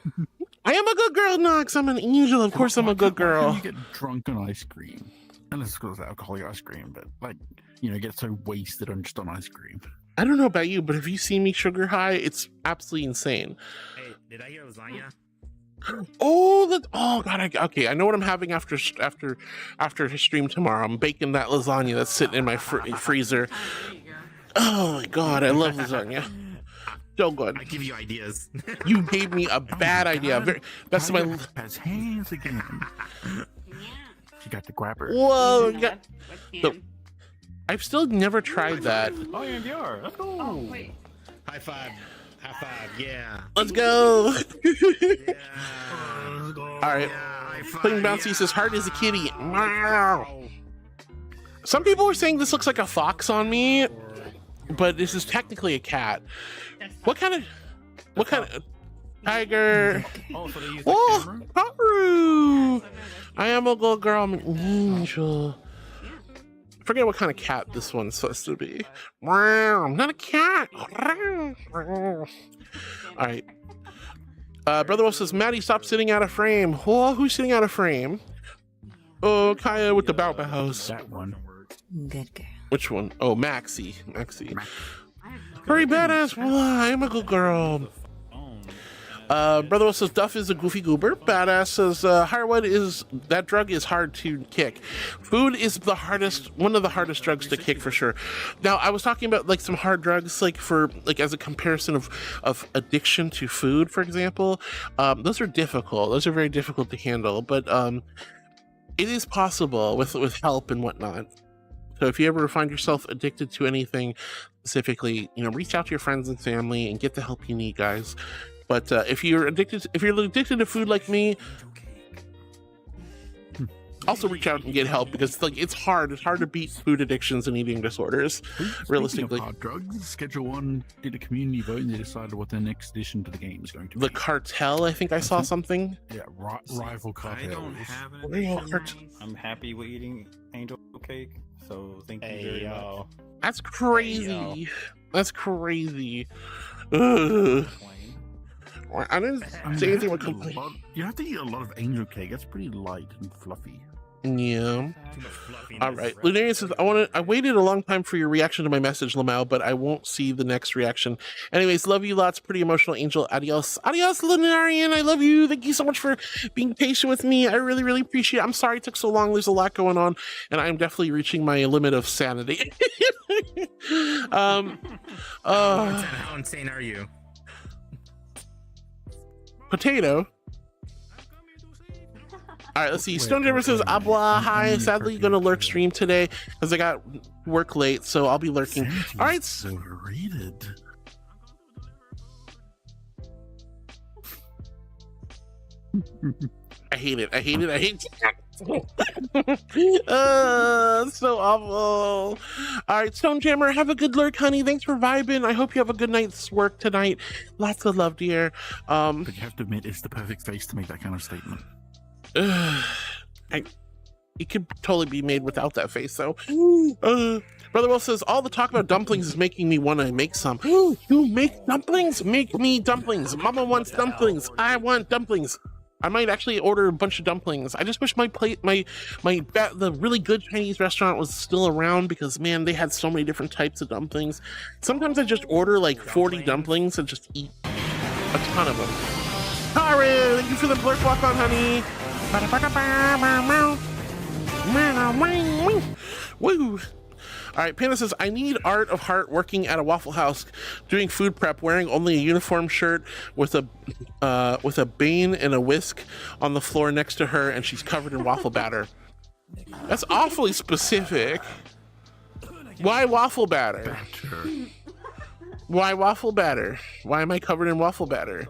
I am a good girl, Nox. I'm an angel. Of course, I'm a good girl. Why can't you get drunk on ice cream? And it's because of alcoholic ice cream, but like, you know, get so wasted on just on ice cream. I don't know about you, but if you see me sugar high, it's absolutely insane. Hey, did I hear lasagna? Oh, God! Okay, I know what I'm having after stream tomorrow. I'm baking that lasagna that's sitting in my freezer. Oh my God, I love lasagna. So good. I give you ideas. You gave me a bad idea. That's my has hands again. She got the grabber. Whoa! So, I've still never tried that. Oh, you're in VR. Let's go. Oh, wait. High five. High five. Yeah. Let's go. Yeah. All right. Yeah, Playing bouncy says hard as a kitty. Some people are saying this looks like a fox on me, but this is technically a cat. What kind of tiger? Oh, so they use Oh, Haru! I am a good girl. I'm an angel. I forget what kind of cat this one's supposed to be. I'm not a cat. All right. Brother Wolf says, Maddie, stop sitting out of frame. Oh, who's sitting out of frame? Oh, Kaya with the bow bows. That one. Good girl. Which one? Oh, Maxie. Very badass. Well, I'm a good girl. Brother Wolf says Duff is a goofy goober. Badass says Harwood is that drug is hard to kick. Food is one of the hardest drugs to kick for sure. Now I was talking about like some hard drugs like as a comparison of addiction to food, for example. Those are difficult. Those are very difficult to handle, but it is possible with help and whatnot. So if you ever find yourself addicted to anything specifically, reach out to your friends and family and get the help you need, guys. But if you're addicted to food like me, also reach out and get help because it's hard to beat food addictions and eating disorders. Realistically, hard drugs. Schedule 1 did a community vote and they decided what the next addition to the game is going to be. The Cartel, I think I saw something. Yeah, rival cartel. I don't have an addiction. I'm happy with eating angel cake, so thank you very much. That's crazy. That's crazy. Ugh. I didn't say anything with complaint. You have to eat a lot of angel cake. That's pretty light and fluffy. Yeah. All right. Lunarian says, I waited a long time for your reaction to my message, Lamau, but I won't see the next reaction. Anyways, love you lots. Pretty emotional angel. Adios. Adios, Lunarian. I love you. Thank you so much for being patient with me. I really, really appreciate it. I'm sorry it took so long. There's a lot going on, and I'm definitely reaching my limit of sanity. How insane are you? Potato. All right, let's see. Stonejammer says, Abla, hi. Sadly, gonna lurk stream today because I got work late, so I'll be lurking. All right. Overrated. I hate it. So awful. All right, Stonejammer, have a good lurk, honey. Thanks for vibing. I hope you have a good night's work tonight. Lots of love, dear. But you have to admit, it's the perfect face to make that kind of statement. It could totally be made without that face, though. Brother Will says, all the talk about dumplings is making me want to make some. You make dumplings? Make me dumplings. Mama wants dumplings. I want dumplings. I might actually order a bunch of dumplings. I just wish the really good Chinese restaurant was still around because, man, they had so many different types of dumplings. Sometimes I just order like 40 dumplings and just eat a ton of them. Haru, thank you for the blurp walk on, honey. Woo. All right, Panda says, I need Art of Heart working at a Waffle House, doing food prep, wearing only a uniform shirt with a bane and a whisk on the floor next to her, and she's covered in waffle batter. That's awfully specific. Why waffle batter? Why waffle batter? Why am I covered in waffle batter?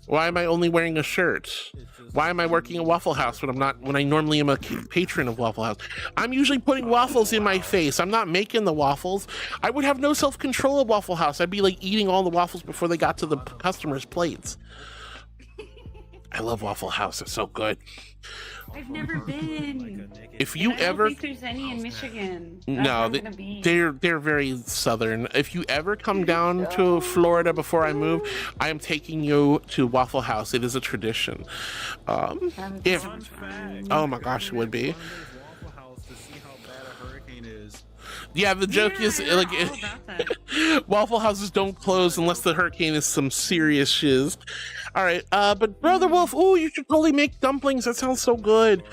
Why am I only wearing a shirt? Why am I working at Waffle House when I normally am a patron of Waffle House? I'm usually putting waffles in my face. I'm not making the waffles. I would have no self-control at Waffle House. I'd be like eating all the waffles before they got to the customers' plates. I love Waffle House. It's so good. I've never been. If you I ever, don't think there's any in Michigan. That's no, where I'm gonna be. they're very southern. If you ever come down to Florida before I move, I am taking you to Waffle House. It is a tradition. If oh my gosh, it would be. Yeah, the joke is like Waffle Houses don't close unless the hurricane is some serious shiz. All right, but Brother Wolf, ooh, you should totally make dumplings. That sounds so good.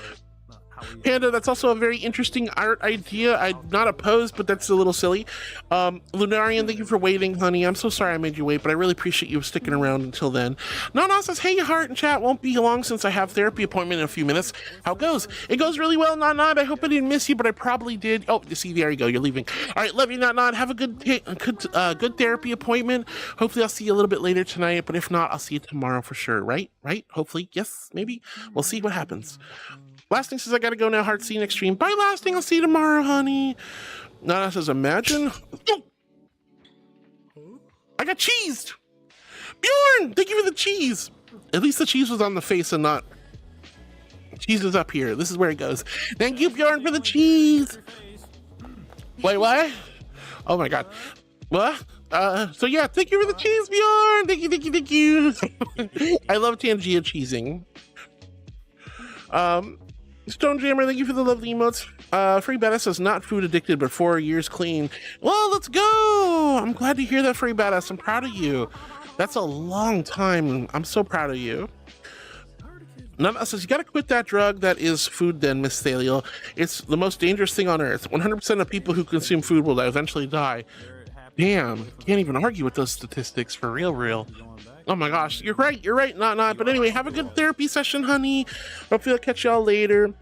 Panda, that's also a very interesting art idea. I'm not opposed, but that's a little silly. Lunarian, thank you for waiting, honey. I'm so sorry I made you wait, but I really appreciate you sticking around until then. Nana says, hey, heart and chat. Won't be long since I have therapy appointment in a few minutes. How it goes? It goes really well, Nana. I hope I didn't miss you, but I probably did. Oh, you see, there you go. You're leaving. All right, love you, Nana. Have a good therapy appointment. Hopefully, I'll see you a little bit later tonight, but if not, I'll see you tomorrow for sure, right? Right? Hopefully. Yes, maybe. We'll see what happens. Lasting says, I gotta go now. Heart, see you next stream. Bye, Lasting. I'll see you tomorrow, honey. Nana says, imagine. I got cheesed. Bjorn, thank you for the cheese. At least the cheese was on the face and not. Cheese is up here. This is where it goes. Thank you, Bjorn, for the cheese. Wait, what? Oh my God. What? So yeah, thank you for the cheese, Bjorn. Thank you, thank you, thank you. I love Tangia cheesing. Stone Jammer, thank you for the lovely emotes. Free Badass says, not food addicted, but 4 years clean. Well, let's go! I'm glad to hear that, Free Badass. I'm proud of you. That's a long time. I'm so proud of you. Nana says, you gotta quit that drug that is food then, Miss Thaliel. It's the most dangerous thing on earth. 100% of people who consume food will eventually die. Damn, can't even argue with those statistics, for real. Oh my gosh, you're right, not. But anyway, have a good therapy session, honey. Hopefully I'll catch y'all later.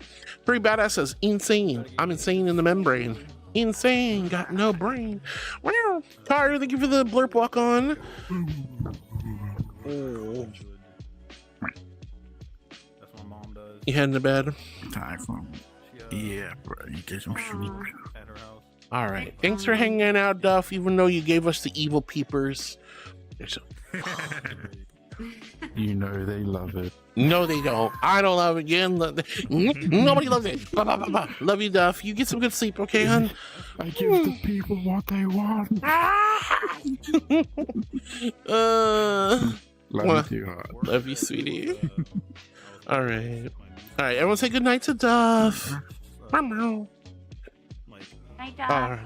Pretty Badass says, insane. I'm insane in the membrane. Insane, got no brain. Wow. Carter, thank you for the blurp walk on. Oh. That's what my mom does. You heading to bed? Time for yeah, bro. You get some sleep. All right. Thanks for hanging out, Duff, even though you gave us the evil peepers. You know they love it. No, they don't. I don't love it. Again, nobody loves it. Blah, blah, blah, blah. Love you, Duff. You get some good sleep, okay, hon? I give the people what they want. Love you, heart. Love you, sweetie. All right. Everyone say good night to Duff. Hi, Doc.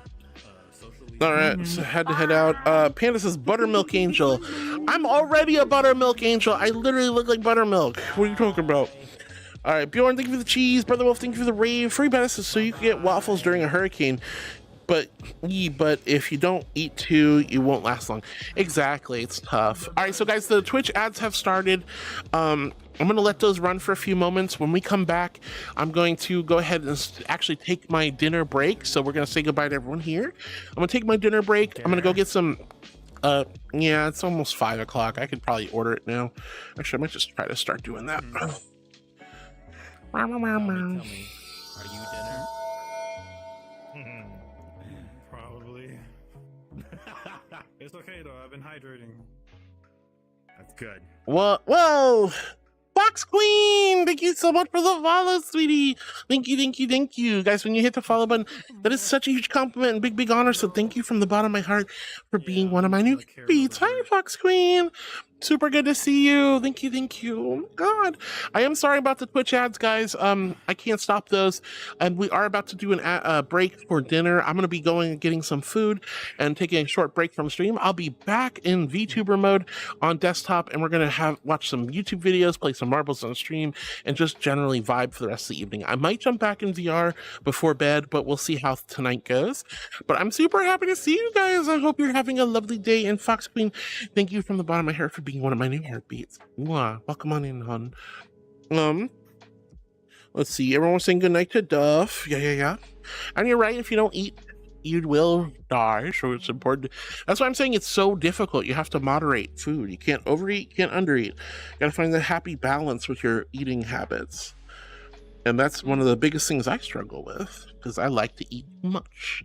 All right, so had to head out. Panda says, buttermilk angel. I'm already a buttermilk angel. I literally look like buttermilk. What are you talking about? All right, Bjorn, thank you for the cheese. Brother Wolf, thank you for the rave. Free Badass says, so you can get waffles during a hurricane. But if you don't eat two, you won't last long. Exactly, it's tough. All right, so guys, the Twitch ads have started. I'm gonna let those run for a few moments. When we come back, I'm going to go ahead and actually take my dinner break. So we're gonna say goodbye to everyone here. I'm gonna take my dinner break. I'm gonna go get some, yeah, it's almost 5 o'clock. I could probably order it now. Actually, I might just try to start doing that. Are you dinner? Probably. It's okay though. I've been hydrating. That's good. Whoa! Fox Queen! Thank you so much for the follow, sweetie. Thank you. Guys, when you hit the follow button, that is such a huge compliment and big honor. So thank you from the bottom of my heart for being one of my new beats. Hi, Fox Queen. Super good to see you. Thank you. Oh my God. I am sorry about the Twitch ads, guys. I can't stop those. And we are about to do a break for dinner. I'm going to be going and getting some food and taking a short break from stream. I'll be back in VTuber mode on desktop, and we're going to watch some YouTube videos, play some marbles on stream, and just generally vibe for the rest of the evening. I might jump back in VR before bed, but we'll see how tonight goes. But I'm super happy to see you guys. I hope you're having a lovely day. And Fox Queen, thank you from the bottom of my heart for being one of my new heartbeats. Mwah. Welcome on in, hon. Let's see. Everyone's saying goodnight to Duff. Yeah. And you're right. If you don't eat, you will die. So it's important. That's why I'm saying it's so difficult. You have to moderate food. You can't overeat. You can't undereat. You got to find the happy balance with your eating habits. And that's one of the biggest things I struggle with, because I like to eat much.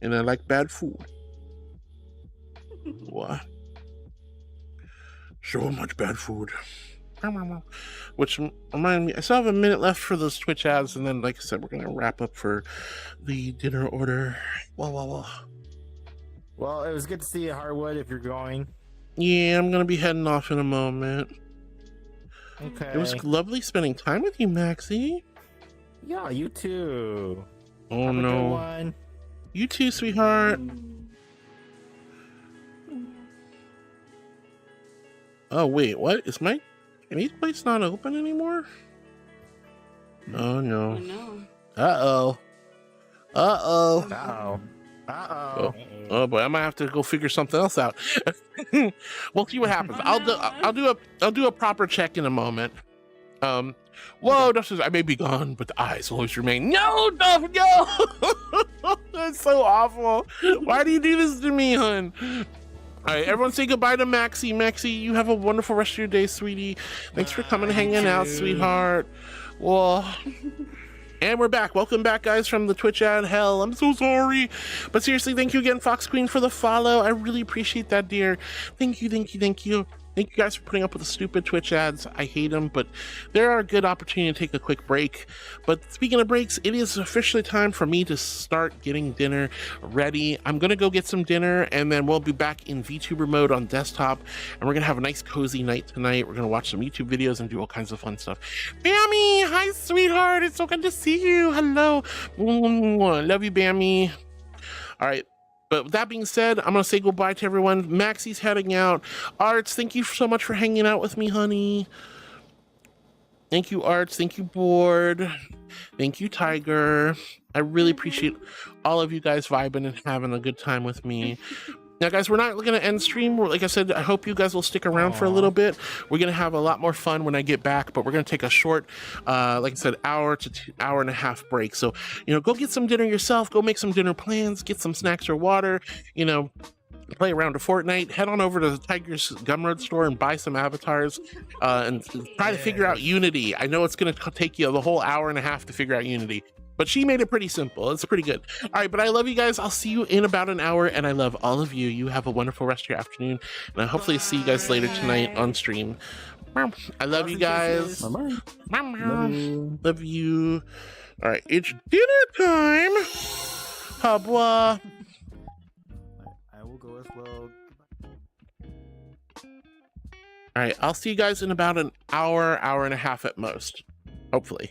And I like bad food. What? So much bad food. Which remind me, I still have a minute left for those Twitch ads, and then, like I said, we're gonna wrap up for the dinner order. Well, it was good to see you, Harwood, if you're going. yeah, I'm gonna be heading off in a moment. Okay. It was lovely spending time with you, Maxie. Yeah, you too. Oh Have a no. good one. You too, sweetheart. Oh wait, what? Is my Chinese place not open anymore? Oh no. Oh no. Uh-oh. Uh-oh. Uh-oh. Uh-oh. Oh boy, I might have to go figure something else out. We'll see what happens. I'll do a proper check in a moment. Whoa, Dustin, I may be gone, but the eyes will always remain. No, Duff, no! That's so awful. Why do you do this to me, hun? All right, everyone say goodbye to Maxie. Maxie, you have a wonderful rest of your day, sweetie. Thanks for coming and hanging out, sweetheart. Whoa. And we're back. Welcome back, guys, from the Twitch ad hell. I'm so sorry. But seriously, thank you again, Fox Queen, for the follow. I really appreciate that, dear. Thank you, thank you, thank you. Thank you guys for putting up with the stupid Twitch ads. I hate them, but they're a good opportunity to take a quick break. But speaking of breaks, it is officially time for me to start getting dinner ready. I'm going to go get some dinner, and then we'll be back in VTuber mode on desktop, and we're going to have a nice cozy night tonight. We're going to watch some YouTube videos and do all kinds of fun stuff. Bammy! Hi, sweetheart! It's so good to see you! Hello! Love you, Bammy. All right. But with that being said, I'm going to say goodbye to everyone. Maxie's heading out. Arts, thank you so much for hanging out with me, honey. Thank you, Arts. Thank you, Board. Thank you, Tiger. I really appreciate all of you guys vibing and having a good time with me. Now, guys, we're not going to end stream. Like I said, I hope you guys will stick around for a little bit. We're going to have a lot more fun when I get back, but we're going to take a short, like I said, hour to hour and a half break. So, go get some dinner yourself. Go make some dinner plans. Get some snacks or water. Play around a Fortnite. Head on over to the Tiger's Gumroad store and buy some avatars and try to figure out Unity. I know it's going to take you the whole hour and a half to figure out Unity. But she made it pretty simple. It's pretty good. All right, but I love you guys. I'll see you in about an hour, and I love all of you. You have a wonderful rest of your afternoon, and I hopefully see you guys later tonight on stream. I love you guys. Love you. All right, it's dinner time. Habwa. I will go as well. All right, I'll see you guys in about an hour, hour and a half at most. Hopefully.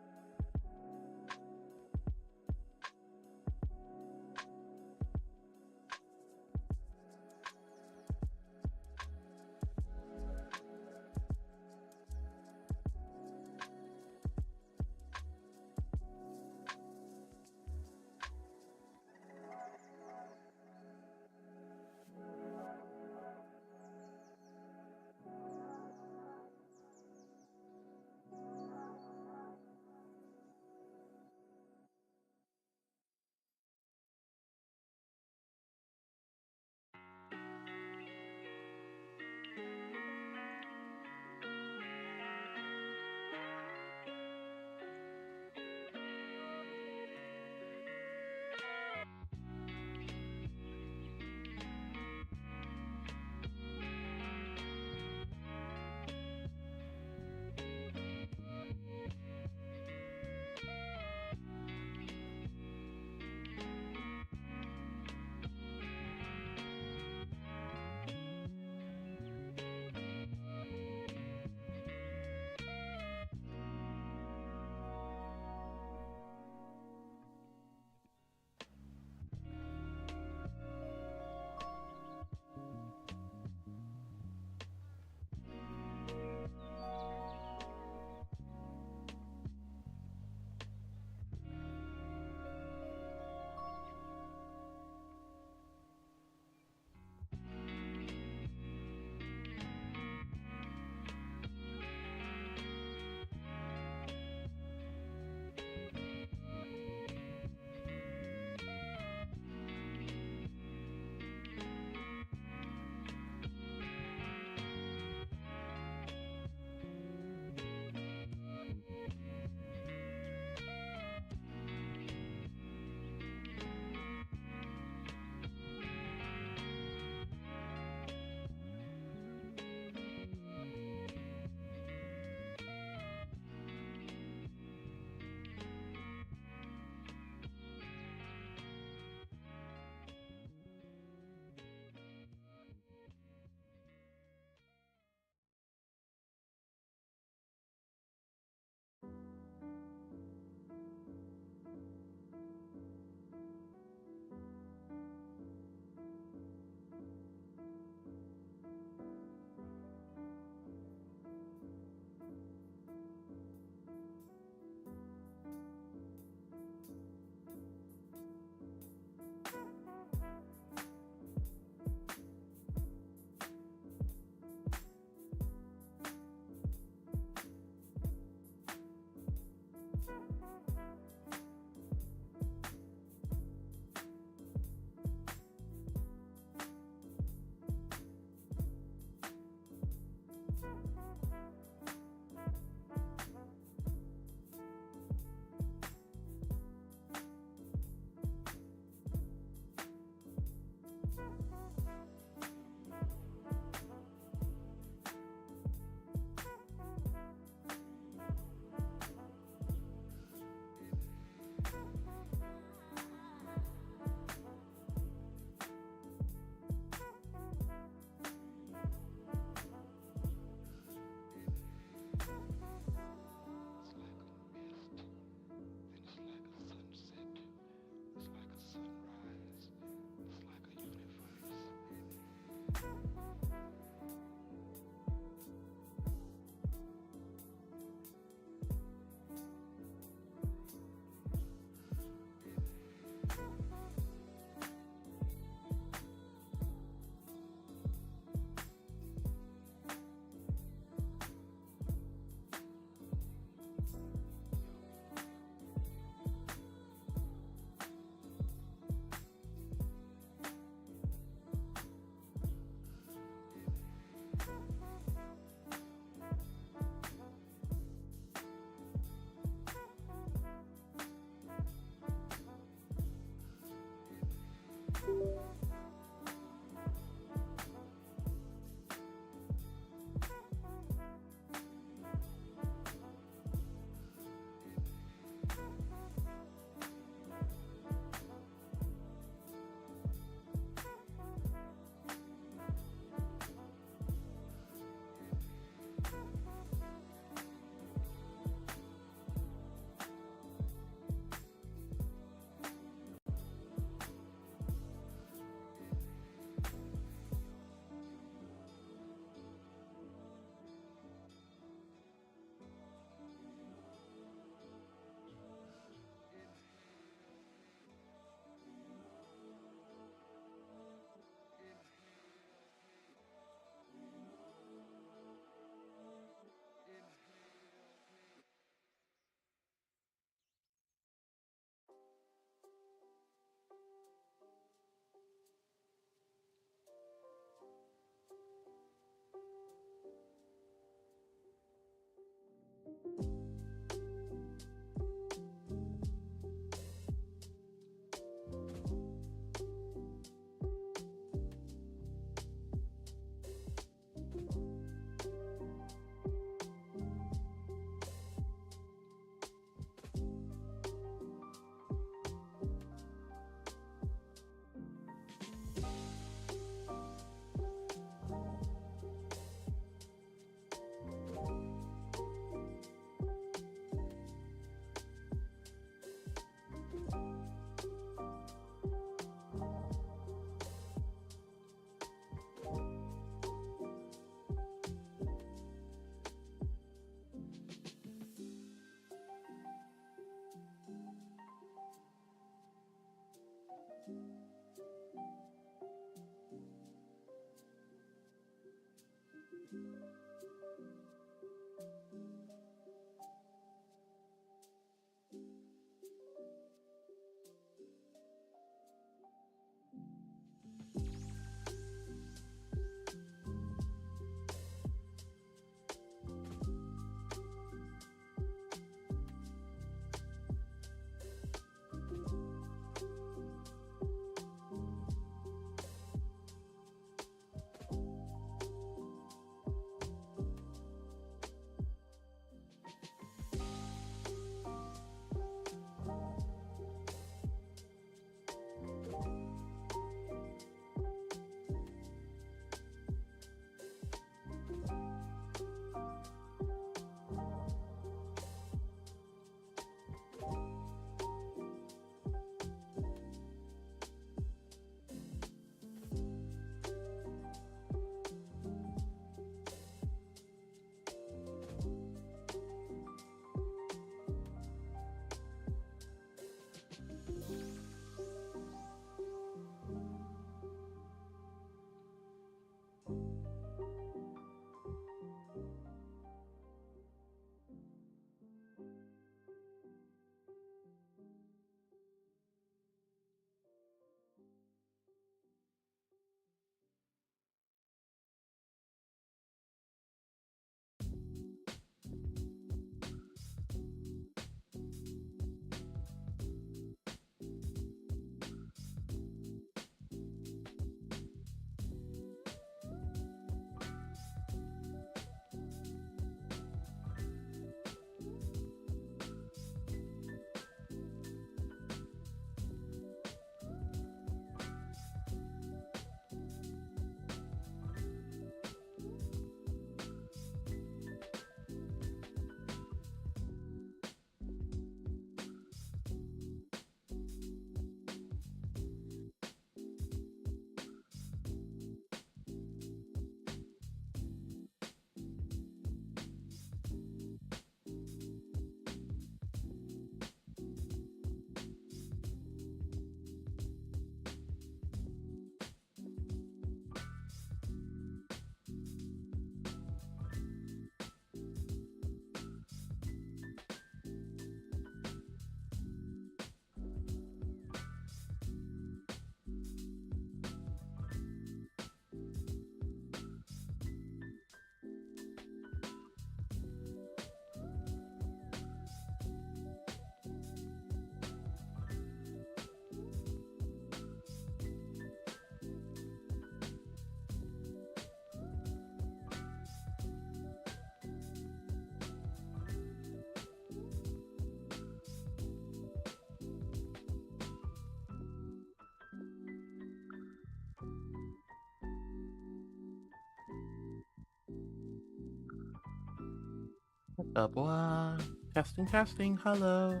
Blah. Testing, testing. Hello.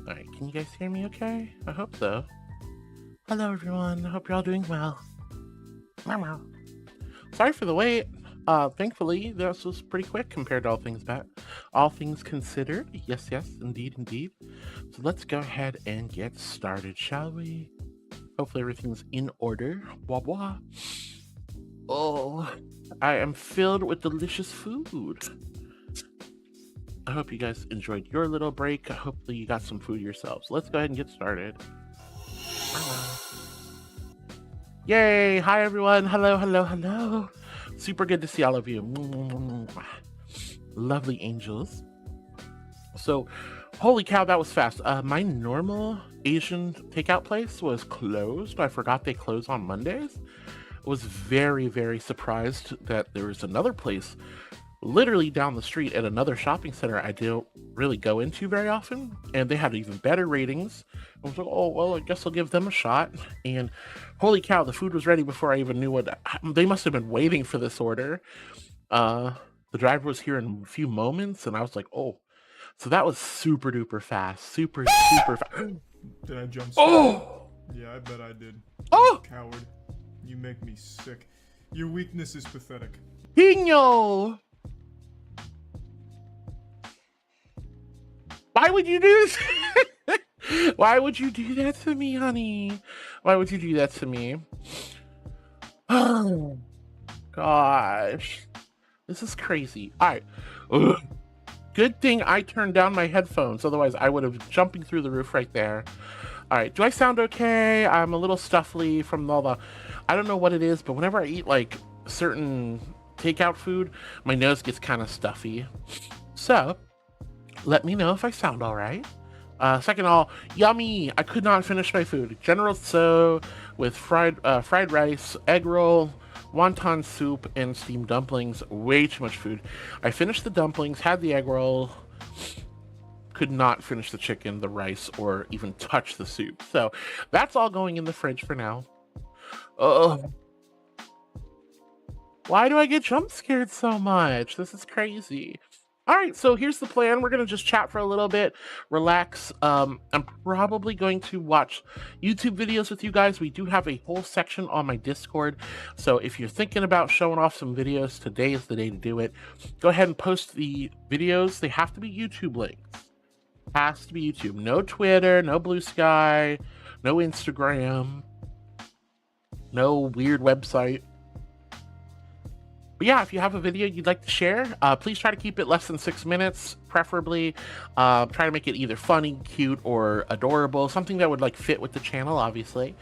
Alright, can you guys hear me okay? I hope so. Hello, everyone. I hope you're all doing well. Meow. Sorry for the wait. Thankfully, this was pretty quick compared to all things considered. Yes, indeed. So let's go ahead and get started, shall we? Hopefully everything's in order. Blah, blah. Oh, I am filled with delicious food. I hope you guys enjoyed your little break. Hopefully you got some food yourselves. Let's go ahead and get started. Yay! Hi, everyone. Hello. Super good to see all of you. Lovely angels. So, holy cow, that was fast. My normal Asian takeout place was closed. I forgot they close on Mondays. I was very, very surprised that there was another place literally down the street at another shopping center I don't really go into very often, and they had even better ratings. I was like, oh, well, I guess I'll give them a shot. And holy cow, the food was ready before I even knew what... They must have been waiting for this order. The driver was here in a few moments, and I was like, oh. So that was super duper fast. Super fast. Did I jump? Oh! Yeah, I bet I did. Oh! You coward. You make me sick. Your weakness is pathetic. Pino! Why would you do this? Why would you do that to me, honey? Why would you do that to me? Oh, gosh. This is crazy. All right. Ugh. Good thing I turned down my headphones. Otherwise, I would have been jumping through the roof right there. All right. Do I sound okay? I'm a little stuffy from all the... I don't know what it is, but whenever I eat, like, certain takeout food, my nose gets kind of stuffy. So... let me know if I sound all right. Second of all, yummy! I could not finish my food. General Tso with fried rice, egg roll, wonton soup, and steamed dumplings. Way too much food. I finished the dumplings, had the egg roll, could not finish the chicken, the rice, or even touch the soup. So that's all going in the fridge for now. Why do I get jump scared so much? This is crazy. All right, so here's the plan. We're going to just chat for a little bit, relax. I'm probably going to watch YouTube videos with you guys. We do have a whole section on my Discord. So if you're thinking about showing off some videos, today is the day to do it. Go ahead and post the videos. They have to be YouTube links. Has to be YouTube. No Twitter, no Blue Sky, no Instagram, no weird website. But yeah, if you have a video you'd like to share, please try to keep it less than 6 minutes, preferably. Try to make it either funny, cute, or adorable, something that would like fit with the channel, obviously.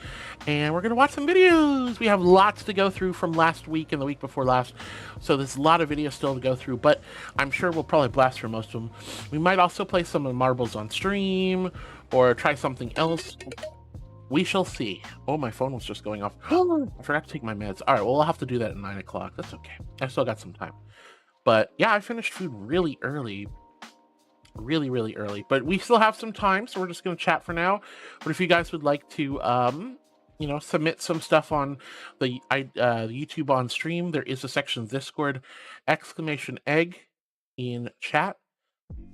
And we're gonna watch some videos. We have lots to go through from last week and the week before last, so there's a lot of videos still to go through, but I'm sure we'll probably blast through most of them. We might also play some of Marbles on stream, or try something else. We shall see. Oh, my phone was just going off. I forgot to take my meds. All right, well, I'll have to do that at 9 o'clock. That's okay. I still got some time. But yeah, I finished food really early. Really early. But we still have some time, so we're just going to chat for now. But if you guys would like to, you know, submit some stuff on the YouTube on stream, there is a section Discord, !egg in chat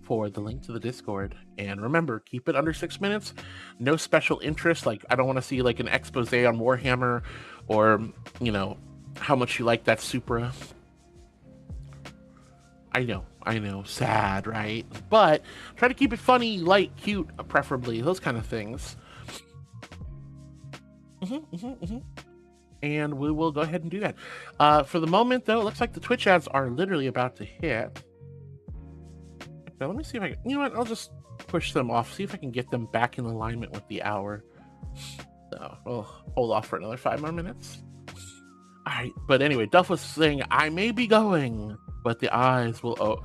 for the link to the Discord. And remember, keep it under 6 minutes. No special interest. Like, I don't want to see like an expose on Warhammer, or, you know, how much you like that Supra. I know, sad, right? But try to keep it funny, light, cute, preferably, those kind of things. And we will go ahead and do that. For the moment, though, it looks like the Twitch ads are literally about to hit. Now, let me see if I can, you know what, I'll just push them off, see if I can get them back in alignment with the hour. So we'll hold off for another 5 more minutes. All right, but anyway, Duff was saying, I may be going, but the eyes will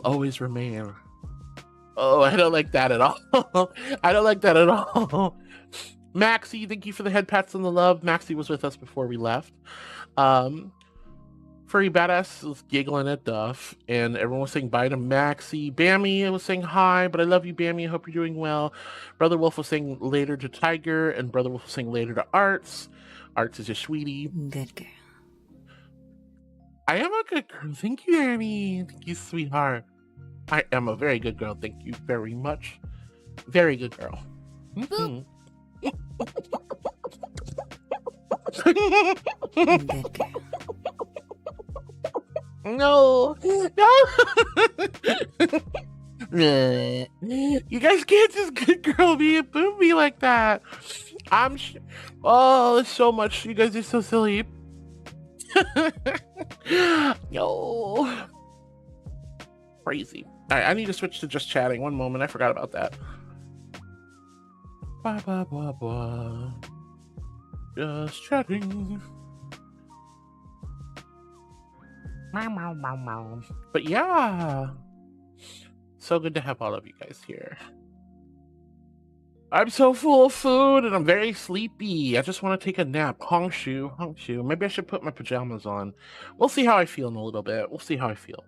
always remain. Oh, I don't like that at all. I don't like that at all. Maxie, thank you for the head pats and the love. Maxie was with us before we left. Furry Badass was giggling at Duff, and everyone was saying bye to Maxie. Bammy was saying hi, but I love you, Bammy. I hope you're doing well. Brother Wolf was saying later to Tiger, and Brother Wolf was saying later to Arts. Arts is your sweetie. Good girl. I am a good girl. Thank you, Annie. Thank you, sweetheart. I am a very good girl. Thank you very much. Very good girl. Mhm. Good girl. No. No. You guys can't just good girl me and boom me like that. Oh, there's so much. You guys are so silly. Yo. Crazy. All right, I need to switch to just chatting. One moment. I forgot about that. Blah, blah, blah, blah. Just chatting. Meow, meow, meow, meow. But yeah. So good to have all of you guys here. I'm so full of food and I'm very sleepy. I just want to take a nap. Hongshu. Maybe I should put my pajamas on. We'll see how I feel in a little bit. We'll see how I feel.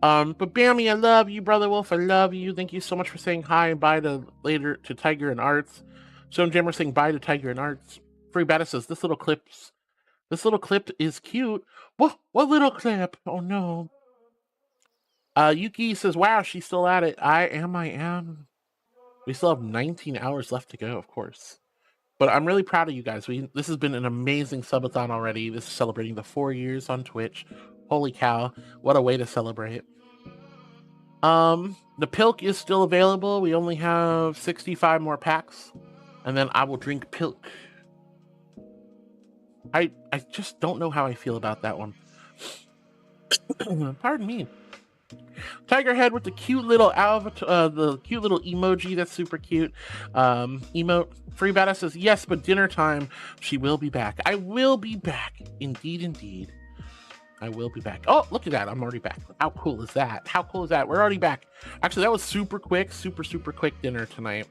But Bammy, I love you, Brother Wolf. I love you. Thank you so much for saying hi and bye to Tiger and Arts. Stone Jammer saying bye to Tiger and Arts. Free Bata says this little clip is cute. What little clip? Oh no. Yuki says, wow, she's still at it. I am. We still have 19 hours left to go, of course. But I'm really proud of you guys. This has been an amazing subathon already. This is celebrating the 4 years on Twitch. Holy cow. What a way to celebrate. The Pilk is still available. We only have 65 more packs. And then I will drink Pilk. I just don't know how I feel about that one. Pardon me. Tiger head with the cute little emoji. That's super cute. Emote. Free Bata says yes, but dinner time. She will be back. I will be back. Indeed. I will be back. Oh, look at that. I'm already back. How cool is that? We're already back. Actually, that was super quick. Super quick dinner tonight.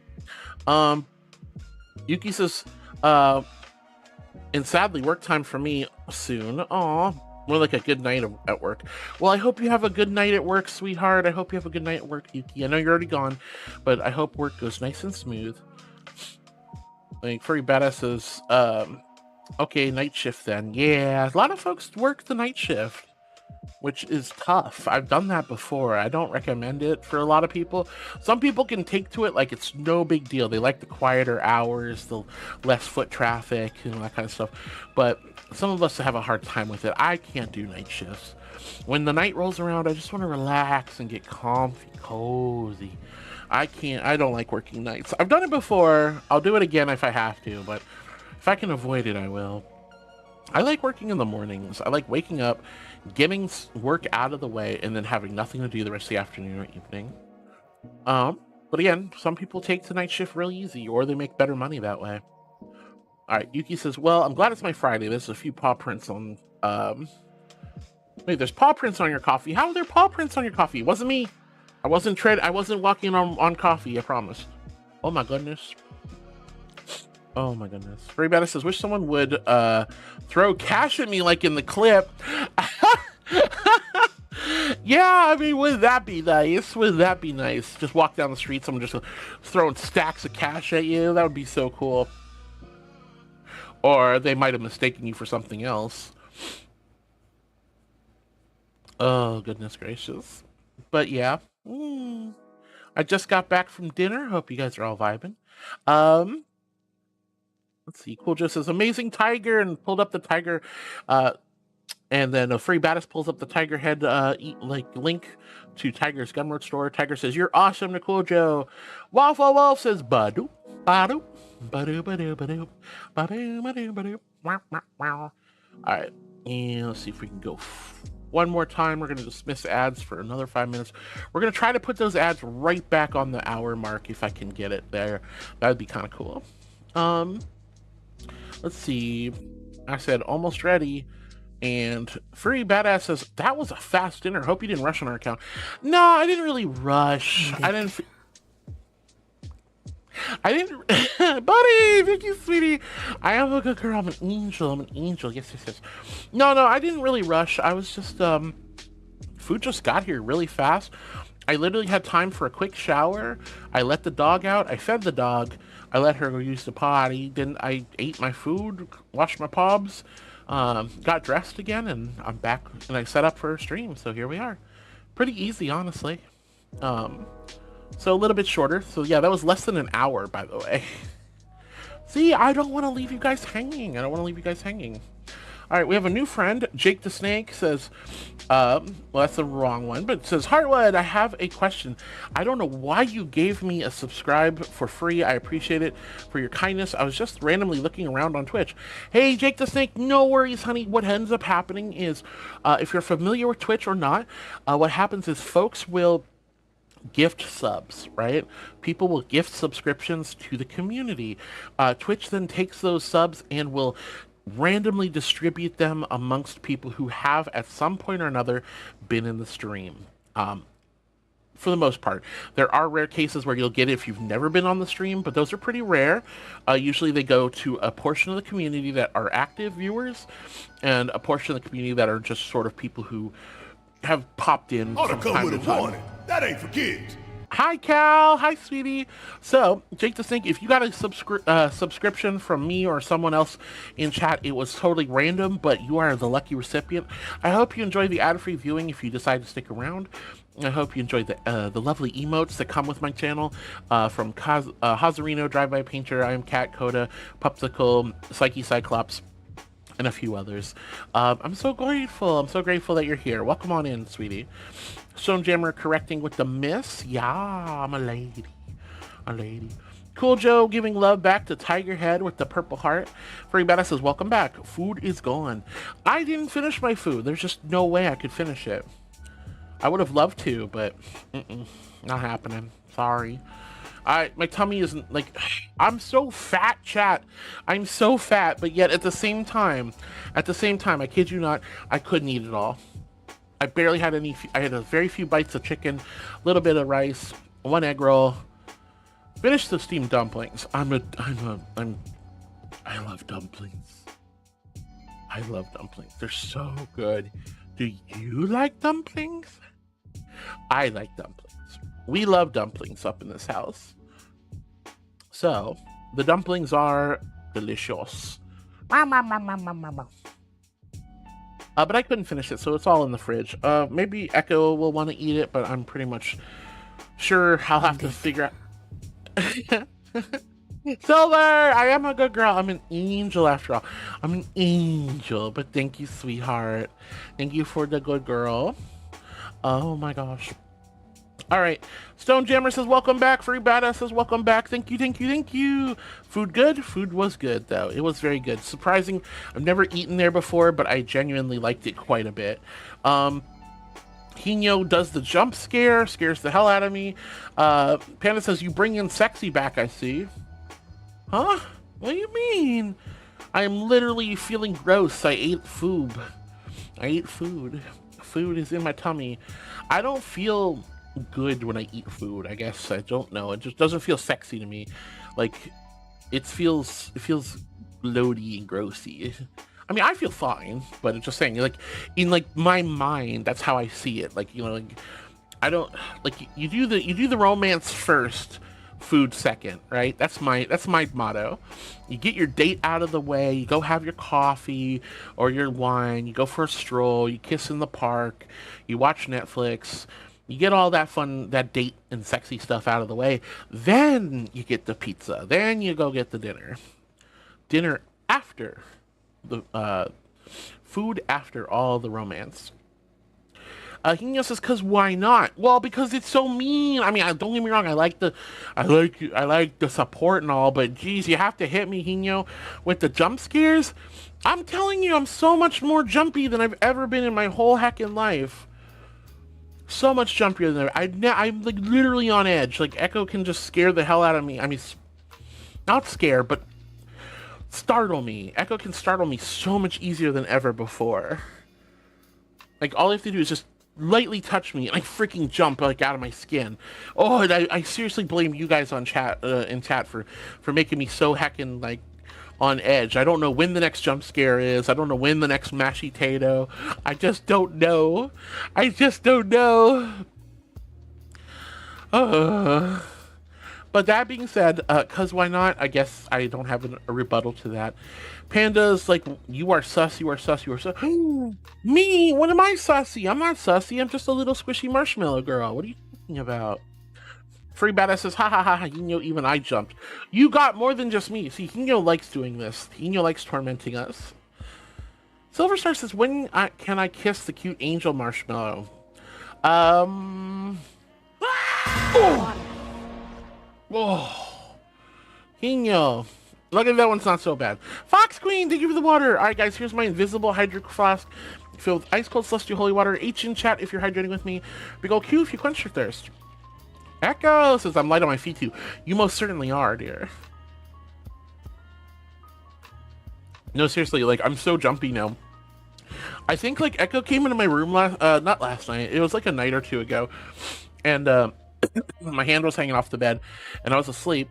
Yuki says, and sadly, work time for me soon. Aw. More like a good night at work. Well, I hope you have a good night at work, sweetheart. I hope you have a good night at work, Yuki. I know you're already gone, but I hope work goes nice and smooth. Like, Furry Badass says, okay, night shift then. Yeah, a lot of folks work the night shift, which is tough. I've done that before. I don't recommend it for a lot of people. Some people can take to it like it's no big deal. They like the quieter hours, the less foot traffic, and that kind of stuff. But some of us have a hard time with it. I can't do night shifts. When the night rolls around, I just want to relax and get comfy, cozy. I don't like working nights. I've done it before. I'll do it again if I have to, but if I can avoid it, I will. I like working in the mornings. I like waking up, getting work out of the way, and then having nothing to do the rest of the afternoon or evening. But again, some people take the night shift real easy, or they make better money that way. All right, Yuki says, well, I'm glad it's my Friday. There's a few paw prints on, wait, there's paw prints on your coffee. How are there paw prints on your coffee? It wasn't me. I wasn't walking on coffee, I promise. Oh my goodness. Oh my goodness. Ray Bata says, wish someone would throw cash at me like in the clip. Yeah, I mean, wouldn't that be nice? Just walk down the street, someone just throwing stacks of cash at you. That would be so cool. Or they might have mistaken you for something else. Oh, goodness gracious. But yeah. I just got back from dinner. Hope you guys are all vibing. Let's see. Cool Joe says, amazing tiger, and pulled up the tiger. And then a Free Baddest pulls up the tiger head link to Tiger's Gumroad store. Tiger says, you're awesome, Nicole Joe. Waffle Wolf says, badu, badu, badu, badu, badu, badu, badu, badu. All right. And let's see if we can go one more time. We're going to dismiss ads for another 5 minutes. We're going to try to put those ads right back on the hour mark if I can get it there. That would be kind of cool. Let's see. I said almost ready. And Free Badass says, that was a fast dinner. Hope you didn't rush on our account. No, I didn't really rush. I didn't. Buddy, thank you, sweetie. I am a good girl. I'm an angel. Yes. No, I didn't really rush. I was just, food just got here really fast. I literally had time for a quick shower. I let the dog out. I fed the dog. I let her go use the potty. Then I ate my food, washed my pobs. got dressed again, and I'm back, and I set up for a stream, so here we are. Pretty easy, honestly. So a little bit shorter. So yeah, that was less than an hour, by the way. See, I don't want to leave you guys hanging. All right, we have a new friend. Jake the Snake says, well, that's the wrong one, but it says, Heartwood, I have a question. I don't know why you gave me a subscribe for free. I appreciate it for your kindness. I was just randomly looking around on Twitch. Hey, Jake the Snake, no worries, honey. What ends up happening is, if you're familiar with Twitch or not, what happens is folks will gift subs, right? People will gift subscriptions to the community. Twitch then takes those subs and will randomly distribute them amongst people who have at some point or another been in the stream. For the most part, there are rare cases where you'll get it if you've never been on the stream, but those are pretty rare. Usually they go to a portion of the community that are active viewers and a portion of the community that are just sort of people who have popped in from time to time. That ain't for kids. Hi, Cal. Hi, sweetie. So, Jake the Snake, if you got a subscription from me or someone else in chat, it was totally random, but you are the lucky recipient. I hope you enjoy the ad-free viewing if you decide to stick around. I hope you enjoy the lovely emotes that come with my channel from Hazarino, Drive-By Painter, I Am Cat, Coda, Pupsicle, Psyche Cyclops, and a few others. I'm so grateful. I'm so grateful that you're here. Welcome on in, sweetie. Stone Jammer correcting with the miss. Yeah, I'm a lady. A lady. Cool Joe giving love back to Tiger Head with the purple heart. Furry Badass says, welcome back. Food is gone. I didn't finish my food. There's just no way I could finish it. I would have loved to, but not happening. Sorry. My tummy isn't like, I'm so fat, chat. I'm so fat, but yet at the same time, I kid you not, I couldn't eat it all. I barely had any. I had a very few bites of chicken, a little bit of rice, one egg roll. Finished the steamed dumplings. I love dumplings. I love dumplings. They're so good. Do you like dumplings? I like dumplings. We love dumplings up in this house. So the dumplings are delicious. But I couldn't finish it, so it's all in the fridge. Maybe Echo will want to eat it, but I'm pretty much sure I'll have to figure out. Silver! I am a good girl. I'm an angel after all. I'm an angel, but thank you, sweetheart. Thank you for the good girl. Oh my gosh. All right. Stone Jammer says, welcome back. Furry Badass says, welcome back. Thank you. Food good? Food was good, though. It was very good. Surprising. I've never eaten there before, but I genuinely liked it quite a bit. Hino does the jump scare. Scares the hell out of me. Panda says, you bring in sexy back, I see. Huh? What do you mean? I'm literally feeling gross. I ate food. Food is in my tummy. I don't feel good when I eat food, I guess. I don't know, it just doesn't feel sexy to me. Like it feels bloaty and grossy. I mean, I feel fine, but it's just saying, like in like my mind, that's how I see it. Like, you know, like I don't like you do the romance first, food second, right? That's my motto. You get your date out of the way, you go have your coffee or your wine, you go for a stroll, you kiss in the park, you watch Netflix. You get all that fun, that date and sexy stuff out of the way. Then you get the pizza. Then you go get the dinner. Dinner after the food after all the romance. Hino says, "Cause why not?" Well, because it's so mean. I mean, don't get me wrong. I like the support and all, but geez, you have to hit me, Hino, with the jump scares. I'm telling you, I'm so much more jumpy than I've ever been in my whole heckin' life. So much jumpier than ever. I'm like literally on edge. Like Echo can just scare the hell out of me. I mean, not scare, but startle me. Echo can startle me so much easier than ever before. Like all I have to do is just lightly touch me and I freaking jump like out of my skin. Oh, and I seriously blame you guys on chat in chat for making me so heckin' like on edge. I don't know when the next jump scare is. I don't know when the next mashy tato. I just don't know. But that being said, cause why not? I guess I don't have a rebuttal to that. Panda's like, you are sus, you are sus, you are sus. Me? What am I sussy? I'm not sussy. I'm just a little squishy marshmallow girl. What are you talking about? Free Badass says, ha ha ha, Hino, even I jumped. You got more than just me. See, Hino likes doing this. Hino likes tormenting us. Silverstar says, when can I kiss the cute angel marshmallow? Oh! Hino. Luckily that one's not so bad. Fox Queen, thank you for the water. Alright guys, here's my invisible hydro flask filled with ice cold celestial holy water. H in chat if you're hydrating with me. Big ol' Q if you quench your thirst. Echo says, I'm light on my feet too. You most certainly are, dear. No, seriously, like, I'm so jumpy now. I think, like, Echo came into my room not last night. It was like a night or two ago. And, my hand was hanging off the bed, and I was asleep.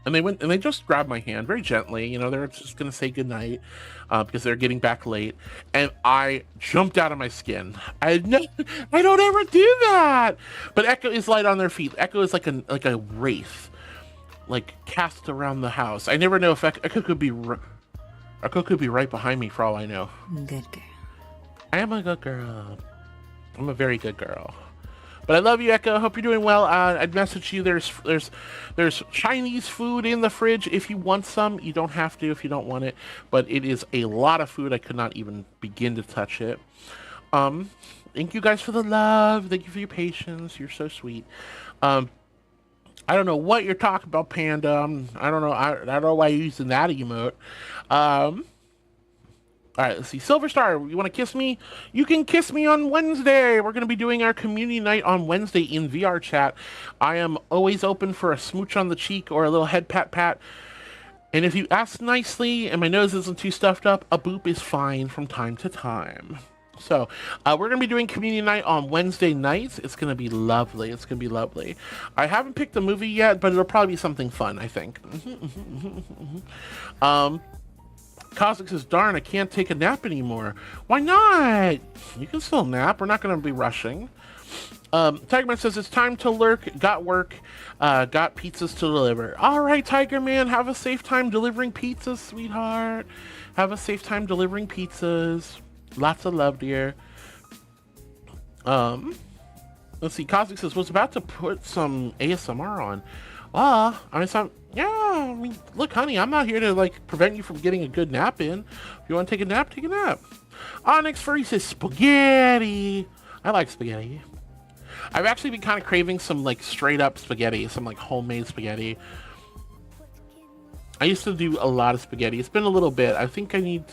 And they went and they just grabbed my hand very gently. You know, they're just gonna say goodnight because they're getting back late. And I jumped out of my skin. I don't ever do that. But Echo is light on their feet. Echo is like a wraith, like cast around the house. I never know if Echo could be right behind me for all I know. Good girl. I am a good girl. I'm a very good girl. But I love you, Echo. Hope you're doing well. I'd message you. There's Chinese food in the fridge if you want some. You don't have to if you don't want it. But it is a lot of food. I could not even begin to touch it. Thank you guys for the love. Thank you for your patience. You're so sweet. I don't know what you're talking about, Panda. I don't know. I don't know why you're using that emote. All right, let's see. Silverstar, you want to kiss me? You can kiss me on Wednesday. We're going to be doing our community night on Wednesday in Vrchat. I am always open for a smooch on the cheek or a little head pat. And if you ask nicely and my nose isn't too stuffed up, a boop is fine from time to time. So we're going to be doing community night on Wednesday nights. It's going to be lovely. It's going to be lovely. I haven't picked the movie yet, but it'll probably be something fun, I think. Cosmic says, darn, I can't take a nap anymore. Why not? You can still nap. We're not going to be rushing. Tigerman says, it's time to lurk. Got work. Got pizzas to deliver. All right, Tiger Man, have a safe time delivering pizzas, sweetheart. Have a safe time delivering pizzas. Lots of love, dear. Let's see. Cosmic says, was about to put some ASMR on. I mean, look, honey, I'm not here to, like, prevent you from getting a good nap in. If you want to take a nap, take a nap. Onyx Furry says, spaghetti. I like spaghetti. I've actually been kind of craving some, like, straight-up spaghetti, some, like, homemade spaghetti. I used to do a lot of spaghetti. It's been a little bit. I think I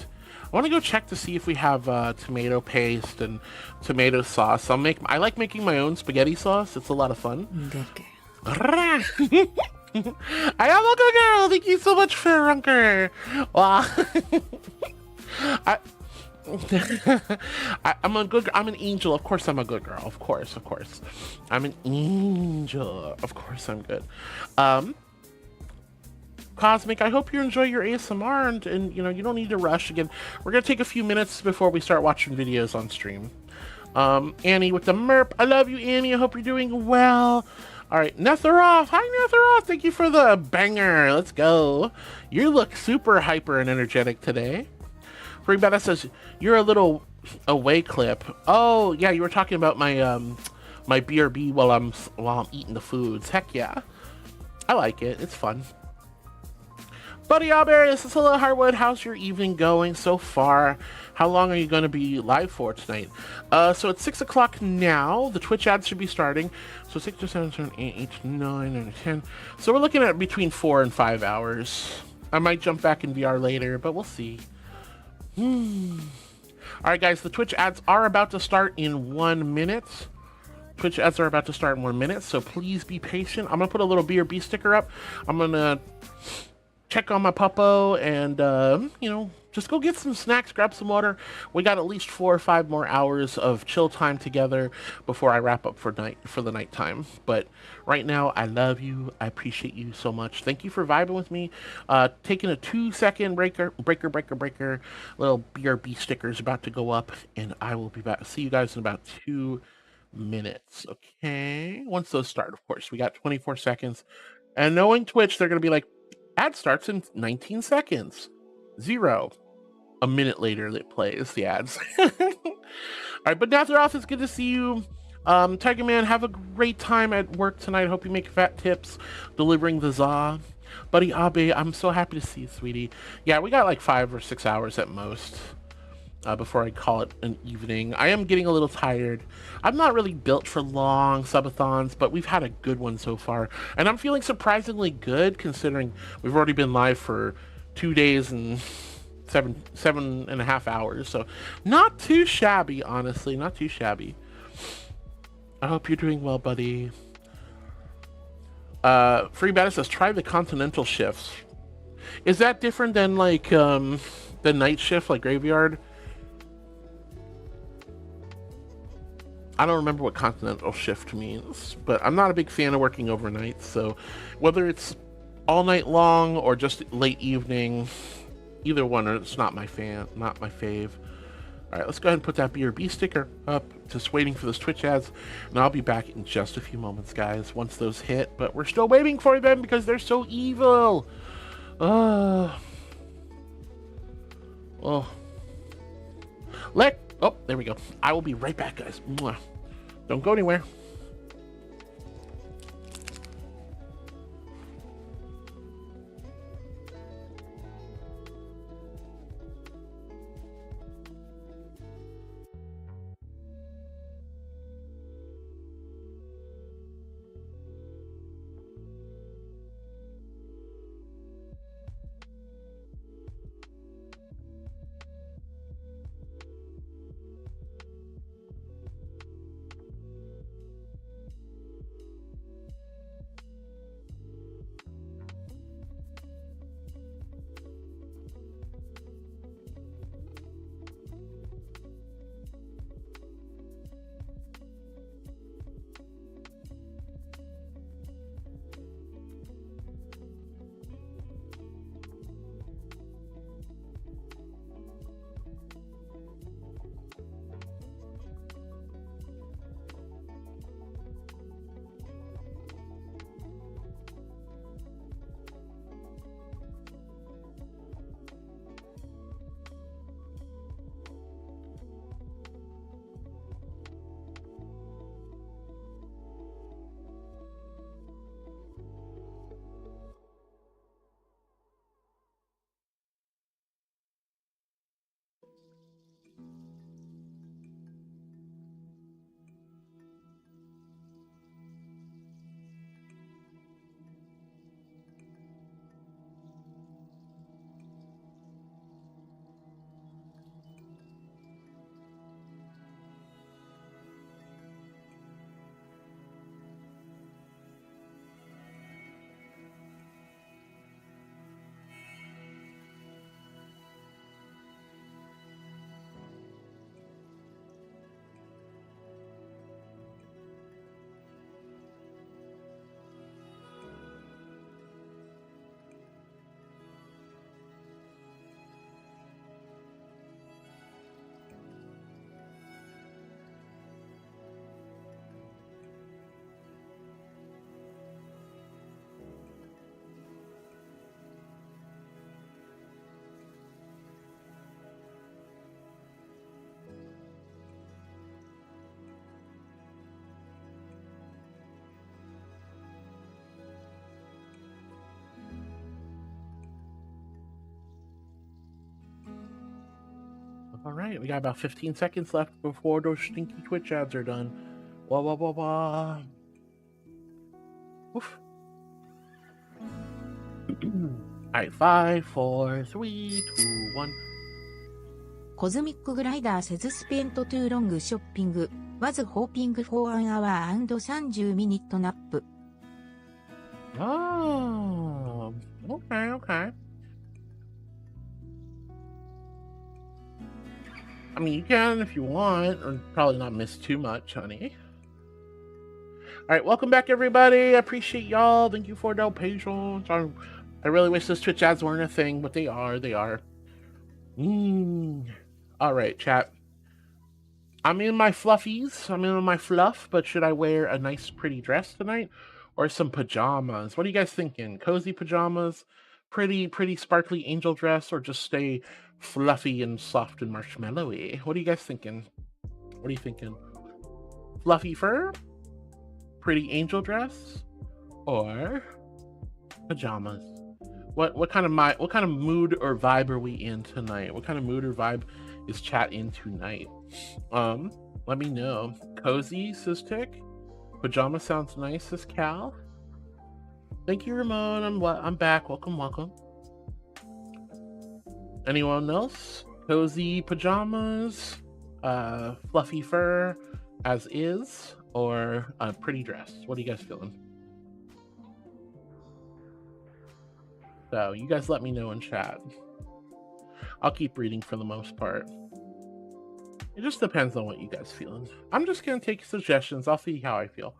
want to go check to see if we have tomato paste and tomato sauce. I like making my own spaghetti sauce. It's a lot of fun. Good girl. I am a good girl. Thank you so much, Ferunker. Wow. I'm an angel. Of course I'm a good girl. Of course. I'm an angel. Of course I'm good. Cosmic, I hope you enjoy your ASMR and you know, you don't need to rush. Again, we're gonna take a few minutes before we start watching videos on stream. Annie with the merp. I love you, Annie. I hope you're doing well. All right, Netheroth. Hi, Netheroth. Thank you for the banger. Let's go. You look super hyper and energetic today. Free Beta says, you're a little away clip. Oh, yeah, you were talking about my my BRB while I'm eating the foods. Heck yeah. I like it. It's fun. Buddy Albert, this is Hello Hardwood. How's your evening going so far? How long are you going to be live for tonight? So it's 6 o'clock now. The Twitch ads should be starting. So 6 to 7, 7, 8, 9, 9, 10. So we're looking at between 4 and 5 hours. I might jump back in VR later, but we'll see. Alright guys, the Twitch ads are about to start in 1 minute. Twitch ads are about to start in 1 minute, so please be patient. I'm going to put a little BRB sticker up. I'm going to check on my puppo and, you know, just go get some snacks, grab some water. We got at least 4 or 5 more hours of chill time together before I wrap up for the nighttime. But right now, I love you. I appreciate you so much. Thank you for vibing with me. Taking a 2-second breaker. Little BRB sticker is about to go up, and I will be back. See you guys in about 2 minutes. Okay. Once those start, of course. We got 24 seconds. And knowing Twitch, they're going to be like, ad starts in 19 seconds. 0. A minute later, it plays the ads. All right, but Nazaroth, it's good to see you. Tiger Man, have a great time at work tonight. Hope you make fat tips delivering the za. Buddy Abe, I'm so happy to see you, sweetie. Yeah, we got like 5 or 6 hours at most before I call it an evening. I am getting a little tired. I'm not really built for long subathons, but we've had a good one so far. And I'm feeling surprisingly good considering we've already been live for 2 days and 7.5 hours. So not too shabby, honestly. Not too shabby. I hope you're doing well, buddy. Free Batter says, try the continental shifts. Is that different than like the night shift, like graveyard? I don't remember what continental shift means, but I'm not a big fan of working overnight, so whether it's all night long or just late evening, either one, it's not my fave. All right, let's go ahead and put that BRB sticker up. Just waiting for those Twitch ads, and I'll be back in just a few moments, guys, once those hit. But we're still waiting for them because they're so evil. Oh, there we go. I will be right back, guys. Mwah. Don't go anywhere. All right, we got about 15 seconds left before those stinky Twitch ads are done. Wah, wah, wah, wah. Oof. All right, 5, 4, 3, 2, 1. コズミックグライダー says spent too long shopping, was hoping for an hour and 30-minute nap. Oh, okay. I mean, you can if you want, or probably not miss too much, honey. All right, welcome back, everybody. I appreciate y'all. Thank you for the patience. I really wish those Twitch ads weren't a thing, but they are. They are. All right, chat. I'm in my fluffies. I'm in my fluff, but should I wear a nice, pretty dress tonight? or some pajamas? What are you guys thinking? Cozy pajamas, pretty sparkly angel dress, or just stay fluffy and soft and marshmallowy? What are you guys thinking? What are you thinking? Fluffy fur, pretty angel dress, or pajamas? What kind of mood or vibe are we in tonight? What kind of mood or vibe is chat in tonight? Let me know. Cozy, says Tick. Pajama sounds nice, says Cal. Thank you, Ramon. I'm back. Welcome. Anyone else? Cozy pajamas, fluffy fur as is, or a pretty dress? What are you guys feeling? So you guys let me know in chat. I'll keep reading for the most part. It just depends on what you guys feeling. I'm just gonna take suggestions. I'll see how I feel.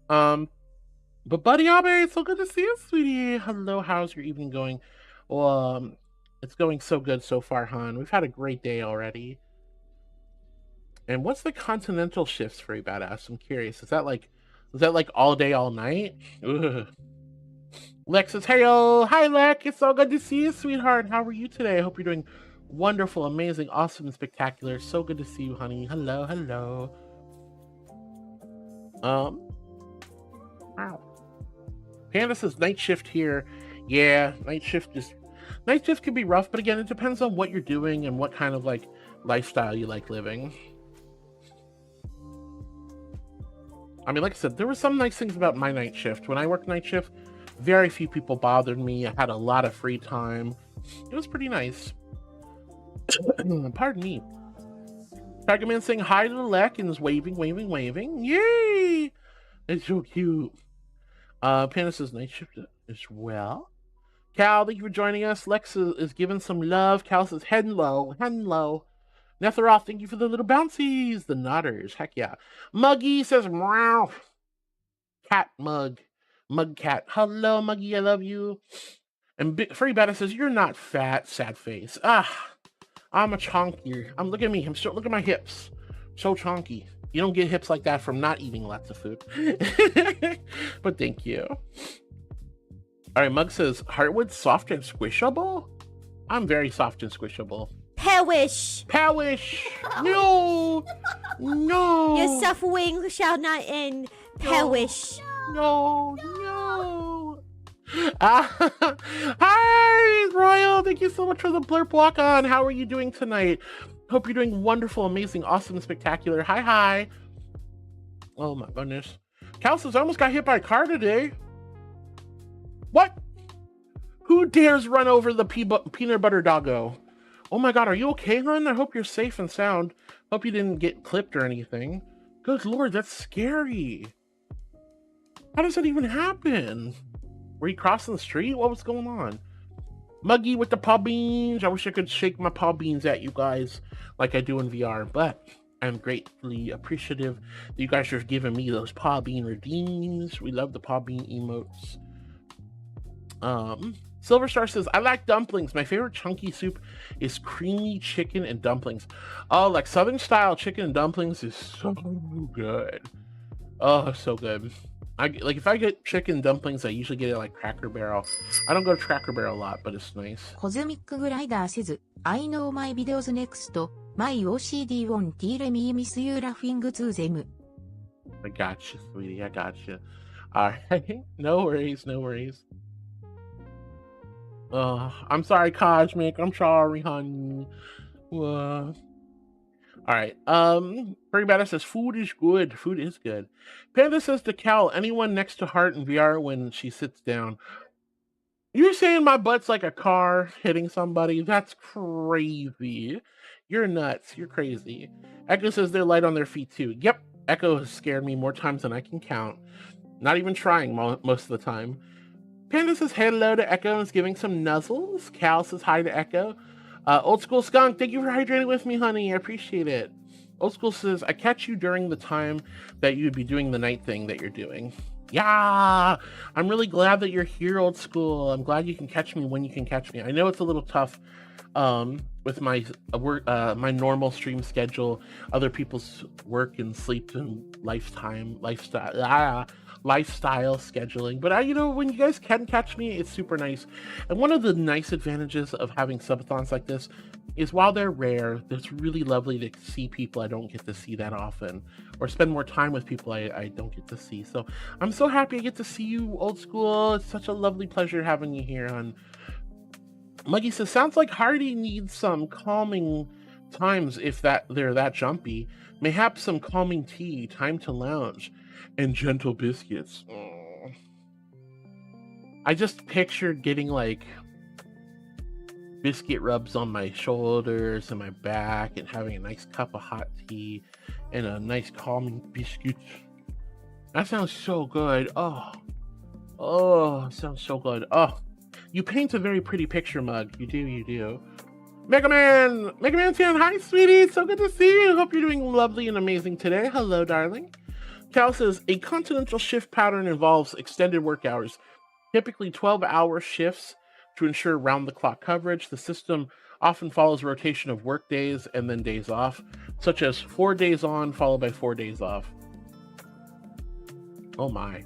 But Buddy Abe, it's so good to see you, sweetie. Hello, how's your evening going? Well, it's going so good so far, hon. We've had a great day already. And what's the continental shifts for a badass? I'm curious. Is that like all day, all night? Ugh. Lex says, "Heyo, hi Lex. It's so good to see you, sweetheart. How are you today? I hope you're doing wonderful, amazing, awesome, and spectacular. So good to see you, honey. Hello. Wow. Panda says night shift here. Yeah, night shift can be rough, but again, it depends on what you're doing and what kind of like lifestyle you like living. I mean, like I said, there were some nice things about my night shift. When I worked night shift, very few people bothered me. I had a lot of free time. It was pretty nice. Pardon me. Tiger Man saying hi to the Lek and is waving. Yay! It's so cute. Panda says night shift as well. Cal, thank you for joining us. Lex is giving some love. Cal says hello. Netheroth, thank you for the little bouncies. The nodders, heck yeah. Muggy says meow. Cat mug. Mug cat. Hello, Muggy, I love you. And Furry Bada says, you're not fat, sad face. I'm a chonky. Look at me. Look at my hips. So chonky. You don't get hips like that from not eating lots of food. But thank you. All right, Mug says, Heartwood soft and squishable? I'm very soft and squishable. Perish. No. Your suffering shall not end. Perish. No. Hi, Royal. Thank you so much for the blurb walk on. How are you doing tonight? Hope you're doing wonderful, amazing, awesome, and spectacular. Hi. Oh my goodness. Cal says, I almost got hit by a car today. What? Who dares run over the peanut butter doggo? Oh my god, are you okay, hon? I hope you're safe and sound. Hope you didn't get clipped or anything. Good lord, that's scary. How does that even happen? Were you crossing the street? What was going on? Muggy with the paw beans. I wish I could shake my paw beans at you guys like I do in VR, but I'm gratefully appreciative that you guys are giving me those paw bean redeems. We love the paw bean emotes. Silverstar says, I like dumplings. My favorite chunky soup is creamy chicken and dumplings. Oh, like Southern style chicken and dumplings is so good. Oh, so good. If I get chicken dumplings, I usually get it like Cracker Barrel. I don't go to Cracker Barrel a lot, but it's nice. Cosmic Glider says, I know my videos next. My OCD won't let miss you laughing to them. I got you, sweetie. I got you. All right. No worries. I'm sorry, Cosmic. I'm sorry, honey. All right. Furry Bada says food is good. Food is good. Panda says to Cal, anyone next to Heart in VR when she sits down. You're saying my butt's like a car hitting somebody? That's crazy. You're nuts. You're crazy. Echo says they're light on their feet too. Yep. Echo has scared me more times than I can count. Not even trying most of the time. Panda says hello to Echo and is giving some nuzzles. Cal says hi to Echo. Old School Skunk, thank you for hydrating with me, honey. I appreciate it. Old School says, I catch you during the time that you'd be doing the night thing that you're doing. Yeah, I'm really glad that you're here, Old School. I'm glad you can catch me when you can catch me. I know it's a little tough with my work, my normal stream schedule, other people's work and sleep and lifestyle. lifestyle scheduling. But you know, when you guys can catch me, it's super nice. And one of the nice advantages of having subathons like this is while they're rare, it's really lovely to see people I don't get to see that often, or spend more time with people I don't get to see. So I'm so happy I get to see you, Old School. It's such a lovely pleasure having you here on. Muggy says, sounds like Hardy needs some calming times if they're that jumpy. Mayhaps some calming tea, time to lounge, and gentle biscuits. Aww. I just pictured getting like biscuit rubs on my shoulders and my back and having a nice cup of hot tea and a nice calming biscuit. That sounds so good. Oh, sounds so good. Oh, you paint a very pretty picture, Mug. You do. Mega Man 10, hi, sweetie. So good to see you. Hope you're doing lovely and amazing today. Hello, darling. Cal says, a continental shift pattern involves extended work hours, typically 12-hour shifts to ensure round-the-clock coverage. The system often follows a rotation of work days and then days off, such as 4 days on followed by 4 days off. Oh my.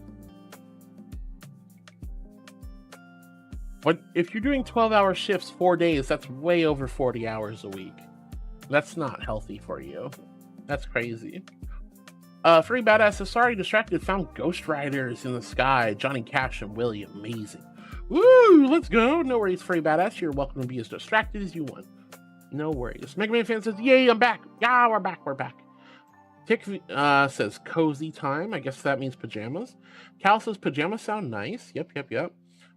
But if you're doing 12-hour shifts 4 days, that's way over 40 hours a week. That's not healthy for you. That's crazy. Free Badass says, sorry, distracted, found Ghost Riders in the sky. Johnny Cash and Willie, amazing. Woo, let's go. No worries, Free Badass. You're welcome to be as distracted as you want. No worries. Mega Man fan says, yay, I'm back. Yeah, we're back. Tick says, cozy time. I guess that means pajamas. Cal says, pajamas sound nice. Yep.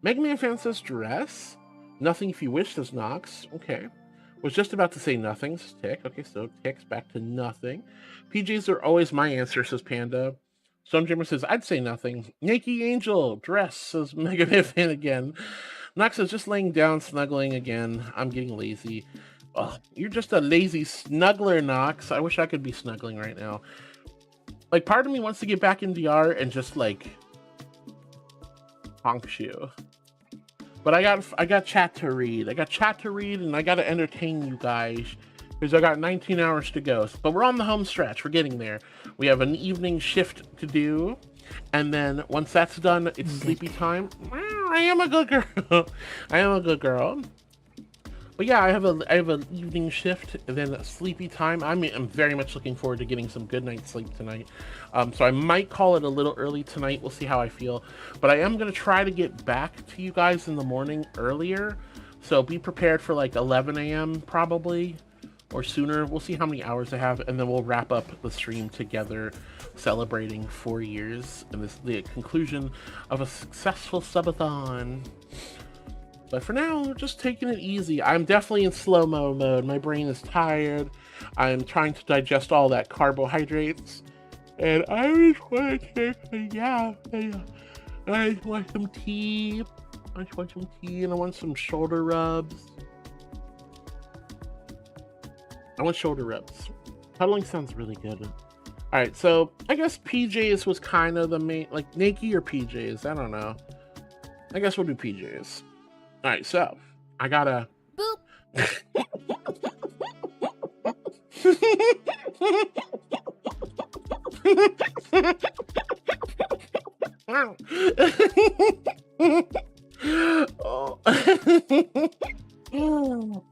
Mega Man fan says, dress. Nothing if you wish, says Nox. Okay. Was just about to say nothing, says Tick. Okay, so Tick's back to nothing. PJs are always my answer, says Panda. Stonejammer says, I'd say nothing. Yankee Angel, dress, says Mega Man fan again. Nox says, just laying down, snuggling again. I'm getting lazy. Oh, you're just a lazy snuggler, Nox. I wish I could be snuggling right now. Like, part of me wants to get back in VR and just, like, honk you. But I got chat to read. And I got to entertain you guys because I got 19 hours to go. But we're on the home stretch. We're getting there. We have an evening shift to do. And then once that's done, it's sleepy time. I am a good girl. But yeah, I have an evening shift and then a sleepy time. I'm very much looking forward to getting some good night's sleep tonight. So I might call it a little early tonight. We'll see how I feel. But I am going to try to get back to you guys in the morning earlier. So be prepared for like 11 a.m. probably, or sooner. We'll see how many hours I have, and then we'll wrap up the stream together, celebrating 4 years and the conclusion of a successful subathon. But for now, we're just taking it easy. I'm definitely in slow-mo mode. My brain is tired. I'm trying to digest all that carbohydrates. And I just want to take I want some tea. And I want some shoulder rubs. I want shoulder rubs. Cuddling sounds really good. Alright, so I guess PJs was kind of the main, like Nike or PJs, I don't know. I guess we'll do PJs. Alright, so I gotta oh.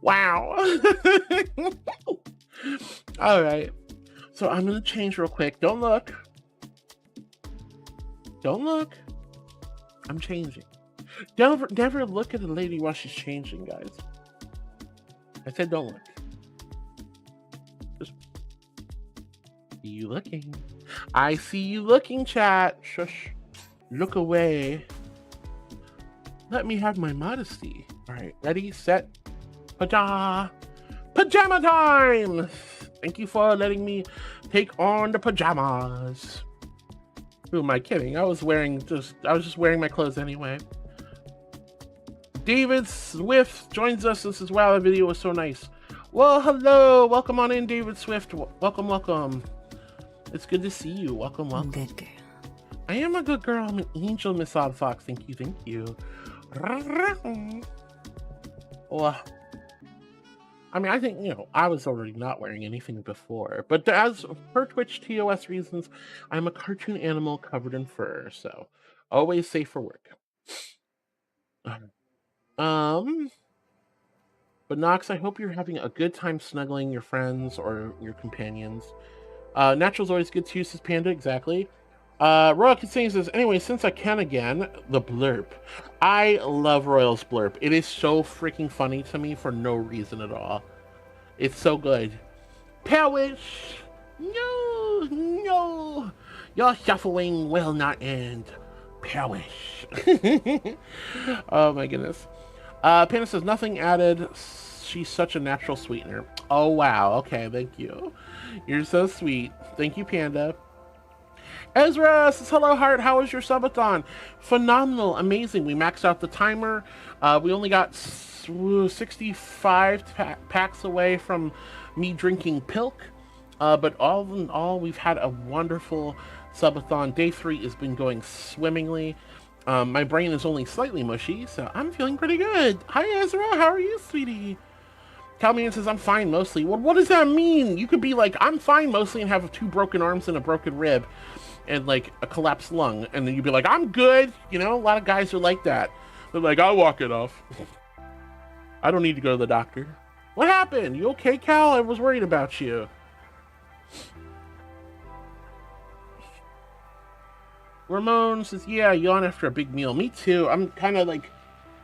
Wow. Alright. So I'm gonna change real quick. Don't look. I'm changing. Never look at a lady while she's changing, guys. I said don't look. Just see you looking. I see you looking, chat. Shush. Look away. Let me have my modesty. Alright, ready, set, pajama time! Thank you for letting me take on the pajamas. Who am I kidding? I was just wearing my clothes anyway. David Swift joins us. This is, wow, the video was so nice. Well, hello. Welcome on in, David Swift. Welcome. It's good to see you. Welcome. Good girl. I am a good girl. I'm an angel, Miss Odd Fox. Thank you. Oh, I mean, I think, I was already not wearing anything before, but as for Twitch TOS reasons, I'm a cartoon animal covered in fur, so always safe for work. But Nox, I hope you're having a good time snuggling your friends or your companions. Natural's always good too, says Panda, exactly. Royal Kitsane says, anyway, since I can again, the blurp. I love Royal's blurp. It is so freaking funny to me for no reason at all. It's so good. Perish! No! Your suffering will not end. Perish. Oh my goodness. Panda says, nothing added. She's such a natural sweetener. Oh, wow. Okay, thank you. You're so sweet. Thank you, Panda. Ezra says, hello, Heart. How was your subathon? Phenomenal. Amazing. We maxed out the timer. We only got 65 packs away from me drinking Pilk. But all in all, we've had a wonderful subathon. Day 3 has been going swimmingly. My brain is only slightly mushy, so I'm feeling pretty good. Hi, Ezra. How are you, sweetie? Calman says, I'm fine mostly. Well, what does that mean? You could be like, I'm fine mostly and have 2 broken arms and a broken rib and like a collapsed lung. And then you'd be like, I'm good. A lot of guys are like that. They're like, I'll walk it off. I don't need to go to the doctor. What happened? You okay, Cal? I was worried about you. Ramon says, yeah, yawn after a big meal. Me too. I'm kind of like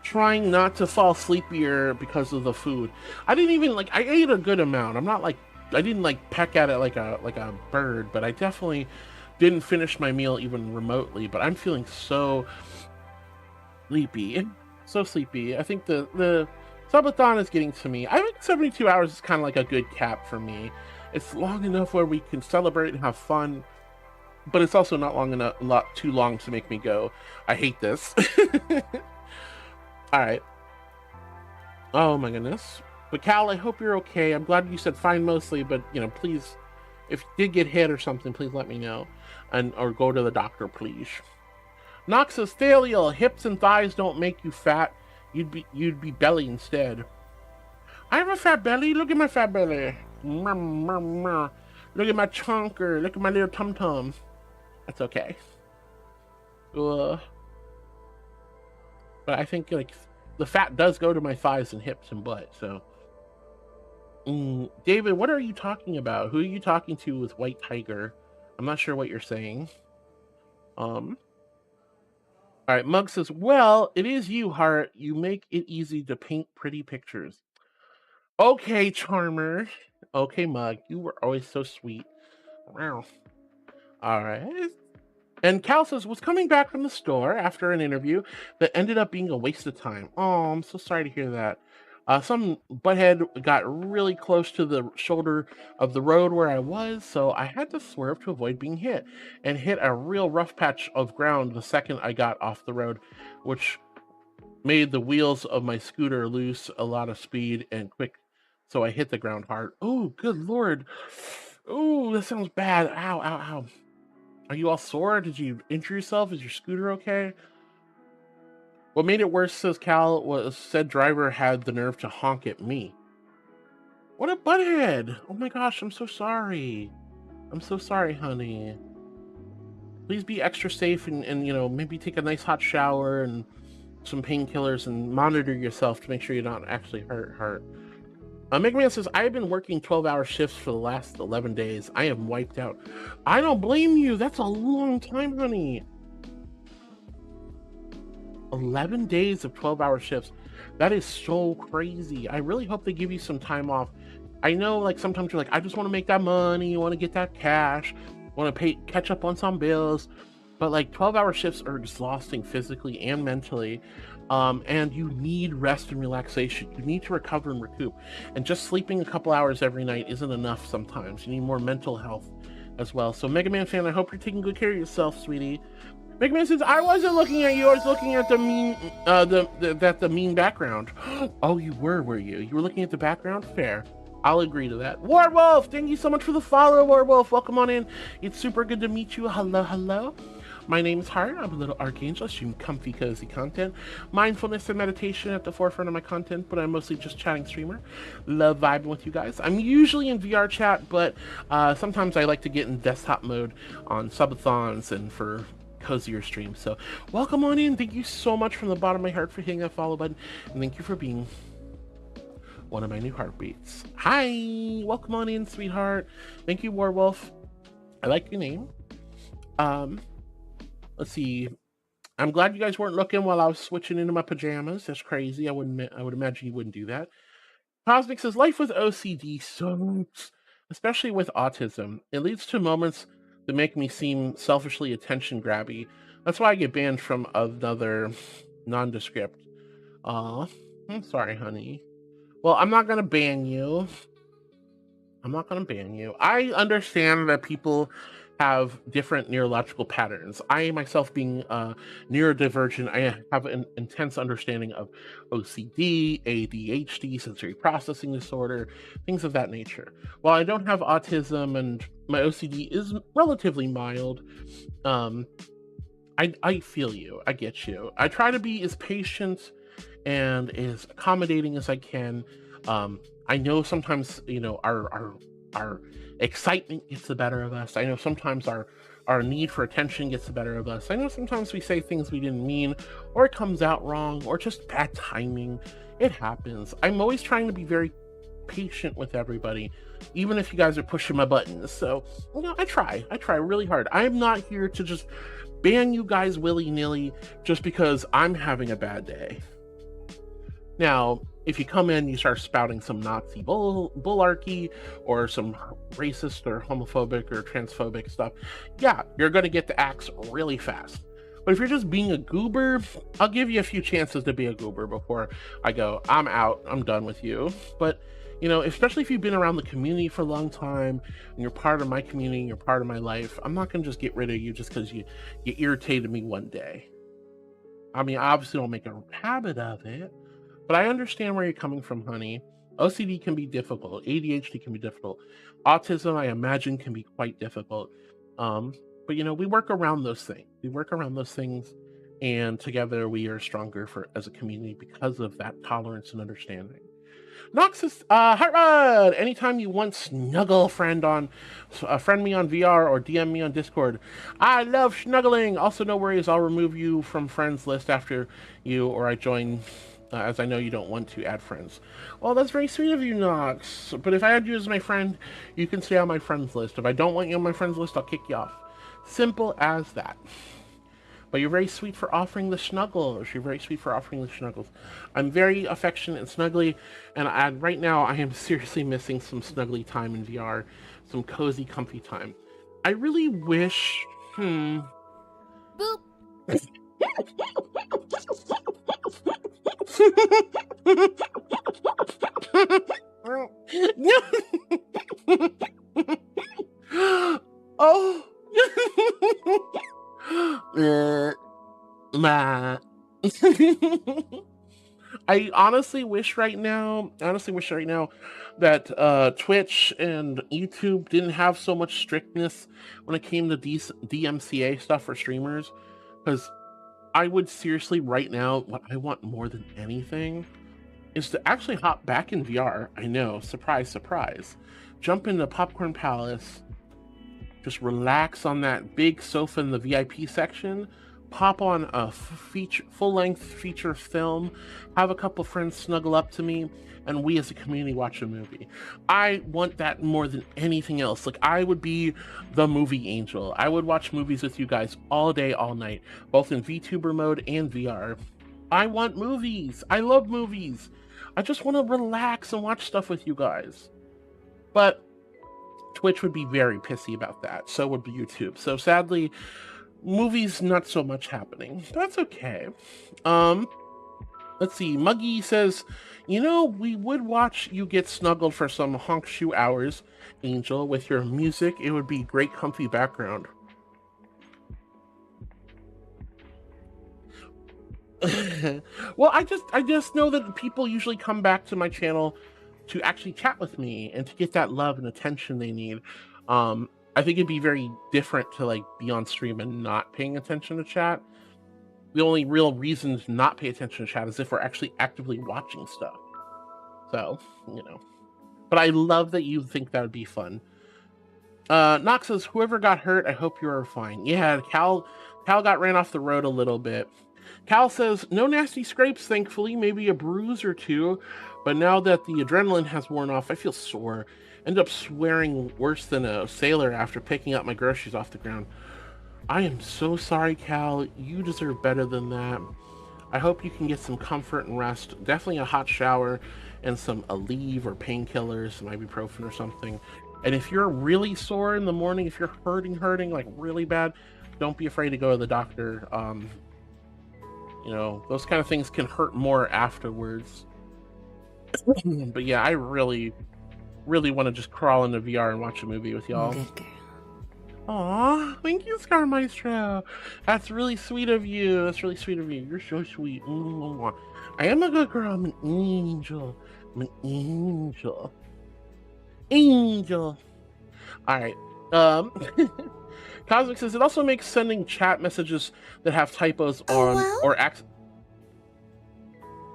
trying not to fall sleepier because of the food. I didn't even I ate a good amount. I'm not I didn't peck at it like a bird, but I definitely didn't finish my meal even remotely. But I'm feeling so sleepy. So sleepy. I think the subathon is getting to me. I think 72 hours is kind of like a good cap for me. It's long enough where we can celebrate and have fun, but it's also not long enough, too long to make me go, I hate this. All right. Oh my goodness. But Cal, I hope you're okay. I'm glad you said fine mostly, but please, if you did get hit or something, please let me know, or go to the doctor, please. Nox says, Thaliel, hips and thighs don't make you fat. You'd be belly instead. I have a fat belly. Look at my fat belly. Look at my chunker. Look at my little tum tum. That's okay. But I think the fat does go to my thighs and hips and butt. So, David, what are you talking about? Who are you talking to with White Tiger? I'm not sure what you're saying. All right, Mug says, well, it is you, Heart. You make it easy to paint pretty pictures. Okay, Charmer. Okay, Mug. You were always so sweet. Wow. All right. And Cal says, was coming back from the store after an interview that ended up being a waste of time. Oh, I'm so sorry to hear that. Some butthead got really close to the shoulder of the road where I was, so I had to swerve to avoid being hit, and hit a real rough patch of ground the second I got off the road, which made the wheels of my scooter lose a lot of speed and quick, so I hit the ground hard. Oh, good lord. Oh, that sounds bad. Ow, ow, ow. Are you all sore? Did you injure yourself? Is your scooter okay? What made it worse, says Cal, was said driver had the nerve to honk at me. What a butthead! Oh my gosh, I'm so sorry. I'm so sorry, honey. Please be extra safe and maybe take a nice hot shower and some painkillers and monitor yourself to make sure you're not actually hurt. Mega Man says, I've been working 12-hour shifts for the last 11 days. I am wiped out. I don't blame you. That's a long time, honey. 11 days of 12-hour shifts. That is so crazy. I really hope they give you some time off. I know, sometimes you're like, I just want to make that money. You want to get that cash. Want to catch up on some bills. But 12-hour shifts are exhausting physically and mentally. And you need rest and relaxation. You need to recover and recoup. And just sleeping a couple hours every night isn't enough sometimes. You need more mental health as well. So Mega Man fan, I hope you're taking good care of yourself, sweetie. Mega Man says, I wasn't looking at you. I was looking at the mean, the mean background. Oh, you were you? You were looking at the background? Fair. I'll agree to that. Warwolf, thank you so much for the follow, Warwolf. Welcome on in. It's super good to meet you. Hello, hello. My name is Heart. I'm a little archangel. I stream comfy, cozy content. Mindfulness and meditation at the forefront of my content, but I'm mostly just chatting streamer. Love vibing with you guys. I'm usually in VR chat, but sometimes I like to get in desktop mode on subathons and for cozier streams. So welcome on in. Thank you so much from the bottom of my heart for hitting that follow button, and thank you for being one of my new heartbeats. Hi, welcome on in, sweetheart. Thank you, Warwolf. I like your name. Let's see. I'm glad you guys weren't looking while I was switching into my pajamas. That's crazy. I would imagine you wouldn't do that. Cosmic says life with OCD sucks, especially with autism. It leads to moments that make me seem selfishly attention grabby. That's why I get banned from another nondescript. I'm sorry, honey. Well, I'm not gonna ban you. I understand that people have different neurological patterns. I myself being neurodivergent, I have an intense understanding of OCD, ADHD, sensory processing disorder, things of that nature. While I don't have autism and my OCD is relatively mild, I feel you. I get you. I try to be as patient and as accommodating as I can. I know sometimes, you know, our excitement gets the better of us. I know sometimes our need for attention gets the better of us. I know sometimes we say things we didn't mean, or it comes out wrong, or just bad timing. It happens. I'm always trying to be very patient with everybody, even if you guys are pushing my buttons. So, you know, I try really hard. I'm not here to just ban you guys willy-nilly just because I'm having a bad day. Now, if you come in, you start spouting some Nazi bullarchy or some racist or homophobic or transphobic stuff, yeah, you're going to get the axe really fast. But if you're just being a goober, I'll give you a few chances to be a goober before I go, I'm out, I'm done with you. But, you know, especially if you've been around the community for a long time and you're part of my community, you're part of my life, I'm not going to just get rid of you just because you irritated me one day. I mean, I obviously don't make a habit of it, but I understand where you're coming from, honey. OCD can be difficult. ADHD can be difficult. Autism, I imagine, can be quite difficult. But, you know, we work around those things. And together we are stronger as a community because of that tolerance and understanding. Noxus, Heart Rod! Anytime you want snuggle friend me on VR or DM me on Discord. I love snuggling! Also, no worries, I'll remove you from friends list after you or I join, as I know you don't want to add friends. Well, that's very sweet of you, Nox. But if I add you as my friend, you can stay on my friends list. If I don't want you on my friends list, I'll kick you off. Simple as that. But you're very sweet for offering the snuggles. You're very sweet for offering the snuggles. I'm very affectionate and snuggly, and right now I am seriously missing some snuggly time in VR, some cozy, comfy time. I really wish. Boop. Oh. I honestly wish right now that Twitch and YouTube didn't have so much strictness when it came to DMCA stuff for streamers, because I would seriously right now, what I want more than anything is to actually hop back in VR. I know, surprise, surprise. Jump into Popcorn Palace, just relax on that big sofa in the VIP section, pop on a full-length feature film, have a couple friends snuggle up to me, and we as a community watch a movie. I want that more than anything else. Like, I would be the movie angel. I would watch movies with you guys all day, all night, both in VTuber mode and VR. I want movies. I love movies. I just want to relax and watch stuff with you guys. But Twitch would be very pissy about that. So would YouTube. So sadly, movies not so much happening. That's okay. Let's see. Muggy says, you know, we would watch you get snuggled for some honk shoe hours, Angel, with your music. It would be great comfy background. Well, I just know that people usually come back to my channel to actually chat with me and to get that love and attention they need. I think it'd be very different to like be on stream and not paying attention to chat. The only real reason to not pay attention to chat is if we're actually actively watching stuff. So, you know. But I love that you think that would be fun. Nox says, whoever got hurt, I hope you are fine. Yeah, Cal got ran off the road a little bit. Cal says, no nasty scrapes, thankfully, maybe a bruise or two. But now that the adrenaline has worn off, I feel sore. End up swearing worse than a sailor after picking up my groceries off the ground. I am so sorry, Cal. You deserve better than that. I hope you can get some comfort and rest. Definitely a hot shower and some Aleve or painkillers, some ibuprofen or something. And if you're really sore in the morning, if you're hurting like really bad, don't be afraid to go to the doctor. You know, those kind of things can hurt more afterwards. But yeah, I really want to just crawl into VR and watch a movie with y'all. Good girl. Aw, thank you, Scar Maestro. That's really sweet of you. That's really sweet of you. You're so sweet. I am a good girl. I'm an angel. I'm an angel. Angel. Alright. Cosmic says it also makes sending chat messages that have typos on or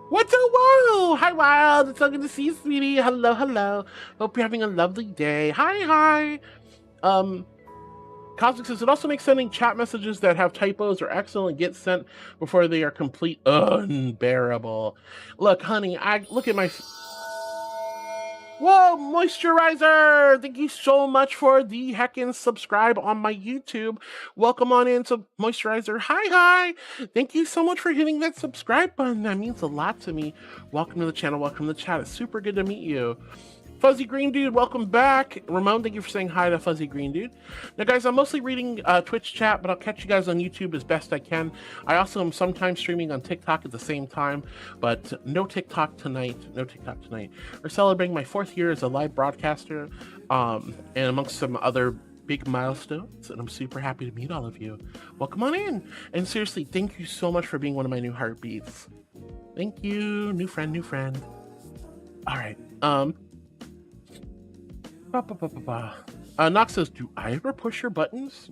What's up, Wild? Hi, Wild. It's so good to see you, sweetie. Hello, hello. Hope you're having a lovely day. Hi. Cosmic says it also makes sending chat messages that have typos or accidentally get sent before they are complete unbearable. Look, honey, look at my... Whoa, Moisturizer! Thank you so much for the heckin' subscribe on my YouTube. Welcome on in to Moisturizer. Hi. Thank you so much for hitting that subscribe button. That means a lot to me. Welcome to the channel. Welcome to the chat. It's super good to meet you. Fuzzy Green Dude, welcome back. Ramon, thank you for saying hi to Fuzzy Green Dude. Now, guys, I'm mostly reading Twitch chat, but I'll catch you guys on YouTube as best I can. I also am sometimes streaming on TikTok at the same time, but no TikTok tonight. We're celebrating my 4th year as a live broadcaster, and amongst some other big milestones, and I'm super happy to meet all of you. Welcome on in. And seriously, thank you so much for being one of my new heartbeats. Thank you. New friend. All right. Nox says, do I ever push your buttons?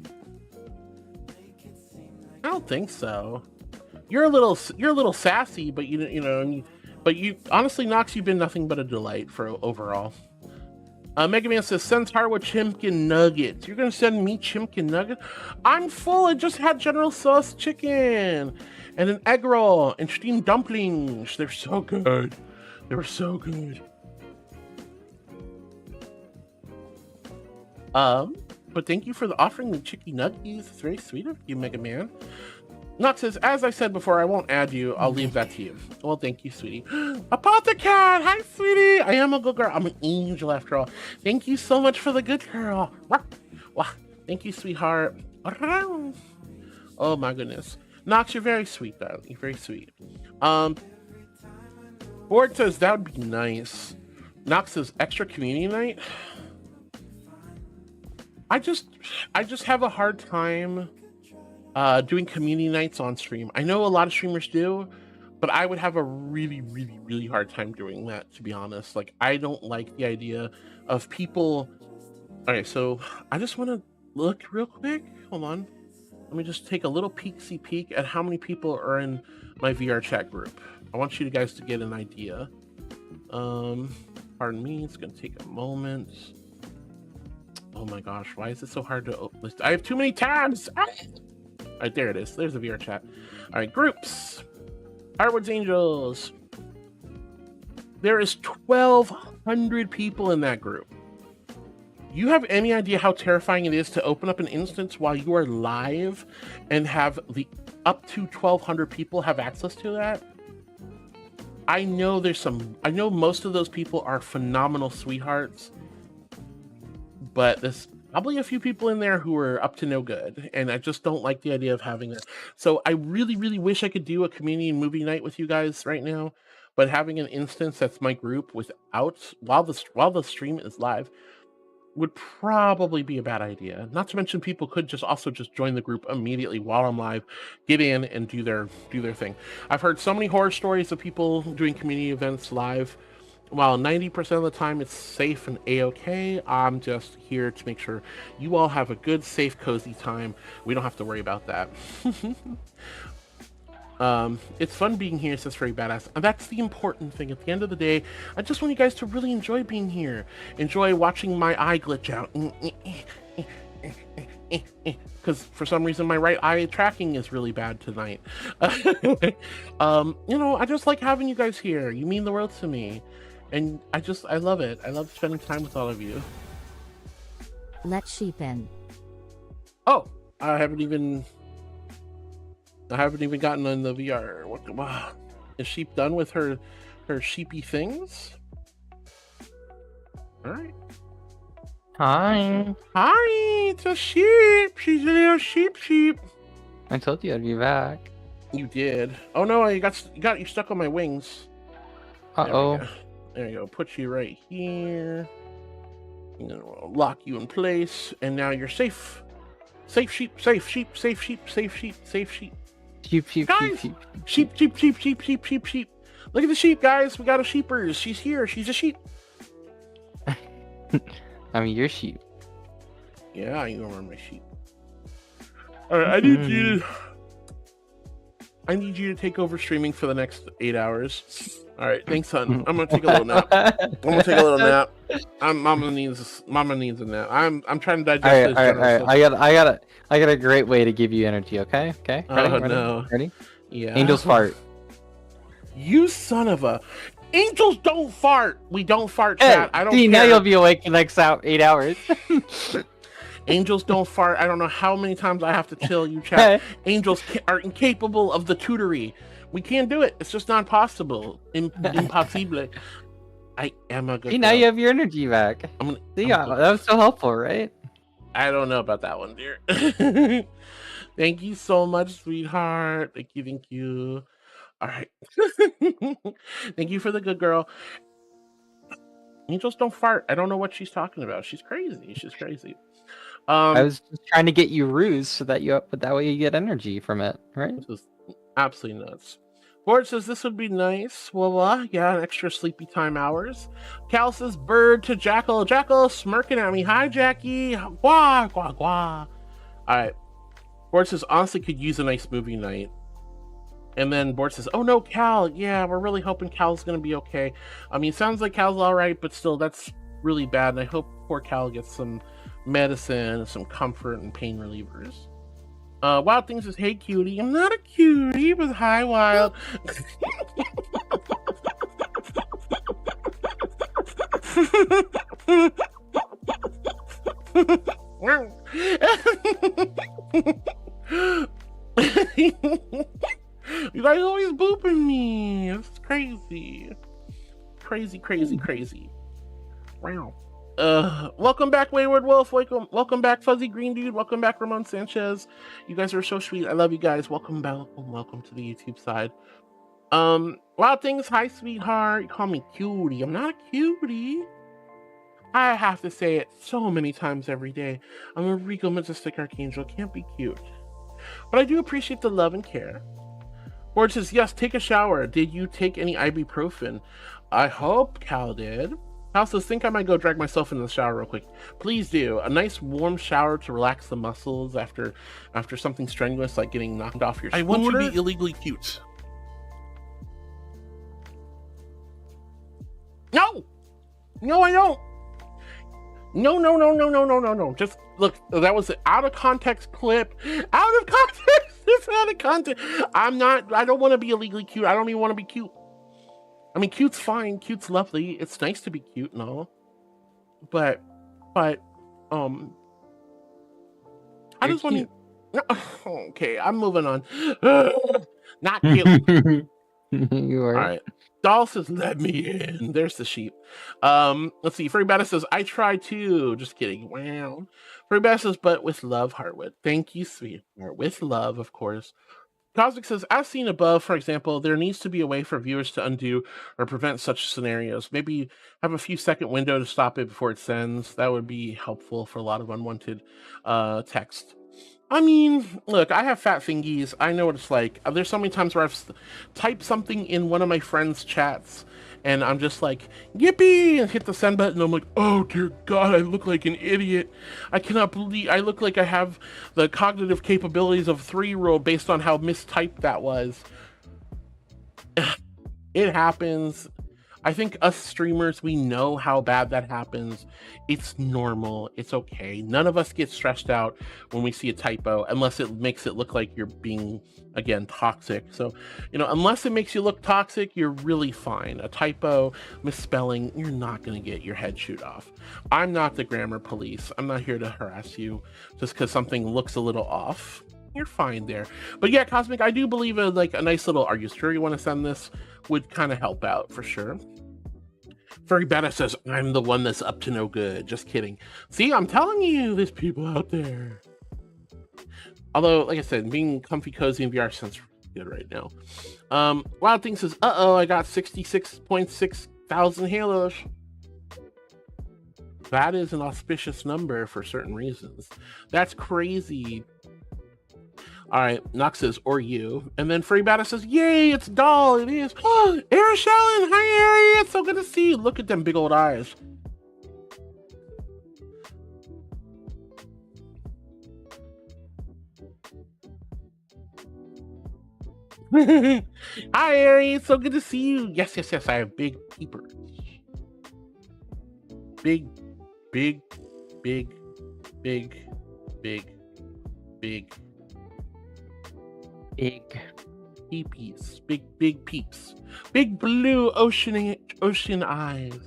I don't think so. You're a little sassy, but you honestly, Nox, you've been nothing but a delight for overall. Mega Man says, sends Harwa Chimkin Nuggets. You're gonna send me Chimkin Nuggets? I'm full. I just had General Sauce chicken and an egg roll and steamed dumplings. They're so good. They were so good. But thank you for offering the chicky nuggies. It's very sweet of you, Mega Man. Nox says, as I said before, I won't add you. I'll leave that to you. Well, thank you, sweetie. Apothecat! Hi, sweetie! I am a good girl. I'm an angel after all. Thank you so much for the good girl. Thank you, sweetheart. Oh my goodness. Nox, you're very sweet, though. You're very sweet. Board says that would be nice. Nox says extra community night. I just have a hard time doing community nights on stream. I know a lot of streamers do, but I would have a really hard time doing that, to be honest. Like, I don't like the idea of people... Okay, so I just want to look real quick. Hold on. Let me just take a little peek at how many people are in my VR chat group. I want you guys to get an idea. Pardon me, it's going to take a moment. Oh my gosh, why is it so hard to open this? I have too many tabs! Ah! All right, there it is. There's the VR chat. All right, groups. Hardwood's Angels. There is 1,200 people in that group. You have any idea how terrifying it is to open up an instance while you are live and have the up to 1,200 people have access to that? I know most of those people are phenomenal sweethearts, but there's probably a few people in there who are up to no good, and I just don't like the idea of having that. So I really wish I could do a community and movie night with you guys right now, but having an instance that's my group without while the stream is live would probably be a bad idea. Not to mention people could just join the group immediately while I'm live, get in and do their thing. I've heard so many horror stories of people doing community events live while 90% of the time it's safe and a-okay, I'm just here to make sure you all have a good, safe, cozy time. We don't have to worry about that. It's fun being here, says Furry Badass. And that's the important thing. At the end of the day, I just want you guys to really enjoy being here. Enjoy watching my eye glitch out. Because for some reason my right eye tracking is really bad tonight. You know, I just like having you guys here. You mean the world to me. And I love it. I love spending time with all of you. Let sheep in. Oh, I haven't even gotten on the VR. Wow. Is Sheep done with her sheepy things? All right. Hi. Hi, it's a sheep. She's a little sheep. I told you I'd be back. You did. Oh no, you got you stuck on my wings. Uh-oh. There you go. Put you right here. I'm gonna lock you in place, and now you're safe. Safe sheep. Safe sheep. Safe sheep. Safe sheep. Safe sheep. Sheep. Guys, sheep. Look at the sheep, guys. We got a sheepers. She's here. She's a sheep. I mean, you're sheep. Yeah, I remember my sheep. All right, I need you to take over streaming for the next 8 hours. All right, thanks, son. I'm gonna take a little nap. Mama needs a nap. I'm trying to digest All right. I got a great way to give you energy. Okay. Ready? No. Ready? Yeah. Angels fart. You son of a. Angels don't fart. We don't fart, chat. I don't care. Now you'll be awake the next 8 hours. Angels don't fart. I don't know how many times I have to chill you, chat. Angels are incapable of the tutory. We can't do it. It's just not possible. Impossible. I am a good girl. Now you have your energy back. That was so helpful, right? I don't know about that one, dear. Thank you so much, sweetheart. Thank you. All right. Thank you for the good girl. Angels don't fart. I don't know what she's talking about. She's crazy. I was just trying to get you ruse so that that way you get energy from it, right? This is absolutely nuts. Board says this would be nice. Well, yeah, an extra sleepy time hours. Cal says bird to Jackal. Jackal smirking at me. Hi, Jackie. Gwah, gwah, gwah. All right. Board says honestly could use a nice movie night. And then Board says, oh no, Cal. Yeah, we're really hoping Cal's going to be okay. I mean, it sounds like Cal's all right, but still, that's really bad. And I hope poor Cal gets some medicine, some comfort, and pain relievers. Wild Thing says, hey, cutie. I'm not a cutie, but hi, Wild. You guys always booping me. It's crazy. Crazy. Wow. Welcome back, Wayward Wolf. Welcome back, Fuzzy Green Dude. Welcome back, Ramon Sanchez. You guys are so sweet. I love you guys. Welcome back. Welcome to the YouTube side. Wild Things, hi, sweetheart. You call me cutie. I'm not a cutie. I have to say it so many times every day. I'm a regal, majestic archangel. Can't be cute. But I do appreciate the love and care. Board says, yes, take a shower. Did you take any ibuprofen? I hope Cal did. Cal says, think I might go drag myself into the shower real quick. Please do. A nice warm shower to relax the muscles after something strenuous like getting knocked off your scooter. I want you to be illegally cute. No, I don't. No. Just look, that was an out of context clip. Out of context. It's out of context. I don't want to be illegally cute. I don't even want to be cute. I mean, cute's fine. Cute's lovely. It's nice to be cute and all. But, I just want to... Okay, I'm moving on. Not cute. You are. All right. Doll says, let me in. There's the sheep. Let's see. Furry Bata says, I try too. Just kidding. Wow. Furry Bata says, but with love, Heartwood. Thank you, sweetheart. With love, of course. Cosmic says, as seen above, for example, there needs to be a way for viewers to undo or prevent such scenarios. Maybe have a few second window to stop it before it sends. That would be helpful for a lot of unwanted text. I mean, look, I have fat fingies. I know what it's like. There's so many times where I've typed something in one of my friends' chats, and I'm just like, yippee, and hit the send button. And I'm like, oh dear God, I look like an idiot. I cannot believe I look like I have the cognitive capabilities of a 3-year-old based on how mistyped that was. It happens. I think us streamers, we know how bad that happens. It's normal. It's okay. None of us get stressed out when we see a typo, unless it makes it look like you're being, again, toxic. So, unless it makes you look toxic, you're really fine. A typo, misspelling, you're not going to get your head chewed off. I'm not the grammar police. I'm not here to harass you just because something looks a little off. You're fine there. But yeah, Cosmic, I do believe a nice little, are you sure you want to send this, would kind of help out for sure. Furry Beta says, I'm the one that's up to no good. Just kidding. See, I'm telling you, there's people out there. Although, like I said, being comfy, cozy in VR sounds good right now. Wild Thing says, uh-oh, I got 66.6 thousand halos. That is an auspicious number for certain reasons. That's crazy. All right, Nox says, or you. And then Free Bata says, yay, it's Doll. It is. Oh, Arishellen, hi, Ari. It's so good to see you. Look at them big old eyes. Hi, Ari. It's so good to see you. Yes, yes, yes. I have big peepers. Big, big, big, big, big, big. Big peepies, big peeps, big blue ocean eyes.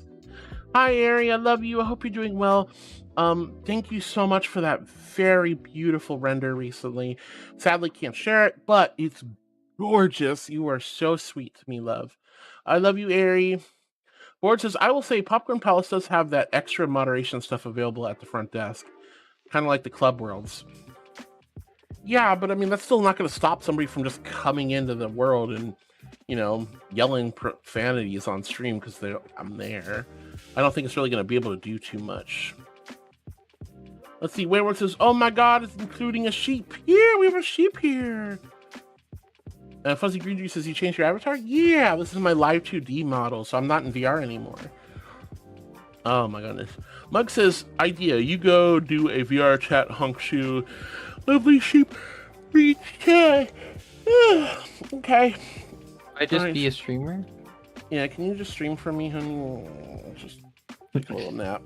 Hi, Ari, I love you. I hope you're doing well. Thank you so much for that very beautiful render recently. Sadly, can't share it, but it's gorgeous. You are so sweet to me, love. I love you, Ari. Board says, I will say Popcorn Palace does have that extra moderation stuff available at the front desk, kind of like the Club Worlds. Yeah, but I mean, that's still not going to stop somebody from just coming into the world and, yelling profanities on stream because I'm there. I don't think it's really going to be able to do too much. Let's see, Wayward says, oh my God, it's including a sheep. Yeah, we have a sheep here. Fuzzy Green Juice says, you changed your avatar? Yeah, this is my live 2D model, so I'm not in VR anymore. Oh my goodness. Mug says, idea, you go do a VR chat hunk shoe. Lovely sheep. Reach chat. Okay. I just be a streamer? Yeah, can you just stream for me, honey? Just take a little nap.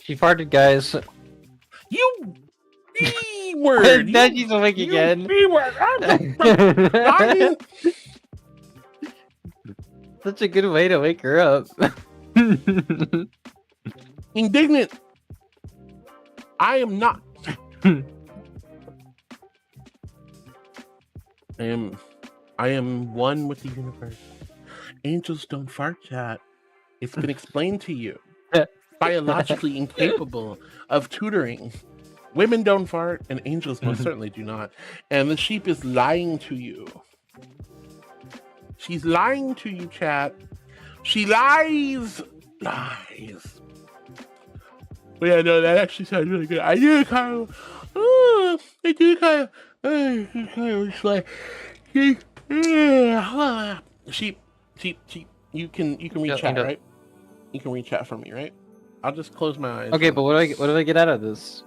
She farted, guys. You B-word! Then she's awake again. B-word! Such a good way to wake her up. Indignant. I am not. I am one with the universe. Angels don't fart, chat. It's been explained to you. Biologically incapable of tutoring. Women don't fart, and angels most certainly do not. And the sheep is lying to you. She's lying to you, chat. She lies. Lies. But yeah, no, that actually sounds really good. I do kind of, sheep. You can read chat, right? You can read chat from me, right? I'll just close my eyes. Okay, but what do I get out of this?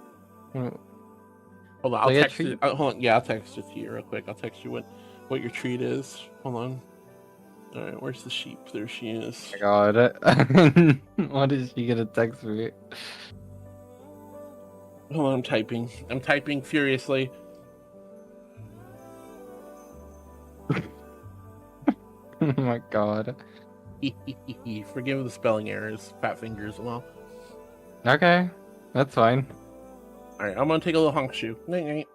Hold on, I'll text you. Hold on, yeah, I'll text it to you real quick. I'll text you what your treat is. Hold on. All right, where's the sheep? There she is. Oh my God, what is she gonna text me? Hold on, I'm typing. I'm typing furiously. Oh my God. Forgive the spelling errors, fat fingers and all. Okay, that's fine. Alright, I'm gonna take a little honk shoe. Night night.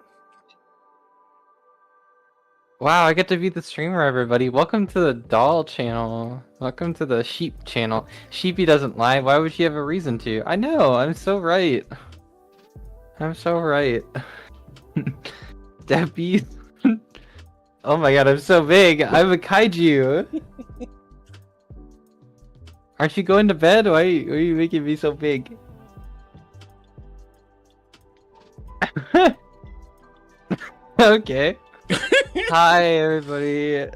Wow, I get to be the streamer, everybody. Welcome to the doll channel. Welcome to the sheep channel. Sheepy doesn't lie. Why would she have a reason to? I know, I'm so right. I'm so right. Debbie. Oh my God, I'm so big. I'm a kaiju. Aren't you going to bed? Why are you making me so big? Okay. Hi, everybody.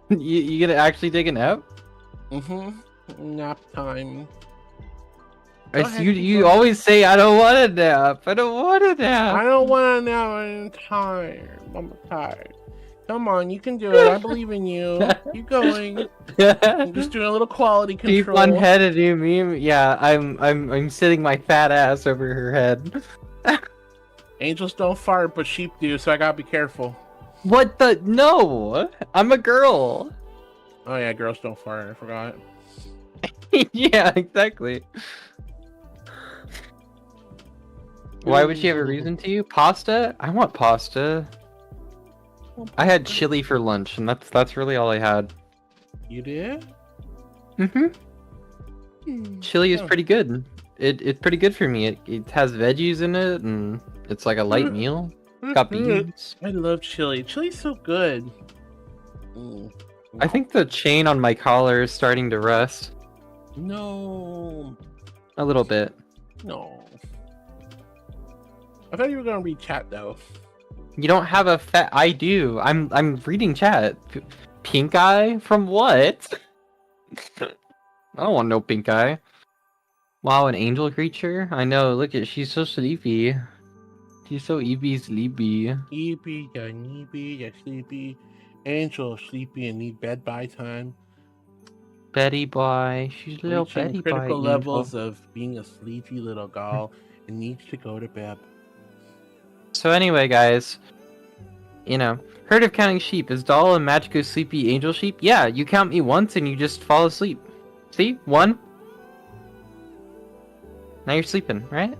You gonna actually take a nap? Nap time. You always say I don't want a nap. I don't want a nap. I don't want to nap. I'm tired. I'm tired. Come on, you can do it. I believe in you. Keep going. I'm just doing a little quality control. Keep on head of you meme. Yeah, I'm sitting my fat ass over her head. Angels don't fart, but sheep do, so I gotta be careful. What the? No! I'm a girl! Oh yeah, girls don't fart, I forgot. Yeah, exactly. Why would she have a reason to? Pasta? I want pasta. I had chili for lunch, and that's really all I had. You did? Chili is pretty good. It's pretty good for me. It has veggies in it, and it's like a light meal. It's got beans. I love chili. Chili's so good. I think the chain on my collar is starting to rust. No. A little bit. No. I thought you were gonna read chat though. You don't have a fat. I do. I'm reading chat. Pink eye from what? I don't want no pink eye. Wow, an angel creature. I know. Look at she's so sleepy. She's so sleepy. You're sleepy. Angel sleepy and need bed by time. Betty boy. She's a little Betty boy. Critical levels of being a sleepy little girl and needs to go to bed. So anyway, guys, you know, heard of counting sheep. Is doll a magical sleepy angel sheep? Yeah, you count me once and you just fall asleep. See? 1. Now you're sleeping, right?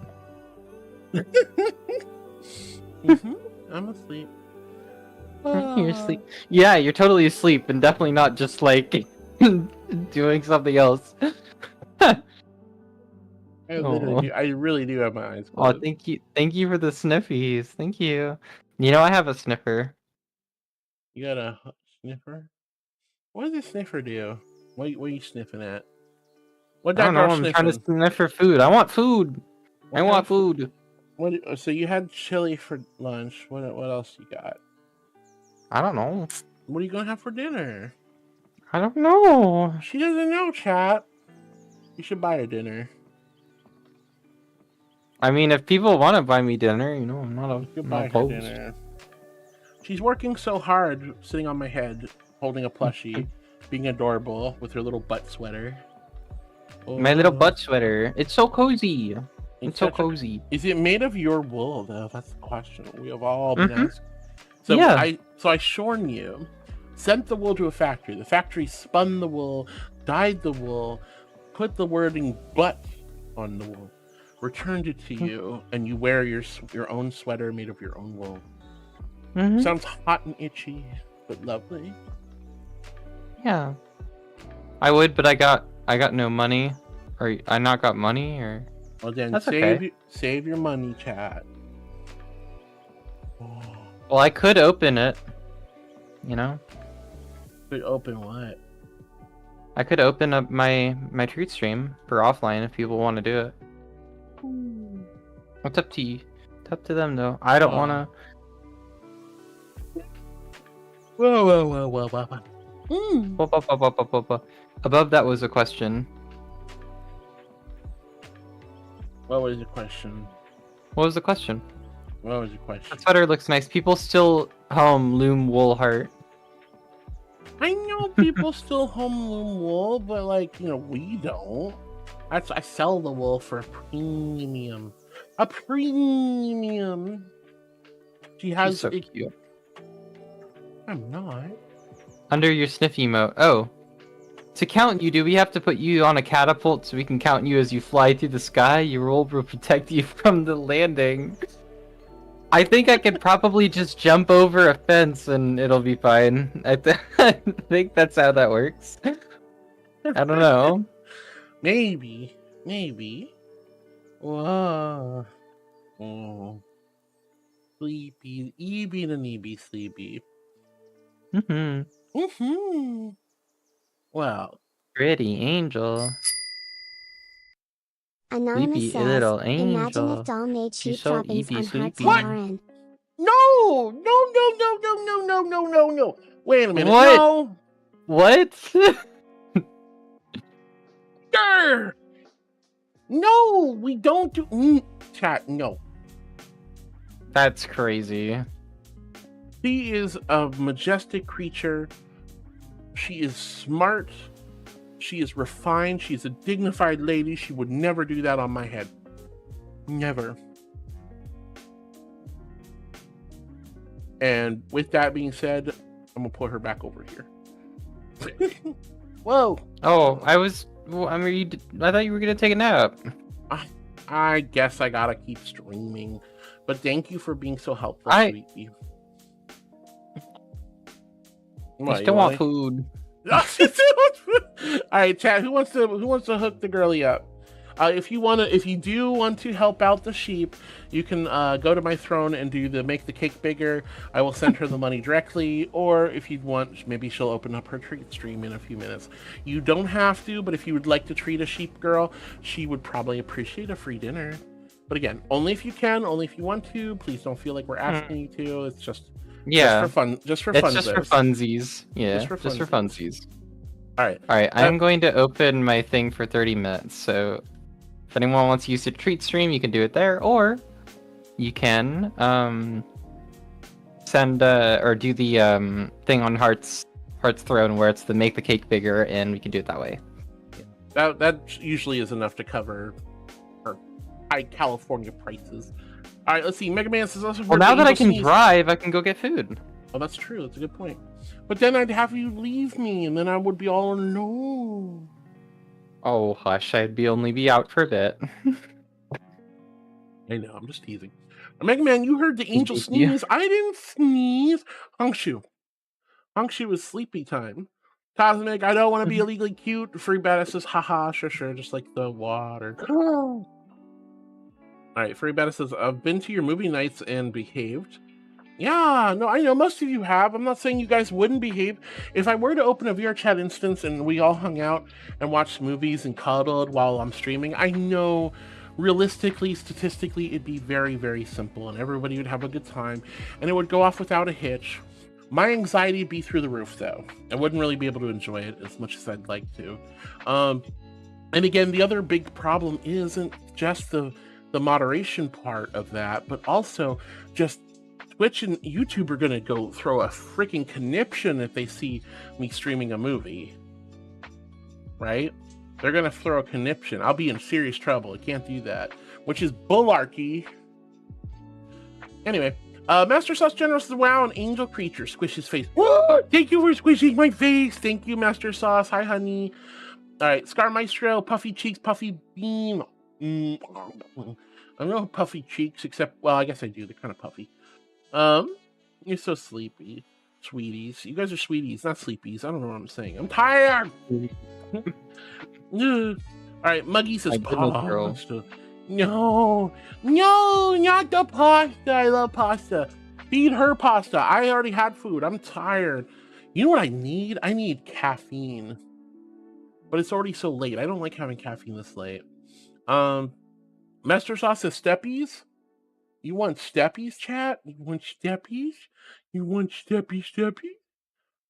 I'm asleep. You're asleep. Yeah, you're totally asleep and definitely not just like doing something else. I really do have my eyes closed. Oh, thank you for the sniffies. Thank you. You know I have a sniffer. You got a sniffer? What does a sniffer do? What are you sniffing at? What I don't know. I'm trying to sniff for food. I want food. I want food. So you had chili for lunch. What else you got? I don't know. What are you gonna have for dinner? I don't know. She doesn't know, chat. You should buy her dinner. I mean, if people want to buy me dinner, you know, I'm not opposed. Dinner. She's working so hard, sitting on my head, holding a plushie, being adorable with her little butt sweater. Oh. My little butt sweater. It's so cozy. It's so cozy. Is it made of your wool, though? That's the question we have all been asked. So yeah. I shorn you, sent the wool to a factory. The factory spun the wool, dyed the wool, put the wording "butt" on the wool, returned it to you, and you wear your own sweater made of your own wool. Sounds hot and itchy, but lovely. Yeah, I would, but I got no money, or I not got money, or. Well then, that's save your money, chat. Oh. Well, I could open it. You know. Could open what? I could open up my truth stream for offline if people want to do it. It's up to you. It's up to them, though. I don't want to. Whoa. Above that was a question. What was the question? What was the question? What was the question? That sweater looks nice. People still loom wool heart. I know people still home loom wool, but like, you know, we don't. I sell the wool for a premium. A premium. She has. She's so cute. I'm not. Under your sniffy emote. Oh. To count you, do we have to put you on a catapult so we can count you as you fly through the sky? Your roll will protect you from the landing. I think I could probably just jump over a fence and it'll be fine. I think that's how that works. I don't know. Maybe. Whoa. Oh. Sleepy. E-B sleepy. Well. Pretty angel. Anonymous Sleepy says, little imagine angel. if doll made She's sheep so droppings eepy on hearts sleepy. and RN. No. Wait a minute. What? No. What? Grr! No, we don't do. Chat, no. That's crazy. She is a majestic creature. She is smart. She is refined. She's a dignified lady. She would never do that on my head. Never. And with that being said, I'm gonna put her back over here. Whoa. Oh, I mean, I thought you were gonna take a nap. I guess I gotta keep streaming. But thank you for being so helpful, sweetie. I still want food. All right, chat. Who wants to hook the girly up? If you do want to help out the sheep, you can go to my throne and do the make the cake bigger. I will send her the money directly, or if you want, maybe she'll open up her treat stream in a few minutes. You don't have to, but if you would like to treat a sheep girl, she would probably appreciate a free dinner. But again, only if you can, only if you want to. Please don't feel like we're asking you to. It's just for fun. Just for funsies. Yeah, just for funsies. All right. I'm going to open my thing for 30 minutes. So if anyone wants to use the treat stream, you can do it there, or you can send or do the thing on Heart's Throne where it's the make the cake bigger, and we can do it that way. That usually is enough to cover our high California prices. All right, let's see. Mega Man says also. Well, now that I can drive, I can go get food. Oh, that's true. That's a good point. But then I'd have you leave me, and then I would be all alone. Oh, hush. I'd only be out for a bit. I know. I'm just teasing. Mega Man, you heard the angel sneeze. I didn't sneeze. Hongshu is sleepy time. Cosmic, I don't want to be illegally cute. Free Badass says, haha, sure, just like the water. All right, Free Badass says, I've been to your movie nights and behaved. Yeah, no, I know most of you have. I'm not saying you guys wouldn't behave. If I were to open a VRChat instance and we all hung out and watched movies and cuddled while I'm streaming, I know realistically, statistically, it'd be very, very simple and everybody would have a good time and it would go off without a hitch. My anxiety would be through the roof, though. I wouldn't really be able to enjoy it as much as I'd like to. And again, the other big problem isn't just the moderation part of that, but also just Twitch and YouTube are gonna go throw a freaking conniption if they see me streaming a movie. Right? They're gonna throw a conniption. I'll be in serious trouble. I can't do that. Which is bullarchy. Anyway, Master Sauce General says, wow, an angel creature. Squish his face. Whoa! Thank you for squishing my face. Thank you, Master Sauce. Hi, honey. All right, Scar Maestro, Puffy Cheeks, Puffy Beam. I don't know Puffy Cheeks, except, well, I guess I do. They're kind of puffy. You're so sleepy, sweeties. You guys are sweeties, not sleepies. I don't know what I'm saying. I'm tired. All right, Muggy says pasta. No, not the pasta. I love pasta. Feed her pasta. I already had food. I'm tired. You know what I need? I need caffeine. But it's already so late. I don't like having caffeine this late. Master Sauce says steppies. You want steppies, chat? You want steppies? You want steppies?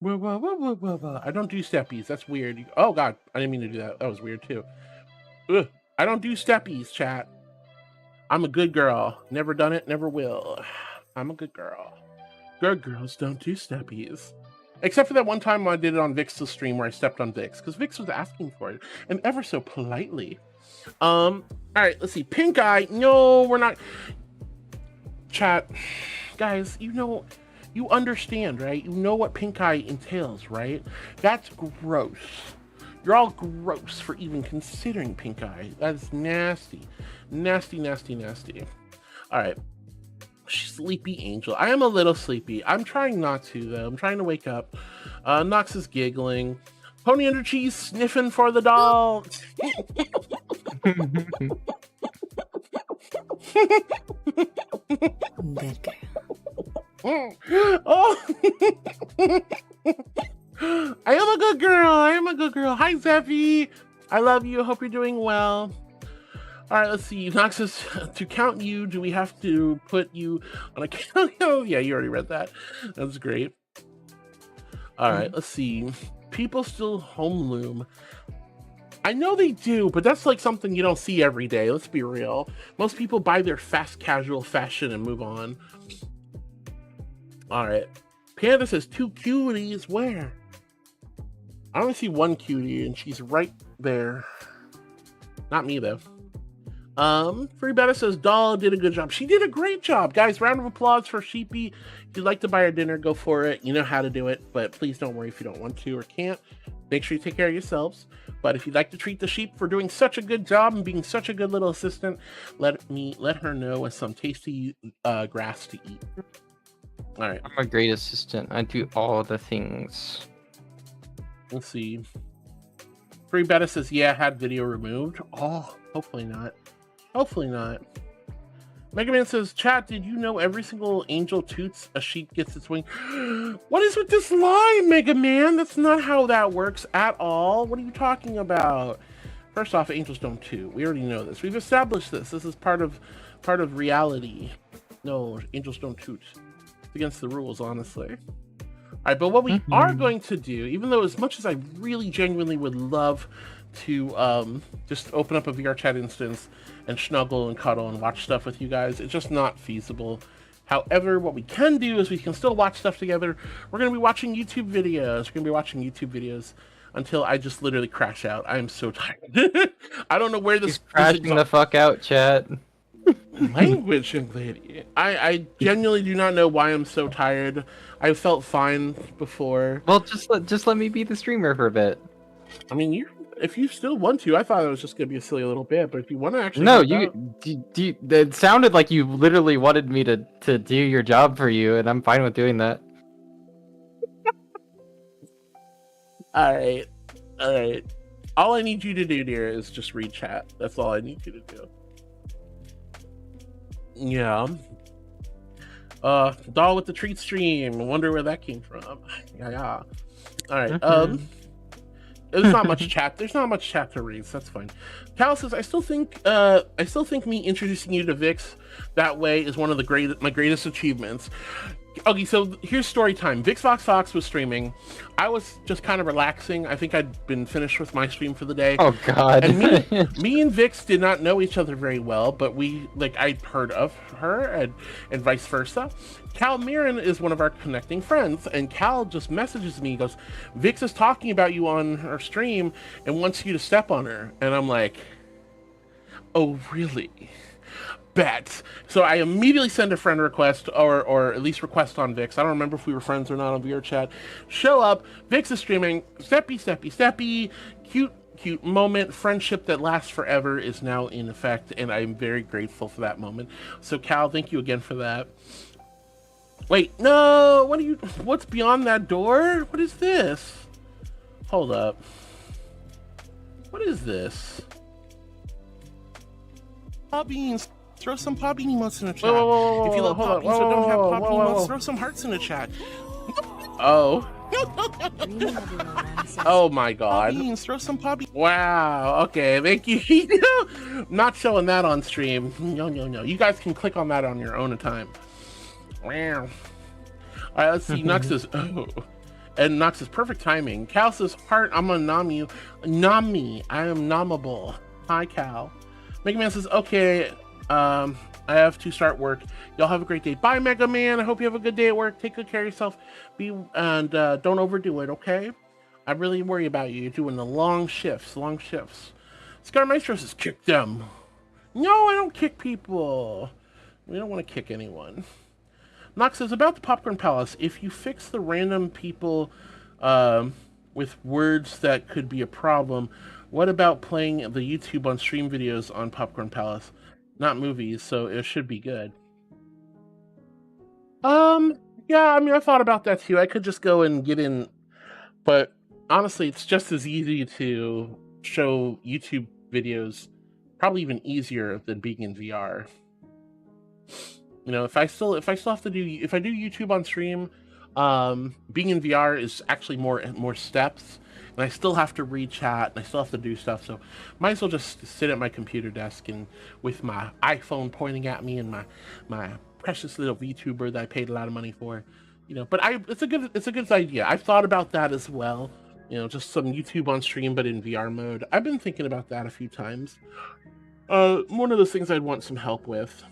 I don't do steppies. That's weird. Oh, God. I didn't mean to do that. That was weird, too. Ugh. I don't do steppies, chat. I'm a good girl. Never done it, never will. I'm a good girl. Good girls don't do steppies. Except for that one time I did it on Vix's stream where I stepped on Vix, because Vix was asking for it, and ever so politely. All right, let's see. Pink Eye. No, we're not. Chat. Guys, you understand, right? You know what pink eye entails, right? That's gross. You're all gross for even considering pink eye. That's nasty. Nasty. All right. Sleepy angel. I am a little sleepy. I'm trying not to, though. I'm trying to wake up. Nox is giggling. Pony Under Cheese sniffing for the dog. Good girl. Oh. I am a good girl. Hi, Zeffy. I love you. Hope you're doing well. All right, let's see. Nox says, to count you, do we have to put you on a count? Oh, yeah, you already read that. That's great. All right, let's see. People still home loom. I know they do, but that's like something you don't see every day. Let's be real. Most people buy their fast casual fashion and move on. All right. Panda says, 2 cuties. Where? I only see 1 cutie, and she's right there. Not me, though. Free Betta says, Doll did a good job. She did a great job. Guys, round of applause for Sheepy. If you'd like to buy her dinner, go for it. You know how to do it, but please don't worry if you don't want to or can't. Make sure you take care of yourselves. But if you'd like to treat the sheep for doing such a good job and being such a good little assistant, let her know with some tasty grass to eat. All right. I'm a great assistant. I do all the things. Let's see. Free Betta says, yeah, had video removed. Oh, hopefully not. Hopefully not. Mega Man says, chat, did you know every single angel toots a sheep gets its wing? What is with this lie, Mega Man? That's not how that works at all. What are you talking about? First off, angels don't toot. We already know this. We've established this. This is part of reality. No, angels don't toot. It's against the rules, honestly. All right, but what we are going to do, even though as much as I really genuinely would love to just open up a Vrchat instance and snuggle and cuddle and watch stuff with you guys, it's just not feasible. However, what we can do is we can still watch stuff together. We're going to be watching YouTube videos. We're going to be watching YouTube videos until I just literally crash out. I am so tired. I don't know where this... He's crashing the fuck out, chat. Language, young lady. I genuinely do not know why I'm so tired. I felt fine before. Well, just let me be the streamer for a bit. I mean, if you still want to, I thought it was just gonna be a silly little bit. But if you want to actually, no, it sounded like you literally wanted me to do your job for you, and I'm fine with doing that. All right. All I need you to do, dear, is just read chat. That's all I need you to do. Yeah. Doll with the treat stream. I wonder where that came from. Yeah. All right. There's not much chat. There's not much chat to read, so that's fine. Cal says, I still think me introducing you to Vix that way is one of my greatest achievements. Okay, so here's story time. VixVoxFox was streaming. I was just kind of relaxing. I think I'd been finished with my stream for the day. Oh God! And me and Vix did not know each other very well, but I'd heard of her and vice versa. Cal Mirren is one of our connecting friends, and Cal just messages me. He goes, "Vix is talking about you on her stream and wants you to step on her." And I'm like, "Oh, really?" Bet. So I immediately send a friend request, or at least request on Vix. I don't remember if we were friends or not on Vrchat. Show up. Vix is streaming. Steppy. Cute moment. Friendship that lasts forever is now in effect, and I'm very grateful for that moment. So Cal, thank you again for that. Wait, no. What's beyond that door? What is this? Hold up. What is this? Beans. Throw some paw beanie emotes in the chat. If you love paw beans but don't have paw beanie emotes, throw some hearts in the chat. Oh. Oh my God. Paw beans, throw some paw beans. Wow. Okay. Thank you. Not showing that on stream. No. You guys can click on that on your own time. Wow. All right. Let's see. Nux is. Oh. And Nux is perfect timing. Cal says, "Heart, I'm gonna nom you. Nom me. I am nommable." Hi, Cal. Mega Man says, "Okay. I have to start work. Y'all have a great day. Bye, Mega Man. I hope you have a good day at work. Take good care of yourself. Don't overdo it, okay? I really worry about you. You're doing the long shifts. Scar Maestro says, kick them. No, I don't kick people. We don't want to kick anyone. Nox says, about the Popcorn Palace, if you fix the random people with words that could be a problem, what about playing the YouTube on stream videos on Popcorn Palace? Not movies, so it should be good. Yeah, I mean, I thought about that too. I could just go and get in, but honestly, it's just as easy to show YouTube videos, probably even easier than being in VR. You know, if I do YouTube on stream, being in VR is actually more steps, and I still have to read chat, and I still have to do stuff. So, might as well just sit at my computer desk and with my iPhone pointing at me and my precious little VTuber that I paid a lot of money for, you know. But it's a good idea. I've thought about that as well. You know, just some YouTube on stream, but in VR mode. I've been thinking about that a few times. One of those things I'd want some help with.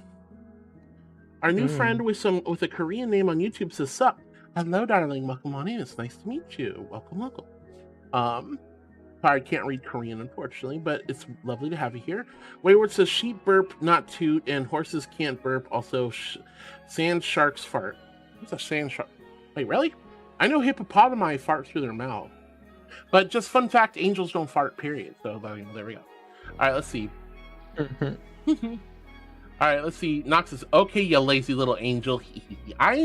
Our new friend with a Korean name on YouTube says, "Sup? Hello, darling. Welcome on in. It's nice to meet you. Welcome, welcome." I can't read Korean, unfortunately, but it's lovely to have you here. Wayward says, "Sheep burp, not toot, and horses can't burp. Also, sand sharks fart." What's a sand shark? Wait, really? I know hippopotami fart through their mouth. But just fun fact, angels don't fart, period. So, there we go. All right, let's see. All right, let's see. Nox says, "Okay, you lazy little angel." I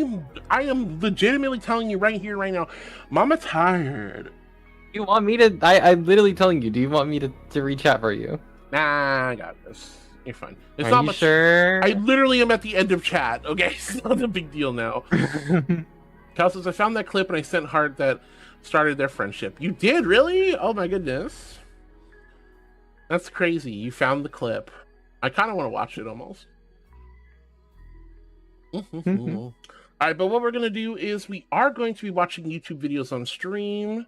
am legitimately telling you right here, right now, Mama tired. You want me to? I'm literally telling you. Do you want me to reach out for you? Nah, I got this. You're fine. It's Are not you much. sure? I literally am at the end of chat. Okay, it's not a big deal now. Cal says, "I found that clip and I sent Hart that started their friendship." You did, really? Oh my goodness. That's crazy. You found the clip. I kind of want to watch it almost. All right, but what we're going to do is we are going to be watching YouTube videos on stream.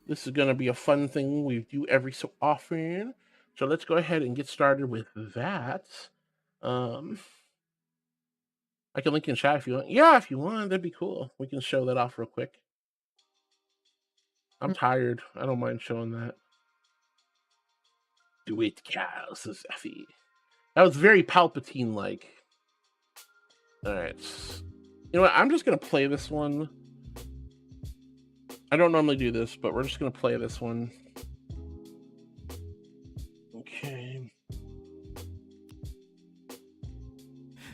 This is going to be a fun thing we do every so often. So let's go ahead and get started with that. I can link in chat if you want. Yeah, if you want, that'd be cool. We can show that off real quick. I'm tired. I don't mind showing that. Do it, Cal, says Effie. That was very Palpatine-like. Alright. You know what? I'm just going to play this one. I don't normally do this, but we're just going to play this one. Okay.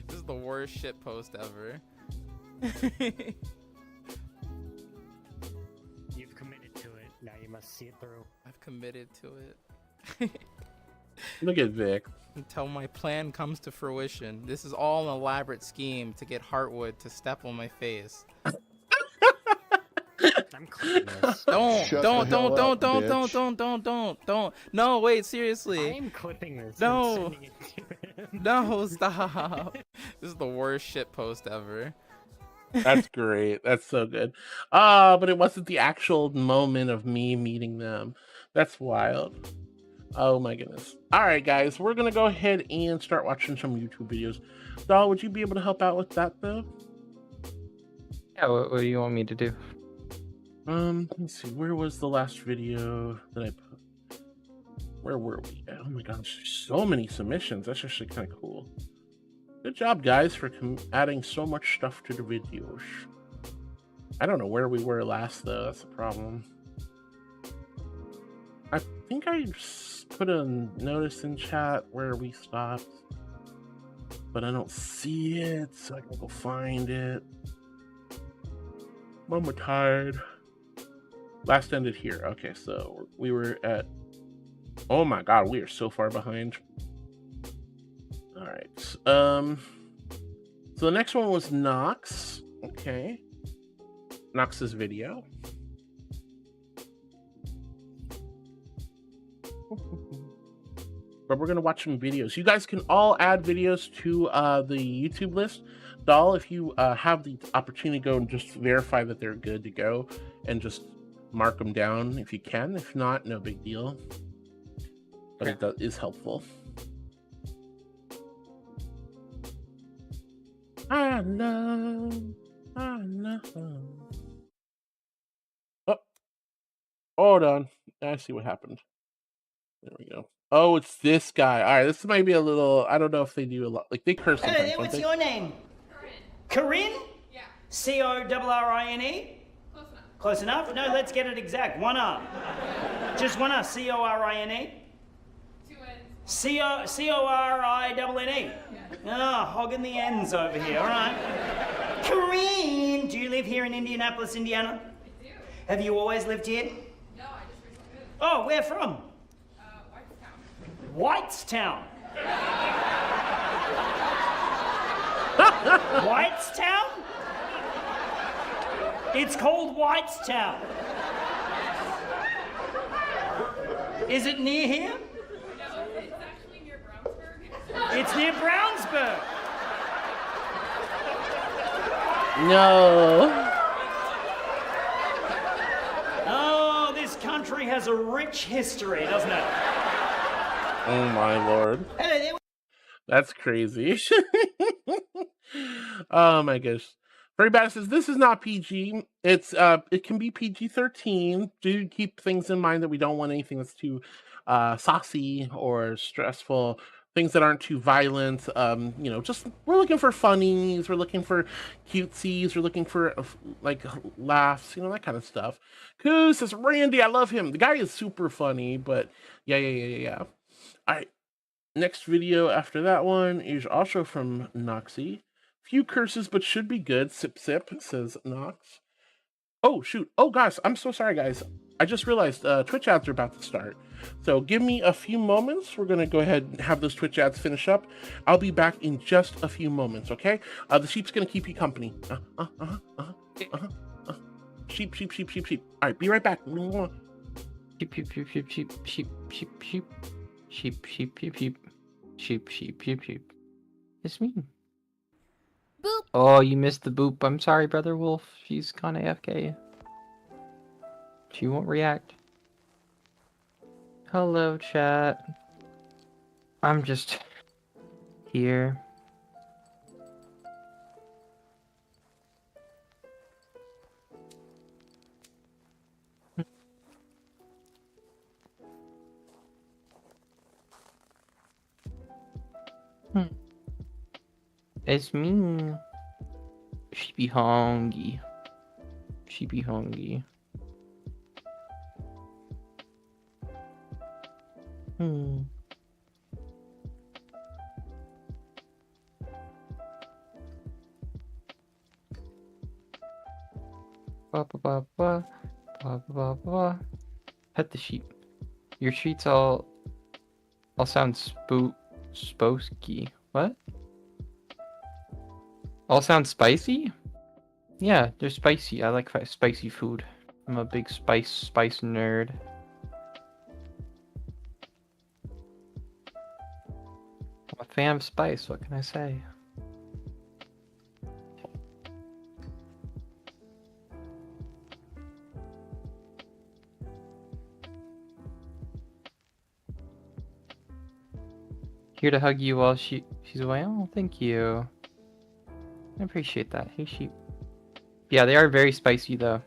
This is the worst shit post ever. You've committed to it. Now you must see it through. I've committed to it. Look at Vic. Until my plan comes to fruition. This is all an elaborate scheme to get Heartwood to step on my face. I'm clipping this. Don't. No, wait, seriously. I'm clipping this. No. No, stop. This is the worst shit post ever. That's great. That's so good. But it wasn't the actual moment of me meeting them. That's wild. Oh my goodness. All right, guys, we're gonna go ahead and start watching some YouTube videos. Doll, would you be able to help out with that though? Yeah, what do you want me to do? Let's see, where was the last video that I put? Where were we at? Oh my gosh, so many submissions. That's actually kind of cool. Good job, guys, for adding so much stuff to the videos. I don't know where we were last though. That's the problem. I think I put a notice in chat where we stopped, but I don't see it, so I can go find it. Mama tired. Last ended here. Okay, so we were at... Oh my god, we are so far behind. Alright. So the next one was Nox. Okay. Nox's video. But we're gonna watch some videos. You guys can all add videos to the YouTube list. Doll, if you have the opportunity to go and just verify that they're good to go and just mark them down if you can. If not, no big deal. But it is helpful. I love. Oh, hold on. I see what happened. There we go. Oh, it's this guy. All right, this might be a little. I don't know if they do a lot. Like they curse sometimes. Hey, what's your name? Corinne? Yeah. C-O-R-R-I-N-E? Close enough. Close enough? No, let's get it exact. One R. Just one R. C-O-R-I-N-E? Two N's. C-O-R-I-N-E? Ah, hogging the ends over here, all right. Corinne, do you live here in Indianapolis, Indiana? I do. Have you always lived here? No, I just recently moved. Oh, where from? Whitestown. Whitestown? It's called Whitestown. Is it near here? It's near Brownsburg. No. Oh, this country has a rich history, doesn't it? Oh my lord. Hello there. That's crazy. Oh my gosh. Very bad says this is not PG. It's it can be PG-13. Do keep things in mind that we don't want anything that's too saucy or stressful. Things that aren't too violent. You know, just we're looking for funnies. We're looking for cutesies. We're looking for like laughs. You know, that kind of stuff. Koo says Randy, I love him. The guy is super funny. But yeah. All right. Next video after that one is also from Noxy. Few curses, but should be good. Sip, says Nox. Oh, shoot. Oh, gosh. I'm so sorry, guys. I just realized Twitch ads are about to start. So give me a few moments. We're going to go ahead and have those Twitch ads finish up. I'll be back in just a few moments, okay? The sheep's going to keep you company. Sheep. All right, be right back. Sheep. It's me. Boop. Oh, you missed the boop. I'm sorry, Brother Wolf. She's gone AFK. She won't react. Hello, chat. I'm just here. It's me. She be hungry. Pet the sheep. Your treats all sound spooky. What? All sound spicy? Yeah, they're spicy. I like spicy food. I'm a big spice nerd. I'm a fan of spice, what can I say? Here to hug you while she's away. Oh, thank you. I appreciate that. Hey, sheep. Yeah, they are very spicy, though.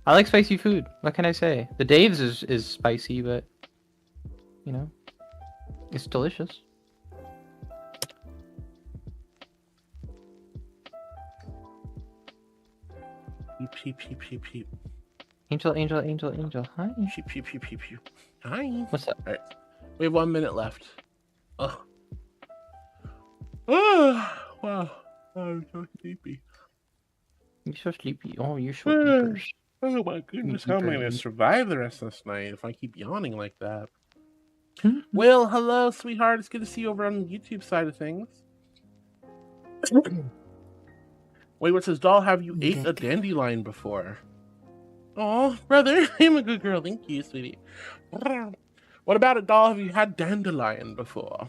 I like spicy food. What can I say? The Dave's is spicy, but you know, it's delicious. Sheep. Angel. Hi. Sheep. Hi. What's up? All right. We have 1 minute left. Oh. Wow. I'm so sleepy. You're so sleepy. Oh, you're so sleepers. Oh my goodness, how am I going to survive the rest of this night if I keep yawning like that? Will, hello, sweetheart. It's good to see you over on the YouTube side of things. Wait, what says Doll? Have you ate a dandelion before? Oh, brother, I'm a good girl. Thank you, sweetie. What about it, Doll? Have you had dandelion before?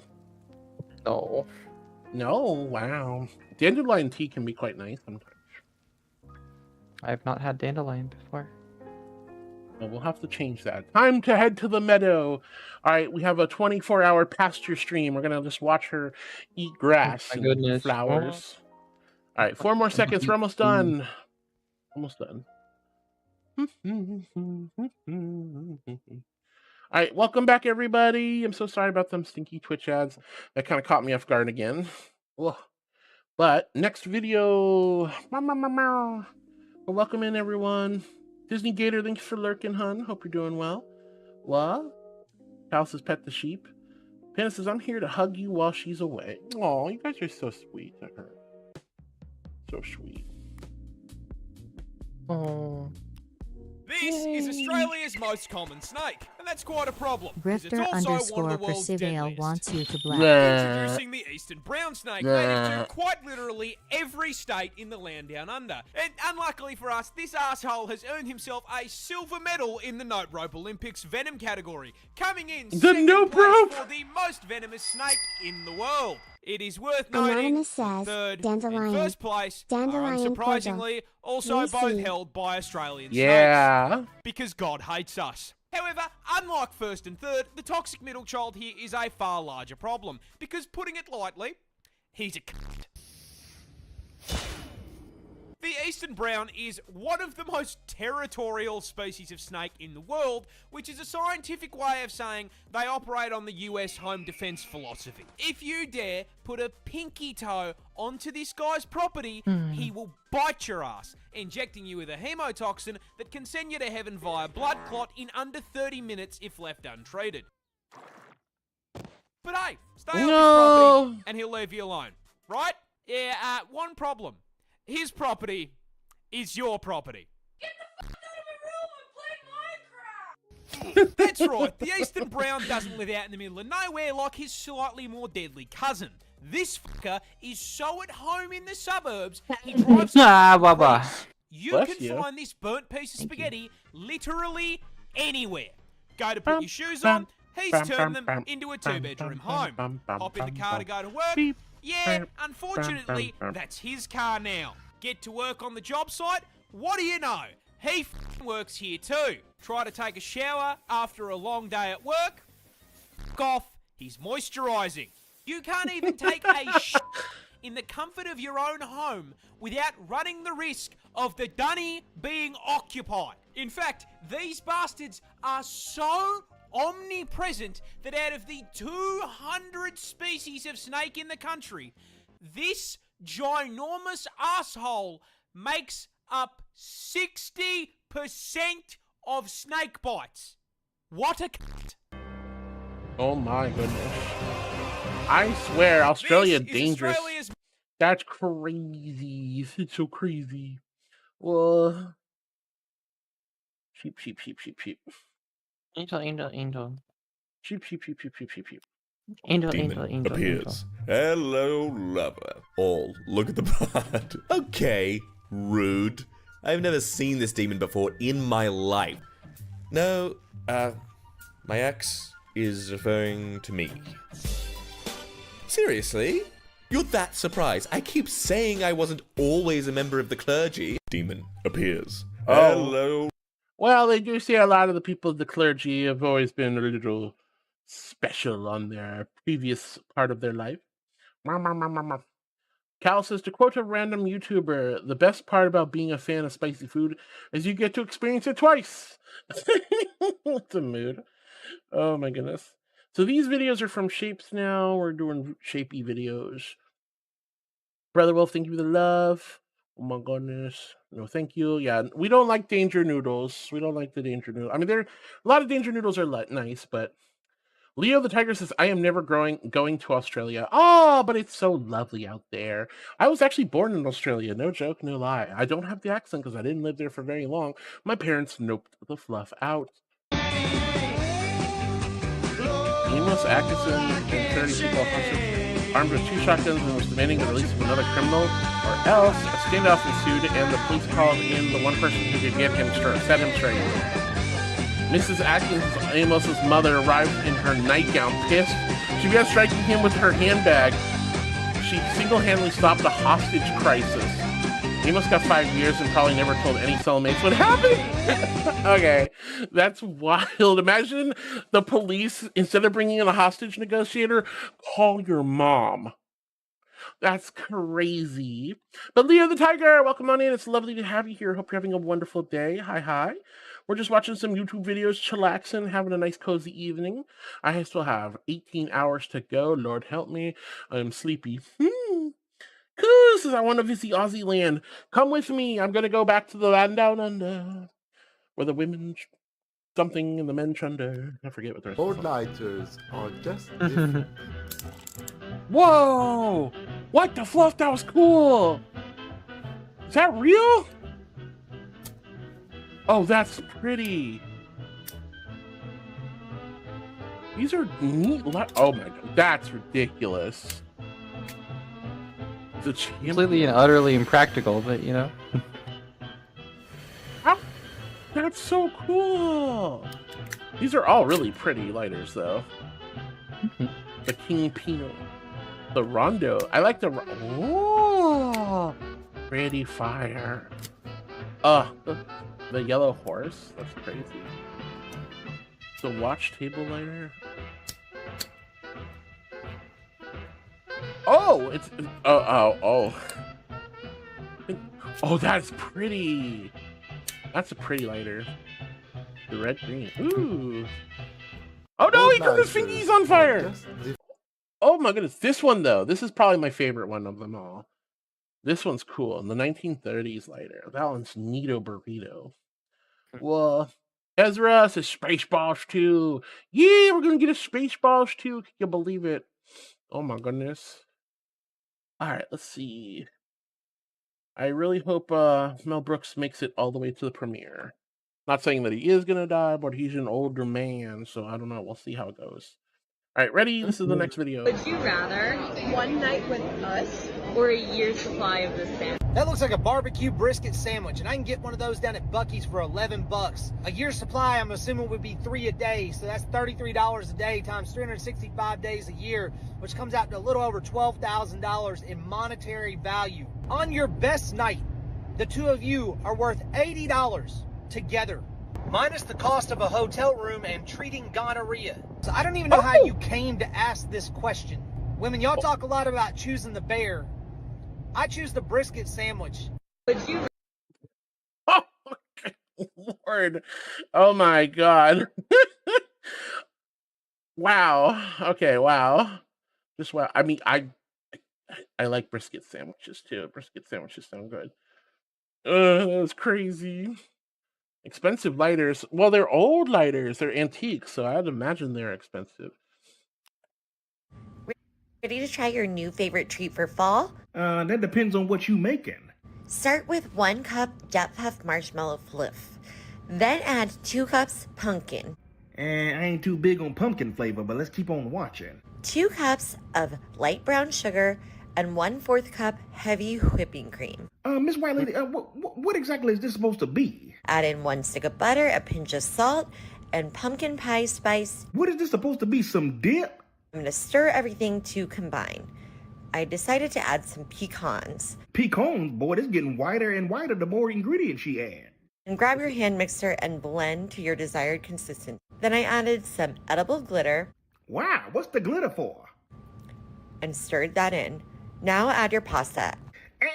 No. No? Wow. Dandelion tea can be quite nice sometimes. I have not had dandelion before. Well, we'll have to change that. Time to head to the meadow. All right, we have a 24-hour pasture stream. We're going to just watch her eat grass and flowers. All right, 4 more seconds. We're almost done. Almost done. All right, welcome back, everybody. I'm so sorry about them stinky Twitch ads. That kind of caught me off guard again. Ugh. But next video... Well, welcome in, everyone. Disney Gator, thanks for lurking, hun. Hope you're doing well. What? Cal says, pet the sheep. Panda says, I'm here to hug you while she's away. Oh, you guys are so sweet to her. So sweet. Oh. This is Australia's most common snake, and that's quite a problem. 'Cause it's also one of the world's Grifter_Percival deadliest. wants you to black. Introducing the eastern brown snake, native to quite literally every state in the land down under. And unluckily for us, this asshole has earned himself a silver medal in the Note Rope Olympics venom category, coming in second place for the most venomous snake in the world. It is worth noting Anonymous says, third Dandelion. and first place Dandelion are unsurprisingly also Lucy. both held by Australian Yeah. snakes. Because God hates us. However, unlike first and third, the toxic middle child here is a far larger problem. Because putting it lightly, he's a cunt. The eastern brown is one of the most territorial species of snake in the world, which is a scientific way of saying they operate on the US home defense philosophy. If you dare put a pinky toe onto this guy's property, he will bite your ass, injecting you with a hemotoxin that can send you to heaven via blood clot in under 30 minutes if left untreated. But hey, stay on his property and he'll leave you alone, right? Yeah, one problem. His property is your property. Get the fuck out of my room and play Minecraft! That's right, the eastern brown doesn't live out in the middle of nowhere like his slightly more deadly cousin. This fucker is so at home in the suburbs, he drives You Bless can you. find this burnt piece of spaghetti literally anywhere. Go to put your shoes on, he's turned them into a 2-bedroom home. Hop in the car to go to work. Yeah, unfortunately, that's his car now. Get to work on the job site? What do you know? He f***ing works here too. Try to take a shower after a long day at work? F*** off, he's moisturising. You can't even take a shit in the comfort of your own home without running the risk of the dunny being occupied. In fact, these bastards are so omnipresent that out of the 200 species of snake in the country, this ginormous asshole makes up 60% of snake bites. What a cunt. Oh my goodness. I swear, Australia dangerous. That's crazy. It's so crazy. Well, sheep. Angel. Sheep. Demon appears. Hello, lover. All look at the part. Okay, rude. I've never seen this demon before in my life. No, my ex is referring to me. Seriously? You're that surprised? I keep saying I wasn't always a member of the clergy. Demon appears. Hello. Well, they do say a lot of the people of the clergy have always been a little special on their previous part of their life. Cal says, to quote a random YouTuber, the best part about being a fan of spicy food is you get to experience it twice. It's a mood. Oh my goodness. So these videos are from Shapes now. We're doing shapey videos. Brother Wolf, thank you for the love. Oh my goodness. No, thank you. Yeah, we don't like danger noodles. We don't like the danger noodles. I mean, a lot of danger noodles are nice, but Leo the Tiger says, I am never going to Australia. Oh, but it's so lovely out there. I was actually born in Australia. No joke, no lie. I don't have the accent because I didn't live there for very long. My parents noped the fluff out. Amos Atkinson and 30 people hostage, armed with 2 shotguns and was demanding the release of another criminal, or else a standoff ensued and the police called in the one person who could get him set him straight. Mrs. Atkins, Amos's mother, arrived in her nightgown, pissed. She began striking him with her handbag. She single-handedly stopped a hostage crisis. Amos got 5 years and probably never told any cellmates what happened. Okay, that's wild. Imagine the police, instead of bringing in a hostage negotiator, call your mom. That's crazy. But Leo the Tiger, welcome on in. It's lovely to have you here. Hope you're having a wonderful day. Hi. We're just watching some YouTube videos, chillaxing, having a nice cozy evening. I still have 18 hours to go. Lord help me. I'm sleepy. Cause I want to visit Aussie land. Come with me. I'm going to go back to the land down under. Where the women something and the men chunder. I forget what they're Fortniters are just different. Whoa! What the fluff? That was cool! Is that real? Oh, that's pretty. These are neat. Oh my god, that's ridiculous. The Completely and utterly impractical, but you know. That's so cool. These are all really pretty lighters, though. The King Pinot, the Rondo. I like the. Oh, pretty fire. The yellow horse. That's crazy. The watch table lighter. Oh, it's oh. Oh, that's pretty. That's a pretty lighter. The red green. Ooh. Oh no, he got his fingies on fire. Oh my goodness, this one though. This is probably my favorite one of them all. This one's cool. The 1930s lighter. That one's Neato Burrito. Well, Ezra says Spaceballs 2. Yeah, we're gonna get a Spaceballs 2. Can you believe it? Oh my goodness. Alright, let's see. I really hope Mel Brooks makes it all the way to the premiere. Not saying that he is gonna die, but he's an older man, so I don't know. We'll see how it goes. Alright, ready? This is the next video. Would you rather one night with us or a year's supply of this band? That looks like a barbecue brisket sandwich, and I can get one of those down at Buc-ee's for $11. A year's supply, I'm assuming, would be 3 a day, so that's $33 a day times 365 days a year, which comes out to a little over $12,000 in monetary value. On your best night, the two of you are worth $80 together, minus the cost of a hotel room and treating gonorrhea. So I don't even know how you came to ask this question. Women, y'all talk a lot about choosing the bear. I choose the brisket sandwich. Would you? Oh, Lord. Oh my god. Wow. Okay, wow. Just wow. I mean, I like brisket sandwiches too. Brisket sandwiches sound good. That was crazy. Expensive lighters. Well, they're old lighters. They're antique, so I'd imagine they're expensive. Ready to try your new favorite treat for fall? That depends on what you making. Start with 1 cup Jet Puff Marshmallow Fluff. Then add 2 cups pumpkin. And I ain't too big on pumpkin flavor, but let's keep on watching. 2 cups of light brown sugar and 1/4 cup heavy whipping cream. Miss Wiley, what exactly is this supposed to be? Add in 1 stick of butter, a pinch of salt, and pumpkin pie spice. What is this supposed to be, some dip? I'm going to stir everything to combine. I decided to add some pecans. Pecans? Boy, this getting whiter and whiter the more ingredients she add. And grab your hand mixer and blend to your desired consistency. Then I added some edible glitter. Wow, what's the glitter for? And stirred that in. Now add your pasta.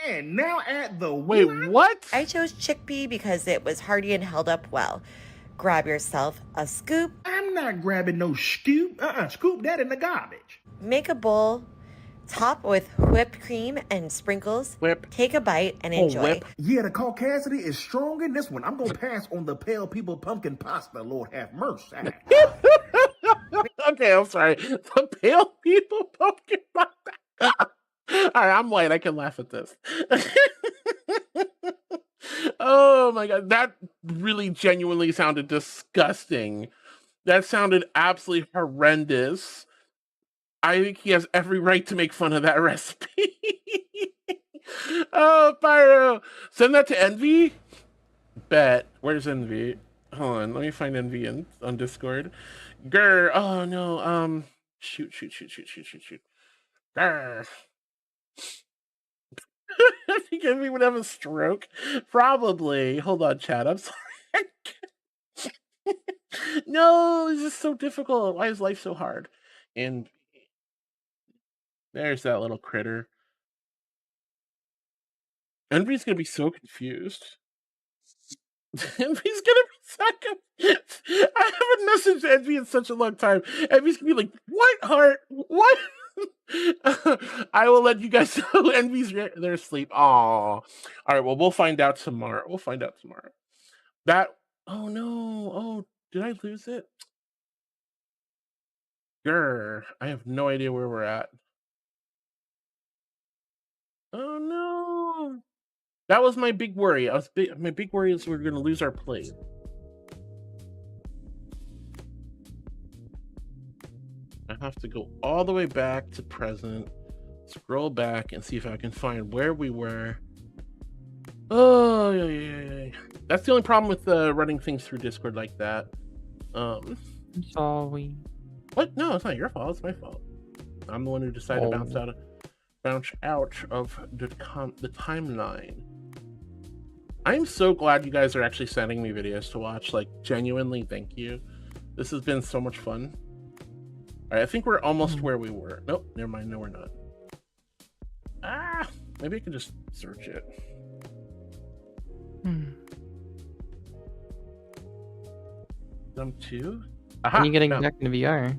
And now add the Wait, what? I chose chickpea because it was hearty and held up well. Grab yourself a scoop. I'm not grabbing no scoop. Scoop that in the garbage. Make a bowl. Top with whipped cream and sprinkles. Whip. Take a bite and enjoy. Whip. Yeah, the caucasity is strong in this one. I'm going to pass on the pale people pumpkin pasta, Lord have mercy. Okay, I'm sorry. The pale people pumpkin pasta. Alright, I'm white. I can laugh at this. Oh my god, that really genuinely sounded disgusting. That sounded absolutely horrendous. I think he has every right to make fun of that recipe. Oh, Pyro. Send that to Envy? Bet. Where's Envy? Hold on, let me find Envy on Discord. Grr. Oh no, shoot. Grr. I think Envy would have a stroke. Probably. Hold on, chat. I'm sorry. No, this is so difficult. Why is life so hard? And there's that little critter. Envy's gonna be so confused. Envy's gonna be so confused. I haven't messaged Envy in such a long time. Envy's gonna be like, "What, Heart? What?" I will let you guys know. Envy's they're asleep. Aw. All right. Well, we'll find out tomorrow. That. Oh no. Oh, did I lose it? Grr. I have no idea where we're at. Oh no. That was my big worry. My big worry is we're going to lose our plate. I have to go all the way back to present, scroll back, and see if I can find where we were. Oh, yeah. That's the only problem with running things through Discord like that. Sorry. What? No, it's not your fault. It's my fault. I'm the one who decided to bounce out of the timeline. I'm so glad you guys are actually sending me videos to watch. Like, genuinely, thank you. This has been so much fun. All right, I think we're almost where we were. Nope, never mind. No, we're not. Maybe I can just search it. Jump 2? When are you getting back into VR?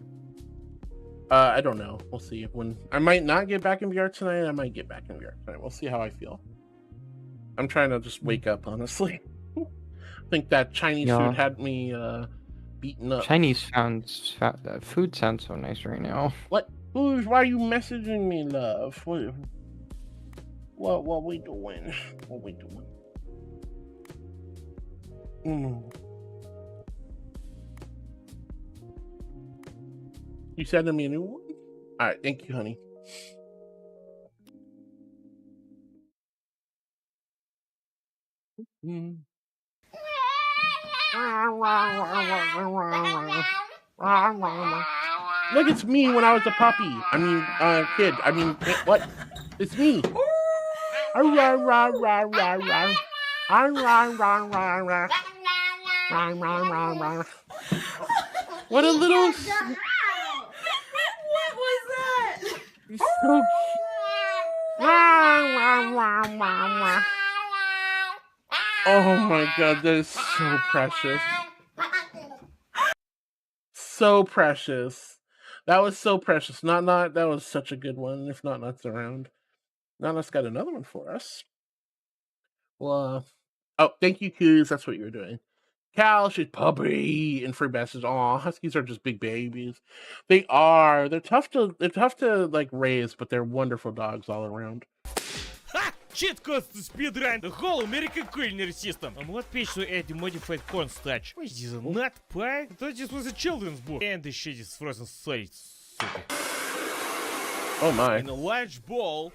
I don't know. We'll see. When I might not get back in VR tonight. I might get back in VR tonight. We'll see how I feel. I'm trying to just wake up, honestly. I think that Chinese food had me beaten up. Chinese food sounds so nice right now. What? Why are you messaging me, love? What we doing? What we doing? You sending me a new one? All right, thank you, honey. Look, it's me when I was a puppy. I mean, kid. I mean, what? It's me. What a little... What was that? He's so... Oh my god, that is so precious. So precious. That was so precious. Not that was such a good one. If Not's around. Not's got another one for us. Well, oh, thank you, Coos. That's what you were doing. Cal, she's puppy, and free message. Aw, huskies are just big babies. They are. They're tough to like raise, but they're wonderful dogs all around. Ha! Cheat codes to speedrun the whole American culinary system. I'm not page to add the modified cornstarch. What is this, a nut pie? I thought this was a children's book. And the shit is frozen solid. Oh my. In a large bowl.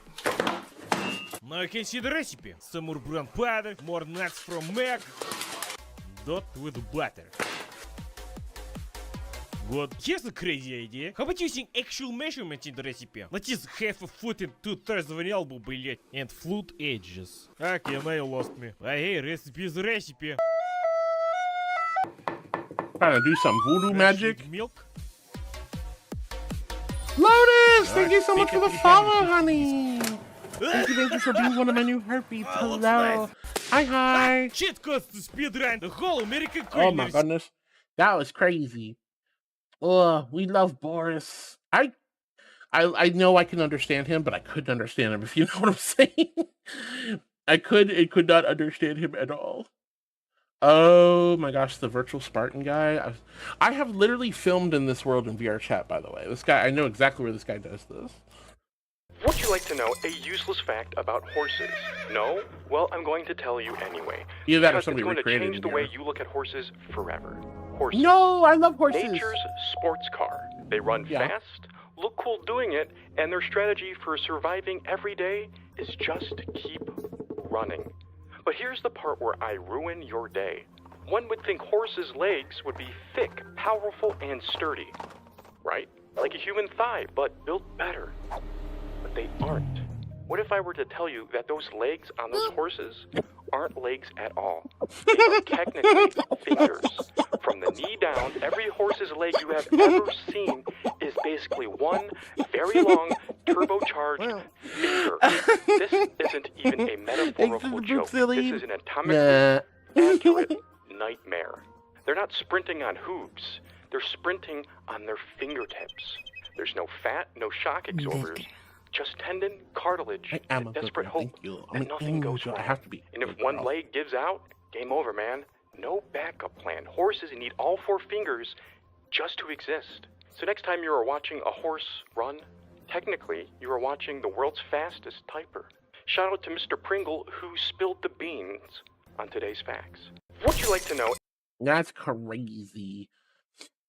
Now you can see the recipe. Some more brown powder, more nuts from Mac. Dot with butter. Good. Here's a crazy idea. How about using actual measurements in the recipe? That is half a foot and 2/3 of an elbow, блять. And flute edges. Okay, now you lost me. Hey, recipe is a recipe. Trying to do some voodoo magic. Milk. Lotus, thank you so much for the follow, honey. Thank you for being one of my new heartbeats. Hello. Nice. Hi. Cheat codes to speedrun the whole American culinary. Oh my goodness, that was crazy. Oh, we love Boris. I know I can understand him, but I couldn't understand him, if you know what I'm saying. I could not understand him at all. Oh my gosh, the virtual Spartan guy. I have literally filmed in this world in Vrchat, by the way. This guy, I know exactly where this guy does this. Would you like to know a useless fact about horses? No? Well, I'm going to tell you anyway. Either that or somebody it's going to recreated change the way you look at horses forever. Horses. No, I love horses. Nature's sports car. They run fast, look cool doing it, and their strategy for surviving every day is just to keep running. But here's the part where I ruin your day. One would think horses' legs would be thick, powerful, and sturdy. Right? Like a human thigh, but built better. But they aren't. What if I were to tell you that those legs on those horses aren't legs at all? They are technically fingers. From the knee down, every horse's leg you have ever seen is basically one very long, turbocharged finger. This isn't even a metaphorical joke. This is an atomically accurate nightmare. They're not sprinting on hooves. They're sprinting on their fingertips. There's no fat, no shock absorbers. Just tendon, cartilage, and desperate hope that nothing goes wrong. And if one leg gives out, game over, man. No backup plan. Horses need all four fingers just to exist. So next time you are watching a horse run, technically you are watching the world's fastest typer. Shout out to Mr. Pringle who spilled the beans on today's facts. Would you like to know? That's crazy.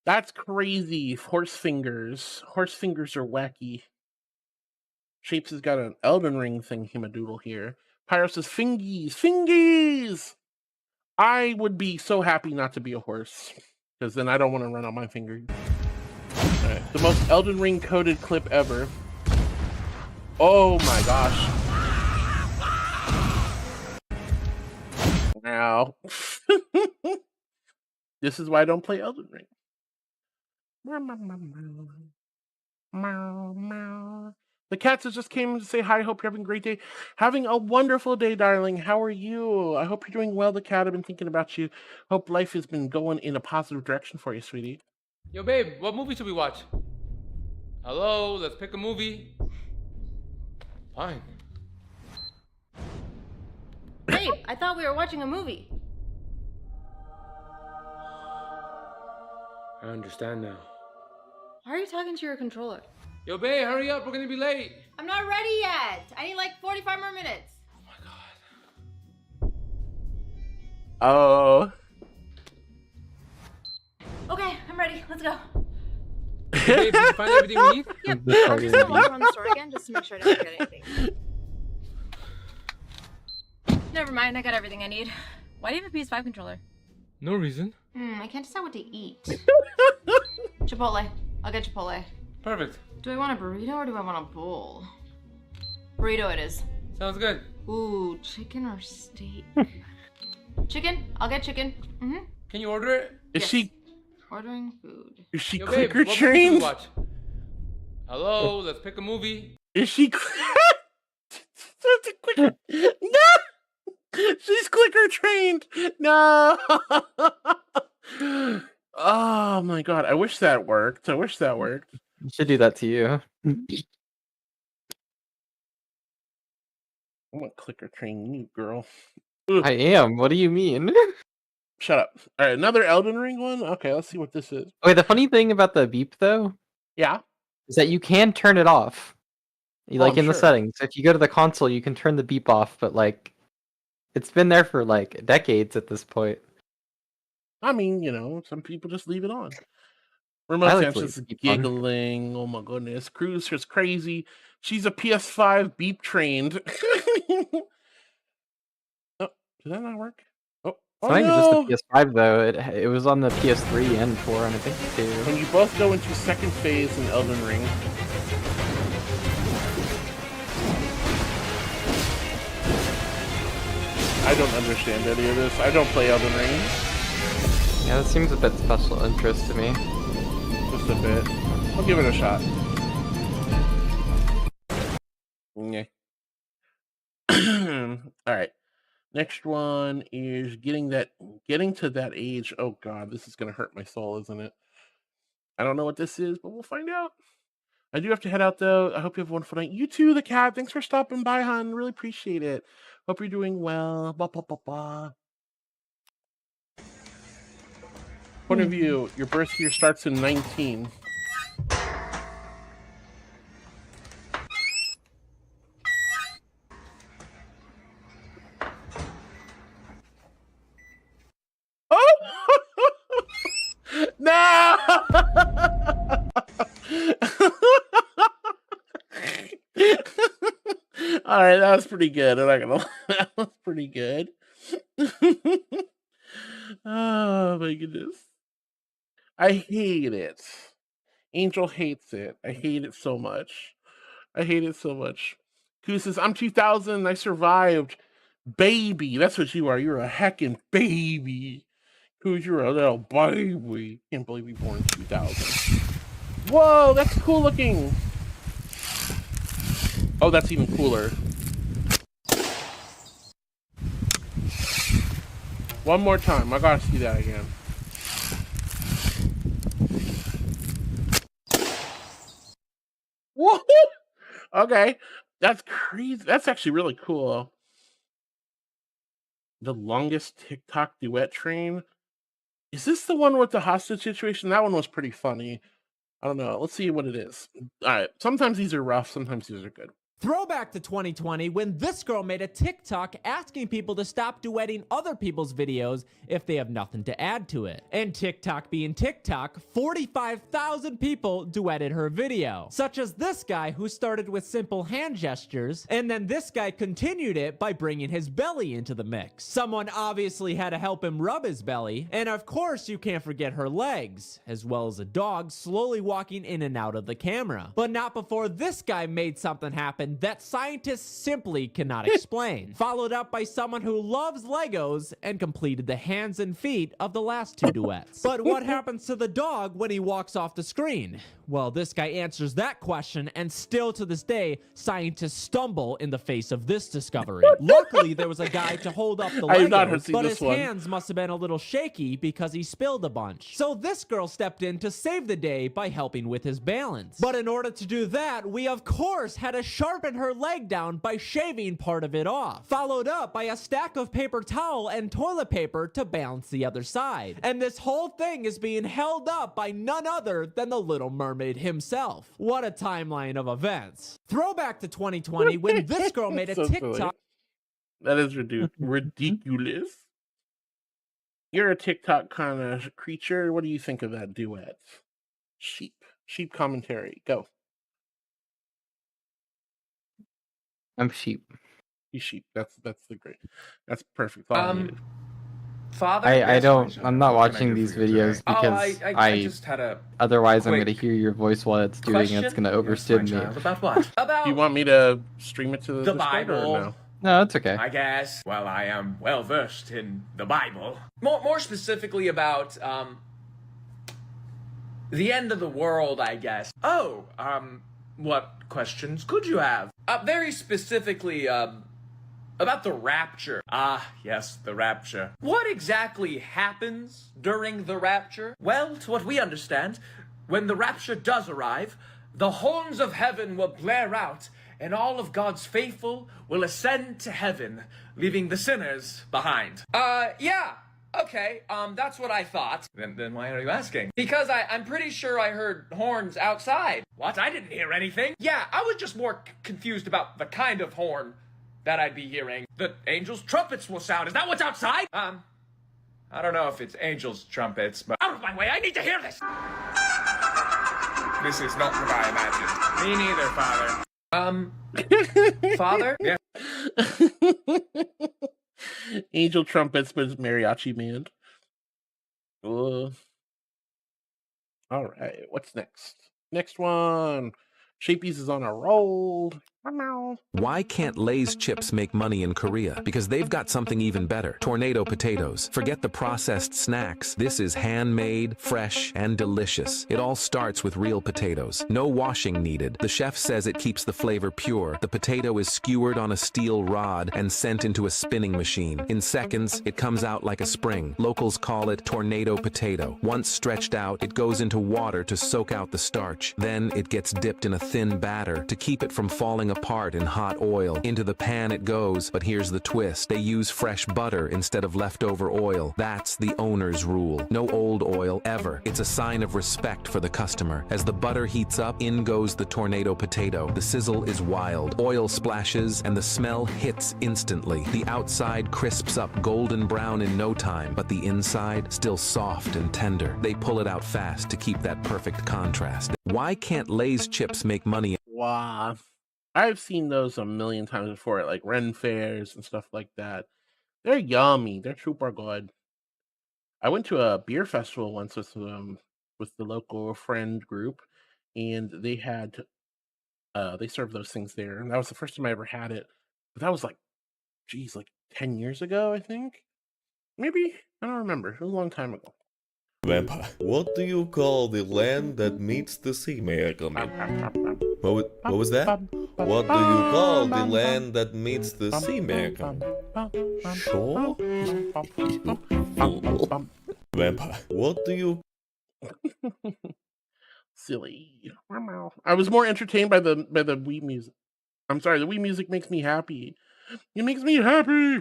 That's crazy. Horse fingers. Horse fingers are wacky. Shapes has got an Elden Ring thing himadoodle here. Pyro says fingies. Fingies! I would be so happy not to be a horse. Because then I don't want to run on my fingers. Alright. The most Elden Ring coded clip ever. Oh my gosh. Now. This is why I don't play Elden Ring. The cats just came to say hi. Hope you're having a great day. Having a wonderful day, darling. How are you? I hope you're doing well. The cat, I've been thinking about you. Hope life has been going in a positive direction for you, sweetie. Yo, babe, what movie should we watch? Hello, let's pick a movie. Fine. Babe, I thought we were watching a movie. I understand now. Why are you talking to your controller? Yo, babe, hurry up. We're gonna be late. I'm not ready yet. I need like 45 more minutes. Oh. Okay, I'm ready. Let's go. Babe, did you find everything we need? Yep. I'm just gonna walk around the store again just to make sure I don't forget anything. Never mind, I got everything I need. Why do you have a PS5 controller? No reason. I can't decide what to eat. Chipotle. I'll get Chipotle. Perfect. Do I want a burrito or do I want a bowl? Burrito it is. Sounds good. Ooh, chicken or steak? Chicken? I'll get chicken. Mm-hmm. Can you order it? Is she ordering food? Is she Yo, clicker babe, what movie should we trained? watch? Hello, let's pick a movie. Is she clicker? No! She's clicker trained. No. Oh my god! I wish that worked. I wish that worked. You should do that to you. I'm gonna clicker train you, girl. I am. What do you mean? Shut up. All right, another Elden Ring one. Okay, let's see what this is. Okay, the funny thing about the beep though, Yeah. is that you can turn it off. Like I'm in the sure. settings. If you go to the console, you can turn the beep off, but like it's been there for like decades at this point. I mean, you know, some people just leave it on. I Remote like to Sanchez leave the beep on. giggling. Oh my goodness. Cruz is crazy. She's a PS5 beep trained. Oh, did that not work? Oh, It's oh not even no! just the PS5 though. It was on the PS3 and 4 and I think 2. When you both go into second phase in Elden Ring. I don't understand any of this. I don't play Elden Ring. Yeah, that seems a bit special interest to me. Just a bit. I'll give it a shot. Yeah. Alright. Next one is getting to that age. Oh god, this is gonna hurt my soul, isn't it? I don't know what this is, but we'll find out. I do have to head out though. I hope you have a wonderful night. You too, the cat. Thanks for stopping by, hon. Really appreciate it. Hope you're doing well. Ba ba ba ba. Point of view, your birth year starts in 19. Oh! No! All right, that was pretty good. I'm not gonna lie. That was pretty good. Oh my goodness. I hate it. Angel hates it. I hate it so much. I hate it so much. Koo says, I'm 2000. I survived. Baby. That's what you are. You're a heckin' baby. Koo, you're a little baby. Can't believe you were born in 2000. Whoa, that's cool looking. Oh, that's even cooler. One more time. I gotta see that again. Whoa! Okay. That's crazy. That's actually really cool. The longest TikTok duet train. Is this the one with the hostage situation? That one was pretty funny. I don't know. Let's see what it is. All right. Sometimes these are rough. Sometimes these are good. Throwback to 2020 when this girl made a TikTok asking people to stop duetting other people's videos if they have nothing to add to it. And TikTok being TikTok, 45,000 people duetted her video. Such as this guy who started with simple hand gestures, and then this guy continued it by bringing his belly into the mix. Someone obviously had to help him rub his belly, and of course you can't forget her legs, as well as a dog slowly walking in and out of the camera. But not before this guy made something happen that scientists simply cannot explain. Followed up by someone who loves Legos and completed the hands and feet of the last two duets. But what happens to the dog when he walks off the screen? Well, this guy answers that question, and still to this day, scientists stumble in the face of this discovery. Luckily, there was a guy to hold up the Legos, but his hands must have been a little shaky because he spilled a bunch. So this girl stepped in to save the day by helping with his balance. But in order to do that, we of course had to sharpen her leg down by shaving part of it off, followed up by a stack of paper towel and toilet paper to balance the other side. And this whole thing is being held up by none other than the Little Mermaid himself. What a timeline of events. Throwback to 2020 when this girl made a TikTok. That is ridiculous. You're a TikTok kind of creature. What do you think of that duet? Sheep commentary. Go. I'm sheep. You sheep. That's the great. That's perfect. All I needed. Father, I don't. I'm not watching these videos because I just had a. Otherwise, I'm going to hear your voice while it's doing it. It's going to overstim me. About what? About Do you want me to stream it to the Discord Bible? Or no? No, it's okay. I guess. Well, I am well versed in the Bible. More specifically about the end of the world, I guess. Oh, what questions could you have? Very specifically, about the rapture. Ah, yes, the rapture. What exactly happens during the rapture? Well, to what we understand, when the rapture does arrive, the horns of heaven will blare out, and all of God's faithful will ascend to heaven, leaving the sinners behind. Yeah. Okay, that's what I thought. Then why are you asking? Because I'm pretty sure I heard horns outside. What? I didn't hear anything. Yeah, I was just more confused about the kind of horn that I'd be hearing. The angels' trumpets will sound. Is that what's outside? I don't know if it's angels' trumpets, but out of my way, I need to hear this! This is not what I imagined. Me neither, Father. Father? Yeah. Angel trumpets, but it's mariachi band. All right, what's next? Next one. Shapies is on a roll. Why can't Lay's chips make money in Korea? Because they've got something even better. Tornado potatoes. Forget the processed snacks. This is handmade, fresh, and delicious. It all starts with real potatoes. No washing needed. The chef says it keeps the flavor pure. The potato is skewered on a steel rod and sent into a spinning machine. In seconds, it comes out like a spring. Locals call it tornado potato. Once stretched out, it goes into water to soak out the starch. Then it gets dipped in a thin batter to keep it from falling apart in hot oil. Into the pan it goes, but here's the twist. They use fresh butter instead of leftover oil. That's the owner's rule. No old oil, ever. It's a sign of respect for the customer. As the butter heats up, in goes the tornado potato. The sizzle is wild. Oil splashes, and the smell hits instantly. The outside crisps up golden brown in no time, but the inside still soft and tender. They pull it out fast to keep that perfect contrast. Why can't Lay's chips make money? Wow. I've seen those a million times before at like Ren fairs and stuff like that. They're yummy. They're super good. I went to a beer festival once with the local friend group, and they had they served those things there. And that was the first time I ever had it. But that was like 10 years ago, I think. Maybe. I don't remember. It was a long time ago. Vampire. What do you call the land that meets the sea? May I come in? What was that? What do you call the land that meets the sea? May I come in? Shore? Vampire. What do you... Silly. I was more entertained by the Wii music. I'm sorry, the Wii music makes me happy. It makes me happy!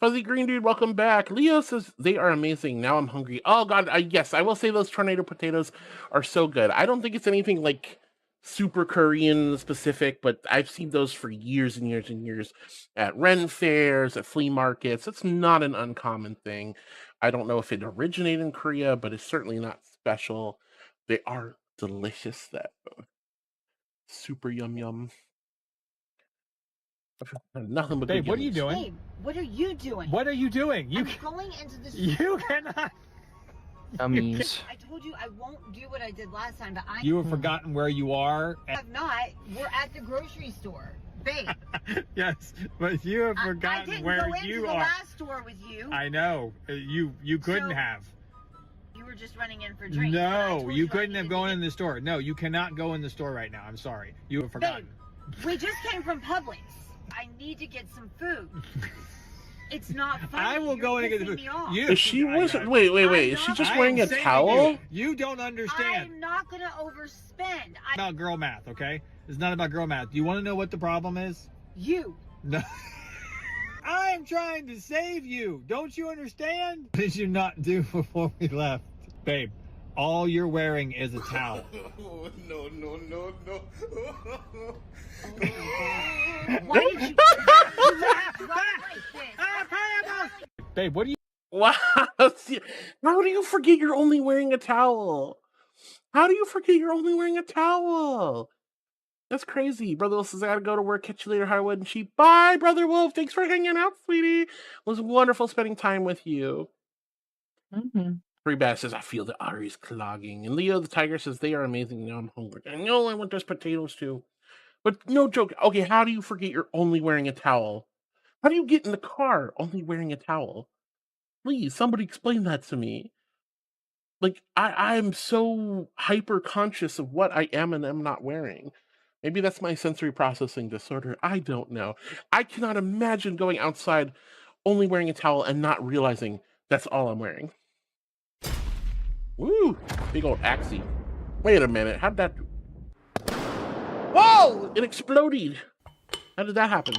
Fuzzy Green Dude, welcome back. Leo says they are amazing. Now I'm hungry. Oh god, yes, I will say those tornado potatoes are so good. I don't think it's anything like super Korean specific, but I've seen those for years and years and years at Ren fairs, at flea markets. It's not an uncommon thing. I don't know if it originated in Korea, but it's certainly not special. They are delicious, though. Super yum yum. Nothing but Babe, good what are you yummies. doing? Babe, what are you doing? What are you doing? I'm going into the You store. cannot. Gummies. I told you I won't do what I did last time, but I You have forgotten where you are. have not. We're at the grocery store. Babe, Yes, but you have I forgotten didn't where go into you the are. last store with you. I know. You couldn't So- have. You were just running in for drinks. No, you couldn't have gone in the store. No, you cannot go in the store right now. I'm sorry. You have forgotten. Babe, we just came from Publix. I need to get some food. It's not funny. I will go in and get the You're food. pissing me off. Is she wait. Is she just I wearing am a saving towel? You don't understand. I'm not gonna overspend. About girl math, okay? It's not about girl math. Do you want to know what the problem is? You. No. I'm trying to save you. Don't you understand? What did you not do before we left? Babe, all you're wearing is a towel. No. Why did you Babe, what do you... Wow. How do you forget you're only wearing a towel? How do you forget you're only wearing a towel? That's crazy. Brother Wolf says, I gotta go to work. Catch you later, Hardwood and Sheep. Bye, Brother Wolf. Thanks for hanging out, sweetie. It was wonderful spending time with you. Free Bass says, I feel the arteries clogging. And Leo the Tiger says, they are amazing. Now I'm hungry. I know I want those potatoes too. But no joke. Okay, how do you forget you're only wearing a towel? How do you get in the car only wearing a towel? Please, somebody explain that to me. Like, I'm so hyper conscious of what I am and am not wearing. Maybe that's my sensory processing disorder. I don't know. I cannot imagine going outside only wearing a towel and not realizing that's all I'm wearing. Woo! Big old axie. Wait a minute. How'd that... Whoa! It exploded. How did that happen?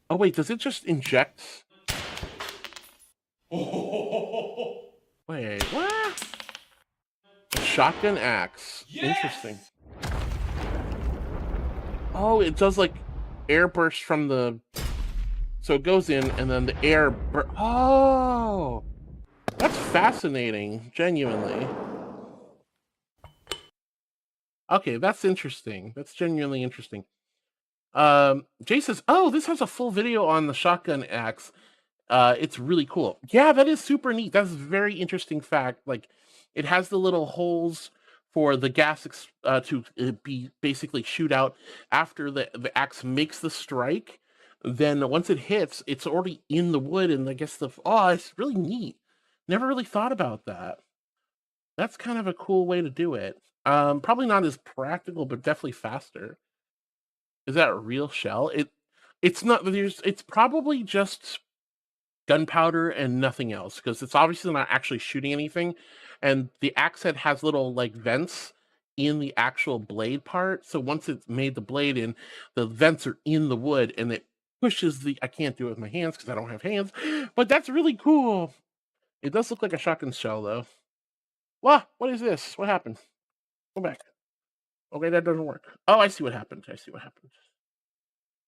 Oh, wait. Does it just inject? Wait, what? A shotgun axe. Yes! Interesting. Oh, it does like air burst from the... So it goes in and then the air... Oh! That's fascinating, genuinely. Okay, that's interesting. That's genuinely interesting. Jay says, oh, this has a full video on the shotgun axe. It's really cool. Yeah, that is super neat. That's a very interesting fact. Like, it has the little holes for the gas to be basically shoot out after the axe makes the strike. Then once it hits, it's already in the wood, and I guess it's really neat. Never really thought about that. That's kind of a cool way to do it. Probably not as practical, but definitely faster. Is that a real shell? It's not. It's probably just gunpowder and nothing else, because it's obviously not actually shooting anything, and the axe head has little like vents in the actual blade part. So once it's made the blade in, the vents are in the wood, and it pushes the. I can't do it with my hands because I don't have hands, but that's really cool. It does look like a shotgun shell, though. What is this? What happened? Go back. Okay, that doesn't work. Oh, I see what happened.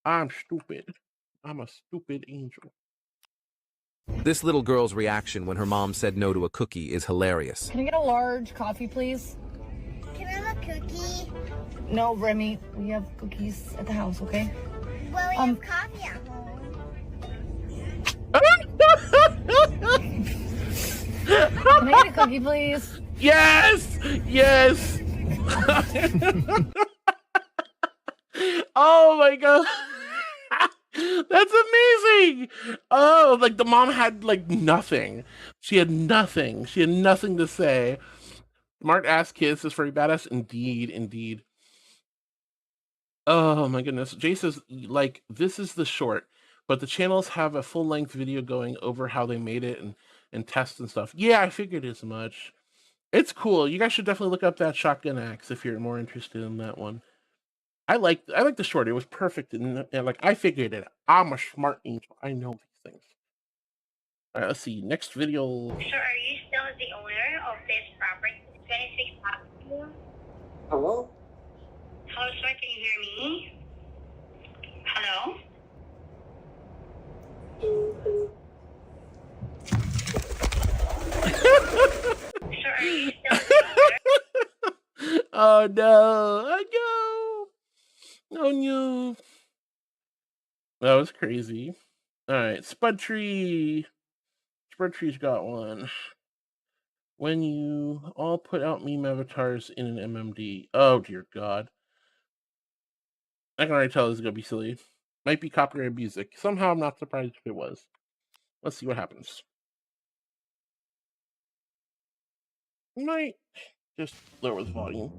I'm stupid. I'm a stupid angel. This little girl's reaction when her mom said no to a cookie is hilarious. Can I get a large coffee, please? Can I have a cookie? No, Remy, we have cookies at the house, okay? Well, we have coffee at home. Can I get a cookie, please? Yes! Yes! Oh my god. That's amazing! Oh, like the mom had like nothing. She had nothing. She had nothing to say. Smart ass kids is very badass. Indeed, indeed. Oh my goodness. Jay says, like, this is the short, but the channels have a full-length video going over how they made it and tests and stuff. Yeah, I figured as much. It's cool. You guys should definitely look up that shotgun axe if you're more interested in that one. I like the short. It was perfect, and like I figured it. I'm a smart angel. I know these things. All right, let's see. Next video. So, are you still the owner of this property? 26 Avenue? Hello? Hello, sir. Can you hear me? Hello? Sir, are you still there? Oh no! Oh no! Oh no! That was crazy. All right, Spudtree. Spudtree's got one. When you all put out meme avatars in an MMD. Oh dear God! I can already tell this is gonna be silly. Might be copyrighted music. Somehow I'm not surprised if it was. Let's see what happens. Might just lower the volume.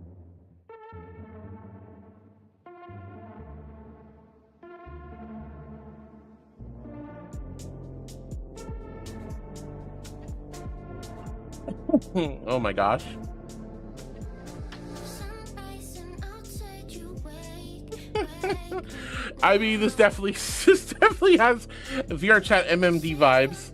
Oh my gosh. I mean, this definitely has Vrchat MMD vibes.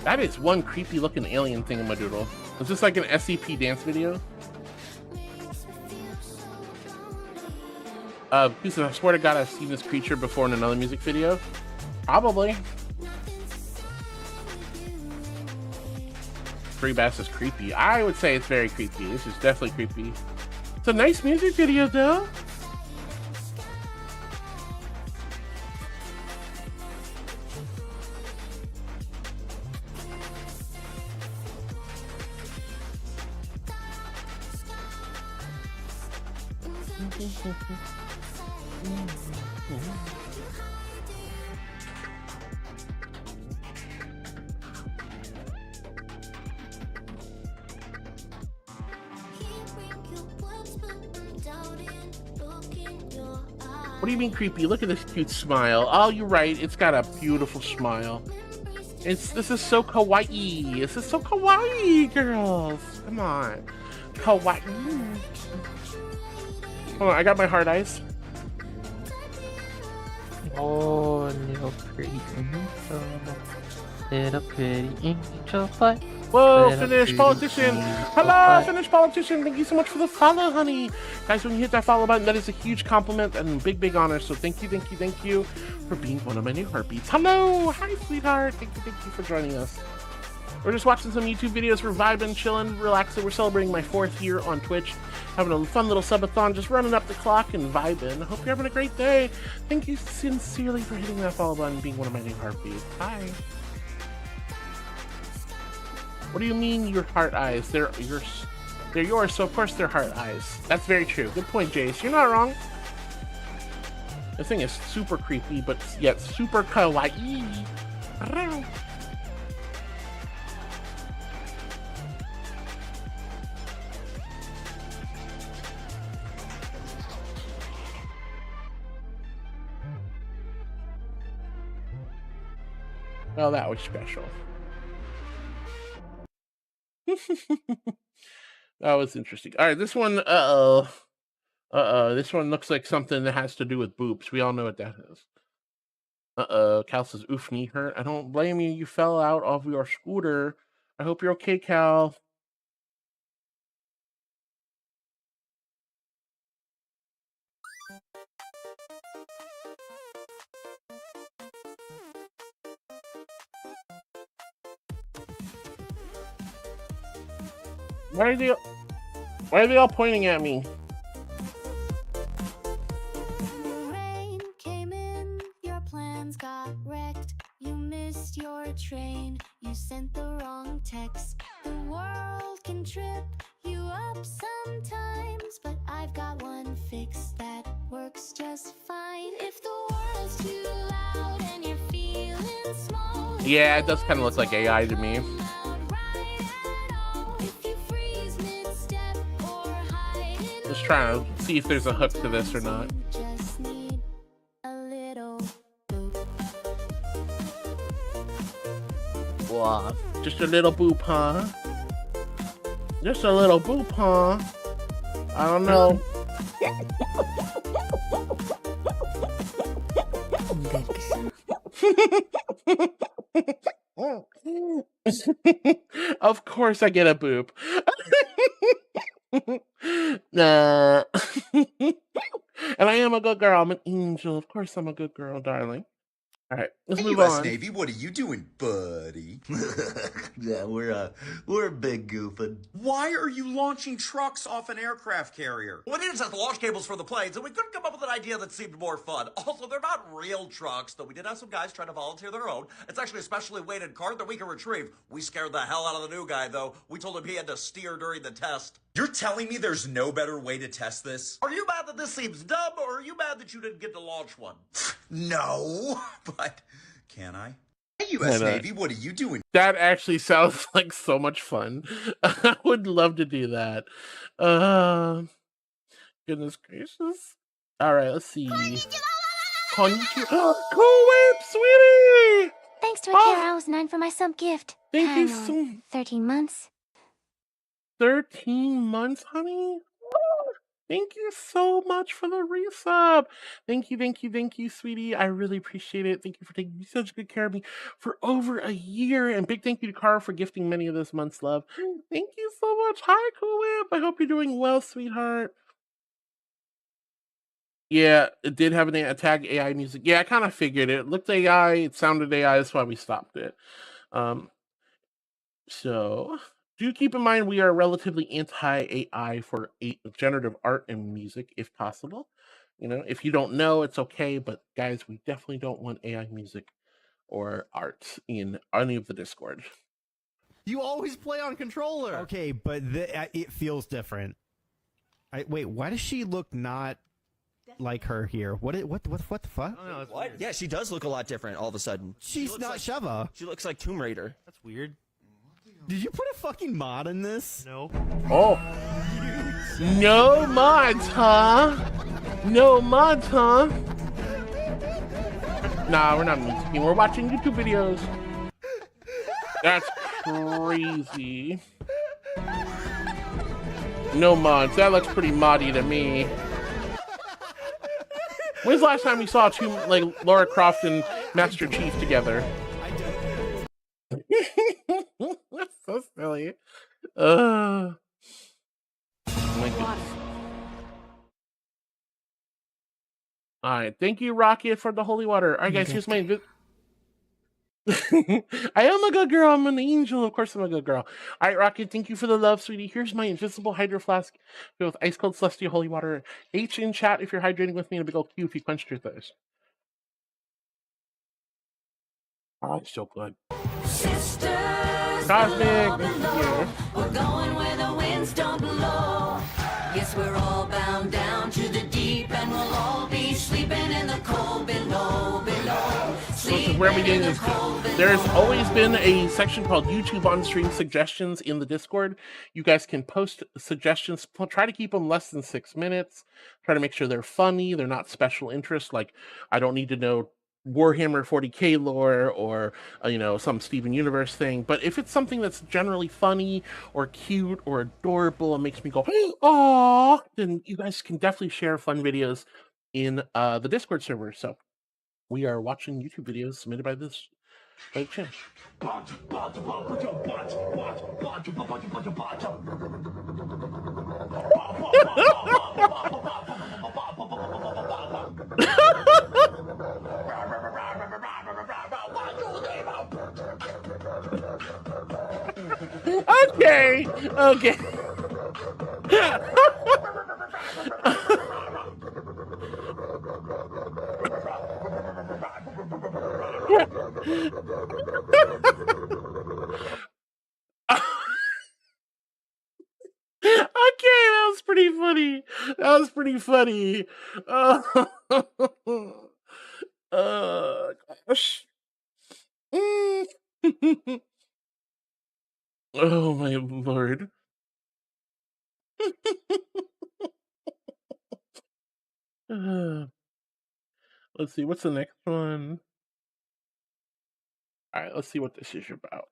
That is one creepy looking alien thingamadoodle. Is this like an SCP dance video? Because I swear to God, I've seen this creature before in another music video. Probably. Free Bass is creepy. I would say it's very creepy. This is definitely creepy. It's a nice music video, though. What do you mean creepy? Look at this cute smile. Oh, you're right. It's got a beautiful smile. This is so kawaii. This is so kawaii, girls. Come on. Kawaii. Hold on, I got my hard eyes. Oh, little pretty angel. Little pretty angel, but... Whoa, Finnish politician! Hello, Finnish politician! Thank you so much for the follow, honey! Guys, when you hit that follow button, that is a huge compliment and big honor, so thank you for being one of my new heartbeats. Hello! Hi, sweetheart! Thank you for joining us. We're just watching some YouTube videos. We're vibing, chilling, relaxing. We're celebrating my 4th year on Twitch. Having a fun little subathon, just running up the clock and vibing. Hope you're having a great day. Thank you sincerely for hitting that follow button and being one of my new heartbeats. Hi. What do you mean your heart eyes? They're yours, so of course they're heart eyes. That's very true. Good point, Jace. You're not wrong. This thing is super creepy, but yet super kawaii. Well, that was special. That was interesting. All right, this one, this one looks like something that has to do with boobs. We all know what that is. Cal says, oof, knee hurt. I don't blame you. You fell out of your scooter. I hope you're okay, Cal. Why are they all pointing at me? Rain came in, your plans got wrecked. You missed your train, you sent the wrong text. The world can trip you up sometimes, but I've got one fix that works just fine. If the world's too loud and you're feeling small, yeah, it does kind of look like AI to me. Just trying to see if there's a hook to this or not. Wow, just a little boop, huh? Just a little boop, huh? I don't know. Of course I get a boop. Nah. And I am a good girl. I'm an angel. Of course I'm a good girl, darling. All right, let's Hey, move U.S. on. Navy, what are you doing, buddy? Yeah, we're big goofing. Why are you launching trucks off an aircraft carrier? Well, we needed to set the launch cables for the planes, and we couldn't come up with an idea that seemed more fun. Also, they're not real trucks, though we did have some guys trying to volunteer their own. It's actually a specially weighted cart that we can retrieve. We scared the hell out of the new guy, though. We told him he had to steer during the test. You're telling me there's no better way to test this? Are you mad that this seems dumb, or are you mad that you didn't get to launch one? No, but can I? Hey, U.S. Navy, what are you doing? That actually sounds like so much fun. I would love to do that. Goodness gracious. All right, let's see. Konnichiwa. Cool Whip, sweetie! Thanks to Akira, I was 9 for my sub gift. Thank you Hang so on, 13 months. 13 months, honey? Thank you so much for the resub. Thank you, sweetie. I really appreciate it. Thank you for taking such good care of me for over a year. And big thank you to Cara for gifting many of this month's love. Thank you so much. Hi, Cool Whip. I hope you're doing well, sweetheart. Yeah, it did have an attack AI music. Yeah, I kind of figured it. It looked AI, it sounded AI, that's why we stopped it. So do keep in mind we are relatively anti-AI for generative art and music, if possible. You know, if you don't know, it's okay, but guys, we definitely don't want AI music or art in any of the Discord. You always play on controller. Okay, but it feels different. Wait, why does she look not like her here? What the fuck? What? Yeah, she does look a lot different all of a sudden. She's not like, Sheva. She looks like Tomb Raider. That's weird. Did you put a fucking mod in this? No. Oh. No mods, huh? No mods, huh? Nah, we're not musiking. We're watching YouTube videos. That's crazy. No mods. That looks pretty moddy to me. When's the last time you saw two, like, Lara Croft and Master Chief together? That's so silly. Oh my goodness. Alright, thank you, Rocket, for the holy water. Alright, guys, here's my... I am a good girl. I'm an angel. Of course I'm a good girl. Alright, Rocket, thank you for the love, sweetie. Here's my invisible hydro flask filled with ice cold celestial holy water. H in chat if you're hydrating with me, and a big old Q if you quenched your thirst. Oh, it's so good. Sisters, Cosmic, we're going where the winds don't blow. Yes, we're all bound down to the deep, and we'll all be sleeping in the cold below. This is where we get this. There's always been a section called YouTube on stream suggestions in the Discord. You guys can post suggestions. Try to keep them less than 6 minutes. Try to make sure they're funny. They're not special interest. Like, I don't need to know Warhammer 40k lore or some Steven Universe thing, but if it's something that's generally funny or cute or adorable and makes me go aww, then you guys can definitely share fun videos in the Discord server. So we are watching YouTube videos submitted by the channel. Okay. Okay, that was pretty funny. Gosh. Oh my lord. Let's see, what's the next one? All right, let's see what this is about.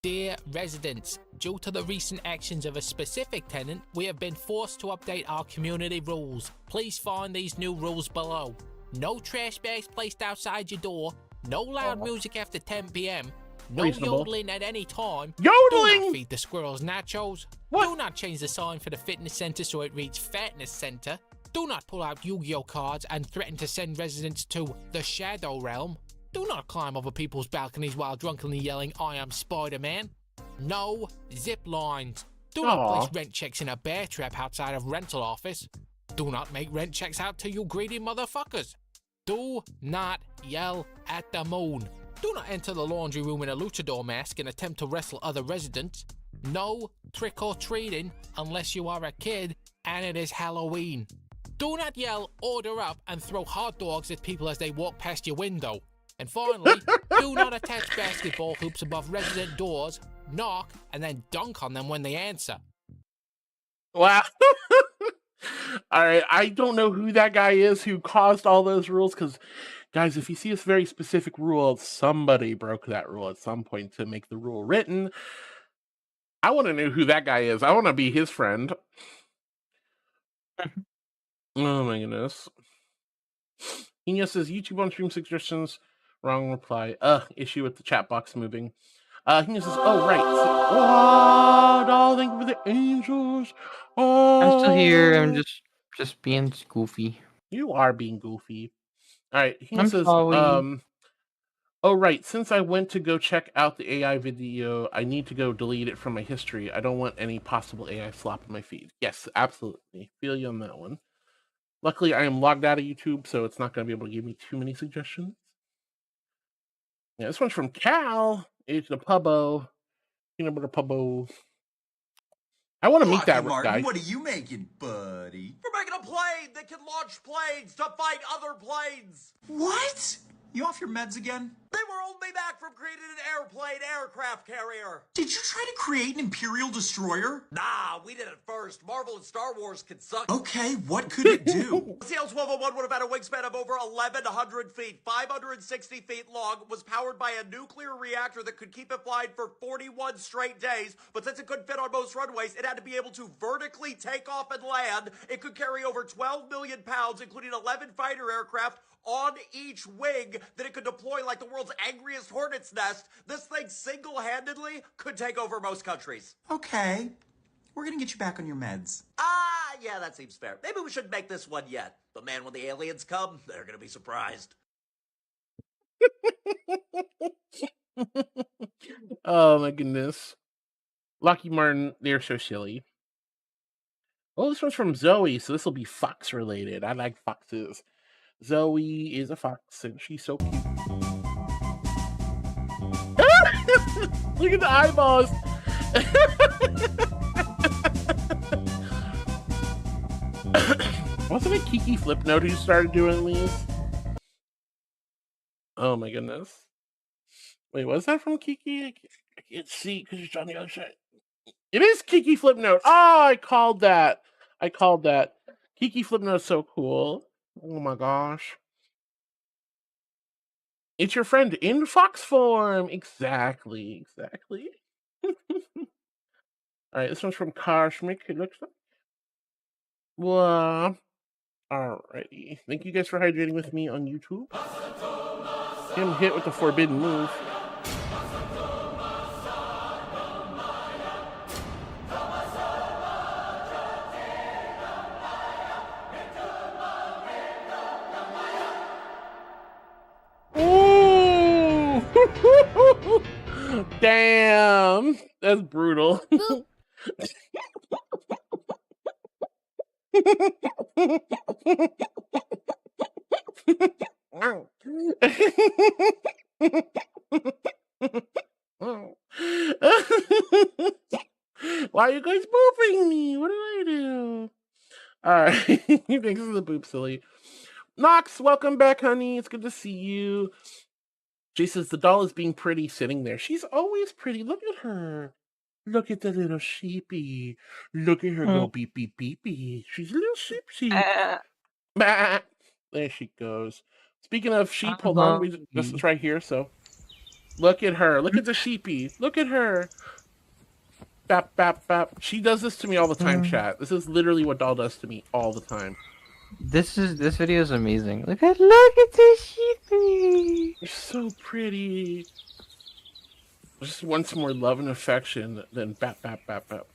Dear residents, due to the recent actions of a specific tenant, we have been forced to update our community rules. Please find these new rules below. No trash bags placed outside your door, no loud music after 10 p.m., no yodeling at any time. Yodeling! Do not feed the squirrels nachos. What? Do not change the sign for the fitness center so it reads fatness center. Do not pull out Yu-Gi-Oh cards and threaten to send residents to the Shadow Realm. Do not climb over people's balconies while drunkenly yelling, I am Spider-Man. No zip lines. Do not place rent checks in a bear trap outside of rental office. Do not make rent checks out to you greedy motherfuckers. Do not yell at the moon. Do not enter the laundry room in a luchador mask and attempt to wrestle other residents. No trick-or-treating unless you are a kid and it is Halloween. Do not yell, order up, and throw hot dogs at people as they walk past your window. And finally, do not attach basketball hoops above resident doors, knock, and then dunk on them when they answer. Wow. All right, I don't know who that guy is who caused all those rules, because, guys, if you see this very specific rule, somebody broke that rule at some point to make the rule written. I want to know who that guy is. I want to be his friend. Oh my goodness. Ina says, YouTube on stream suggestions. Wrong reply. Issue with the chat box moving. Ina says, oh, right. What? Oh, thank you for the angels. Oh. I'm still here. I'm just being goofy. You are being goofy. All right. Ina I'm says, sorry. oh, right. Since I went to go check out the AI video, I need to go delete it from my history. I don't want any possible AI slop in my feed. Yes, absolutely. Feel you on that one. Luckily, I am logged out of YouTube, so it's not going to be able to give me too many suggestions. Yeah, this one's from Cal. It's the Pubbo. Peanut butter Pubbo. I want to meet that Martin, guy. what are you making, buddy? We're making a plane that can launch planes to fight other planes. What? You off your meds again? They were only back from creating an airplane aircraft carrier. Did you try to create an Imperial destroyer? Nah, we did it first. Marvel and Star Wars can suck. Okay, what could it do? CL-1201 would have had a wingspan of over 1,100 feet, 560 feet long, was powered by a nuclear reactor that could keep it flying for 41 straight days, but since it couldn't fit on most runways, it had to be able to vertically take off and land. It could carry over 12 million pounds, including 11 fighter aircraft, on each wing that it could deploy like the world's angriest hornet's nest. This thing single-handedly could take over most countries. Okay. We're gonna get you back on your meds. Yeah, that seems fair. Maybe we shouldn't make this one yet. But man, when the aliens come, they're gonna be surprised. Oh my goodness. Lucky Martin, they're so silly. Oh, this one's from Zoe, so this will be fox related. I like foxes. Zoe is a fox, and she's so cute. Look at the eyeballs. Wasn't it Kiki Flipnote who started doing these? Oh my goodness. Wait, was that from Kiki? I can't see because it's on the other side. It is Kiki Flipnote. Oh, I called that. Kiki Flipnote is so cool. Oh my gosh. It's your friend in fox form. Exactly. All right, this one's from Karshmik, it looks like. Well, alrighty. Thank you guys for hydrating with me on YouTube. Him hit with the forbidden move. Ooh! Damn! That's brutal. Why are you guys booping me? What did I do? Alright. Thanks for the boop, silly. Nox, welcome back, honey. It's good to see you. Jay says the doll is being pretty sitting there. She's always pretty. Look at her. Look at the little sheepy. Look at her go beep, beep, beep, beep. She's a little sheep. There she goes. Speaking of sheep, hold on. This is right here, so. Look at her. Look at the sheepy. Look at her. Bap, bap, bap. She does this to me all the time, chat. This is literally what Doll does to me all the time. This video is amazing. Look at the sheepy. You're so pretty. Just wants more love and affection than bap, bap, bap, bap.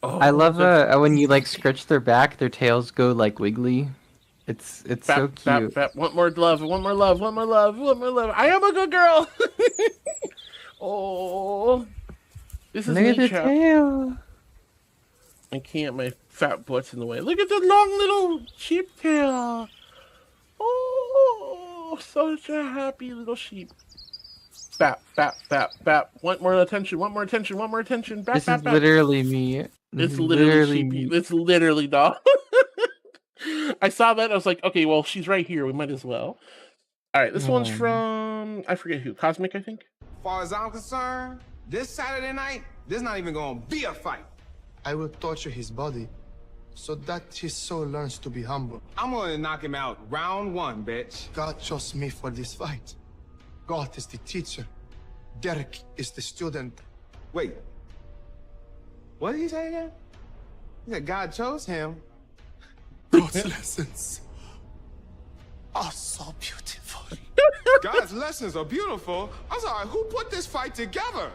Oh, I love when you like scratch their back, their tails go like wiggly. It's bap, so cute. Bap, bap. Want more love, want more love, want more love, want more love. I am a good girl. Oh, this is Look at me, the chat. tail. I can't. My fat butt's in the way. Look at the long little sheep tail. Oh, such a happy little sheep. Bap, bap, bap, bap. Want more attention, want more attention, want more attention. Bap, This bap, is bap. literally me. It's literally sheepy. It's literally Doll. I saw that. I was like, okay, well, she's right here. We might as well. All right, this one's from, I forget who. Cosmic, I think. As far as I'm concerned, this Saturday night, there's not even gonna be a fight. I will torture his body so that his soul learns to be humble. I'm gonna knock him out round one, bitch. God chose me for this fight. God is the teacher. Derek is the student. Wait. What did he say again? He said God chose him. God's lessons are so beautiful. God's lessons are beautiful. I'm sorry, who put this fight together?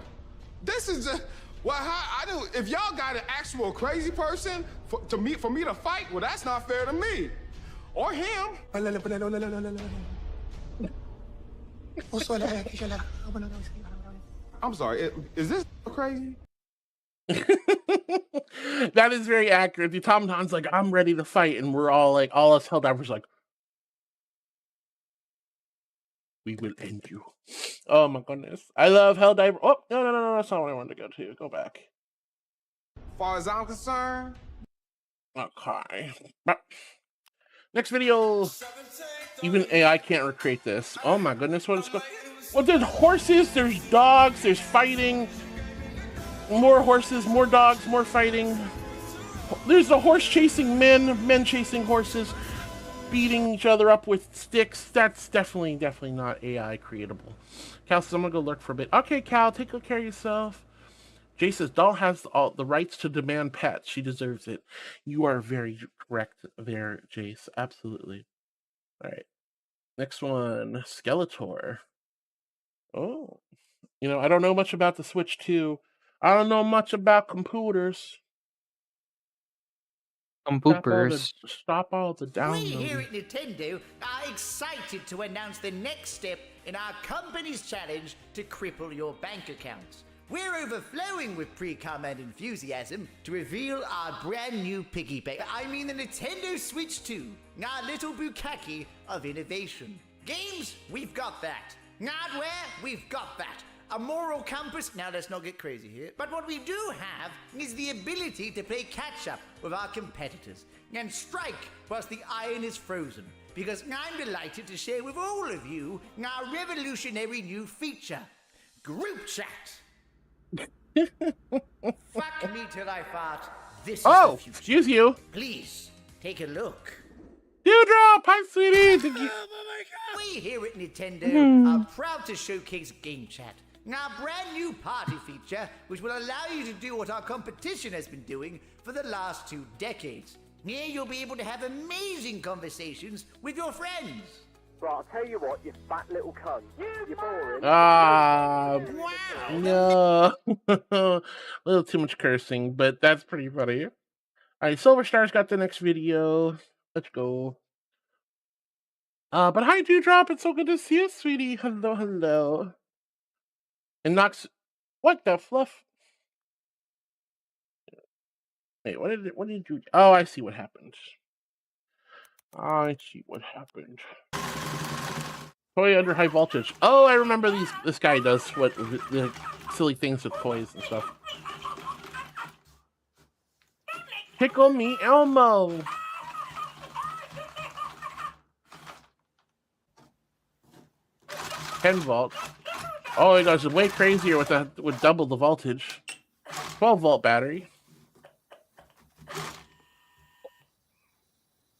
This is just, well, I do. If y'all got an actual crazy person for me to fight, well, that's not fair to me or him. I'm sorry. Is this crazy? That is very accurate. The Tom-Tom's like, I'm ready to fight, and we're all like, all us Helldivers like, we will end you. Oh my goodness. I love Helldiver. Oh, no, that's not what I wanted to go to. Go back. As far as I'm concerned. Okay. Next video. Even AI can't recreate this. Oh my goodness, what is going on? Well, there's horses, there's dogs, there's fighting. More horses, more dogs, more fighting. There's a horse chasing men chasing horses, beating each other up with sticks. That's definitely not AI creatable. Cal says, I'm gonna go lurk for a bit. Okay, Cal, take good care of yourself. Jay says, Doll has all the rights to demand pets. She deserves it. You are very correct there, Jace. Absolutely. All right. Next one, Skeletor. Oh. You know, I don't know much about the Switch 2. I don't know much about computers. Stop all the downloading. We here at Nintendo are excited to announce the next step in our company's challenge to cripple your bank accounts. We're overflowing with pre-cum and enthusiasm to reveal our brand new piggy bank. I mean the Nintendo Switch 2, our little bukkake of innovation. Games, we've got that. Hardware, we've got that. A moral compass, now let's not get crazy here, but what we do have is the ability to play catch-up with our competitors and strike whilst the iron is frozen, because I'm delighted to share with all of you our revolutionary new feature, Group Chat. Fuck me till I fart, this is the future. Excuse you. Please, take a look. Dewdrop, hi sweetie. We here at Nintendo are proud to showcase Game Chat, our brand new party feature, which will allow you to do what our competition has been doing for the last 2 decades. Here you'll be able to have amazing conversations with your friends. Right, I'll tell you what, you fat little cunt. You're boring. No. A little too much cursing, but that's pretty funny. All right, Silver Star's got the next video. Let's go. But hi, Dewdrop. It's so good to see you, sweetie. Hello, hello. And Nox, what the fluff? Wait, what did you do? Oh, I see what happened. I see what happened. Toy under high voltage. Oh, I remember these. This guy does what the silly things with toys and stuff. Tickle me, Elmo. 10 volt. Oh, it goes way crazier with double the voltage. 12 volt battery.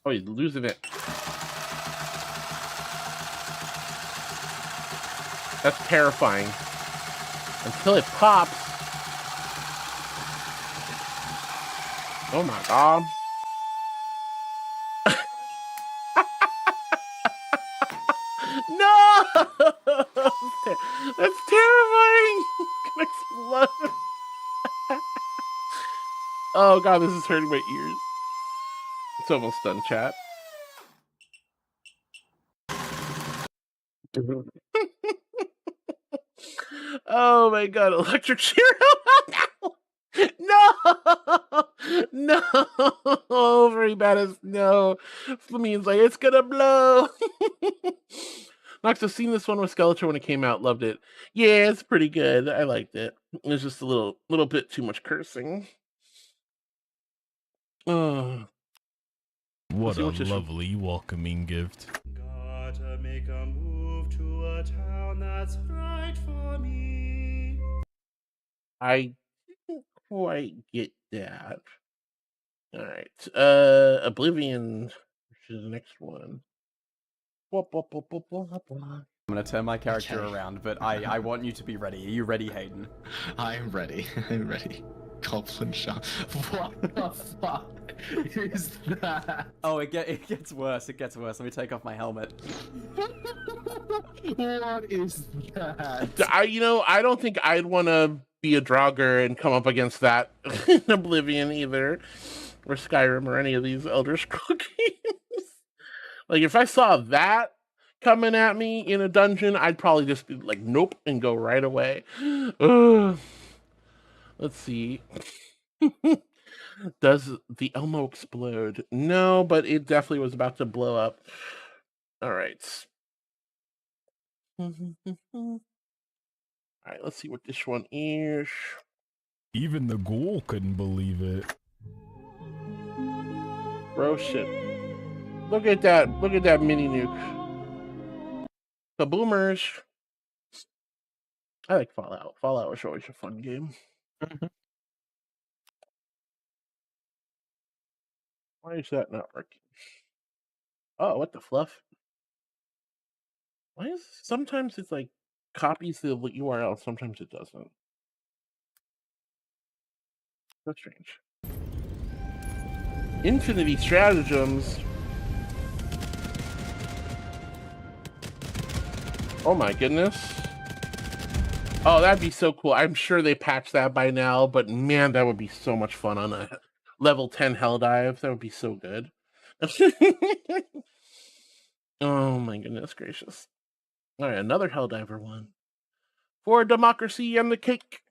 Oh, he's losing it. That's terrifying. Until it pops. Oh my god. No! That's terrifying! It's gonna explode. Oh god, this is hurting my ears. It's almost done, chat. Oh my god, electric chair. No! No! Very bad as no. Flamin's like, it's gonna blow. Nox, I've seen this one with Skeletor when it came out, loved it. Yeah, it's pretty good. I liked it. It's just a little bit too much cursing. What a lovely welcoming gift. Gotta make a move to a town that's right for me. I didn't quite get that. Alright. Oblivion, which is the next one. I'm gonna turn my character around, but I want you to be ready. Are you ready, Hayden? I'm ready. I'm ready. Goblin shot. What the fuck is that? Oh, it gets worse. It gets worse. Let me take off my helmet. What is that? I don't think I'd want to be a Draugr and come up against that in Oblivion either, or Skyrim, or any of these Elder Scrolls games. Like, if I saw that coming at me in a dungeon, I'd probably just be like, nope, and go right away. Let's see. Does the Elmo explode? No, but it definitely was about to blow up. All right. All right, let's see what this one is. Even the ghoul couldn't believe it. Bro, shit. Look at that mini nuke. Kaboomers. I like Fallout. Fallout was always a fun game. Why is that not working? Oh, what the fluff? Why is sometimes it's like copies the URL, sometimes it doesn't. That's strange. Infinity Stratagems. Oh my goodness. Oh, that'd be so cool. I'm sure they patched that by now, but man, that would be so much fun on a level 10 hell dive. That would be so good. Oh my goodness gracious. All right, another Helldiver one. For democracy and the cake.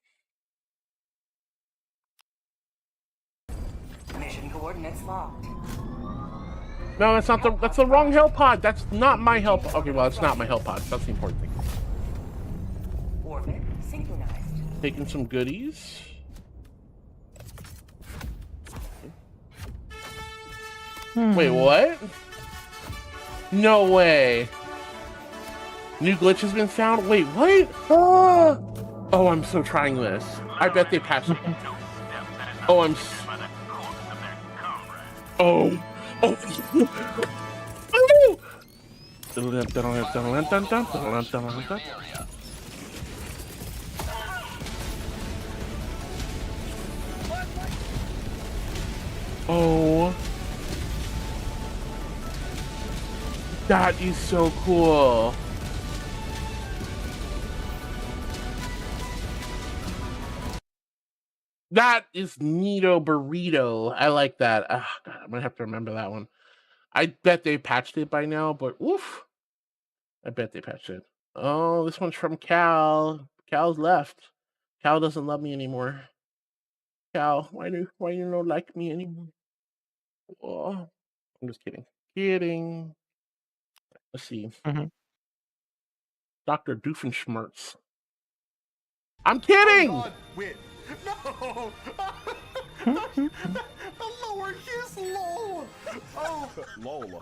Mission coordinates locked. No, that's the wrong hell pod. That's not my hell pod. Okay, well, it's not my hell pod. That's the important thing. Orbit synchronized. Taking some goodies. Wait, what? No way. New glitch has been found? Wait, what? Oh, I'm so trying this. I bet they patched it. Oh, Oh. Oh. That is so cool. That is Neato Burrito. I like that. Oh, God, I'm gonna have to remember that one. I bet they patched it by now, but oof. I bet they patched it. Oh, this one's from Cal. Cal's left. Cal doesn't love me anymore. Cal, why you don't like me anymore? Oh, I'm just kidding. Kidding. Let's see. Dr. Doofenshmirtz. I'm kidding! Oh God, wait. No! The lowercase lol. Oh, lol.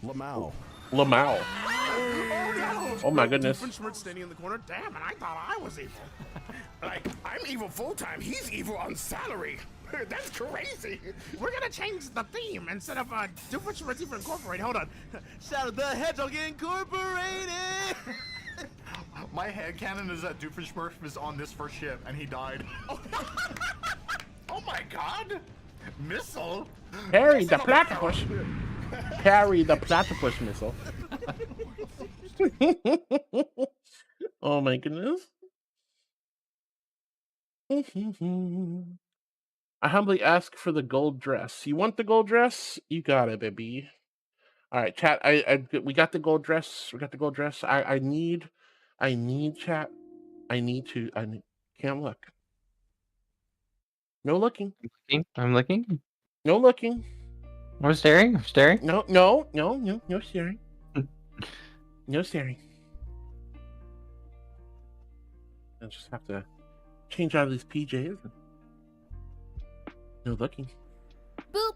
Lamau. Lamau. Oh no! Oh my goodness. Doofenshmirtz standing in the corner. Damn, and I thought I was evil. Like, I'm evil full time. He's evil on salary. That's crazy. We're gonna change the theme instead of Doofenshmirtz Evil Incorporated. Hold on. Shadow the Hedgehog Incorporated. My headcanon is that Doofenshmirtz is on this first ship and he died. Oh my god! Missile? Harry the platypus. Harry the platypus missile. Oh my goodness. I humbly ask for the gold dress. You want the gold dress? You got it, baby. All right, chat. We got the gold dress. We got the gold dress. I need chat. I need. Can't look. No looking. I'm looking. No looking. I'm staring. I'm staring. No staring. No staring. I just have to change out of these PJs. No looking. Boop.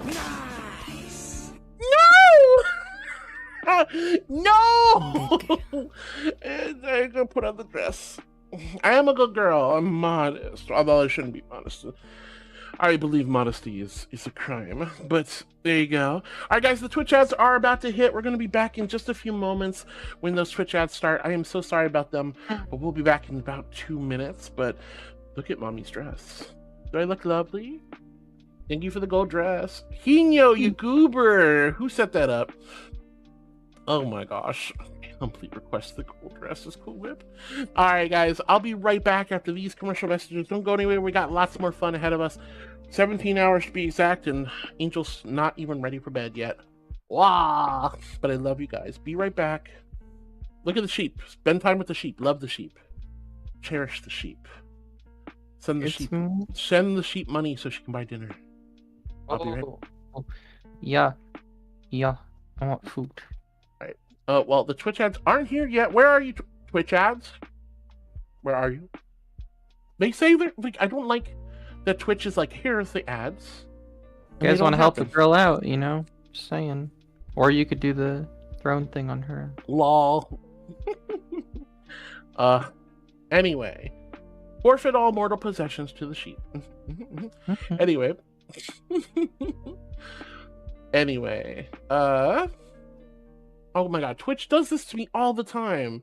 Nice. No! And I'm gonna put on the dress. I am a good girl. I'm modest, although I shouldn't be modest. I believe modesty is a crime, but there you go. All right, guys, the Twitch ads are about to hit. We're going to be back in just a few moments when those Twitch ads start. I am so sorry about them, but we'll be back in about 2 minutes. But look at mommy's dress. Do I look lovely? Thank you for the gold dress. Hino, you goober. Who set that up? Oh my gosh. Complete request. The gold dress is cool whip. All right, guys, I'll be right back after these commercial messages. Don't go anywhere. We got lots more fun ahead of us. 17 hours to be exact, and Angel's not even ready for bed yet. Wow. But I love you guys. Be right back. Look at the sheep. Spend time with the sheep. Love the sheep. Cherish the sheep. Send the sheep money so she can buy dinner. I'll be right back. Yeah. I want food. Well, the Twitch ads aren't here yet. Where are you, Twitch ads? Where are you? They say they're like, I don't like that Twitch is like, here's the ads. You guys want to help the girl out, you know? Just saying. Or you could do the throne thing on her. Lol. Anyway. Forfeit all mortal possessions to the sheep. Anyway. Oh my god, Twitch does this to me all the time.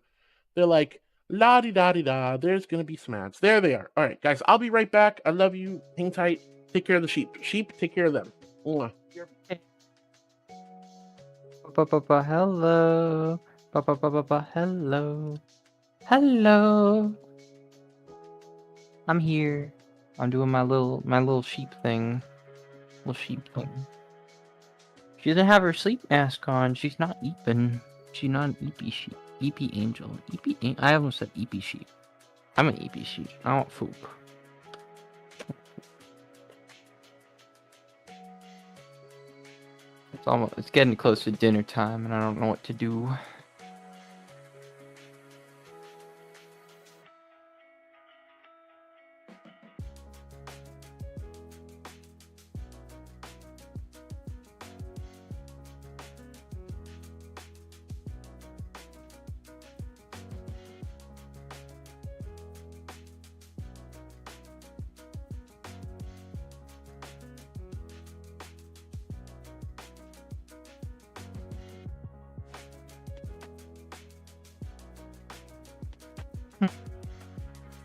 They're like, la-di-da-di-da, there's gonna be some ads. There they are. Alright, guys, I'll be right back. I love you. Hang tight. Take care of the sheep. Sheep, take care of them. Mwah. Hello. Hello. Hello. I'm here. I'm doing my little sheep thing. She doesn't have her sleep mask on. She's not eeping. She's not an eepy sheep. Eepy angel. I almost said eepy sheep. I'm an eepy sheep. I want food. It's getting close to dinner time, and I don't know what to do.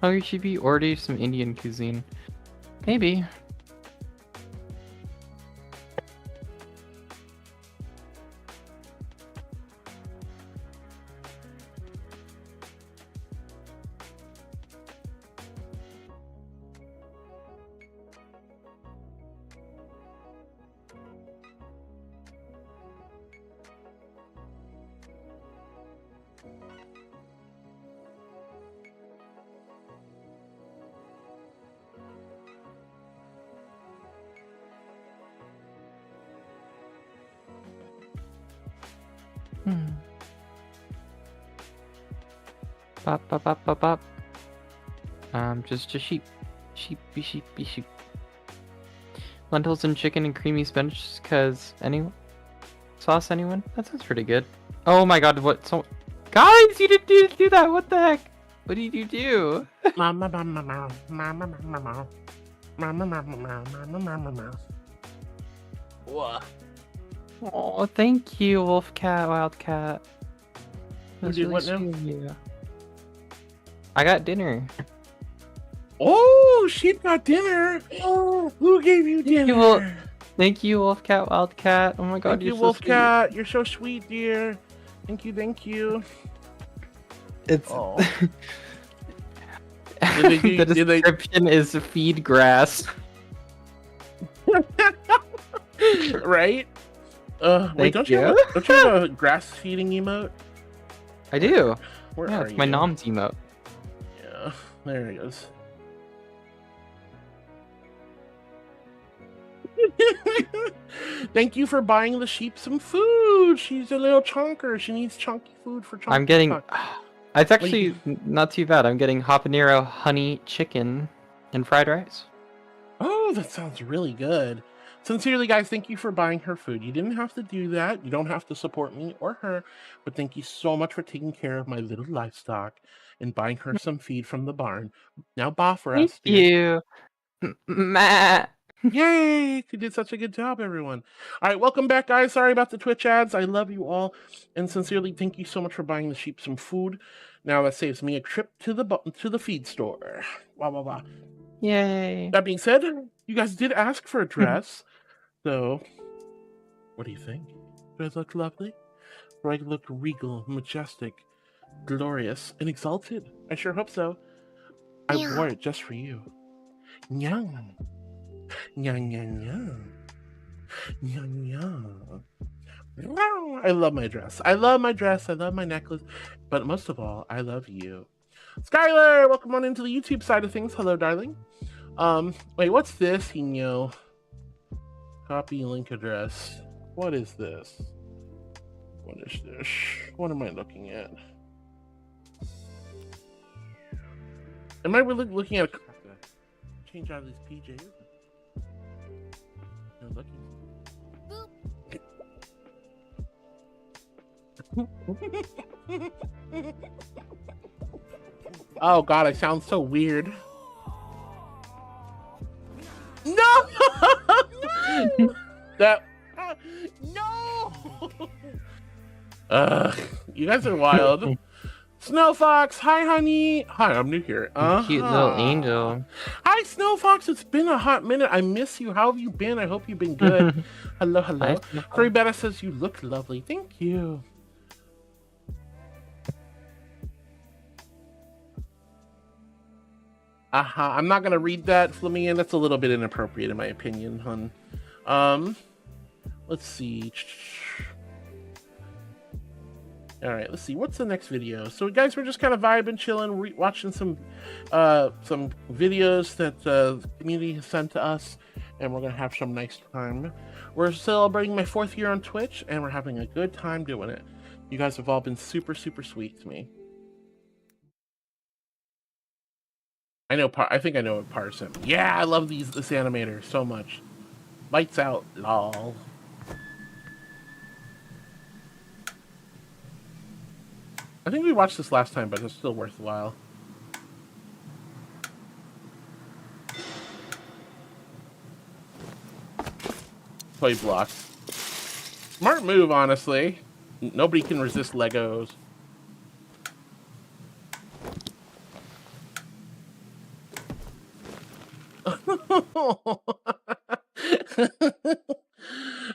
Oh, you should be order some Indian cuisine. Maybe. Bop. Just sheep. Sheep. Lentils and chicken and creamy spinach, cause anyone? Sauce, anyone? That sounds pretty good. Oh my god, what? Guys, you didn't do that, what the heck? What did you do? What? Oh, thank you, Wolfcat, Wildcat. That's did really what now? sweet of you. I got dinner. Oh, sheep got dinner. Oh, who gave you dinner? Thank you, Wolfcat, Wildcat. Oh my god, Thank you're you, so sweet. Wolfcat. You're so sweet, dear. Thank you, thank you. It's Oh. the description is feed grass. Right? Wait, Thank don't you have a grass feeding emote? I do. Where yeah, are it's my you? nom's emote. Yeah, there it goes. Thank you for buying the sheep some food. She's a little chunker. She needs chunky food for chunky. I'm getting. It's actually Wait. not too bad. I'm getting habanero honey chicken and fried rice. Oh, that sounds really good. Sincerely, guys, thank you for buying her food. You didn't have to do that. You don't have to support me or her, but thank you so much for taking care of my little livestock and buying her some feed from the barn. Now, bah for us. Thank you. Matt. Yay! You did such a good job, everyone. All right, welcome back, guys. Sorry about the Twitch ads. I love you all, and sincerely, thank you so much for buying the sheep some food. Now that saves me a trip to the feed store. Wah wah wah. Yay! That being said, you guys did ask for a dress, so what do you think? Do I look lovely? Do I look regal, majestic, glorious, and exalted? I sure hope so. I wore it just for you. Nyang. Nyang nyang nyang. Nyang nyang. I love my dress. I love my dress. I love my necklace. But most of all, I love you. Skylar, welcome on into the YouTube side of things. Hello, darling. Wait, what's this, Hino? Copy link address. What is this? What is this? What am I looking at? Am I really looking at a... Change out of these PJs? No, looking. Oh god, I sound so weird. No! That no! You guys are wild. Snow Fox, hi honey. Hi, I'm new here. Cute little angel. Hi Snow Fox, it's been a hot minute. I miss you. How have you been? I hope you've been good. Hello, hello. Curry Betta says you look lovely. Thank you. I'm not gonna read that, Flamian. That's a little bit inappropriate in my opinion, hun. Let's see. All right, let's see. What's the next video? So, guys, we're just kind of vibing, chilling, watching some videos that the community has sent to us, and we're gonna have some nice time. We're celebrating my 4th year on Twitch, and we're having a good time doing it. You guys have all been super, super sweet to me. I think I know what Parson. Yeah, I love this animator so much. Lights out, lol. I think we watched this last time, but it's still worthwhile. Toy blocks. Smart move, honestly. Nobody can resist Legos.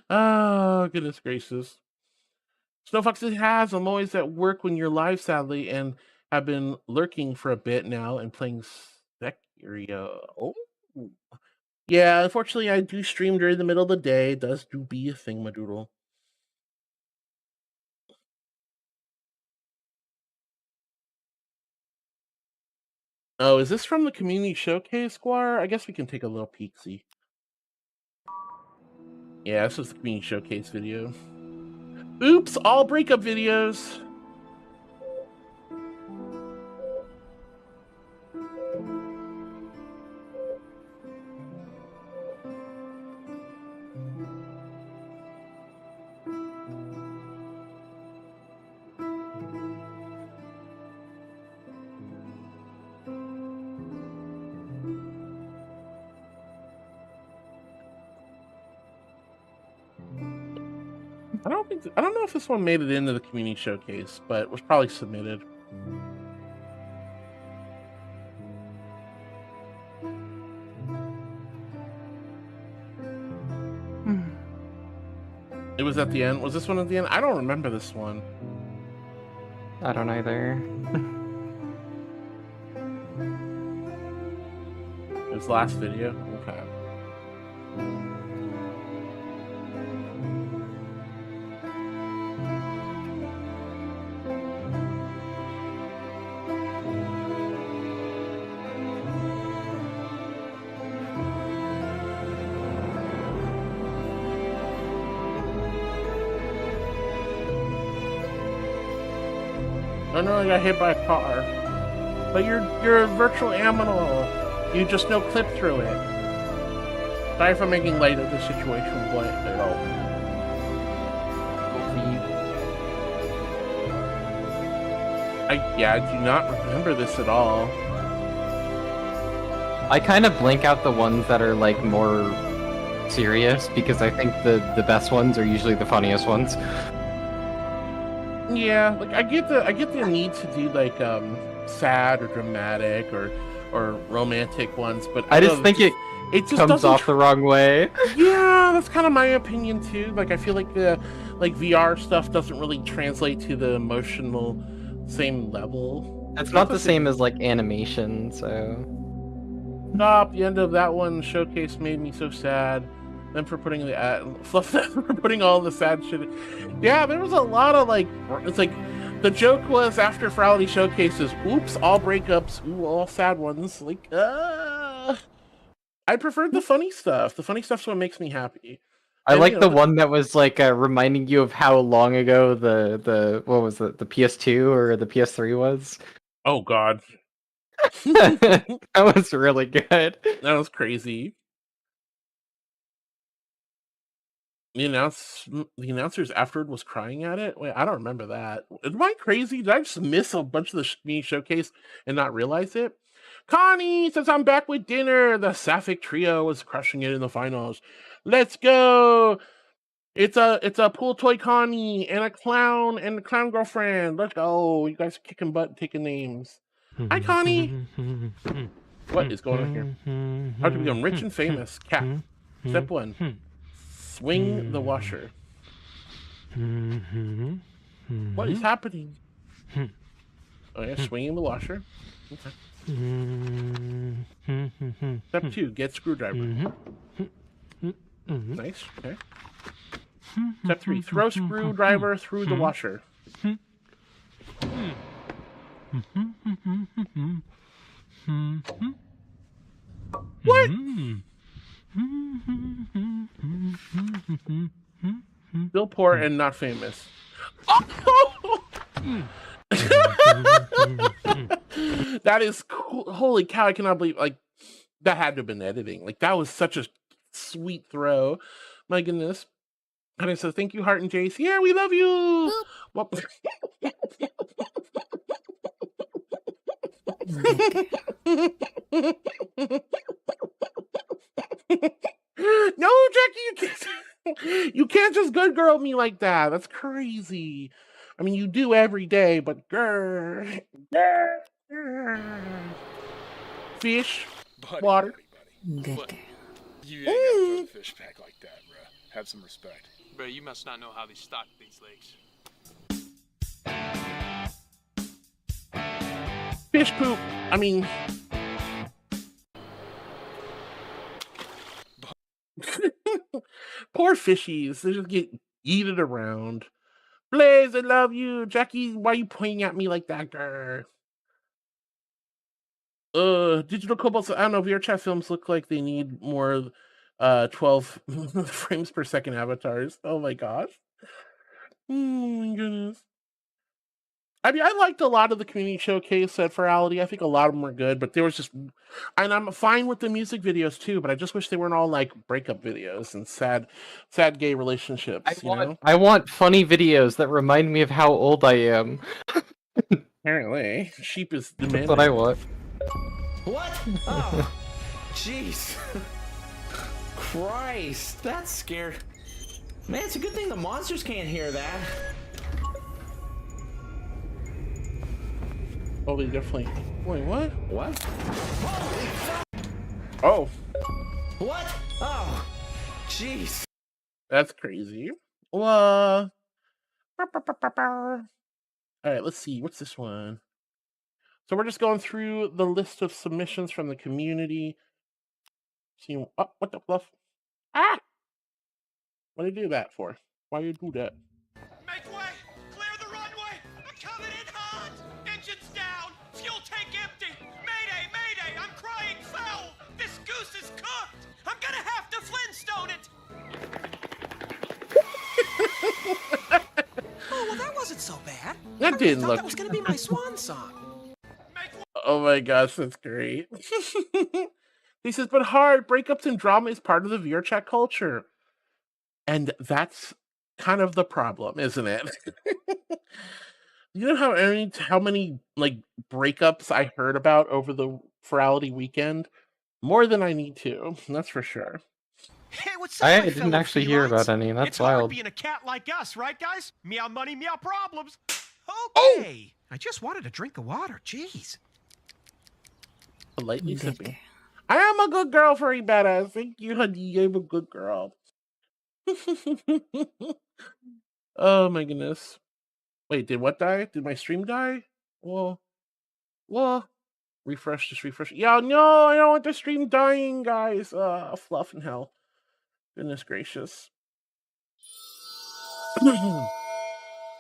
Oh, goodness gracious. Snowfox has. I'm always at work when you're live, sadly, and have been lurking for a bit now and playing Sekiro. Oh. Yeah, unfortunately, I do stream during the middle of the day. It does do be a thing, my doodle. Oh, is this from the community showcase, Squire? I guess we can take a little peek-see. Yeah, this is the community showcase video. Oops, all breakup videos. I don't know if this one made it into the community showcase, but it was probably submitted. It was at the end. Was this one at the end? I don't remember this one. I don't either. It was the last video? Okay. Oh no, I got hit by a car. But you're a virtual aminal. You just no clip through it. Sorry for making light of the situation, but I do not remember this at all. I kind of blank out the ones that are like more serious because I think the best ones are usually the funniest ones. Yeah, like I get the need to do like sad or dramatic or romantic ones, but I just think it just comes off the wrong way. Yeah, that's kind of my opinion too. Like I feel like the VR stuff doesn't really translate to the emotional same level. It's not the same as like animation, so. Stop! The end of that one showcase made me so sad. Then for putting for putting all the sad shit. Yeah, there was a lot of like. It's like the joke was after Frality showcases. Oops! All breakups. Ooh, all sad ones. Like, I preferred the funny stuff. The funny stuff's what makes me happy. I like the one that was like reminding you of how long ago the what was it, the PS2 or the PS3 was. Oh God. That was really good. That was crazy. The announcers afterward was crying at it. Wait, I don't remember that. Am I crazy? Did I just miss a bunch of the mini showcase and not realize it? Connie says I'm back with dinner. The Sapphic trio was crushing it in the finals. Let's go. It's a pool toy Connie and a clown and a clown girlfriend. Let's go. You guys are kicking butt and taking names. Hi, Connie. What is going on here? How to become rich and famous? Cat. Step 1. Swing the washer. What is happening? Oh yeah, swinging the washer. Okay. Step 2, get screwdriver. Nice, okay. Step 3, throw screwdriver through the washer. What? Still poor and not famous. That is cool. Holy cow, I cannot believe, like, that had to have been editing. Like, that was such a sweet throw. My goodness. And I said, thank you, Heart and Jace. Yeah, we love you. Well, no, Jackie, you can't just good girl me like that. That's crazy. I mean, you do every day, but grr. Fish, water. Good girl. You ain't gotta throw the fish back like that, bruh. Have some respect. Bro, you must not know how they stock these lakes. Fish poop. I mean... Poor fishies. They just get yeeted around. Blaze, I love you. Jackie, why are you pointing at me like that, girl? Digital Cobalt, I don't know, VRChat films look like they need more 12 frames per second avatars. Oh my gosh. Oh my goodness. I mean, I liked a lot of the community showcase at Virality. I think a lot of them were good, but there was just... And I'm fine with the music videos too, but I just wish they weren't all like breakup videos and sad gay relationships, I want funny videos that remind me of how old I am. Apparently. Sheep is demanding. That's what I want. What? Oh, jeez. Christ, that scared... Man, it's a good thing the monsters can't hear that. Oh, they definitely. Wait, what? What? Oh. What? Oh. Jeez. That's crazy. All right, let's see. What's this one? So we're just going through the list of submissions from the community. See, oh, what the fluff? Ah! What did you do that for? Why you do that? Make way! Clear the runway! I'm coming in hot! Engines down! Fuel tank empty! Mayday! Mayday! I'm crying foul! This goose is cooked! I'm gonna have to Flintstone it! Oh, well, that wasn't so bad. That didn't I look. thought that was gonna be my swan song. Oh my gosh, that's great. He says, but hard, breakups and drama is part of the Vrchat culture. And that's kind of the problem, isn't it? You know how many like breakups I heard about over the Ferality weekend? More than I need to, that's for sure. Hey, what's up, I my didn't fellow actually hear felines? about any. That's it's hard wild. being a cat like us, right, guys? Meow money, meow problems. Okay. I just wanted a drink of water. Jeez. Politely sipping. I am a good girl, furry badass. Thank you, honey. I'm a good girl. Oh my goodness. Wait, did what die? Did my stream die? Well, refresh, just refresh. Yeah, no, I don't want the stream dying, guys. Fluff and hell. Goodness gracious.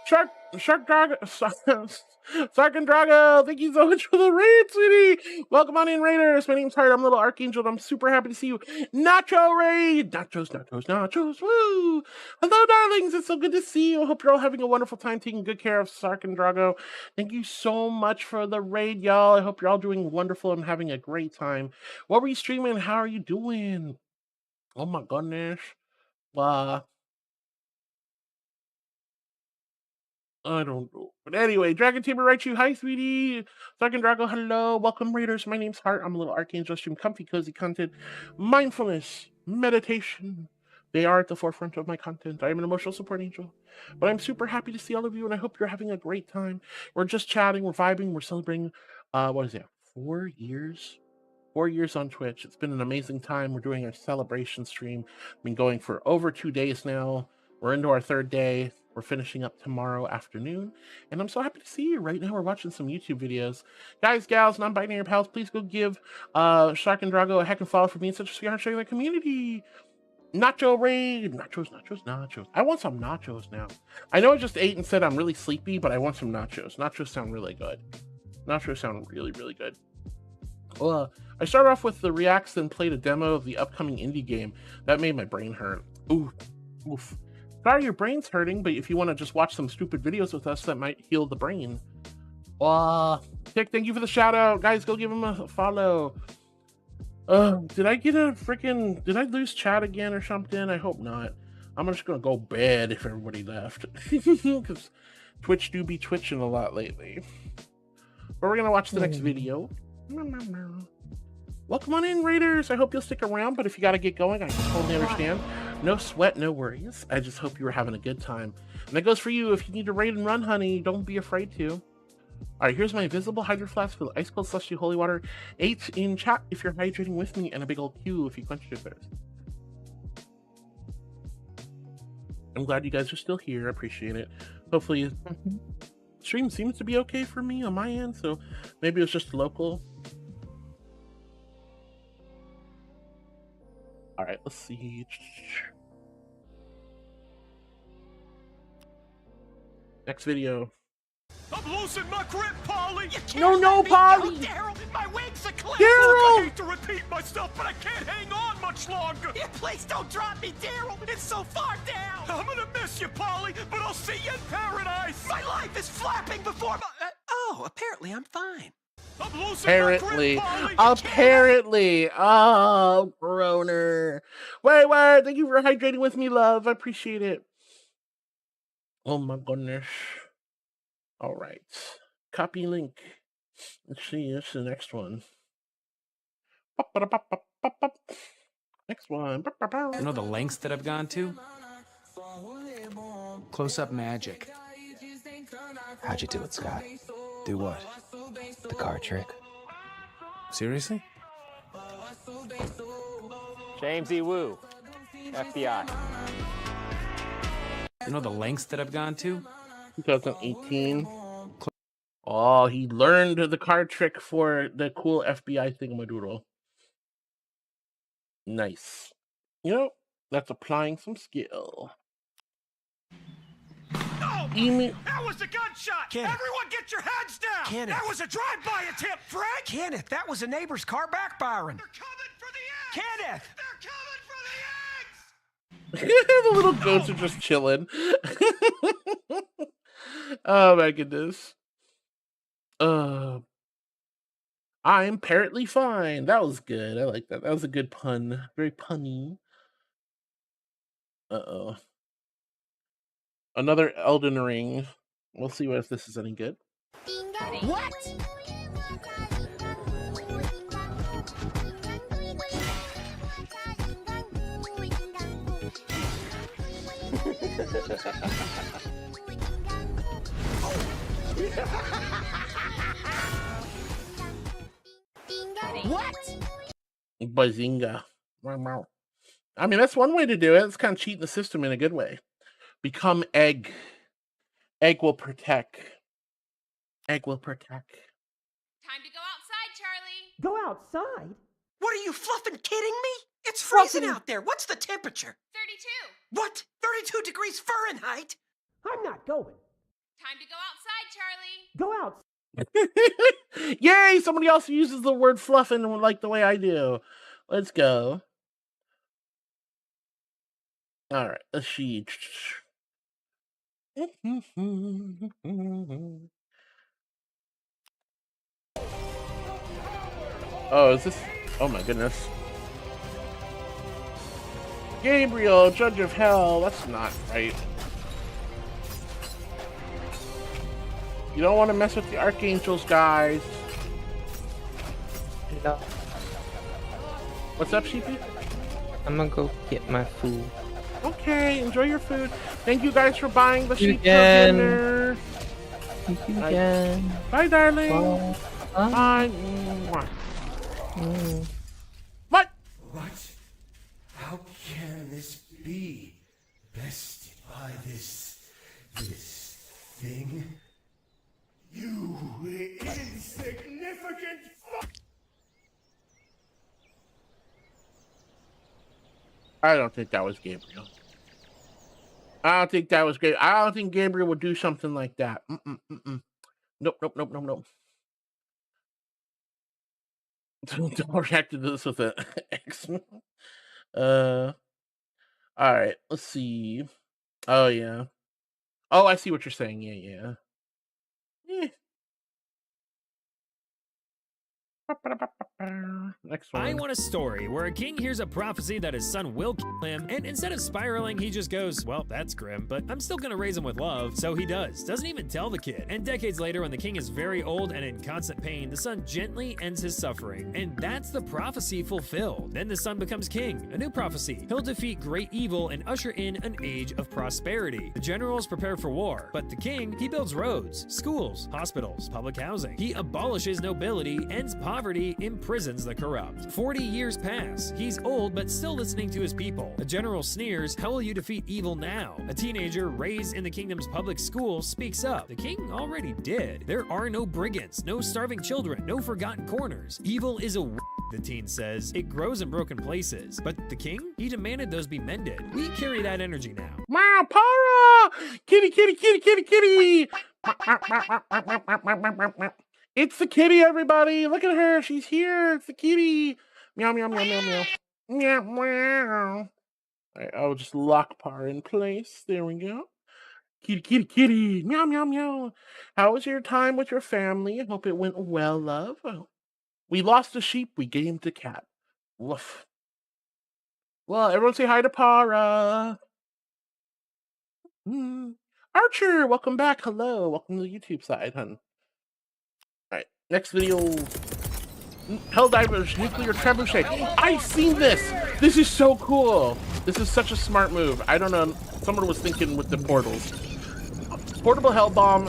Shark Drago, Sark and Drago, thank you so much for the raid, sweetie. Welcome on in, Raiders. My name's Hart. I'm Little Archangel, and I'm super happy to see you. Nacho raid, nachos. Woo! Hello, darlings. It's so good to see you. I hope you're all having a wonderful time taking good care of Sark and Drago. Thank you so much for the raid, y'all. I hope you're all doing wonderful and having a great time. What were you streaming? How are you doing? Oh my goodness. I don't know. But anyway, Dragon Tamer writes you, hi, sweetie. Sarkin Drago, hello. Welcome, Raiders. My name's Hart. I'm a little Archangel. Stream comfy, cozy content, mindfulness, meditation. They are at the forefront of my content. I am an emotional support angel. But I'm super happy to see all of you, and I hope you're having a great time. We're just chatting, we're vibing, we're celebrating, 4 years? 4 years on Twitch. It's been an amazing time. We're doing our celebration stream. Been going for over 2 days now. We're into our 3rd day. We're finishing up tomorrow afternoon, and I'm so happy to see you. Right now, we're watching some YouTube videos. Guys, gals, non-binary pals, please go give Shark and Drago a heck and follow for being such a sweetheart sharing the community. Nacho raid. Nachos. I want some nachos now. I know I just ate and said I'm really sleepy, but I want some nachos. Nachos sound really good. Nachos sound really, really good. I started off with the reacts, then played a demo of the upcoming indie game. That made my brain hurt. Oof. Sorry your brain's hurting, but if you want to just watch some stupid videos with us, that might heal the brain. Tick, thank you for the shout out. Guys, go give him a follow. Did I lose chat again or something? I hope not. I'm just gonna go bed if everybody left. Because Twitch do be twitching a lot lately. But we're gonna watch the next video. Welcome on in, Raiders. I hope you'll stick around, but if you gotta get going, I totally understand. No sweat, no worries. I just hope you were having a good time. And that goes for you. If you need to raid and run, honey, don't be afraid to. Alright, here's my invisible hydro flask full of ice cold slushy holy water. 8 in chat if you're hydrating with me, and a big old Q if you quenched your thirst. I'm glad you guys are still here. I appreciate it. Hopefully, stream seems to be okay for me on my end, so maybe it was just local. Alright, let's see. Next video. I'm losing my grip, Polly! No, Polly! Daryl, my wings are clear! Daryl! I hate to repeat myself, but I can't hang on much longer! Yeah, please don't drop me, Daryl! It's so far down! I'm gonna miss you, Polly, but I'll see you in paradise! My life is flapping before my... apparently I'm fine. I'm losing my grip, Polly! Apparently. Oh, groaner. Wait, thank you for hydrating with me, love. I appreciate it. Oh my goodness. All right. Copy link. Let's see. This is the next one. Next one. You know the lengths that I've gone to? Close-up magic. How'd you do it, Scott? Do what? The card trick. Seriously? James E. Wu, FBI. You know the lengths that I've gone to? 2018. Oh, he learned the card trick for the cool FBI thingamadoodle. Nice. You know, that's applying some skill. No! Emu. That was a gunshot! Kenneth. Everyone get your heads down! Kenneth. That was a drive-by attempt, Frank! Kenneth, that was a neighbor's car backfiring. They're coming for the eggs! Kenneth! They're coming for the eggs! The little goats are just chilling. Oh my goodness. I'm apparently fine. That was good. I like that. That was a good pun. Very punny. Uh-oh. Another Elden Ring. We'll see if this is any good. What? What? Bazinga. I mean, that's one way to do it. It's kind of cheating the system in a good way. Become egg. Egg will protect. Egg will protect. Time to go outside, Charlie. Go outside? What are you fluffing kidding me? It's Fluffing. freezing out there. What's the temperature? 32. What? 32 degrees Fahrenheit? I'm not going. Time to go outside, Charlie. Go out. Yay! Somebody else uses the word fluffing like the way I do. Let's go. All right, let's see. Oh, is this? Oh my goodness. Gabriel, Judge of Hell. That's not right. You don't want to mess with the archangels, guys. No. What's up, Sheepy? I'm gonna go get my food. Okay, enjoy your food. Thank you guys for buying the sheep for again. dinner. Thank you again. Bye, darling. Bye. Bye. What? What? How can this be? Bested by this thing? You insignificant fuck! I don't think that was Gabriel. I don't think that was Gabriel. I don't think Gabriel would do something like that. Nope. Don't react to this with an X. All right, let's see. Oh, yeah. Oh, I see what you're saying. Yeah. Next one. I want a story where a king hears a prophecy that his son will kill him, and instead of spiraling, he just goes, well, that's grim, but I'm still gonna raise him with love. So he does. Doesn't even tell the kid. And decades later, when the king is very old and in constant pain, the son gently ends his suffering. And that's the prophecy fulfilled. Then the son becomes king. A new prophecy. He'll defeat great evil and usher in an age of prosperity. The generals prepare for war, but the king, he builds roads, schools, hospitals, public housing. He abolishes nobility, ends poverty, imprisons the corrupt. 40 years pass. He's old, but still listening to his people. A general sneers, how will you defeat evil now? A teenager raised in the kingdom's public school speaks up. The king already did. There are no brigands, no starving children, no forgotten corners. Evil is a the teen says. It grows in broken places. But the king? He demanded those be mended. We carry that energy now. Wow, Para! Kitty! It's the kitty, everybody! Look at her! She's here! It's the kitty! Meow. Meow. Alright, I'll just lock Para in place. There we go. Kitty! Meow. How was your time with your family? I hope it went well, love. We lost a sheep, we gained a cat. Woof. Well, everyone say hi to Para. Archer, welcome back. Hello. Welcome to the YouTube side, hun. Alright, next video. Helldivers, nuclear trebuchet. I've seen this! This is so cool! This is such a smart move. I don't know. Someone was thinking with the portals. Portable hell bomb,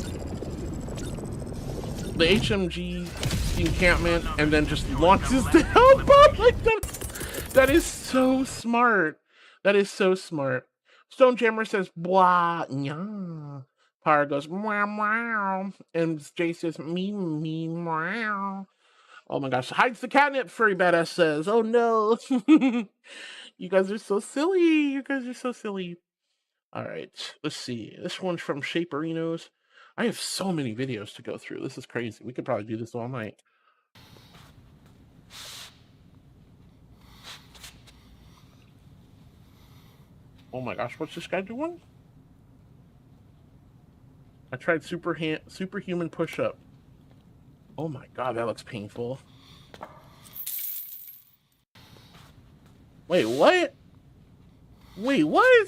the HMG encampment, and then just launches the hell bomb like that. That is so smart. That is so smart. Stonejammer says, blah, nya. Power goes, meow, meow. And Jay says, me, meow. Oh my gosh. Hides the catnip, Furry Badass says. Oh no. You guys are so silly. You guys are so silly. All right. Let's see. This one's from Shaperinos. I have so many videos to go through. This is crazy. We could probably do this all night. Oh my gosh, what's this guy doing? I tried superhuman push-up. Oh my god, that looks painful. Wait, what? Wait, what?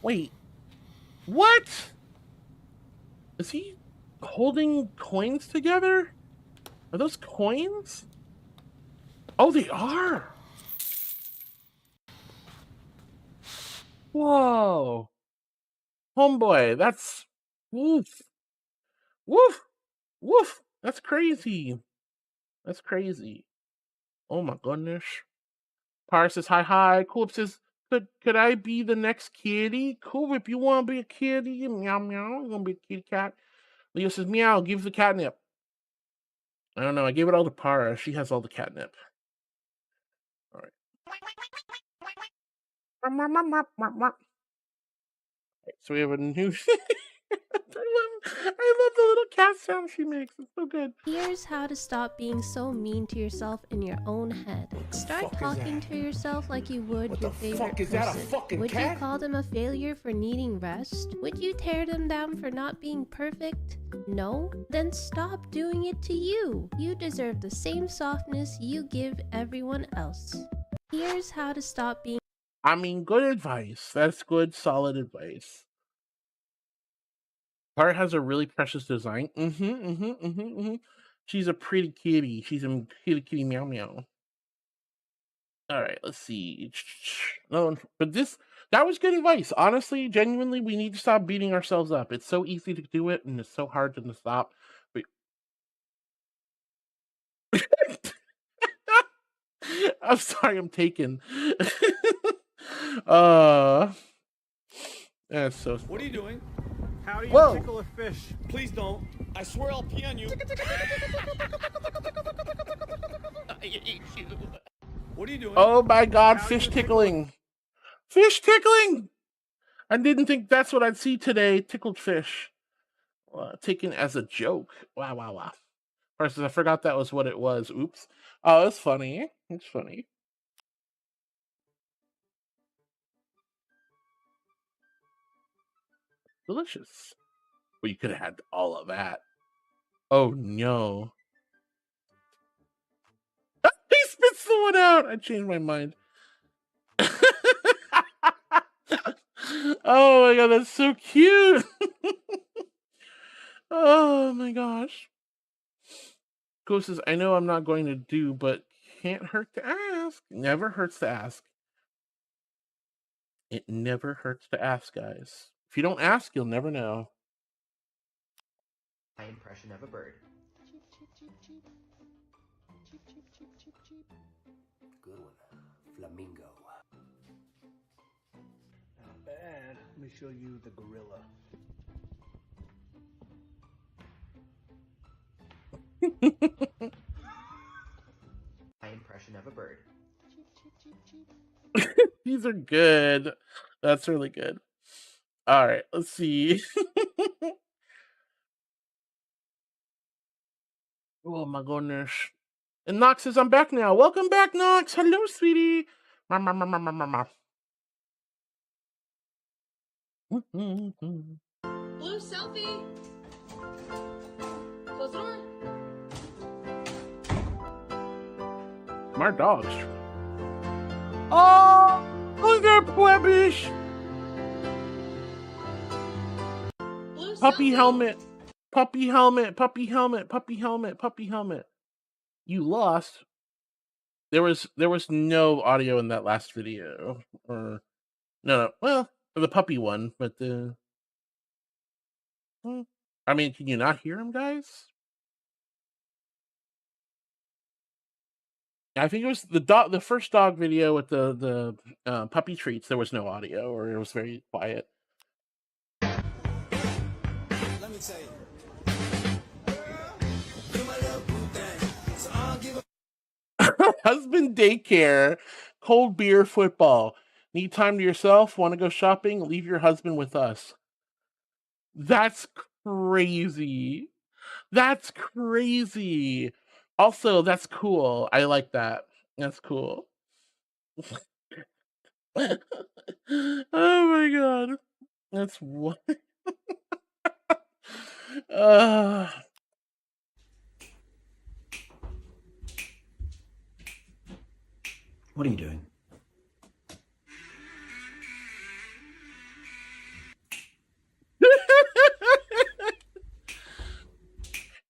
Wait. What? Is he holding coins together? Are those coins? Oh, they are! Whoa. Homeboy, that's... Woof. Woof. Woof. That's crazy. That's crazy. Oh my goodness. Par says, hi. Cool says, could I be the next kitty? Cool, if you want to be a kitty, meow, meow. You want to be a kitty cat? Leo says, meow, give the catnip. I don't know, I gave it all to Para. She has all the catnip. All right. So we have a new... I love the little cat sound she makes. It's so good. Here's how to stop being so mean to yourself in your own head. Start talking to yourself like you would your favorite person. Would you call them a failure for needing rest? Would you tear them down for not being perfect? No? Then stop doing it to you. You deserve the same softness you give everyone else. Here's how to stop being... I mean, good advice. That's good, solid advice. Part has a really precious design. She's a pretty kitty. She's a kitty meow meow. All right, let's see. No, but that was good advice. Honestly, genuinely, we need to stop beating ourselves up. It's so easy to do it, and it's so hard to stop. But... I'm sorry, I'm taken. That's so. What are you doing? How do you Whoa. tickle a fish? Please don't. I swear I'll pee on you. What are you doing? Oh my god, How fish do you tickling. Fish tickling! I didn't think that's what I'd see today. Tickled fish. Taken as a joke. Wow. First, I forgot that was what it was. Oops. Oh, it's funny. It's funny. Delicious. Well, you could have had all of that. Oh no. He spits the one out! I changed my mind. Oh my god, that's so cute! Oh my gosh. Ghost says, I know I'm not going to do, but can't hurt to ask. Never hurts to ask. It never hurts to ask, guys. If you don't ask, you'll never know. My impression of a bird. Good one. Flamingo. Not bad. Let me show you the gorilla. My impression of a bird. These are good. That's really good. All right, let's see. Oh my goodness. And Nox says, I'm back now. Welcome back, Nox. Hello, sweetie. Blue selfie. Close the door. My dogs. Oh, look at Plebish. Puppy helmet. Puppy helmet. Puppy helmet. Puppy helmet. Puppy helmet. You lost. There was no audio in that last video, or no. Well, for the puppy one, but the. I mean, can you not hear him, guys? I think it was the first dog video with the puppy treats. There was no audio, or it was very quiet. Let me tell you. Husband daycare, cold beer, football. Need time to yourself? Want to go shopping? Leave your husband with us. That's crazy. That's crazy. Also, that's cool. I like that. That's cool. Oh my god. That's what? What are you doing?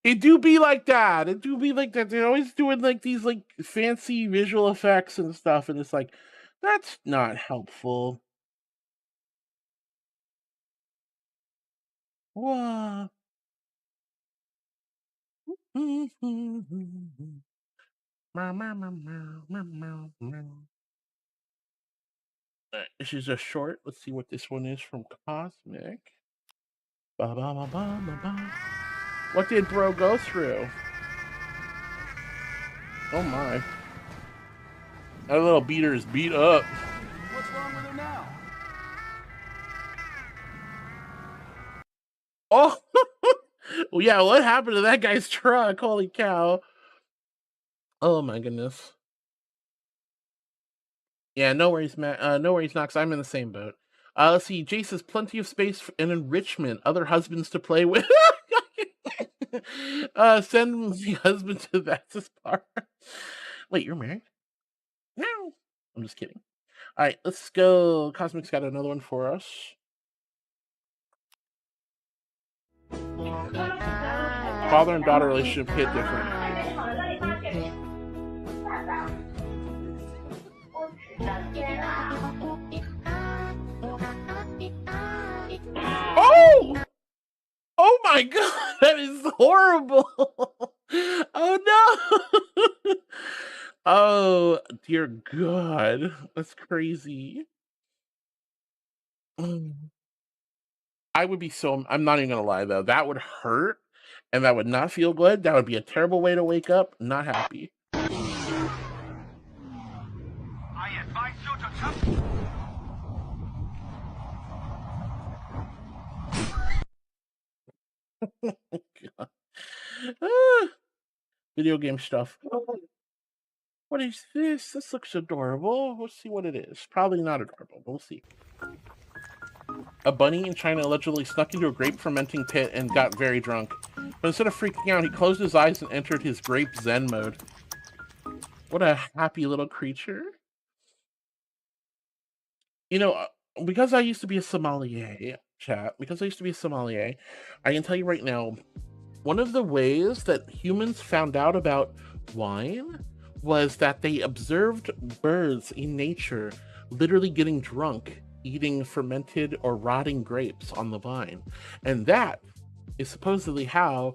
It do be like that. It do be like that. They're always doing like these like fancy visual effects and stuff, and it's like, that's not helpful. Wow. This is a short. Let's see what this one is from Cosmic. Ba, ba, ba, ba, ba, ba. What did bro go through? Oh my. That little beater is beat up. What's wrong with her now? Oh! Well, yeah, what happened to that guy's truck? Holy cow. Oh my goodness. Yeah, no worries, Matt. No worries, Knox. I'm in the same boat. Let's see. Jace says plenty of space and enrichment. Other husbands to play with. Send the husband to that's part. Wait, you're married? No. I'm just kidding. All right, let's go. Cosmic's got another one for us. Father and daughter relationship hit different. Oh! Oh my god, that is horrible! Oh no! Oh dear god, that's crazy. I would be so. I'm not even gonna lie though. That would hurt, and that would not feel good. That would be a terrible way to wake up. Not happy. I advise you to come. God. Ah, video game stuff. What is this? This looks adorable. Let's see what it is. Probably not adorable, but we'll see. A bunny in China allegedly snuck into a grape fermenting pit and got very drunk. But instead of freaking out, he closed his eyes and entered his grape zen mode. What a happy little creature. You know, because I used to be a sommelier, chat, because I used to be a sommelier, I can tell you right now, one of the ways that humans found out about wine was that they observed birds in nature literally getting drunk, eating fermented or rotting grapes on the vine. And that is supposedly how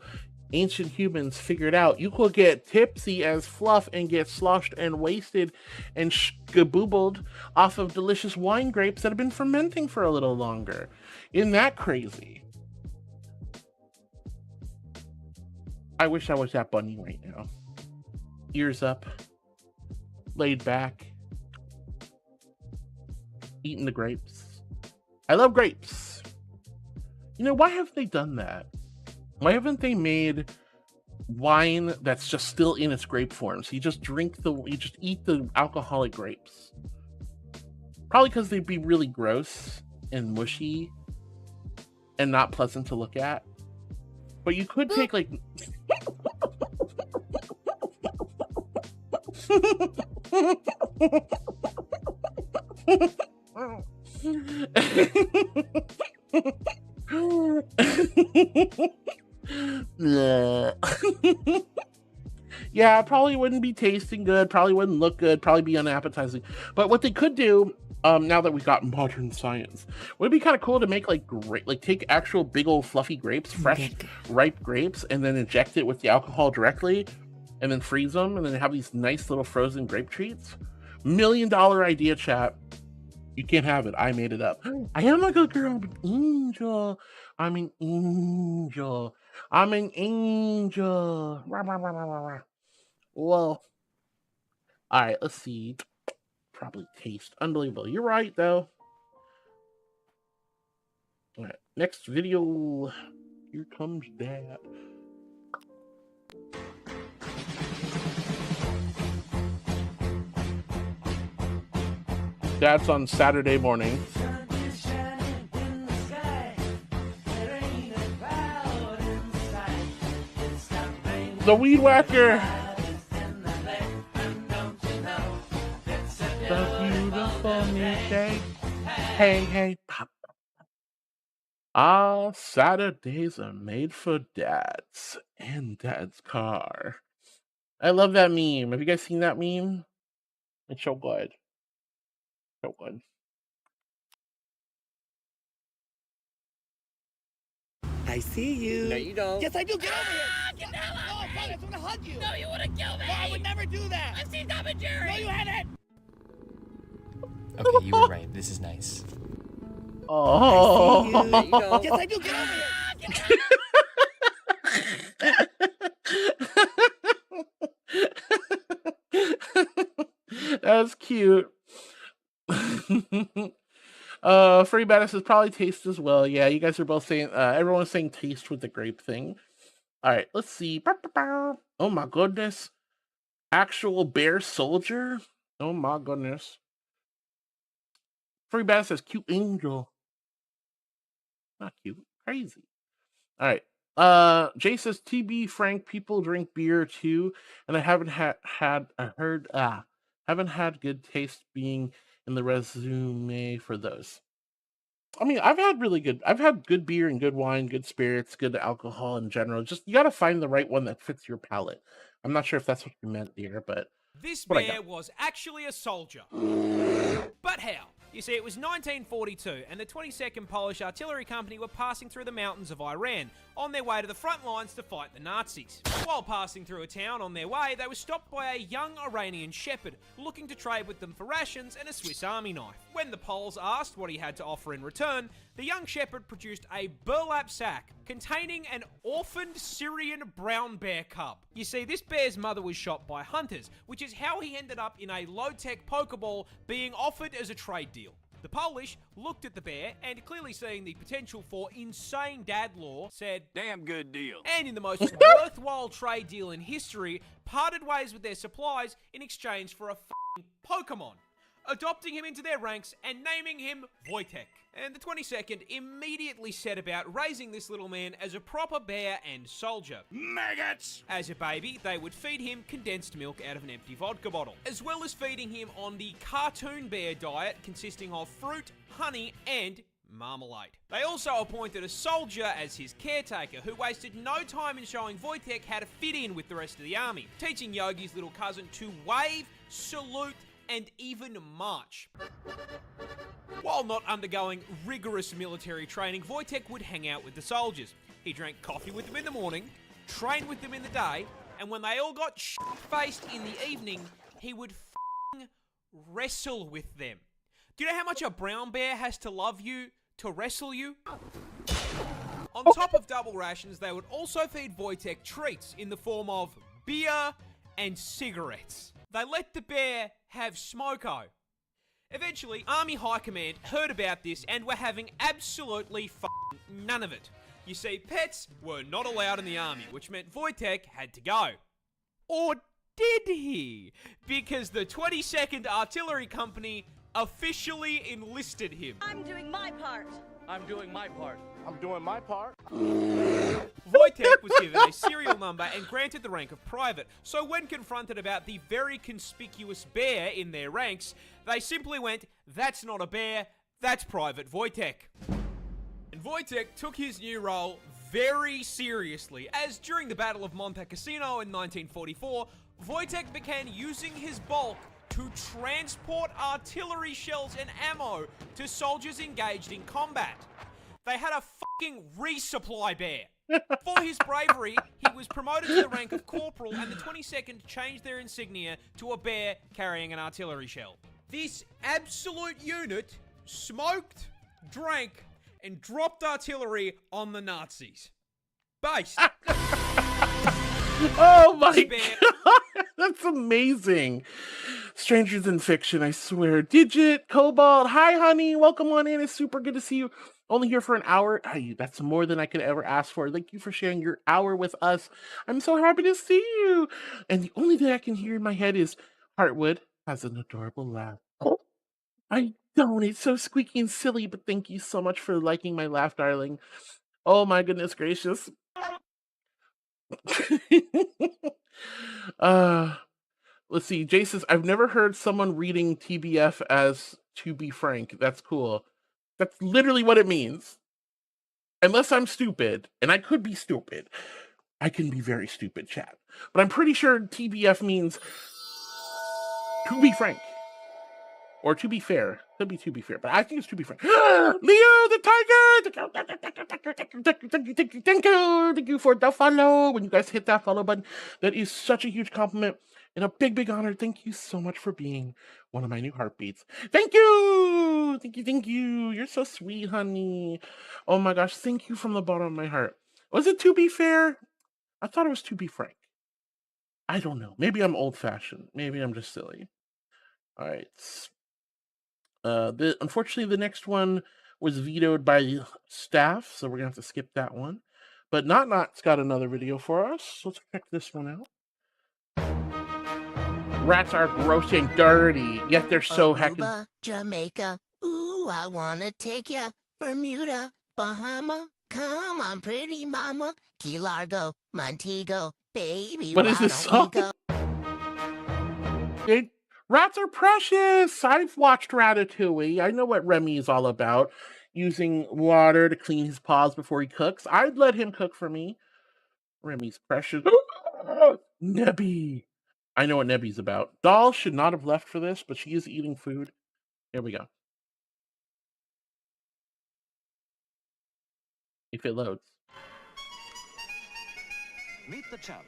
ancient humans figured out you could get tipsy as fluff and get sloshed and wasted and skaboobled off of delicious wine grapes that have been fermenting for a little longer. Isn't that crazy? I wish I was that bunny right now. Ears up, laid back, eating the grapes. I love grapes. You know, why haven't they done that? Why haven't they made wine that's just still in its grape form? So you just eat the alcoholic grapes. Probably because they'd be really gross and mushy and not pleasant to look at. But you could take like Yeah, probably wouldn't be tasting good, probably wouldn't look good, probably be unappetizing. But what they could do, now that we've got modern science, would it be kind of cool to make like take actual big old fluffy grapes, fresh ripe grapes, and then inject it with the alcohol directly, and then freeze them, and then have these nice little frozen grape treats? $1 million idea, chat. You can't have it. I made it up. I am a good girl. I'm an angel. I'm an angel. I'm an angel. Rah, rah, rah, rah, rah, rah. Well, all right. Let's see. Probably taste unbelievable. You're right, though. All right. Next video. Here comes Dad. That's on Saturday morning. The Weed Whacker. The beautiful new day. Hey, hey, pop. Ah, Saturdays are made for dads and dad's car. I love that meme. Have you guys seen that meme? It's so good. So good. I see you. No, you don't. Yes, I do. Get over here. Get down on Oh, me! I just want to hug you. No, you want to kill me! No, I would never do that. I've seen Tom and Jerry! No, you haven't. Okay, you were right. This is nice. Oh. I see you. No, you don't. Yes, I do. Get over here. That's cute. Free Badass says probably taste as well. Yeah, you guys are both saying everyone's saying taste with the grape thing. All right, let's see. Oh my goodness. Actual bear soldier. Oh my goodness. Free Badass says cute angel. Not cute. Crazy. All right. Jay says TB Frank, people drink beer too, and I haven't haven't had good taste being in the resume for those. I mean, I've had good beer and good wine, good spirits, good alcohol in general. Just you got to find the right one that fits your palate. I'm not sure if that's what you meant there, but this bear was actually a soldier. But how? You see, it was 1942, and the 22nd Polish Artillery Company were passing through the mountains of Iran on their way to the front lines to fight the Nazis. While passing through a town on their way, they were stopped by a young Iranian shepherd looking to trade with them for rations and a Swiss Army knife. When the Poles asked what he had to offer in return, the young shepherd produced a burlap sack containing an orphaned Syrian brown bear cub. You see, this bear's mother was shot by hunters, which is how he ended up in a low-tech Pokeball being offered as a trade deal. The Polish looked at the bear and, clearly seeing the potential for insane dad lore, said, "Damn good deal." And in the most worthwhile trade deal in history, parted ways with their supplies in exchange for a f***ing Pokemon, adopting him into their ranks and naming him Wojtek. And the 22nd immediately set about raising this little man as a proper bear and soldier. Maggots! As a baby, they would feed him condensed milk out of an empty vodka bottle, as well as feeding him on the cartoon bear diet consisting of fruit, honey, and marmalade. They also appointed a soldier as his caretaker, who wasted no time in showing Wojtek how to fit in with the rest of the army, teaching Yogi's little cousin to wave, salute, and even march. While not undergoing rigorous military training, Wojtek would hang out with the soldiers. He drank coffee with them in the morning, trained with them in the day, and when they all got shit-faced in the evening, he would f***ing wrestle with them. Do you know how much a brown bear has to love you to wrestle you? On top of double rations, they would also feed Wojtek treats in the form of beer and cigarettes. They let the bear have smoko. Eventually, Army High Command heard about this and were having absolutely none of it. You see, pets were not allowed in the army, which meant Wojtek had to go. Or did he? Because the 22nd Artillery Company officially enlisted him. I'm doing my part. I'm doing my part. I'm doing my part. Wojtek was given a serial number and granted the rank of private, so when confronted about the very conspicuous bear in their ranks, they simply went, "That's not a bear, that's Private Wojtek." And Wojtek took his new role very seriously, as during the Battle of Monte Cassino in 1944, Wojtek began using his bulk to transport artillery shells and ammo to soldiers engaged in combat. They had a fucking resupply bear. For his bravery, he was promoted to the rank of corporal, and the 22nd changed their insignia to a bear carrying an artillery shell. This absolute unit smoked, drank, and dropped artillery on the Nazis. Based. Oh my god, that's amazing. Strangers in fiction, I swear. Digit, Cobalt, hi honey, welcome on in. It's super good to see you. Only here for an hour. Hey, that's more than I could ever ask for. Thank you for sharing your hour with us. I'm so happy to see you. And the only thing I can hear in my head is Heartwood has an adorable laugh. Oh, I don't. It's so squeaky and silly, but thank you so much for liking my laugh, darling. Oh my goodness gracious. Let's see. Jay says, I've never heard someone reading TBF as to be frank. That's cool. That's literally what it means. Unless I'm stupid, and I could be stupid. I can be very stupid, chat. But I'm pretty sure TBF means to be frank. Or to be fair. Could be to be fair, but I think it's to be frank. Leo the Tiger! Thank you for the follow. When you guys hit that follow button, that is such a huge compliment and a big, big honor. Thank you so much for being one of my new heartbeats. Thank you! Thank you. You're so sweet, honey. Oh my gosh, thank you from the bottom of my heart. Was it to be fair? I thought it was to be frank. I don't know. Maybe I'm old-fashioned. Maybe I'm just silly. All right. Unfortunately, the next one was vetoed by staff, so we're gonna have to skip that one. But Not's got another video for us. Let's check this one out. Rats are gross and dirty, yet they're so heckin'. Jamaica, ooh, I wanna take ya. Bermuda, Bahama, come on, pretty mama. Key Largo, Montego, baby. What is this song? Rats are precious. I've watched Ratatouille. I know what Remy is all about. Using water to clean his paws before he cooks. I'd let him cook for me. Remy's precious. Nebby. I know what Nebby's about. Doll should not have left for this, but she is eating food. Here we go. If it loads. Meet the champ,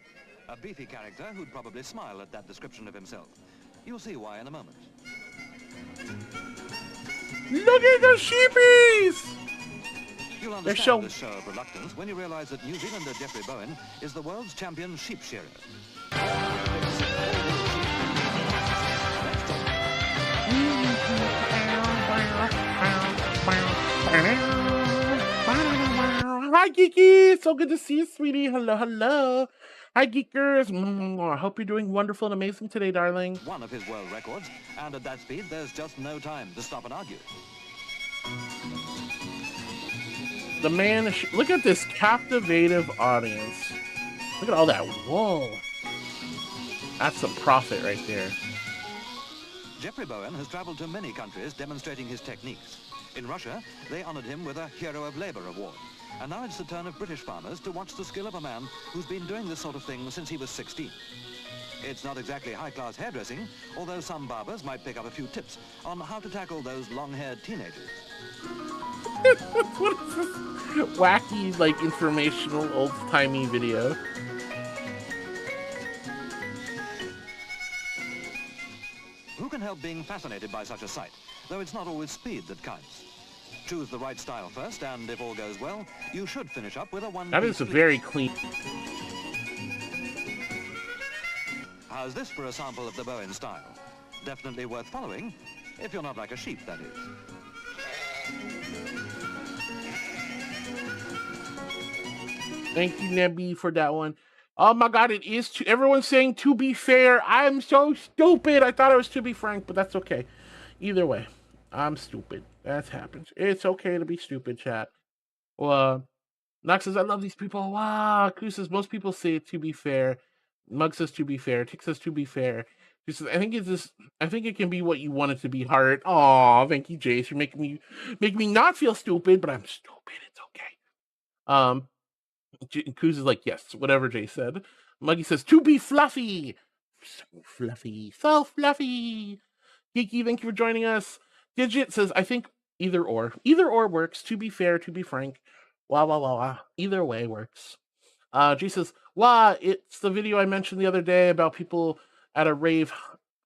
a beefy character who'd probably smile at that description of himself. You'll see why in a moment. Look at the sheepies! You'll understand this show of reluctance when you realize that New Zealander Jeffrey Bowen is the world's champion sheep shearer. Hi, Geeky! So good to see you, sweetie. Hello, hello. Hi, Geekers. I hope you're doing wonderful and amazing today, darling. One of his world records, and at that speed, there's just no time to stop and argue. The man, look at this captivative audience. Look at all that wool. That's some profit right there. Jeffrey Bowen has traveled to many countries demonstrating his techniques. In Russia, they honored him with a Hero of Labor award. And now it's the turn of British farmers to watch the skill of a man who's been doing this sort of thing since he was 16. It's not exactly high-class hairdressing, although some barbers might pick up a few tips on how to tackle those long-haired teenagers. What is this wacky, like, informational, old-timey video? Who can help being fascinated by such a sight, though it's not always speed that counts. Choose the right style first, and if all goes well, you should finish up with a one-piece. That is a very clean. How's this for a sample of the Bowen style? Definitely worth following, if you're not like a sheep, that is. Thank you, Nebby, for that one. Oh my god, it is everyone's saying to be fair. I'm so stupid. I thought it was to be frank, but that's okay. Either way, I'm stupid. That happens. It's okay to be stupid, chat. Well, Nox says, I love these people. Wow. Koo says, most people say to be fair. Mug says to be fair. Tick says to be fair. She says, I think it can be what you want it to be, Heart. Aw, thank you, Jace. You're making me not feel stupid, but I'm stupid. It's okay. Kuz is like, yes, whatever Jay said. Muggy says, to be fluffy. So fluffy. So fluffy. Geeky, thank you for joining us. Digit says, I think either or. Either or works. To be fair, to be frank. Wah, wah, wah, wah. Either way works. G says, wah, it's the video I mentioned the other day about people at a rave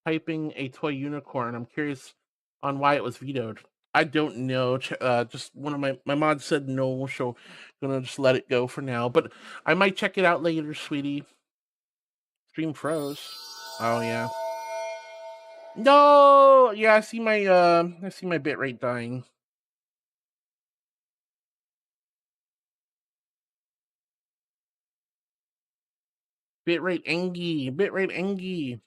hyping a toy unicorn. I'm curious on why it was vetoed. I don't know. Just one of my mods said no, so gonna just let it go for now. But I might check it out later, sweetie. Stream froze. Oh yeah. No. Yeah, I see my bitrate dying. Bitrate Engie. Bitrate Engie.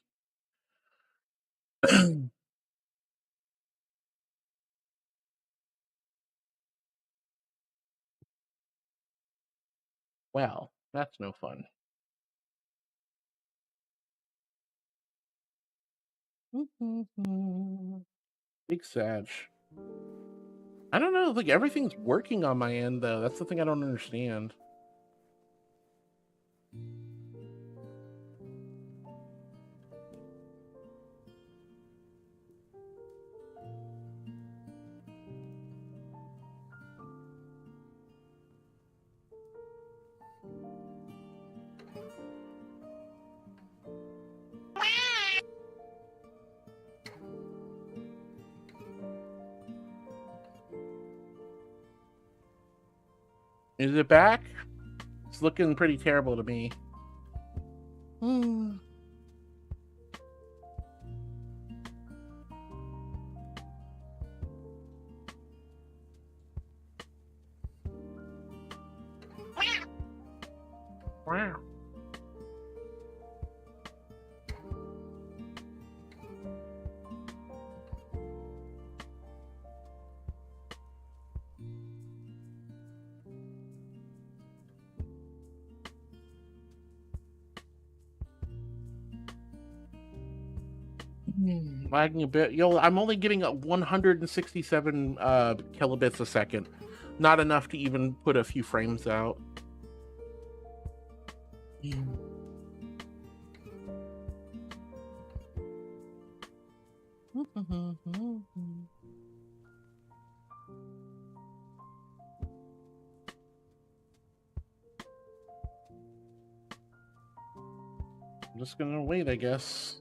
Well, that's no fun. Big Sag. I don't know. Like everything's working on my end, though. That's the thing I don't understand. Is it back? It's looking pretty terrible to me. Wow. Lagging a bit. Yo, I'm only getting 167 kilobits a second. Not enough to even put a few frames out. I'm just gonna wait, I guess.